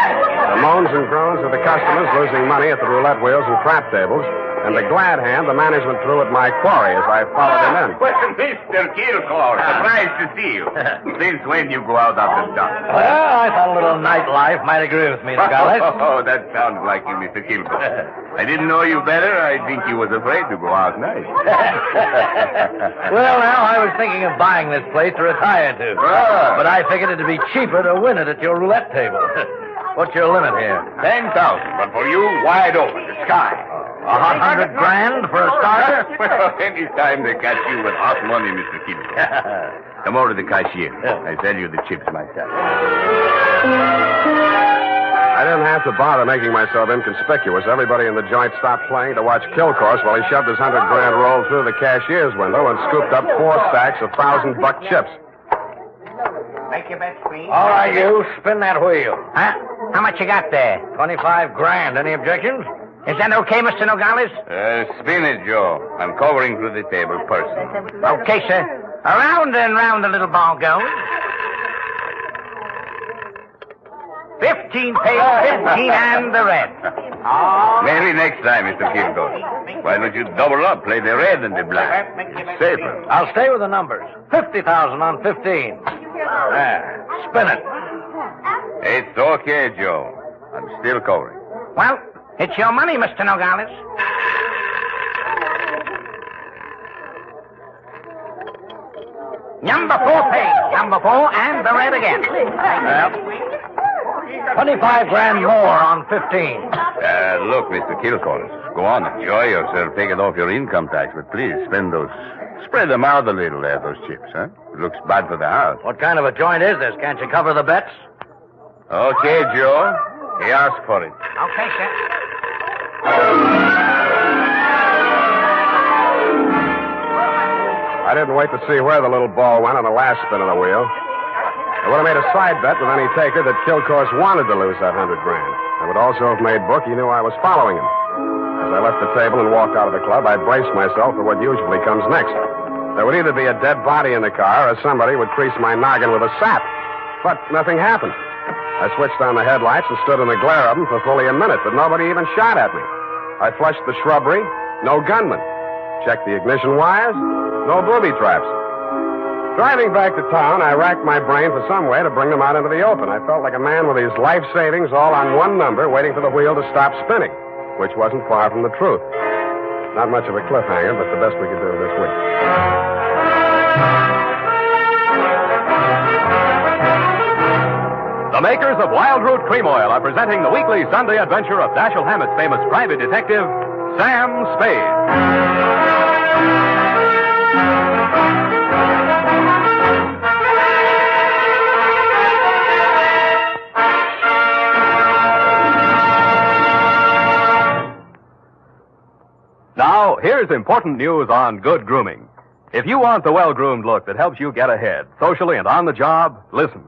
The moans and groans of the customers losing money at the roulette wheels and crap tables, and the glad hand the management threw at my quarry as I followed him in. Well, Mr. Kilcourse, surprised to see you. Since when you go out after dark? Well, I thought a little nightlife might agree with me, Nogales. Oh, that sounds like you, Mr. Kilcourse. I didn't know you better. I think you was afraid to go out night. Well, now, I was thinking of buying this place to retire to. Ah. But I figured it'd be cheaper to win it at your roulette table. What's your limit here? 10,000, but for you, wide open, the sky. $100 grand for a starter? Well, any time they catch you with hot money, Mr. Kilcourse. Come over to the cashier. I sell you the chips myself. I didn't have to bother making myself inconspicuous. Everybody in the joint stopped playing to watch Kilcourse while he shoved his $100 grand roll through the cashier's window and scooped up 4 stacks of $1,000 chips. Make your bets, please. All right, you. Spin that wheel. Huh? How much you got there? $25 grand. Any objections? Is that okay, Mr. Nogales? Spin it, Joe. I'm covering through the table personally. Okay, sir. Around and round the little ball goes. 15 pays 15 and the red. Maybe next time, Mr. Kilcourse. Why don't you double up, play the red and the black? It's safer. I'll stay with the numbers. 50,000 on 15. There. Spin it. It's okay, Joe. I'm still covering. Well, it's your money, Mr. Nogales. Number 4 paid. Number 4 and the red again. Well, 25 grand more on 15. Look, Mr. Kilcoyne, go on, enjoy yourself. Take it off your income tax, but please spread them out a little there, those chips, huh? It looks bad for the house. What kind of a joint is this? Can't you cover the bets? Okay, Joe. He asked for it. Okay, sir. I didn't wait to see where the little ball went on the last spin of the wheel. I would have made a side bet with any taker that Kilcourse wanted to lose that $100 grand. I would also have made book he knew I was following him. As I left the table and walked out of the club, I braced myself for what usually comes next. There would either be a dead body in the car or somebody would crease my noggin with a sap. But nothing happened. I switched on the headlights and stood in the glare of them for fully a minute, but nobody even shot at me. I flushed the shrubbery, no gunman. Checked the ignition wires, no booby traps. Driving back to town, I racked my brain for some way to bring them out into the open. I felt like a man with his life savings all on one number, waiting for the wheel to stop spinning, which wasn't far from the truth. Not much of a cliffhanger, but the best we could do this week. The makers of Wild Root Cream Oil are presenting the weekly Sunday adventure of Dashiell Hammett's famous private detective, Sam Spade. Now, here's important news on good grooming. If you want the well-groomed look that helps you get ahead, socially and on the job, listen.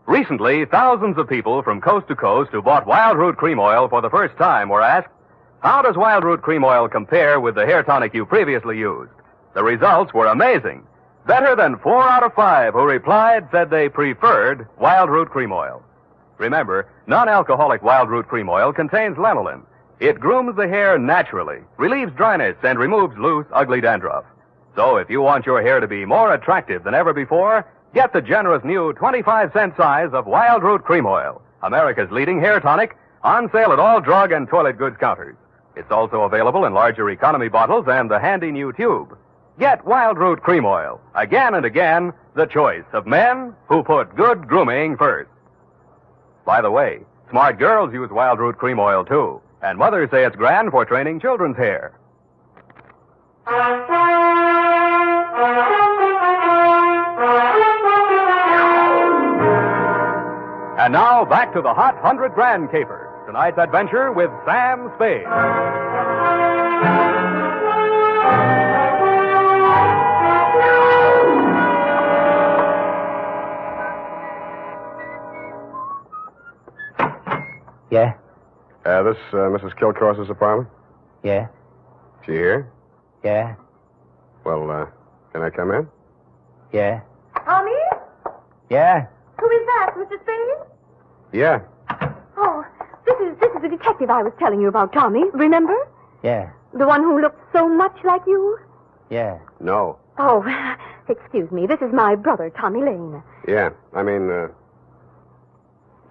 Recently, thousands of people from coast to coast who bought Wild Root Cream Oil for the first time were asked, how does Wild Root Cream Oil compare with the hair tonic you previously used? The results were amazing. Better than 4 out of 5 who replied said they preferred Wild Root Cream Oil. Remember, non-alcoholic Wild Root Cream Oil contains lanolin. It grooms the hair naturally, relieves dryness, and removes loose, ugly dandruff. So if you want your hair to be more attractive than ever before, get the generous new 25-cent size of Wild Root Cream Oil, America's leading hair tonic, on sale at all drug and toilet goods counters. It's also available in larger economy bottles and the handy new tube. Get Wild Root Cream Oil, again and again, the choice of men who put good grooming first. By the way, smart girls use Wild Root Cream Oil, too. And mothers say it's grand for training children's hair. And now, back to the hot 100 grand caper. Tonight's adventure with Sam Spade. Yeah? This Mrs. Kilcourse's apartment? Yeah? She here? Yeah? Well, can I come in? Yeah? Tommy? Yeah? Who is that, Mr. Spade? Yeah. Oh, this is the detective I was telling you about, Tommy. Remember? Yeah? The one who looked so much like you? Yeah? No. Oh, excuse me. This is my brother, Tommy Lane. Yeah. I mean,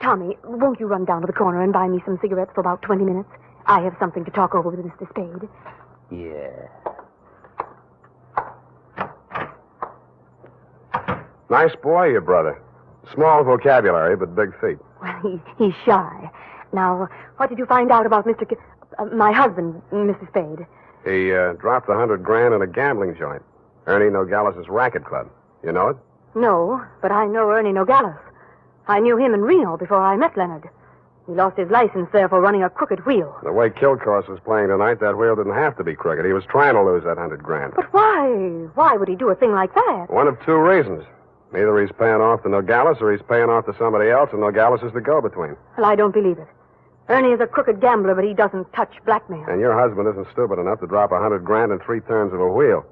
Tommy, won't you run down to the corner and buy me some cigarettes for about 20 minutes? I have something to talk over with Mr. Spade. Yeah. Nice boy, your brother. Small vocabulary, but big feet. Well, he's shy. Now, what did you find out about my husband, Mr. Spade? He dropped $100 grand in a gambling joint. Ernie Nogales' racket club. You know it? No, but I know Ernie Nogales. I knew him in Reno before I met Leonard. He lost his license there for running a crooked wheel. The way Kilcourse was playing tonight, that wheel didn't have to be crooked. He was trying to lose that $100 grand. But why? Why would he do a thing like that? One of two reasons. Either he's paying off to Nogales or he's paying off to somebody else, and Nogales is the go-between. Well, I don't believe it. Ernie is a crooked gambler, but he doesn't touch blackmail. And your husband isn't stupid enough to drop $100 grand in 3 turns of a wheel.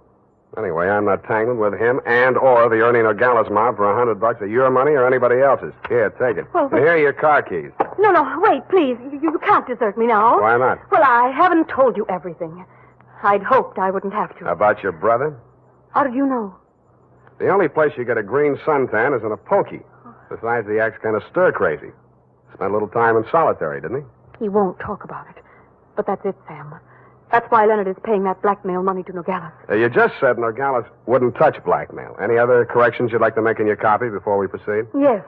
Anyway, I'm not tangling with him and or the Ernie Nogales mob for $100 of your money or anybody else's. Here, take it. Well, and here are your car keys. No, wait, please. You can't desert me now. Why not? Well, I haven't told you everything. I'd hoped I wouldn't have to. About your brother? How did you know? The only place you get a green suntan is in a pokey. Besides, he acts kind of stir-crazy. Spent a little time in solitary, didn't he? He won't talk about it. But that's it, Sam. That's why Leonard is paying that blackmail money to Nogales. You just said Nogales wouldn't touch blackmail. Any other corrections you'd like to make in your copy before we proceed? Yes.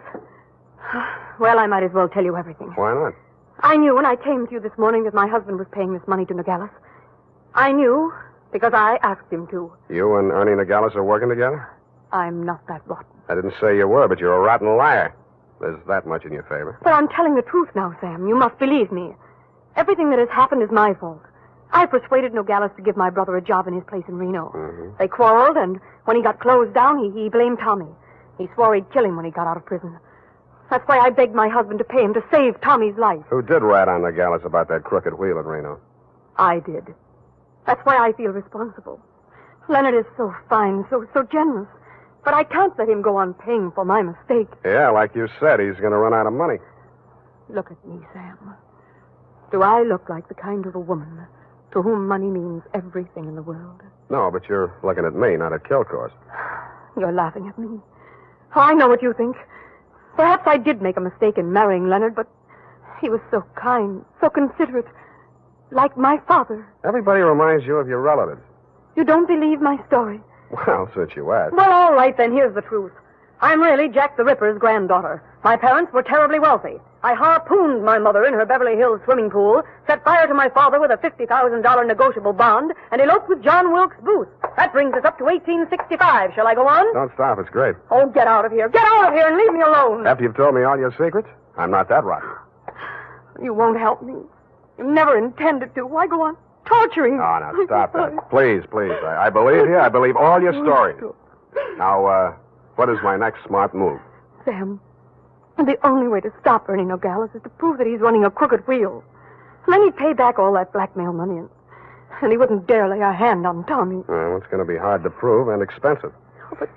Well, I might as well tell you everything. Why not? I knew when I came to you this morning that my husband was paying this money to Nogales. I knew because I asked him to. You and Ernie Nogales are working together? I'm not that rotten. I didn't say you were, but you're a rotten liar. There's that much in your favor. But I'm telling the truth now, Sam. You must believe me. Everything that has happened is my fault. I persuaded Nogales to give my brother a job in his place in Reno. Mm-hmm. They quarreled, and when he got closed down, he blamed Tommy. He swore he'd kill him when he got out of prison. That's why I begged my husband to pay him to save Tommy's life. Who did rat on Nogales about that crooked wheel at Reno? I did. That's why I feel responsible. Leonard is so fine, so generous. But I can't let him go on paying for my mistake. Yeah, like you said, he's going to run out of money. Look at me, Sam. Do I look like the kind of a woman to whom money means everything in the world? No, but you're looking at me, not at Kilcourse. You're laughing at me. Oh, I know what you think. Perhaps I did make a mistake in marrying Leonard, but he was so kind, so considerate, like my father. Everybody reminds you of your relatives. You don't believe my story? Well, since you asked. Well, all right, then, here's the truth. I'm really Jack the Ripper's granddaughter. My parents were terribly wealthy. I harpooned my mother in her Beverly Hills swimming pool, set fire to my father with a $50,000 negotiable bond, and eloped with John Wilkes Booth. That brings us up to 1865. Shall I go on? Don't stop. It's great. Oh, get out of here. Get out of here and leave me alone. After you've told me all your secrets, I'm not that rotten. You won't help me. You never intended to. Why go on torturing me? Oh, now, stop that. Please. I believe you. I believe all your stories. Now, what is my next smart move? Sam, the only way to stop Ernie Nogales is to prove that he's running a crooked wheel. And then he'd pay back all that blackmail money, and he wouldn't dare lay a hand on Tommy. Well, it's going to be hard to prove and expensive.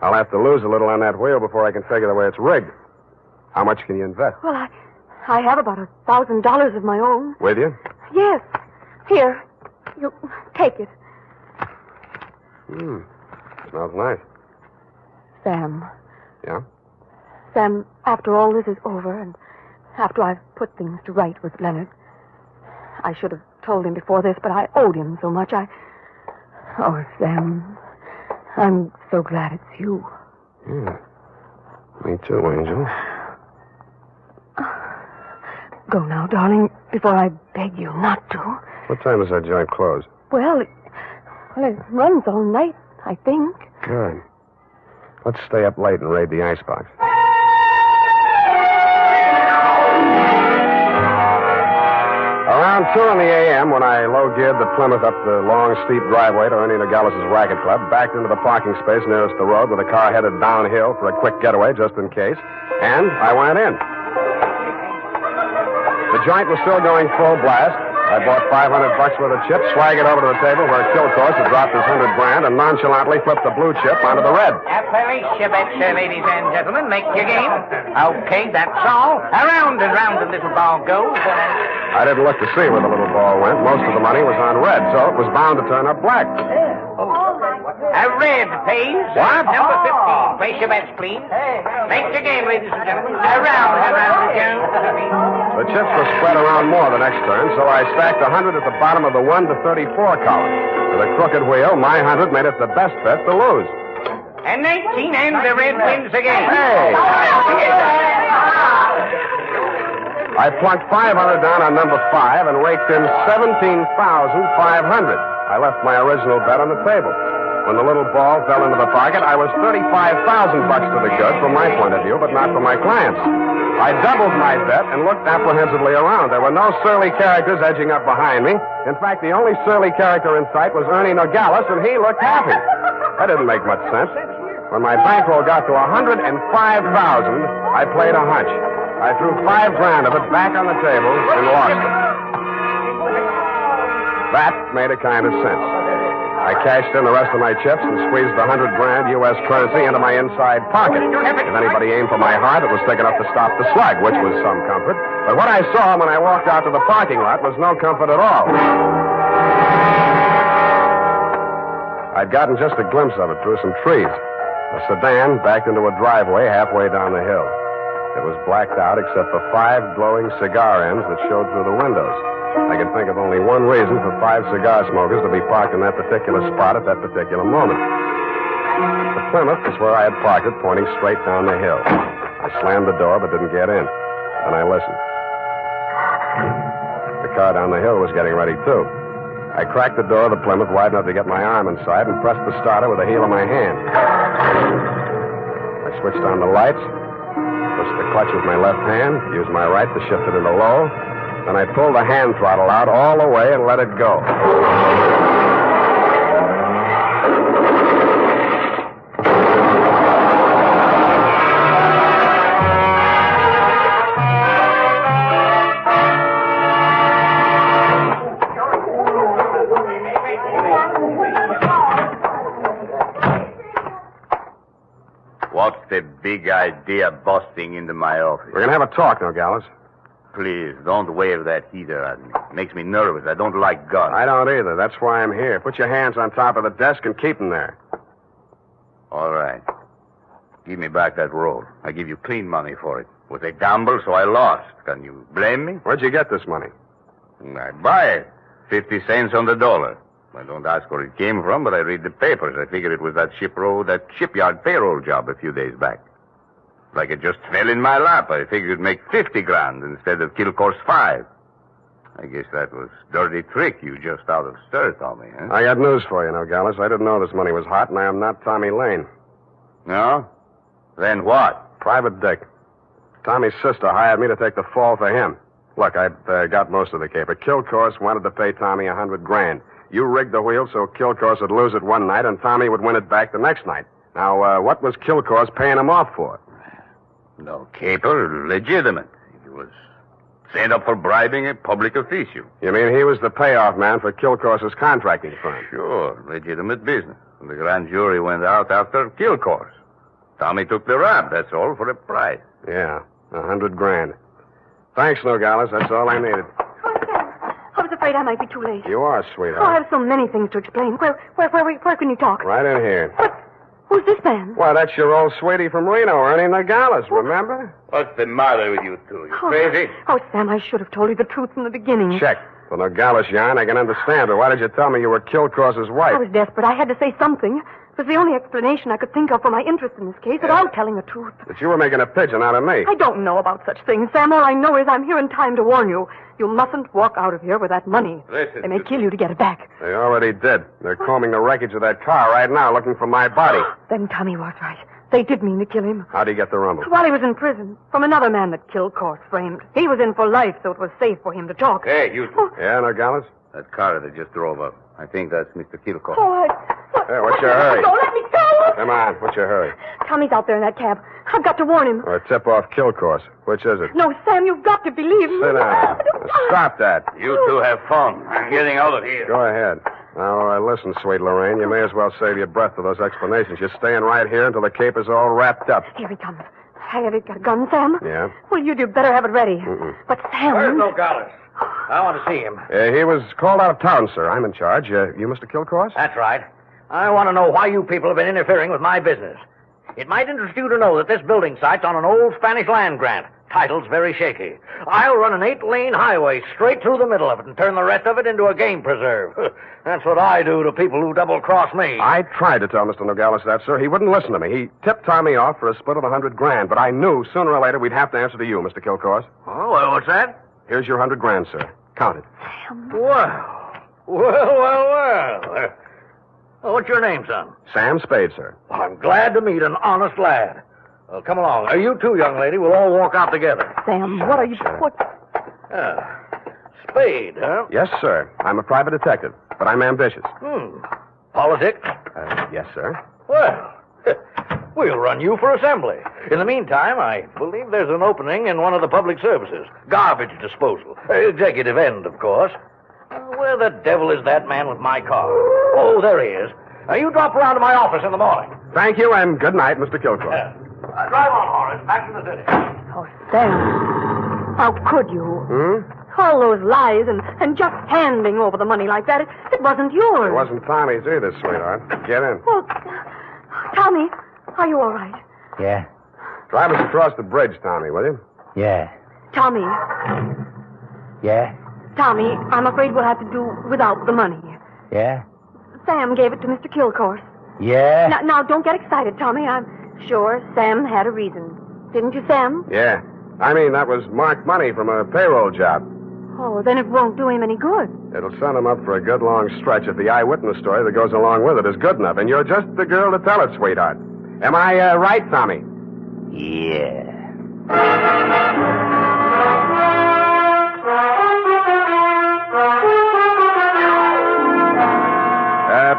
I'll have to lose a little on that wheel before I can figure the way it's rigged. How much can you invest? Well, I have about $1,000 of my own. With you? Yes. Here. You take it. Smells nice. Sam. Yeah? Sam, after all this is over, and after I've put things to right with Leonard, I should have told him before this, but I owed him so much. Oh, Sam, I'm so glad it's you. Yeah. Me too, Angel. Go now, darling, before I beg you not to. What time does that joint close? Well, it runs all night, I think. Good. Let's stay up late and raid the icebox. Around 2 in the a.m., when I low-geared the Plymouth up the long, steep driveway to Ernie Nogales' racket club, backed into the parking space nearest the road with a car headed downhill for a quick getaway just in case, and I went in. The joint was still going full blast. I bought $500 worth of chips, swaggered over to the table where Kilcourse had dropped his $100 and nonchalantly flipped the blue chip onto the red. Appalachia, ladies and gentlemen. Make your game. Okay, that's all. Around and round the little ball goes. I didn't look to see where the little ball went. Most of the money was on red, so it was bound to turn up black. A red, please. What? Number 15. Place your bets, please. Make your game, ladies and gentlemen. Around and round it goes. The chips were spread around more the next turn, so I stacked 100 at the bottom of the 1 to 34 column. With a crooked wheel, my 100 made it the best bet to lose. And 19, and the red wins again. Hey! I plunked 500 down on number 5 and raked in 17,500. I left my original bet on the table. When the little ball fell into the pocket, I was $35,000 to the good from my point of view, but not from my clients. I doubled my bet and looked apprehensively around. There were no surly characters edging up behind me. In fact, the only surly character in sight was Ernie Nogales, and he looked happy. That didn't make much sense. When my bankroll got to $105,000, I played a hunch. I threw $5,000 of it back on the table and lost it. That made a kind of sense. I cashed in the rest of my chips and squeezed the $100,000 U.S. currency into my inside pocket. If anybody aimed for my heart, it was thick enough to stop the slug, which was some comfort. But what I saw when I walked out to the parking lot was no comfort at all. I'd gotten just a glimpse of it through some trees. A sedan backed into a driveway halfway down the hill. It was blacked out except for 5 glowing cigar ends that showed through the windows. I could think of only one reason for 5 cigar smokers to be parked in that particular spot at that particular moment. The Plymouth was where I had parked it, pointing straight down the hill. I slammed the door, but didn't get in. Then I listened. The car down the hill was getting ready, too. I cracked the door of the Plymouth wide enough to get my arm inside and pressed the starter with the heel of my hand. I switched on the lights, pushed the clutch with my left hand, used my right to shift it into low. Then I pulled the hand throttle out all the way and let it go. What's the big idea busting into my office? We're going to have a talk, Nogales. Please, don't wave that heater at me. It makes me nervous. I don't like guns. I don't either. That's why I'm here. Put your hands on top of the desk and keep them there. All right. Give me back that roll. I give you clean money for it. It was a gamble, so I lost. Can you blame me? Where'd you get this money? I buy it. 50 cents on the dollar. I don't ask where it came from, but I read the papers. I figured it was that shipyard payroll job a few days back. Like it just fell in my lap. I figured it'd make 50 grand instead of Kilcore's 5. I guess that was dirty trick you just out of stir, Tommy, huh? I got news for you, Nogales. I didn't know this money was hot, and I am not Tommy Lane. No? Then what? Private Dick. Tommy's sister hired me to take the fall for him. Look, I've got most of the caper. Kilcourse wanted to pay Tommy $100 grand. You rigged the wheel so Kilcourse would lose it one night and Tommy would win it back the next night. Now, what was Kilcourse paying him off for? No caper, legitimate. He was sent up for bribing a public official. You mean he was the payoff man for Kilcourse's contracting firm? Sure, legitimate business. And the grand jury went out after Kilcourse. Tommy took the rap, that's all, for a price. Yeah, $100 grand. Thanks, Nogales. That's all I needed. I was afraid I might be too late. You are, Oh, I sweetheart. have so many things to explain. Where can you talk? Right in here. Who's this man? Why, that's your old sweetie from Reno, Ernie Nogales, remember? What's the matter with you two? You crazy? Oh, Sam, I should have told you the truth from the beginning. Check. The Nogales yarn, I can understand, but why did you tell me you were Kilcourse's wife? I was desperate. I had to say something. It was the only explanation I could think of for my interest in this case, without telling the truth. But you were making a pigeon out of me. I don't know about such things, Sam. All I know is I'm here in time to warn you. You mustn't walk out of here with that money. Listen. They may kill you to get it back. They already did. They're combing the wreckage of that car right now, looking for my body. Then Tommy was right. They did mean to kill him. How'd he get the rumble? While he was in prison, from another man that Kilcourse framed. He was in for life, so it was safe for him to talk. Hey, you two. Yeah, Nogales? That car that just drove up. I think that's Mr. Kilcourse. Oh, Hey, what's your hurry? Don't let me go! Come on, what's your hurry? Tommy's out there in that cab. I've got to warn him. Or tip off Kilcourse. Which is it? No, Sam, you've got to believe me. Sit down. Stop that. You two have fun. I'm getting out of here. Go ahead. Now, listen, sweet Lorraine, you may as well save your breath for those explanations. You're staying right here until the caper's all wrapped up. Here he comes. Have you got a gun, Sam? Yeah? Well, you better have it ready. Mm-mm. But Sam... Where's Nogales? I want to see him. He was called out of town, sir. I'm in charge. You Mr. Kilcourse? That's right. I want to know why you people have been interfering with my business. It might interest you to know that this building site's on an old Spanish land grant. Title's very shaky. I'll run an 8-lane highway straight through the middle of it and turn the rest of it into a game preserve. That's what I do to people who double-cross me. I tried to tell Mr. Nogales that, sir. He wouldn't listen to me. He tipped Tommy off for a split of $100 grand, but I knew sooner or later we'd have to answer to you, Mr. Kilcourse. Oh, well, what's that? Here's your $100 grand, sir. Count it. Well. What's your name, son? Sam Spade, sir. Well, I'm glad to meet an honest lad. Well, come along. You two, young lady, we'll all walk out together. Sam, what are you... What? Spade, huh? Yes, sir. I'm a private detective, but I'm ambitious. Politics? Yes, sir. Well, we'll run you for assembly. In the meantime, I believe there's an opening in one of the public services. Garbage disposal. Executive end, of course. Where the devil is that man with my car? Oh, there he is. You drop around to my office in the morning. Thank you, and good night, Mr. Kilcourse. Drive on, Horace. Back to the city. Oh, Sam. How could you? All those lies and just handing over the money like that. It wasn't yours. It wasn't Tommy's either, sweetheart. Get in. Well, Tommy, are you all right? Yeah. Drive us across the bridge, Tommy, will you? Yeah. Tommy. Yeah? Tommy, I'm afraid we'll have to do without the money. Yeah? Sam gave it to Mr. Kilcourse. Yeah? Now, don't get excited, Tommy. I'm sure Sam had a reason. Didn't you, Sam? Yeah. I mean, that was marked money from a payroll job. Oh, then it won't do him any good. It'll send him up for a good long stretch if the eyewitness story that goes along with it is good enough. And you're just the girl to tell it, sweetheart. Am I right, Tommy? Yeah.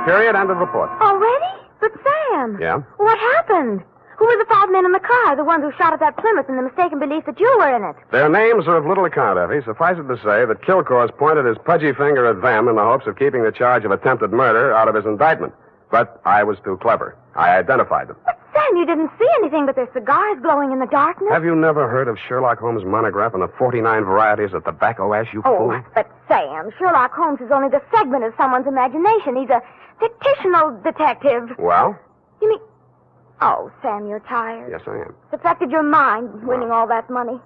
Period. End of report. Already? But Sam. Yeah? What happened? Who were the 5 men in the car? The ones who shot at that Plymouth in the mistaken belief that you were in it? Their names are of little account, Effie. Suffice it to say that Kilcourse pointed his pudgy finger at them in the hopes of keeping the charge of attempted murder out of his indictment. But I was too clever. I identified them. But Sam, you didn't see anything but their cigars glowing in the darkness. Have you never heard of Sherlock Holmes' monograph and the 49 varieties of tobacco ash, you fool? But Sam, Sherlock Holmes is only the figment of someone's imagination. He's a fictional detective. Well? You mean... Oh, Sam, you're tired. Yes, I am. It's affected your mind, winning all that money.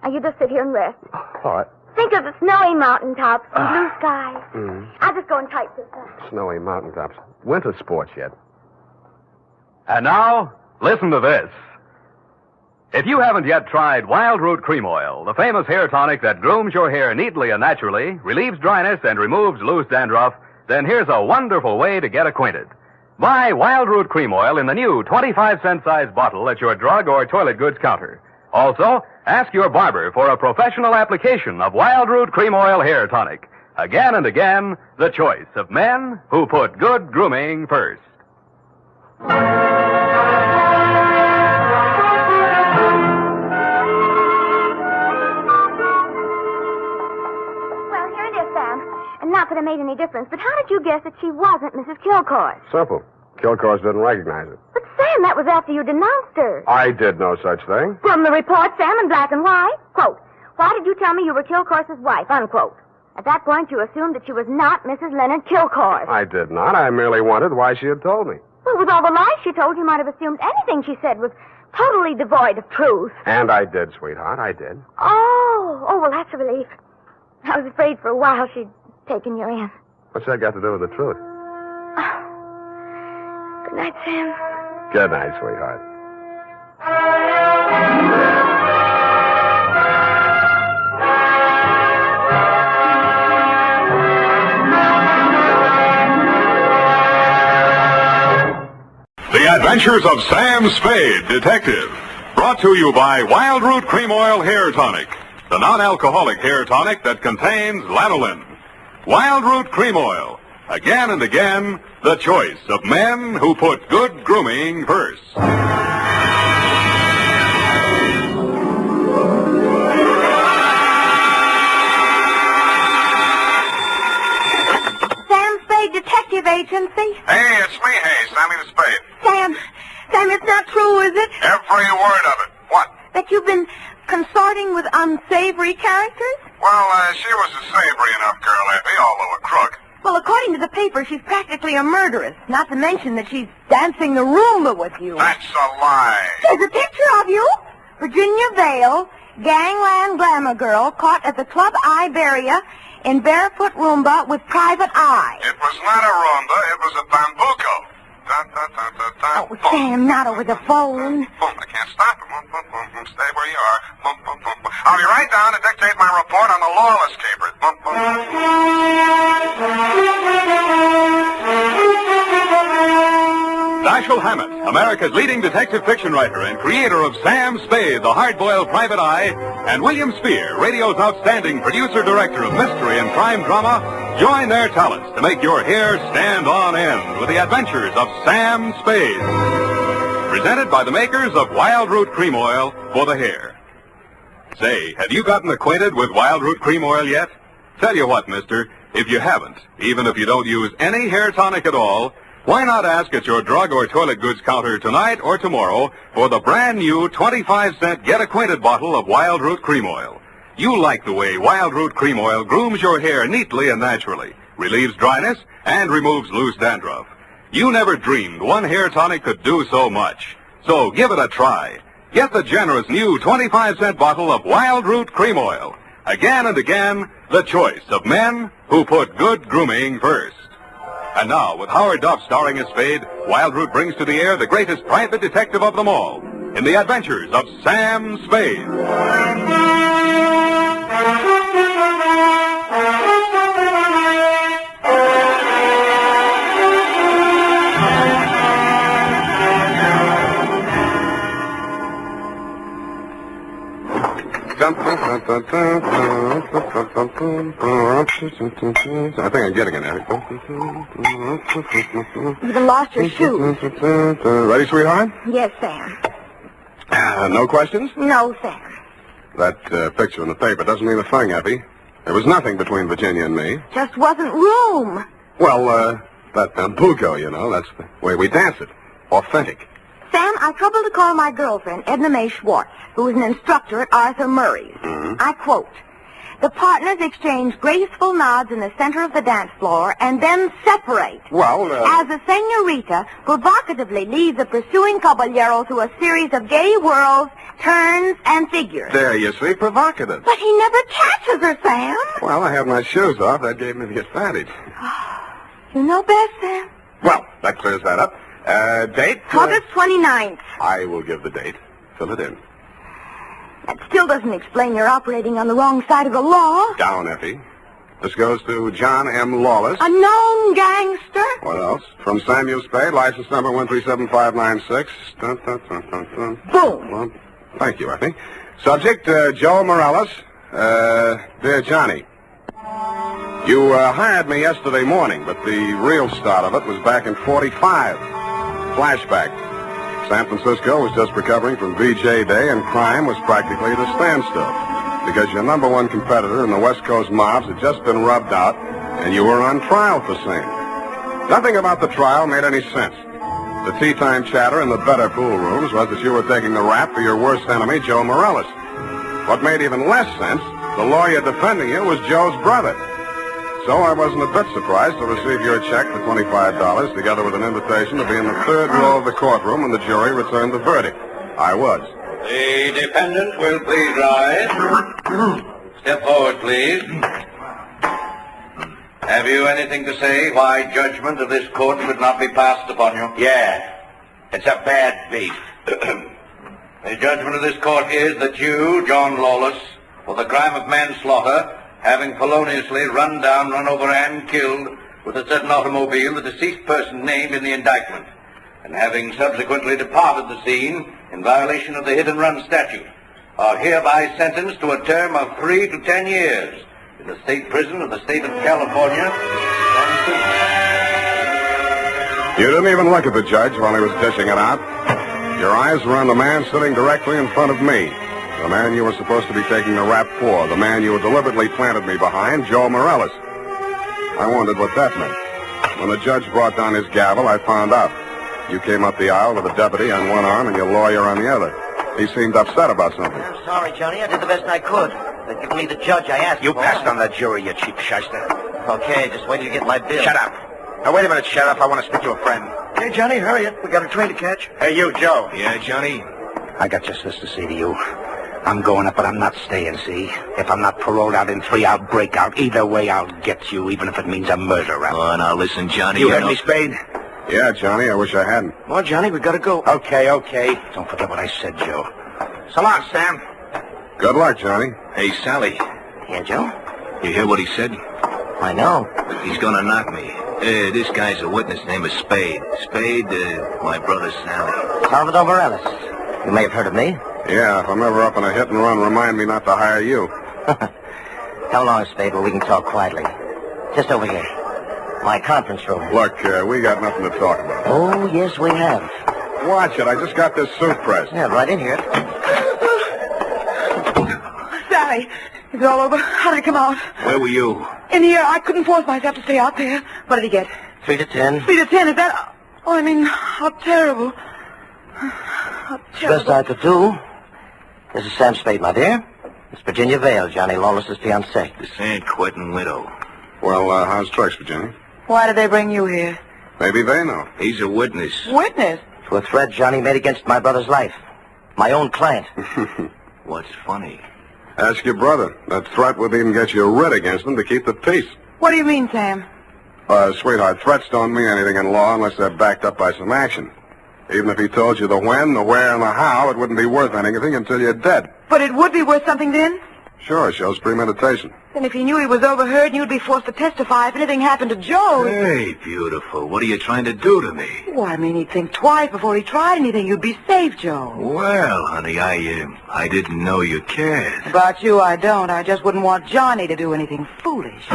Now, you just sit here and rest. What? Think of the snowy mountaintops and blue skies. I'll just go and type this up. Snowy mountaintops. Winter sports yet. And now, listen to this. If you haven't yet tried Wild Root Cream Oil, the famous hair tonic that grooms your hair neatly and naturally, relieves dryness, and removes loose dandruff, then here's a wonderful way to get acquainted. Buy Wild Root Cream Oil in the new 25-cent size bottle at your drug or toilet goods counter. Also, ask your barber for a professional application of Wild Root Cream Oil Hair Tonic. Again and again, the choice of men who put good grooming first. Well, here it is, Sam. And not that it made any difference, but how did you guess that she wasn't Mrs. Kilcourse? Simple. Kilcourse didn't recognize it. But, Sam, that was after you denounced her. I did no such thing. From the report, Sam, in black and white. Quote, why did you tell me you were Kilcourse's wife? Unquote. At that point, you assumed that she was not Mrs. Leonard Kilcourse. I did not. I merely wondered why she had told me. Well, with all the lies she told, you might have assumed anything she said was totally devoid of truth. And I did, sweetheart. I did. Oh, well, that's a relief. I was afraid for a while she'd taken you in. What's that got to do with the truth? Good night, Sam. Good night, sweetheart. The Adventures of Sam Spade, Detective. Brought to you by Wild Root Cream Oil Hair Tonic, the non-alcoholic hair tonic that contains lanolin. Wild Root Cream Oil. Again and again, the choice of men who put good grooming first. Sam Spade Detective Agency. Hey, it's me, Sammy the Spade. Sam, it's not true, is it? Every word of it. What? That you've been consorting with unsavory characters? Well, she was a savory enough girl, Effie, although a crook. Well, according to the paper, she's practically a murderess. Not to mention that she's dancing the Roomba with you. That's a lie. There's a picture of you. Virginia Vale, gangland glamour girl, caught at the Club Iberia in barefoot Roomba with private eye. It was not a Roomba, it was a bambuco. Oh, Sam, not over the phone. Boom, I can't stop it. Boom, boom, boom, boom. Stay where you are. Boom, boom, boom, boom. I'll be right down to dictate my report on the Lawless capers. Boom, boom. Dashiell Hammett, America's leading detective fiction writer and creator of Sam Spade, the hard-boiled private eye, and William Spear, radio's outstanding producer-director of mystery and crime drama, join their talents to make your hair stand on end with the adventures of Sam Spade. Presented by the makers of Wild Root Cream Oil for the hair. Say, have you gotten acquainted with Wild Root Cream Oil yet? Tell you what, mister, if you haven't, even if you don't use any hair tonic at all, why not ask at your drug or toilet goods counter tonight or tomorrow for the brand new 25-cent Get Acquainted bottle of Wild Root Cream Oil. You like the way Wild Root Cream Oil grooms your hair neatly and naturally, relieves dryness, and removes loose dandruff. You never dreamed one hair tonic could do so much. So give it a try. Get the generous new 25-cent bottle of Wild Root Cream Oil. Again and again, the choice of men who put good grooming first. And now, with Howard Duff starring as Spade, Wild Root brings to the air the greatest private detective of them all in the Adventures of Sam Spade. I think I'm getting it now. You even lost your shoes. Ready, sweetheart? Yes, Sam. No questions? No, Sam. That picture in the paper doesn't mean a thing, Effie. There was nothing between Virginia and me. Just wasn't room. Well, that bambuco, you know, that's the way we dance it. Authentic. Sam, I troubled to call my girlfriend, Edna Mae Schwartz, who is an instructor at Arthur Murray's. I quote, "The partners exchange graceful nods in the center of the dance floor and then separate. Well, As the senorita provocatively leads the pursuing caballero through a series of gay whirls, turns, and figures." There you see, provocative. But he never catches her, Sam. Well, I have my shoes off. That gave me the advantage. You know best, Sam. Well, that clears that up. Date? August 29th. I will give the date. Fill it in. That still doesn't explain your operating on the wrong side of the law. Down, Effie. This goes to John M. Lawless. A known gangster. What else? From Samuel Spade, license number 1375596. Dun, dun, dun, dun, dun. Boom. Well, thank you, Effie. Subject, Joe Morales. Dear Johnny. You hired me yesterday morning, but the real start of it was back in 45. Flashback. San Francisco was just recovering from VJ Day, and crime was practically at a standstill because your number one competitor in the West Coast mobs had just been rubbed out, and you were on trial for same. Nothing about the trial made any sense. The tea-time chatter in the better pool rooms was that you were taking the rap for your worst enemy, Joe Morales. What made even less sense, the lawyer defending you was Joe's brother. So I wasn't a bit surprised to receive your check for $25, together with an invitation to be in the third row of the courtroom when the jury returned the verdict. I was. The defendant will please rise. Step forward, please. Have you anything to say why judgment of this court should not be passed upon you? Yeah. It's a bad beef. The judgment of this court is that you, John Lawless, for the crime of manslaughter, having feloniously run down, run over, and killed with a certain automobile the deceased person named in the indictment, and having subsequently departed the scene in violation of the hit-and-run statute, are hereby sentenced to a term of 3 to 10 years in the state prison of the state of California. You didn't even look at the judge while he was dishing it out. Your eyes were on the man sitting directly in front of me. The man you were supposed to be taking the rap for. The man you had deliberately planted me behind, Joe Morales. I wondered what that meant. When the judge brought down his gavel, I found out. You came up the aisle with a deputy on one arm and your lawyer on the other. He seemed upset about something. I'm sorry, Johnny. I did the best I could. They gave me the judge I asked You for. passed on the jury, you cheap shyster. Okay, just wait till you get my bill. Shut up. Now, wait a minute, Sheriff. I want to speak to a friend. Hey, Johnny, hurry it. We got a train to catch. Hey, you, Joe. Yeah, Johnny? I got just this to say to you. I'm going up, but I'm not staying, see? If I'm not paroled out in 3, I'll break out. Either way, I'll get you, even if it means a murder rap. Oh, now listen, Johnny. You heard me, Spade? Yeah, Johnny, I wish I hadn't. Well, Johnny, we gotta go. Okay. Don't forget what I said, Joe. So long, Sam. Good luck, Johnny. Hey, Sally. Yeah, Joe? You hear what he said? I know. He's gonna knock me. This guy's a witness named is Spade. Spade, my brother Sally. Salvador Morales. You may have heard of me. Yeah, if I'm ever up in a hit and run, remind me not to hire you. How long, Spade, where we can talk quietly? Just over here. My conference room. Look, we got nothing to talk about. Oh, yes, we have. Watch it. I just got this suit pressed. Yeah, right in here. Sally, is it all over? How did it come out? Where were you? In the air. I couldn't force myself to stay out there. What did he get? 3 to 10. 3 to 10, is that... Oh, I mean, how terrible. How terrible. Best I could do. This is Sam Spade, my dear. It's Virginia Vale, Johnny Lawless's fiancée. The San Quentin widow. Well, how's tricks, Virginia? Why did they bring you here? Maybe they know. He's a witness. Witness? To a threat Johnny made against my brother's life. My own client. What's funny? Ask your brother. That threat would even get you a writ against him to keep the peace. What do you mean, Sam? Sweetheart, threats don't mean anything in law unless they're backed up by some action. Even if he told you the when, the where, and the how, it wouldn't be worth anything until you're dead. But it would be worth something then? Sure, it shows premeditation. And if he knew he was overheard, you'd be forced to testify if anything happened to Joe. Hey, beautiful, what are you trying to do to me? Well, I mean, he'd think twice before he tried anything. You'd be safe, Joe. Well, honey, I didn't know you cared. About you, I don't. I just wouldn't want Johnny to do anything foolish.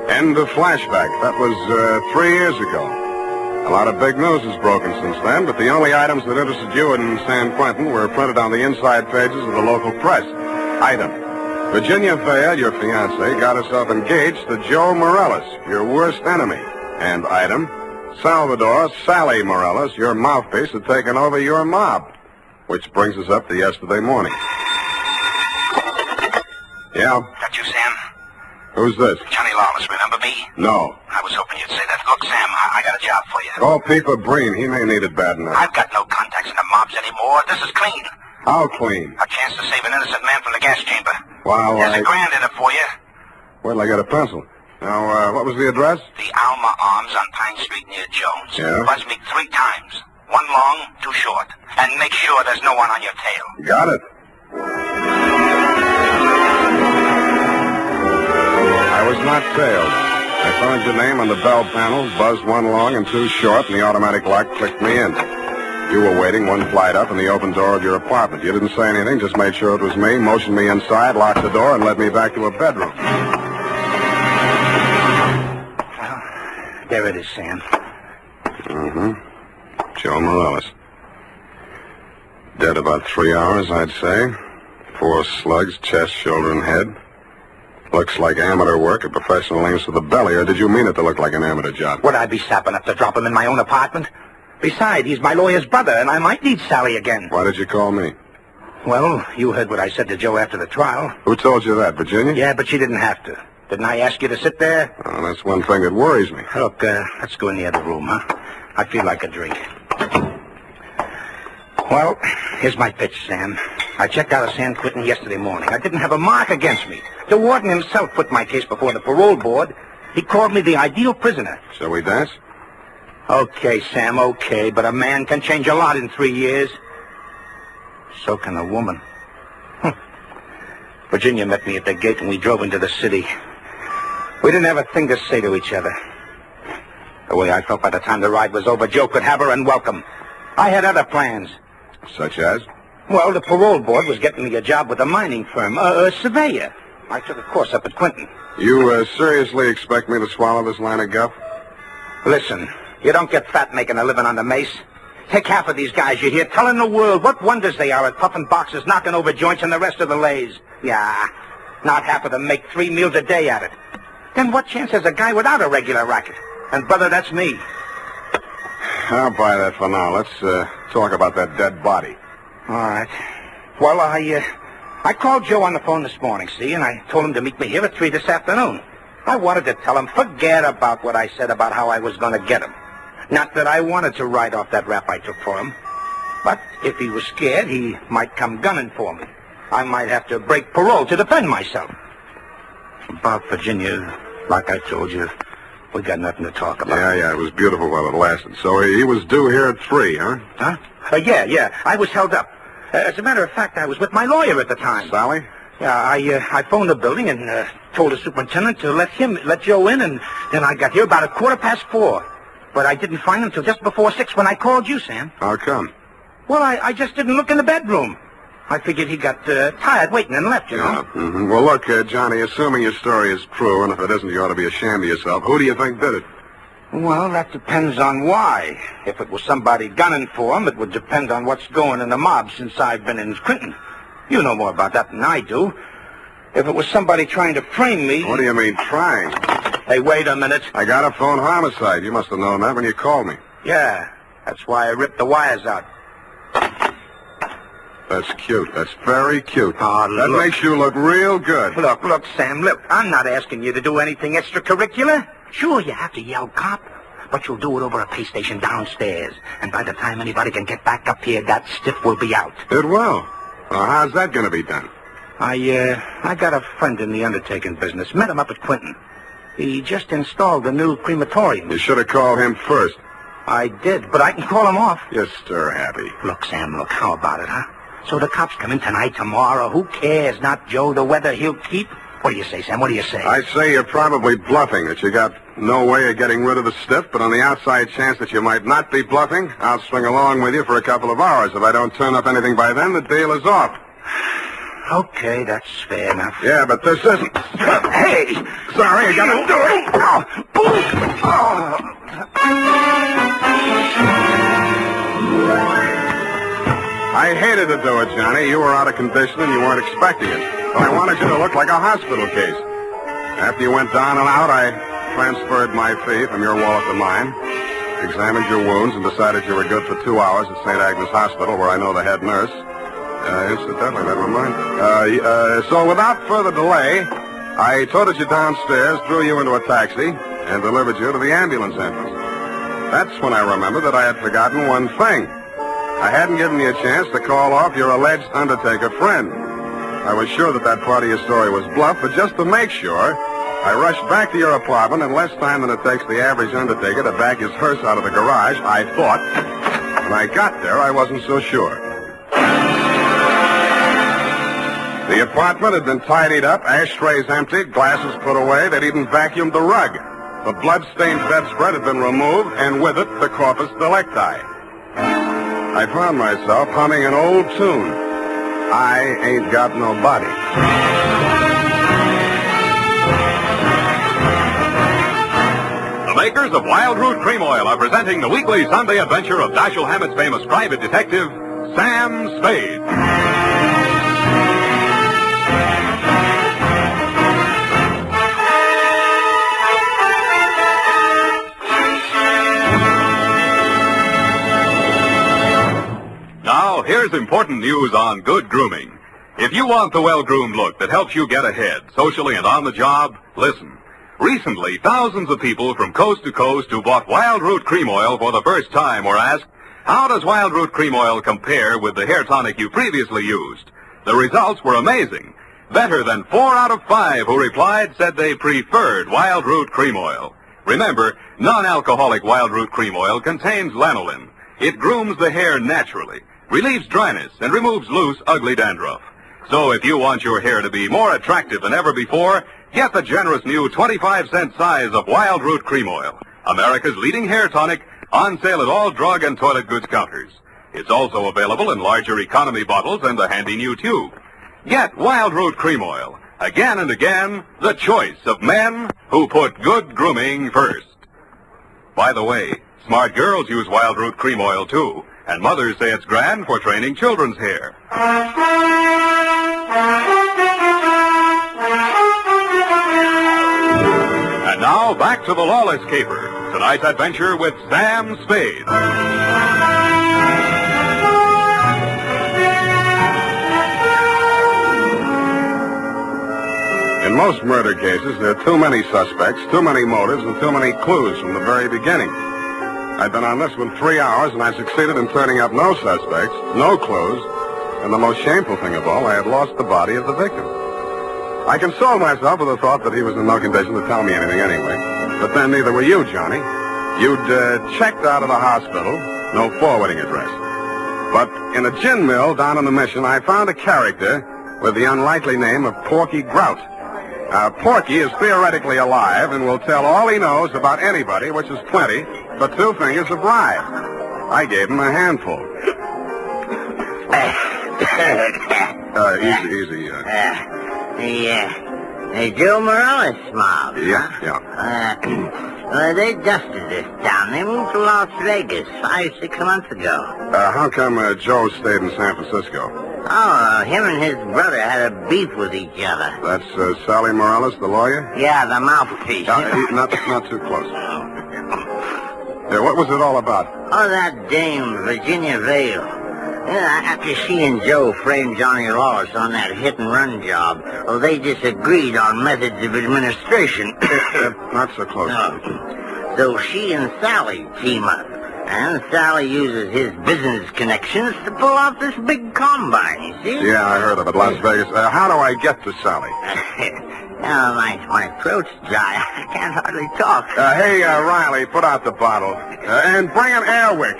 End of flashback. That was 3 years ago. A lot of big news has broken since then, but the only items that interested you in San Quentin were printed on the inside pages of the local press. Item: Virginia Vale, your fiancée, got herself engaged to Joe Morales, your worst enemy. And item: Salvador Sally Morales, your mouthpiece, had taken over your mob. Which brings us up to yesterday morning. Yeah? That you, Sam? Who's this? Johnny Lawless, remember me? No. I was hoping you'd say that. Look, Sam, I got a job for you. Call Peeper Breen. He may need it bad enough. I've got no contacts in the mobs anymore. This is clean. How clean? A chance to save an innocent man from the gas chamber. Well, There's $1,000 in it for you. Wait till I get a pencil. Now, what was the address? The Alma Arms on Pine Street near Jones. Yeah? Buzz me 3 times. 1 long, 2 short. And make sure there's no one on your tail. Got it. I was not tailed. I found your name on the bell panel, buzzed 1 long and 2 short, and the automatic lock clicked me in. You were waiting 1 flight up in the open door of your apartment. You didn't say anything, just made sure it was me, motioned me inside, locked the door, and led me back to a bedroom. Well, there it is, Sam. Mm-hmm. Joe Morales. Dead about 3 hours, I'd say. 4 slugs, chest, shoulder, and head. Looks like amateur work, a professional aims for the belly, or did you mean it to look like an amateur job? Would I be sap enough to drop him in my own apartment? Besides, he's my lawyer's brother, and I might need Sally again. Why did you call me? Well, you heard what I said to Joe after the trial. Who told you that, Virginia? Yeah, but she didn't have to. Didn't I ask you to sit there? Oh, that's one thing that worries me. Look, let's go in the other room, huh? I feel like a drink. Well, here's my pitch, Sam. I checked out of San Quentin yesterday morning. I didn't have a mark against me. The warden himself put my case before the parole board. He called me the ideal prisoner. Shall we dance? Okay, Sam, okay, but a man can change a lot in 3 years. So can a woman. Virginia met me at the gate and we drove into the city. We didn't have a thing to say to each other. The way I felt by the time the ride was over, Joe could have her and welcome. I had other plans. Such as? Well, the parole board was getting me a job with a mining firm, a surveyor. I took a course up at Quentin. You seriously expect me to swallow this line of guff? Listen, you don't get fat making a living on the mace. Take half of these guys you hear telling the world what wonders they are at puffing boxes, knocking over joints, and the rest of the lays. Yeah, not half of them make 3 meals a day at it. Then what chance has a guy without a regular racket? And, brother, that's me. I'll buy that for now. Let's talk about that dead body. All right. Well, I called Joe on the phone this morning, see, and I told him to meet me here at 3 this afternoon. I wanted to tell him, forget about what I said about how I was going to get him. Not that I wanted to write off that rap I took for him. But if he was scared, he might come gunning for me. I might have to break parole to defend myself. About Virginia, like I told you, we got nothing to talk about. Yeah, it was beautiful while it lasted. So he was due here at 3, huh? Huh? Yeah. I was held up. As a matter of fact, I was with my lawyer at the time. Sally? Yeah, I phoned the building and told the superintendent to let Joe in, and then I got here about 4:15. But I didn't find him till just before 6 when I called you, Sam. How come? Well, I just didn't look in the bedroom. I figured he got tired waiting and left, you know. Mm-hmm. Well, look, Johnny, assuming your story is true, and if it isn't, you ought to be ashamed of yourself. Who do you think did it? Well, that depends on why. If it was somebody gunning for him, it would depend on what's going in the mob since I've been in Quentin. You know more about that than I do. If it was somebody trying to frame me... What do you mean, trying? Hey, wait a minute. I got a phone homicide. You must have known that when you called me. Yeah, that's why I ripped the wires out. That's cute. That's very cute. Oh, that makes you look real good. Look, Sam, look. I'm not asking you to do anything extracurricular. Sure, you have to yell cop. but you'll do it over a pay station downstairs. And by the time anybody can get back up here, that stiff will be out. It will. Well, how's that going to be done? I got a friend in the undertaking business. Met him up at Quinton. He just installed a new crematorium. You should have called him first. I did, but I can call him off. You're stir-happy. Look, Sam, look, how about it, huh? So the cops come in tonight, tomorrow. Who cares? Not Joe, the weather he'll keep. What do you say, Sam? What do you say? I say you're probably bluffing, that you got no way of getting rid of the stiff, but on the outside chance that you might not be bluffing, I'll swing along with you for a couple of hours. If I don't turn up anything by then, the deal is off. Okay, that's fair enough. Yeah, but this isn't... Hey! Sorry, I gotta do it. I hated to do it, Johnny. You were out of condition and you weren't expecting it. But I wanted you to look like a hospital case. After you went down and out, I transferred my fee from your wallet to mine, examined your wounds, and decided you were good for 2 hours at St. Agnes Hospital, where I know the head nurse. Incidentally, never mind. So without further delay, I toted you downstairs, threw you into a taxi, and delivered you to the ambulance entrance. That's when I remembered that I had forgotten one thing. I hadn't given you a chance to call off your alleged undertaker friend. I was sure that part of your story was bluff, but just to make sure, I rushed back to your apartment in less time than it takes the average undertaker to back his hearse out of the garage, I thought. When I got there, I wasn't so sure. The apartment had been tidied up, ashtrays emptied, glasses put away. They'd even vacuumed the rug. The blood-stained bedspread had been removed, and with it, the corpus delicti. I found myself humming an old tune. I ain't got no body. The makers of Wild Root Cream Oil are presenting the weekly Sunday adventure of Dashiell Hammett's famous private detective, Sam Spade. Now, here's important news on good grooming. If you want the well-groomed look that helps you get ahead, socially and on the job, listen. Recently, thousands of people from coast to coast who bought Wild Root Cream Oil for the first time were asked, how does Wild Root Cream Oil compare with the hair tonic you previously used? The results were amazing. Better than 4 out of 5 who replied said they preferred Wild Root Cream Oil. Remember, non-alcoholic Wild Root Cream Oil contains lanolin. It grooms the hair naturally, relieves dryness, and removes loose, ugly dandruff. So if you want your hair to be more attractive than ever before, get the generous new 25-cent size of Wild Root Cream Oil, America's leading hair tonic, on sale at all drug and toilet goods counters. It's also available in larger economy bottles and a handy new tube. Get Wild Root Cream Oil. Again and again, the choice of men who put good grooming first. By the way, smart girls use Wild Root Cream Oil, too, and mothers say it's grand for training children's hair. And now, back to the Lawless caper. Tonight's adventure with Sam Spade. In most murder cases, there are too many suspects, too many motives, and too many clues from the very beginning. I'd been on this one 3 hours, and I succeeded in turning up no suspects, no clues, and the most shameful thing of all, I had lost the body of the victim. I consoled myself with the thought that he was in no condition to tell me anything anyway. But then neither were you, Johnny. You'd checked out of the hospital, no forwarding address. But in a gin mill down in the Mission, I found a character with the unlikely name of Porky Grout. Porky is theoretically alive and will tell all he knows about anybody, which is plenty, for 2 fingers of rye. I gave him a handful. Easy. Joe Morales mob. Yeah. They dusted this town. They moved to Las Vegas 5-6 months ago. How come Joe stayed in San Francisco? Him and his brother had a beef with each other. That's Sally Morales, the lawyer? Yeah, the mouthpiece. Not too close. What was it all about? That dame, Virginia Vale. After she and Joe framed Johnny Lawless on that hit-and-run job, they disagreed on methods of administration. Not so close. So she and Sally team up. And Sally uses his business connections to pull off this big combine, you see? Yeah, I heard of it. Las Vegas. How do I get to Sally? My throat's dry. I can't hardly talk. Hey, Riley, put out the bottle. And bring an air wick.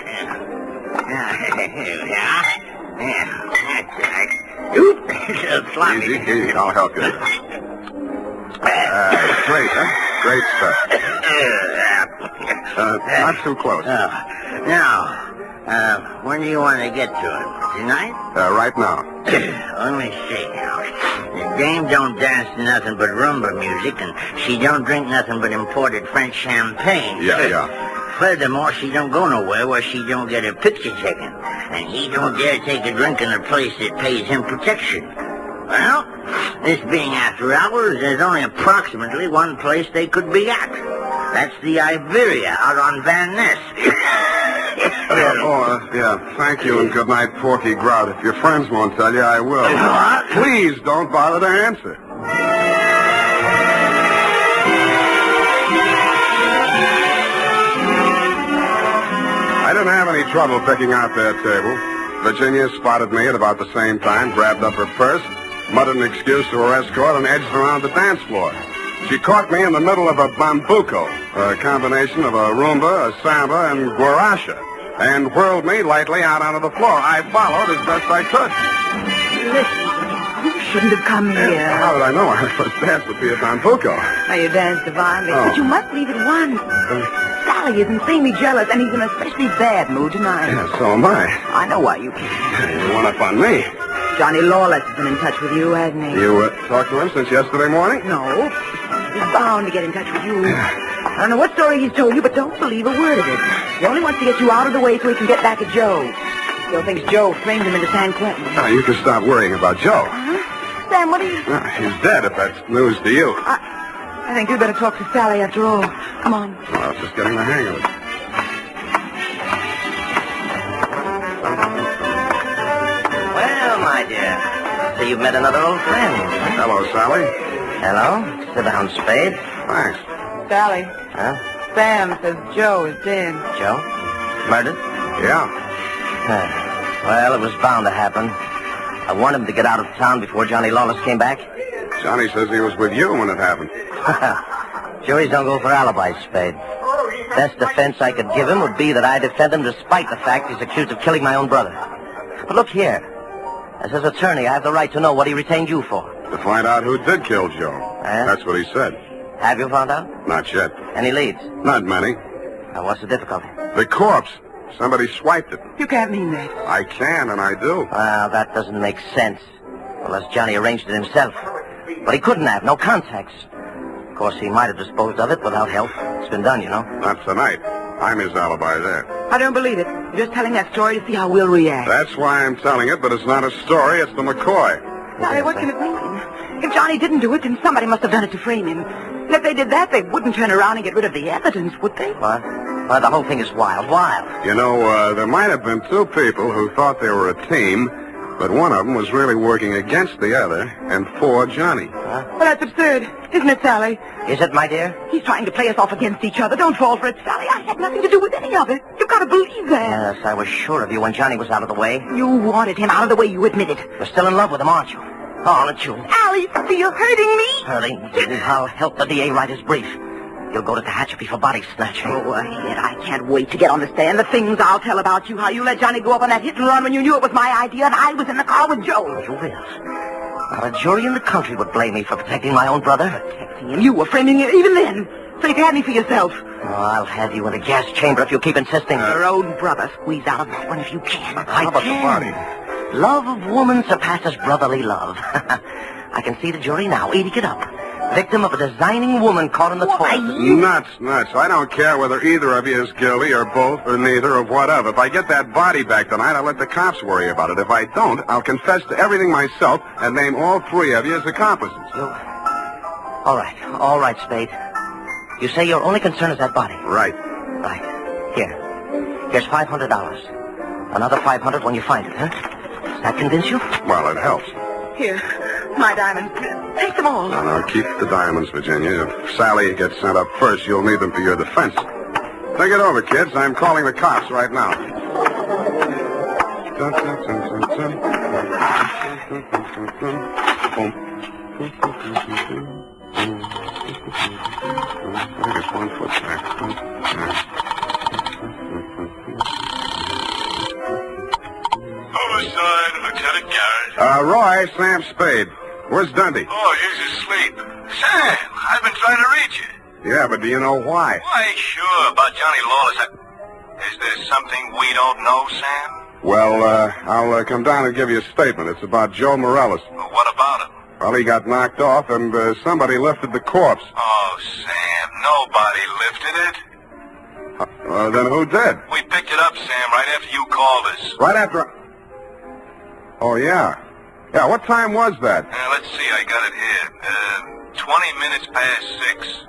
Yeah, that's right. Oop, it's a little sloppy. Easy, I'll help you. Great, huh? Great stuff. Not too close. Now, when do you want to get to him? Tonight? Right now. Let me see now. The dame don't dance to nothing but rumba music, and she don't drink nothing but imported French champagne. Yeah. Furthermore, she don't go nowhere where she don't get her picture taken. And he don't dare take a drink in a place that pays him protection. Well, this being after hours, there's only approximately one place they could be at. That's the Iberia out on Van Ness. Yeah, thank you and good night, Porky Grout. If your friends won't tell you, I will. What? Please don't bother to answer. I didn't have any trouble picking out their table. Virginia spotted me at about the same time, grabbed up her purse, muttered an excuse to her escort, and edged around the dance floor. She caught me in the middle of a bambuco, a combination of a rumba, a samba, and guaracha, and whirled me lightly out onto the floor. I followed as best I could. Listen, you shouldn't have come here. How did I know our first dance would be a bambuco? Now, you danced divinely, Oh. but you must leave at once. Sally is insanely jealous, and he's in an especially bad mood tonight. Yeah, so am I. I know why you came. You one up on me. Johnny Lawless has been in touch with you, hasn't he? You talked to him since yesterday morning? No. He's bound to get in touch with you. I don't know what story he's told you, but don't believe a word of it. He only wants to get you out of the way so he can get back at Joe. Still thinks Joe framed him into San Quentin. Now, you can stop worrying about Joe. Huh? Sam, what are you... He's dead, if that's news to you. I think you'd better talk to Sally after all. Come on. Well, I was just getting the hang of it. Well, my dear, so you've met another old friend. Hello, Sally. Hello? Sit down, Spade. Thanks. Sally, Huh? Sam says Joe is dead. Joe? Murdered? Yeah. Well, it was bound to happen. I warned him to get out of town before Johnny Lawless came back. Johnny says he was with you when it happened. Juries don't go for alibis, Spade. Best defense I could give him would be that I defend him despite the fact he's accused of killing my own brother. But look here. As his attorney, I have the right to know what he retained you for. To find out who did kill Joe. That's what he said. Have you found out? Not yet. Any leads? Not many. Now, what's the difficulty? The corpse. Somebody swiped it. You can't mean that. I can, and I do. Well, that doesn't make sense. Unless Johnny arranged it himself. But he couldn't have. No contacts. Of course, he might have disposed of it without help. It's been done, you know. Not tonight. I'm his alibi there. I don't believe it. You're just telling that story to see how we'll react. That's why I'm telling it, but it's not a story. It's the McCoy. Sally, what can it mean? If Johnny didn't do it, then somebody must have done it to frame him. And if they did that, they wouldn't turn around and get rid of the evidence, would they? What? Well, the whole thing is wild. You know, there might have been two people who thought they were a team, but one of them was really working against the other and for Johnny. Well, that's absurd, isn't it, Sally? Is it, my dear? He's trying to play us off against each other. Don't fall for it, Sally. I had nothing to do with any of it. You've got to believe that. Yes, I was sure of you when Johnny was out of the way. You wanted him out of the way, you admitted. You're still in love with him, aren't you? Oh, aren't you? Alice, you're hurting me. Hurting? I'll help the DA write his brief. You'll go to Tehachapi for body snatching. Go ahead. I can't wait to get on the stand. The things I'll tell about you, how you let Johnny go up on that hit and run when you knew it was my idea and I was in the car with Joe. You will. Not a jury in the country would blame me for protecting my own brother. Protecting him? You were framing him even then. So you can have me for yourself. Oh, I'll have you in a gas chamber if you keep insisting. Your own brother. Squeeze out of that one if you can. How about the body? Love of woman surpasses brotherly love. I can see the jury now, eating it up. Victim of a designing woman caught in the toilet. Nuts. I don't care whether either of you is guilty or both or neither or whatever. If I get that body back tonight, I'll let the cops worry about it. If I don't, I'll confess to everything myself and name all three of you as accomplices. All right, Spade. You say your only concern is that body? Right. Here's $500. Another $500 when you find it, huh? Does that convince you? Well, it helps. Here, my diamonds. Take them all. No, keep the diamonds, Virginia. If Sally gets sent up first, you'll need them for your defense. Think it over, kids. I'm calling the cops right now. I think it's 1 foot back. Homicide, Lieutenant Garrett. Roy, Sam Spade. Where's Dundee? Oh, he's asleep. Sam, I've been trying to reach you. Yeah, but do you know why? Why, sure, about Johnny Lawless. Is there something we don't know, Sam? Well, I'll come down and give you a statement. It's about Joe Morales. Well, what about him? Well, he got knocked off, and somebody lifted the corpse. Oh, Sam, nobody lifted it. Then who did? We picked it up, Sam, right after you called us. Right after... Oh, yeah. Yeah, what time was that? Let's see, I got it here. 20 minutes past 6.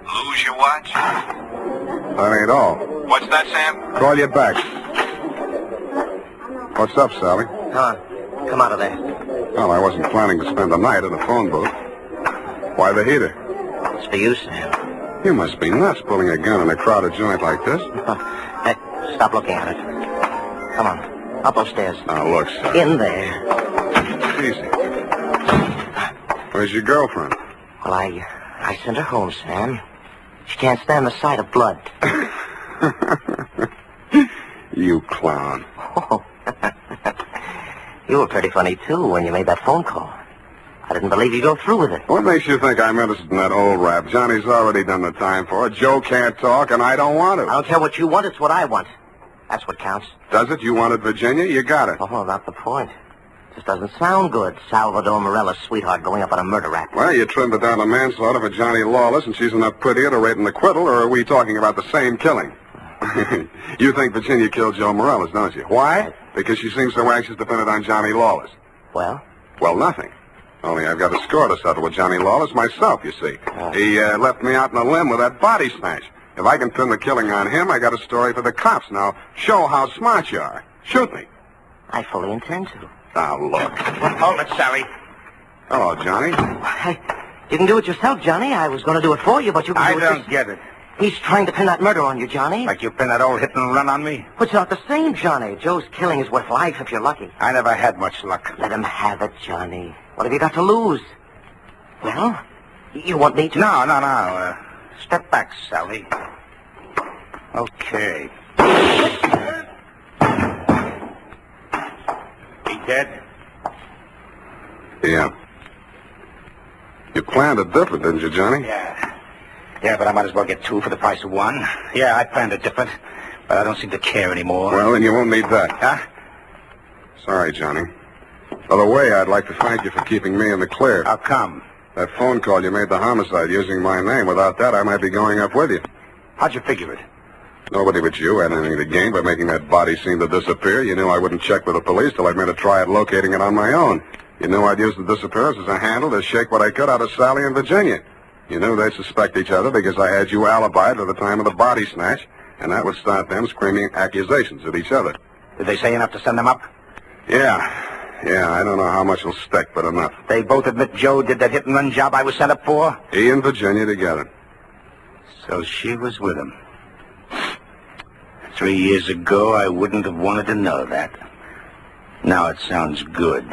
Lose your watch? That ain't all. What's that, Sam? Call you back. What's up, Sally? Come out of there. Well, I wasn't planning to spend the night in a phone booth. Why the heater? It's for you, Sam. You must be nuts pulling a gun in a crowded joint like this. Hey, stop looking at it. Come on, up those stairs. Now, look, Sally. In there. Easy. Where's your girlfriend? Well, I sent her home, Sam. She can't stand the sight of blood. You clown. Oh. You were pretty funny, too, when you made that phone call. I didn't believe you'd go through with it. What makes you think I'm interested in that old rap? Johnny's already done the time for it. Joe can't talk, and I don't want to. I don't care what you want. It's what I want. That's what counts. Does it? You wanted Virginia? You got it. Oh, not the point. Just doesn't sound good. Salvador Morella's sweetheart going up on a murder rap. Well, you trimmed it down to manslaughter for Johnny Lawless, and she's enough prettier to rate an acquittal, or are we talking about the same killing? You think Virginia killed Joe Morales, don't you? Why? Because she seems so anxious to pin it on Johnny Lawless. Well? Well, nothing. Only I've got a score to settle with Johnny Lawless myself, you see. He left me out in a limb with that body snatch. If I can pin the killing on him, I got a story for the cops. Now, show how smart you are. Shoot me. I fully intend to. Now, look. Hold it, Sally. Hello, Johnny. You can do it yourself, Johnny. I was going to do it for you, but you can do it. I don't get it. He's trying to pin that murder on you, Johnny. Like you pin that old hit and run on me? But it's not the same, Johnny. Joe's killing is worth life if you're lucky. I never had much luck. Let him have it, Johnny. What have you got to lose? Well, you want me to... No. Step back, Sally. Okay. He dead? Yeah. You planned it different, didn't you, Johnny? Yeah, but I might as well get two for the price of one. Yeah, I planned it different, but I don't seem to care anymore. Well, then you won't need that. Huh? Sorry, Johnny. By the way, I'd like to thank you for keeping me in the clear. How come? That phone call you made the homicide using my name. Without that, I might be going up with you. How'd you figure it? Nobody but you had anything to gain by making that body seem to disappear. You knew I wouldn't check with the police till I'd made a try at locating it on my own. You knew I'd use the disappearance as a handle to shake what I could out of Sally and Virginia. You knew they'd suspect each other because I had you alibied at the time of the body snatch, and that would start them screaming accusations at each other. Did they say enough to send them up? Yeah, I don't know how much will stick, but enough. They both admit Joe did that hit-and-run job I was sent up for? He and Virginia together. So she was with him. 3 years ago, I wouldn't have wanted to know that. Now it sounds good.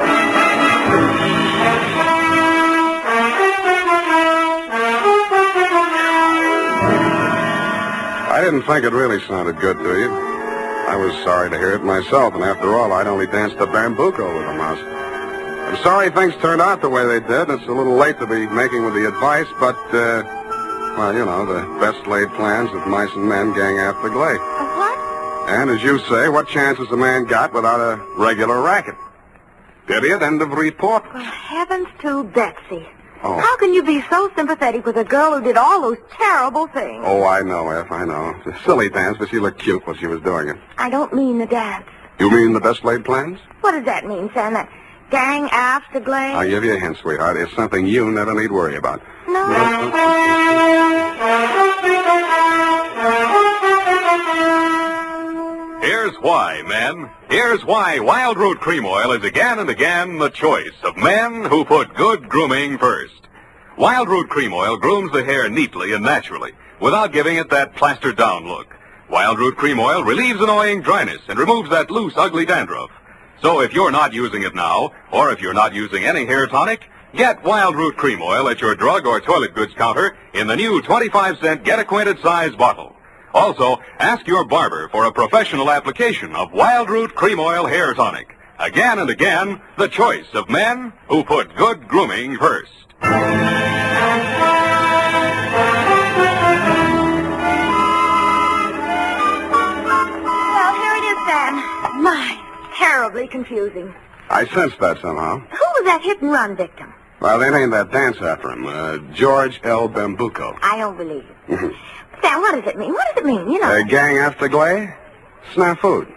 I didn't think it really sounded good to you. I was sorry to hear it myself, and after all, I'd only danced the bambuco with a mouse. I'm sorry things turned out the way they did. It's a little late to be making with the advice, but, well, you know, the best laid plans of mice and men gang after glade. What? And as you say, what chance has a man got without a regular racket? Period. End of report. Well, heavens to Betsy. Oh. How can you be so sympathetic with a girl who did all those terrible things? Oh, I know, F, I know. It's a silly dance, but she looked cute while she was doing it. I don't mean the dance. You mean the best laid plans? What does that mean, Sam? That gang after glade? I'll give you a hint, sweetheart. It's something you never need worry about. No. Here's why, men. Here's why Wild Root Cream Oil is again and again the choice of men who put good grooming first. Wild Root Cream Oil grooms the hair neatly and naturally without giving it that plastered-down look. Wild Root Cream Oil relieves annoying dryness and removes that loose, ugly dandruff. So if you're not using it now, or if you're not using any hair tonic, get Wild Root Cream Oil at your drug or toilet goods counter in the new 25-cent get-acquainted size bottle. Also, ask your barber for a professional application of Wild Root Cream Oil Hair Tonic. Again and again, the choice of men who put good grooming first. Well, here it is, Sam. My, terribly confusing. I sensed that somehow. Who was that hit-and-run victim? Well, they named that dance after him, George L. Bambuco. I don't believe it. Sam, what does it mean? What does it mean? You know. Gang after Glay? Snafu.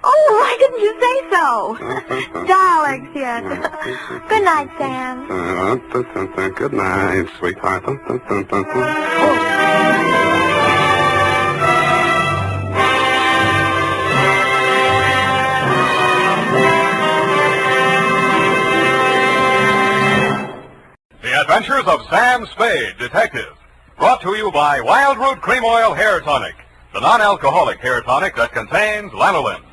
Oh, why didn't you say so? Darlings, yes. Good night, Sam. Good night, sweetheart. The Adventures of Sam Spade, Detective. Brought to you by Wild Root Cream Oil Hair Tonic, the non-alcoholic hair tonic that contains lanolin.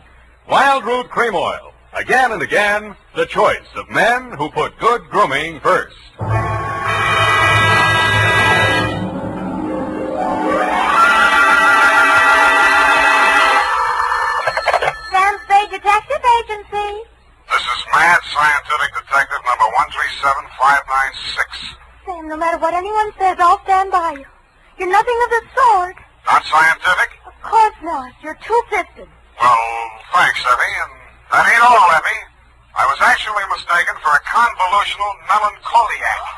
Wild Root Cream Oil. Again and again, the choice of men who put good grooming first. Sam Spade Detective Agency. This is Mad Scientific Detective number 137596. Sam, no matter what anyone says, I'll stand by you. You're nothing of the sort. Not scientific? Of course not. You're two-fisted. Well, thanks, Effie, and that ain't all, Effie. I was actually mistaken for a convolutional melancholiac.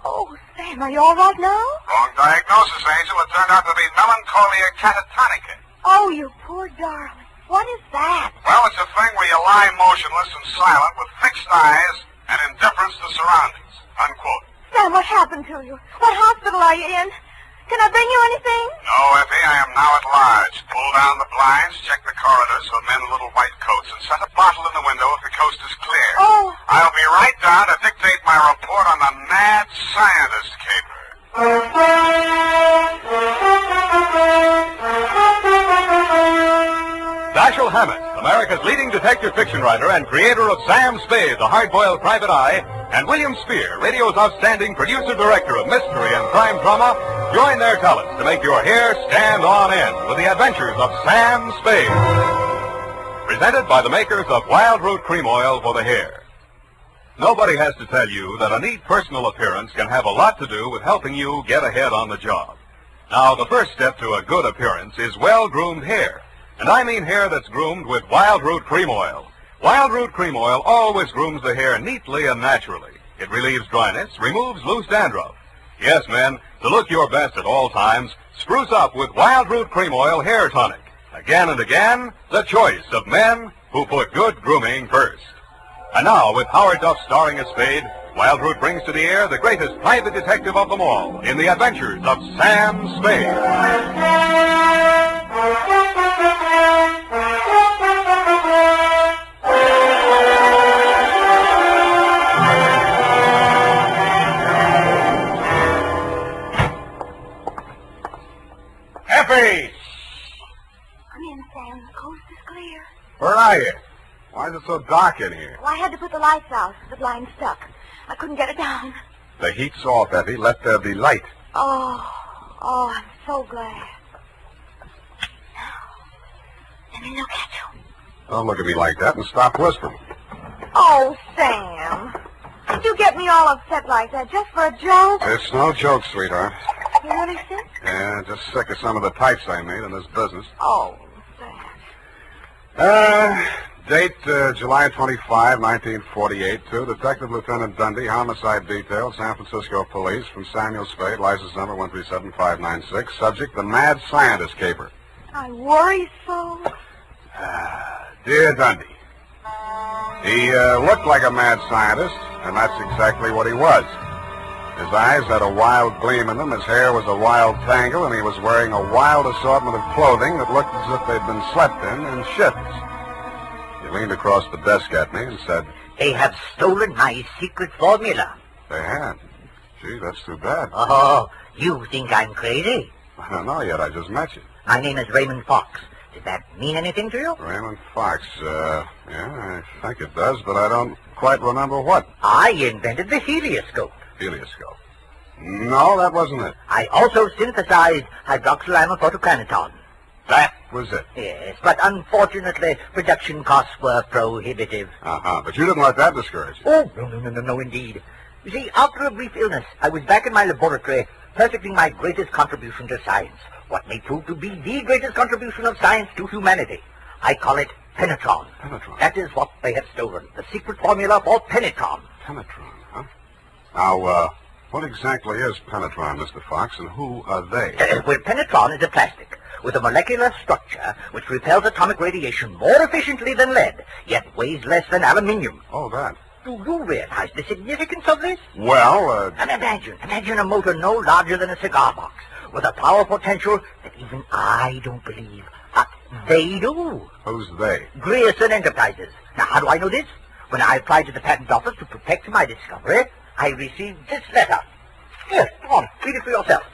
Oh, Sam, are you all right now? Wrong diagnosis, Angel. It turned out to be melancholia catatonica. Oh, you poor darling. What is that? Well, it's a thing where you lie motionless and silent with fixed eyes and indifference to surroundings. Unquote. Sam, what happened to you? What hospital are you in? Can I bring you anything? No, Effie, I am now at large. Pull down the blinds, check the corridors for men in little white coats, and set a bottle in the window if the coast is clear. Oh. I'll be right down to dictate my report on the mad scientist caper. Dashiell Hammett, America's leading detective fiction writer and creator of Sam Spade, the hard-boiled private eye, and William Spear, radio's outstanding producer-director of mystery and crime drama, join their talents to make your hair stand on end with the adventures of Sam Spade. Presented by the makers of Wild Root Cream Oil for the hair. Nobody has to tell you that a neat personal appearance can have a lot to do with helping you get ahead on the job. Now, the first step to a good appearance is well-groomed hair. And I mean hair that's groomed with Wild Root Cream Oil. Wild Root Cream Oil always grooms the hair neatly and naturally. It relieves dryness, removes loose dandruff. Yes, men, to look your best at all times, spruce up with Wild Root Cream Oil Hair Tonic. Again and again, the choice of men who put good grooming first. And now, with Howard Duff starring as Spade, Wild Root brings to the air the greatest private detective of them all in the adventures of Sam Spade. Effie! Come in, Sam. The coast is clear. Where are you? Why is it so dark in here? Well, I had to put the lights out. The blind stuck. I couldn't get it down. The heat's off, Effie. Let there be light. Oh, I'm so glad. Let me look at you. Don't look at me like that and stop whispering. Oh, Sam. Did you get me all upset like that just for a joke? It's no joke, sweetheart. You really sick? Yeah, just sick of some of the types I made in this business. Oh, Sam. Date July 25, 1948, to Detective Lieutenant Dundee, Homicide Detail, San Francisco Police, from Samuel Spade, license number 137596. Subject, the Mad Scientist caper. I worry so. Dear Dundee, he looked like a mad scientist, and that's exactly what he was. His eyes had a wild gleam in them, his hair was a wild tangle, and he was wearing a wild assortment of clothing that looked as if they'd been slept in shifts. He leaned across the desk at me and said, They have stolen my secret formula. They had. Gee, that's too bad. Oh, you think I'm crazy? I don't know yet. I just met you. My name is Raymond Fox. Does that mean anything to you? Raymond Fox. Yeah, I think it does, but I don't quite remember what. I invented the helioscope. Helioscope. No, that wasn't it. I also synthesized hydroxylamophotocanatone. That was it. Yes, but unfortunately, production costs were prohibitive. Uh-huh, but you didn't let that discourage you. Oh, no, indeed. You see, after a brief illness, I was back in my laboratory, perfecting my greatest contribution to science, what may prove to be the greatest contribution of science to humanity. I call it penetron. Penetron? That is what they have stolen, the secret formula for penetron. Penetron, huh? Now, what exactly is penetron, Mr. Fox, and who are they? Well, penetron is a plastic with a molecular structure which repels atomic radiation more efficiently than lead, yet weighs less than aluminium. Oh, that. Do you realize the significance of this? Well, And imagine a motor no larger than a cigar box, with a power potential that even I don't believe, but they do. Who's they? Grierson Enterprises. Now, how do I know this? When I applied to the patent office to protect my discovery, I received this letter. Here, come on, read it for yourself.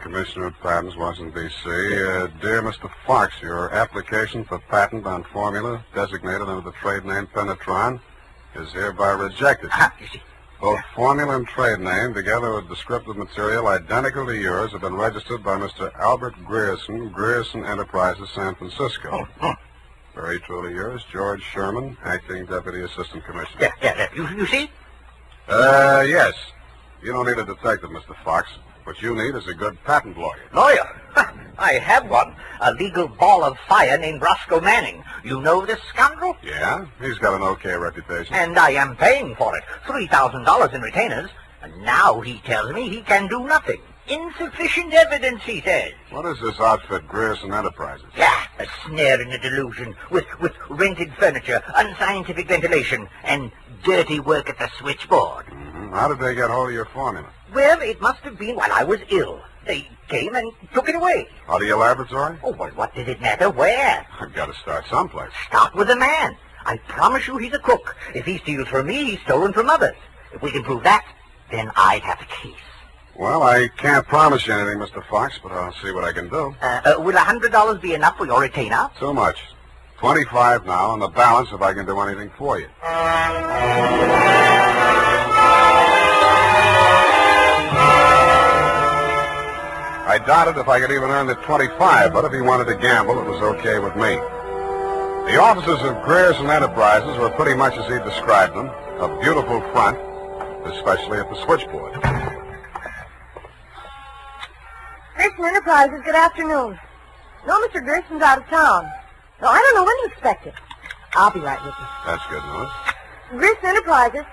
Commissioner of Patents, Washington, D.C. Dear Mr. Fox, your application for patent on formula designated under the trade name Penetron is hereby rejected. You see. Both formula and trade name, together with descriptive material identical to yours, have been registered by Mr. Albert Grierson, Grierson Enterprises, San Francisco. Very truly yours, George Sherman, Acting Deputy Assistant Commissioner. Yeah. You see? Yes. You don't need a detective, Mr. Fox. What you need is a good patent lawyer. Lawyer? I have one. A legal ball of fire named Roscoe Manning. You know this scoundrel? Yeah? He's got an okay reputation. And I am paying for it. $3,000 in retainers. And now he tells me he can do nothing. Insufficient evidence, he says. What is this outfit, Grierson Enterprises? Yeah, a snare in a delusion, with rented furniture, unscientific ventilation, and dirty work at the switchboard. Mm-hmm. How did they get hold of your formula? Well, it must have been while I was ill. They came and took it away. Out of your laboratory? Oh, well, what did it matter where? I've got to start someplace. Start with the man. I promise you he's a crook. If he steals from me, he's stolen from others. If we can prove that, then I have a case. Well, I can't promise you anything, Mr. Fox, but I'll see what I can do. Will $100 be enough for your retainer? Too much. 25 now, and the balance if I can do anything for you. I doubted if I could even earn the 25, but if he wanted to gamble, it was okay with me. The offices of Grierson Enterprises were pretty much as he described them, a beautiful front, especially at the switchboard. Grierson Enterprises, good afternoon. No, Mr. Grierson's out of town. No, I don't know when to expect it. I'll be right with you. That's good news. Grierson Enterprises?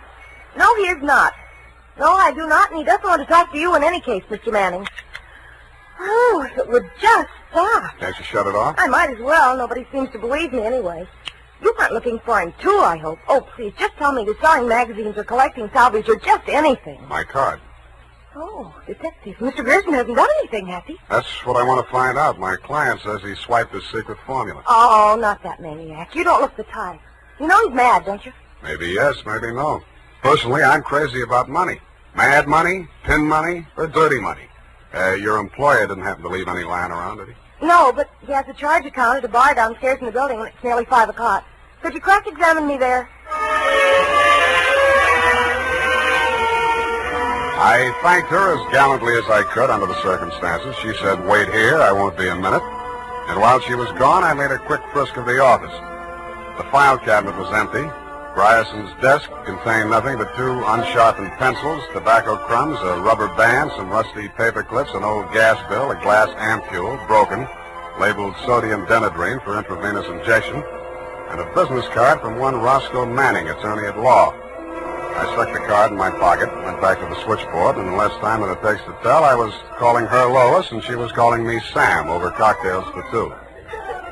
No, he is not. No, I do not, and he doesn't want to talk to you in any case, Mr. Manning. Oh, if it would just stop. Can't you shut it off? I might as well. Nobody seems to believe me anyway. You aren't looking for him, too, I hope. Oh, please, just tell me you're selling magazines or collecting salvage or just anything. My card. Oh, detective. Mr. Grierson hasn't done anything, has he? That's what I want to find out. My client says he swiped his secret formula. Oh, not that maniac. You don't look the type. You know he's mad, don't you? Maybe yes, maybe no. Personally, I'm crazy about money. Mad money, pin money, or dirty money. Your employer didn't happen to leave any lying around, did he? No, but he has a charge account at a bar downstairs in the building, and it's nearly 5 o'clock. Could you cross-examine me there? I thanked her as gallantly as I could under the circumstances. She said, wait here, I won't be a minute. And while she was gone, I made a quick frisk of the office. The file cabinet was empty. Grierson's desk contained nothing but 2 unsharpened pencils, tobacco crumbs, a rubber band, some rusty paper clips, an old gas bill, a glass ampule, broken, labeled sodium denadrine for intravenous injection, and a business card from one Roscoe Manning, attorney at law. I stuck the card in my pocket, went back to the switchboard, and in less time than it takes to tell, I was calling her Lois, and she was calling me Sam over cocktails for 2.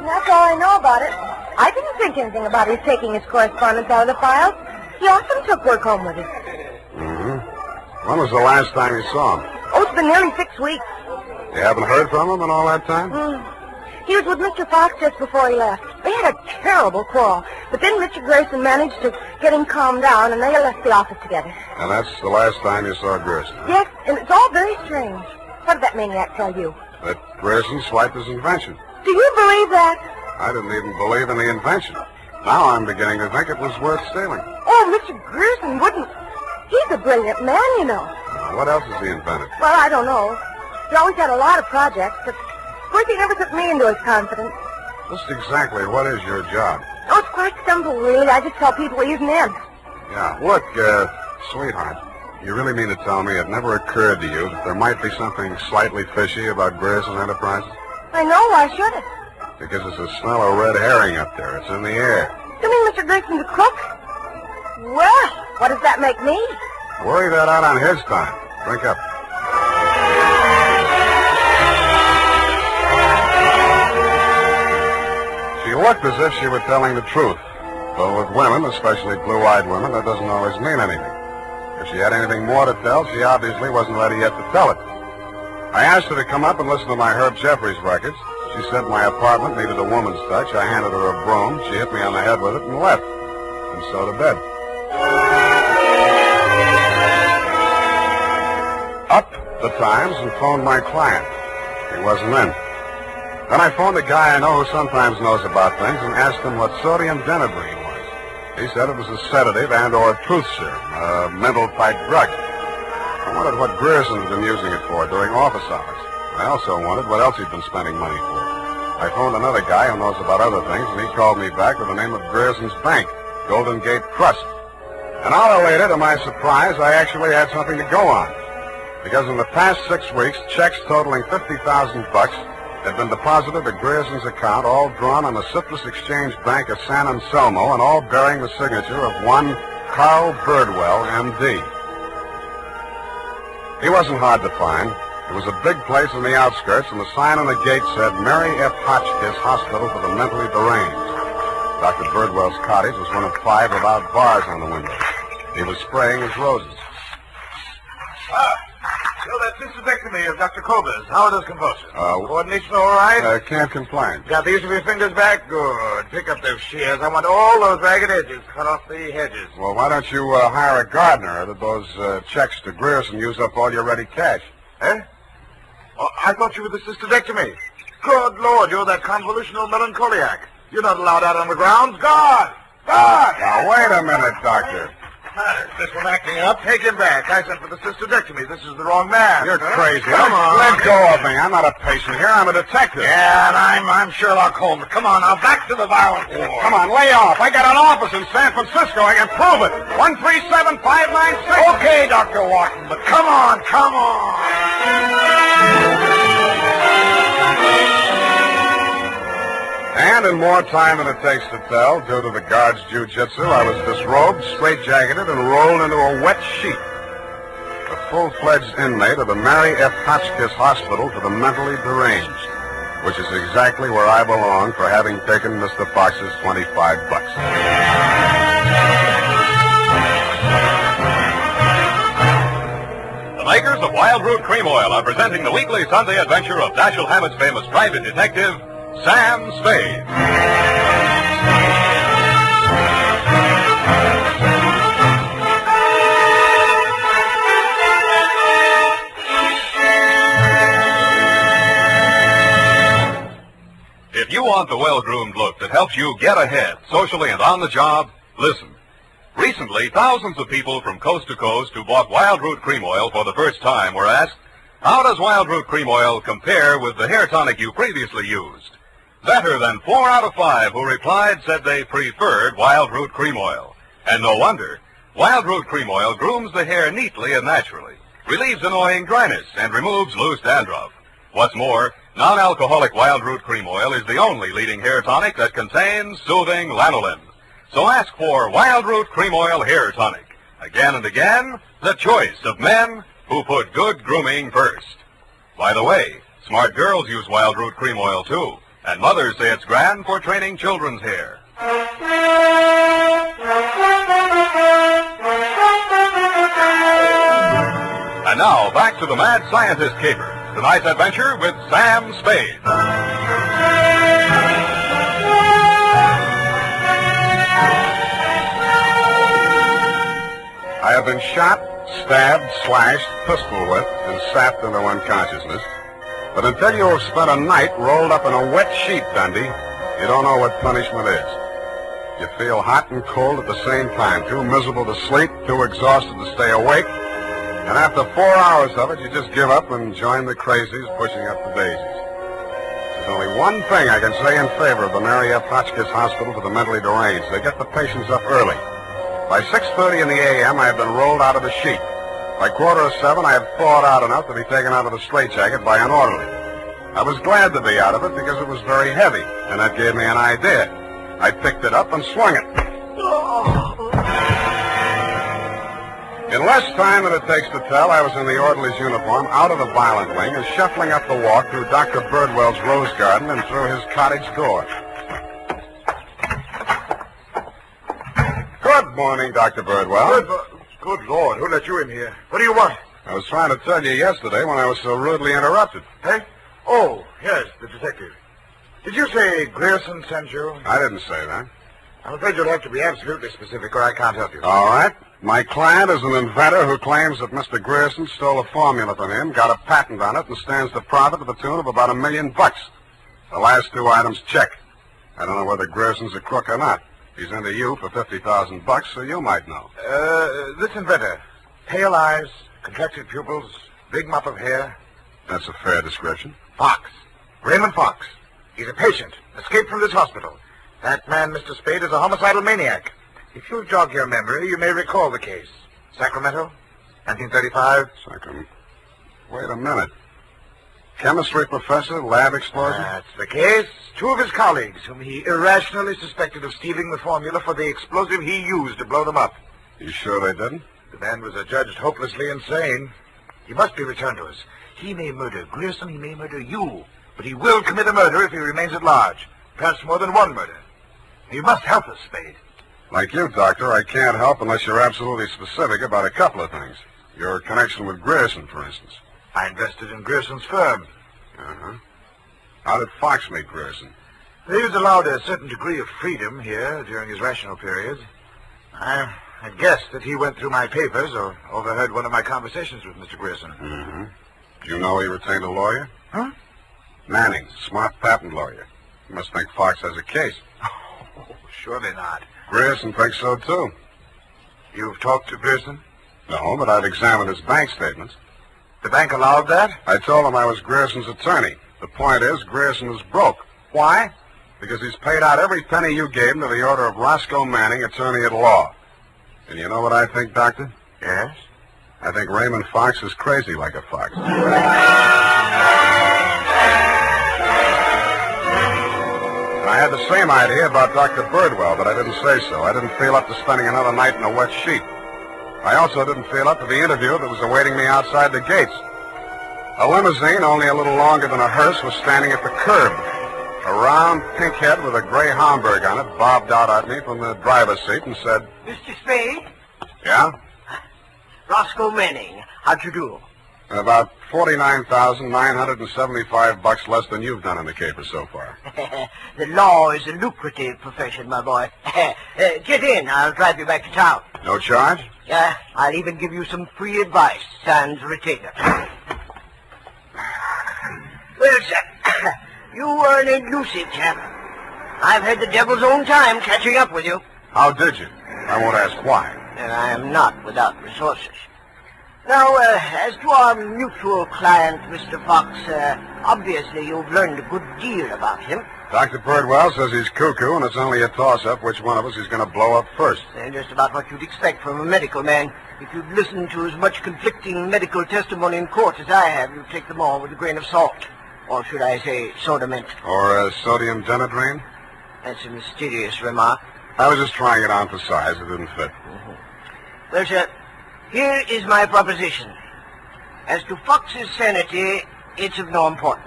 That's all I know about it. I didn't think anything about his taking his correspondence out of the files. He often took work home with him. Mm-hmm. When was the last time you saw him? Oh, it's been nearly 6 weeks. You haven't heard from him in all that time? He was with Mr. Fox just before he left. They had a terrible quarrel, but then Mr. Grierson managed to get him calmed down, and they left the office together. And that's the last time you saw Grierson? Yes, and it's all very strange. What did that maniac tell you? that Grierson swiped his invention. Do you believe that? I didn't even believe in the invention. Now I'm beginning to think it was worth stealing. Oh, Mr. Grierson wouldn't. He's a brilliant man, you know. What else has he invented? Well, I don't know. He always had a lot of projects, but of course he never took me into his confidence. Just exactly what is your job? Oh, it's quite simple, really. I just tell people he isn't in. Yeah, look, sweetheart, you really mean to tell me it never occurred to you that there might be something slightly fishy about Grierson Enterprises? I know. Why should it? Because there's a smell of red herring up there. It's in the air. You mean Mr. Grierson's a crook? Well, what does that make me? Worry that out on his time. Drink up. She looked as if she were telling the truth. Though with women, especially blue-eyed women, that doesn't always mean anything. If she had anything more to tell, she obviously wasn't ready yet to tell it. I asked her to come up and listen to my Herb Jeffries records. She said my apartment needed a woman's touch. I handed her a broom. She hit me on the head with it and left. And so to bed. Up the Times and phoned my client. He wasn't in. Then I phoned a guy I know who sometimes knows about things and asked him what sodium denibrid was. He said it was a sedative and or a truth serum, a mental-type drug. I wondered what Grierson had been using it for during office hours. I also wondered what else he'd been spending money for. I phoned another guy who knows about other things, and he called me back with the name of Grierson's Bank, Golden Gate Trust. An hour later, to my surprise, I actually had something to go on. Because in the past 6 weeks, checks totaling $50,000 had been deposited to Grierson's account, all drawn on the Citrus Exchange Bank of San Anselmo, and all bearing the signature of one Carl Birdwell, M.D. He wasn't hard to find. It was a big place in the outskirts, and the sign on the gate said, Mary F. Hotchkiss Hospital for the Mentally Deranged. Dr. Birdwell's cottage was one of 5 without bars on the windows. He was spraying his roses. So that cystectomy of Dr. Kober's, how are those convulsions? Coordination all right? Can't complain. Got the use of your fingers back? Good. Pick up those shears. I want all those ragged edges. Cut off the hedges. Well, why don't you hire a gardener? Or did those checks to Grierson use up all your ready cash? Eh? Oh, I thought you were the cystectomy. Good Lord, you're that convolutional melancholiac. You're not allowed out on the grounds. Guard! Guard! Now, wait a minute, Doctor. This one acting up. Take him back. I sent for the cystectomy. This is the wrong man. You're crazy. Come on. Let go of me. I'm not a patient here. I'm a detective. Yeah, and I'm Sherlock Holmes. Come on, now, back to the violent war. Come on, lay off. I got an office in San Francisco. I can prove it. 137596. Okay, Dr. Watson, but come on, come on. And in more time than it takes to tell, due to the guard's jiu-jitsu, I was disrobed, straitjacketed, and rolled into a wet sheet. A full-fledged inmate of the Mary F. Hotchkiss Hospital for the Mentally Deranged, which is exactly where I belong for having taken Mr. Fox's $25. The makers of Wild Root Cream Oil are presenting the weekly Sunday adventure of Dashiell Hammett's famous private detective, Sam Spade. If you want the well-groomed look that helps you get ahead, socially and on the job, listen. Recently, thousands of people from coast to coast who bought Wild Root Cream Oil for the first time were asked, how does Wild Root Cream Oil compare with the hair tonic you previously used? Better than 4 out of 5 who replied said they preferred Wild Root Cream Oil. And no wonder. Wild Root Cream Oil grooms the hair neatly and naturally, relieves annoying dryness, and removes loose dandruff. What's more, non-alcoholic Wild Root Cream Oil is the only leading hair tonic that contains soothing lanolin. So ask for Wild Root Cream Oil Hair Tonic. Again and again, the choice of men who put good grooming first. By the way, smart girls use Wild Root Cream Oil too. And mothers say it's grand for training children's hair. And now, back to the Mad Scientist Caper. Tonight's adventure with Sam Spade. I have been shot, stabbed, slashed, pistol whipped, and sapped into unconsciousness. But until you have spent a night rolled up in a wet sheet, Dundee, you don't know what punishment is. You feel hot and cold at the same time, too miserable to sleep, too exhausted to stay awake. And after 4 hours of it, you just give up and join the crazies pushing up the daisies. There's only one thing I can say in favor of the Mary F. Hotchkiss Hospital for the Mentally Deranged. They get the patients up early. By 6:30 in the a.m., I have been rolled out of the sheet. By 6:45, I had thawed out enough to be taken out of the straitjacket by an orderly. I was glad to be out of it because it was very heavy, and that gave me an idea. I picked it up and swung it. In less time than it takes to tell, I was in the orderly's uniform, out of the violent wing, and shuffling up the walk through Dr. Birdwell's rose garden and through his cottage door. Good morning, Dr. Birdwell. Good Lord, who let you in here? What do you want? I was trying to tell you yesterday when I was so rudely interrupted. Hey? Oh, yes, the detective. Did you say Grierson sent you? I didn't say that. I'm afraid you'll have to be absolutely specific or I can't help you. All right. My client is an inventor who claims that Mr. Grierson stole a formula from him, got a patent on it, and stands to profit to the tune of about $1 million. The last two items check. I don't know whether Grierson's a crook or not. He's into you for $50,000, so you might know. This inventor. Pale eyes, contracted pupils, big mop of hair. That's a fair description. Fox. Raymond Fox. He's a patient, escaped from this hospital. That man, Mr. Spade, is a homicidal maniac. If you'll jog your memory, you may recall the case. Sacramento, 1935. Sacramento. Wait a minute. Chemistry professor, lab explosion? That's the case. Two of his colleagues, whom he irrationally suspected of stealing the formula for the explosive he used to blow them up. You sure they didn't? The man was adjudged hopelessly insane. He must be returned to us. He may murder Grierson, he may murder you, but he will commit a murder if he remains at large. Perhaps more than one murder. You must help us, Spade. Like you, Doctor, I can't help unless you're absolutely specific about a couple of things. Your connection with Grierson, for instance. I invested in Grierson's firm. Uh-huh. How did Fox meet Grierson? He was allowed a certain degree of freedom here during his rational periods. I guessed that he went through my papers or overheard one of my conversations with Mr. Grierson. Mm-hmm. Do you know he retained a lawyer? Huh? Manning, smart patent lawyer. You must think Fox has a case. Oh, surely not. Grierson thinks so, too. You've talked to Grierson? No, but I've examined his bank statements. The bank allowed that? I told him I was Grierson's attorney. The point is, Grierson is broke. Why? Because he's paid out every penny you gave him to the order of Roscoe Manning, attorney at law. And you know what I think, Doctor? Yes? I think Raymond Fox is crazy like a fox. I had the same idea about Dr. Birdwell, but I didn't say so. I didn't feel up to spending another night in a wet sheet. I also didn't feel up to the interview that was awaiting me outside the gates. A limousine, only a little longer than a hearse, was standing at the curb. A round pink head with a gray Homburg on it bobbed out at me from the driver's seat and said, Mr. Spade? Yeah? Roscoe Manning. How'd you do? About $49,975 less than you've done in the caper so far. The law is a lucrative profession, my boy. Get in. I'll drive you back to town. No charge? Yeah, I'll even give you some free advice, sans retainer. Well, sir, you are an elusive chap. I've had the devil's own time catching up with you. How did you? I won't ask why. And I am not without resources. Now, as to our mutual client, Mr. Fox, obviously you've learned a good deal about him. Dr. Birdwell says he's cuckoo, and it's only a toss-up which one of us is going to blow up first. Just about what you'd expect from a medical man. If you'd listened to as much conflicting medical testimony in court as I have, you'd take them all with a grain of salt. Or should I say soda mint? Or sodium denadrine? That's a mysterious remark. I was just trying it on for size. It didn't fit. Mm-hmm. Well, sir, here is my proposition. As to Fox's sanity, it's of no importance.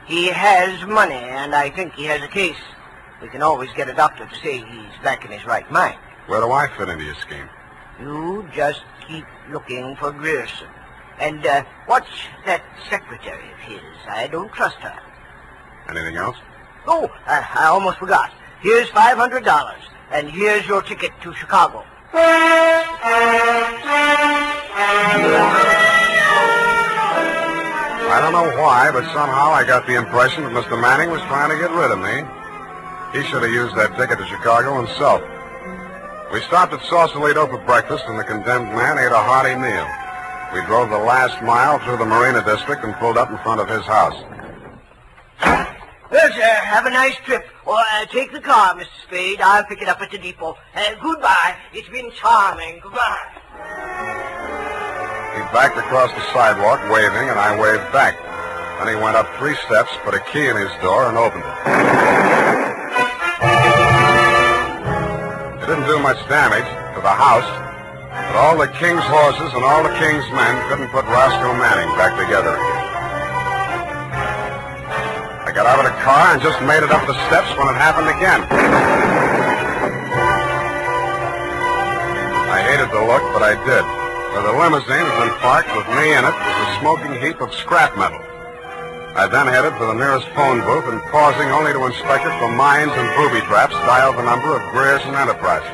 He has money, and I think he has a case. We can always get a doctor to say he's back in his right mind. Where do I fit into your scheme? You just keep looking for Grierson. And watch that secretary of his. I don't trust her. Anything else? Oh, I almost forgot. Here's $500, and here's your ticket to Chicago. I don't know why, but somehow I got the impression that Mr. Manning was trying to get rid of me. He should have used that ticket to Chicago himself. We stopped at Sausalito for breakfast, and the condemned man ate a hearty meal. We drove the last mile through the Marina District and pulled up in front of his house. Well, sir, have a nice trip. Or take the car, Mr. Spade. I'll pick it up at the depot. Goodbye. It's been charming. Goodbye. He backed across the sidewalk, waving, and I waved back. Then he went up 3 steps, put a key in his door, and opened it. It didn't do much damage to the house, but all the king's horses and all the king's men couldn't put Roscoe Manning back together again. I got out of the car and just made it up the steps when it happened again. I hated the look, but I did. Where the limousine had been parked with me in it was a smoking heap of scrap metal. I then headed for the nearest phone booth and, pausing only to inspect it for mines and booby traps, dialed the number of Grierson Enterprises.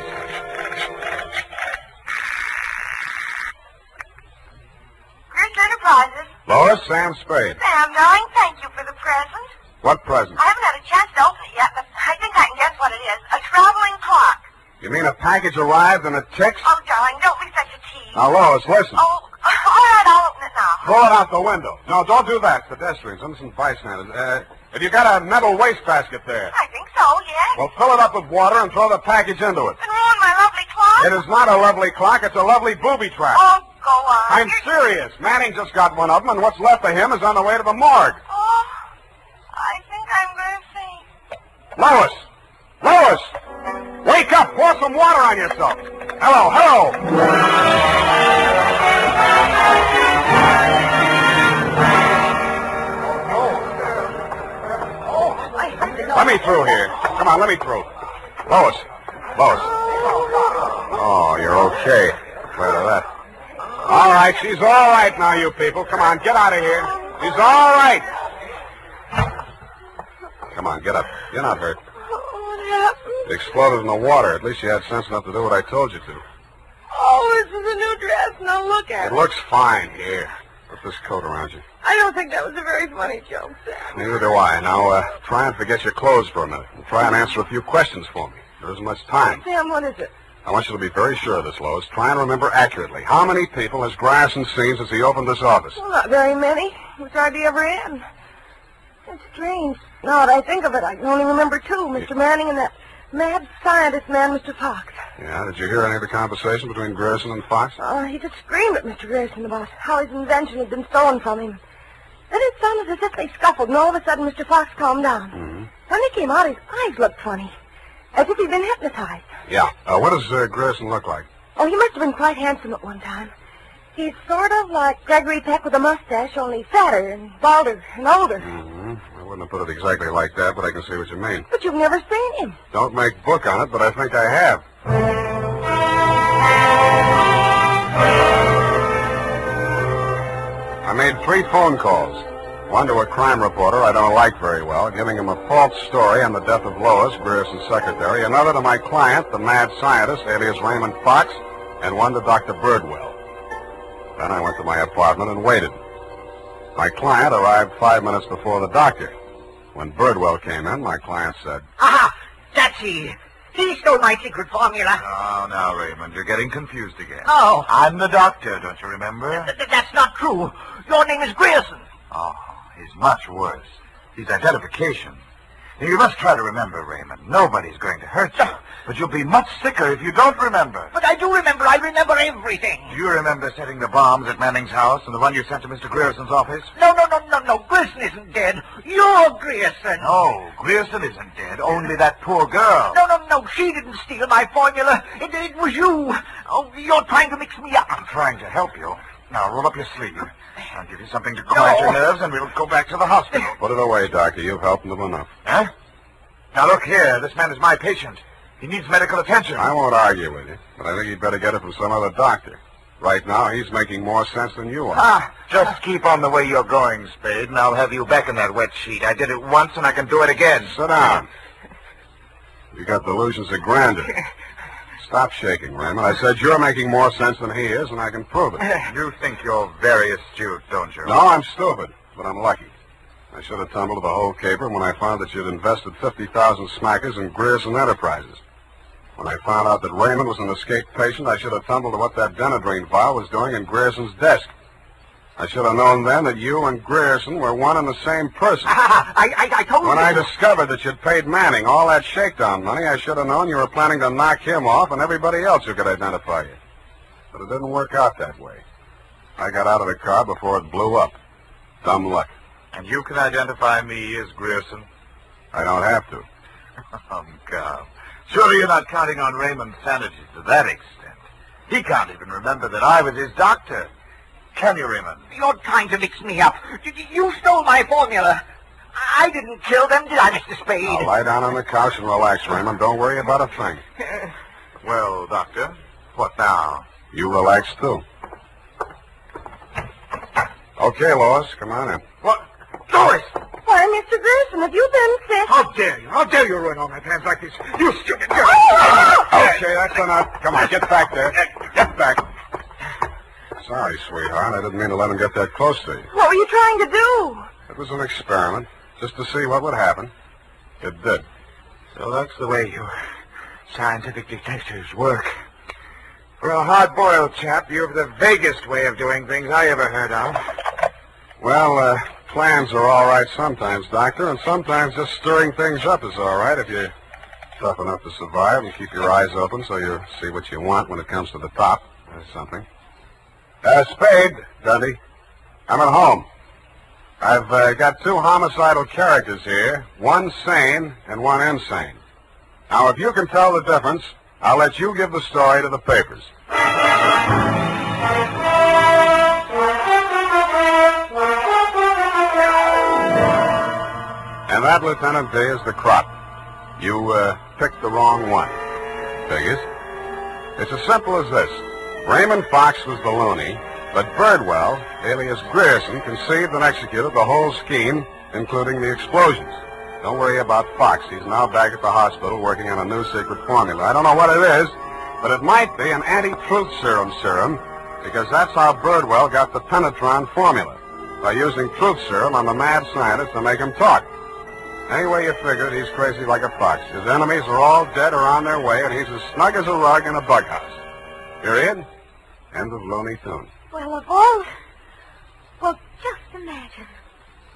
Grierson Enterprises. Lois, Sam Spade. Sam, darling, thank you for the present. What present? I haven't had a chance to open it yet, but I think I can guess what it is. A traveling clock. You mean a package arrived and it ticks? Oh, darling, don't be such a tease. Now, Lois, listen. Oh, all right, I'll open it now. Throw it out the window. No, don't do that. Pedestrians, innocent bystanders. Have you got a metal wastebasket there? I think so, yes. Well, fill it up with water and throw the package into it. And ruin my lovely clock? It is not a lovely clock. It's a lovely booby trap. Oh, go on. I'm serious. Manning just got one of them, and what's left of him is on the way to the morgue. Oh, I think I'm going to faint. Lois! Lois! Wake up! Pour some water on yourself. Hello, hello! Let me through here. Come on, let me through. Lois. Lois. Oh, you're okay. Afraid of that. All right, she's all right now, you people. Come on, get out of here. She's all right. Come on, get up. You're not hurt. What happened? It exploded in the water. At least you had sense enough to do what I told you to. Oh, this is a new dress. Now look at It looks fine. Here. Put this coat around you. I don't think that was a very funny joke, Sam. Neither do I. Now, try and forget your clothes for a minute. And try and answer a few questions for me. There isn't much time. Sam, what is it? I want you to be very sure of this, Lois. Try and remember accurately. How many people has Grierson seen since he opened this office? Well, not very many. Which hardly ever in. It's strange. Now that I think of it, I can only remember 2. Mr. Manning and that mad scientist man, Mr. Fox. Yeah, did you hear any of the conversation between Grierson and Fox? He just screamed at Mr. Grierson about how his invention had been stolen from him. Then it sounded as if they scuffled, and all of a sudden Mr. Fox calmed down. Mm-hmm. When he came out, his eyes looked funny, as if he'd been hypnotized. Yeah. What does Grierson look like? Oh, he must have been quite handsome at one time. He's sort of like Gregory Peck with a mustache, only fatter and balder and older. Mm-hmm. I wouldn't have put it exactly like that, but I can see what you mean. But you've never seen him. Don't make book on it, but I think I have. I made 3 phone calls. One to a crime reporter I don't like very well, giving him a false story on the death of Lois, Grierson's secretary. Another to my client, the mad scientist, alias Raymond Fox, and one to Dr. Birdwell. Then I went to my apartment and waited. My client arrived 5 minutes before the doctor. When Birdwell came in, my client said, Aha! That's he. He stole my secret formula. Oh, now, Raymond, you're getting confused again. Oh. I'm the doctor, don't you remember? That's not true. Your name is Grierson. Oh, he's much worse. He's identification. Now, you must try to remember, Raymond. Nobody's going to hurt you. But you'll be much sicker if you don't remember. But I do remember. I remember everything. Do you remember setting the bombs at Manning's house and the one you sent to Mr. Grierson's office? No. Grierson isn't dead. You're Grierson. No, Grierson isn't dead. Only that poor girl. No. She didn't steal my formula. It was you. Oh, you're trying to mix me up. I'm trying to help you. Now, roll up your sleeve. I'll give you something to quiet your nerves, and we'll go back to the hospital. Put it away, Doctor. You've helped him enough. Huh? Now, look here. This man is my patient. He needs medical attention. I won't argue with you, but I think you'd better get it from some other doctor. Right now, he's making more sense than you are. Just keep on the way you're going, Spade, and I'll have you back in that wet sheet. I did it once, and I can do it again. Sit down. You got delusions of grandeur. Stop shaking, Raymond. I said you're making more sense than he is, and I can prove it. You think you're very astute, don't you? No, I'm stupid. but I'm lucky. I should have tumbled to the whole caper when I found that you'd invested 50,000 smackers in Grierson Enterprises. When I found out that Raymond was an escaped patient, I should have tumbled to what that Denadrine file was doing in Grierson's desk. I should have known then that you and Grierson were one and the same person. I told you. When I discovered that you'd paid Manning all that shakedown money, I should have known you were planning to knock him off and everybody else who could identify you. But it didn't work out that way. I got out of the car before it blew up. Dumb luck. And you can identify me as Grierson? I don't have to. Come. Surely you're not counting on Raymond's sanity to that extent. He can't even remember that I was his doctor. Can you, Raymond? You're trying to mix me up. You stole my formula. I didn't kill them, did I, Mr. Spade? Now, lie down on the couch and relax, Raymond. Don't worry about a thing. Well, Doctor, what now? You relax, too. Okay, Lois, come on in. What? Lois! Why, Mr. Grierson, have you been sick? How dare you? How dare you ruin all my plans like this? You stupid girl! Okay, that's enough. Come on, get back there. Get back. Sorry, sweetheart. I didn't mean to let him get that close to you. What were you trying to do? It was an experiment, just to see what would happen. It did. So that's the way you scientific detectives work. For a hard-boiled chap, you have the vaguest way of doing things I ever heard of. Well, plans are all right sometimes, Doctor, and sometimes just stirring things up is all right if you're tough enough to survive and keep your eyes open so you see what you want when it comes to the top. That's something. Spade, Dundee. I'm at home. I've got two homicidal characters here, one sane and one insane. Now, if you can tell the difference, I'll let you give the story to the papers. And that, Lieutenant D, is the crop. You picked the wrong one. Figures. It's as simple as this. Raymond Fox was the loony, but Birdwell, alias Grierson, conceived and executed the whole scheme, including the explosions. Don't worry about Fox. He's now back at the hospital working on a new secret formula. I don't know what it is, but it might be an anti-truth serum, because that's how Birdwell got the Penetron formula, by using truth serum on the mad scientist to make him talk. Anyway you figure it, he's crazy like a fox. His enemies are all dead or on their way, and he's as snug as a rug in a bug house. Period. End of Looney Tunes. Well, of all... Well, just imagine.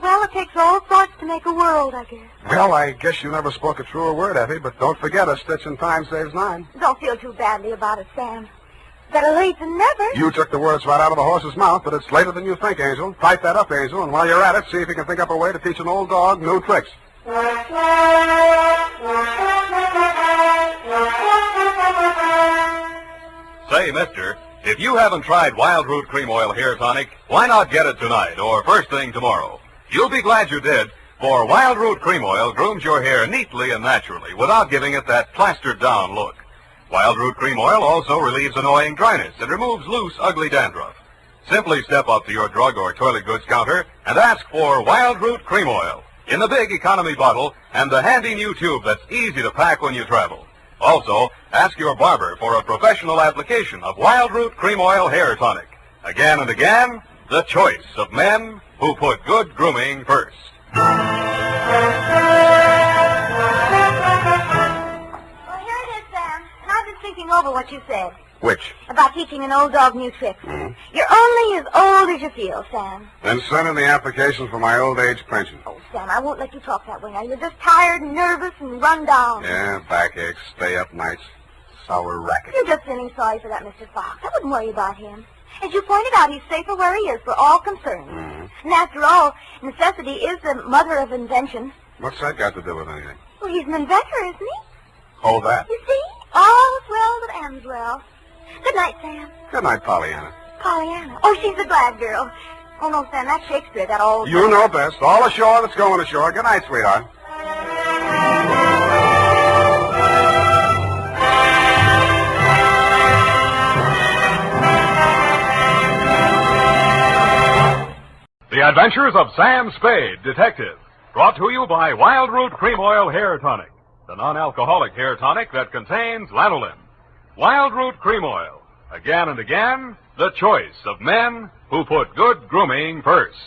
Well, it takes all sorts to make a world, I guess. Well, I guess you never spoke a truer word, Effie, but don't forget a stitch in time saves 9. Don't feel too badly about it, Sam. Better late than never. You took the words right out of the horse's mouth, but it's later than you think, Angel. Type that up, Angel, and while you're at it, see if you can think up a way to teach an old dog new tricks. Say, mister, if you haven't tried Wild Root Cream Oil Hair Tonic, why not get it tonight or first thing tomorrow? You'll be glad you did, for Wild Root Cream Oil grooms your hair neatly and naturally without giving it that plastered-down look. Wild Root Cream Oil also relieves annoying dryness and removes loose, ugly dandruff. Simply step up to your drug or toilet goods counter and ask for Wild Root Cream Oil in the big economy bottle and the handy new tube that's easy to pack when you travel. Also, ask your barber for a professional application of Wild Root Cream Oil Hair Tonic. Again and again, the choice of men who put good grooming first. Well, here it is, Sam. And I've been thinking over what you said. Which? About teaching an old dog new tricks. You're only as old as you feel, Sam. Then send in the application for my old age pension. Oh, Sam, I won't let you talk that way now. You're just tired and nervous and run down. Yeah, backaches, stay up nights, sour racket. You're just feeling sorry for that Mr. Fox. I wouldn't worry about him. As you pointed out, he's safer where he is for all concerned. And after all, necessity is the mother of invention. What's that got to do with anything? Well, he's an inventor, isn't he? Oh, that. You see? All's well that ends well. Good night, Sam. Good night, Pollyanna. Pollyanna. Oh, she's a glad girl. Oh, no, Sam, that's Shakespeare, that old... You know best. All ashore that's going ashore. Good night, sweetheart. The Adventures of Sam Spade, Detective. Brought to you by Wild Root Cream Oil Hair Tonic, the non-alcoholic hair tonic that contains lanolin. Wild Root Cream Oil. Again and again, the choice of men who put good grooming first.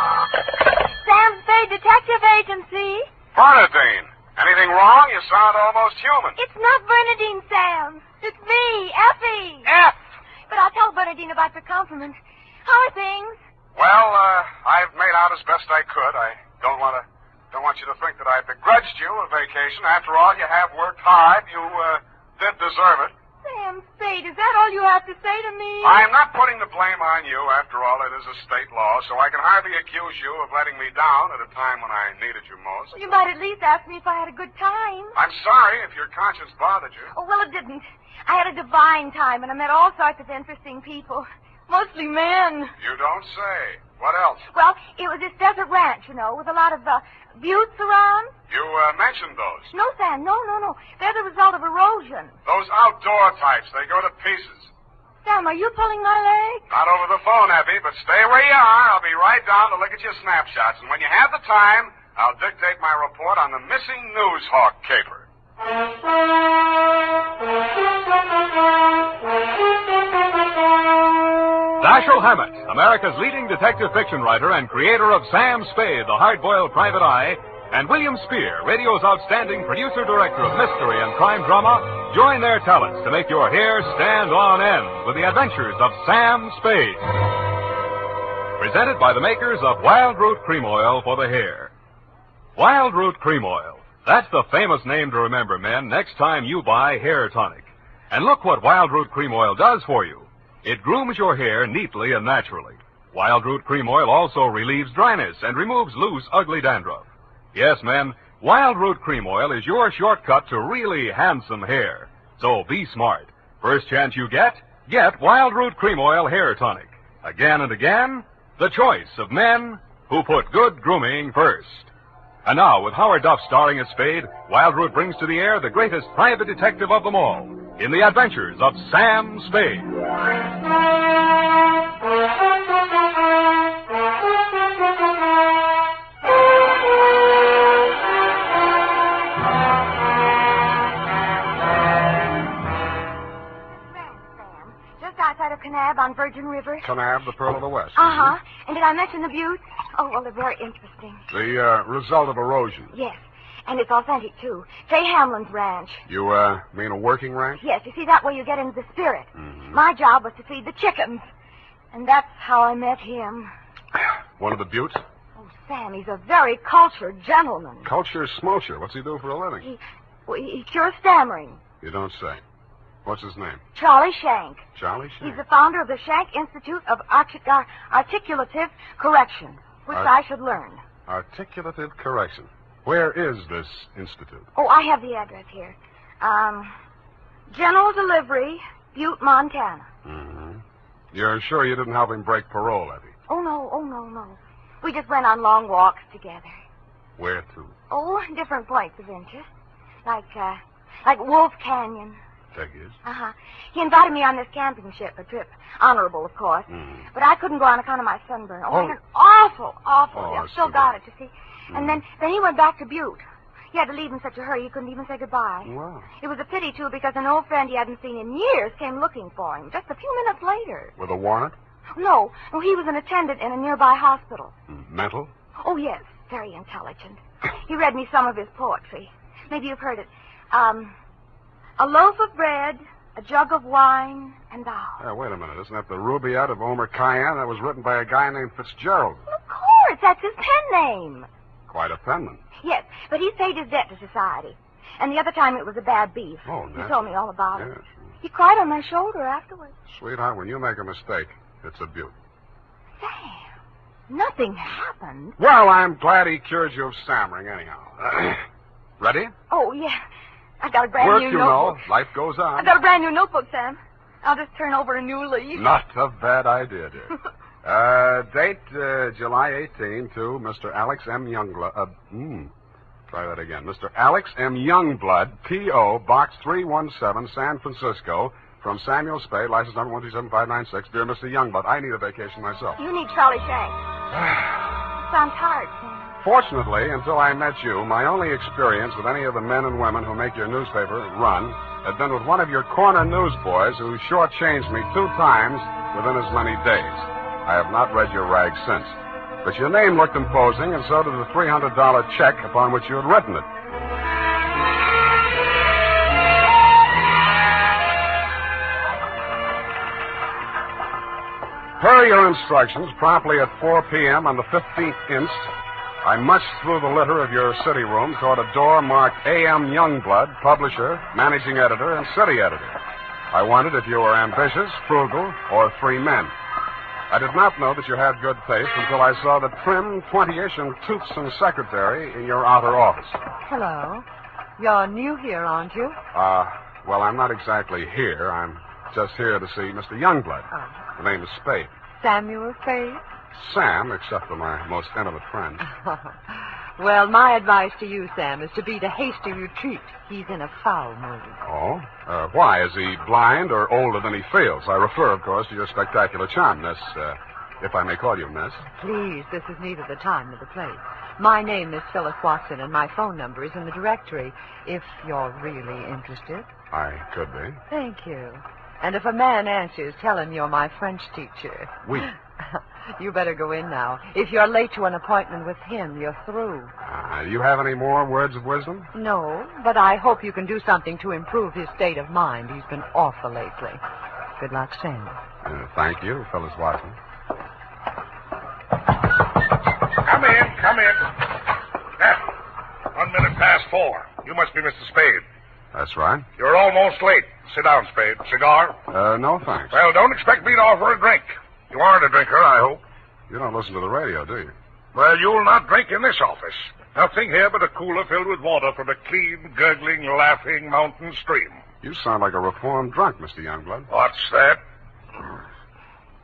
Sam Spade Detective Agency. Bernadine, anything wrong? You sound almost human. It's not Bernadine, Sam. It's me, Effie. F. But I'll tell Bernadine about your compliment. How are things? Well, I've made out as best I could. I don't want you to think that I begrudged you a vacation. After all, you have worked hard. You did deserve it. Sam Spade, is that all you have to say to me? I'm not putting the blame on you. After all, it is a state law, so I can hardly accuse you of letting me down at a time when I needed you most. Well, you might at least ask me if I had a good time. I'm sorry if your conscience bothered you. Oh, well, it didn't. I had a divine time, and I met all sorts of interesting people. Mostly men. You don't say. What else? Well, it was this desert ranch, you know, with a lot of buttes around. You mentioned those. No, Sam, no. They're the result of erosion. Those outdoor types, they go to pieces. Sam, are you pulling my leg? Not over the phone, Effie, but stay where you are. I'll be right down to look at your snapshots. And when you have the time, I'll dictate my report on the missing Newshawk caper. Dashiell Hammett, America's leading detective fiction writer and creator of Sam Spade, the hard-boiled private eye, and William Spear, radio's outstanding producer-director of mystery and crime drama, join their talents to make your hair stand on end with the adventures of Sam Spade. Presented by the makers of Wild Root Cream Oil for the hair. Wild Root Cream Oil. That's the famous name to remember, men, next time you buy hair tonic. And look what Wild Root Cream Oil does for you. It grooms your hair neatly and naturally. Wild Root Cream Oil also relieves dryness and removes loose, ugly dandruff. Yes, men, Wild Root Cream Oil is your shortcut to really handsome hair. So be smart. First chance you get Wild Root Cream Oil Hair Tonic. Again and again, the choice of men who put good grooming first. And now, with Howard Duff starring as Spade, Wild Root brings to the air the greatest private detective of them all, in the adventures of Sam Spade. Just outside of Kanab on Virgin River. Kanab, the Pearl of the West. Uh-huh. And did I mention the buttes? Oh, well, they're very interesting. The result of erosion. Yes. And it's authentic, too. Fay Hamlin's ranch. You, mean a working ranch? Yes, you see, that way you get into the spirit. Mm-hmm. My job was to feed the chickens. And that's how I met him. One of the buttes? Oh, Sam, he's a very cultured gentleman. Culture smulcher. What's he do for a living? He cures stammering. You don't say. What's his name? Charlie Shank. Charlie Shank? He's the founder of the Shank Institute of Articulative Correction, which I should learn. Articulative Correction. Where is this institute? Oh, I have the address here. General Delivery, Butte, Montana. Mm-hmm. You're sure you didn't help him break parole, Effie? Oh, no. We just went on long walks together. Where to? Oh, different points of interest. Like Wolf Canyon. Figures. Uh-huh. He invited me on this camping ship, a trip. Honorable, of course. Mm. But I couldn't go on account of my sunburn. Oh, it's awful. Oh, I've still got it, you see. And then he went back to Butte. He had to leave in such a hurry he couldn't even say goodbye. Wow. It was a pity, too, because an old friend he hadn't seen in years came looking for him just a few minutes later. With a warrant? No, he was an attendant in a nearby hospital. Mental? Oh, yes, very intelligent. He read me some of his poetry. Maybe you've heard it. A loaf of bread, a jug of wine, and thou. Wait a minute. Isn't that the Rubaiyat of Omer Khayyam? That was written by a guy named Fitzgerald. Of course, that's his pen name. Quite a penman. Yes, but he's paid his debt to society. And the other time it was a bad beef. Oh, He told me all about it. Yes. He cried on my shoulder afterwards. Sweetheart, when you make a mistake, it's a beaut. Sam, nothing happened. Well, I'm glad he cured you of stammering anyhow. Ready? Oh, yeah. I got a brand Work, new you notebook. know. Life goes on. I got a brand new notebook, Sam. I'll just turn over a new leaf. Not a bad idea, dear. Date July 18 to Mr. Alex M. Youngblood. Try that again. Mr. Alex M. Youngblood, P.O., Box 317, San Francisco, from Samuel Spade, license number 127-596. Dear Mr. Youngblood, I need a vacation myself. You need Charlie Shank. I'm tired, Sam. Fortunately, until I met you, my only experience with any of the men and women who make your newspaper run had been with one of your corner newsboys who shortchanged me 2 times within as many days. I have not read your rag since. But your name looked imposing, and so did the $300 check upon which you had written it. Per your instructions, promptly at 4 p.m. on the 15th inst., I munched through the litter of your city room toward a door marked A.M. Youngblood, publisher, managing editor, and city editor. I wondered if you were ambitious, frugal, or 3 men. I did not know that you had good taste until I saw the trim, 20-ish, and toothsome secretary in your outer office. Hello. You're new here, aren't you? Well, I'm not exactly here. I'm just here to see Mr. Youngblood. Oh. The name is Spade. Samuel Spade? Sam, except for my most intimate friend. Well, my advice to you, Sam, is to beat a hasty retreat. He's in a foul mood. Oh? Why? Is he blind or older than he feels? I refer, of course, to your spectacular charm, Miss, if I may call you Miss. Please, this is neither the time nor the place. My name is Phyllis Watson, and my phone number is in the directory, if you're really interested. I could be. Thank you. And if a man answers, tell him you're my French teacher. Oui. You better go in now. If you're late to an appointment with him, you're through. Do you have any more words of wisdom? No, but I hope you can do something to improve his state of mind. He's been awful lately. Good luck, Sam. Thank you, Phyllis Watson. Come in, come in. 1 minute past 4. You must be Mr. Spade. That's right. You're almost late. Sit down, Spade. Cigar? No, thanks. Well, don't expect me to offer a drink. You aren't a drinker, I hope. You don't listen to the radio, do you? Well, you'll not drink in this office. Nothing here but a cooler filled with water from a clean, gurgling, laughing mountain stream. You sound like a reformed drunk, Mr. Youngblood. What's that?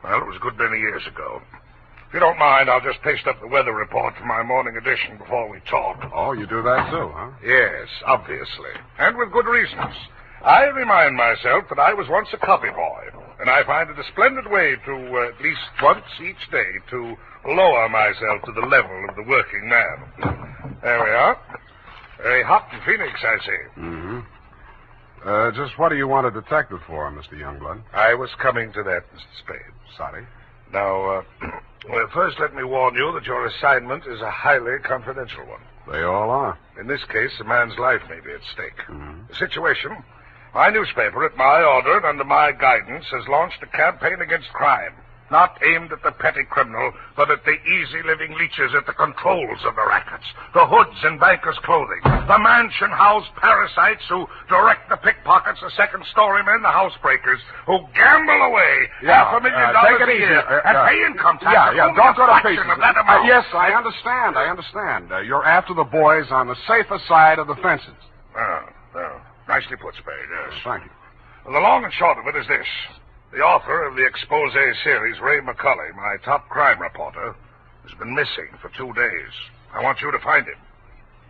Well, it was a good many years ago. If you don't mind, I'll just paste up the weather report for my morning edition before we talk. Oh, you do that too, huh? Yes, obviously. And with good reasons. I remind myself that I was once a copy boy, and I find it a splendid way to, at least once each day, to lower myself to the level of the working man. There we are. Very hot in Phoenix, I see. Mm-hmm. Just what do you want a detective for, Mr. Youngblood? I was coming to that, Mr. Spade. Sorry. Now, well, first let me warn you that your assignment is a highly confidential one. They all are. In this case, a man's life may be at stake. Mm-hmm. The situation: my newspaper, at my order and under my guidance, has launched a campaign against crime. Not aimed at the petty criminal, but at the easy-living leeches at the controls of the rackets, the hoods in bankers' clothing, the mansion-house parasites who direct the pickpockets, the second-story men, the housebreakers, who gamble away $500,000 a year and pay income tax. Don't go to pieces. Of that amount. Yes, I understand. You're after the boys on the safer side of the fences. Oh, nicely put, Spade, yes. Thank you. Well, the long and short of it is this. The author of the expose series, Ray McCully, my top crime reporter, has been missing for 2 days. I want you to find him.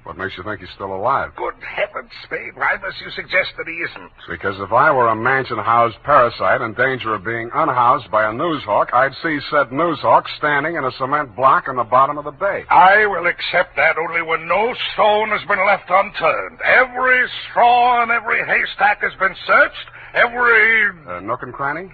What makes you think he's still alive? Good heavens, Spade. Why must you suggest that he isn't? Because if I were a mansion-housed parasite in danger of being unhoused by a newshawk, I'd see said newshawk standing in a cement block on the bottom of the bay. I will accept that only when no stone has been left unturned. Every straw and every haystack has been searched. Every... nook and cranny?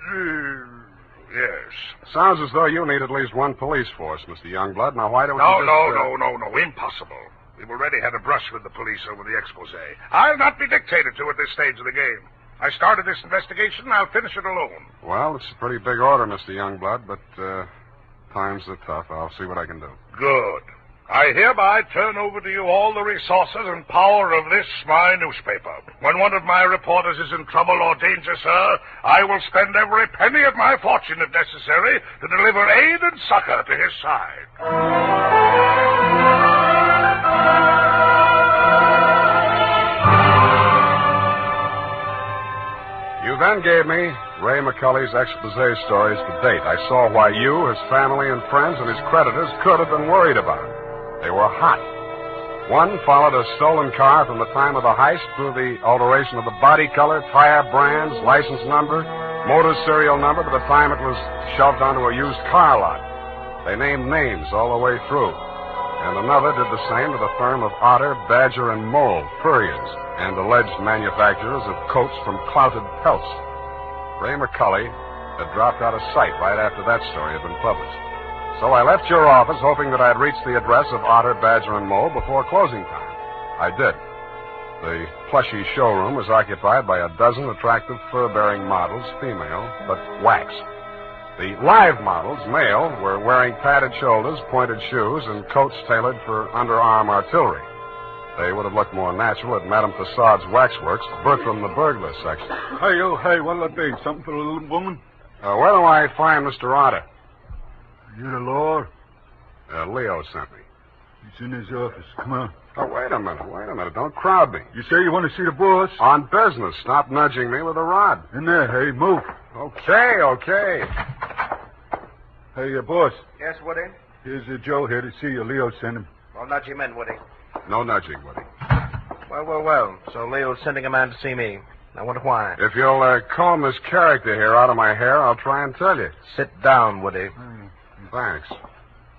Yes. Sounds as though you need at least one police force, Mr. Youngblood. Now, why don't No, you impossible. We've already had a brush with the police over the expose. I'll not be dictated to at this stage of the game. I started this investigation, and I'll finish it alone. Well, it's a pretty big order, Mr. Youngblood, but times are tough. I'll see what I can do. Good. I hereby turn over to you all the resources and power of this, my newspaper. When one of my reporters is in trouble or danger, sir, I will spend every penny of my fortune, if necessary, to deliver aid and succor to his side. You then gave me Ray McCully's expose stories to date. I saw why you, his family and friends, and his creditors could have been worried about him. They were hot. One followed a stolen car from the time of the heist through the alteration of the body color, tire brands, license number, motor serial number to the time it was shoved onto a used car lot. They named names all the way through. and another did the same to the firm of Otter, Badger, and Mole, furriers, and alleged manufacturers of coats from clouted pelts. Ray McCully had dropped out of sight right after that story had been published. So I left your office hoping that I'd reach the address of Otter, Badger, and Mole before closing time. I did. The plushy showroom was occupied by a dozen attractive fur-bearing models, female, but wax. The live models, male, were wearing padded shoulders, pointed shoes, and coats tailored for underarm artillery. They would have looked more natural at Madame Tussaud's waxworks, Bertram the burglar section. Hey, oh, hey, what'll it be? Something for the little woman? Where do I find Mr. Otter? You the law? Leo sent me. He's in his office. Come on. Oh, wait a minute. Don't crowd me. You say you want to see the boss? On business. Stop nudging me with a rod. In there, hey, move. Okay. Hey, boss. Yes, Woody? Here's Joe here to see you. Leo sent him. Well, nudge him in, Woody. No nudging, Woody. Well. So Leo's sending a man to see me. I wonder why. If you'll comb this character here out of my hair, I'll try and tell you. Sit down, Woody. Thanks.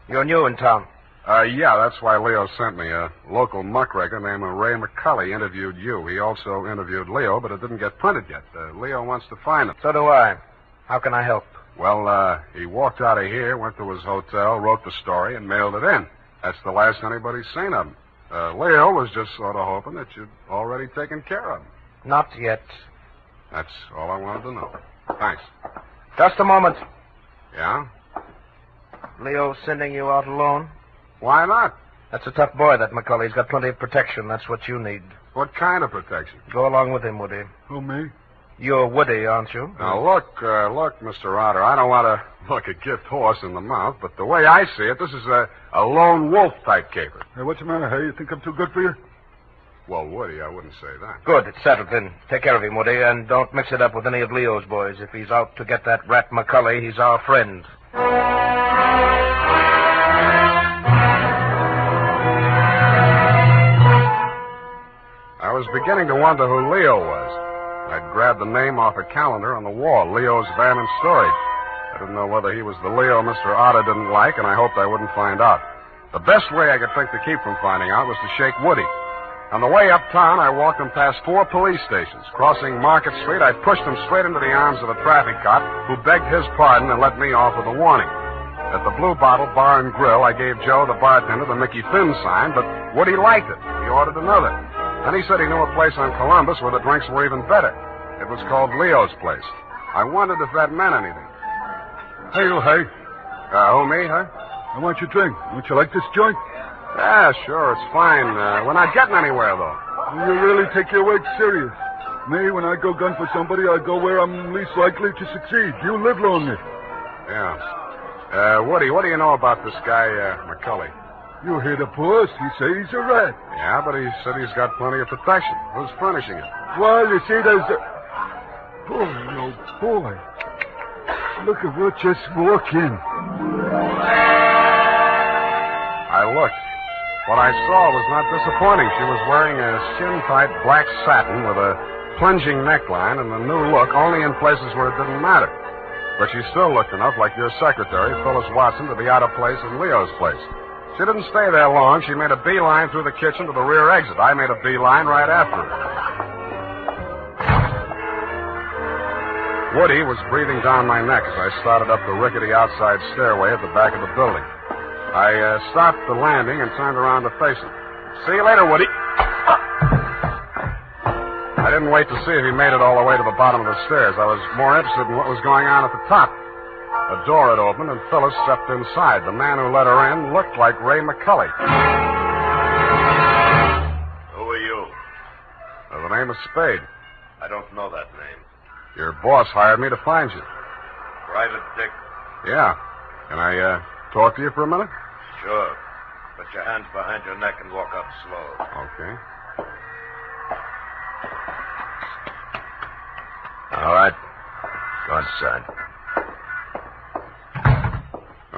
You're new in town. Yeah, that's why Leo sent me. A local muckraker named Ray McCully interviewed you. He also interviewed Leo, but it didn't get printed yet. Leo wants to find him. So do I. How can I help? Well, he walked out of here, went to his hotel, wrote the story, and mailed it in. That's the last anybody's seen of him. Leo was just sort of hoping that you'd already taken care of him. Not yet. That's all I wanted to know. Thanks. Just a moment. Yeah? Leo sending you out alone? Why not? That's a tough boy, that McCully. He's got plenty of protection. That's what you need. What kind of protection? Go along with him, Woody. Who, me? You're Woody, aren't you? Now, look, Mr. Otter, I don't want to look a gift horse in the mouth, but the way I see it, this is a lone wolf type caper. Hey, what's the matter, hey? You think I'm too good for you? Well, Woody, I wouldn't say that. Good, it's settled then. Take care of him, Woody, and don't mix it up with any of Leo's boys. If he's out to get that rat McCully, he's our friend. I was beginning to wonder who Leo was. I'd grabbed the name off a calendar on the wall, Leo's Van and Storage. I didn't know whether he was the Leo Mr. Otter didn't like, and I hoped I wouldn't find out. The best way I could think to keep from finding out was to shake Woody. On the way uptown, I walked him past 4 police stations. Crossing Market Street, I pushed him straight into the arms of a traffic cop who begged his pardon and let me off with a warning. At the Blue Bottle Bar and Grill, I gave Joe, the bartender, the Mickey Finn sign, but Woody liked it. He ordered another. Then he said he knew a place on Columbus where the drinks were even better. It was called Leo's Place. I wondered if that meant anything. Hey, oh, hey. Who, me, huh? I want your drink. Don't you like this joint? Yeah, sure, it's fine. We're not getting anywhere, though. You really take your work serious. Me, when I go gun for somebody, I go where I'm least likely to succeed. You live longer. Yeah. Woody, what do you know about this guy, McCully? You hear the boss. He says he's a rat. Yeah, but he said he's got plenty of protection. Who's furnishing it? Well, you see, there's a... Boy, oh, boy. Look at what just walked in. I looked. What I saw was not disappointing. She was wearing a skin-tight black satin with a plunging neckline and a new look only in places where it didn't matter. But she still looked enough like your secretary, Phyllis Watson, to be out of place in Leo's place. She didn't stay there long. She made a beeline through the kitchen to the rear exit. I made a beeline right after her. Woody was breathing down my neck as I started up the rickety outside stairway at the back of the building. I stopped the landing and turned around to face him. See you later, Woody. I didn't wait to see if he made it all the way to the bottom of the stairs. I was more interested in what was going on at the top. A door had opened, and Phyllis stepped inside. The man who let her in looked like Ray McCully. Who are you? The name is Spade. I don't know that name. Your boss hired me to find you. Private Dick? Yeah. Can I talk to you for a minute? Sure. Put your hands behind your neck and walk up slow. Okay. All right. Go inside.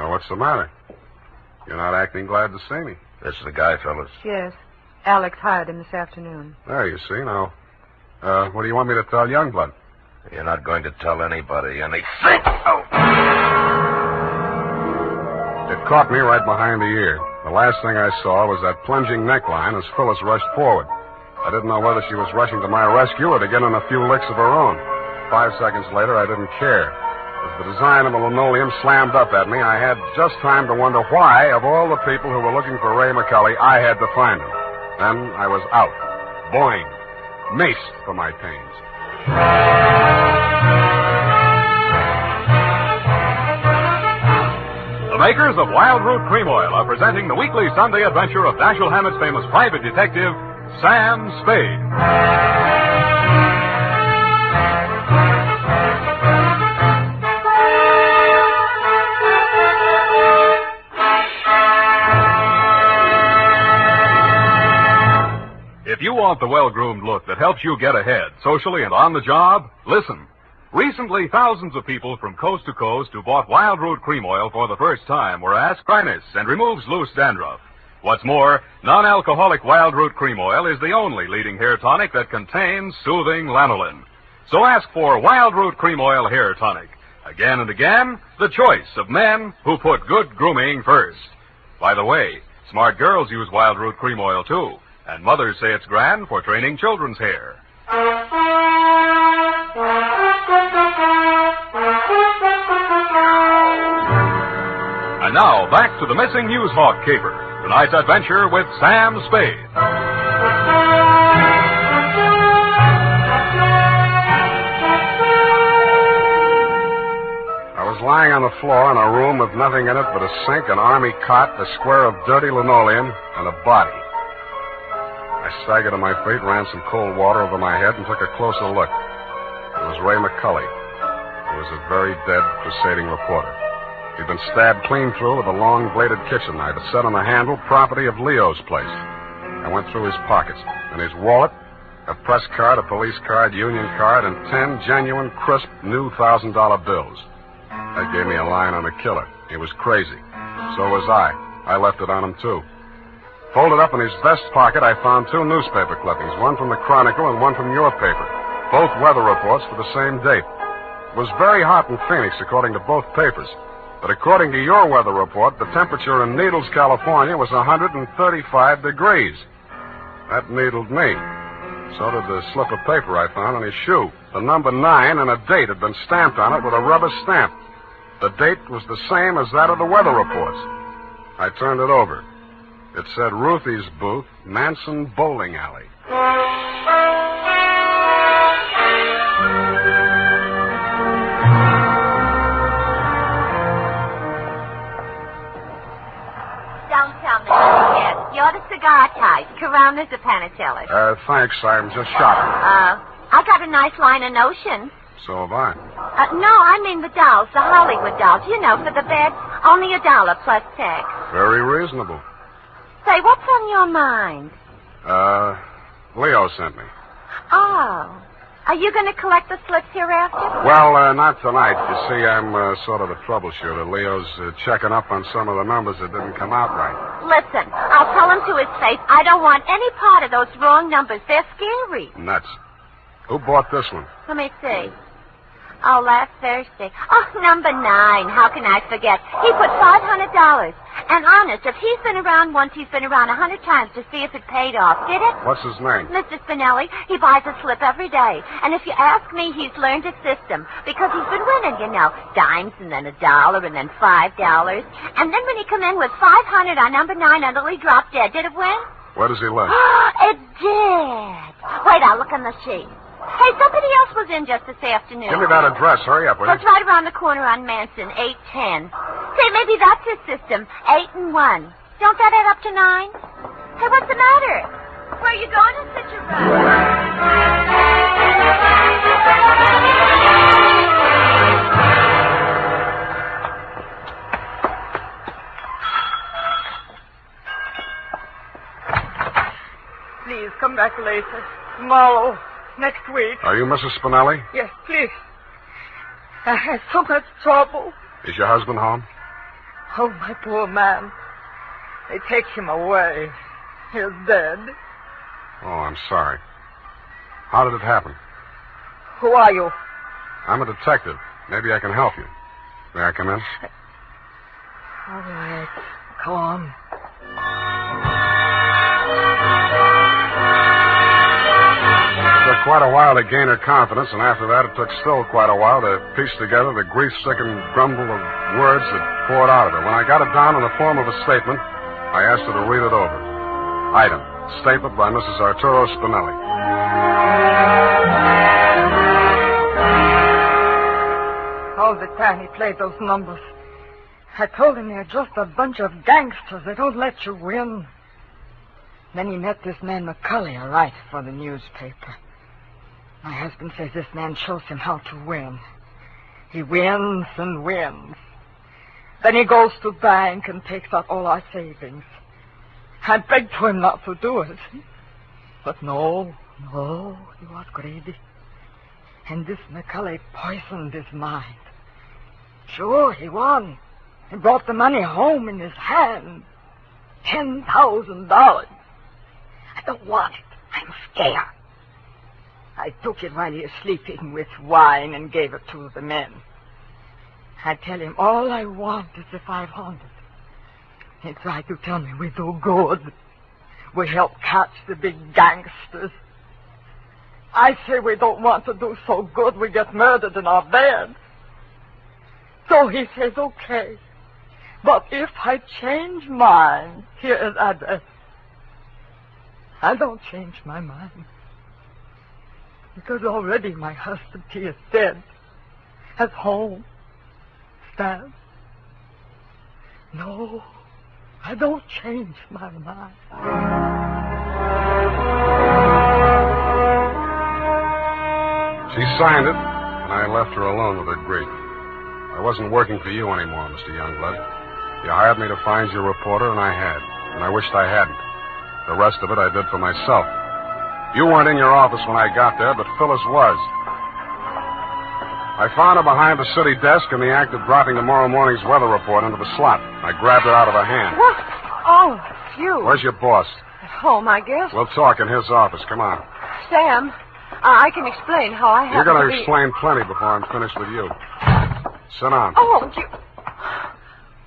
What's the matter? You're not acting glad to see me. This is the guy, fellas. Yes. Alex hired him this afternoon. There, you see. Now, what do you want me to tell Youngblood? You're not going to tell anybody anything. Oh! It caught me right behind the ear. The last thing I saw was that plunging neckline as Phyllis rushed forward. I didn't know whether she was rushing to my rescue or to get in a few licks of her own. 5 seconds later, I didn't care. As the design of the linoleum slammed up at me, I had just time to wonder why, of all the people who were looking for Ray McCully, I had to find him. Then I was out. Boing. Maced for my pains. The makers of Wild Root Cream Oil are presenting the weekly Sunday adventure of Dashiell Hammett's famous private detective, Sam Spade. If you want the well-groomed look that helps you get ahead, socially and on the job, listen. Recently, thousands of people from coast to coast who bought Wild Root Cream Oil for the first time were asked dryness and removes loose dandruff. What's more, non-alcoholic Wild Root Cream Oil is the only leading hair tonic that contains soothing lanolin. So ask for Wild Root Cream Oil Hair Tonic. Again and again, the choice of men who put good grooming first. By the way, smart girls use Wild Root Cream Oil, too. And mothers say it's grand for training children's hair. And now, back to the missing Newshawk caper. Tonight's adventure with Sam Spade. I was lying on the floor in a room with nothing in it but a sink, an army cot, a square of dirty linoleum, and a body. I staggered to my feet, ran some cold water over my head, and took a closer look. It was Ray McCully. He was a very dead crusading reporter. He'd been stabbed clean through with a long-bladed kitchen knife. It set on the handle, property of Leo's place. I went through his pockets. In his wallet, a press card, a police card, union card, and 10 genuine, crisp, new $1,000 bills. That gave me a line on the killer. He was crazy. So was I. I left it on him, too. Folded up in his vest pocket, I found 2 newspaper clippings, one from the Chronicle and one from your paper. Both weather reports for the same date. It was very hot in Phoenix, according to both papers. But according to your weather report, the temperature in Needles, California was 135 degrees. That needled me. So did the slip of paper I found on his shoe. The number 9 and a date had been stamped on it with a rubber stamp. The date was the same as that of the weather reports. I turned it over. It said Ruthie's Booth, Manson Bowling Alley. Don't tell me yet. You're the cigar type. Coronas or Panatellas? Thanks. I'm just shopping. I got a nice line of notions. So have I. No, I mean the dolls, the Hollywood dolls. You know, for the bed, only $1 plus tax. Very reasonable. Say, what's on your mind? Leo sent me. Oh. Are you going to collect the slips hereafter? Well, not tonight. You see, I'm sort of a troubleshooter. Leo's checking up on some of the numbers that didn't come out right. Listen, I'll tell him to his face I don't want any part of those wrong numbers. They're scary. Nuts. Who bought this one? Let me see. Oh, last Thursday. Oh, number 9. How can I forget? He put $500. And honest, if he's been around once, he's been around 100 times to see if it paid off. Did it? What's his name? Mr. Spinelli. He buys a slip every day. And if you ask me, he's learned a system. Because he's been winning, you know. Dimes and then $1 and then $5. And then when he come in with 500 on number 9 until he dropped dead, did it win? Where does he live? It did. Wait, I'll look on the sheet. Hey, somebody else was in just this afternoon. Give me that address. Hurry up, will you? It's right around the corner on Manson, 810. Say, maybe that's his system, 8 and 1. Don't that add up to 9? Hey, what's the matter? Where are you going in such a rush? Please, come back later. Tomorrow. Next week. Are you Mrs. Spinelli? Yes, please. I had so much trouble. Is your husband home? Oh, my poor man. They take him away. He's dead. Oh, I'm sorry. How did it happen? Who are you? I'm a detective. Maybe I can help you. May I come in? All right. Come on. took quite a while to gain her confidence, and after that it took still quite a while to piece together the grief-stricken grumble of words that poured out of her. When I got it down in the form of a statement, I asked her to read it over. Item, statement by Mrs. Arturo Spinelli. All the time he played those numbers, I told him they're just a bunch of gangsters. They don't let you win. Then he met this man McCulley, a writer for the newspaper. My husband says this man shows him how to win. He wins and wins. Then he goes to the bank and takes out all our savings. I begged to him not to do it. But no, he was greedy. And this McCulley poisoned his mind. Sure, he won. He brought the money home in his hand. $10,000. I don't want it. I'm scared. I took it while he was sleeping with wine and gave it to the men. I tell him all I want is the 500. He tried to tell me we do good. We help catch the big gangsters. I say we don't want to do so good we get murdered in our bed. So he says, okay. But if I change mine, here is address. I don't change my mind. Because already my husband, he is dead. At home. Stabbed. No, I don't change my mind. She signed it, and I left her alone with her grief. I wasn't working for you anymore, Mr. Youngblood. You hired me to find you a reporter, and I had. And I wished I hadn't. The rest of it I did for myself. You weren't in your office when I got there, but Phyllis was. I found her behind the city desk in the act of dropping tomorrow morning's weather report into the slot. I grabbed it out of her hand. What? Oh, it's you. Where's your boss? At home, I guess. We'll talk in his office. Come on. Sam, I can explain how I You're happen going to to be... explain plenty before I'm finished with you. Sit down. Oh, you...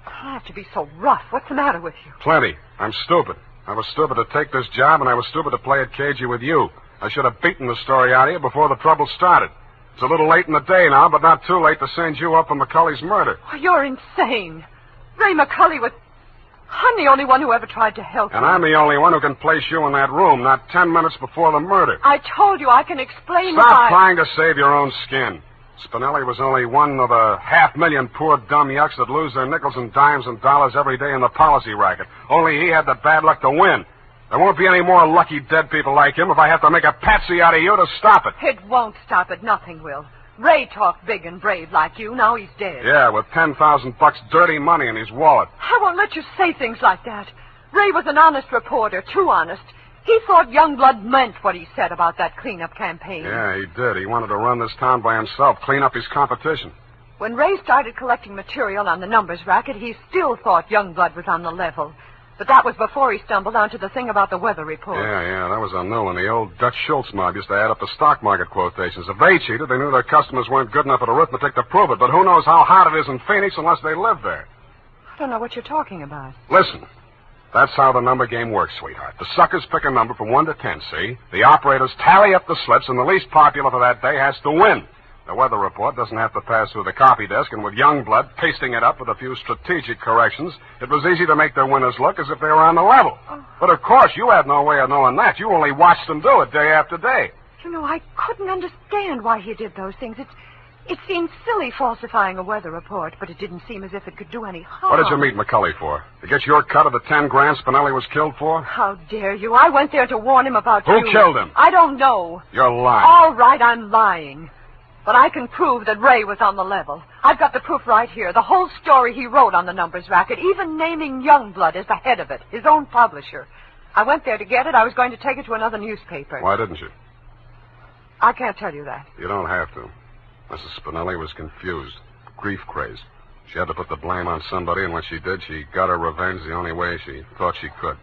I have to be so rough. What's the matter with you? Plenty. I'm stupid. I was stupid to take this job, and I was stupid to play it cagey with you. I should have beaten the story out of you before the trouble started. It's a little late in the day now, but not too late to send you up for McCulley's murder. Oh, you're insane. Ray McCulley was... I'm the only one who ever tried to help And you. I'm the only one who can place you in that room, not 10 minutes before the murder. I told you I can explain Stop why... trying to save your own skin. Spinelli was only one of 500,000 poor dumb yucks that lose their nickels and dimes and dollars every day in the policy racket. Only he had the bad luck to win. There won't be any more lucky dead people like him if I have to make a patsy out of you to stop it. It won't stop it. Nothing will. Ray talked big and brave like you. Now he's dead. Yeah, with $10,000 dirty money in his wallet. I won't let you say things like that. Ray was an honest reporter, too honest. He thought Youngblood meant what he said about that cleanup campaign. Yeah, he did. He wanted to run this town by himself, clean up his competition. When Ray started collecting material on the numbers racket, he still thought Youngblood was on the level. But that was before he stumbled onto the thing about the weather report. Yeah, that was a new one. The old Dutch Schultz mob used to add up the stock market quotations. If they cheated, they knew their customers weren't good enough at arithmetic to prove it. But who knows how hot it is in Phoenix unless they live there. I don't know what you're talking about. Listen, that's how the number game works, sweetheart. The suckers pick a number from 1 to 10, see? The operators tally up the slips, and the least popular for that day has to win. The weather report doesn't have to pass through the copy desk, and with Youngblood pasting it up with a few strategic corrections, it was easy to make their winners look as if they were on the level. But of course, you had no way of knowing that. You only watched them do it day after day. You know, I couldn't understand why he did those things. It seemed silly falsifying a weather report, but it didn't seem as if it could do any harm. What did you meet McCulley for? To get your cut of the 10 grand Spinelli was killed for? How dare you? I went there to warn him about you. Who killed him? I don't know. You're lying. All right, I'm lying. But I can prove that Ray was on the level. I've got the proof right here. The whole story he wrote on the numbers racket, even naming Youngblood as the head of it, his own publisher. I went there to get it. I was going to take it to another newspaper. Why didn't you? I can't tell you that. You don't have to. Mrs. Spinelli was confused, grief-crazed. She had to put the blame on somebody, and when she did, she got her revenge the only way she thought she could.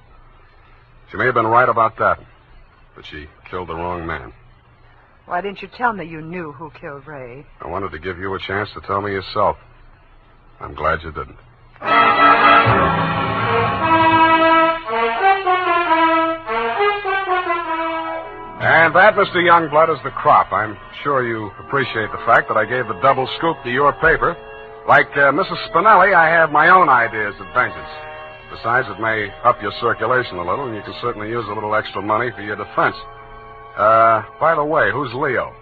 She may have been right about that, but she killed the wrong man. Why didn't you tell me you knew who killed Ray? I wanted to give you a chance to tell me yourself. I'm glad you didn't. And that, Mr. Youngblood, is the crop. I'm sure you appreciate the fact that I gave the double scoop to your paper. Like Mrs. Spinelli, I have my own ideas of vengeance. Besides, it may up your circulation a little, and you can certainly use a little extra money for your defense. By the way, who's Leo?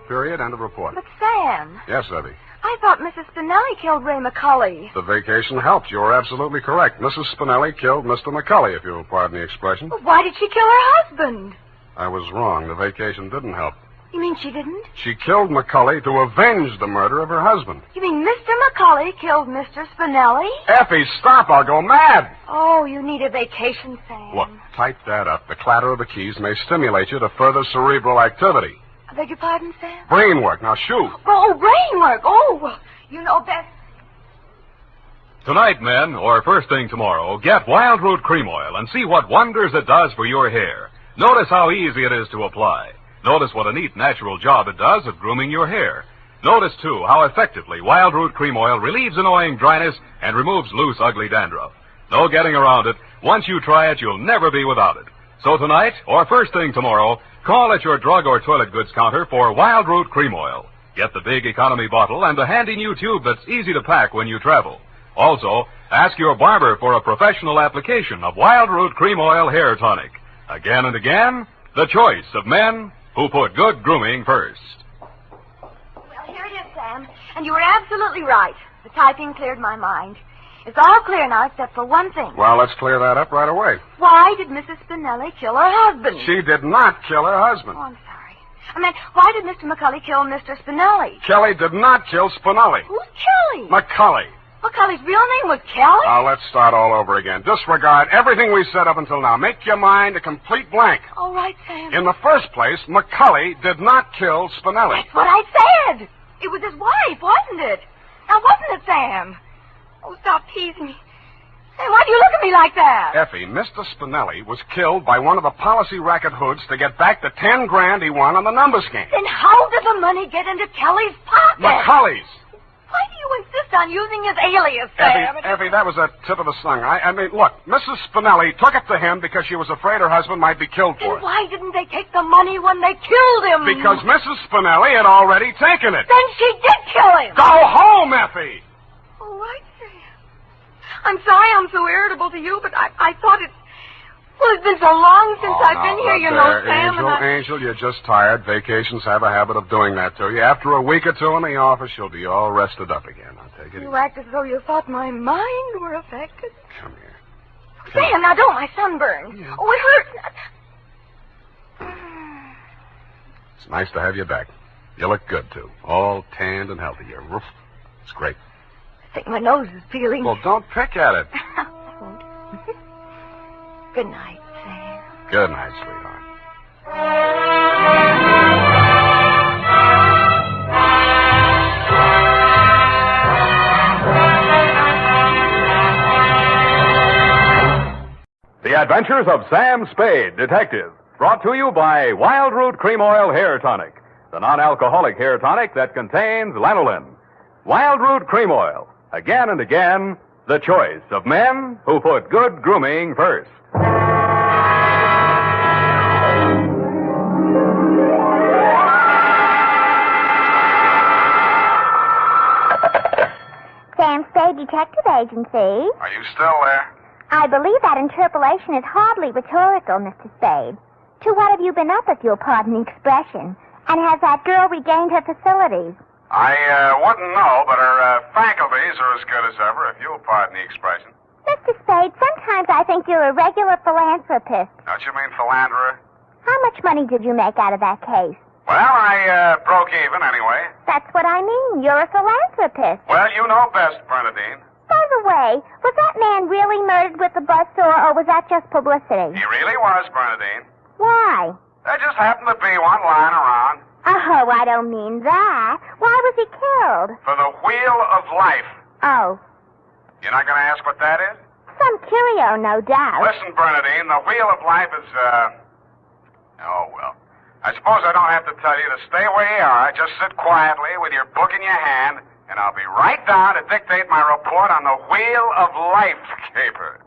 Period, end of report. But, Sam, Yes, Evie. I thought Mrs. Spinelli killed Ray McCully. The vacation helped. You were absolutely correct. Mrs. Spinelli killed Mr. McCully, if you'll pardon the expression. But why did she kill her husband? I was wrong. The vacation didn't help. You mean she didn't? She killed McCully to avenge the murder of her husband. You mean Mr. McCully killed Mr. Spinelli? Effie, stop. I'll go mad. Oh, you need a vacation, Sam. Look, type that up. The clatter of the keys may stimulate you to further cerebral activity. I beg your pardon, Sam? Brain work. Now, shoot. Oh, brain work. Oh, well, you know best. Tonight, men, or first thing tomorrow, get Wild Root Cream Oil and see what wonders it does for your hair. Notice how easy it is to apply. Notice what a neat, natural job it does of grooming your hair. Notice, too, how effectively Wild Root Cream Oil relieves annoying dryness and removes loose, ugly dandruff. No getting around it. Once you try it, you'll never be without it. So tonight, or first thing tomorrow, call at your drug or toilet goods counter for Wild Root Cream Oil. Get the big economy bottle and a handy new tube that's easy to pack when you travel. Also, ask your barber for a professional application of Wild Root Cream Oil Hair Tonic. Again and again, the choice of men who put good grooming first. Well, here it is, Sam. And you were absolutely right. The typing cleared my mind. It's all clear now except for one thing. Well, let's clear that up right away. Why did Mrs. Spinelli kill her husband? She did not kill her husband. Oh, I'm sorry. I meant, why did Mr. McCully kill Mr. Spinelli? Kelly did not kill Spinelli. Who's Kelly? McCully. McCully's real name was Kelly? Now, let's start all over again. Disregard everything we said up until now. Make your mind a complete blank. All right, Sam. In the first place, McCully did not kill Spinelli. That's what I said. It was his wife, wasn't it? Now, wasn't it, Sam? Oh, stop teasing me. Hey, why do you look at me like that? Effie, Mr. Spinelli was killed by one of the policy racket hoods to get back the 10 grand he won on the numbers game. Then how did the money get into Kelly's pocket? McCully's. Why do you insist on using his alias, Sam? Effie, that was a tip of the tongue. I mean, look, Mrs. Spinelli took it to him because she was afraid her husband might be killed for Then it. why didn't they take the money when they killed him? Because Mrs. Spinelli had already taken it. Then she did kill him. Go home, Effie! All right, Sam. I'm sorry I'm so irritable to you, but I thought it... Well, it's been so long since I've been here, you know, Sam. Angel, you're just tired. Vacations have a habit of doing that to you. After a week or two in the office, you'll be all rested up again. I'll take it easy. You act as though you thought my mind were affected. Come here. Sam, now don't, my sunburn. Yeah. Oh, it hurts. It's nice to have you back. You look good, too. All tanned and healthy. You're roof. It's great. I think my nose is peeling. Well, don't pick at it. I won't. Good night, Sam. Good night, sweetheart. The Adventures of Sam Spade, Detective. Brought to you by Wild Root Cream Oil Hair Tonic, the non-alcoholic hair tonic that contains lanolin. Wild Root Cream Oil. Again and again, the choice of men who put good grooming first. Sam Spade Detective Agency. Are you still there? I believe that interpolation is hardly rhetorical, Mr. Spade. To what have you been up, if you'll pardon the expression? And has that girl regained her facilities? I wouldn't know, but her faculties are as good as ever, if you'll pardon the expression. Mr. Spade, sometimes I think you're a regular philanthropist. Don't you mean philanderer? How much money did you make out of that case? Well, I broke even anyway. That's what I mean. You're a philanthropist. Well, you know best, Bernadine. By the way, was that man really murdered with the buzzsaw, or was that just publicity? He really was, Bernadine. Why? There just happened to be one lying around. Oh, I don't mean that. Why was he killed? For the wheel of life. Oh, You're not going to ask what that is? some curio, no doubt. Listen, Bernadine, the wheel of life is, oh, well. I suppose I don't have to tell you to stay where you are. Just sit quietly with your book in your hand, and I'll be right down to dictate my report on the Wheel of Life caper.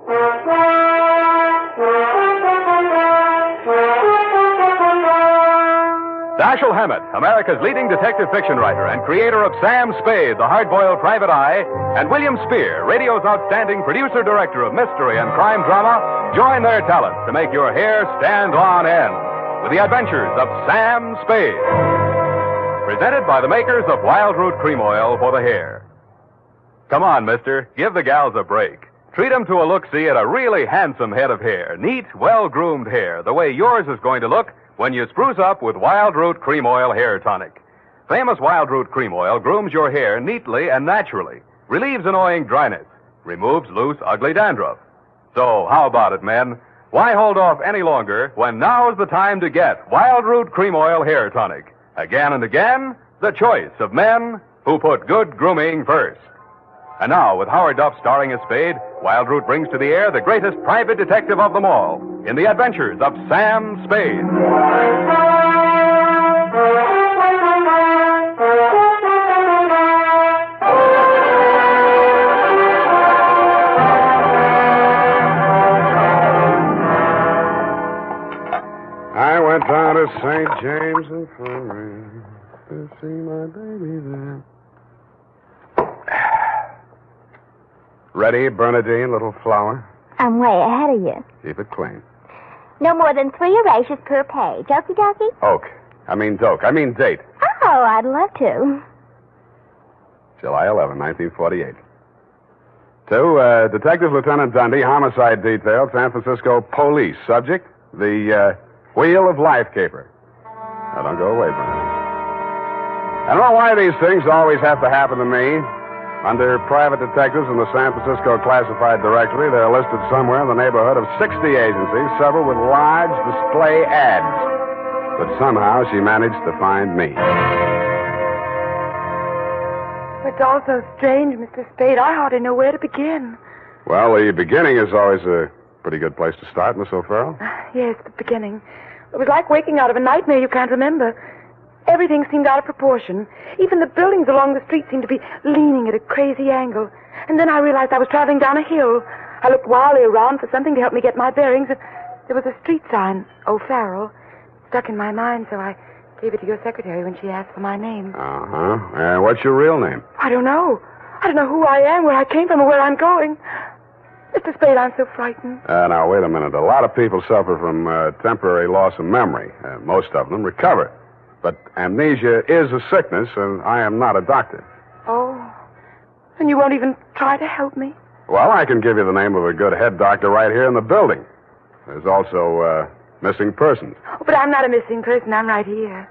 Dashiell Hammett, America's leading detective fiction writer and creator of Sam Spade, the hard-boiled private eye, and William Spear, radio's outstanding producer-director of mystery and crime drama, join their talents to make your hair stand on end with the Adventures of Sam Spade. Presented by the makers of Wild Root Cream Oil for the hair. Come on, mister. Give the gals a break. Treat them to a look-see at a really handsome head of hair. Neat, well-groomed hair, the way yours is going to look when you spruce up with Wild Root Cream Oil Hair Tonic. Famous Wild Root Cream Oil grooms your hair neatly and naturally, relieves annoying dryness, removes loose, ugly dandruff. So, how about it, men? Why hold off any longer when now's the time to get Wild Root Cream Oil Hair Tonic? Again and again, the choice of men who put good grooming first. And now, with Howard Duff starring as Spade, Wild Root brings to the air the greatest private detective of them all in the Adventures of Sam Spade. I went down to St. James Infirmary to see my baby there. Ready, Bernadine, little flower? I'm way ahead of you. Keep it clean. No more than 3 erasures per page. Okie dokie? Doke. I mean date. Oh, I'd love to. July 11, 1948. To Detective Lieutenant Dundee, Homicide Detail, San Francisco Police. Subject, the Wheel of Life Caper. Now, don't go away, Bernadine. I don't know why these things always have to happen to me. Under private detectives in the San Francisco Classified Directory, they're listed somewhere in the neighborhood of 60 agencies, several with large display ads. But somehow she managed to find me. It's all so strange, Mr. Spade. I hardly know where to begin. Well, the beginning is always a pretty good place to start, Miss O'Farrell. Yes, the beginning. It was like waking out of a nightmare you can't remember. Everything seemed out of proportion. Even the buildings along the street seemed to be leaning at a crazy angle. And then I realized I was traveling down a hill. I looked wildly around for something to help me get my bearings, and there was a street sign, O'Farrell, stuck in my mind, so I gave it to your secretary when she asked for my name. Uh-huh. What's your real name? I don't know. I don't know who I am, where I came from, or where I'm going. Mr. Spade, I'm so frightened. Now, wait a minute. A lot of people suffer from temporary loss of memory. Most of them recover. But amnesia is a sickness, and I am not a doctor. Oh. And you won't even try to help me? Well, I can give you the name of a good head doctor right here in the building. There's also missing persons. Oh, but I'm not a missing person. I'm right here.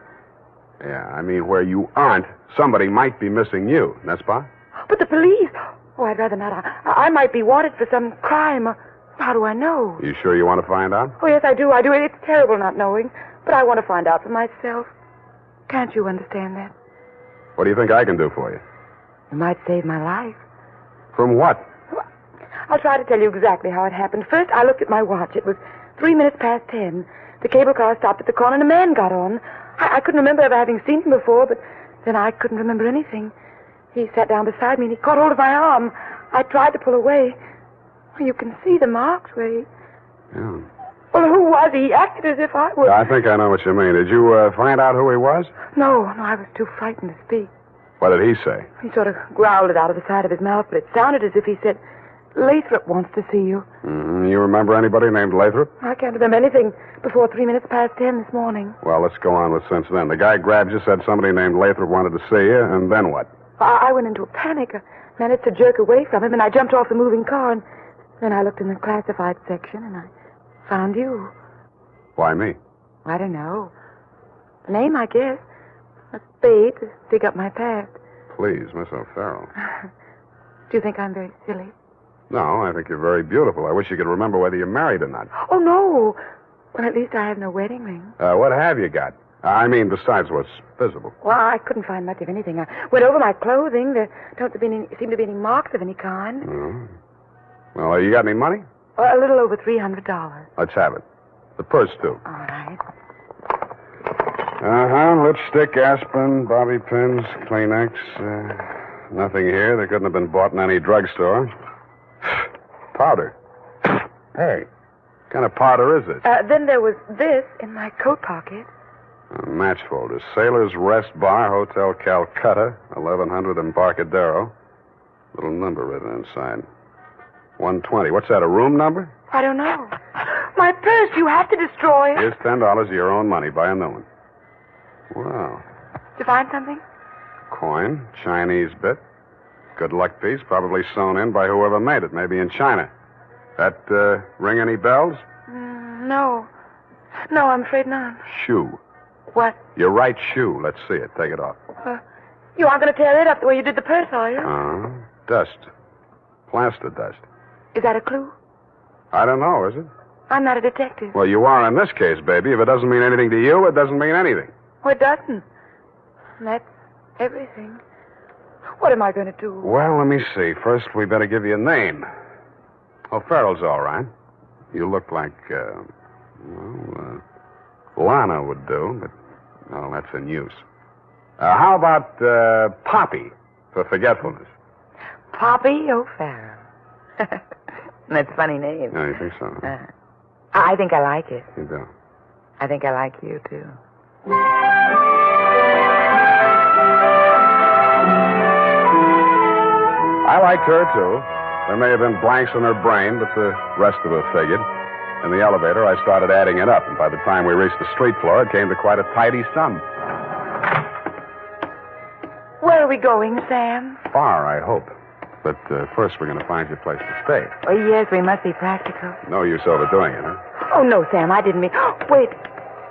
Yeah, I mean, where you aren't, somebody might be missing you, n'est-ce pas? But the police... Oh, I'd rather not. I might be wanted for some crime. How do I know? You sure you want to find out? Oh, yes, I do. It's terrible not knowing. But I want to find out for myself. Can't you understand that? What do you think I can do for you? You might save my life. From what? I'll try to tell you exactly how it happened. First, I looked at my watch. It was 3 minutes past 10. The cable car stopped at the corner and a man got on. I couldn't remember ever having seen him before, but then I couldn't remember anything. He sat down beside me and he caught hold of my arm. I tried to pull away. Well, you can see the marks where he... Yeah. Well, who was he? He acted as if I was... I think I know what you mean. Did you find out who he was? No, I was too frightened to speak. What did he say? He sort of growled it out of the side of his mouth, but it sounded as if he said, Lathrop wants to see you. Mm-hmm. You remember anybody named Lathrop? I can't remember anything before 3 minutes past 10 this morning. Well, let's go on with since then. The guy grabbed you, said somebody named Lathrop wanted to see you, and then what? I went into a panic. I managed to jerk away from him, and I jumped off the moving car, and then I looked in the classified section, and I found you. Why me? I don't know. The name, I guess. A spade to dig up my past. Please, Miss O'Farrell. Do you think I'm very silly? No, I think you're very beautiful. I wish you could remember whether you're married or not. Oh, no. Well, at least I have no wedding ring. What have you got? I mean, besides what's visible. Well, I couldn't find much of anything. I went over my clothing. There don't seem to be any marks of any kind. Oh. Well, you got any money? A little over $300. Let's have it. The purse, too. All right. Uh-huh. Lipstick, aspirin, bobby pins, Kleenex. Nothing here. They couldn't have been bought in any drugstore. Powder. Hey, what kind of powder is this? Then there was this in my coat pocket. Match folder. Sailor's Rest Bar, Hotel Calcutta, 1100 Embarcadero. Little number written inside. 120. What's that, a room number? I don't know. My purse, you have to destroy it. Here's $10 of your own money. Buy a new one. Wow. Did you find something? Coin, Chinese bit. Good luck piece, probably sewn in by whoever made it, maybe in China. That ring any bells? No. No, I'm afraid not. Shoe. What? Your right shoe. Let's see it. Take it off. You aren't going to tear it up the way you did the purse, are you? Dust. Plaster dust. Is that a clue? I don't know, is it? I'm not a detective. Well, you are in this case, baby. If it doesn't mean anything to you, it doesn't mean anything. Well, it doesn't. That's everything. What am I going to do? Well, let me see. First, we better give you a name. Oh, Farrell's all right. You look like, Lana would do, but, well, that's in use. How about, Poppy, for forgetfulness? Poppy O'Farrell. That's a funny name. Yeah, you think so? I think I like it. You do? I think I like you, too. I liked her, too. There may have been blanks in her brain, but the rest of it figured. In the elevator, I started adding it up, and by the time we reached the street floor, it came to quite a tidy sum. Where are we going, Sam? Far, I hope. But first, we're going to find you a place to stay. Oh, yes, we must be practical. No use overdoing it, huh? Oh, no, Sam, I didn't mean... Wait,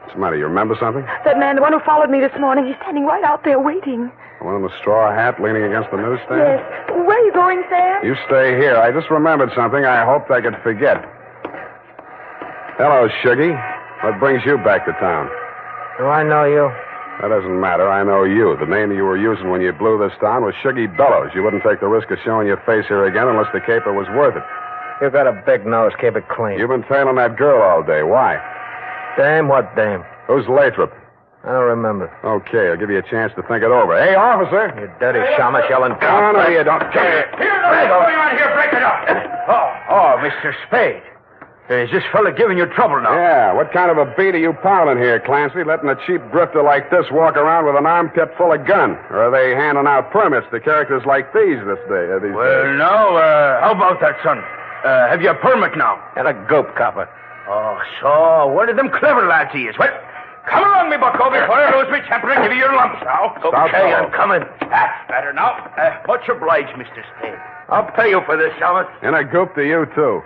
What's the matter? You remember something? that man, the one who followed me this morning, he's standing right out there waiting. The one in the straw hat leaning against the newsstand? Yes. Where are you going, Sam? You stay here. I just remembered something I hoped I could forget. Hello, Shuggy. What brings you back to town? Do I know you? That doesn't matter. I know you. The name you were using when you blew this town was Shuggy Bellows. You wouldn't take the risk of showing your face here again unless the caper was worth it. You got a big nose. Keep it clean. You've been tailing that girl all day. Why? Dame? What dame? Who's Lathrop? I don't remember. Okay, I'll give you a chance to think it over. Hey, officer! You dirty shamus yelling. No, you don't. Here, what's going on here? Break it up. Oh, Mr. Spade. Is this fella giving you trouble now? Yeah, what kind of a beat are you pounding here, Clancy? Letting a cheap drifter like this walk around with an armpit full of gun? Or are they handing out permits to characters like these days? No, how about that, son? Have you a permit now? And a gope copper. Oh, so, one of them clever lads he is. Well, come along, me bucko, before I lose my temper and give you your lumps now. Okay, I'm coming. That's better now. Much obliged, Mr. Spade. I'll pay you for this, Shamus. And a goop to you, too.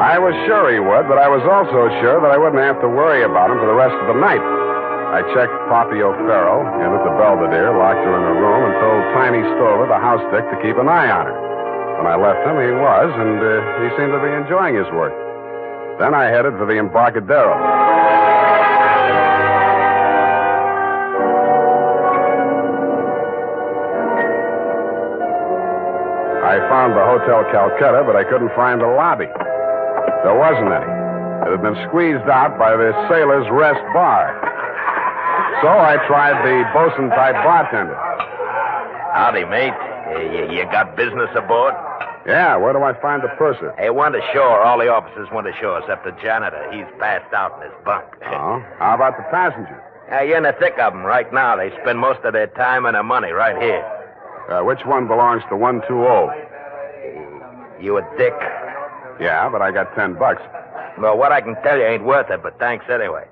I was sure he would, but I was also sure that I wouldn't have to worry about him for the rest of the night. I checked Poppy O'Farrell in at the Belvedere, locked her in her room, and told Tiny Stover, the house dick, to keep an eye on her. When I left him, he was, and he seemed to be enjoying his work. Then I headed for the Embarcadero. I found the Hotel Calcutta, but I couldn't find the lobby. There wasn't any. It had been squeezed out by the Sailor's Rest Bar. So I tried the bosun-type bartender. Howdy, mate. You got business aboard? Yeah, where do I find the purser? Hey, went ashore. All the officers went ashore except the janitor. He's passed out in his bunk. Oh? How about the passengers? You're in the thick of them right now. They spend most of their time and their money right here. Which one belongs to 120? You a dick? Yeah, but I got $10. Well, what I can tell you ain't worth it, but thanks anyway.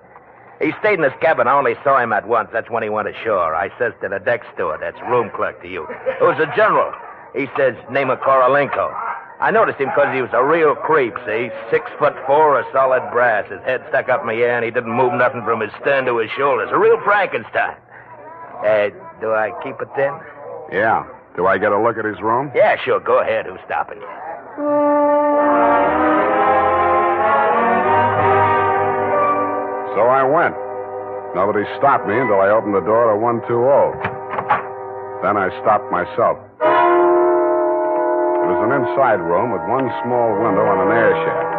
He stayed in his cabin. I only saw him at once. That's when he went ashore. I says to the deck steward, that's room clerk to you. It was a general. He says, name of Korolenko. I noticed him because he was a real creep, see? 6'4", of solid brass. His head stuck up in the air, and he didn't move nothing from his stern to his shoulders. A real Frankenstein. Do I keep it then? Yeah. Do I get a look at his room? Yeah, sure. Go ahead. Who's stopping you? So I went. Nobody stopped me until I opened the door to 120. Then I stopped myself. It was an inside room with one small window and an air shaft,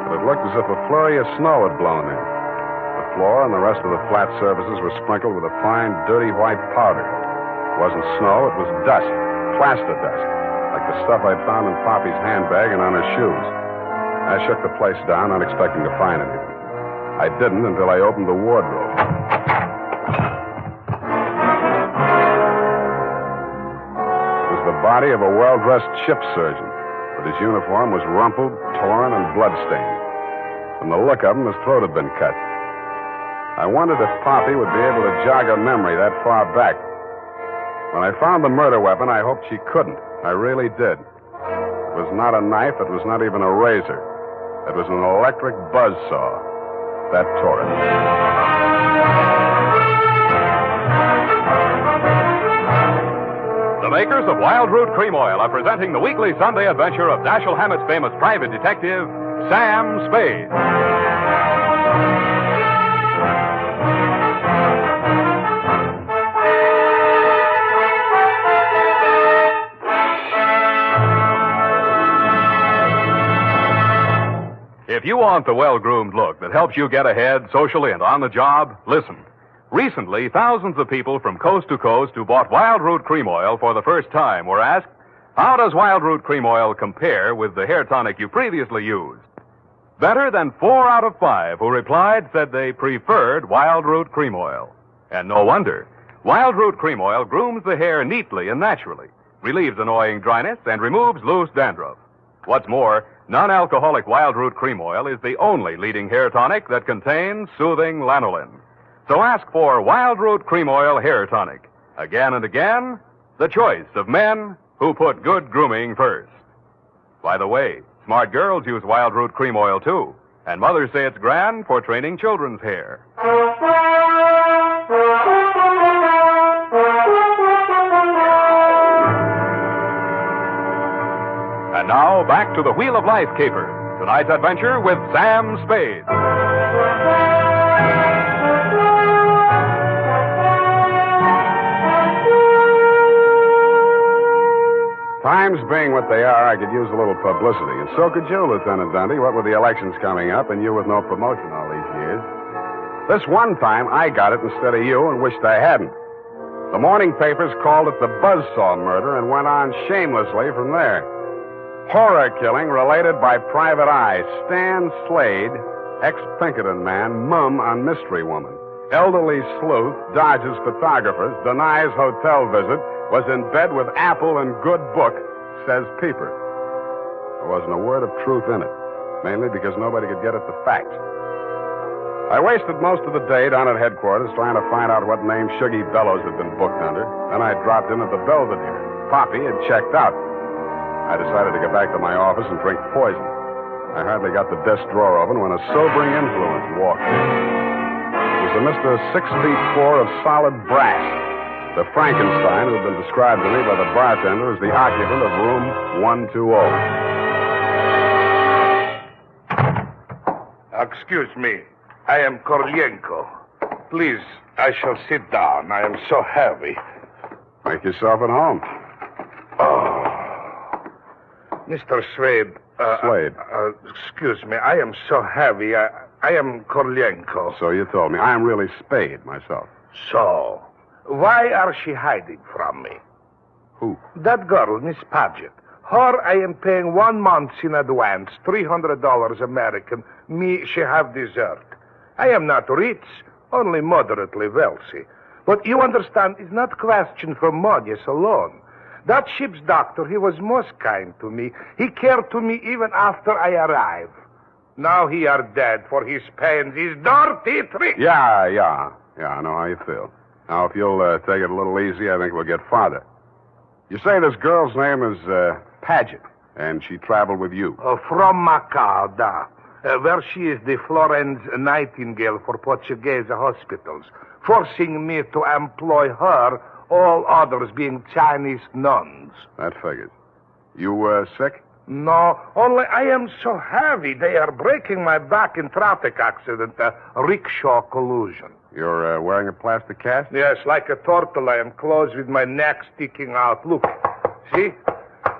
but it looked as if a flurry of snow had blown in. The floor and the rest of the flat surfaces were sprinkled with a fine, dirty white powder. It wasn't snow, it was dust, plaster dust, like the stuff I'd found in Poppy's handbag and on her shoes. I shook the place down, not expecting to find anything. I didn't until I opened the wardrobe. It was the body of a well-dressed ship surgeon, but his uniform was rumpled, torn, and bloodstained. From the look of him, his throat had been cut. I wondered if Poppy would be able to jog her memory that far back. When I found the murder weapon, I hoped she couldn't. I really did. It was not a knife. It was not even a razor. It was an electric buzzsaw. That tore it. The makers of Wild Root Cream Oil are presenting the weekly Sunday adventure of Dashiell Hammett's famous private detective, Sam Spade. If you want the well-groomed look that helps you get ahead socially and on the job, listen. Recently, thousands of people from coast to coast who bought Wild Root Cream Oil for the first time were asked, how does Wild Root Cream Oil compare with the hair tonic you previously used? Better than 4 out of 5 who replied said they preferred Wild Root Cream Oil. And no wonder. Wild Root Cream Oil grooms the hair neatly and naturally, relieves annoying dryness, and removes loose dandruff. What's more, non-alcoholic Wild Root Cream Oil is the only leading hair tonic that contains soothing lanolin. So ask for Wild Root Cream Oil Hair Tonic. Again and again, the choice of men who put good grooming first. By the way, smart girls use Wild Root Cream Oil, too. And mothers say it's grand for training children's hair. And now, back to the Wheel of Life caper. Tonight's adventure with Sam Spade. Times being what they are, I could use a little publicity. And so could you, Lieutenant Dundee, what with the elections coming up and you with no promotion all these years. This one time, I got it instead of you and wished I hadn't. The morning papers called it the Buzzsaw murder and went on shamelessly from there. Horror killing related by Private Eye. Stan Slade, ex-Pinkerton man, mum on mystery woman. Elderly sleuth, dodges photographers, denies hotel visit, was in bed with Apple and good book, says Peeper. There wasn't a word of truth in it, mainly because nobody could get at the facts. I wasted most of the day down at headquarters trying to find out what name Shuggy Bellows had been booked under. Then I dropped in at the Belvedere. Poppy had checked out. I decided to go back to my office and drink poison. I hardly got the desk drawer open when a sobering influence walked in. It was a Mr. 6'4" of solid brass. The Frankenstein who had been described to me by the bartender as the occupant of room 120. Excuse me. I am Korlienko. Please, I shall sit down. I am so heavy. Make yourself at home. Oh. Mr. Spade. Slade. Excuse me. I am so heavy. I am Korlienko. So you told me. I am really Spade myself. So, why are she hiding from me? Who? That girl, Miss Paget. Her I am paying 1 month in advance, $300 American. Me, she have dessert. I am not rich, only moderately wealthy. But you understand, it's not question for money alone. That ship's doctor, he was most kind to me. He cared to me even after I arrived. Now he are dead for his pains, his dirty tricks. Yeah, I know how you feel. Now, if you'll take it a little easy, I think we'll get farther. You say this girl's name is Paget, and she traveled with you. From McCloud, where she is the Florence Nightingale for Portuguese hospitals, forcing me to employ her, all others being Chinese nuns. That figures. You sick? No, only I am so heavy. They are breaking my back in traffic accident, rickshaw collusion. You're wearing a plastic cast? Yes, like a turtle. I am closed with my neck sticking out. Look, see?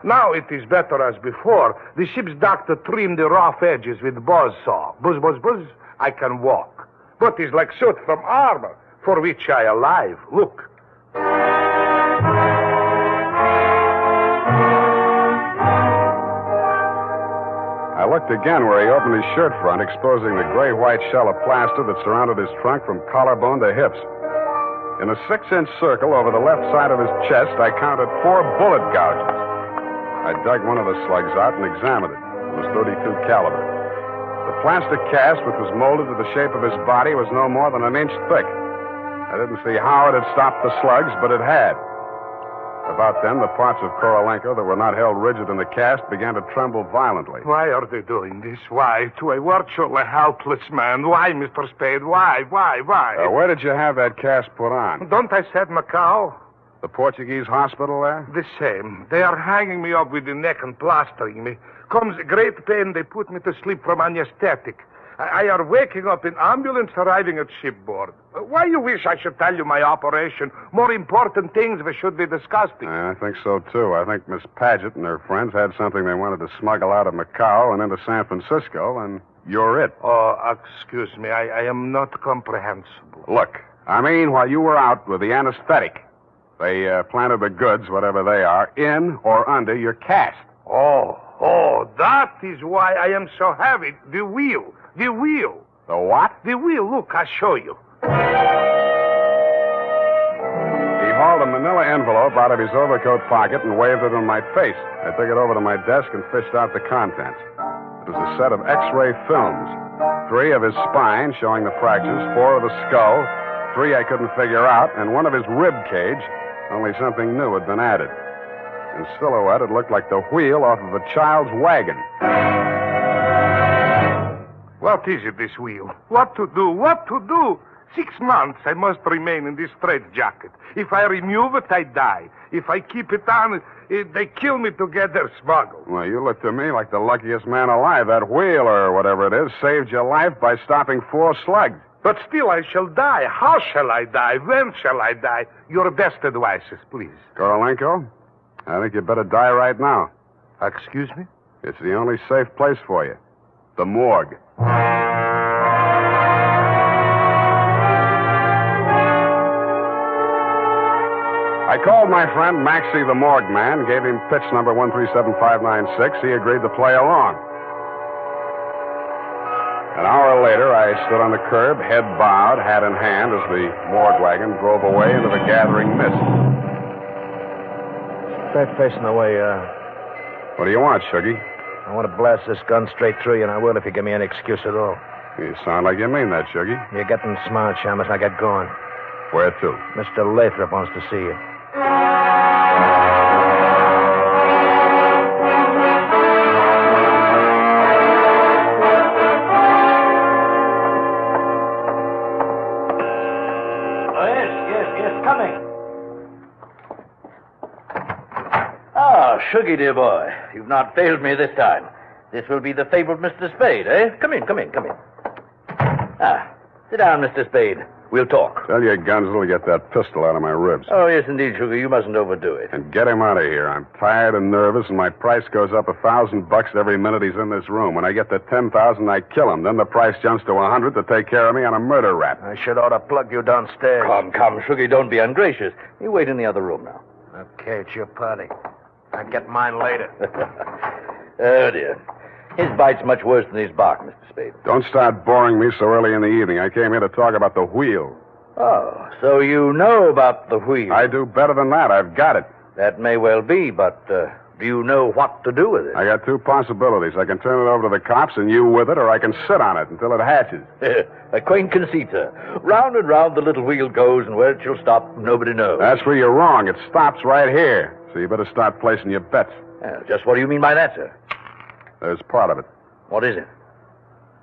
Now it is better as before. The ship's doctor trimmed the rough edges with buzzsaw. Buzz, buzz, buzz. I can walk. But it's like suit from armor, for which I alive. Look. I looked looked again where he opened his shirt front, exposing the gray-white shell of plaster that surrounded his trunk from collarbone to hips. In a 6-inch circle over the left side of his chest, I counted 4 bullet gouges. I dug one of the slugs out and examined it. It was .32 caliber. The plastic cast, which was molded to the shape of his body, was no more than an inch thick. I didn't see how it had stopped the slugs, but it had. About then, the parts of Korolenko that were not held rigid in the cast began to tremble violently. Why are they doing this? Why? To a virtually helpless man. Why, Mr. Spade? Why? Where did you have that cast put on? Don't I said Macau? The Portuguese hospital there? The same. They are hanging me up with the neck and plastering me. Comes great pain, they put me to sleep from anesthetic. I are waking up in ambulance arriving at shipboard. Why you wish I should tell you my operation? More important things we should be discussing. I think so, too. I think Miss Paget and her friends had something they wanted to smuggle out of Macau and into San Francisco, and you're it. Oh, excuse me. I am not comprehensible. Look, I mean, while you were out with the anesthetic, they planted the goods, whatever they are, in or under your cast. Oh, that is why I am so heavy. The wheel. The wheel. The what? The wheel. Look, I'll show you. He hauled a manila envelope out of his overcoat pocket and waved it in my face. I took it over to my desk and fished out the contents. It was a set of X-ray films. 3 of his spine, showing the fractures, 4 of the skull, 3 I couldn't figure out, and 1 of his rib cage, only something new had been added. In silhouette, it looked like the wheel off of a child's wagon. What is it, this wheel? What to do? What to do? 6 months I must remain in this straitjacket. If I remove it, I die. If I keep it on, they kill me to get their smuggle. Well, you look to me like the luckiest man alive. That wheel, or whatever it is, saved your life by stopping 4 slugs. But still I shall die. How shall I die? When shall I die? Your best advices, please. Korolenko, I think you better die right now. Excuse me? It's the only safe place for you. The morgue. I called my friend Maxie the morgue man, gave him pitch number 137596. He agreed to play along. An hour later, I stood on the curb, head bowed, hat in hand, as the morgue wagon drove away into the gathering mist. Straight facing the way, What do you want, Shuggy? I want to blast this gun straight through you, and I will if you give me any excuse at all. You sound like you mean that, Shuggy. You're getting smart, Shamus. Now get going. Where to? Mr. Lathrop wants to see you. Yes, coming. Ah, Shuggy, dear boy. You've not failed me this time. This will be the fabled Mr. Spade, eh? Come in. Ah, sit down, Mr. Spade. We'll talk. Tell your Gunsel to get that pistol out of my ribs. Oh, yes, indeed, Sugar. You mustn't overdo it. And get him out of here. I'm tired and nervous, and my price goes up $1,000 every minute he's in this room. When I get to 10,000, I kill him. Then the price jumps to 100 to take care of me on a murder rap. I should ought to plug you downstairs. Come, Sugar. Don't be ungracious. You wait in the other room now. Okay, it's your party. I'll get mine later. Oh, dear. His bite's much worse than his bark, Mr. Spade. Don't start boring me so early in the evening. I came here to talk about the wheel. Oh, so you know about the wheel. I do better than that. I've got it. That may well be, but do you know what to do with it? I got 2 possibilities. I can turn it over to the cops and you with it, or I can sit on it until it hatches. A quaint conceit, sir. Round and round the little wheel goes, and where it shall stop, nobody knows. That's where you're wrong. It stops right here. So you better start placing your bets. Just what do you mean by that, sir? There's part of it. What is it?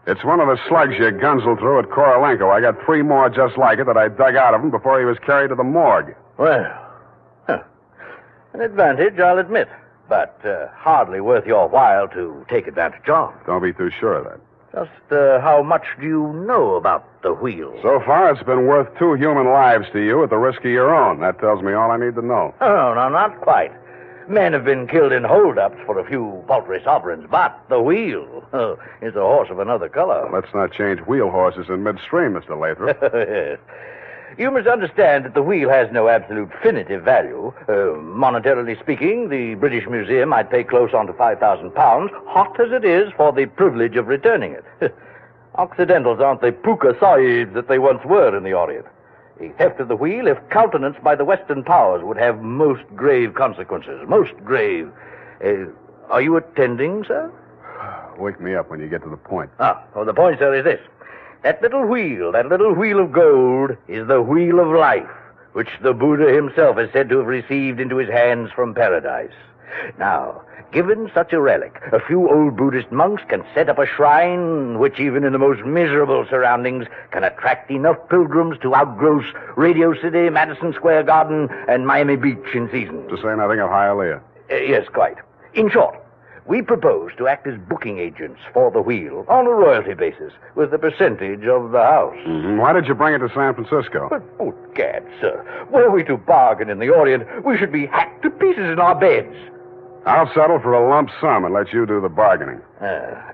It's one of the slugs you Gunsel threw at Korolenko. I got 3 more just like it that I dug out of him before he was carried to the morgue. Well, an advantage, I'll admit. But hardly worth your while to take advantage of. Don't be too sure of that. Just how much do you know about the wheel? So far, it's been worth 2 human lives to you at the risk of your own. That tells me all I need to know. Oh, no, not quite. Men have been killed in holdups for a few paltry sovereigns, but the wheel is a horse of another color. Let's not change wheel horses in midstream, Mr. Lathrop. Yes. You must understand that the wheel has no absolute definitive value. Monetarily speaking, the British Museum might pay close on to £5,000, hot as it is, for the privilege of returning it. Occidentals aren't the puka sahibs that they once were in the Orient. A theft of the wheel, if countenanced by the Western powers, would have most grave consequences. Most grave. Are you attending, sir? Wake me up when you get to the point. The point, sir, is this. That little wheel of gold, is the wheel of life, which the Buddha himself is said to have received into his hands from paradise. Now, given such a relic, a few old Buddhist monks can set up a shrine which, even in the most miserable surroundings, can attract enough pilgrims to outgross Radio City, Madison Square Garden, and Miami Beach in season. To say nothing of Hialeah. Yes, quite. In short, we propose to act as booking agents for the wheel on a royalty basis with the percentage of the house. Mm-hmm. Why did you bring it to San Francisco? But, good gad, sir. Were we to bargain in the Orient, we should be hacked to pieces in our beds. I'll settle for a lump sum and let you do the bargaining.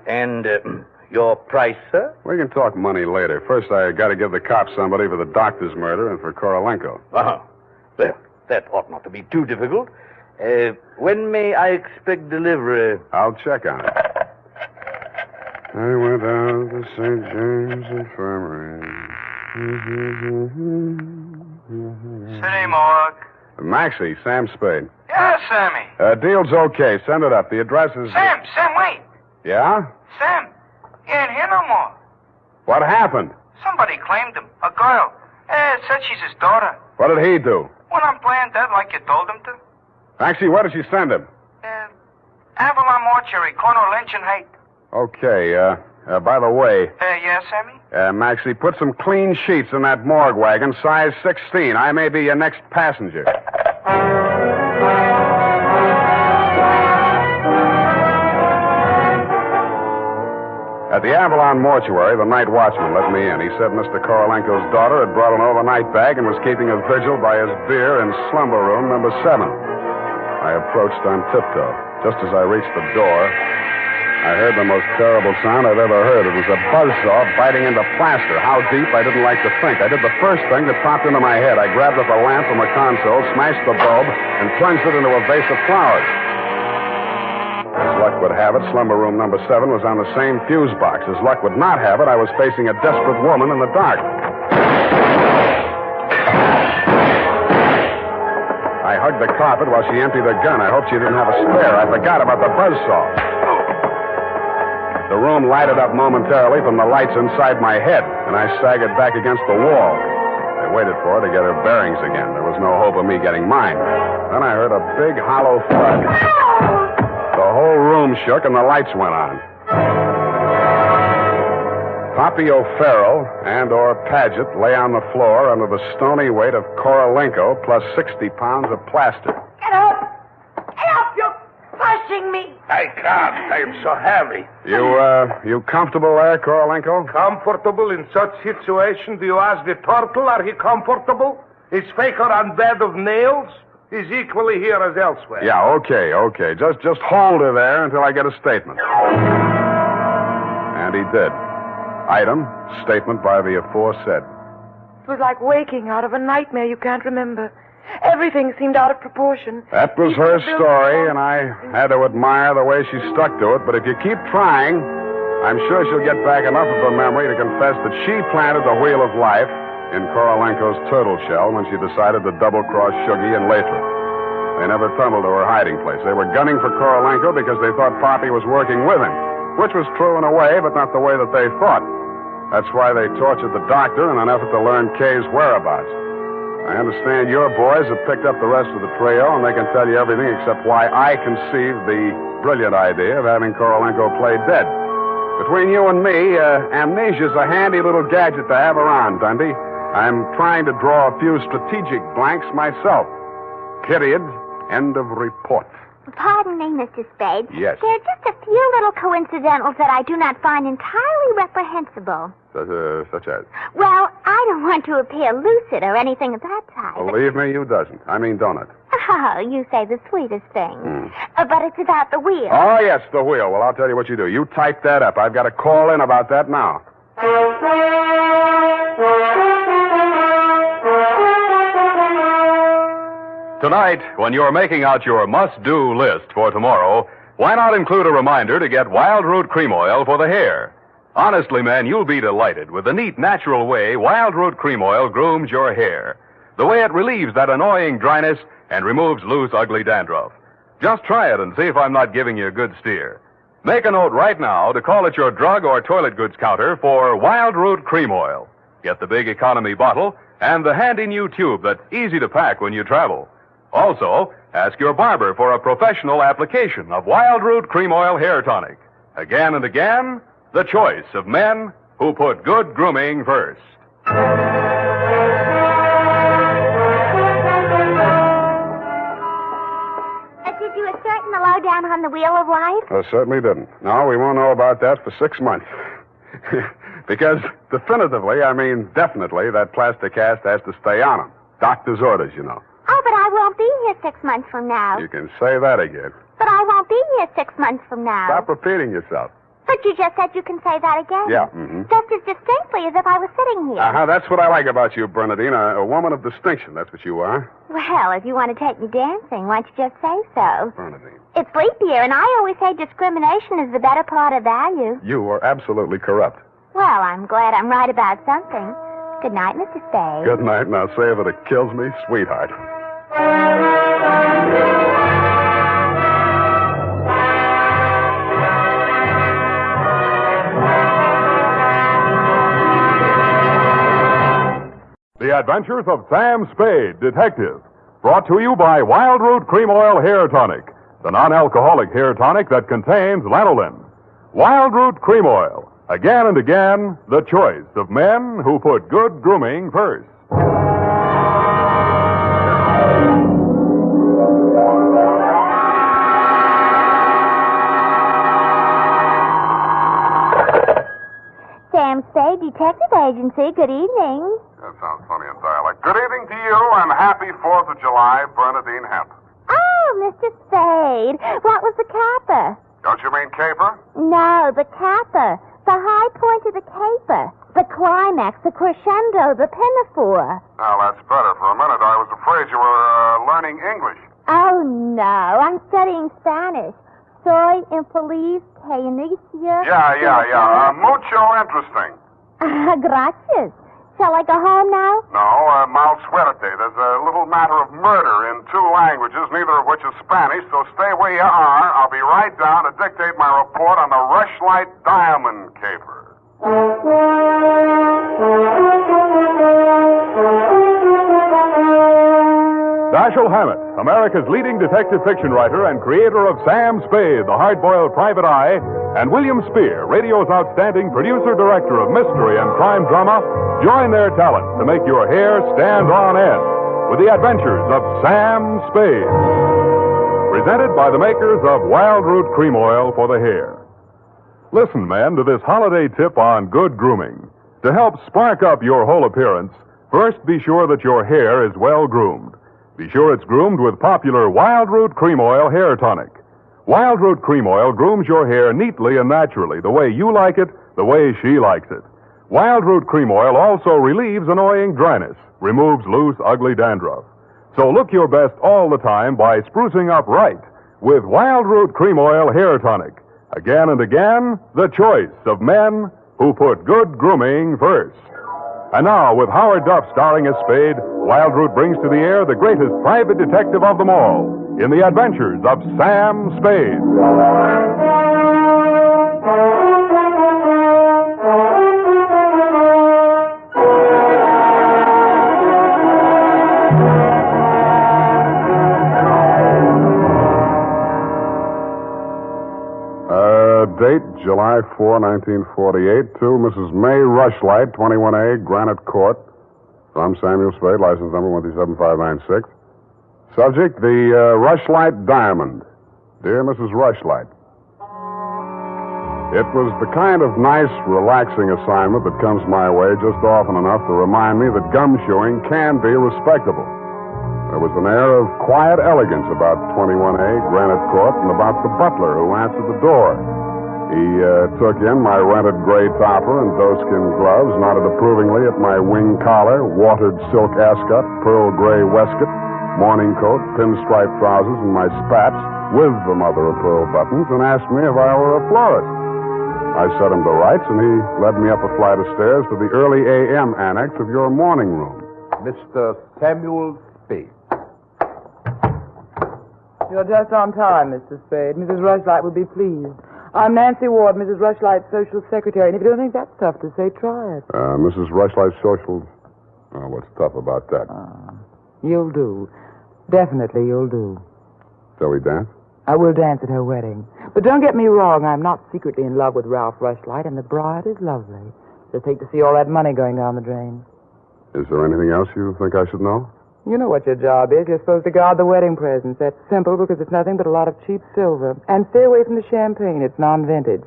And your price, sir? We can talk money later. First, I got to give the cops somebody for the doctor's murder and for Korolenko. Well, that ought not to be too difficult. When may I expect delivery? I'll check on it. I went out to St. James Infirmary. City morgue. Maxie, Sam Spade. Yeah, Sammy. Deal's okay. Send it up. The address is... Sam, wait. Yeah? Sam, he ain't here no more. What happened? Somebody claimed him. A girl. Said she's his daughter. What did he do? Went on playing dead like you told him to. Maxie, where did she send him? Avalon Mortuary, corner of Lynch and Haight. Okay, by the way... Yeah, Sammy? Maxie, put some clean sheets in that morgue wagon, size 16. I may be your next passenger. At the Avalon Mortuary, the night watchman let me in. He said Mr. Korolenko's daughter had brought an overnight bag and was keeping a vigil by his bier in slumber room number 7. I approached on tiptoe. Just as I reached the door, I heard the most terrible sound I've ever heard. It was a buzzsaw biting into plaster. How deep, I didn't like to think. I did the first thing that popped into my head. I grabbed up a lamp from the console, smashed the bulb, and plunged it into a vase of flowers. As luck would have it, slumber room number 7 was on the same fuse box. As luck would not have it, I was facing a desperate woman in the dark. I hugged the carpet while she emptied her gun. I hoped she didn't have a spare. I forgot about the buzzsaw. The room lighted up momentarily from the lights inside my head, and I staggered back against the wall. I waited for her to get her bearings again. There was no hope of me getting mine. Then I heard a big, hollow thud. The whole room shook, and the lights went on. Poppy O'Farrell and/or Paget lay on the floor under the stony weight of Korolenko plus 60 pounds of plaster. Get up! Help! You're crushing me! I can't. I'm so heavy. You comfortable there, Korolenko? Comfortable in such situation? Do you ask the turtle, are he comfortable? Is Faker on bed of nails? He's equally here as elsewhere. Yeah, okay. Just hold her there until I get a statement. And he did. Item, statement by the aforesaid. It was like waking out of a nightmare you can't remember. Everything seemed out of proportion. That was her story, and I had to admire the way she stuck to it. But if you keep trying, I'm sure she'll get back enough of her memory to confess that she planted the wheel of life in Korolenko's turtle shell when she decided to double-cross Shuggy and Lathrop. They never tumbled to her hiding place. They were gunning for Korolenko because they thought Poppy was working with him, which was true in a way, but not the way that they thought. That's why they tortured the doctor in an effort to learn Kay's whereabouts. I understand your boys have picked up the rest of the trio, and they can tell you everything except why I conceived the brilliant idea of having Korolenko play dead. Between you and me, amnesia's a handy little gadget to have around, Dundee. I'm trying to draw a few strategic blanks myself. Period. End of report. Pardon me, Mr. Spade. Yes. There are just a few little coincidentals that I do not find entirely reprehensible. Such as? Well, I don't want to appear lucid or anything of that type. Believe me, you doesn't. I mean, don't it? Oh, you say the sweetest things. But it's about the wheel. Oh, yes, the wheel. Well, I'll tell you what you do. You type that up. I've got to call in about that now. Tonight, when you're making out your must-do list for tomorrow, why not include a reminder to get Wild Root Cream Oil for the hair? Honestly, men, you'll be delighted with the neat, natural way Wild Root Cream Oil grooms your hair. The way it relieves that annoying dryness and removes loose, ugly dandruff. Just try it and see if I'm not giving you a good steer. Make a note right now to call at your drug or toilet goods counter for Wild Root Cream Oil. Get the big economy bottle and the handy new tube that's easy to pack when you travel. Also, ask your barber for a professional application of Wild Root Cream Oil Hair Tonic. Again and again, the choice of men who put good grooming first. Did you ascertain the lowdown on the Wheel of Life? I certainly didn't. No, we won't know about that for 6 months. Because definitely, that plastic cast has to stay on him. Doctor's orders, you know. Oh, but I won't be here 6 months from now. You can say that again. But I won't be here 6 months from now. Stop repeating yourself. But you just said you can say that again. Yeah, mm-hmm. Just as distinctly as if I was sitting here. Uh-huh, that's what I like about you, Bernadine. A woman of distinction, that's what you are. Well, if you want to take me dancing, why don't you just say so? Bernadine. It's leap year, and I always say discrimination is the better part of value. You are absolutely corrupt. Well, I'm glad I'm right about something. Good night, Mr. Spade. Good night. Now say that it kills me, sweetheart. The Adventures of Sam Spade, Detective. Brought to you by Wild Root Cream Oil Hair Tonic, the non-alcoholic hair tonic that contains lanolin. Wild Root Cream Oil. Again and again, the choice of men who put good grooming first. Sam Spade, Detective Agency. Good evening. That sounds funny in dialect. Good evening to you, and happy 4th of July, Bernadine Hemp. Oh, Mr. Spade. What was the capper? Don't you mean caper? No, the capper. The high point of the caper. The climax, the crescendo, the pinafore. Now, that's better. For a minute, I was afraid you were learning English. Oh, no. I'm studying Spanish. Soy infeliz que inicia... Yeah. Mucho interesting. Gracias. Shall I go home now? No, mal suerte. There's a little matter of murder in 2 languages, neither of which is Spanish, so stay where you are. I'll be right down to dictate my report on the Rushlight diamond caper. Dashiell Hammett, America's leading detective fiction writer and creator of Sam Spade, the hard-boiled private eye, and William Spear, radio's outstanding producer-director of mystery and crime drama, join their talents to make your hair stand on end with the Adventures of Sam Spade. Presented by the makers of Wild Root Cream Oil for the hair. Listen, men, to this holiday tip on good grooming. To help spark up your whole appearance, first be sure that your hair is well groomed. Be sure it's groomed with popular Wild Root Cream Oil Hair Tonic. Wild Root Cream Oil grooms your hair neatly and naturally, the way you like it, the way she likes it. Wild Root Cream Oil also relieves annoying dryness, removes loose, ugly dandruff. So look your best all the time by sprucing up right with Wild Root Cream Oil Hair Tonic. Again and again, the choice of men who put good grooming first. And now, with Howard Duff starring as Spade, Wild Root brings to the air the greatest private detective of them all in the Adventures of Sam Spade. Date, July 4, 1948, to Mrs. May Rushlight, 21A, Granite Court. From Samuel Spade, license number 137596. Subject, the Rushlight Diamond. Dear Mrs. Rushlight, it was the kind of nice, relaxing assignment that comes my way just often enough to remind me that gumshoeing can be respectable. There was an air of quiet elegance about 21A, Granite Court, and about the butler who answered the door. He took in my rented gray topper and doeskin gloves, nodded approvingly at my wing collar, watered silk ascot, pearl gray waistcoat, morning coat, pinstripe trousers, and my spats with the mother-of-pearl buttons and asked me if I were a florist. I set him to rights, and he led me up a flight of stairs to the early A.M. annex of your morning room. Mr. Samuel Spade. You're just on time, Mr. Spade. Mrs. Rushlight will be pleased. I'm Nancy Ward, Mrs. Rushlight's social secretary, and if you don't think that's tough to say, try it. Mrs. Rushlight's social... what's tough about that? You'll do. Definitely you'll do. Shall we dance? I will dance at her wedding. But don't get me wrong, I'm not secretly in love with Ralph Rushlight, and the bride is lovely. Just hate to see all that money going down the drain. Is there anything else you think I should know? You know what your job is. You're supposed to guard the wedding presents. That's simple because it's nothing but a lot of cheap silver. And stay away from the champagne. It's non-vintage.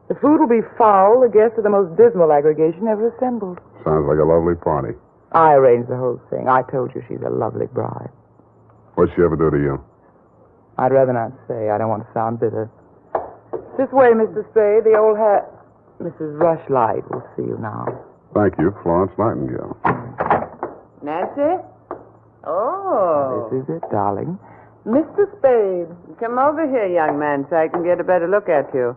The food will be foul. The guests are the most dismal aggregation ever assembled. Sounds like a lovely party. I arranged the whole thing. I told you she's a lovely bride. What'd she ever do to you? I'd rather not say. I don't want to sound bitter. This way, Mr. Spade. The old hat. Mrs. Rushlight will see you now. Thank you, Florence Nightingale. Nancy? Oh. This is it, darling. Mr. Spade, come over here, young man, so I can get a better look at you.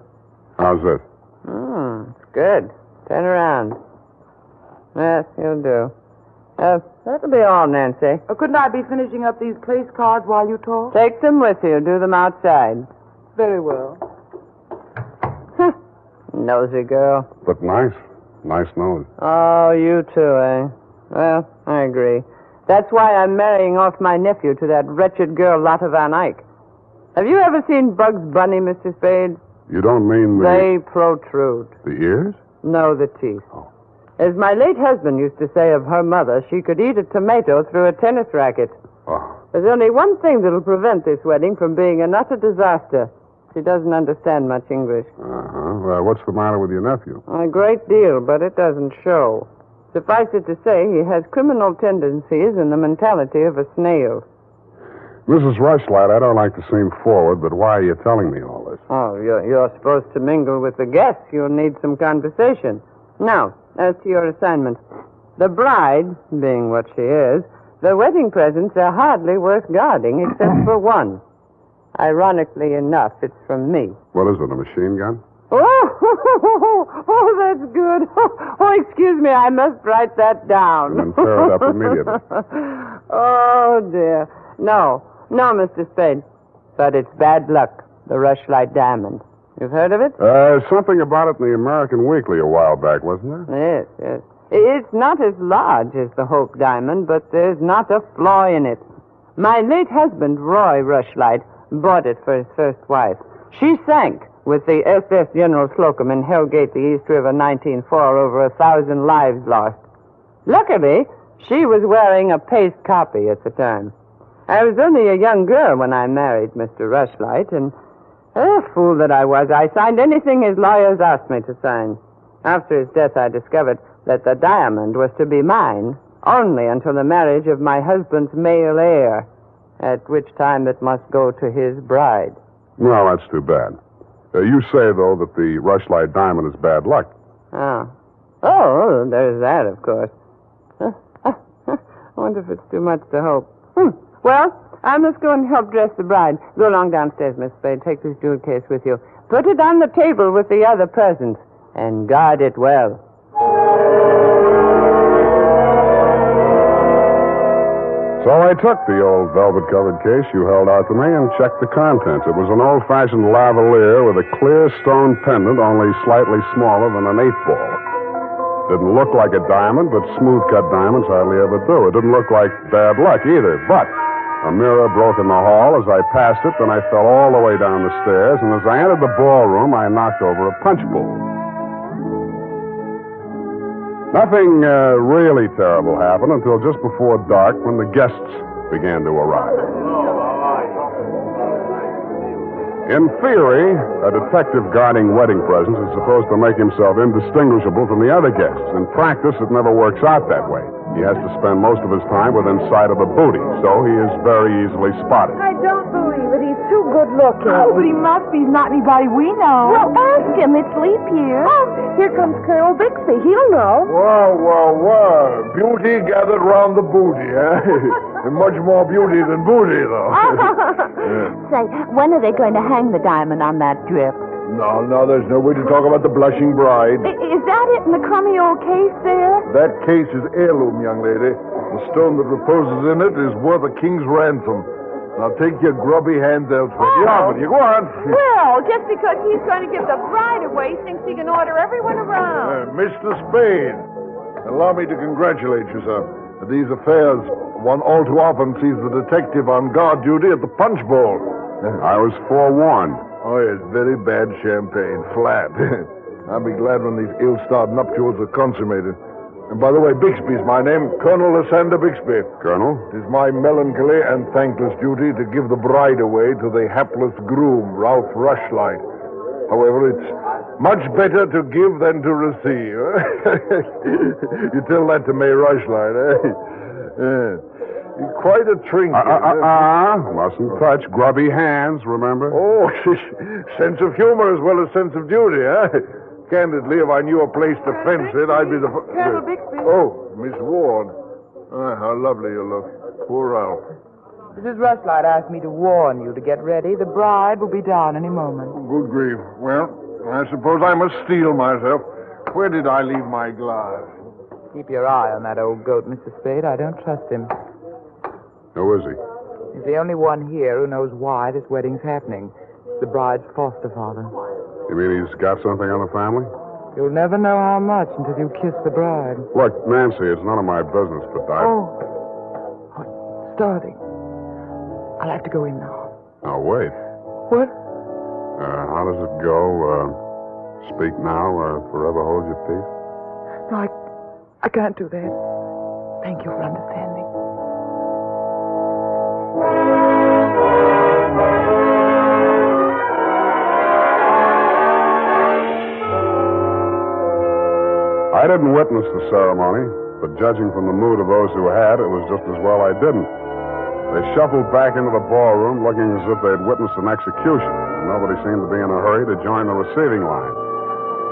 How's this? It's good. Turn around. Yes, you'll do. That'll be all, Nancy. Couldn't I be finishing up these place cards while you talk? Take them with you. Do them outside. Very well. Nosy girl. But nice. Nice nose. Oh, you too, eh? Well, I agree. That's why I'm marrying off my nephew to that wretched girl, Lotta Van Eyck. Have you ever seen Bugs Bunny, Mr. Spade? You don't mean the... They protrude. The ears? No, the teeth. As my late husband used to say of her mother, she could eat a tomato through a tennis racket. There's only one thing that'll prevent this wedding from being an utter disaster. She doesn't understand much English. Well, what's the matter with your nephew? A great deal, but it doesn't show. Suffice it to say, he has criminal tendencies and the mentality of a snail. Mrs. Rushlight, I don't like to seem forward, but why are you telling me all this? Oh, you're supposed to mingle with the guests. You'll need some conversation. Now, as to your assignment. The bride, being what she is, the wedding presents are hardly worth guarding except for one. Ironically enough, it's from me. What is it, a machine gun? Oh, that's good. Oh, excuse me, I must write that down. And then tear it up immediately. Oh, dear. No, Mr. Spade. But it's bad luck, the Rushlight diamond. You've heard of it? Something about it in the American Weekly a while back, wasn't there? Yes. It's not as large as the Hope diamond, but there's not a flaw in it. My late husband, Roy Rushlight, bought it for his first wife. She sank with the SS General Slocum in Hellgate, the East River, 1904, over 1,000 lives lost. Luckily, she was wearing a paste copy at the time. I was only a young girl when I married Mr. Rushlight, and fool that I was, I signed anything his lawyers asked me to sign. After his death, I discovered that the diamond was to be mine only until the marriage of my husband's male heir, at which time it must go to his bride. Well, that's too bad. You say, though, that the Rushlight diamond is bad luck. Oh, there's that, of course. I wonder if it's too much to hope. Well, I must go and help dress the bride. Go along downstairs, Miss Spade. Take this jewel case with you. Put it on the table with the other presents, and guard it well. So I took the old velvet-covered case you held out to me and checked the contents. It was an old-fashioned lavalier with a clear stone pendant only slightly smaller than an 8-ball. Didn't look like a diamond, but smooth-cut diamonds hardly ever do. It didn't look like bad luck either, but a mirror broke in the hall as I passed it, then I fell all the way down the stairs, and as I entered the ballroom, I knocked over a punch bowl. Nothing really terrible happened until just before dark when the guests began to arrive. In theory, a detective guarding wedding presents is supposed to make himself indistinguishable from the other guests. In practice, it never works out that way. He has to spend most of his time within sight of the booty, so he is very easily spotted. I don't believe it. He's too good looking. Oh, but he must be. He's not anybody we know. Well, ask him. It's leap year. Oh, Here comes Colonel Bixby. He'll know. Well. Beauty gathered round the booty, eh? And much more beauty than booty, though. Say, when are they going to hang the diamond on that drip? No, there's no way to talk about the blushing bride. Is that it in the crummy old case there? That case is heirloom, young lady. The stone that reposes in it is worth a king's ransom. Now take your grubby hands elsewhere. Get on with you. Go on. Well, just because he's going to give the bride away thinks he can order everyone around. Mr. Spade, allow me to congratulate you, sir. These affairs, one all too often sees the detective on guard duty at the punch bowl. I was forewarned. Oh, yes, very bad champagne. Flat. I'll be glad when these ill-starred nuptials are consummated. And by the way, Bixby's my name, Colonel Lysander Bixby. Colonel? It is my melancholy and thankless duty to give the bride away to the hapless groom, Ralph Rushlight. However, it's much better to give than to receive. You tell that to May Rushlight, eh? Quite a trinket. Mustn't touch grubby hands, remember? Oh, sense of humor as well as sense of duty, eh? Candidly, if I knew a place to fence it, I'd be the... Colonel Bixby. Oh, Miss Ward. How lovely you look. Poor Ralph. Mrs. Rushlight asked me to warn you to get ready. The bride will be down any moment. Good grief. Well, I suppose I must steel myself. Where did I leave my glass? Keep your eye on that old goat, Mr. Spade. I don't trust him. Who is he? He's the only one here who knows why this wedding's happening. It's the bride's foster father. You mean he's got something on the family? You'll never know how much until you kiss the bride. Look, Nancy, it's none of my business, but Starting. I'll have to go in now. Now, wait. What? How does it go? Speak now or forever hold your peace? No, I can't do that. Thank you for understanding. I didn't witness the ceremony, but judging from the mood of those who had, it was just as well I didn't. They shuffled back into the ballroom looking as if they'd witnessed an execution. Nobody seemed to be in a hurry to join the receiving line.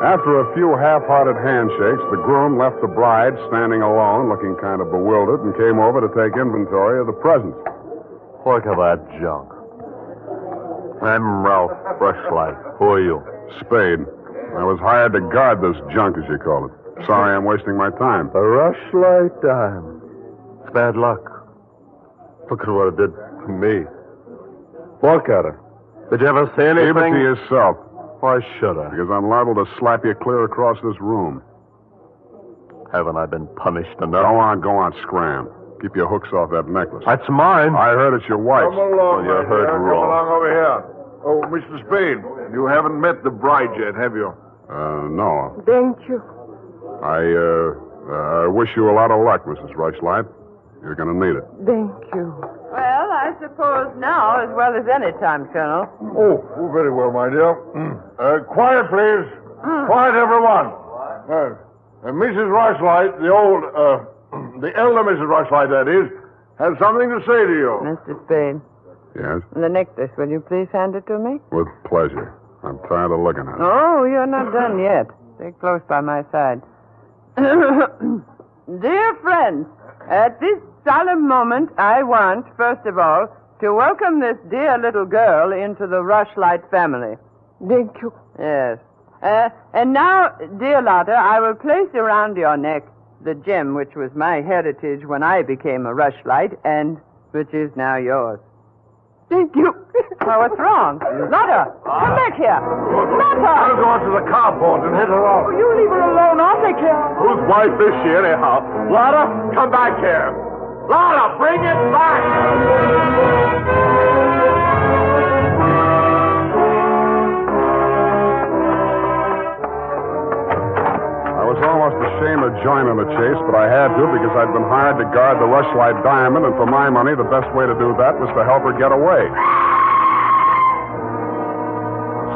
After a few half-hearted handshakes, the groom left the bride standing alone, looking kind of bewildered, and came over to take inventory of the presents. Look at that junk. I'm Ralph Rushlight. Who are you? Spade. I was hired to guard this junk, as you call it. Sorry I'm wasting my time. The Rushlight dime. It's bad luck. Look at what it did to me. Look at it. Did you ever see anything? Keep it to yourself. Why should I? Because I'm liable to slap you clear across this room. Haven't I been punished enough? Go on, scram. Keep your hooks off that necklace. That's mine. I heard it's your wife's. Come along, you heard wrong. Come along over here. Oh, Mr. Spade, you haven't met the bride yet, have you? No. Thank you. I wish you a lot of luck, Mrs. Rushlight. You're going to need it. Thank you. Well, I suppose now as well as any time, Colonel. Oh, very well, my dear. Quiet, please. Quiet, everyone. Mrs. Rushlight, the elder Mrs. Rushlight, that is, has something to say to you. Mr. Spade. Yes? The necklace, will you please hand it to me? With pleasure. I'm tired of looking at it. Oh, you're not done yet. Stay close by my side. Dear friends, at this solemn moment, I want, first of all, to welcome this dear little girl into the Rushlight family. Thank you. Yes. And now, dear Lotta, I will place around your neck the gem which was my heritage when I became a Rushlight and which is now yours. Thank you. Oh, what's wrong? Lotta, come back here. Lotta! I'll go out to the carport and hit her off. Oh, you leave her alone. I'll take care of her. Whose wife is she, anyhow? Lotta, come back here. Lotta, bring it back! I was almost ashamed of joining the chase, but I had to because I'd been hired to guard the Rushlight diamond, and for my money, the best way to do that was to help her get away.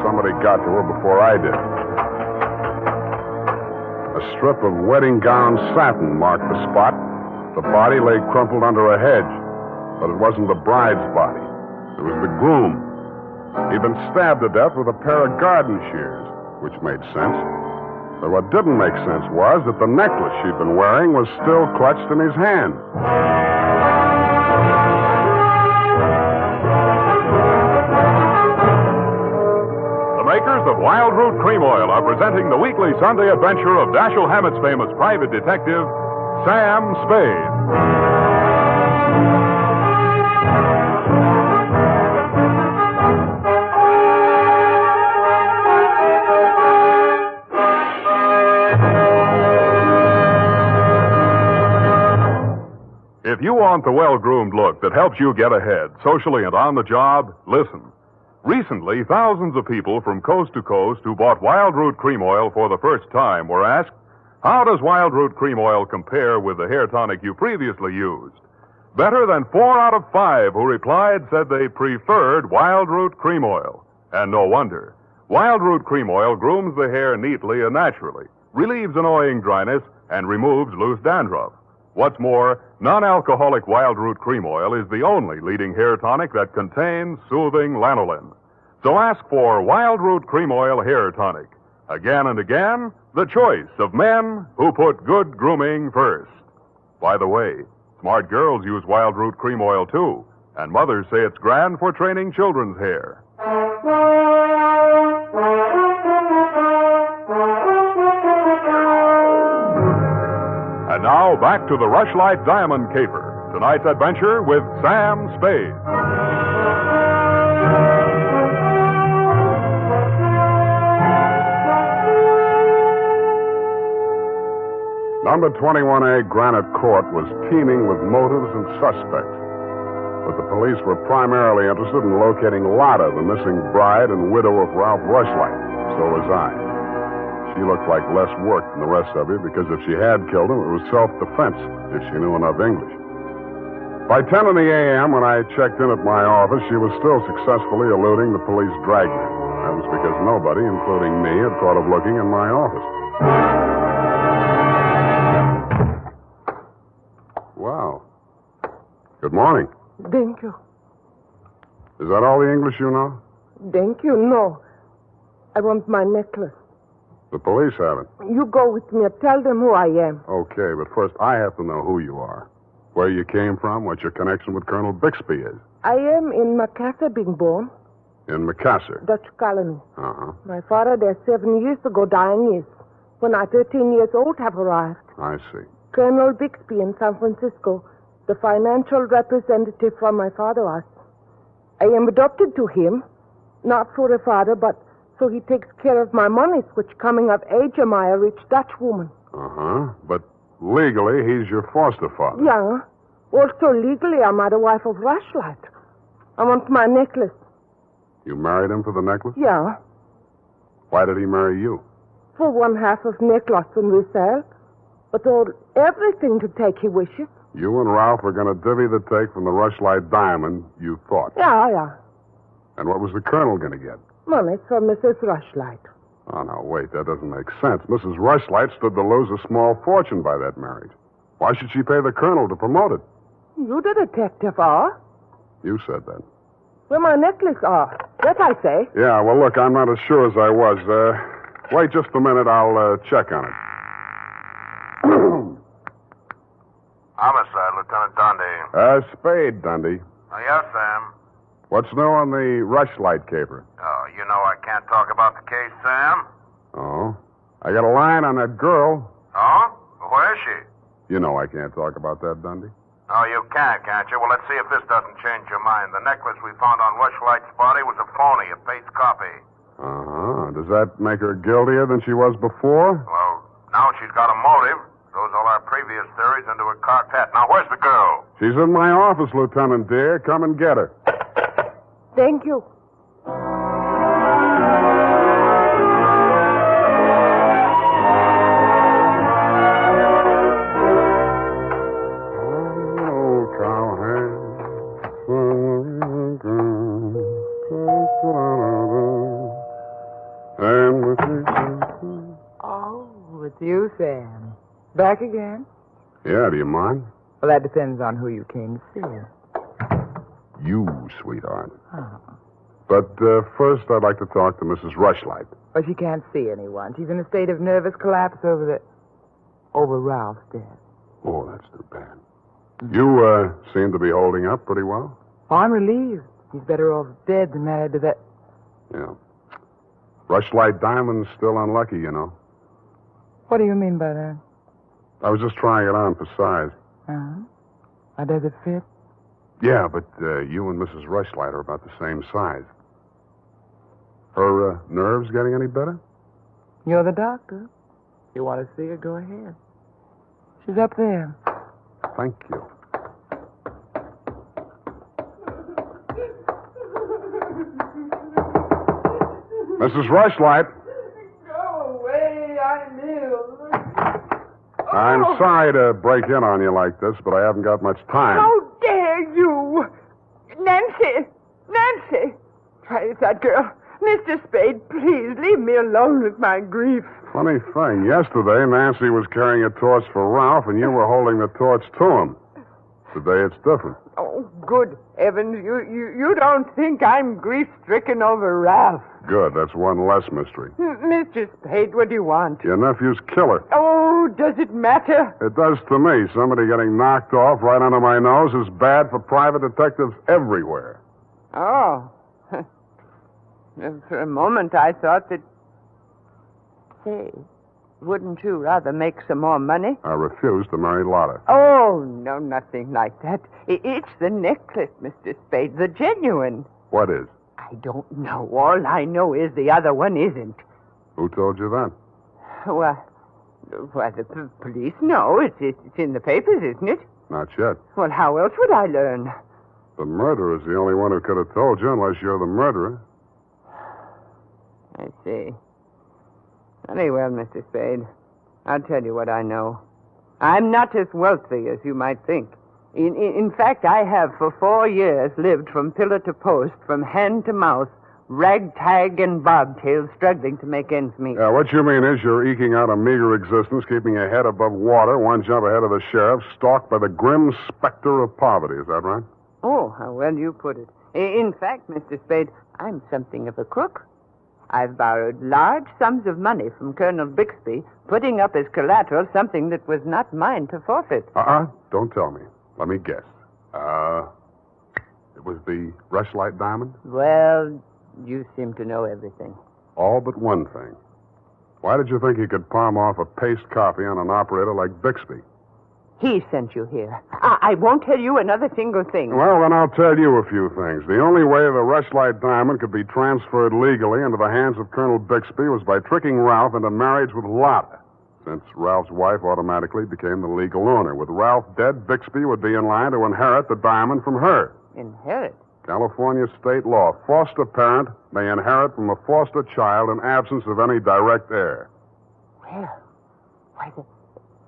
Somebody got to her before I did. A strip of wedding gown satin marked the spot. The body lay crumpled under a hedge, but it wasn't the bride's body. It was the groom. He'd been stabbed to death with a pair of garden shears, which made sense. But what didn't make sense was that the necklace she'd been wearing was still clutched in his hand. The makers of Wild Root Cream Oil are presenting the weekly Sunday adventure of Dashiell Hammett's famous private detective, Sam Spade. If you want the well-groomed look that helps you get ahead, socially and on the job, listen. Recently, thousands of people from coast to coast who bought Wild Root Cream Oil for the first time were asked, how does Wild Root Cream Oil compare with the hair tonic you previously used? Better than 4 out of 5 who replied said they preferred Wild Root Cream Oil. And no wonder. Wild Root Cream Oil grooms the hair neatly and naturally, relieves annoying dryness, and removes loose dandruff. What's more, non-alcoholic Wild Root Cream Oil is the only leading hair tonic that contains soothing lanolin. So ask for Wild Root Cream Oil Hair Tonic. Again and again, the choice of men who put good grooming first. By the way, smart girls use Wild Root Cream Oil too, and mothers say it's grand for training children's hair. And now, back to the Rushlight Diamond Caper. Tonight's adventure with Sam Spade. Number 21A Granite Court was teeming with motives and suspects. But the police were primarily interested in locating Lotta, the missing bride and widow of Ralph Rushlight. So was I. She looked like less work than the rest of you because if she had killed him, it was self-defense, if she knew enough English. By 10 in the a.m., when I checked in at my office, she was still successfully eluding the police dragnet. That was because nobody, including me, had thought of looking in my office. Wow. Good morning. Thank you. Is that all the English you know? Thank you. No. I want my necklace. The police have it. You go with me and tell them who I am. Okay, but first I have to know who you are. Where you came from, what your connection with Colonel Bixby is. I am in Macassar being born. In Macassar? Dutch colony. Uh-huh. My father there 7 years ago dying is. When I 13 years old have arrived. I see. Colonel Bixby in San Francisco, the financial representative from my father was. I am adopted to him, not for a father, but so he takes care of my monies, which coming of age am I a rich Dutch woman. Uh-huh. But legally, he's your foster father. Yeah. Also, legally, I'm the wife of Rushlight. I want my necklace. You married him for the necklace? Yeah. Why did he marry you? For 1/2 of necklace when we sell. But all everything to take he wishes. You and Ralph were going to divvy the take from the Rushlight diamond, you thought. Yeah. And what was the colonel going to get? Money for Mrs. Rushlight. Oh, now, wait, that doesn't make sense. Mrs. Rushlight stood to lose a small fortune by that marriage. Why should she pay the colonel to promote it? You the detective are? You said that. Where my necklace are. That I say. Yeah, well, look, I'm not as sure as I was. Wait just a minute. I'll check on it. Homicide, Lieutenant Dundee. Spade, Dundee. Oh, yes, Sam. What's new on the Rushlight caper? Oh, you know I can't talk about the case, Sam. Oh? I got a line on that girl. Oh? Where is she? You know I can't talk about that, Dundee. Oh, you can't you? Well, let's see if this doesn't change your mind. The necklace we found on Rushlight's body was a phony, a fake copy. Uh-huh. Does that make her guiltier than she was before? Well, now she's got a motive. Throws all our previous theories into a cocked hat. Now, where's the girl? She's in my office, Lieutenant dear. Come and get her. Thank you. Oh, it's you, Sam. Back again? Yeah, do you mind? Well, that depends on who you came to see. You, sweetheart. Oh. But first, I'd like to talk to Mrs. Rushlight. But she can't see anyone. She's in a state of nervous collapse over Ralph's death. Oh, that's too bad. You seem to be holding up pretty well. Oh, I'm relieved. He's better off dead than married to that. Yeah. Rushlight Diamond's still unlucky, you know. What do you mean by that? I was just trying it on for size. Uh-huh. How does it fit? Yeah, but you and Mrs. Rushlight are about the same size. Her nerves getting any better? You're the doctor. If you want to see her, go ahead. She's up there. Thank you. Mrs. Rushlight. Go away, I'm ill. I'm sorry to break in on you like this, but I haven't got much time. How dare you! Nancy! Nancy! Try that girl. Mr. Spade, please leave me alone with my grief. Funny thing, yesterday Nancy was carrying a torch for Ralph, and you were holding the torch to him. Today it's different. Oh, good heavens, you don't think I'm grief-stricken over Ralph. Good, that's one less mystery. Mr. Spade, what do you want? Your nephew's killer. Oh, does it matter? It does to me. Somebody getting knocked off right under my nose is bad for private detectives everywhere. Oh. For a moment, I thought that... Say, wouldn't you rather make some more money? I refuse to marry Lotta. Oh, no, nothing like that. It's the necklace, Mr. Spade, the genuine. What is? I don't know. All I know is the other one isn't. Who told you that? Well, the police know. It's in the papers, isn't it? Not yet. Well, how else would I learn? The murderer's the only one who could have told you, unless you're the murderer. I see. Very well, Mr. Spade. I'll tell you what I know. I'm not as wealthy as you might think. In fact, I have for 4 years lived from pillar to post, from hand to mouth, ragtag and bobtail, struggling to make ends meet. What you mean is you're eking out a meager existence, keeping your head above water, one jump ahead of the sheriff, stalked by the grim specter of poverty. Is that right? Oh, how well you put it. In fact, Mr. Spade, I'm something of a crook. I've borrowed large sums of money from Colonel Bixby, putting up as collateral something that was not mine to forfeit. Don't tell me. Let me guess. It was the Rushlight diamond? Well, you seem to know everything. All but one thing. Why did you think you could palm off a paste copy on an operator like Bixby? He sent you here. I won't tell you another single thing. Well, then I'll tell you a few things. The only way the Rushlight diamond could be transferred legally into the hands of Colonel Bixby was by tricking Ralph into marriage with Lotta, since Ralph's wife automatically became the legal owner. With Ralph dead, Bixby would be in line to inherit the diamond from her. Inherit? California state law. Foster parent may inherit from a foster child in absence of any direct heir. Well, why,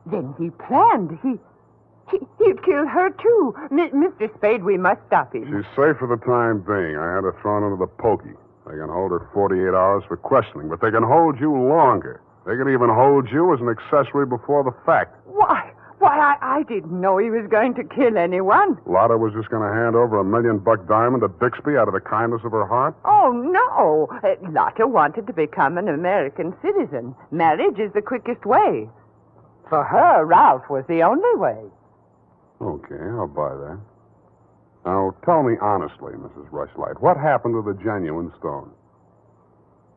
then he planned. He'd kill her, too. Mr. Spade, we must stop him. She's safe for the time being. I had her thrown into the pokey. They can hold her 48 hours for questioning, but they can hold you longer. They can even hold you as an accessory before the fact. Why, I didn't know he was going to kill anyone. Lotta was just going to hand over $1 million diamond to Bixby out of the kindness of her heart? Oh, no. Lotta wanted to become an American citizen. Marriage is the quickest way. For her, Ralph was the only way. Okay, I'll buy that. Now, tell me honestly, Mrs. Rushlight, what happened to the genuine stone?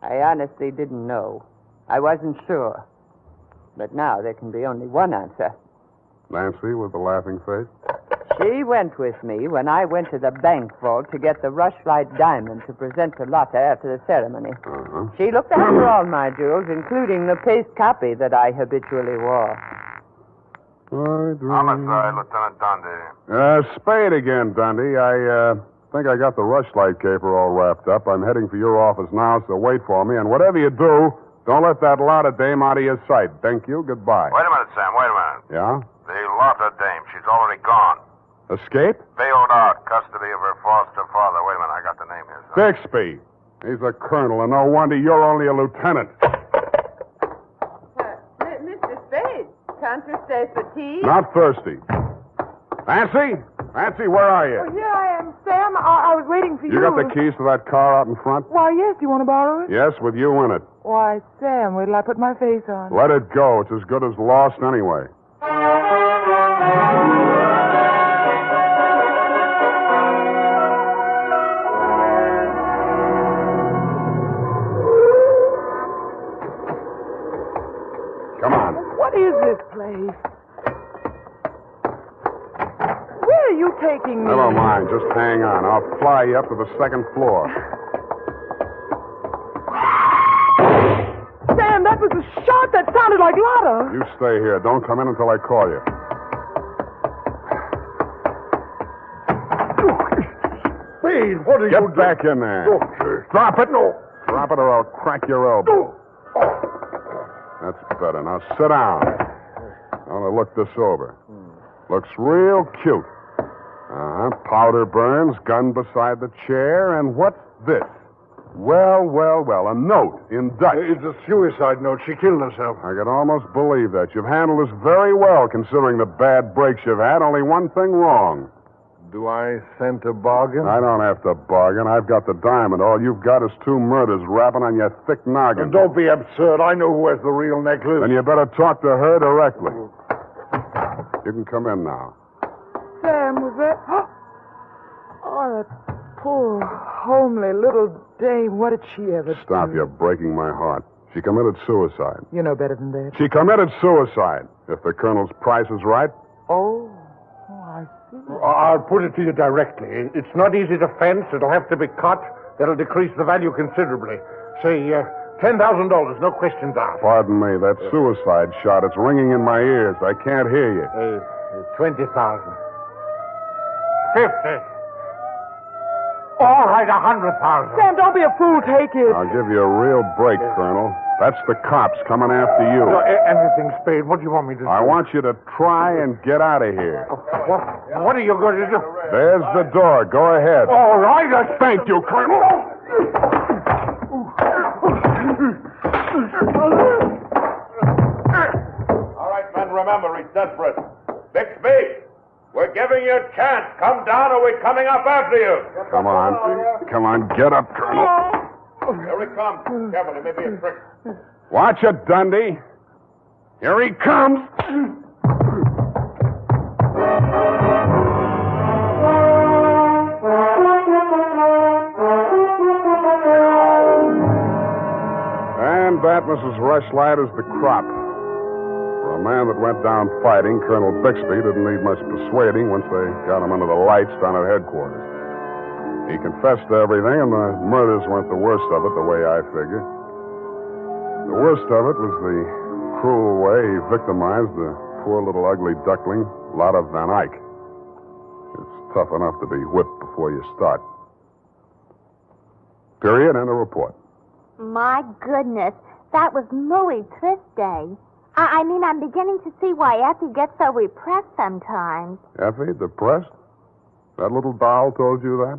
I honestly didn't know. I wasn't sure. But now there can be only one answer. Nancy with the laughing face? She went with me when I went to the bank vault to get the Rushlight diamond to present to Lotta after the ceremony. Uh-huh. She looked after all my jewels, including the paste copy that I habitually wore. Homicide, Lieutenant Dundee. Spade again, Dundee. I think I got the Rushlight caper all wrapped up. I'm heading for your office now, so wait for me. And whatever you do, don't let that Lotta dame out of your sight. Thank you. Goodbye. Wait a minute, Sam. Wait a minute. Yeah? The Lotta dame. She's already gone. Escape? Bailed out. Custody of her foster father. Wait a minute. I got the name here, son. Bixby. He's a colonel, and no wonder you're only a lieutenant. Mr. Spade, can't you stay for tea? Not thirsty. Nancy? Nancy, where are you? Oh, here I am, Sam, I was waiting for you. You got the keys to that car out in front? Why, yes. Do you want to borrow it? Yes, with you in it. Why, Sam, wait till I put my face on. Let it go. It's as good as lost anyway. Come on. What is this place? Where are you taking me? Never mind. Just hang on. I'll fly you up to the second floor. Sam, that was a shot that sounded like Lotta. You stay here. Don't come in until I call you. Spade, what are you doing? Get back in there. Drop it. No. Drop it or I'll crack your elbow. That's better. Now sit down. I want to look this over. Looks real cute. Powder burns, gun beside the chair, and what's this? Well, a note in Dutch. It's a suicide note. She killed herself. I can almost believe that. You've handled this very well, considering the bad breaks you've had. Only one thing wrong. Do I scent a bargain? I don't have to bargain. I've got the diamond. All you've got is 2 murders rapping on your thick noggin. And don't be absurd. I know who has the real necklace. Then you better talk to her directly. You can come in now. Sam, was that... Oh, that poor, homely little dame. What did she ever do? Stop. You're breaking my heart. She committed suicide. You know better than that. She committed suicide. If the colonel's price is right. Oh, I see. I'll put it to you directly. It's not easy to fence. It'll have to be cut. That'll decrease the value considerably. Say, $10,000, no questions asked. Pardon me, that suicide shot, it's ringing in my ears. I can't hear you. 20,000. 50. All right, 100,000. Sam, don't be a fool. Take it. I'll give you a real break, Colonel. That's the cops coming after you. No, anything, Spade. What do you want me to do? I want you to try and get out of here. What are you going to do? There's the door. Go ahead. All right. Thank you, Colonel. All right, men, remember, he's desperate. Bixby, we're giving you a chance. Come down or we're coming up after you. Come on. Come on, get up, Colonel. Here he comes. Careful, it may be a trick. Watch it, Dundee. Here he comes. And that, Mrs. Rushlight, is the crop. For a man that went down fighting, Colonel Bixby didn't need much persuading once they got him under the lights down at headquarters. He confessed to everything, and the murders weren't the worst of it, the way I figure. The worst of it was the cruel way he victimized the poor little ugly duckling, Lotta Van Eyck. It's tough enough to be whipped before you start. Period, and a report. My goodness, that was muy triste. I mean, I'm beginning to see why Effie gets so repressed sometimes. Effie, depressed? That little doll told you that?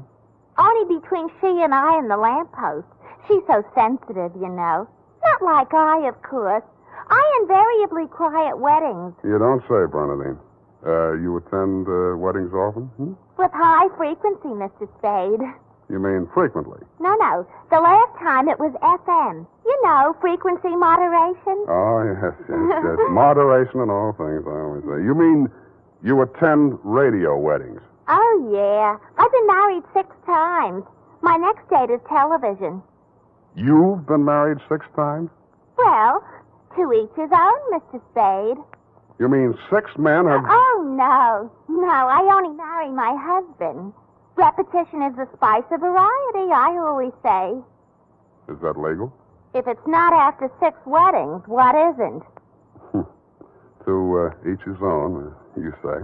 Only between she and I and the lamppost. She's so sensitive, you know. Not like I, of course. I invariably cry at weddings. You don't say, Bernadine. You attend weddings often? With high frequency, Mr. Spade. You mean frequently? No. The last time it was FM. You know, frequency moderation. Oh, yes. Moderation in all things, I always say. You mean you attend radio weddings? Oh, yeah. I've been married 6 times. My next date is television. You've been married 6 times? Well, to each his own, Mr. Spade. You mean 6 men have... Oh, no. No, I only marry my husband. Repetition is the spice of variety, I always say. Is that legal? If it's not after 6 weddings, what isn't? To each his own, you say.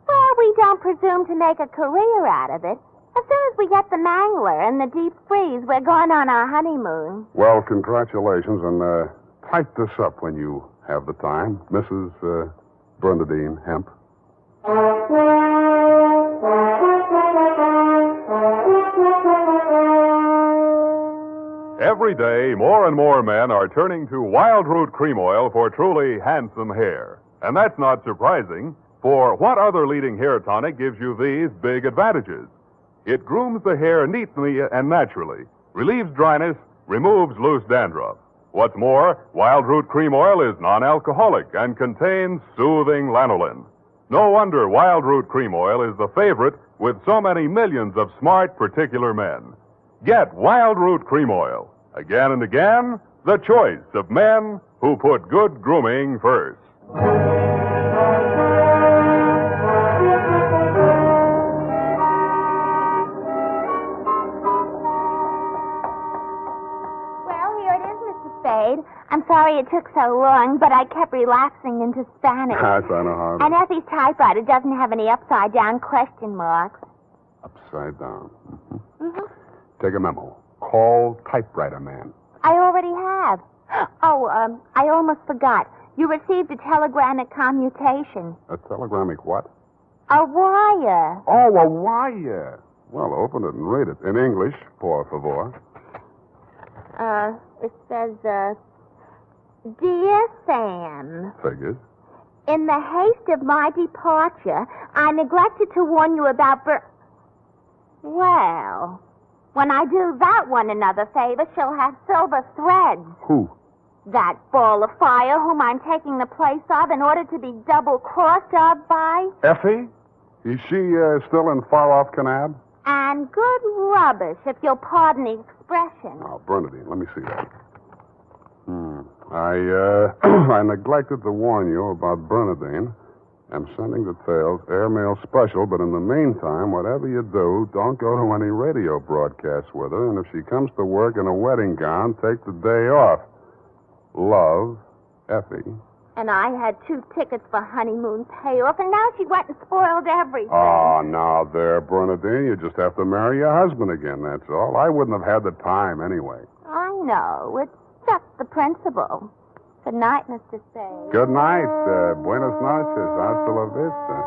Well, we don't presume to make a career out of it. As soon as we get the mangler and the deep freeze, we're going on our honeymoon. Well, congratulations, and type this up when you have the time. Mrs. Bernadine Hemp. Every day, more and more men are turning to Wild Root Cream Oil for truly handsome hair. And that's not surprising, for what other leading hair tonic gives you these big advantages? It grooms the hair neatly and naturally, relieves dryness, removes loose dandruff. What's more, Wild Root Cream Oil is non-alcoholic and contains soothing lanolin. No wonder Wild Root Cream Oil is the favorite with so many millions of smart, particular men. Get Wild Root Cream Oil. Again and again, the choice of men who put good grooming first. I'm sorry it took so long, but I kept relapsing into Spanish. Yes, I know how. And Effie's typewriter doesn't have any upside-down question marks. Upside down. Mm-hmm. Take a memo. Call typewriter man. I already have. Oh, I almost forgot. You received a telegramic commutation. A telegramic what? A wire. Oh, a wire. Well, open it and read it. In English, por favor. It says, Dear Sam. Figures. In the haste of my departure, I neglected to warn you about Well, when I do that one another favor, she'll have silver threads. Who? That ball of fire whom I'm taking the place of in order to be double-crossed of by. Effie? Is she still in far-off Canab? And good rubbish, if you'll pardon the expression. Oh, Bernadine, let me see that. I neglected to warn you about Bernadine. I'm sending details, airmail special, but in the meantime, whatever you do, don't go to any radio broadcasts with her, and if she comes to work in a wedding gown, take the day off. Love, Effie. And I had 2 tickets for honeymoon payoff, and now she went and spoiled everything. Oh, now there, Bernadine, you just have to marry your husband again, that's all. I wouldn't have had the time anyway. I know. It's just the principle. Good night, Mr. Spade. Good night. Buenas noches. Hasta la vista.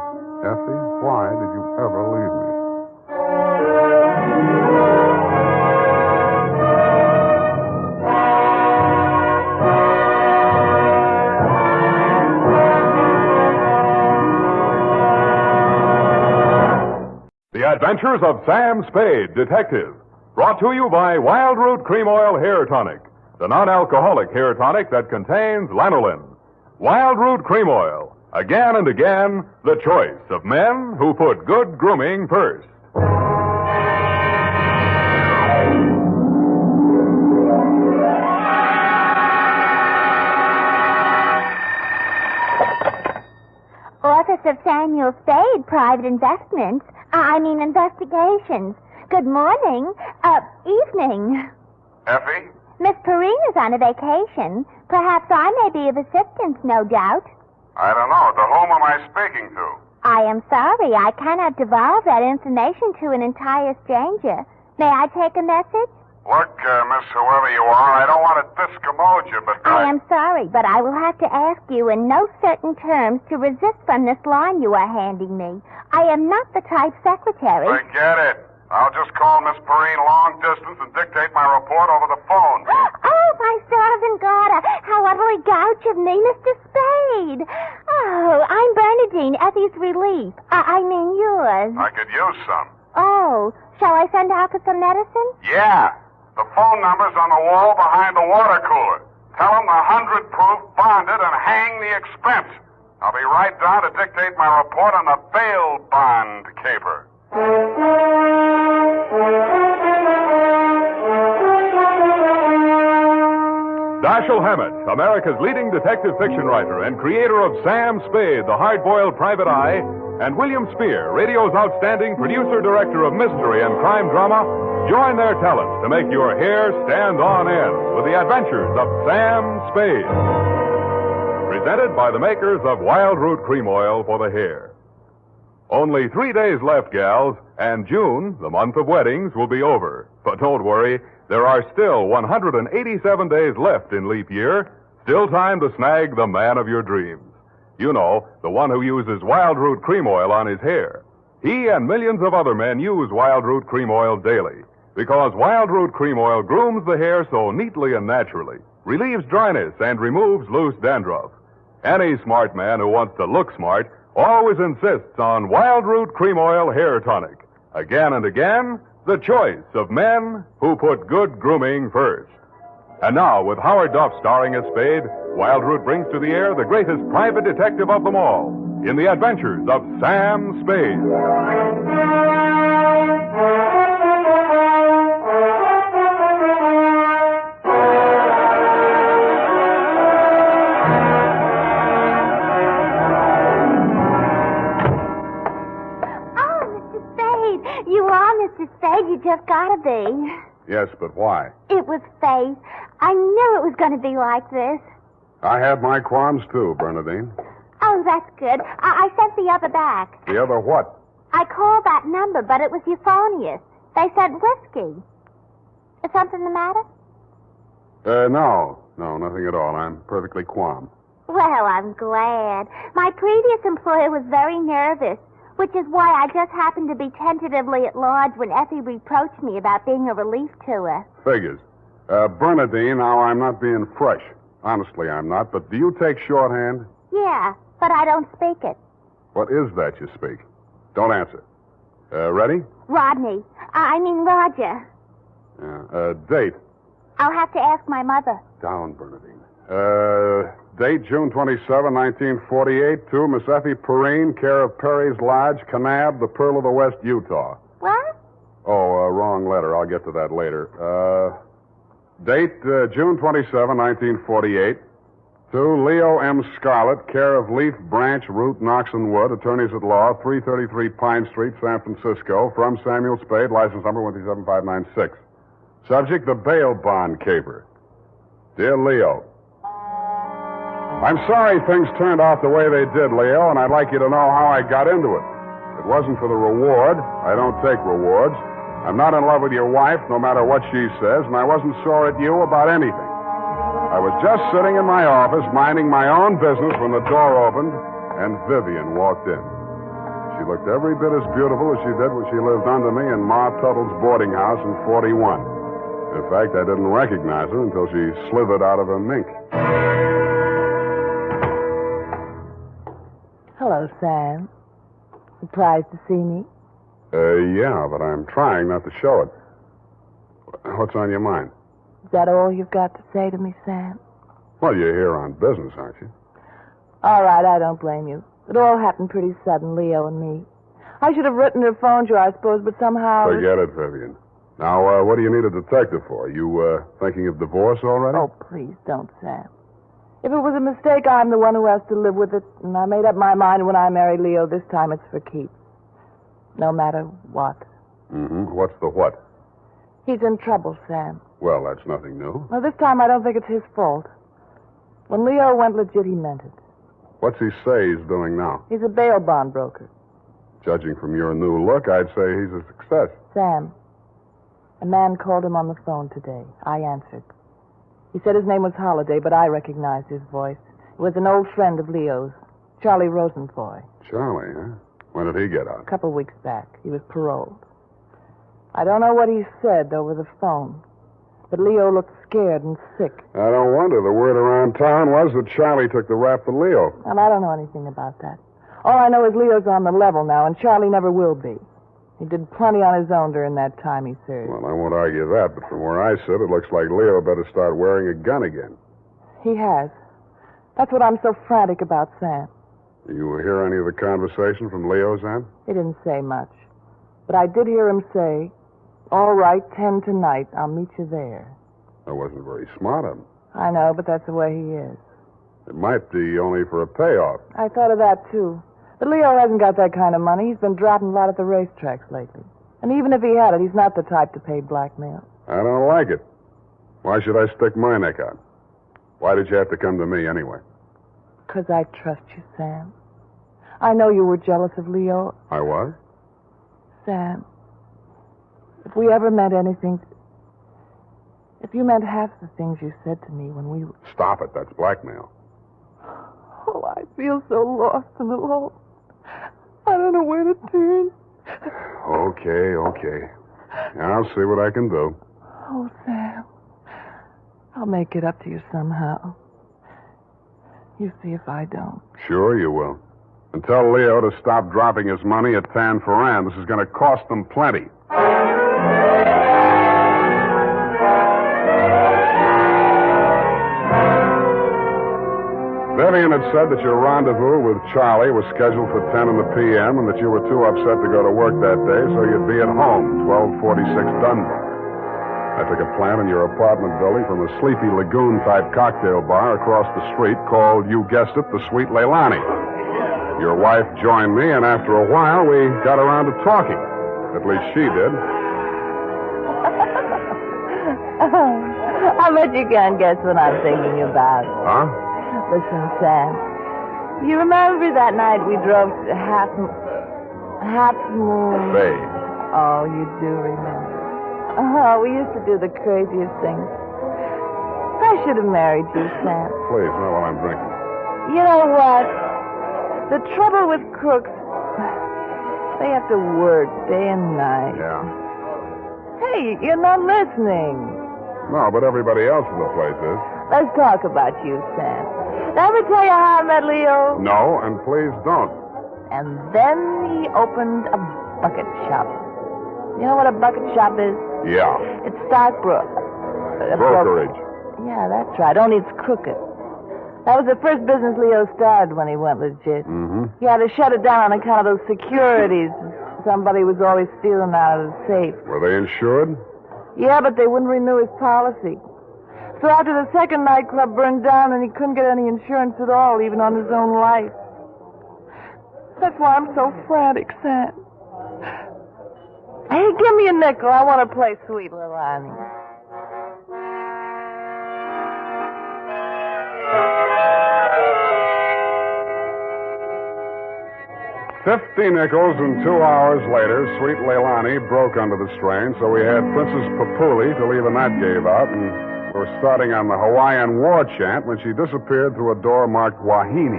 Effie, why did you ever leave me? The Adventures of Sam Spade, Detective. Brought to you by Wild Root Cream Oil Hair Tonic, the non-alcoholic hair tonic that contains lanolin. Wild Root Cream Oil. Again and again, the choice of men who put good grooming first. Office of Samuel Spade, Private Investments. Investigations. Good morning. Evening. Effie? Miss Perrine is on a vacation. Perhaps I may be of assistance, no doubt. I don't know. To whom am I speaking to? I am sorry. I cannot divulge that information to an entire stranger. May I take a message? Look, Miss Whoever you are, I don't want to discommode you, but I am sorry, but I will have to ask you in no certain terms to resist from this line you are handing me. I am not the type secretary. Forget it. I'll just call Miss Perrine long distance and dictate my report over the phone. Oh, my stars and garter. How utterly gouch of me, Mr. Spade. Oh, I'm Bernadine, Effie's relief. I mean yours. I could use some. Oh, shall I send out for some medicine? Yeah. The phone number's on the wall behind the water cooler. Tell them the 100 proof bonded and hang the expense. I'll be right down to dictate my report on the bail bond caper. Dashiell Hammett, America's leading detective fiction writer and creator of Sam Spade, the hard-boiled private eye, and William Spear, radio's outstanding producer-director of mystery and crime drama, join their talents to make your hair stand on end with the adventures of Sam Spade. Presented by the makers of Wild Root Cream Oil for the hair. Only 3 days left, gals, and June, the month of weddings, will be over. But don't worry, there are still 187 days left in leap year. Still time to snag the man of your dreams. You know, the one who uses Wild Root Cream Oil on his hair. He and millions of other men use Wild Root Cream Oil daily because Wild Root Cream Oil grooms the hair so neatly and naturally, relieves dryness, and removes loose dandruff. Any smart man who wants to look smart always insists on Wild Root Cream Oil Hair Tonic. Again and again, the choice of men who put good grooming first. And now, with Howard Duff starring as Spade, Wild Root brings to the air the greatest private detective of them all in the Adventures of Sam Spade. You are, Mr. Spade. You just gotta be. Yes, but why? It was fate. I knew it was going to be like this. I had my qualms, too, Bernadine. Oh, that's good. I sent the other back. The other what? I called that number, but it was euphonious. They said whiskey. Is something the matter? No, nothing at all. I'm perfectly calm. Well, I'm glad. My previous employer was very nervous, which is why I just happened to be tentatively at large when Effie reproached me about being a relief to her. Figures. Bernadine, now I'm not being fresh. Honestly, I'm not. But do you take shorthand? Yeah, but I don't speak it. What is that you speak? Don't answer. Ready? Rodney. I mean Roger. Date. I'll have to ask my mother. Down, Bernadine. Date, June 27, 1948, to Miss Effie Perrine, care of Perry's Lodge, Kanab, the Pearl of the West, Utah. What? Oh, wrong letter. I'll get to that later. Date, June 27, 1948, to Leo M. Scarlett, care of Leaf Branch, Root, Knox and Wood, attorneys at law, 333 Pine Street, San Francisco, from Samuel Spade, license number 127596. Subject, the bail bond caper. Dear Leo, I'm sorry things turned out the way they did, Leo, and I'd like you to know how I got into it. It wasn't for the reward. I don't take rewards. I'm not in love with your wife, no matter what she says, and I wasn't sore at you about anything. I was just sitting in my office, minding my own business, when the door opened, and Vivian walked in. She looked every bit as beautiful as she did when she lived under me in Ma Tuttle's boarding house in 41. In fact, I didn't recognize her until she slithered out of her mink. Hello, Sam. Surprised to see me? Yeah, but I'm trying not to show it. What's on your mind? Is that all you've got to say to me, Sam? Well, you're here on business, aren't you? All right, I don't blame you. It all happened pretty sudden, Leo and me. I should have written or phoned you, I suppose, but somehow... Forget it, Vivian. Now, what do you need a detective for? You, thinking of divorce already? Oh, please don't, Sam. If it was a mistake, I'm the one who has to live with it, and I made up my mind when I married Leo. This time it's for keeps. No matter what. Mm-hmm. What's the what? He's in trouble, Sam. Well, that's nothing new. Well, this time I don't think it's his fault. When Leo went legit, he meant it. What's he say he's doing now? He's a bail bond broker. Judging from your new look, I'd say he's a success. Sam, a man called him on the phone today. I answered. He said his name was Holliday, but I recognized his voice. It was an old friend of Leo's, Charlie Rosenfoy. Charlie, huh? When did he get out? A couple of weeks back. He was paroled. I don't know what he said over the phone, but Leo looked scared and sick. I don't wonder. The word around town was that Charlie took the rap for Leo. And I don't know anything about that. All I know is Leo's on the level now, and Charlie never will be. He did plenty on his own during that time he served. Well, I won't argue that, but from where I sit, it looks like Leo better start wearing a gun again. He has. That's what I'm so frantic about, Sam. You hear any of the conversation from Leo's end? He didn't say much. But I did hear him say, all right, 10 tonight. I'll meet you there. That wasn't very smart of him. I know, but that's the way he is. It might be only for a payoff. I thought of that, too. But Leo hasn't got that kind of money. He's been dropping a lot at the racetracks lately. And even if he had it, he's not the type to pay blackmail. I don't like it. Why should I stick my neck out? Why did you have to come to me anyway? Because I trust you, Sam. I know you were jealous of Leo. I was? Sam, if we ever meant anything... If you meant half the things you said to me when we... Stop it. That's blackmail. Oh, I feel so lost and alone. I don't know where to turn. Okay. I'll see what I can do. Oh, Sam. I'll make it up to you somehow. You see if I don't. Sure you will. And tell Leo to stop dropping his money at Tan Ferran. This is going to cost them plenty. Vivian had said that your rendezvous with Charlie was scheduled for 10 in the p.m. and that you were too upset to go to work that day, so you'd be at home, 1246 Dunbar. I took a plant in your apartment building from a Sleepy Lagoon-type cocktail bar across the street called, you guessed it, the Sweet Leilani. Your wife joined me, and after a while, we got around to talking. At least she did. I bet you can't guess what I'm thinking about. Huh? Listen, Sam. You remember that night we drove to Half Moon? Bay. Oh, you do remember. Oh, we used to do the craziest things. I should have married you, Sam. Please, not while I'm drinking. You know what? The trouble with crooks, they have to work day and night. Yeah. Hey, you're not listening. No, but everybody else in the place is. Let's talk about you, Sam. Did I ever tell you how I met Leo? No, and please don't. And then he opened a bucket shop. You know what a bucket shop is? Yeah. It's stockbrokerage. Yeah, that's right. Only it's crooked. That was the first business Leo started when he went legit. Mm-hmm. He had to shut it down on account of those securities. Somebody was always stealing out of the safe. Were they insured? Yeah, but they wouldn't renew his policy. So after the second nightclub burned down and he couldn't get any insurance at all, even on his own life. That's why I'm so frantic, Sam. Hey, give me a nickel. I want to play Sweet Leilani. $50 nickels, and 2 hours later, Sweet Leilani broke under the strain, so we had Princess Papuli till even that gave out, and we were starting on the Hawaiian war chant when she disappeared through a door marked Wahine,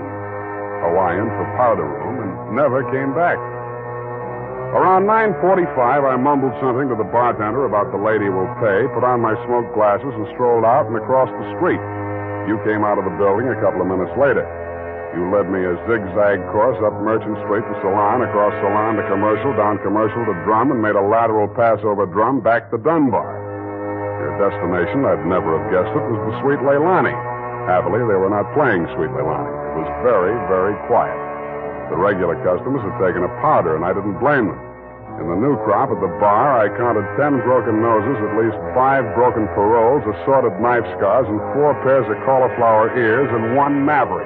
Hawaiian for powder room, and never came back. Around 9:45, I mumbled something to the bartender about the lady will pay, put on my smoke glasses, and strolled out and across the street. You came out of the building a couple of minutes later. You led me a zigzag course up Merchant Street to Salon, across Salon to Commercial, down Commercial to Drum, and made a lateral pass over Drum back to Dunbar. Your destination, I'd never have guessed it, was the Sweet Leilani. Happily, they were not playing Sweet Leilani. It was very, very quiet. The regular customers had taken a powder, and I didn't blame them. In the new crop at the bar, I counted 10 broken noses, at least 5 broken paroles, assorted knife scars, and 4 pairs of cauliflower ears, and 1 maverick.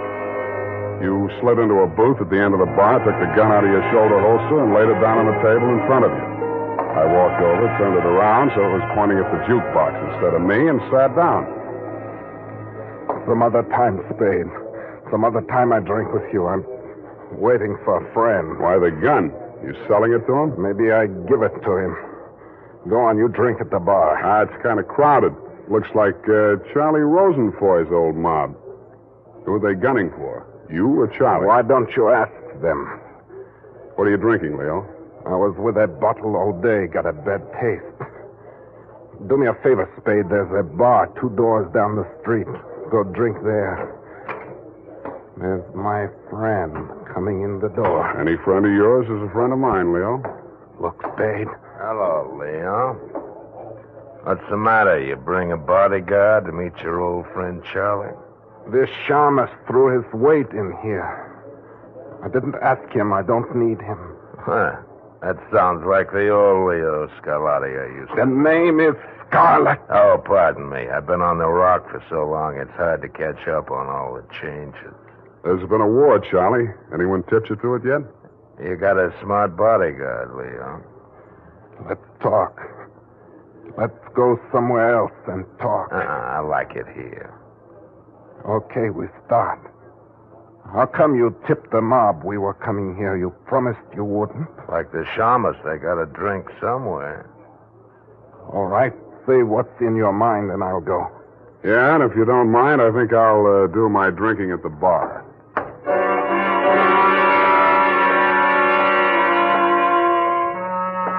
You slid into a booth at the end of the bar, took the gun out of your shoulder holster, and laid it down on the table in front of you. I walked over, turned it around so it was pointing at the jukebox instead of me, and sat down. Some other time, Spade. Some other time I drink with you. I'm waiting for a friend. Why the gun? You selling it to him? Maybe I give it to him. Go on, you drink at the bar. It's kind of crowded. Looks like Charlie Rosenfoy's old mob. Who are they gunning for? You or Charlie? Why don't you ask them? What are you drinking, Leo? I was with that bottle all day. Got a bad taste. Do me a favor, Spade. There's a bar 2 doors down the street. Go drink there. There's my friend coming in the door. Any friend of yours is a friend of mine, Leo. Look, Spade. Hello, Leo. What's the matter? You bring a bodyguard to meet your old friend Charlie? This shamus threw his weight in here. I didn't ask him. I don't need him. Huh. That sounds like the old Leo Scarlatti I used to... The name is Scarlet. Oh, pardon me. I've been on the rock for so long, it's hard to catch up on all the changes. There's been a war, Charlie. Anyone tipped you to it yet? You got a smart bodyguard, Leo. Let's talk. Let's go somewhere else and talk. I like it here. Okay, we start. How come you tipped the mob we were coming here? You promised you wouldn't. Like the shamus, they got a drink somewhere. All right. Say what's in your mind, and I'll go. Yeah, and if you don't mind, I think I'll do my drinking at the bar.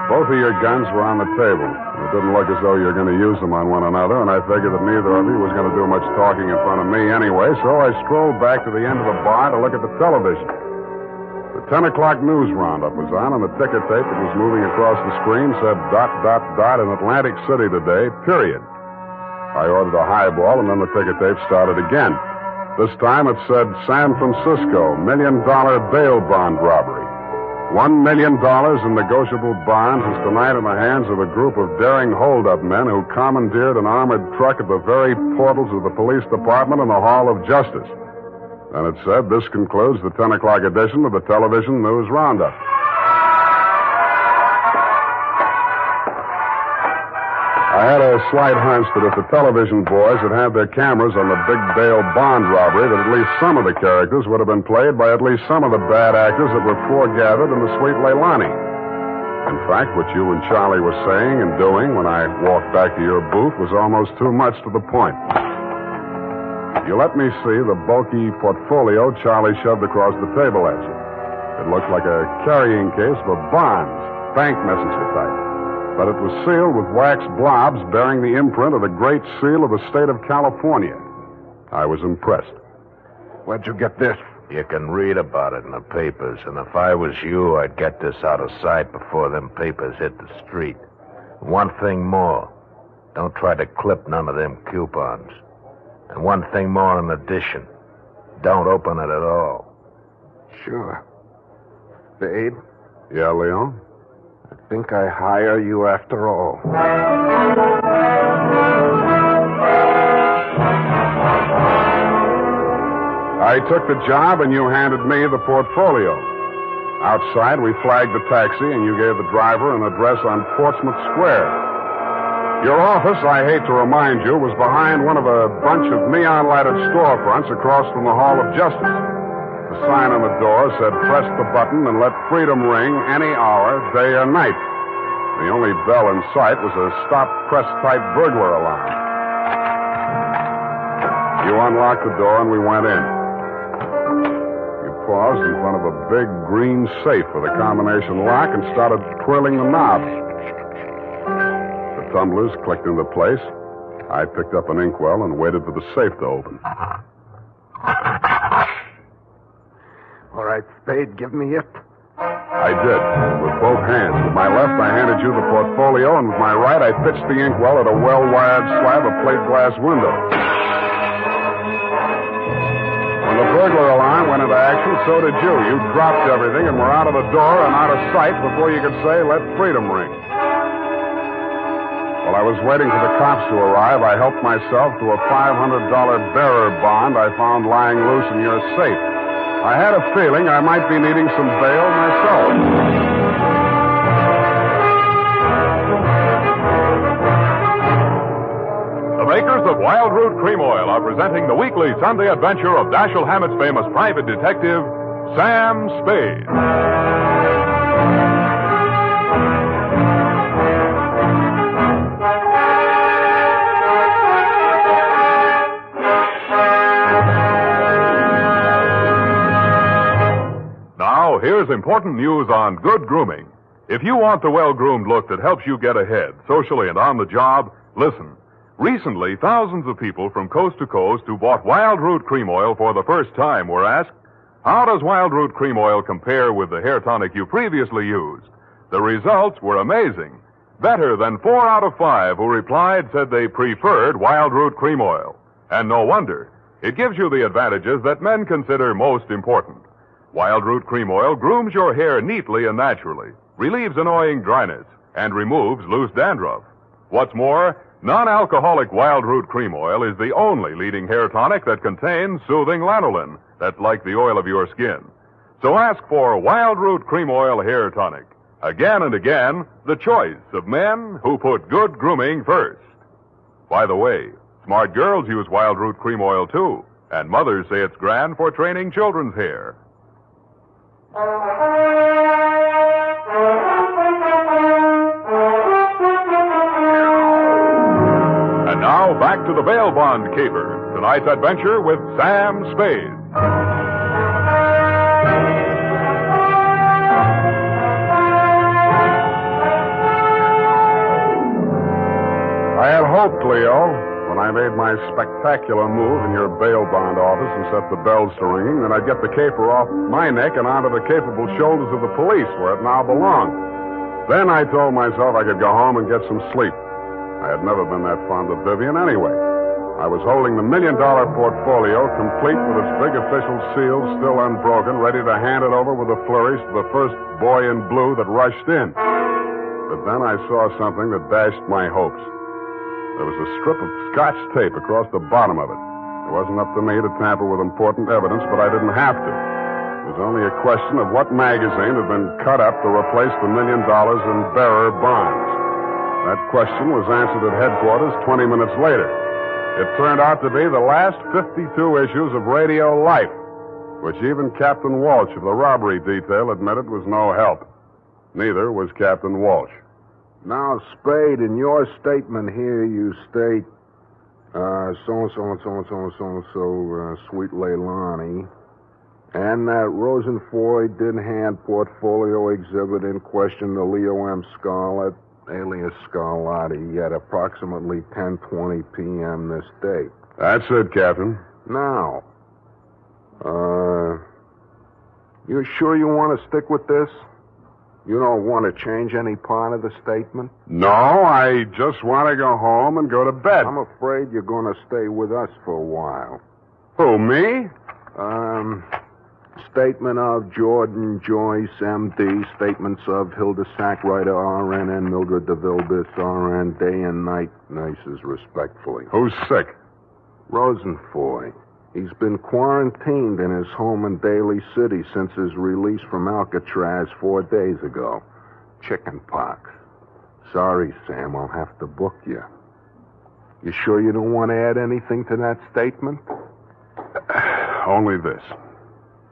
Both of your guns were on the table. It didn't look as though you were going to use them on one another, and I figured that neither of you was going to do much talking in front of me anyway, so I strolled back to the end of the bar to look at the television. 10 o'clock news roundup was on, and the ticker tape that was moving across the screen said ... in Atlantic City today, period. I ordered a highball, and then the ticker tape started again. This time it said San Francisco, $1 million bail bond robbery. $1 million in negotiable bonds is tonight in the hands of a group of daring hold-up men who commandeered an armored truck at the very portals of the police department and the Hall of Justice. And it said, this concludes the 10 o'clock edition of the Television News Roundup. I had a slight hunch that if the television boys had had their cameras on the big bail bond robbery, that at least some of the characters would have been played by at least some of the bad actors that were foregathered in the Sweet Leilani. In fact, what you and Charlie were saying and doing when I walked back to your booth was almost too much to the point. You let me see the bulky portfolio Charlie shoved across the table at you. It looked like a carrying case for bonds, bank messenger type. But it was sealed with wax blobs bearing the imprint of the Great Seal of the state of California. I was impressed. Where'd you get this? You can read about it in the papers, and if I was you, I'd get this out of sight before them papers hit the street. One thing more. Don't try to clip none of them coupons. And one thing more in addition. Don't open it at all. Sure. Spade? Yeah, Leon? I think I hire you after all. I took the job, and you handed me the portfolio. Outside, we flagged the taxi, and you gave the driver an address on Portsmouth Square. Your office, I hate to remind you, was behind one of a bunch of neon-lighted storefronts across from the Hall of Justice. The sign on the door said, press the button and let freedom ring any hour, day or night. The only bell in sight was a stop-press-type burglar alarm. You unlocked the door and we went in. You paused in front of a big green safe with a combination lock and started twirling the knobs. The tumblers clicked into place. I picked up an inkwell and waited for the safe to open. All right, Spade, give me it. I did, with both hands. With my left, I handed you the portfolio, and with my right, I pitched the inkwell at a well-wired slab of plate glass window. When the burglar alarm went into action, so did you. You dropped everything and were out of the door and out of sight before you could say, let freedom ring. While I was waiting for the cops to arrive, I helped myself to a $500 bearer bond I found lying loose in your safe. I had a feeling I might be needing some bail myself. The makers of Wild Root Cream Oil are presenting the weekly Sunday adventure of Dashiell Hammett's famous private detective, Sam Spade. Here's important news on good grooming. If you want the well-groomed look that helps you get ahead, socially and on the job, listen. Recently, thousands of people from coast to coast who bought Wild Root Cream Oil for the first time were asked, how does Wild Root Cream Oil compare with the hair tonic you previously used? The results were amazing. Better than 4 out of 5 who replied said they preferred Wild Root Cream Oil. And no wonder. It gives you the advantages that men consider most important. Wild Root Cream Oil grooms your hair neatly and naturally, relieves annoying dryness, and removes loose dandruff. What's more, non-alcoholic Wild Root Cream Oil is the only leading hair tonic that contains soothing lanolin, that's like the oil of your skin. So ask for Wild Root Cream Oil Hair Tonic. Again and again, the choice of men who put good grooming first. By the way, smart girls use Wild Root Cream Oil too, and mothers say it's grand for training children's hair. And now, back to the bail bond caper. Tonight's adventure with Sam Spade. I had hoped, Leo, when when I made my spectacular move in your bail bond office and set the bells to ringing, then I'd get the caper off my neck and onto the capable shoulders of the police, where it now belonged. Then I told myself I could go home and get some sleep. I had never been that fond of Vivian anyway. I was holding the $1 million portfolio, complete with its big official seal still unbroken, ready to hand it over with a flourish to the first boy in blue that rushed in. But then I saw something that dashed my hopes. There was a strip of Scotch tape across the bottom of it. It wasn't up to me to tamper with important evidence, but I didn't have to. It was only a question of what magazine had been cut up to replace the $1 million in bearer bonds. That question was answered at headquarters 20 minutes later. It turned out to be the last 52 issues of Radio Life, which even Captain Walsh of the robbery detail admitted was no help. Neither was Captain Walsh. Now, Spade, in your statement here, you state, so-and-so, Sweet Leilani, and that Rosenfoy did hand portfolio exhibit in question to Leo M. Scarlett, alias Scarlatti, at approximately 10:20 p.m. this date. That's it, Captain. Now, you sure you want to stick with this? You don't want to change any part of the statement? No, I just want to go home and go to bed. I'm afraid you're going to stay with us for a while. Who, me? Statement of Jordan Joyce, M.D. Statements of Hilda Sackwriter, R.N. and Mildred DeVille, R.N. Day and night nurses, respectfully. Who's sick? Rosenfoy. He's been quarantined in his home in Daly City since his release from Alcatraz 4 days ago. Chicken pox. Sorry, Sam, I'll have to book you. You sure you don't want to add anything to that statement? Only this.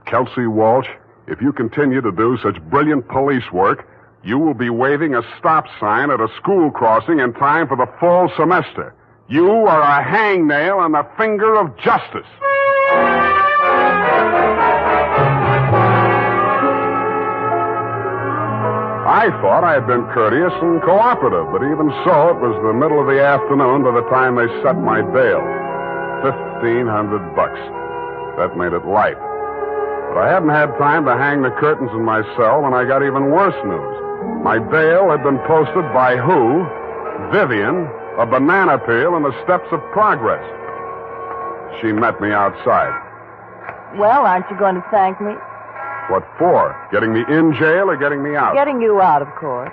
Kelsey Walsh, if you continue to do such brilliant police work, you will be waving a stop sign at a school crossing in time for the fall semester. You are a hangnail on the finger of justice. I thought I had been courteous and cooperative, but even so, it was the middle of the afternoon by the time they set my bail. $1,500. That made it light. But I hadn't had time to hang the curtains in my cell when I got even worse news. My bail had been posted by who? Vivian, a banana peel, and the steps of progress. She met me outside. Well, aren't you going to thank me? What for? Getting me in jail or getting me out? Getting you out, of course.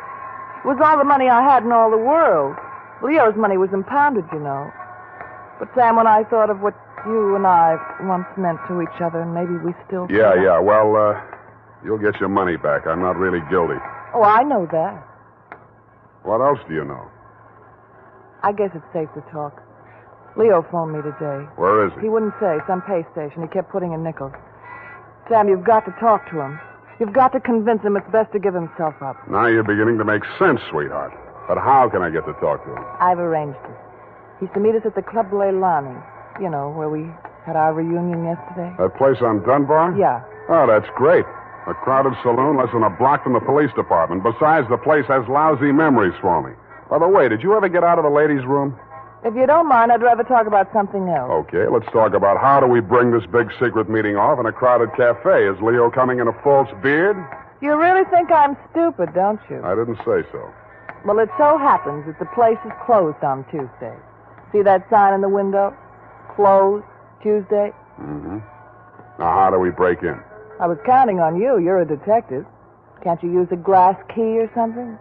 It was all the money I had in all the world. Leo's money was impounded, you know. But, Sam, when I thought of what you and I once meant to each other, and maybe we still... Yeah. Well, you'll get your money back. I'm not really guilty. Oh, I know that. What else do you know? I guess it's safe to talk. Leo phoned me today. Where is he? He wouldn't say. Some pay station. He kept putting in nickels. Sam, you've got to talk to him. You've got to convince him it's best to give himself up. Now you're beginning to make sense, sweetheart. But how can I get to talk to him? I've arranged it. He's to meet us at the Club Leilani. You know, where we had our reunion yesterday. That place on Dunbar? Yeah. Oh, that's great. A crowded saloon less than a block from the police department. Besides, the place has lousy memories for me. By the way, did you ever get out of the ladies' room? If you don't mind, I'd rather talk about something else. Okay, let's talk about how do we bring this big secret meeting off in a crowded cafe. Is Leo coming in a false beard? You really think I'm stupid, don't you? I didn't say so. Well, it so happens that the place is closed on Tuesday. See that sign in the window? Closed Tuesday? Mm-hmm. Now, how do we break in? I was counting on you. You're a detective. Can't you use a glass key or something?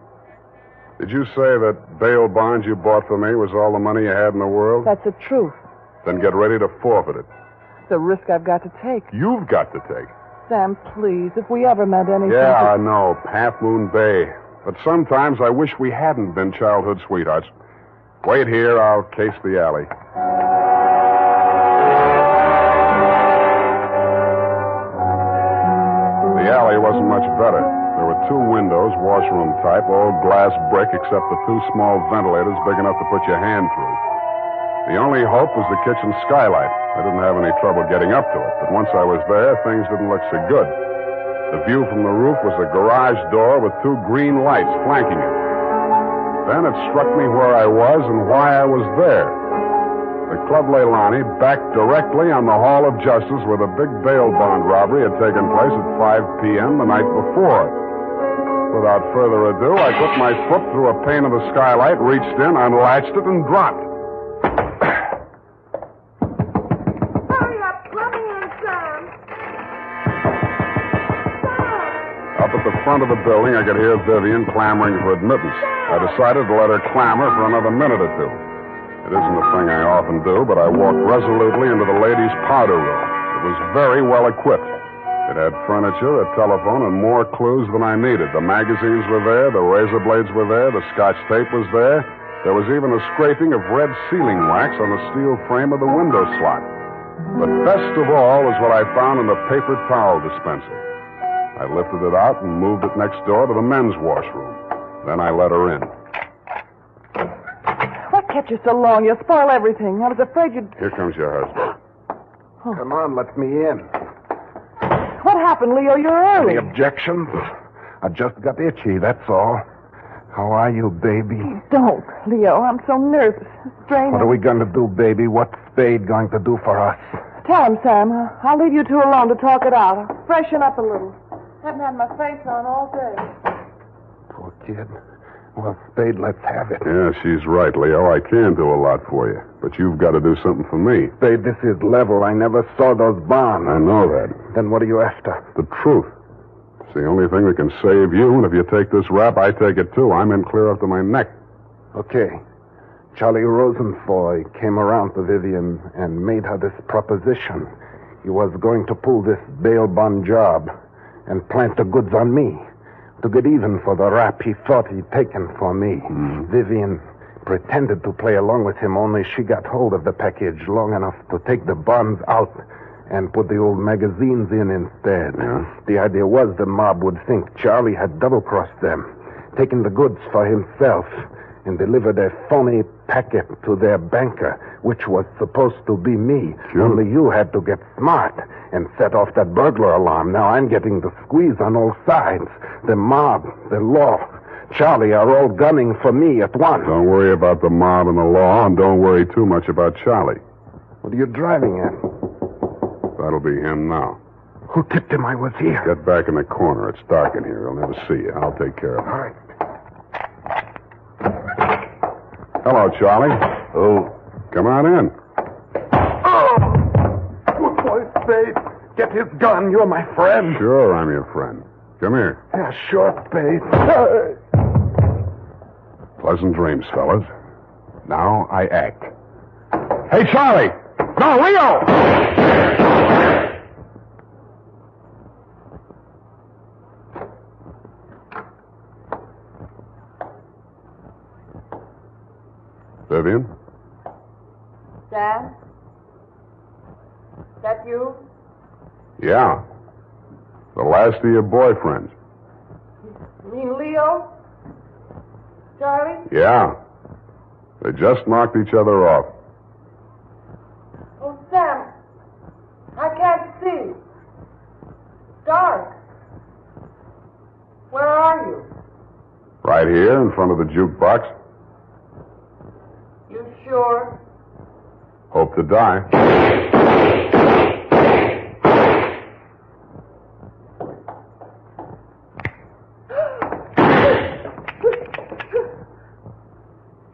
Did you say that bail bonds you bought for me was all the money you had in the world? That's the truth. Then get ready to forfeit it. It's a risk I've got to take. You've got to take. Sam, please, if we ever meant anything... Yeah, I know. Half Moon Bay. But sometimes I wish we hadn't been childhood sweethearts. Wait here. I'll case the alley. The alley wasn't much better. There were 2 windows, washroom type, all glass brick, except for 2 small ventilators big enough to put your hand through. The only hope was the kitchen skylight. I didn't have any trouble getting up to it, but once I was there, things didn't look so good. The view from the roof was a garage door with 2 green lights flanking it. Then it struck me where I was and why I was there. the Club Leilani backed directly on the Hall of Justice where the big bail bond robbery had taken place at 5 p.m. the night before. Without further ado, I put my foot through a pane of the skylight, reached in, unlatched it, and dropped. Hurry up. Let me in, Sam. Up at the front of the building, I could hear Vivian clamoring for admittance. I decided to let her clamor for another minute or two. It isn't a thing I often do, but I walked resolutely into the ladies' powder room. It was very well equipped. It had furniture, a telephone, and more clues than I needed. The magazines were there, the razor blades were there, the Scotch tape was there. There was even a scraping of red sealing wax on the steel frame of the window slot. But best of all was what I found in the paper towel dispenser. I lifted it out and moved it next door to the men's washroom. Then I let her in. What kept you so long? You'll spoil everything. I was afraid you'd... Here comes your husband. Oh. Come on, let me in. What happened, Leo? You're early. Any objections? I just got itchy, that's all. How are you, baby? Don't, Leo. I'm so nervous. Straining. What are we going to do, baby? What's Spade going to do for us? Tell him, Sam. I'll leave you two alone to talk it out. I'll freshen up a little. Haven't had my face on all day. Poor kid. Well, Spade, let's have it. Yeah, she's right, Leo. I can do a lot for you. But you've got to do something for me. Spade, this is level. I never saw those bonds. I know that. Then what are you after? The truth. It's the only thing that can save you, and if you take this rap, I take it too. I'm in clear up to my neck. Okay. Charlie Rosenfoy came around to Vivian and made her this proposition. He was going to pull this bail bond job and plant the goods on me to get even for the rap he thought he'd taken for me. Vivian pretended to play along with him, only she got hold of the package long enough to take the bonds out and put the old magazines in instead. Yeah. The idea was the mob would think Charlie had double-crossed them, taken the goods for himself, and delivered a phony packet to their banker, which was supposed to be me. Sure. Only you had to get smart and set off that burglar alarm. Now I'm getting the squeeze on all sides. The mob, the law, Charlie are all gunning for me at once. Don't worry about the mob and the law, and don't worry too much about Charlie. What are you driving at? That'll be him now. Who tipped him I was here? Get back in the corner. It's dark in here. He'll never see you. I'll take care of him. All right. Hello, Charlie. Oh. Come on in. Oh! Good boy, Spade. Get his gun. You're my friend. Sure, I'm your friend. Come here. Yeah, sure, Spade. Pleasant dreams, fellas. Now I act. Hey, Charlie! No, Leo! Vivian? Sam? That you? Yeah. The last of your boyfriends. You mean Leo? Charlie? Yeah. They just knocked each other off. Oh, Sam. I can't see. Dark. Where are you? Right here in front of the jukebox. You sure? Hope to die.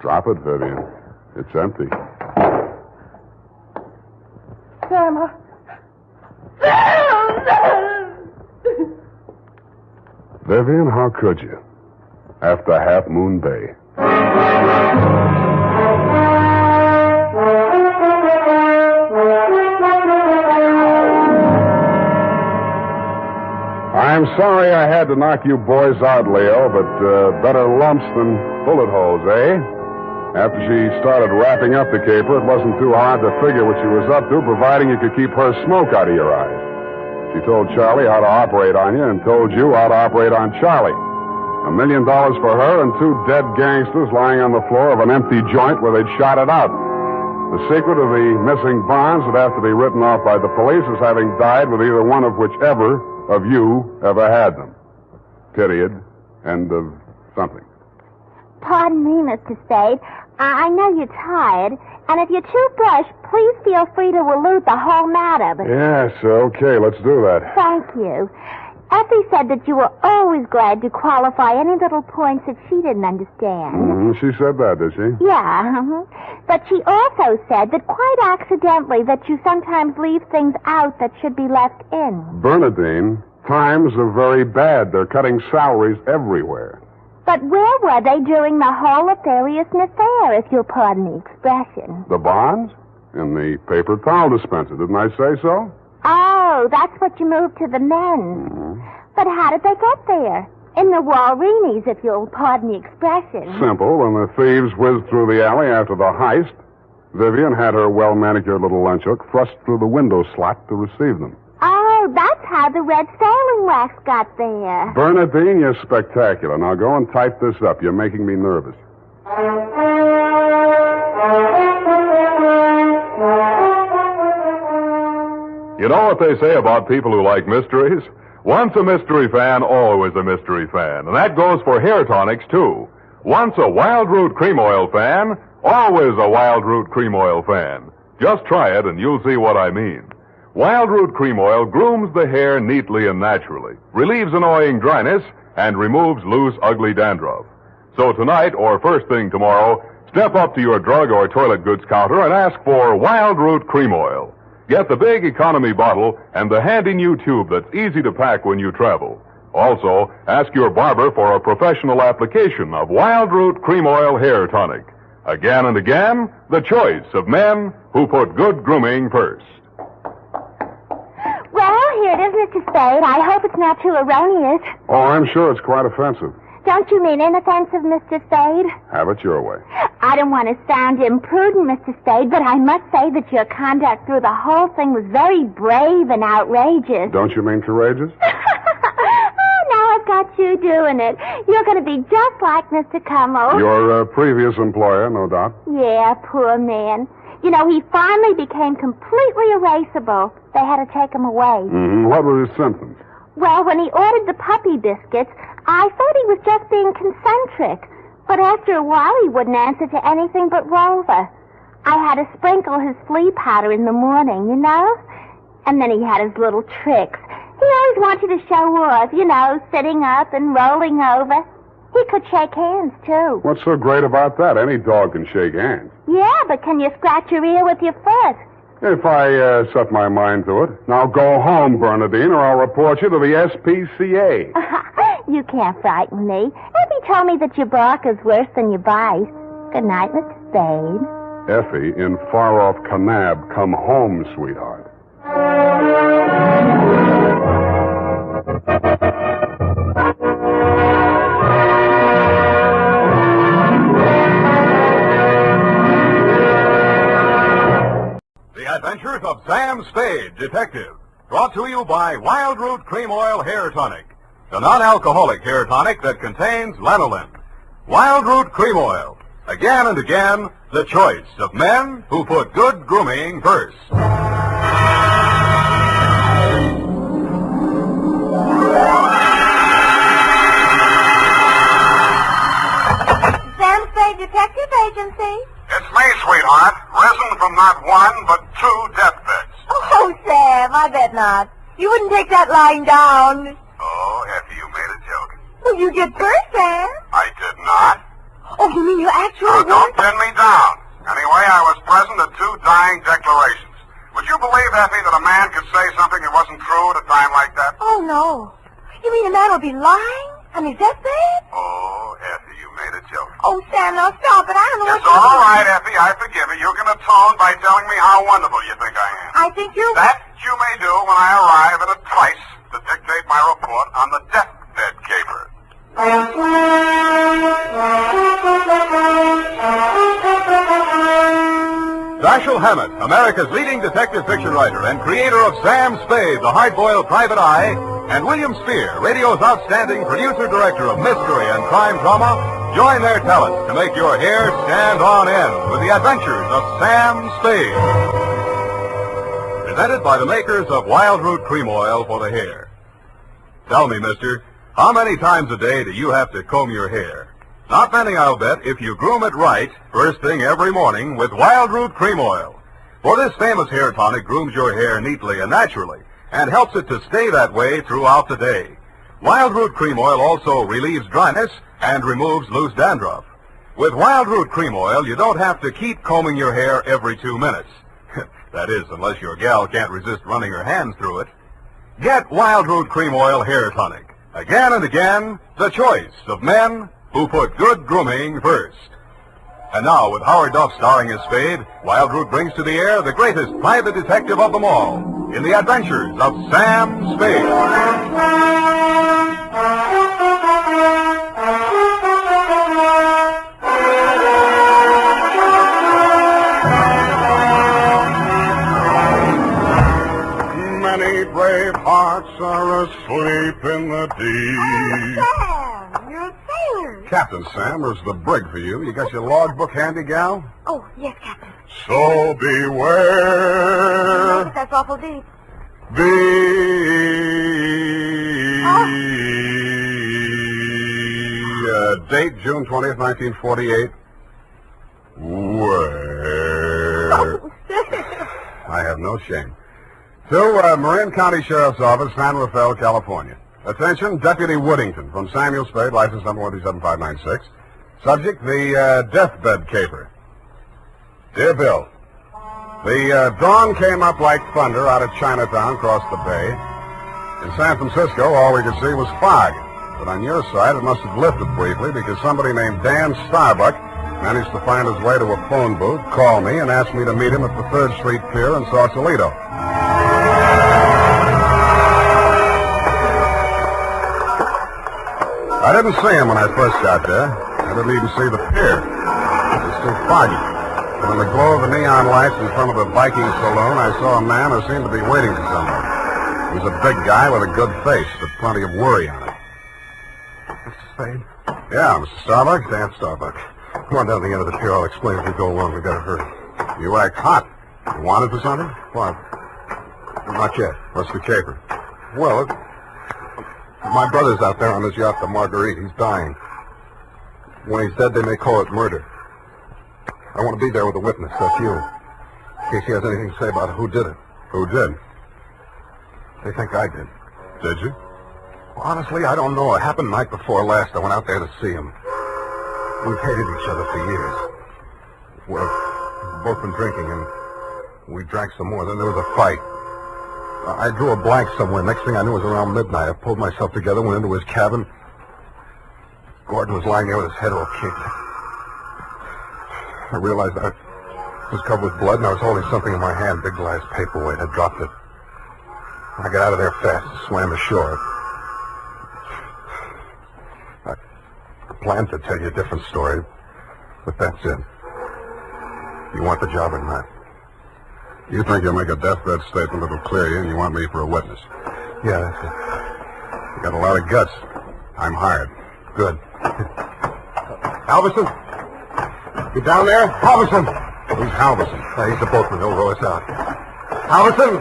Drop it, Vivian. It's empty. Sam, Vivian, how could you? After Half Moon Bay. I'm sorry I had to knock you boys out, Leo, but better lumps than bullet holes, eh? After she started wrapping up the caper, it wasn't too hard to figure what she was up to, providing you could keep her smoke out of your eyes. She told Charlie how to operate on you and told you how to operate on Charlie. $1 million for her and 2 dead gangsters lying on the floor of an empty joint where they'd shot it out. The secret of the missing bonds would have to be written off by the police as having died with either one of whichever of you ever had them. Period. End of something. Pardon me, Mr. Spade. I know you're tired, and if you chew brush, please feel free to allude the whole matter. But Yes, okay, let's do that. thank you. Effie said that you were always glad to qualify any little points that she didn't understand. She said that, did she? Yeah, but she also said that quite accidentally that you sometimes leave things out that should be left in. Bernadine, times are very bad. They're cutting salaries everywhere. But where were they during the whole nefarious affair, if you'll pardon the expression? The bonds? In the paper towel dispenser, didn't I say so? Oh, that's what you moved to the men's. But how did they get there? In the Walreenies, if you'll pardon the expression. Simple. When the thieves whizzed through the alley after the heist, Vivian had her well-manicured little lunch hook thrust through the window slot to receive them. Oh, that's how the red sailing wax got there. Bernadine, you're spectacular. Now go and type this up. You're making me nervous. You know what they say about people who like mysteries? Once a mystery fan, always a mystery fan. And that goes for hair tonics, too. Once a Wild Root Cream Oil fan, always a Wild Root Cream Oil fan. Just try it and you'll see what I mean. Wild Root Cream Oil grooms the hair neatly and naturally, relieves annoying dryness, and removes loose, ugly dandruff. So tonight, or first thing tomorrow, step up to your drug or toilet goods counter and ask for Wild Root Cream Oil. Get the big economy bottle and the handy new tube that's easy to pack when you travel. Also, ask your barber for a professional application of Wild Root Cream Oil Hair Tonic. Again and again, the choice of men who put good grooming first. Well, here it is, Mr. Spade. I hope it's not too erroneous. Oh, I'm sure it's quite offensive. Don't you mean inoffensive, Mr. Spade? Have it your way. I don't want to sound imprudent, Mr. Spade, but I must say that your conduct through the whole thing was very brave and outrageous. Don't you mean courageous? Oh, now I've got you doing it. You're going to be just like Mr. Cummel. Your previous employer, no doubt. Yeah, poor man. You know, he finally became completely erasable. They had to take him away. What were his symptoms? Well, when he ordered the puppy biscuits, I thought he was just being concentric. But after a while, he wouldn't answer to anything but Rover. I had to sprinkle his flea powder in the morning, you know? And then he had his little tricks. He always wanted to show off, you know, sitting up and rolling over. He could shake hands, too. What's so great about that? Any dog can shake hands. Yeah, but can you scratch your ear with your foot? If I set my mind to it. Now go home, Bernadine, or I'll report you to the SPCA. You can't frighten me. Effie told me that your bark is worse than your bite. Good night, Mr. Spade. Effie, in far-off Kanab, come home, sweetheart. The Adventures of Sam Spade, Detective. Brought to you by Wild Root Cream Oil Hair Tonic, the non-alcoholic hair tonic that contains lanolin. Wild Root Cream Oil. Again and again, the choice of men who put good grooming first. Sam Spade Detective Agency. It's me, sweetheart. Risen from not one, but 2 deathbeds. Oh, Sam, I bet not. You wouldn't take that lying down. Oh, Effie, you made a joke. Well, you get first, Sam. I did not. Oh, you mean you actually Now, don't pin me down. Anyway, I was present at 2 dying declarations. Would you believe, Effie, that a man could say something that wasn't true at a time like that? Oh, no. You mean a man will be lying on his deathbed? Oh, Effie, you made a joke. Oh, Sam, now stop it. I don't know It's all right, Effie. I forgive you. You can atone by telling me how wonderful you think I am. I think you're... That you may do when I arrive at a trice to dictate my report on the deathbed caper. Dashiell Hammett, America's leading detective fiction writer and creator of Sam Spade, the hard-boiled private eye, and William Spear, radio's outstanding producer-director of mystery and crime drama, join their talents to make your hair stand on end with the Adventures of Sam Spade. Presented by the makers of Wild Root Cream Oil for the hair. Tell me, mister, how many times a day do you have to comb your hair? Not many, I'll bet, if you groom it right first thing every morning with Wild Root Cream Oil. For this famous hair tonic grooms your hair neatly and naturally and helps it to stay that way throughout the day. Wild Root Cream Oil also relieves dryness and removes loose dandruff. With Wild Root Cream Oil, you don't have to keep combing your hair every 2 minutes. That is, unless your gal can't resist running her hands through it. Get Wild Root Cream Oil Hair Tonic. Again and again, the choice of men who put good grooming first. And now, with Howard Duff starring as Spade, Wild Root brings to the air the greatest private detective of them all in the Adventures of Sam Spade. Many brave hearts are asleep in the deep. Sam, you're a sailor. Captain Sam, there's the brig for you. You got your logbook handy, gal? Oh, yes, Captain. So beware. But that's awful deep. Date June 20th, 1948. Where? Oh, I have no shame. To Marin County Sheriff's Office, San Rafael, California. Attention, Deputy Woodington from Samuel Spade, license number 127-596. Subject, the deathbed caper. Dear Bill, the dawn came up like thunder out of Chinatown across the bay. In San Francisco, all we could see was fog. But on your side, it must have lifted briefly because somebody named Dan Starbuck managed to find his way to a phone booth, called me, and asked me to meet him at the 3rd Street Pier in Sausalito. I didn't see him when I first got there. I didn't even see the pier. It was too foggy. But in the glow of the neon lights in front of the Viking saloon, I saw a man who seemed to be waiting for someone. He was a big guy with a good face, but plenty of worry on it. Mr. Spade? Yeah, Mr. Starbuck. Dan Starbuck. Come on down to the end of the pier. I'll explain as we go along. We've got to hurry. You act hot. You wanted for something? What? Not yet. What's the caper? Well, my brother's out there on his yacht, the Marguerite. He's dying. When he's dead, they may call it murder. I want to be there with a witness. That's you. In case he has anything to say about who did it. Who did? They think I did. Did you? Well, honestly, I don't know. It happened the night before last. I went out there to see him. We've hated each other for years. We've both been drinking, and we drank some more. Then there was a fight. I drew a blank somewhere. Next thing I knew, it was around midnight. I pulled myself together, went into his cabin. Gordon was lying there with his head all kicked. I realized I was covered with blood, and I was holding something in my hand, big glass paperweight. I dropped it. I got out of there fast and swam ashore. I planned to tell you a different story, but that's it. You want the job or not? You think you'll make a deathbed statement that'll clear you, and you want me for a witness? Yeah, that's it. You got a lot of guts. I'm hired. Good. Halverson? You down there? Halverson! Who's Halverson? He's the boatman. He'll row us out. Halverson!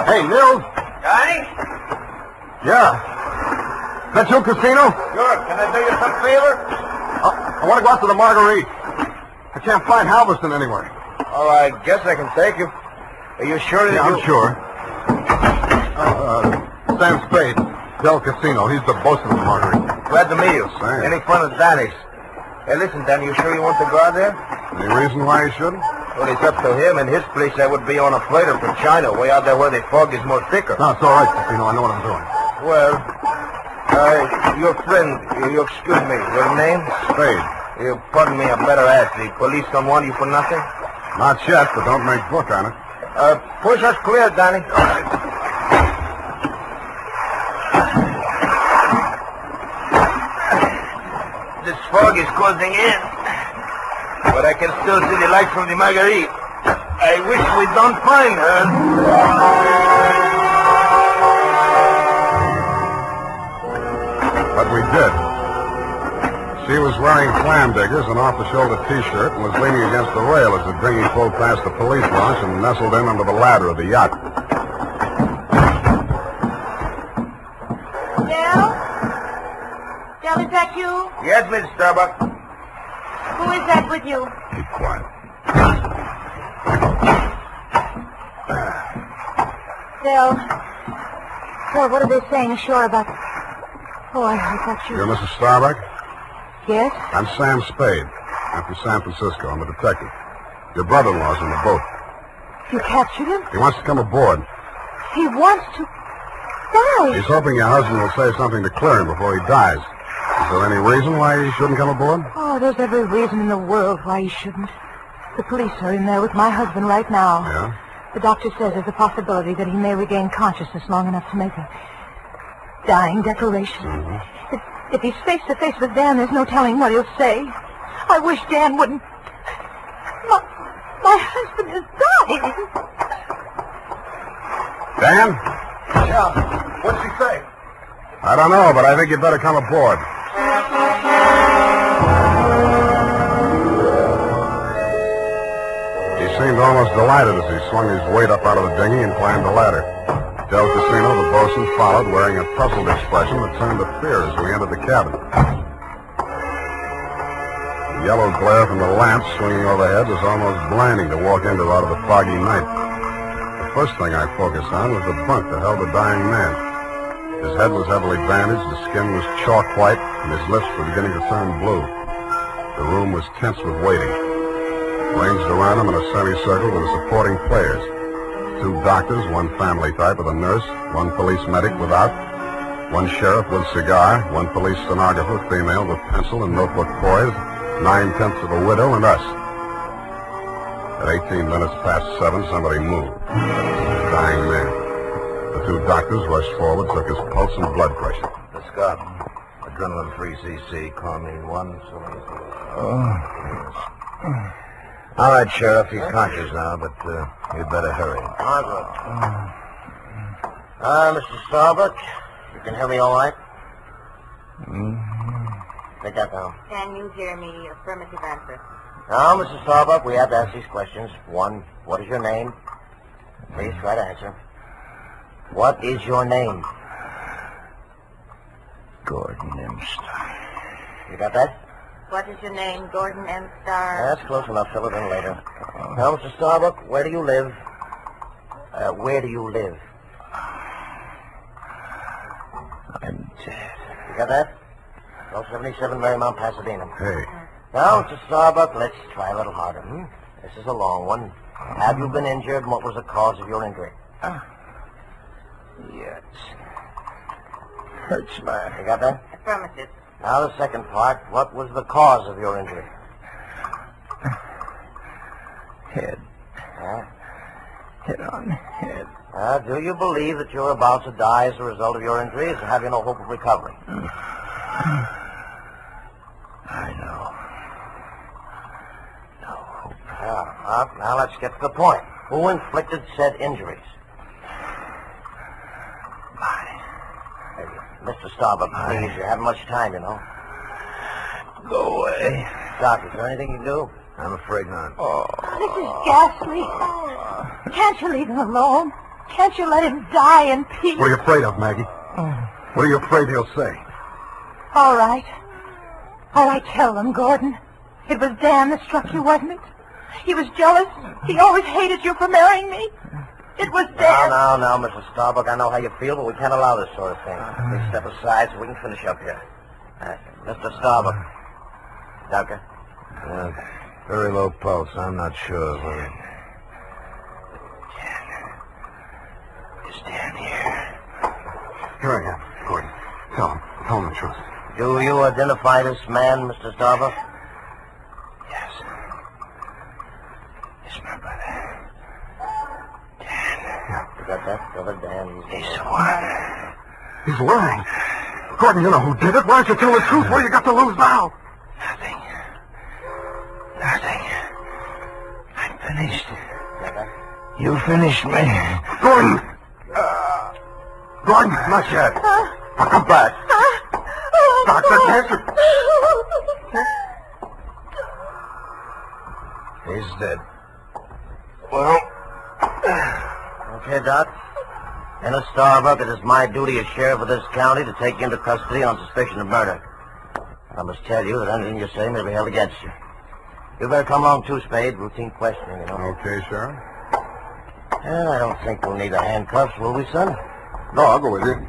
Hey, Nils! Johnny? Yeah. That you, Casino? Sure. Can I do you some favor? I want to go out to the Marguerite. I can't find Halverson anywhere. Oh, I guess I can take you. Are you sure that I'm sure. Sam Spade, Del Casino. He's the boss of the Marguerite. Glad to meet you. Thanks. Any fun at Danny's? Hey, listen, Danny, you sure you want to go out there? Any reason why he shouldn't? Well, it's up to him. In his place, I would be on a freighter from China, way out there where the fog is more thicker. No, it's all right, Casino. I know what I'm doing. Well, your friend, you excuse me, your name? Spade. You pardon me, I better ask. The police don't want you for nothing? Not yet, but don't make book on it. Push us clear, Danny. All right. This fog is closing in, but I can still see the light from the Marguerite. I wish we don't find her. But we did. She was wearing clam diggers, an off-the-shoulder T-shirt, and was leaning against the rail as the dinghy pulled past the police launch and nestled in under the ladder of the yacht. Del? Dashiell, is that you? Yes, Miss Starbuck. Who is that with you? Keep quiet. Phil, what are they saying ashore about... Oh, I thought you... You're Mrs. Starbuck? Yes? I'm Sam Spade. I'm from San Francisco. I'm a detective. Your brother-in-law's in the boat. You captured him? He wants to come aboard. He wants to... die. He's hoping your husband will say something to clear him before he dies. Is there any reason why he shouldn't come aboard? Oh, there's every reason in the world why he shouldn't. The police are in there with my husband right now. Yeah? The doctor says there's a possibility that he may regain consciousness long enough to make a dying declaration. Mm-hmm. If he's face to face with Dan, there's no telling what he'll say. I wish Dan wouldn't... My husband is dying. Dan? Yeah. What's he say? I don't know, but I think you'd better come aboard. He seemed almost delighted as he swung his weight up out of the dinghy and climbed the ladder. Del Casino, the bosun, followed, wearing a puzzled expression that turned to fear as we entered the cabin. The yellow glare from the lamp swinging overhead was almost blinding to walk into out of the foggy night. The first thing I focused on was the bunk that held the dying man. His head was heavily bandaged, his skin was chalk white, and his lips were beginning to turn blue. The room was tense with waiting. Ranged around him in a semicircle were the supporting players. 2 doctors, 1 family type with a nurse, 1 police medic without, 1 sheriff with cigar, 1 police stenographer, female with pencil and notebook poised, 9/10 of a widow, and us. At 18 minutes past 7, somebody moved. The dying man. The 2 doctors rushed forward, took his pulse and blood pressure. Miss Scott, adrenaline 3cc, chlorine 1, so... All right, Sheriff, he's conscious now, but you'd better hurry. Mr. Starbuck, you can hear me all right? Take that down. Can you hear me? Affirmative answer. Now, Mr. Starbuck, we have to ask these questions. 1, what is your name? Please try to answer. What is your name? Gordon M. Starr. You got that? What is your name, Gordon M. Starr? That's close enough. Fill it in later. Now, Mr. Starbuck, where do you live? Where do you live? I'm dead. You got that? 1277 Marymount, Pasadena. Hey. Now, Mr. Starbuck, let's try a little harder. This is a long one. Have you been injured, and what was the cause of your injury? Yes. Hurts my... You got that? Affirmative. Now, the second part. What was the cause of your injury? Head. Hit on head. Do you believe that you're about to die as a result of your injuries, or have you no hope of recovery? I know. No hope. Now let's get to the point. Who inflicted said injuries? Mr. Starbuck, please, you haven't much time, you know. Go away. Doc, is there anything you can do? I'm afraid not. This is ghastly. Can't you leave him alone? Can't you let him die in peace? What are you afraid of, Maggie? What are you afraid he'll say? All right. Tell them, Gordon. It was Dan that struck you, wasn't it? He was jealous. He always hated you for marrying me. It was Dan. Now, Mrs. Starbuck, I know how you feel, but we can't allow this sort of thing. Please step aside so we can finish up here. Mr. Starbuck. Doctor? Very low pulse. I'm not sure whether... Is Dan here? Here I am, Gordon. Tell him the truth. Do you identify this man, Mr. Starbuck? Yes. It's my brother. You got that, brother Dan? He's lying. He's lying. Gordon, you know who did it. Why don't you tell the truth? What do you got to lose now? Nothing. I'm finished. You finished me. Gordon! Gordon, not yet. Now come back. Doctor, cancer. He's dead. Well... Okay, Doc. Ennis Starbuck, it is my duty as sheriff of this county to take you into custody on suspicion of murder. I must tell you that anything you say may be held against you. You better come along too, Spade. Routine questioning, you know. Okay, Sheriff. I don't think we'll need the handcuffs, will we, son? No, I'll go with you.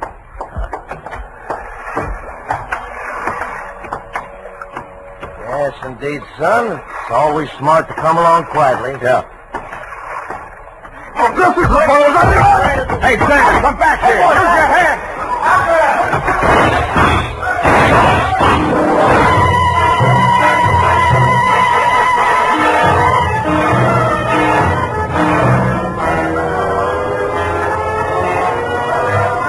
Yes, indeed, son. It's always smart to come along quietly. Yeah. Oh, this is the fellow. Hey, Sam, come back here. Use your hand.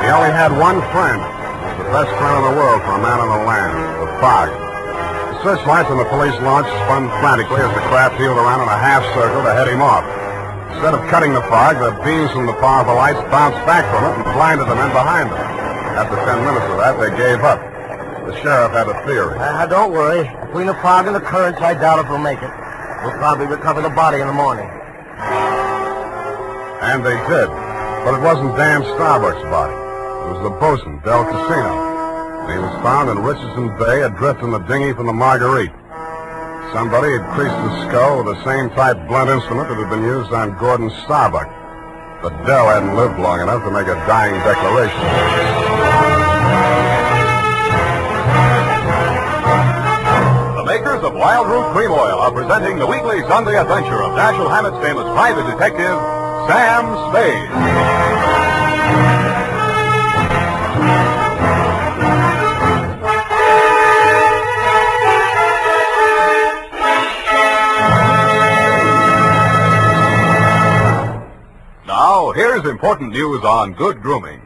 He only had one friend. He was the best friend in the world for a man on the land, the fog. The searchlights on the police launch spun frantically as the craft heeled around in a half circle to head him off. Instead of cutting the fog, the beams from the powerful lights bounced back from it and blinded the men behind them. After 10 minutes of that, they gave up. The sheriff had a theory. Don't worry. Between the fog and the currents, I doubt if we'll make it. We'll probably recover the body in the morning. And they did. But it wasn't Dan Starbuck's body. It was the bosun, Del Casino. He was found in Richardson Bay, adrift in the dinghy from the Marguerite. Somebody had creased the skull with the same type blunt instrument that had been used on Gordon Starbuck. But Del hadn't lived long enough to make a dying declaration. The makers of Wild Root Cream Oil are presenting the weekly Sunday adventure of Dashiell Hammett's famous private detective, Sam Spade. Now, here's important news on good grooming.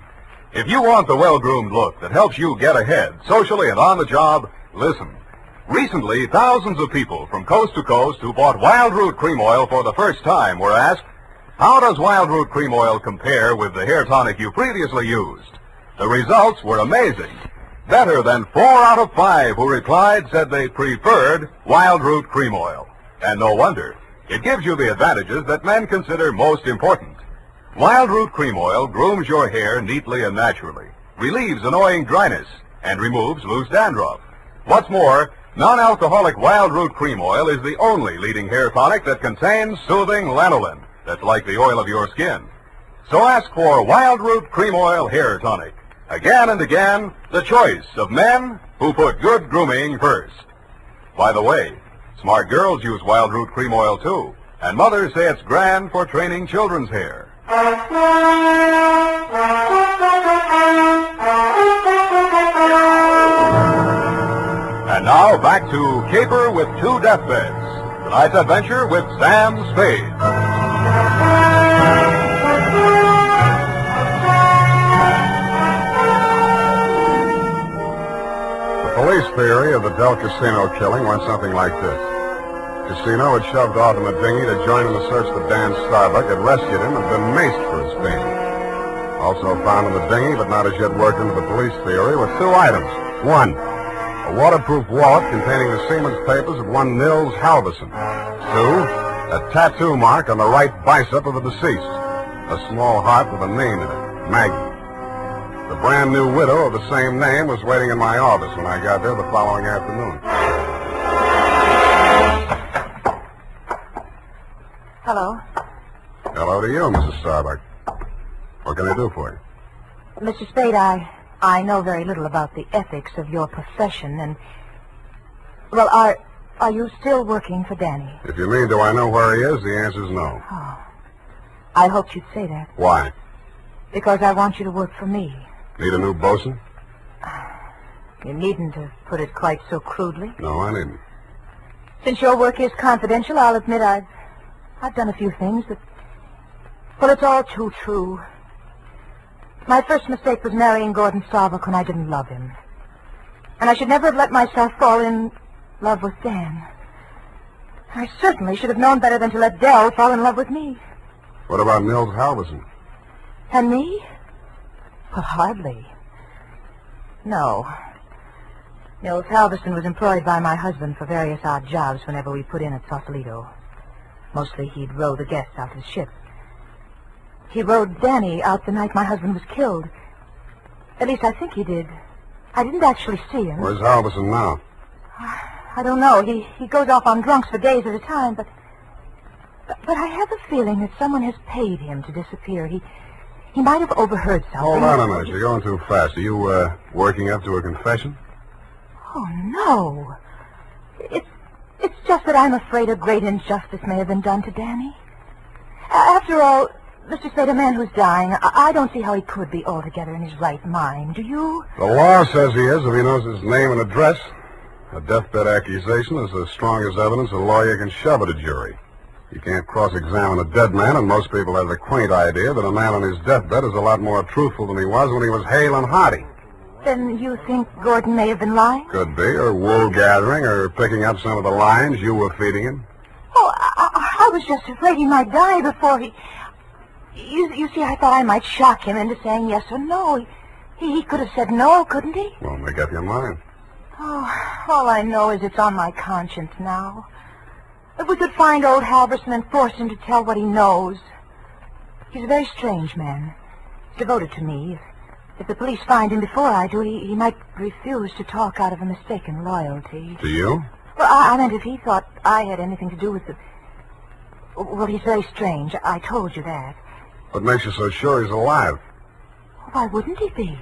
If you want the well-groomed look that helps you get ahead, socially and on the job, listen. Recently, thousands of people from coast to coast who bought Wild Root Cream Oil for the first time were asked, how does Wild Root Cream Oil compare with the hair tonic you previously used? The results were amazing. Better than 4 out of 5 who replied said they preferred Wild Root Cream Oil. And no wonder. It gives you the advantages that men consider most important. Wild Root Cream Oil grooms your hair neatly and naturally, relieves annoying dryness, and removes loose dandruff. What's more, non-alcoholic Wild Root Cream Oil is the only leading hair tonic that contains soothing lanolin that's like the oil of your skin. So ask for Wild Root Cream Oil Hair Tonic. Again and again, the choice of men who put good grooming first. By the way, smart girls use Wild Root Cream Oil too, and mothers say it's grand for training children's hair. And now back to Caper with 2 Deathbeds. Tonight's adventure with Sam Spade. The police theory of the Del Casino killing went something like this. Casino had shoved off in the dinghy to join in the search for Dan Starbuck, had rescued him, and been maced for his pains. Also found in the dinghy, but not as yet worked into the police theory, were 2 items. 1, a waterproof wallet containing the seaman's papers of one Nils Halverson. 2, a tattoo mark on the right bicep of the deceased. A small heart with a name in it, Maggie. The brand new widow of the same name was waiting in my office when I got there the following afternoon. Hello. Hello to you, Mrs. Starbuck. What can I do for you? Mr. Spade, I know very little about the ethics of your profession, and... Well, are you still working for Denny? If you mean, do I know where he is, the answer's no. Oh. I hoped you'd say that. Why? Because I want you to work for me. Need a new bosun? You needn't have put it quite so crudely. No, I needn't. Since your work is confidential, I'll admit I've done a few things that... Well, it's all too true. My first mistake was marrying Gordon Starbuck when I didn't love him. And I should never have let myself fall in love with Dan. I certainly should have known better than to let Del fall in love with me. What about Nils Halverson? And me? Well, hardly. No. Nils Halverson was employed by my husband for various odd jobs whenever we put in at Sausalito. Mostly he'd row the guests out to the ship. He rowed Danny out the night my husband was killed. At least I think he did. I didn't actually see him. Where's Halverson now? I don't know. He goes off on drunks for days at a time, but I have a feeling that someone has paid him to disappear. He might have overheard something. Hold on a minute. You're going too fast. Are you, working up to a confession? Oh, no. It's just that I'm afraid a great injustice may have been done to Danny. After all, Mr. Spade, a man who's dying, I don't see how he could be altogether in his right mind. Do you? The law says he is if he knows his name and address. A deathbed accusation is as strong as evidence a lawyer can shove at a jury. You can't cross-examine a dead man, and most people have the quaint idea that a man on his deathbed is a lot more truthful than he was when he was hale and hearty. Then you think Gordon may have been lying? Could be, or wool gathering, or picking up some of the lines you were feeding him. Oh, I was just afraid he might die before he... You see, I thought I might shock him into saying yes or no. He could have said no, couldn't he? Well, make up your mind. Oh, all I know is it's on my conscience now. If we could find old Halverson and force him to tell what he knows. He's a very strange man. He's devoted to me. If the police find him before I do, he might refuse to talk out of a mistaken loyalty. To you? Well, I meant if he thought I had anything to do with the... Well, he's very strange. I told you that. What makes you so sure he's alive? Why wouldn't he be?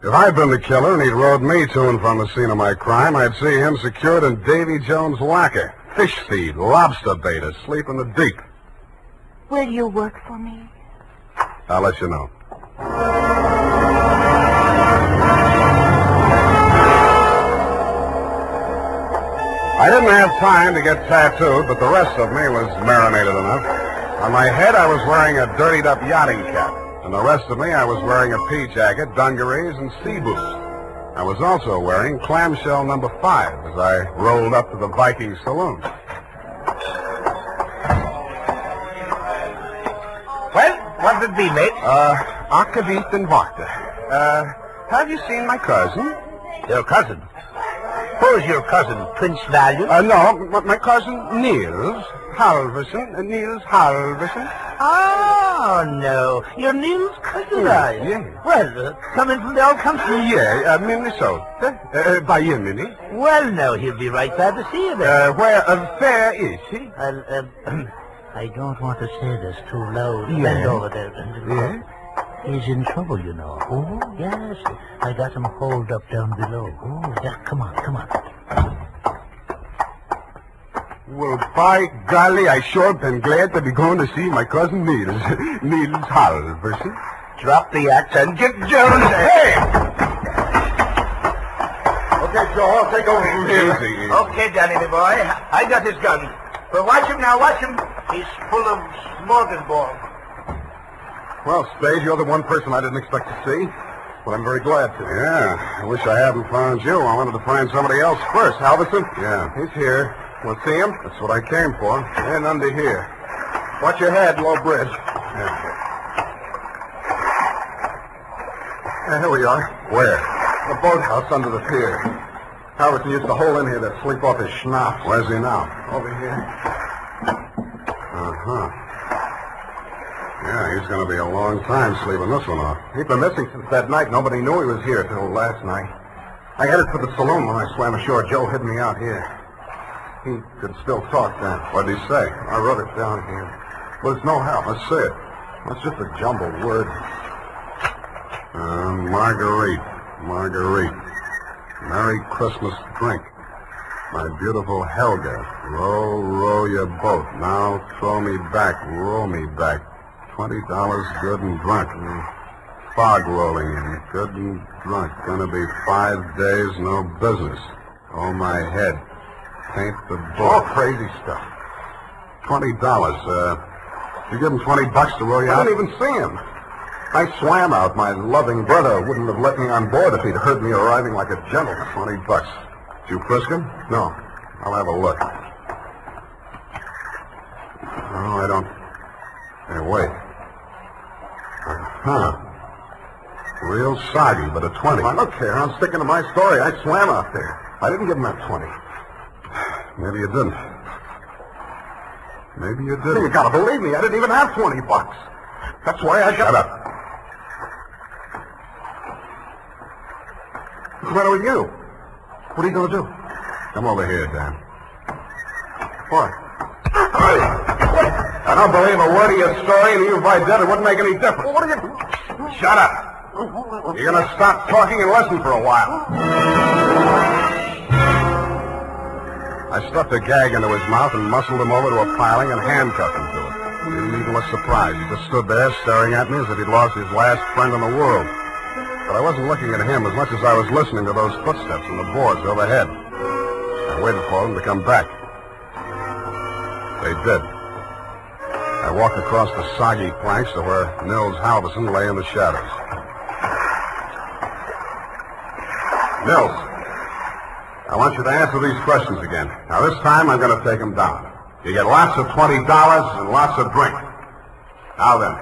If I'd been the killer and he'd rode me to and from the scene of my crime, I'd see him secured in Davy Jones' locker. Fish feed, lobster bait, asleep in the deep. Will you work for me? I'll let you know. I didn't have time to get tattooed, but the rest of me was marinated enough. On my head, I was wearing a dirtied-up yachting cap. And the rest of me, I was wearing a pea jacket, dungarees, and sea boots. I was also wearing clamshell number 5 as I rolled up to the Viking Saloon. Well, what'd it be, mate? Akavit and Vodka. Have you seen my cousin? Your cousin? Who's your cousin, Prince Valiant? No, my cousin Niels Halverson. Niels Halverson. Oh, no. You're Neil's cousin, are you? Yeah. Well, coming from the old country? Yeah, Minnesota. By you, Minnie. Well, no, he'll be right glad to see you there. Where is he? I don't want to say this too loud. Yeah. Bend over there. Yeah? He's in trouble, you know. Oh? Yes, I got him holed up down below. Oh, yeah, come on. Well, by golly, I sure been glad to be going to see my cousin Niels. Niels Halverson. Drop the axe and get Jones. Hey! Okay, Joe, I'll take over from here. Easy. Okay, Danny, my boy. I got his gun. But watch him now, watch him. He's full of smorgasbord. Well, Spade, you're the one person I didn't expect to see. But I'm very glad to. Yeah, I wish I hadn't found you. I wanted to find somebody else first. Halverson? Yeah, he's here. Want to see him? That's what I came for. And under here. Watch your head, low bridge. Yeah. Here we are. Where? The boathouse under the pier. Halverson used to hole in here to sleep off his schnapp. Where's he now? Over here. Uh-huh. Yeah, he's going to be a long time sleeping this one off. He's been missing since that night. Nobody knew he was here till last night. I headed for the saloon when I swam ashore. Joe hid me out here. He could still talk then. What'd he say? I wrote it down here. But it's no help. Let's see it. That's just a jumbled word. Marguerite. Merry Christmas drink. My beautiful Helga. Row, row your boat. Now throw me back. Row me back. $20 good and drunk. Fog rolling in. Good and drunk. Gonna be 5 days, no business. Oh, my head. Paint the boat. All crazy stuff. $20. You give him $20 to row you out? I didn't even see him. I swam out. My loving brother wouldn't have let me on board if he'd heard me arriving like a gentleman. $20. Did you frisk him? No. I'll have a look. Oh, I don't... Hey, wait. Real soggy, but a 20. Now, look here, I'm sticking to my story. I swam out there. I didn't give him that 20. Maybe you didn't. Maybe you didn't. You gotta believe me. I didn't even have $20. That's why I got... Shut up. What's the matter with you? What are you gonna do? Come over here, Dan. What? I don't believe a word of your story, and even if I did, it wouldn't make any difference. What are you... Shut up. You're going to stop talking and listen for a while. I stuffed a gag into his mouth and muscled him over to a piling and handcuffed him to it. He didn't even look surprised. He just stood there staring at me as if he'd lost his last friend in the world. But I wasn't looking at him as much as I was listening to those footsteps on the boards overhead. I waited for them to come back. They did. I walked across the soggy planks to where Nils Halverson lay in the shadows. Nils, I want you to answer these questions again. Now, this time I'm going to take them down. You get lots of $20 and lots of drink. Now then,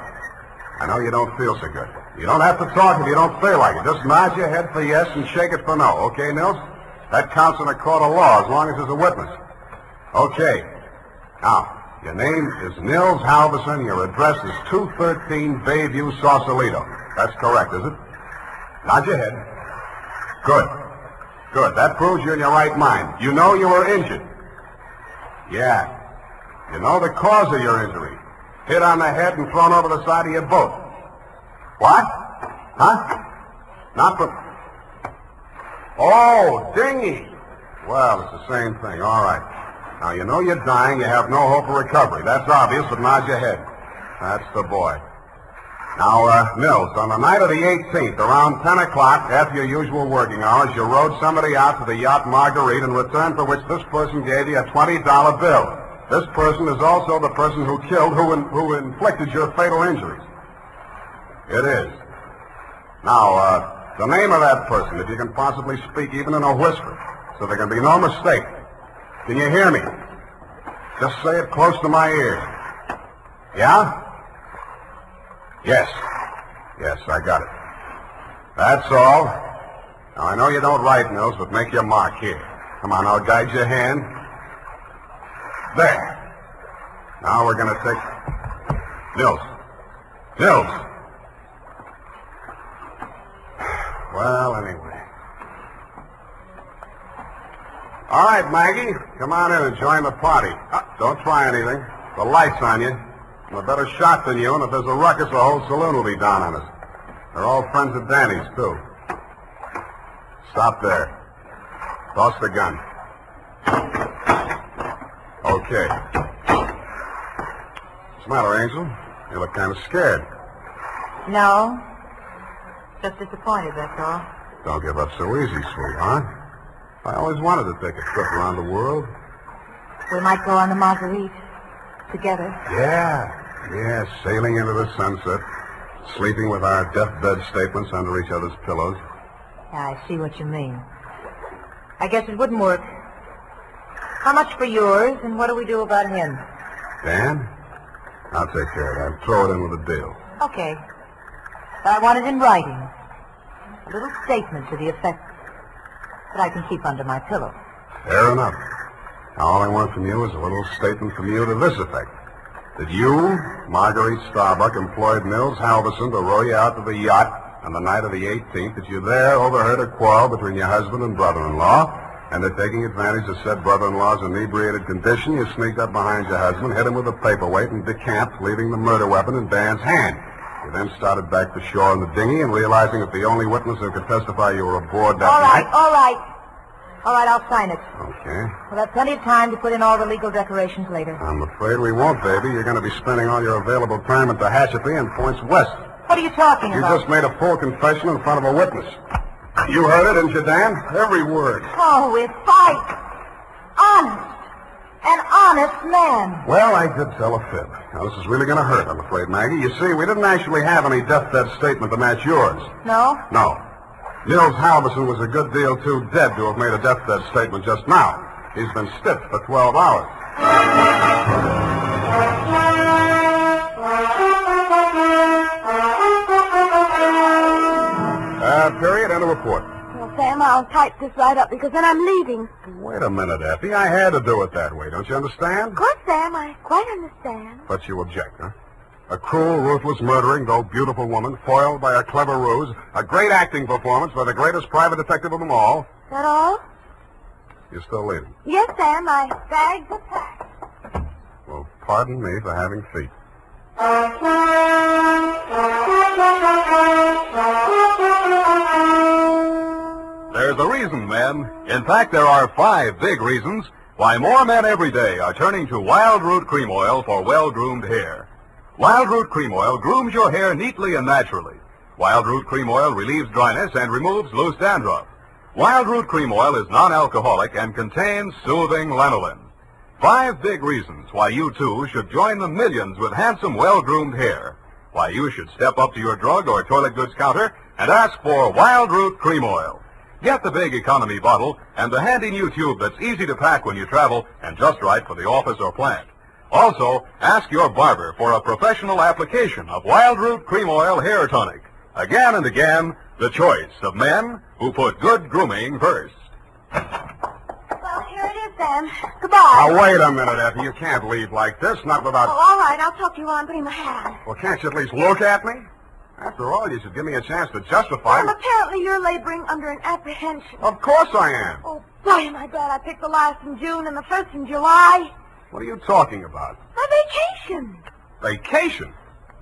I know you don't feel so good. You don't have to talk if you don't feel like it. Just nod your head for yes and shake it for no. Okay, Nils? That counts in a court of law as long as there's a witness. Okay. Now, your name is Nils Halverson. Your address is 213 Bayview, Sausalito. That's correct, is it? Nod your head. Good. Good. That proves you're in your right mind. You know you were injured. Yeah. You know the cause of your injury. Hit on the head and thrown over the side of your boat. What? Huh? Not from... Oh, dinghy. Well, it's the same thing. All right. Now, you know you're dying. You have no hope of recovery. That's obvious, but nod your head. That's the boy. Now, Nils, on the night of the 18th, around 10 o'clock, after your usual working hours, you rode somebody out to the yacht Marguerite in return for which this person gave you a $20 bill. This person is also the person who killed, who inflicted your fatal injuries. It is. Now, the name of that person, if you can possibly speak even in a whisper, so there can be no mistake. Can you hear me? Just say it close to my ear. Yeah? Yes. Yes, I got it. That's all. Now, I know you don't write, Nils, but make your mark here. Come on, I'll guide your hand. There. Now we're going to take... Nils. Nils. Well, anyway. All right, Maggie. Come on in and join the party. Don't try anything. The light's on you. I'm a better shot than you, and if there's a ruckus, the whole saloon will be down on us. They're all friends of Danny's, too. Stop there. Toss the gun. Okay. What's the matter, Angel? You look kind of scared. No. Just disappointed, that's all. Don't give up so easy, sweetheart. I always wanted to take a trip around the world. We might go on the Marguerite. Together. Yeah, sailing into the sunset, sleeping with our deathbed statements under each other's pillows. Yeah, I see what you mean. I guess it wouldn't work. How much for yours, and what do we do about him? Dan? I'll take care of that. Throw it in with a deal. Okay. But I want it in writing. A little statement to the effect that I can keep under my pillow. Fair enough. Now, all I want from you is a little statement from you to this effect. That you, Marguerite Starbuck, employed Nils Halverson to row you out to the yacht on the night of the 18th, that you there overheard a quarrel between your husband and brother-in-law, and that taking advantage of said brother-in-law's inebriated condition, you sneaked up behind your husband, hit him with a paperweight, and decamped, leaving the murder weapon in Dan's hand. You then started back to shore in the dinghy, and realizing that the only witness who could testify you were aboard that night... All right. All right, I'll sign it. Okay. We'll have plenty of time to put in all the legal decorations later. I'm afraid we won't, baby. You're going to be spending all your available time at the Tehachapi and points west. What are you talking about? You just made a full confession in front of a witness. You heard it, didn't you, Dan? Every word. Oh, we're fighting. Honest. An honest man. Well, I did tell a fib. Now, this is really going to hurt, I'm afraid, Maggie. You see, we didn't actually have any deathbed statement to match yours. No? No. Nils Halverson was a good deal too dead to have made a deathbed statement just now. He's been stiff for 12 hours. Period. End of report. Well, Sam, I'll type this right up because then I'm leaving. Wait a minute, Effie. I had to do it that way. Don't you understand? Of course, Sam. I quite understand. But you object, huh? A cruel, ruthless, murdering, though beautiful woman, foiled by a clever ruse, a great acting performance by the greatest private detective of them all. Is that all? You're still leaving. Yes, Sam, my bags are packed. Well, pardon me for having feet. There's a reason, men. In fact, there are 5 big reasons why more men every day are turning to Wild Root Cream Oil for well-groomed hair. Wild Root Cream Oil grooms your hair neatly and naturally. Wild Root Cream Oil relieves dryness and removes loose dandruff. Wild Root Cream Oil is non-alcoholic and contains soothing lanolin. 5 big reasons why you, too, should join the millions with handsome, well-groomed hair. Why you should step up to your drug or toilet goods counter and ask for Wild Root Cream Oil. Get the big economy bottle and the handy new tube that's easy to pack when you travel and just right for the office or plant. Also, ask your barber for a professional application of Wild Root Cream Oil Hair Tonic. Again and again, the choice of men who put good grooming first. Well, here it is, Sam. Goodbye. Now, wait a minute, Effie. You can't leave like this, not without... Oh, all right. I'll talk to you while I'm putting my hat on. Well, can't you at least look at me? After all, you should give me a chance to justify... Sam, apparently you're laboring under an apprehension. Of course I am. Oh, boy, am I glad I picked the last in June and the first in July. What are you talking about? My vacation. Vacation?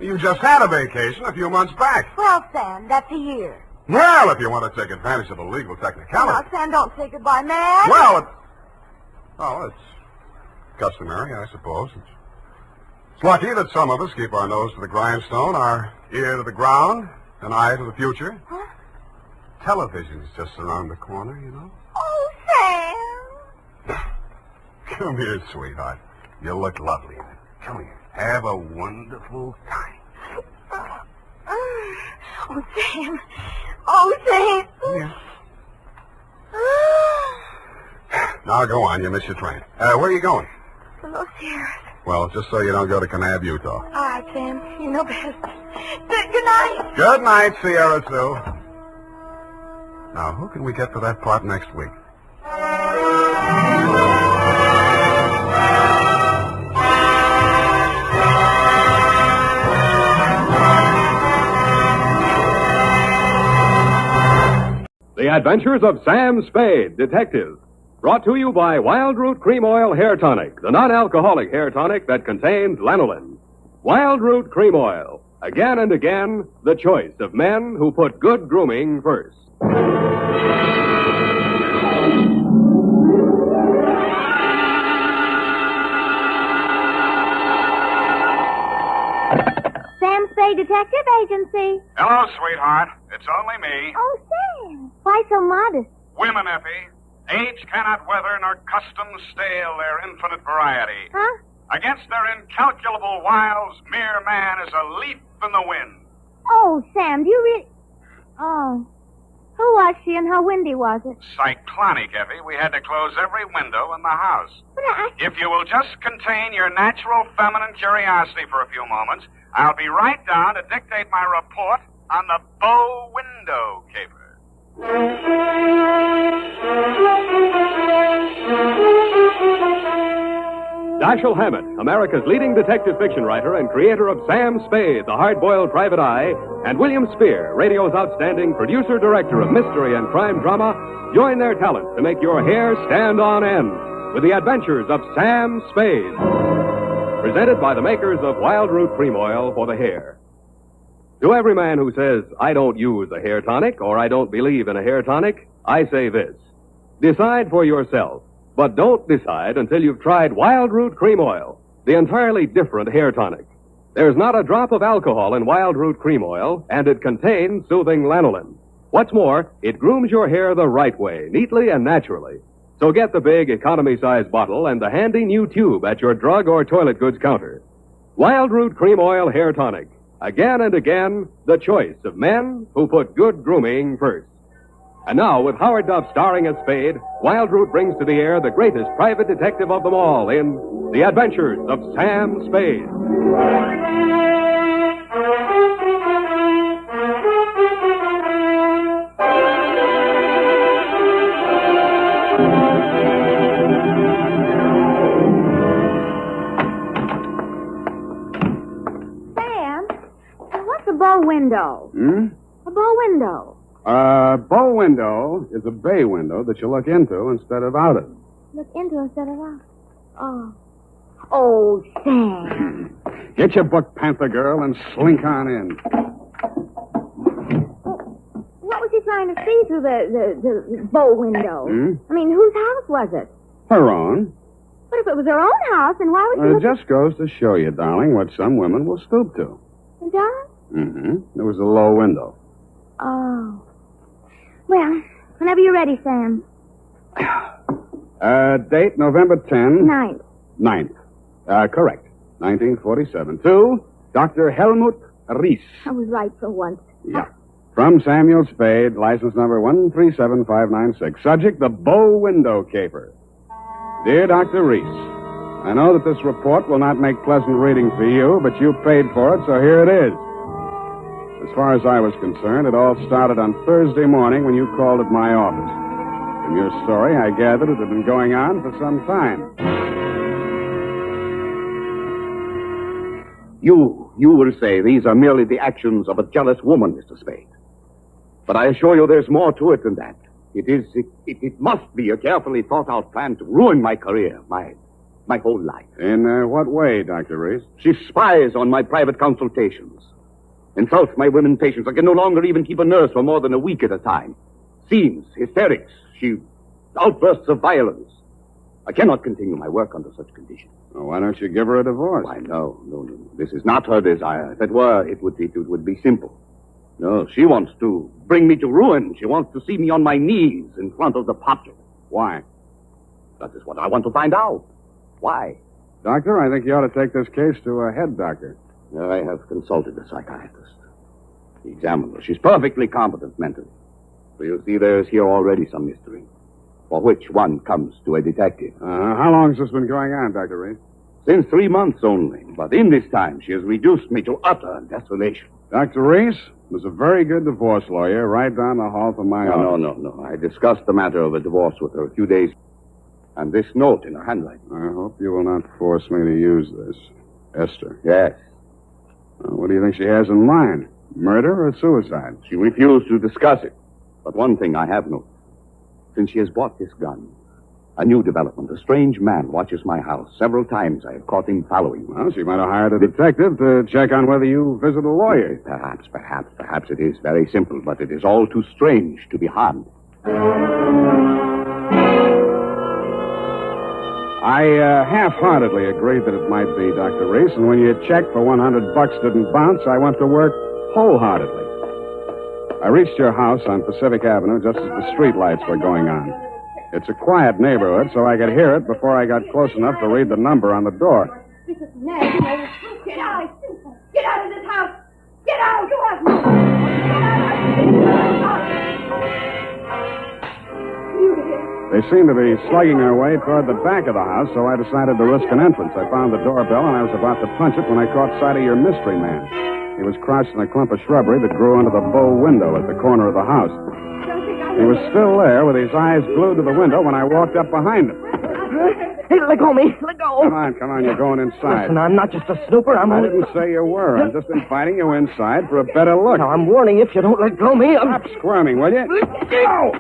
You just had a vacation a few months back. Well, Sam, that's a year. Well, if you want to take advantage of a legal technicality... Now, Sam, don't say goodbye, man. Well, it's customary, I suppose. It's lucky that some of us keep our nose to the grindstone, our ear to the ground, an eye to the future. Huh? Television's just around the corner, you know. Oh, Sam. Come here, sweetheart. You look lovely in it. Come here. Have a wonderful time. Oh, Sam. Oh, Sam. Yeah. Now, go on. You missed your train. Where are you going? To Los Sierras. Well, just so you don't go to Kanab, Utah. All right, Sam. You know best. Good night. Good night, Sierra Sue. Now, who can we get for that part next week? The Adventures of Sam Spade, Detective. Brought to you by Wild Root Cream Oil Hair Tonic, the non-alcoholic hair tonic that contains lanolin. Wild Root Cream Oil. Again and again, the choice of men who put good grooming first. Sam Spade Detective Agency. Hello, sweetheart. It's only me. Oh, Sam. Why so modest? Women, Effie. Age cannot weather nor custom stale their infinite variety. Huh? Against their incalculable wiles, mere man is a leaf in the wind. Oh, Sam, do you really... Oh. Who was she and how windy was it? Cyclonic, Effie. We had to close every window in the house. But If you will just contain your natural feminine curiosity for a few moments, I'll be right down to dictate my report on the bow window caper. Dashiell Hammett, America's leading detective fiction writer and creator of Sam Spade, the hard-boiled private eye, and William Spear, radio's outstanding producer-director of mystery and crime drama, join their talents to make your hair stand on end with the Adventures of Sam Spade. Presented by the makers of Wild Root Cream Oil for the hair. To every man who says, I don't use a hair tonic or I don't believe in a hair tonic, I say this. Decide for yourself. But don't decide until you've tried Wild Root Cream Oil, the entirely different hair tonic. There's not a drop of alcohol in Wild Root Cream Oil, and it contains soothing lanolin. What's more, it grooms your hair the right way, neatly and naturally. So get the big economy-size bottle and the handy new tube at your drug or toilet goods counter. Wild Root Cream Oil Hair Tonic. Again and again, the choice of men who put good grooming first. And now, with Howard Duff starring as Spade, Wild Root brings to the air the greatest private detective of them all in The Adventures of Sam Spade. Sam, what's a bow window? Hmm? A bow window. A bow window is a bay window that you look into instead of out of. Look into instead of out. Oh. Oh, Sam. Get your book, Panther Girl, and slink on in. What was he trying to see through the bow window? I mean, whose house was it? Her own. But if it was her own house, then why would she It just goes to show you, darling, what some women will stoop to. It does? Mm-hmm. There was a low window. Oh. Well, whenever you're ready, Sam. Date November 10. 9th. Correct. 1947. To Dr. Helmut Ries. I was right for once. Yeah. From Samuel Spade, license number 137596. Subject, the bow window caper. Dear Dr. Ries, I know that this report will not make pleasant reading for you, but you paid for it, so here it is. As far as I was concerned, it all started on Thursday morning when you called at my office. From your story, I gathered it had been going on for some time. You will say these are merely the actions of a jealous woman, Mr. Spade. But I assure you there's more to it than that. It must be a carefully thought-out plan to ruin my career, my whole life. In what way, Dr. Reese? She spies on my private consultations. Insults my women patients. I can no longer even keep a nurse for more than a week at a time. Scenes, hysterics, outbursts of violence. I cannot continue my work under such conditions. Well, why don't you give her a divorce? Why, no. This is not her desire. If it were, it would be simple. No, she wants to bring me to ruin. She wants to see me on my knees in front of the public. Why? That is what I want to find out. Why? Doctor, I think you ought to take this case to a head doctor. I have consulted a psychiatrist. He examined her. She's perfectly competent mentally. So you see, there's here already some mystery, for which one comes to a detective. How long has this been going on, Dr. Reed? Since 3 months only. But in this time, she has reduced me to utter desolation. Dr. Reese was a very good divorce lawyer right down the hall from my office. No. I discussed the matter of a divorce with her a few days. And this note in her handwriting. I hope you will not force me to use this. Esther. Yes. What do you think she has in mind? Murder or suicide? She refused to discuss it. But one thing I have noticed. Since she has bought this gun, a new development. A strange man watches my house. Several times I have caught him following me. Well, she might have hired a detective to check on whether you visit a lawyer. Perhaps it is very simple, but it is all too strange to be harmed. I half-heartedly agreed that it might be, Dr. Reese, and when your check for $100 didn't bounce, I went to work wholeheartedly. I reached your house on Pacific Avenue just as the street lights were going on. It's a quiet neighborhood, so I could hear it before I got close enough to read the number on the door. This is nasty. Get out! Get out of this house! Get out! You have no... They seemed to be slugging their way toward the back of the house, so I decided to risk an entrance. I found the doorbell, and I was about to punch it when I caught sight of your mystery man. He was crouched in a clump of shrubbery that grew under the bow window at the corner of the house. He was still there with his eyes glued to the window when I walked up behind him. Hey, let go of me. Let go. Come on, you're going inside. Listen, I'm not just a snooper. I didn't say you were. I'm just inviting you inside for a better look. Now, I'm warning you, if you don't let go of me, Stop squirming, will you? Go!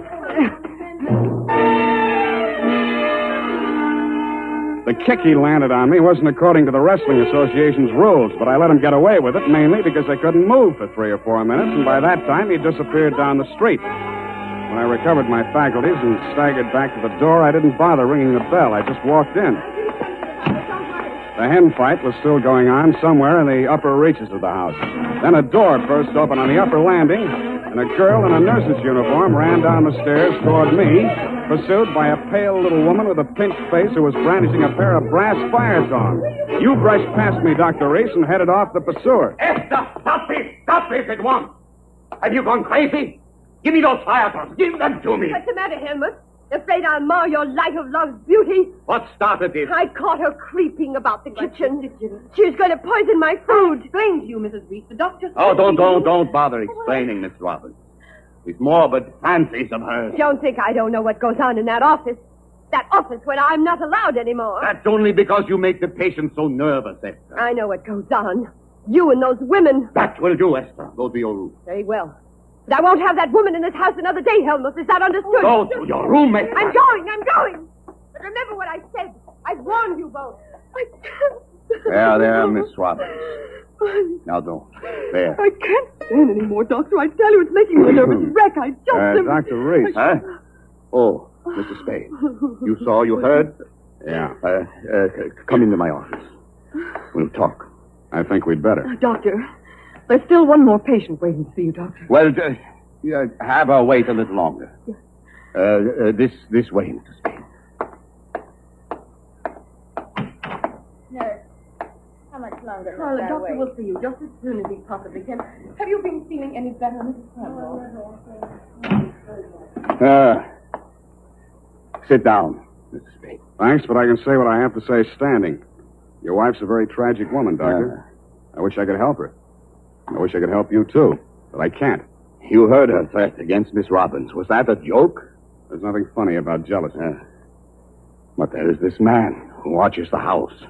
The kick he landed on me wasn't according to the Wrestling Association's rules, but I let him get away with it mainly because I couldn't move for 3 or 4 minutes, and by that time he disappeared down the street. When I recovered my faculties and staggered back to the door, I didn't bother ringing the bell. I just walked in. The hen fight was still going on somewhere in the upper reaches of the house. Then a door burst open on the upper landing, and a girl in a nurse's uniform ran down the stairs toward me, pursued by a pale little woman with a pinched face who was brandishing a pair of brass fire tongs. You brushed past me, Dr. Reese, and headed off the pursuer. Esther, stop this! Stop this at once! Have you gone crazy? Give me those fire tongs. Give them to me. What's the matter, Helmut? Afraid I'll mar your light of love's beauty? What started this? I caught her creeping about the kitchen. She's going to poison my food. Explain to you, Mrs. Reese. The doctor... Oh, don't bother explaining, Miss Roberts. These morbid fancies of hers. Don't think I don't know what goes on in that office. That office where I'm not allowed anymore. That's only because you make the patient so nervous, Esther. I know what goes on. You and those women. That will do, Esther. Go to your room. Very well. But I won't have that woman in this house another day, Helmut. Is that understood? Go to your room, Miss. I'm going. But remember what I said. I've warned you both. I can't. There, Miss Roberts. Now don't. There. I can't stand any more, Doctor. I tell you, it's making me a nervous wreck. I just... Dr. Reese. Huh? Oh, Mr. Spade. You saw, you heard? Yeah. Come into my office. We'll talk. I think we'd better. Doctor, there's still one more patient waiting to see you, Doctor. Well, have her wait a little longer. This way, Mr. Spade. Nurse, how much longer? Well, the doctor will see you just as soon as he possibly can. Have you been feeling any better, Mrs. Campbell? Sit down, Mr. Spade. Thanks, but I can say what I have to say standing. Your wife's a very tragic woman, Doctor. I wish I could help her. I wish I could help you, too, but I can't. You heard her threat against Miss Robbins. Was that a joke? There's nothing funny about jealousy. But there is this man who watches the house.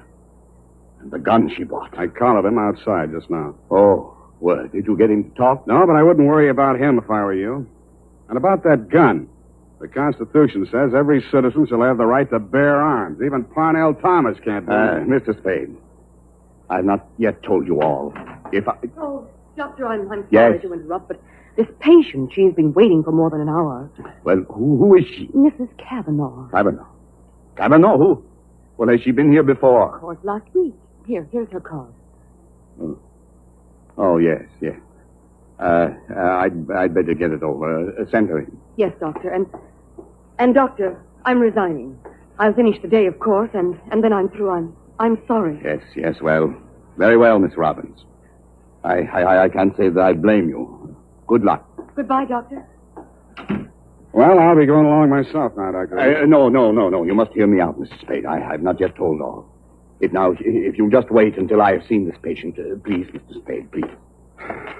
And the gun she bought. I collared him outside just now. Oh, well, did you get him to talk? No, but I wouldn't worry about him if I were you. And about that gun. The Constitution says every citizen shall have the right to bear arms. Even Parnell Thomas can't do that. Mr. Spade, I've not yet told you all. If I... Oh, Doctor, I'm sorry Yes? to interrupt, but this patient, she's been waiting for more than an hour. Well, who is she? Mrs. Kavanaugh. Kavanaugh? Who? Well, has she been here before? Of course, last week. Here's her card. Oh, yes. I'd better get it over. Send her in. Yes, Doctor, and Doctor, I'm resigning. I'll finish the day, of course, and then I'm through. I'm sorry. Yes, well, very well, Miss Robbins. I can't say that I blame you. Good luck. Goodbye, Doctor. Well, I'll be going along myself now, Doctor. No. You must hear me out, Mr. Spade. I've not yet told all. If you'll just wait until I have seen this patient, please, Mr. Spade, please.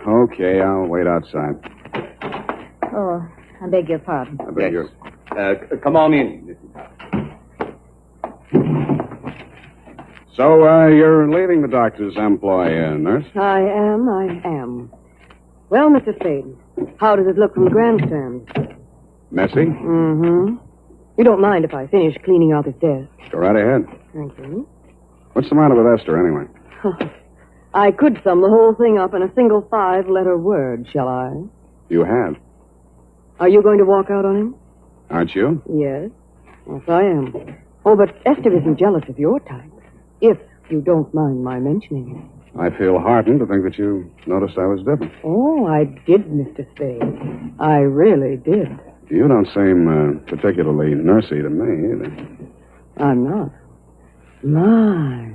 Okay, I'll wait outside. Oh, I beg your pardon. I beg your... Come on in. So, you're leaving the doctor's employ, nurse? I am. Well, Mr. Spade, how does it look from the grandstand? Messy? Mm-hmm. You don't mind if I finish cleaning out his desk? Go right ahead. Thank you. What's the matter with Esther, anyway? I could sum the whole thing up in a single 5-letter word, shall I? You have. Are you going to walk out on him? Aren't you? Yes, I am. Oh, but Esther isn't jealous of your type, if you don't mind my mentioning it. I feel heartened to think that you noticed I was different. Oh, I did, Mr. Spade. I really did. You don't seem particularly nursey to me, either. I'm not. My,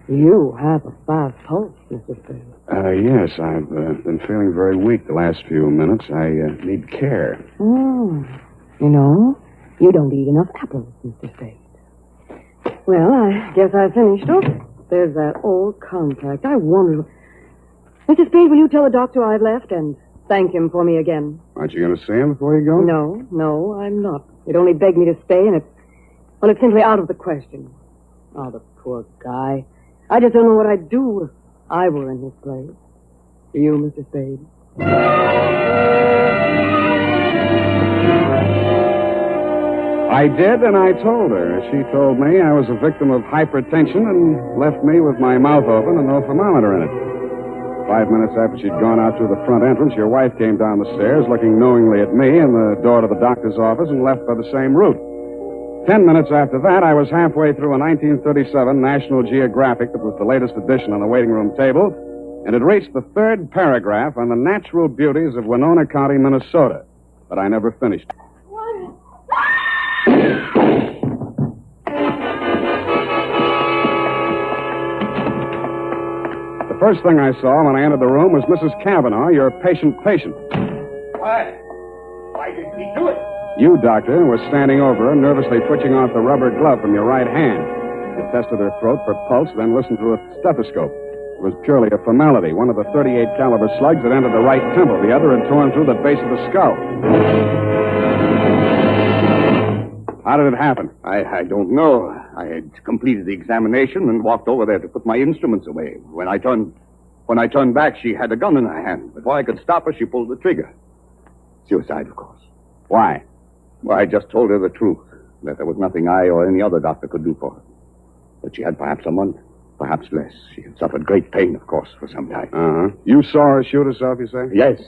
you have a fast pulse, Mr. Spade. Yes, I've been feeling very weak the last few minutes. I need care. Oh, you know, you don't eat enough apples, Mr. Spade. Well, I guess I finished. Oh, there's that old contact. I wonder... Mr. Spade, will you tell the doctor I've left and thank him for me again? Aren't you going to see him before you go? No, I'm not. He'd only begged me to stay, and it's simply out of the question. Oh, the poor guy. I just don't know what I'd do if I were in his place. Do you, Mr. Spade? I did, and I told her. She told me I was a victim of hypertension and left me with my mouth open and no thermometer in it. 5 minutes after she'd gone out through the front entrance, your wife came down the stairs looking knowingly at me and the door to the doctor's office and left by the same route. 10 minutes after that, I was halfway through a 1937 National Geographic that was the latest edition on the waiting room table, and had reached the third paragraph on the natural beauties of Winona County, Minnesota. But I never finished. The first thing I saw when I entered the room was Mrs. Kavanaugh, your patient. Why didn't he do it? You, Doctor, were standing over her, nervously twitching off the rubber glove from your right hand. You tested her throat for pulse, then listened through a stethoscope. It was purely a formality. One of the .38 caliber slugs had entered the right temple. The other had torn through the base of the skull. How did it happen? I don't know. I had completed the examination and walked over there to put my instruments away. When I turned back, she had a gun in her hand. Before I could stop her, she pulled the trigger. Suicide, of course. Why? Well, I just told her the truth, that there was nothing I or any other doctor could do for her. But she had perhaps a month, perhaps less. She had suffered great pain, of course, for some time. Uh-huh. You saw her shoot herself, you say? Yes.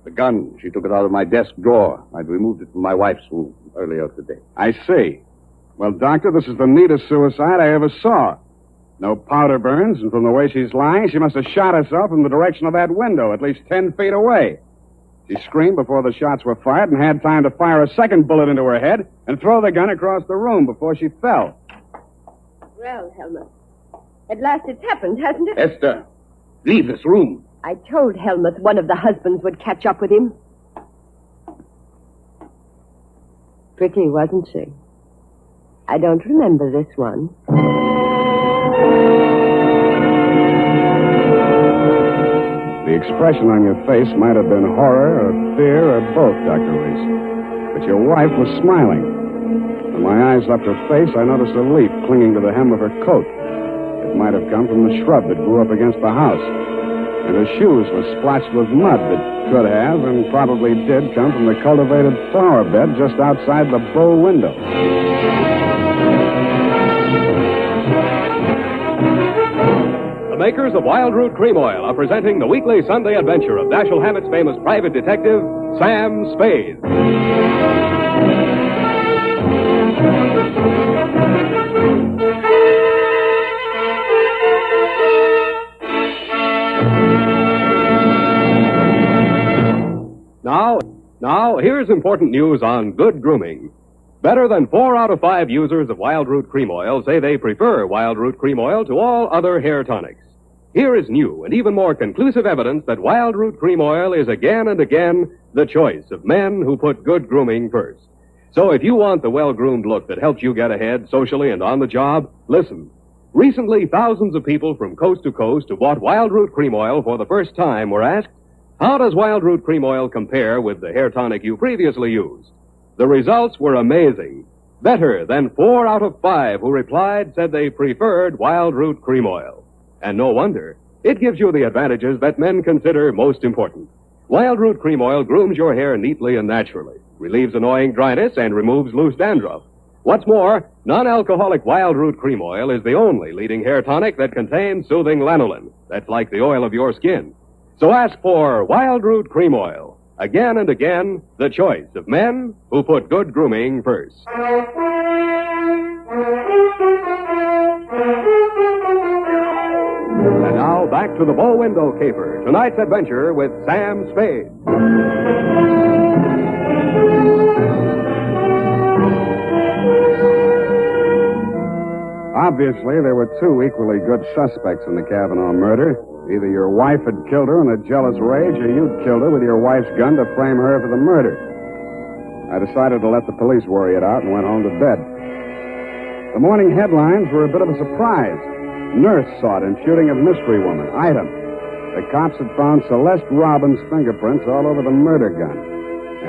The gun, she took it out of my desk drawer. I'd removed it from my wife's room earlier today. I see. Well, Doctor, this is the neatest suicide I ever saw. No powder burns, and from the way she's lying, she must have shot herself in the direction of that window, at least 10 feet away. She screamed before the shots were fired and had time to fire a second bullet into her head and throw the gun across the room before she fell. Well, Helmut, at last it's happened, hasn't it? Esther, leave this room. I told Helmut one of the husbands would catch up with him. Pretty, wasn't she? I don't remember this one. The expression on your face might have been horror or fear or both, Dr. Reese. But your wife was smiling. When my eyes left her face, I noticed a leaf clinging to the hem of her coat. It might have come from the shrub that grew up against the house. And her shoes were splotched with mud that could have and probably did come from the cultivated flower bed just outside the bow window. The makers of Wild Root Cream Oil are presenting the weekly Sunday adventure of Dashiell Hammett's famous private detective, Sam Spade. Now, here's important news on good grooming. Better than 4 out of 5 users of Wild Root Cream Oil say they prefer Wild Root Cream Oil to all other hair tonics. Here is new and even more conclusive evidence that Wild Root Cream Oil is again and again the choice of men who put good grooming first. So if you want the well-groomed look that helps you get ahead socially and on the job, listen. Recently, thousands of people from coast to coast who bought Wild Root Cream Oil for the first time were asked, how does Wild Root Cream Oil compare with the hair tonic you previously used? The results were amazing. Better than 4 out of 5 who replied said they preferred Wild Root Cream Oil. And no wonder. It gives you the advantages that men consider most important. Wild Root Cream Oil grooms your hair neatly and naturally, relieves annoying dryness, and removes loose dandruff. What's more, non-alcoholic Wild Root Cream Oil is the only leading hair tonic that contains soothing lanolin. That's like the oil of your skin. So ask for Wild Root Cream Oil. Again and again, the choice of men who put good grooming first. And now back to the bow window caper. Tonight's adventure with Sam Spade. Obviously, there were 2 equally good suspects in the Kavanaugh murder. Either your wife had killed her in a jealous rage, or you'd killed her with your wife's gun to frame her for the murder. I decided to let the police worry it out and went home to bed. The morning headlines were a bit of a surprise. Nurse sought in shooting of mystery woman. Item. The cops had found Celeste Robbins' fingerprints all over the murder gun.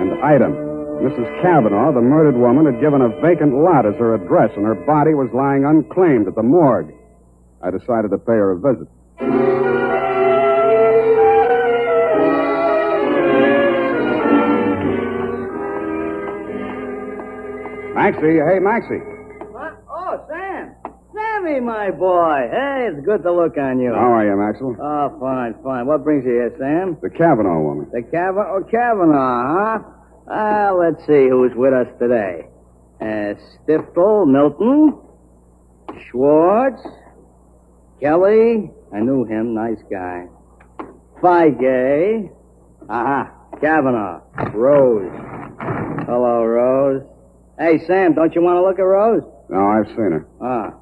And item. Mrs. Kavanaugh, the murdered woman, had given a vacant lot as her address, and her body was lying unclaimed at the morgue. I decided to pay her a visit. Maxie, hey, Maxie. What? Oh, Sam. Sammy, my boy. Hey, it's good to look on you. How are you, Maxwell? Oh, fine, fine. What brings you here, Sam? The Kavanaugh woman. The Kavanaugh, huh? Let's see who's with us today. Stiftel, Milton, Schwartz, Kelly. I knew him. Nice guy. Feige. Aha. Kavanaugh. Rose. Hello, Rose. Hey, Sam, don't you want to look at Rose? No, I've seen her. Ah.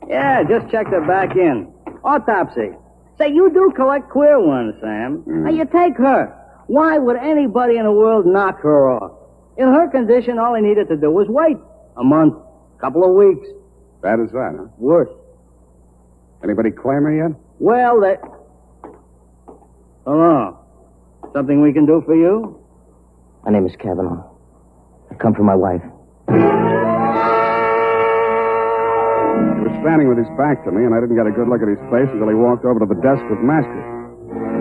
Yeah, just checked her back in. Autopsy. Say, you do collect queer ones, Sam. Now, you take her. Why would anybody in the world knock her off? In her condition, all he needed to do was wait. A month. Couple of weeks. Bad as that, huh? Worse. Anybody claim her yet? Well, they... Hello. Something we can do for you? My name is Kavanaugh. I come for my wife. He was standing with his back to me, and I didn't get a good look at his face until he walked over to the desk with Master.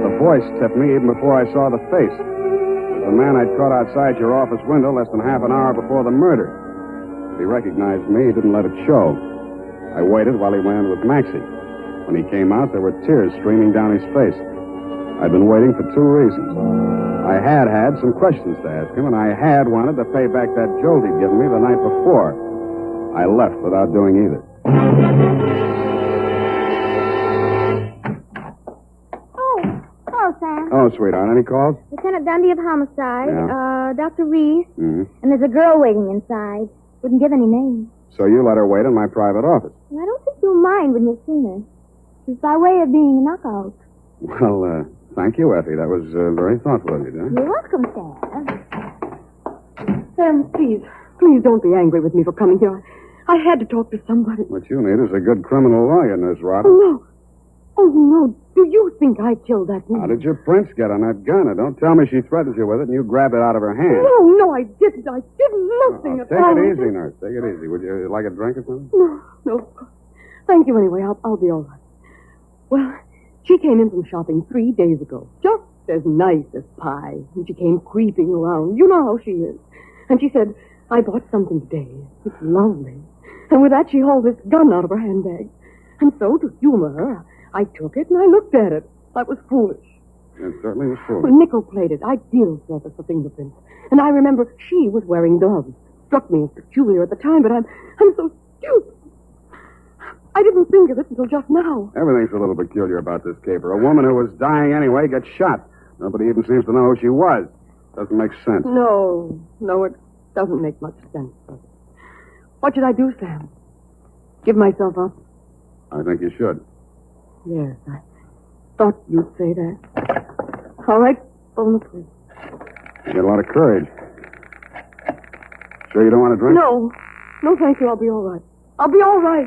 The voice tipped me even before I saw the face. The man I'd caught outside your office window less than half an hour before the murder. If he recognized me, he didn't let it show. I waited while he went in with Maxie. When he came out, there were tears streaming down his face. I'd been waiting for 2 reasons. I had some questions to ask him, and I had wanted to pay back that jolt he'd given me the night before. I left without doing either. Hello, Sam. Oh, sweetheart, any calls? Lieutenant Dundee of Homicide, Yeah. Dr. Reese, Mm-hmm. and there's a girl waiting inside. Wouldn't give any names. So you let her wait in my private office. And I don't think you'll mind when you've seen her. She's by way of being a knockout. Well, thank you, Effie. That was very thoughtful of you, John. You're welcome, Sam. Sam, please don't be angry with me for coming here. I had to talk to somebody. What you need is a good criminal lawyer, Nurse Robin. Oh, no. Do you think I killed that man? How did your prince get on that gun? Now, don't tell me she threatened you with it and you grabbed it out of her hand. No, I didn't. I did nothing at all. Take it easy, Nurse. Take it easy. Would you like a drink or something? No. Thank you anyway. I'll be all right. Well, she came in from shopping 3 days ago. Just as nice as pie. And she came creeping around. You know how she is. And she said, I bought something today. It's lovely. And with that, she hauled this gun out of her handbag. And so, to humor her, I took it and I looked at it. I was foolish. It certainly was foolish. Well, nickel-plated, ideal surface for fingerprints. And I remember she was wearing gloves. Struck me as peculiar at the time, but I'm so stupid. I didn't think of it until just now. Everything's a little peculiar about this caper. A woman who was dying anyway gets shot. Nobody even seems to know who she was. Doesn't make sense. No, it doesn't make much sense. What should I do, Sam? Give myself up? I think you should. Yes, I thought you'd say that. All right, phone the police. You got a lot of courage. Sure you don't want a drink? No, thank you. I'll be all right. I'll be all right.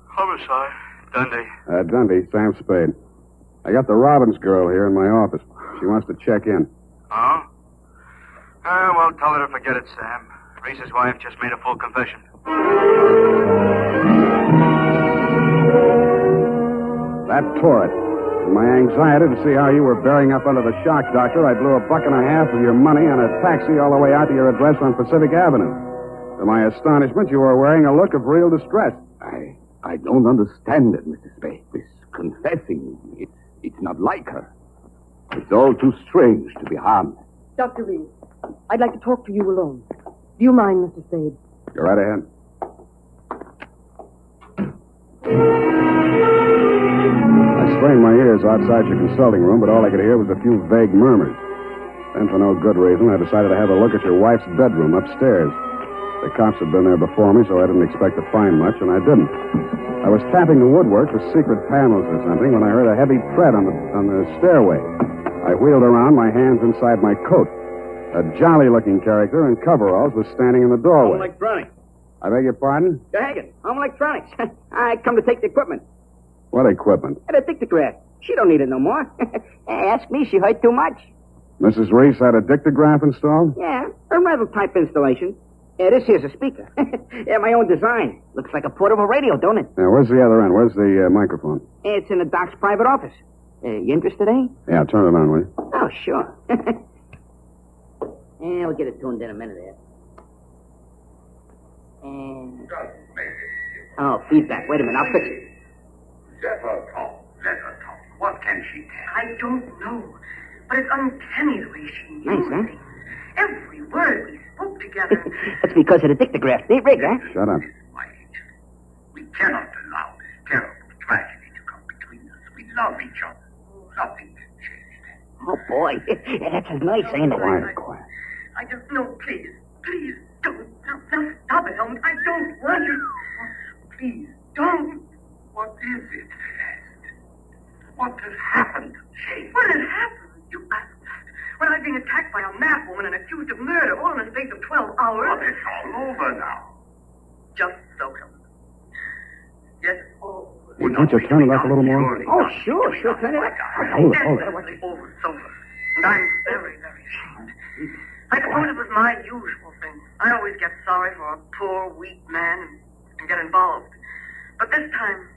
Homicide, Dundee. Dundee, Sam Spade. I got the Robbins girl here in my office. She wants to check in. Oh? Well, tell her to forget it, Sam. Reese's wife just made a full confession. That tore it. In my anxiety to see how you were bearing up under the shock, Doctor, I blew $1.50 of your money on a taxi all the way out to your address on Pacific Avenue. To my astonishment, you were wearing a look of real distress. I don't understand it, Mr. Spade. This confessing, it's not like her. It's all too strange to be harmed. Dr. Reed, I'd like to talk to you alone. Do you mind, Mr. Spade? Go right ahead. I strained my ears outside your consulting room, but all I could hear was a few vague murmurs. Then, for no good reason, I decided to have a look at your wife's bedroom upstairs. The cops had been there before me, so I didn't expect to find much, and I didn't. I was tapping the woodwork for secret panels or something when I heard a heavy tread on the stairway. I wheeled around, my hands inside my coat. A jolly-looking character in coveralls was standing in the doorway. Home Electronics. I beg your pardon? Daggett, Home Electronics. I come to take the equipment. What equipment? The dictograph. She don't need it no more. Ask me, she heard too much. Mrs. Reese had a dictograph installed? Yeah, a rental type installation. This here's a speaker. My own design. Looks like a portable radio, don't it? Yeah, where's the other end? Where's the microphone? It's in the doc's private office. You interested, eh? Yeah, turn it on, will you? Oh, sure. We'll get it tuned in a minute here. Oh, feedback. Wait a minute, I'll fix it. Let her talk. What can she tell? I don't know. But it's uncanny the way she Nice, uses huh? things. Every word we spoke together. That's because of the dictograph. They rig, huh? Shut up. We cannot allow this terrible tragedy to come between us. We love each other. Nothing can change that. Oh, boy. That's as nice, ain't it? Quiet. I just know, please don't. Now stop it, Holmes. I don't want you. Please don't. What is it, Celeste? What has happened, Jane? What has happened? You asked that. When I've been attacked by a mad woman and accused of murder, all in the space of 12 hours. Well, it's all over now. Just so, Holmes. Yes, all over. Well, can't you turn it up a little more? Oh, sure, turn it up. Hold it. It was over, sober. And I'm very, very ashamed. I suppose it was my usual thing. I always get sorry for a poor, weak man and get involved. But this time,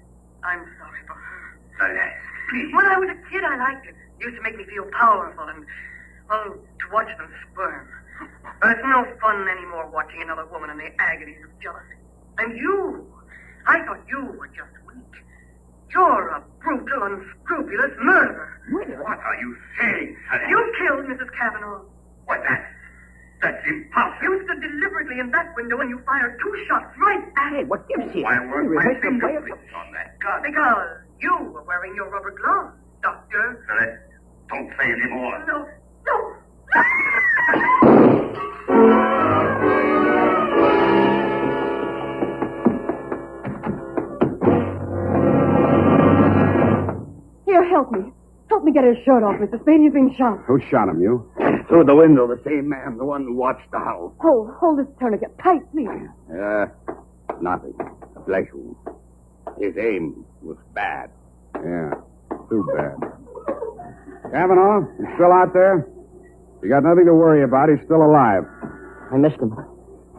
I'm sorry for her. Celeste, please. When I was a kid, I liked it. used to make me feel powerful and, well, to watch them squirm. But it's no fun anymore watching another woman in the agonies of jealousy. And you, I thought you were just weak. You're a brutal, unscrupulous murderer. What are you saying, honey? You killed Mrs. Cavanaugh. What, that's impossible. You stood deliberately in that window and you fired 2 shots right at it. What gives you? Why weren't my fingerprints on that gun? Because you were wearing your rubber gloves, Doctor. Celeste, don't play anymore. No. Here, help me. Help me get his shirt off, Mr. Spade. He's been shot. Who shot him, you? Through the window, the same man, the one who watched the house. Hold this tourniquet tight, please. Nothing. A flesh wound. His aim was bad. Yeah, too bad. Cavanaugh, you still out there? You got nothing to worry about. He's still alive. I missed him.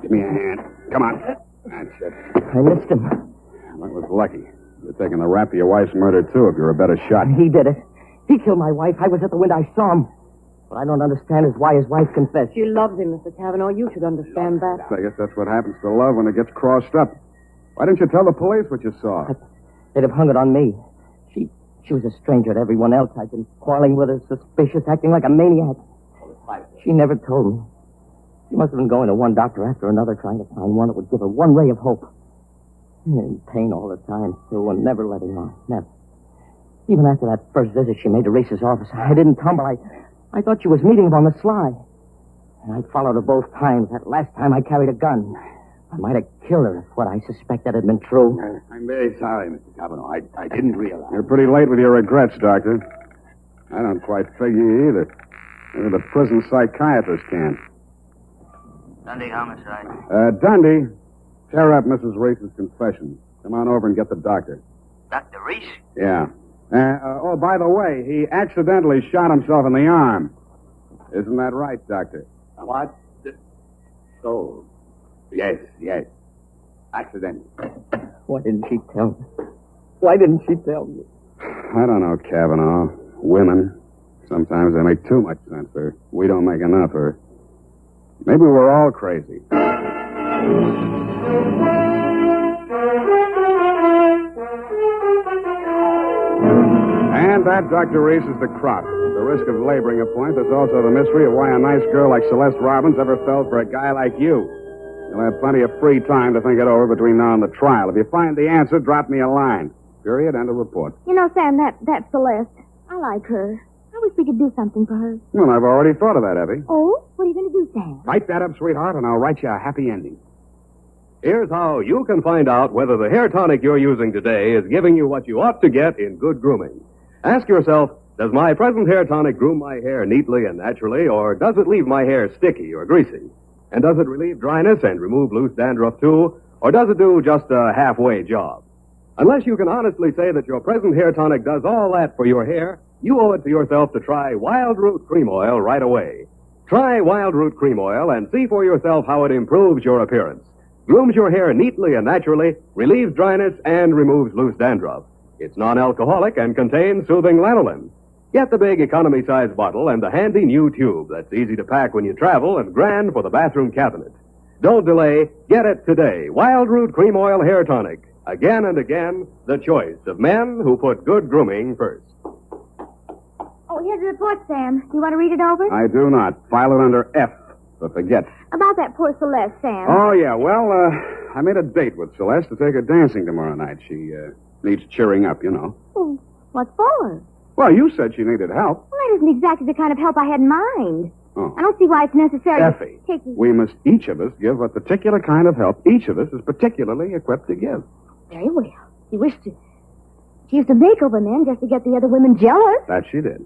Give me a hand. Come on. That's it. I missed him. That was lucky. You're taking the rap for your wife's murder, too, if you're a better shot. He did it. He killed my wife. I was at the window. I saw him. What I don't understand is why his wife confessed. She loves him, Mr. Cavanaugh. You should understand that. I guess that's what happens to love when it gets crossed up. Why didn't you tell the police what you saw? They'd have hung it on me. She was a stranger to everyone else. I'd been quarreling with her, suspicious, acting like a maniac. She never told me. She must have been going to one doctor after another, trying to find one that would give her one ray of hope. In pain all the time, too, and never letting on. Never. Even after that first visit she made to Reese's office, I didn't tumble. I thought she was meeting him on the sly. And I followed her both times. That last time I carried a gun. I might have killed her if what I suspected had been true. I'm very sorry, Mr. Cavanaugh. I didn't realize. You're pretty late with your regrets, Doctor. I don't quite figure either. Maybe the prison psychiatrist can. Dundee homicide. Dundee, tear up Mrs. Reese's confession. Come on over and get the doctor. Dr. Reese? Yeah. By the way, he accidentally shot himself in the arm. Isn't that right, Doctor? What? So, yes. Accident. Why didn't she tell me? Why didn't she tell me? I don't know, Cavanaugh. Women. Sometimes they make too much sense, or we don't make enough, or maybe we're all crazy. And that, Dr. Reese, is the crop. The risk of laboring a point. There's also the mystery of why a nice girl like Celeste Robbins ever fell for a guy like you. You'll have plenty of free time to think it over between now and the trial. If you find the answer, drop me a line. Period. End of report. You know, Sam, that Celeste, I like her. I wish we could do something for her. Well, I've already thought of that, Effie. Oh? What are you going to do, Sam? Write that up, sweetheart, and I'll write you a happy ending. Here's how you can find out whether the hair tonic you're using today is giving you what you ought to get in good grooming. Ask yourself, does my present hair tonic groom my hair neatly and naturally, or does it leave my hair sticky or greasy? And does it relieve dryness and remove loose dandruff too, or does it do just a halfway job? Unless you can honestly say that your present hair tonic does all that for your hair, you owe it to yourself to try Wild Root Cream Oil right away. Try Wild Root Cream Oil and see for yourself how it improves your appearance, grooms your hair neatly and naturally, relieves dryness, and removes loose dandruff. It's non-alcoholic and contains soothing lanolin. Get the big economy-size bottle and the handy new tube that's easy to pack when you travel and grand for the bathroom cabinet. Don't delay. Get it today. Wild Root Cream Oil Hair Tonic. Again and again, the choice of men who put good grooming first. Oh, here's the report, Sam. Do you want to read it over? I do not. File it under F, for forget. About that poor Celeste, Sam. Oh, yeah. Well, I made a date with Celeste to take her dancing tomorrow night. She needs cheering up, you know. Oh, what for? Well, you said she needed help. Well, that isn't exactly the kind of help I had in mind. Oh. I don't see why it's necessary Effie, to take... we must each of us give a particular kind of help each of us is particularly equipped to give. Very well. She used to make over men just to get the other women jealous. That she did.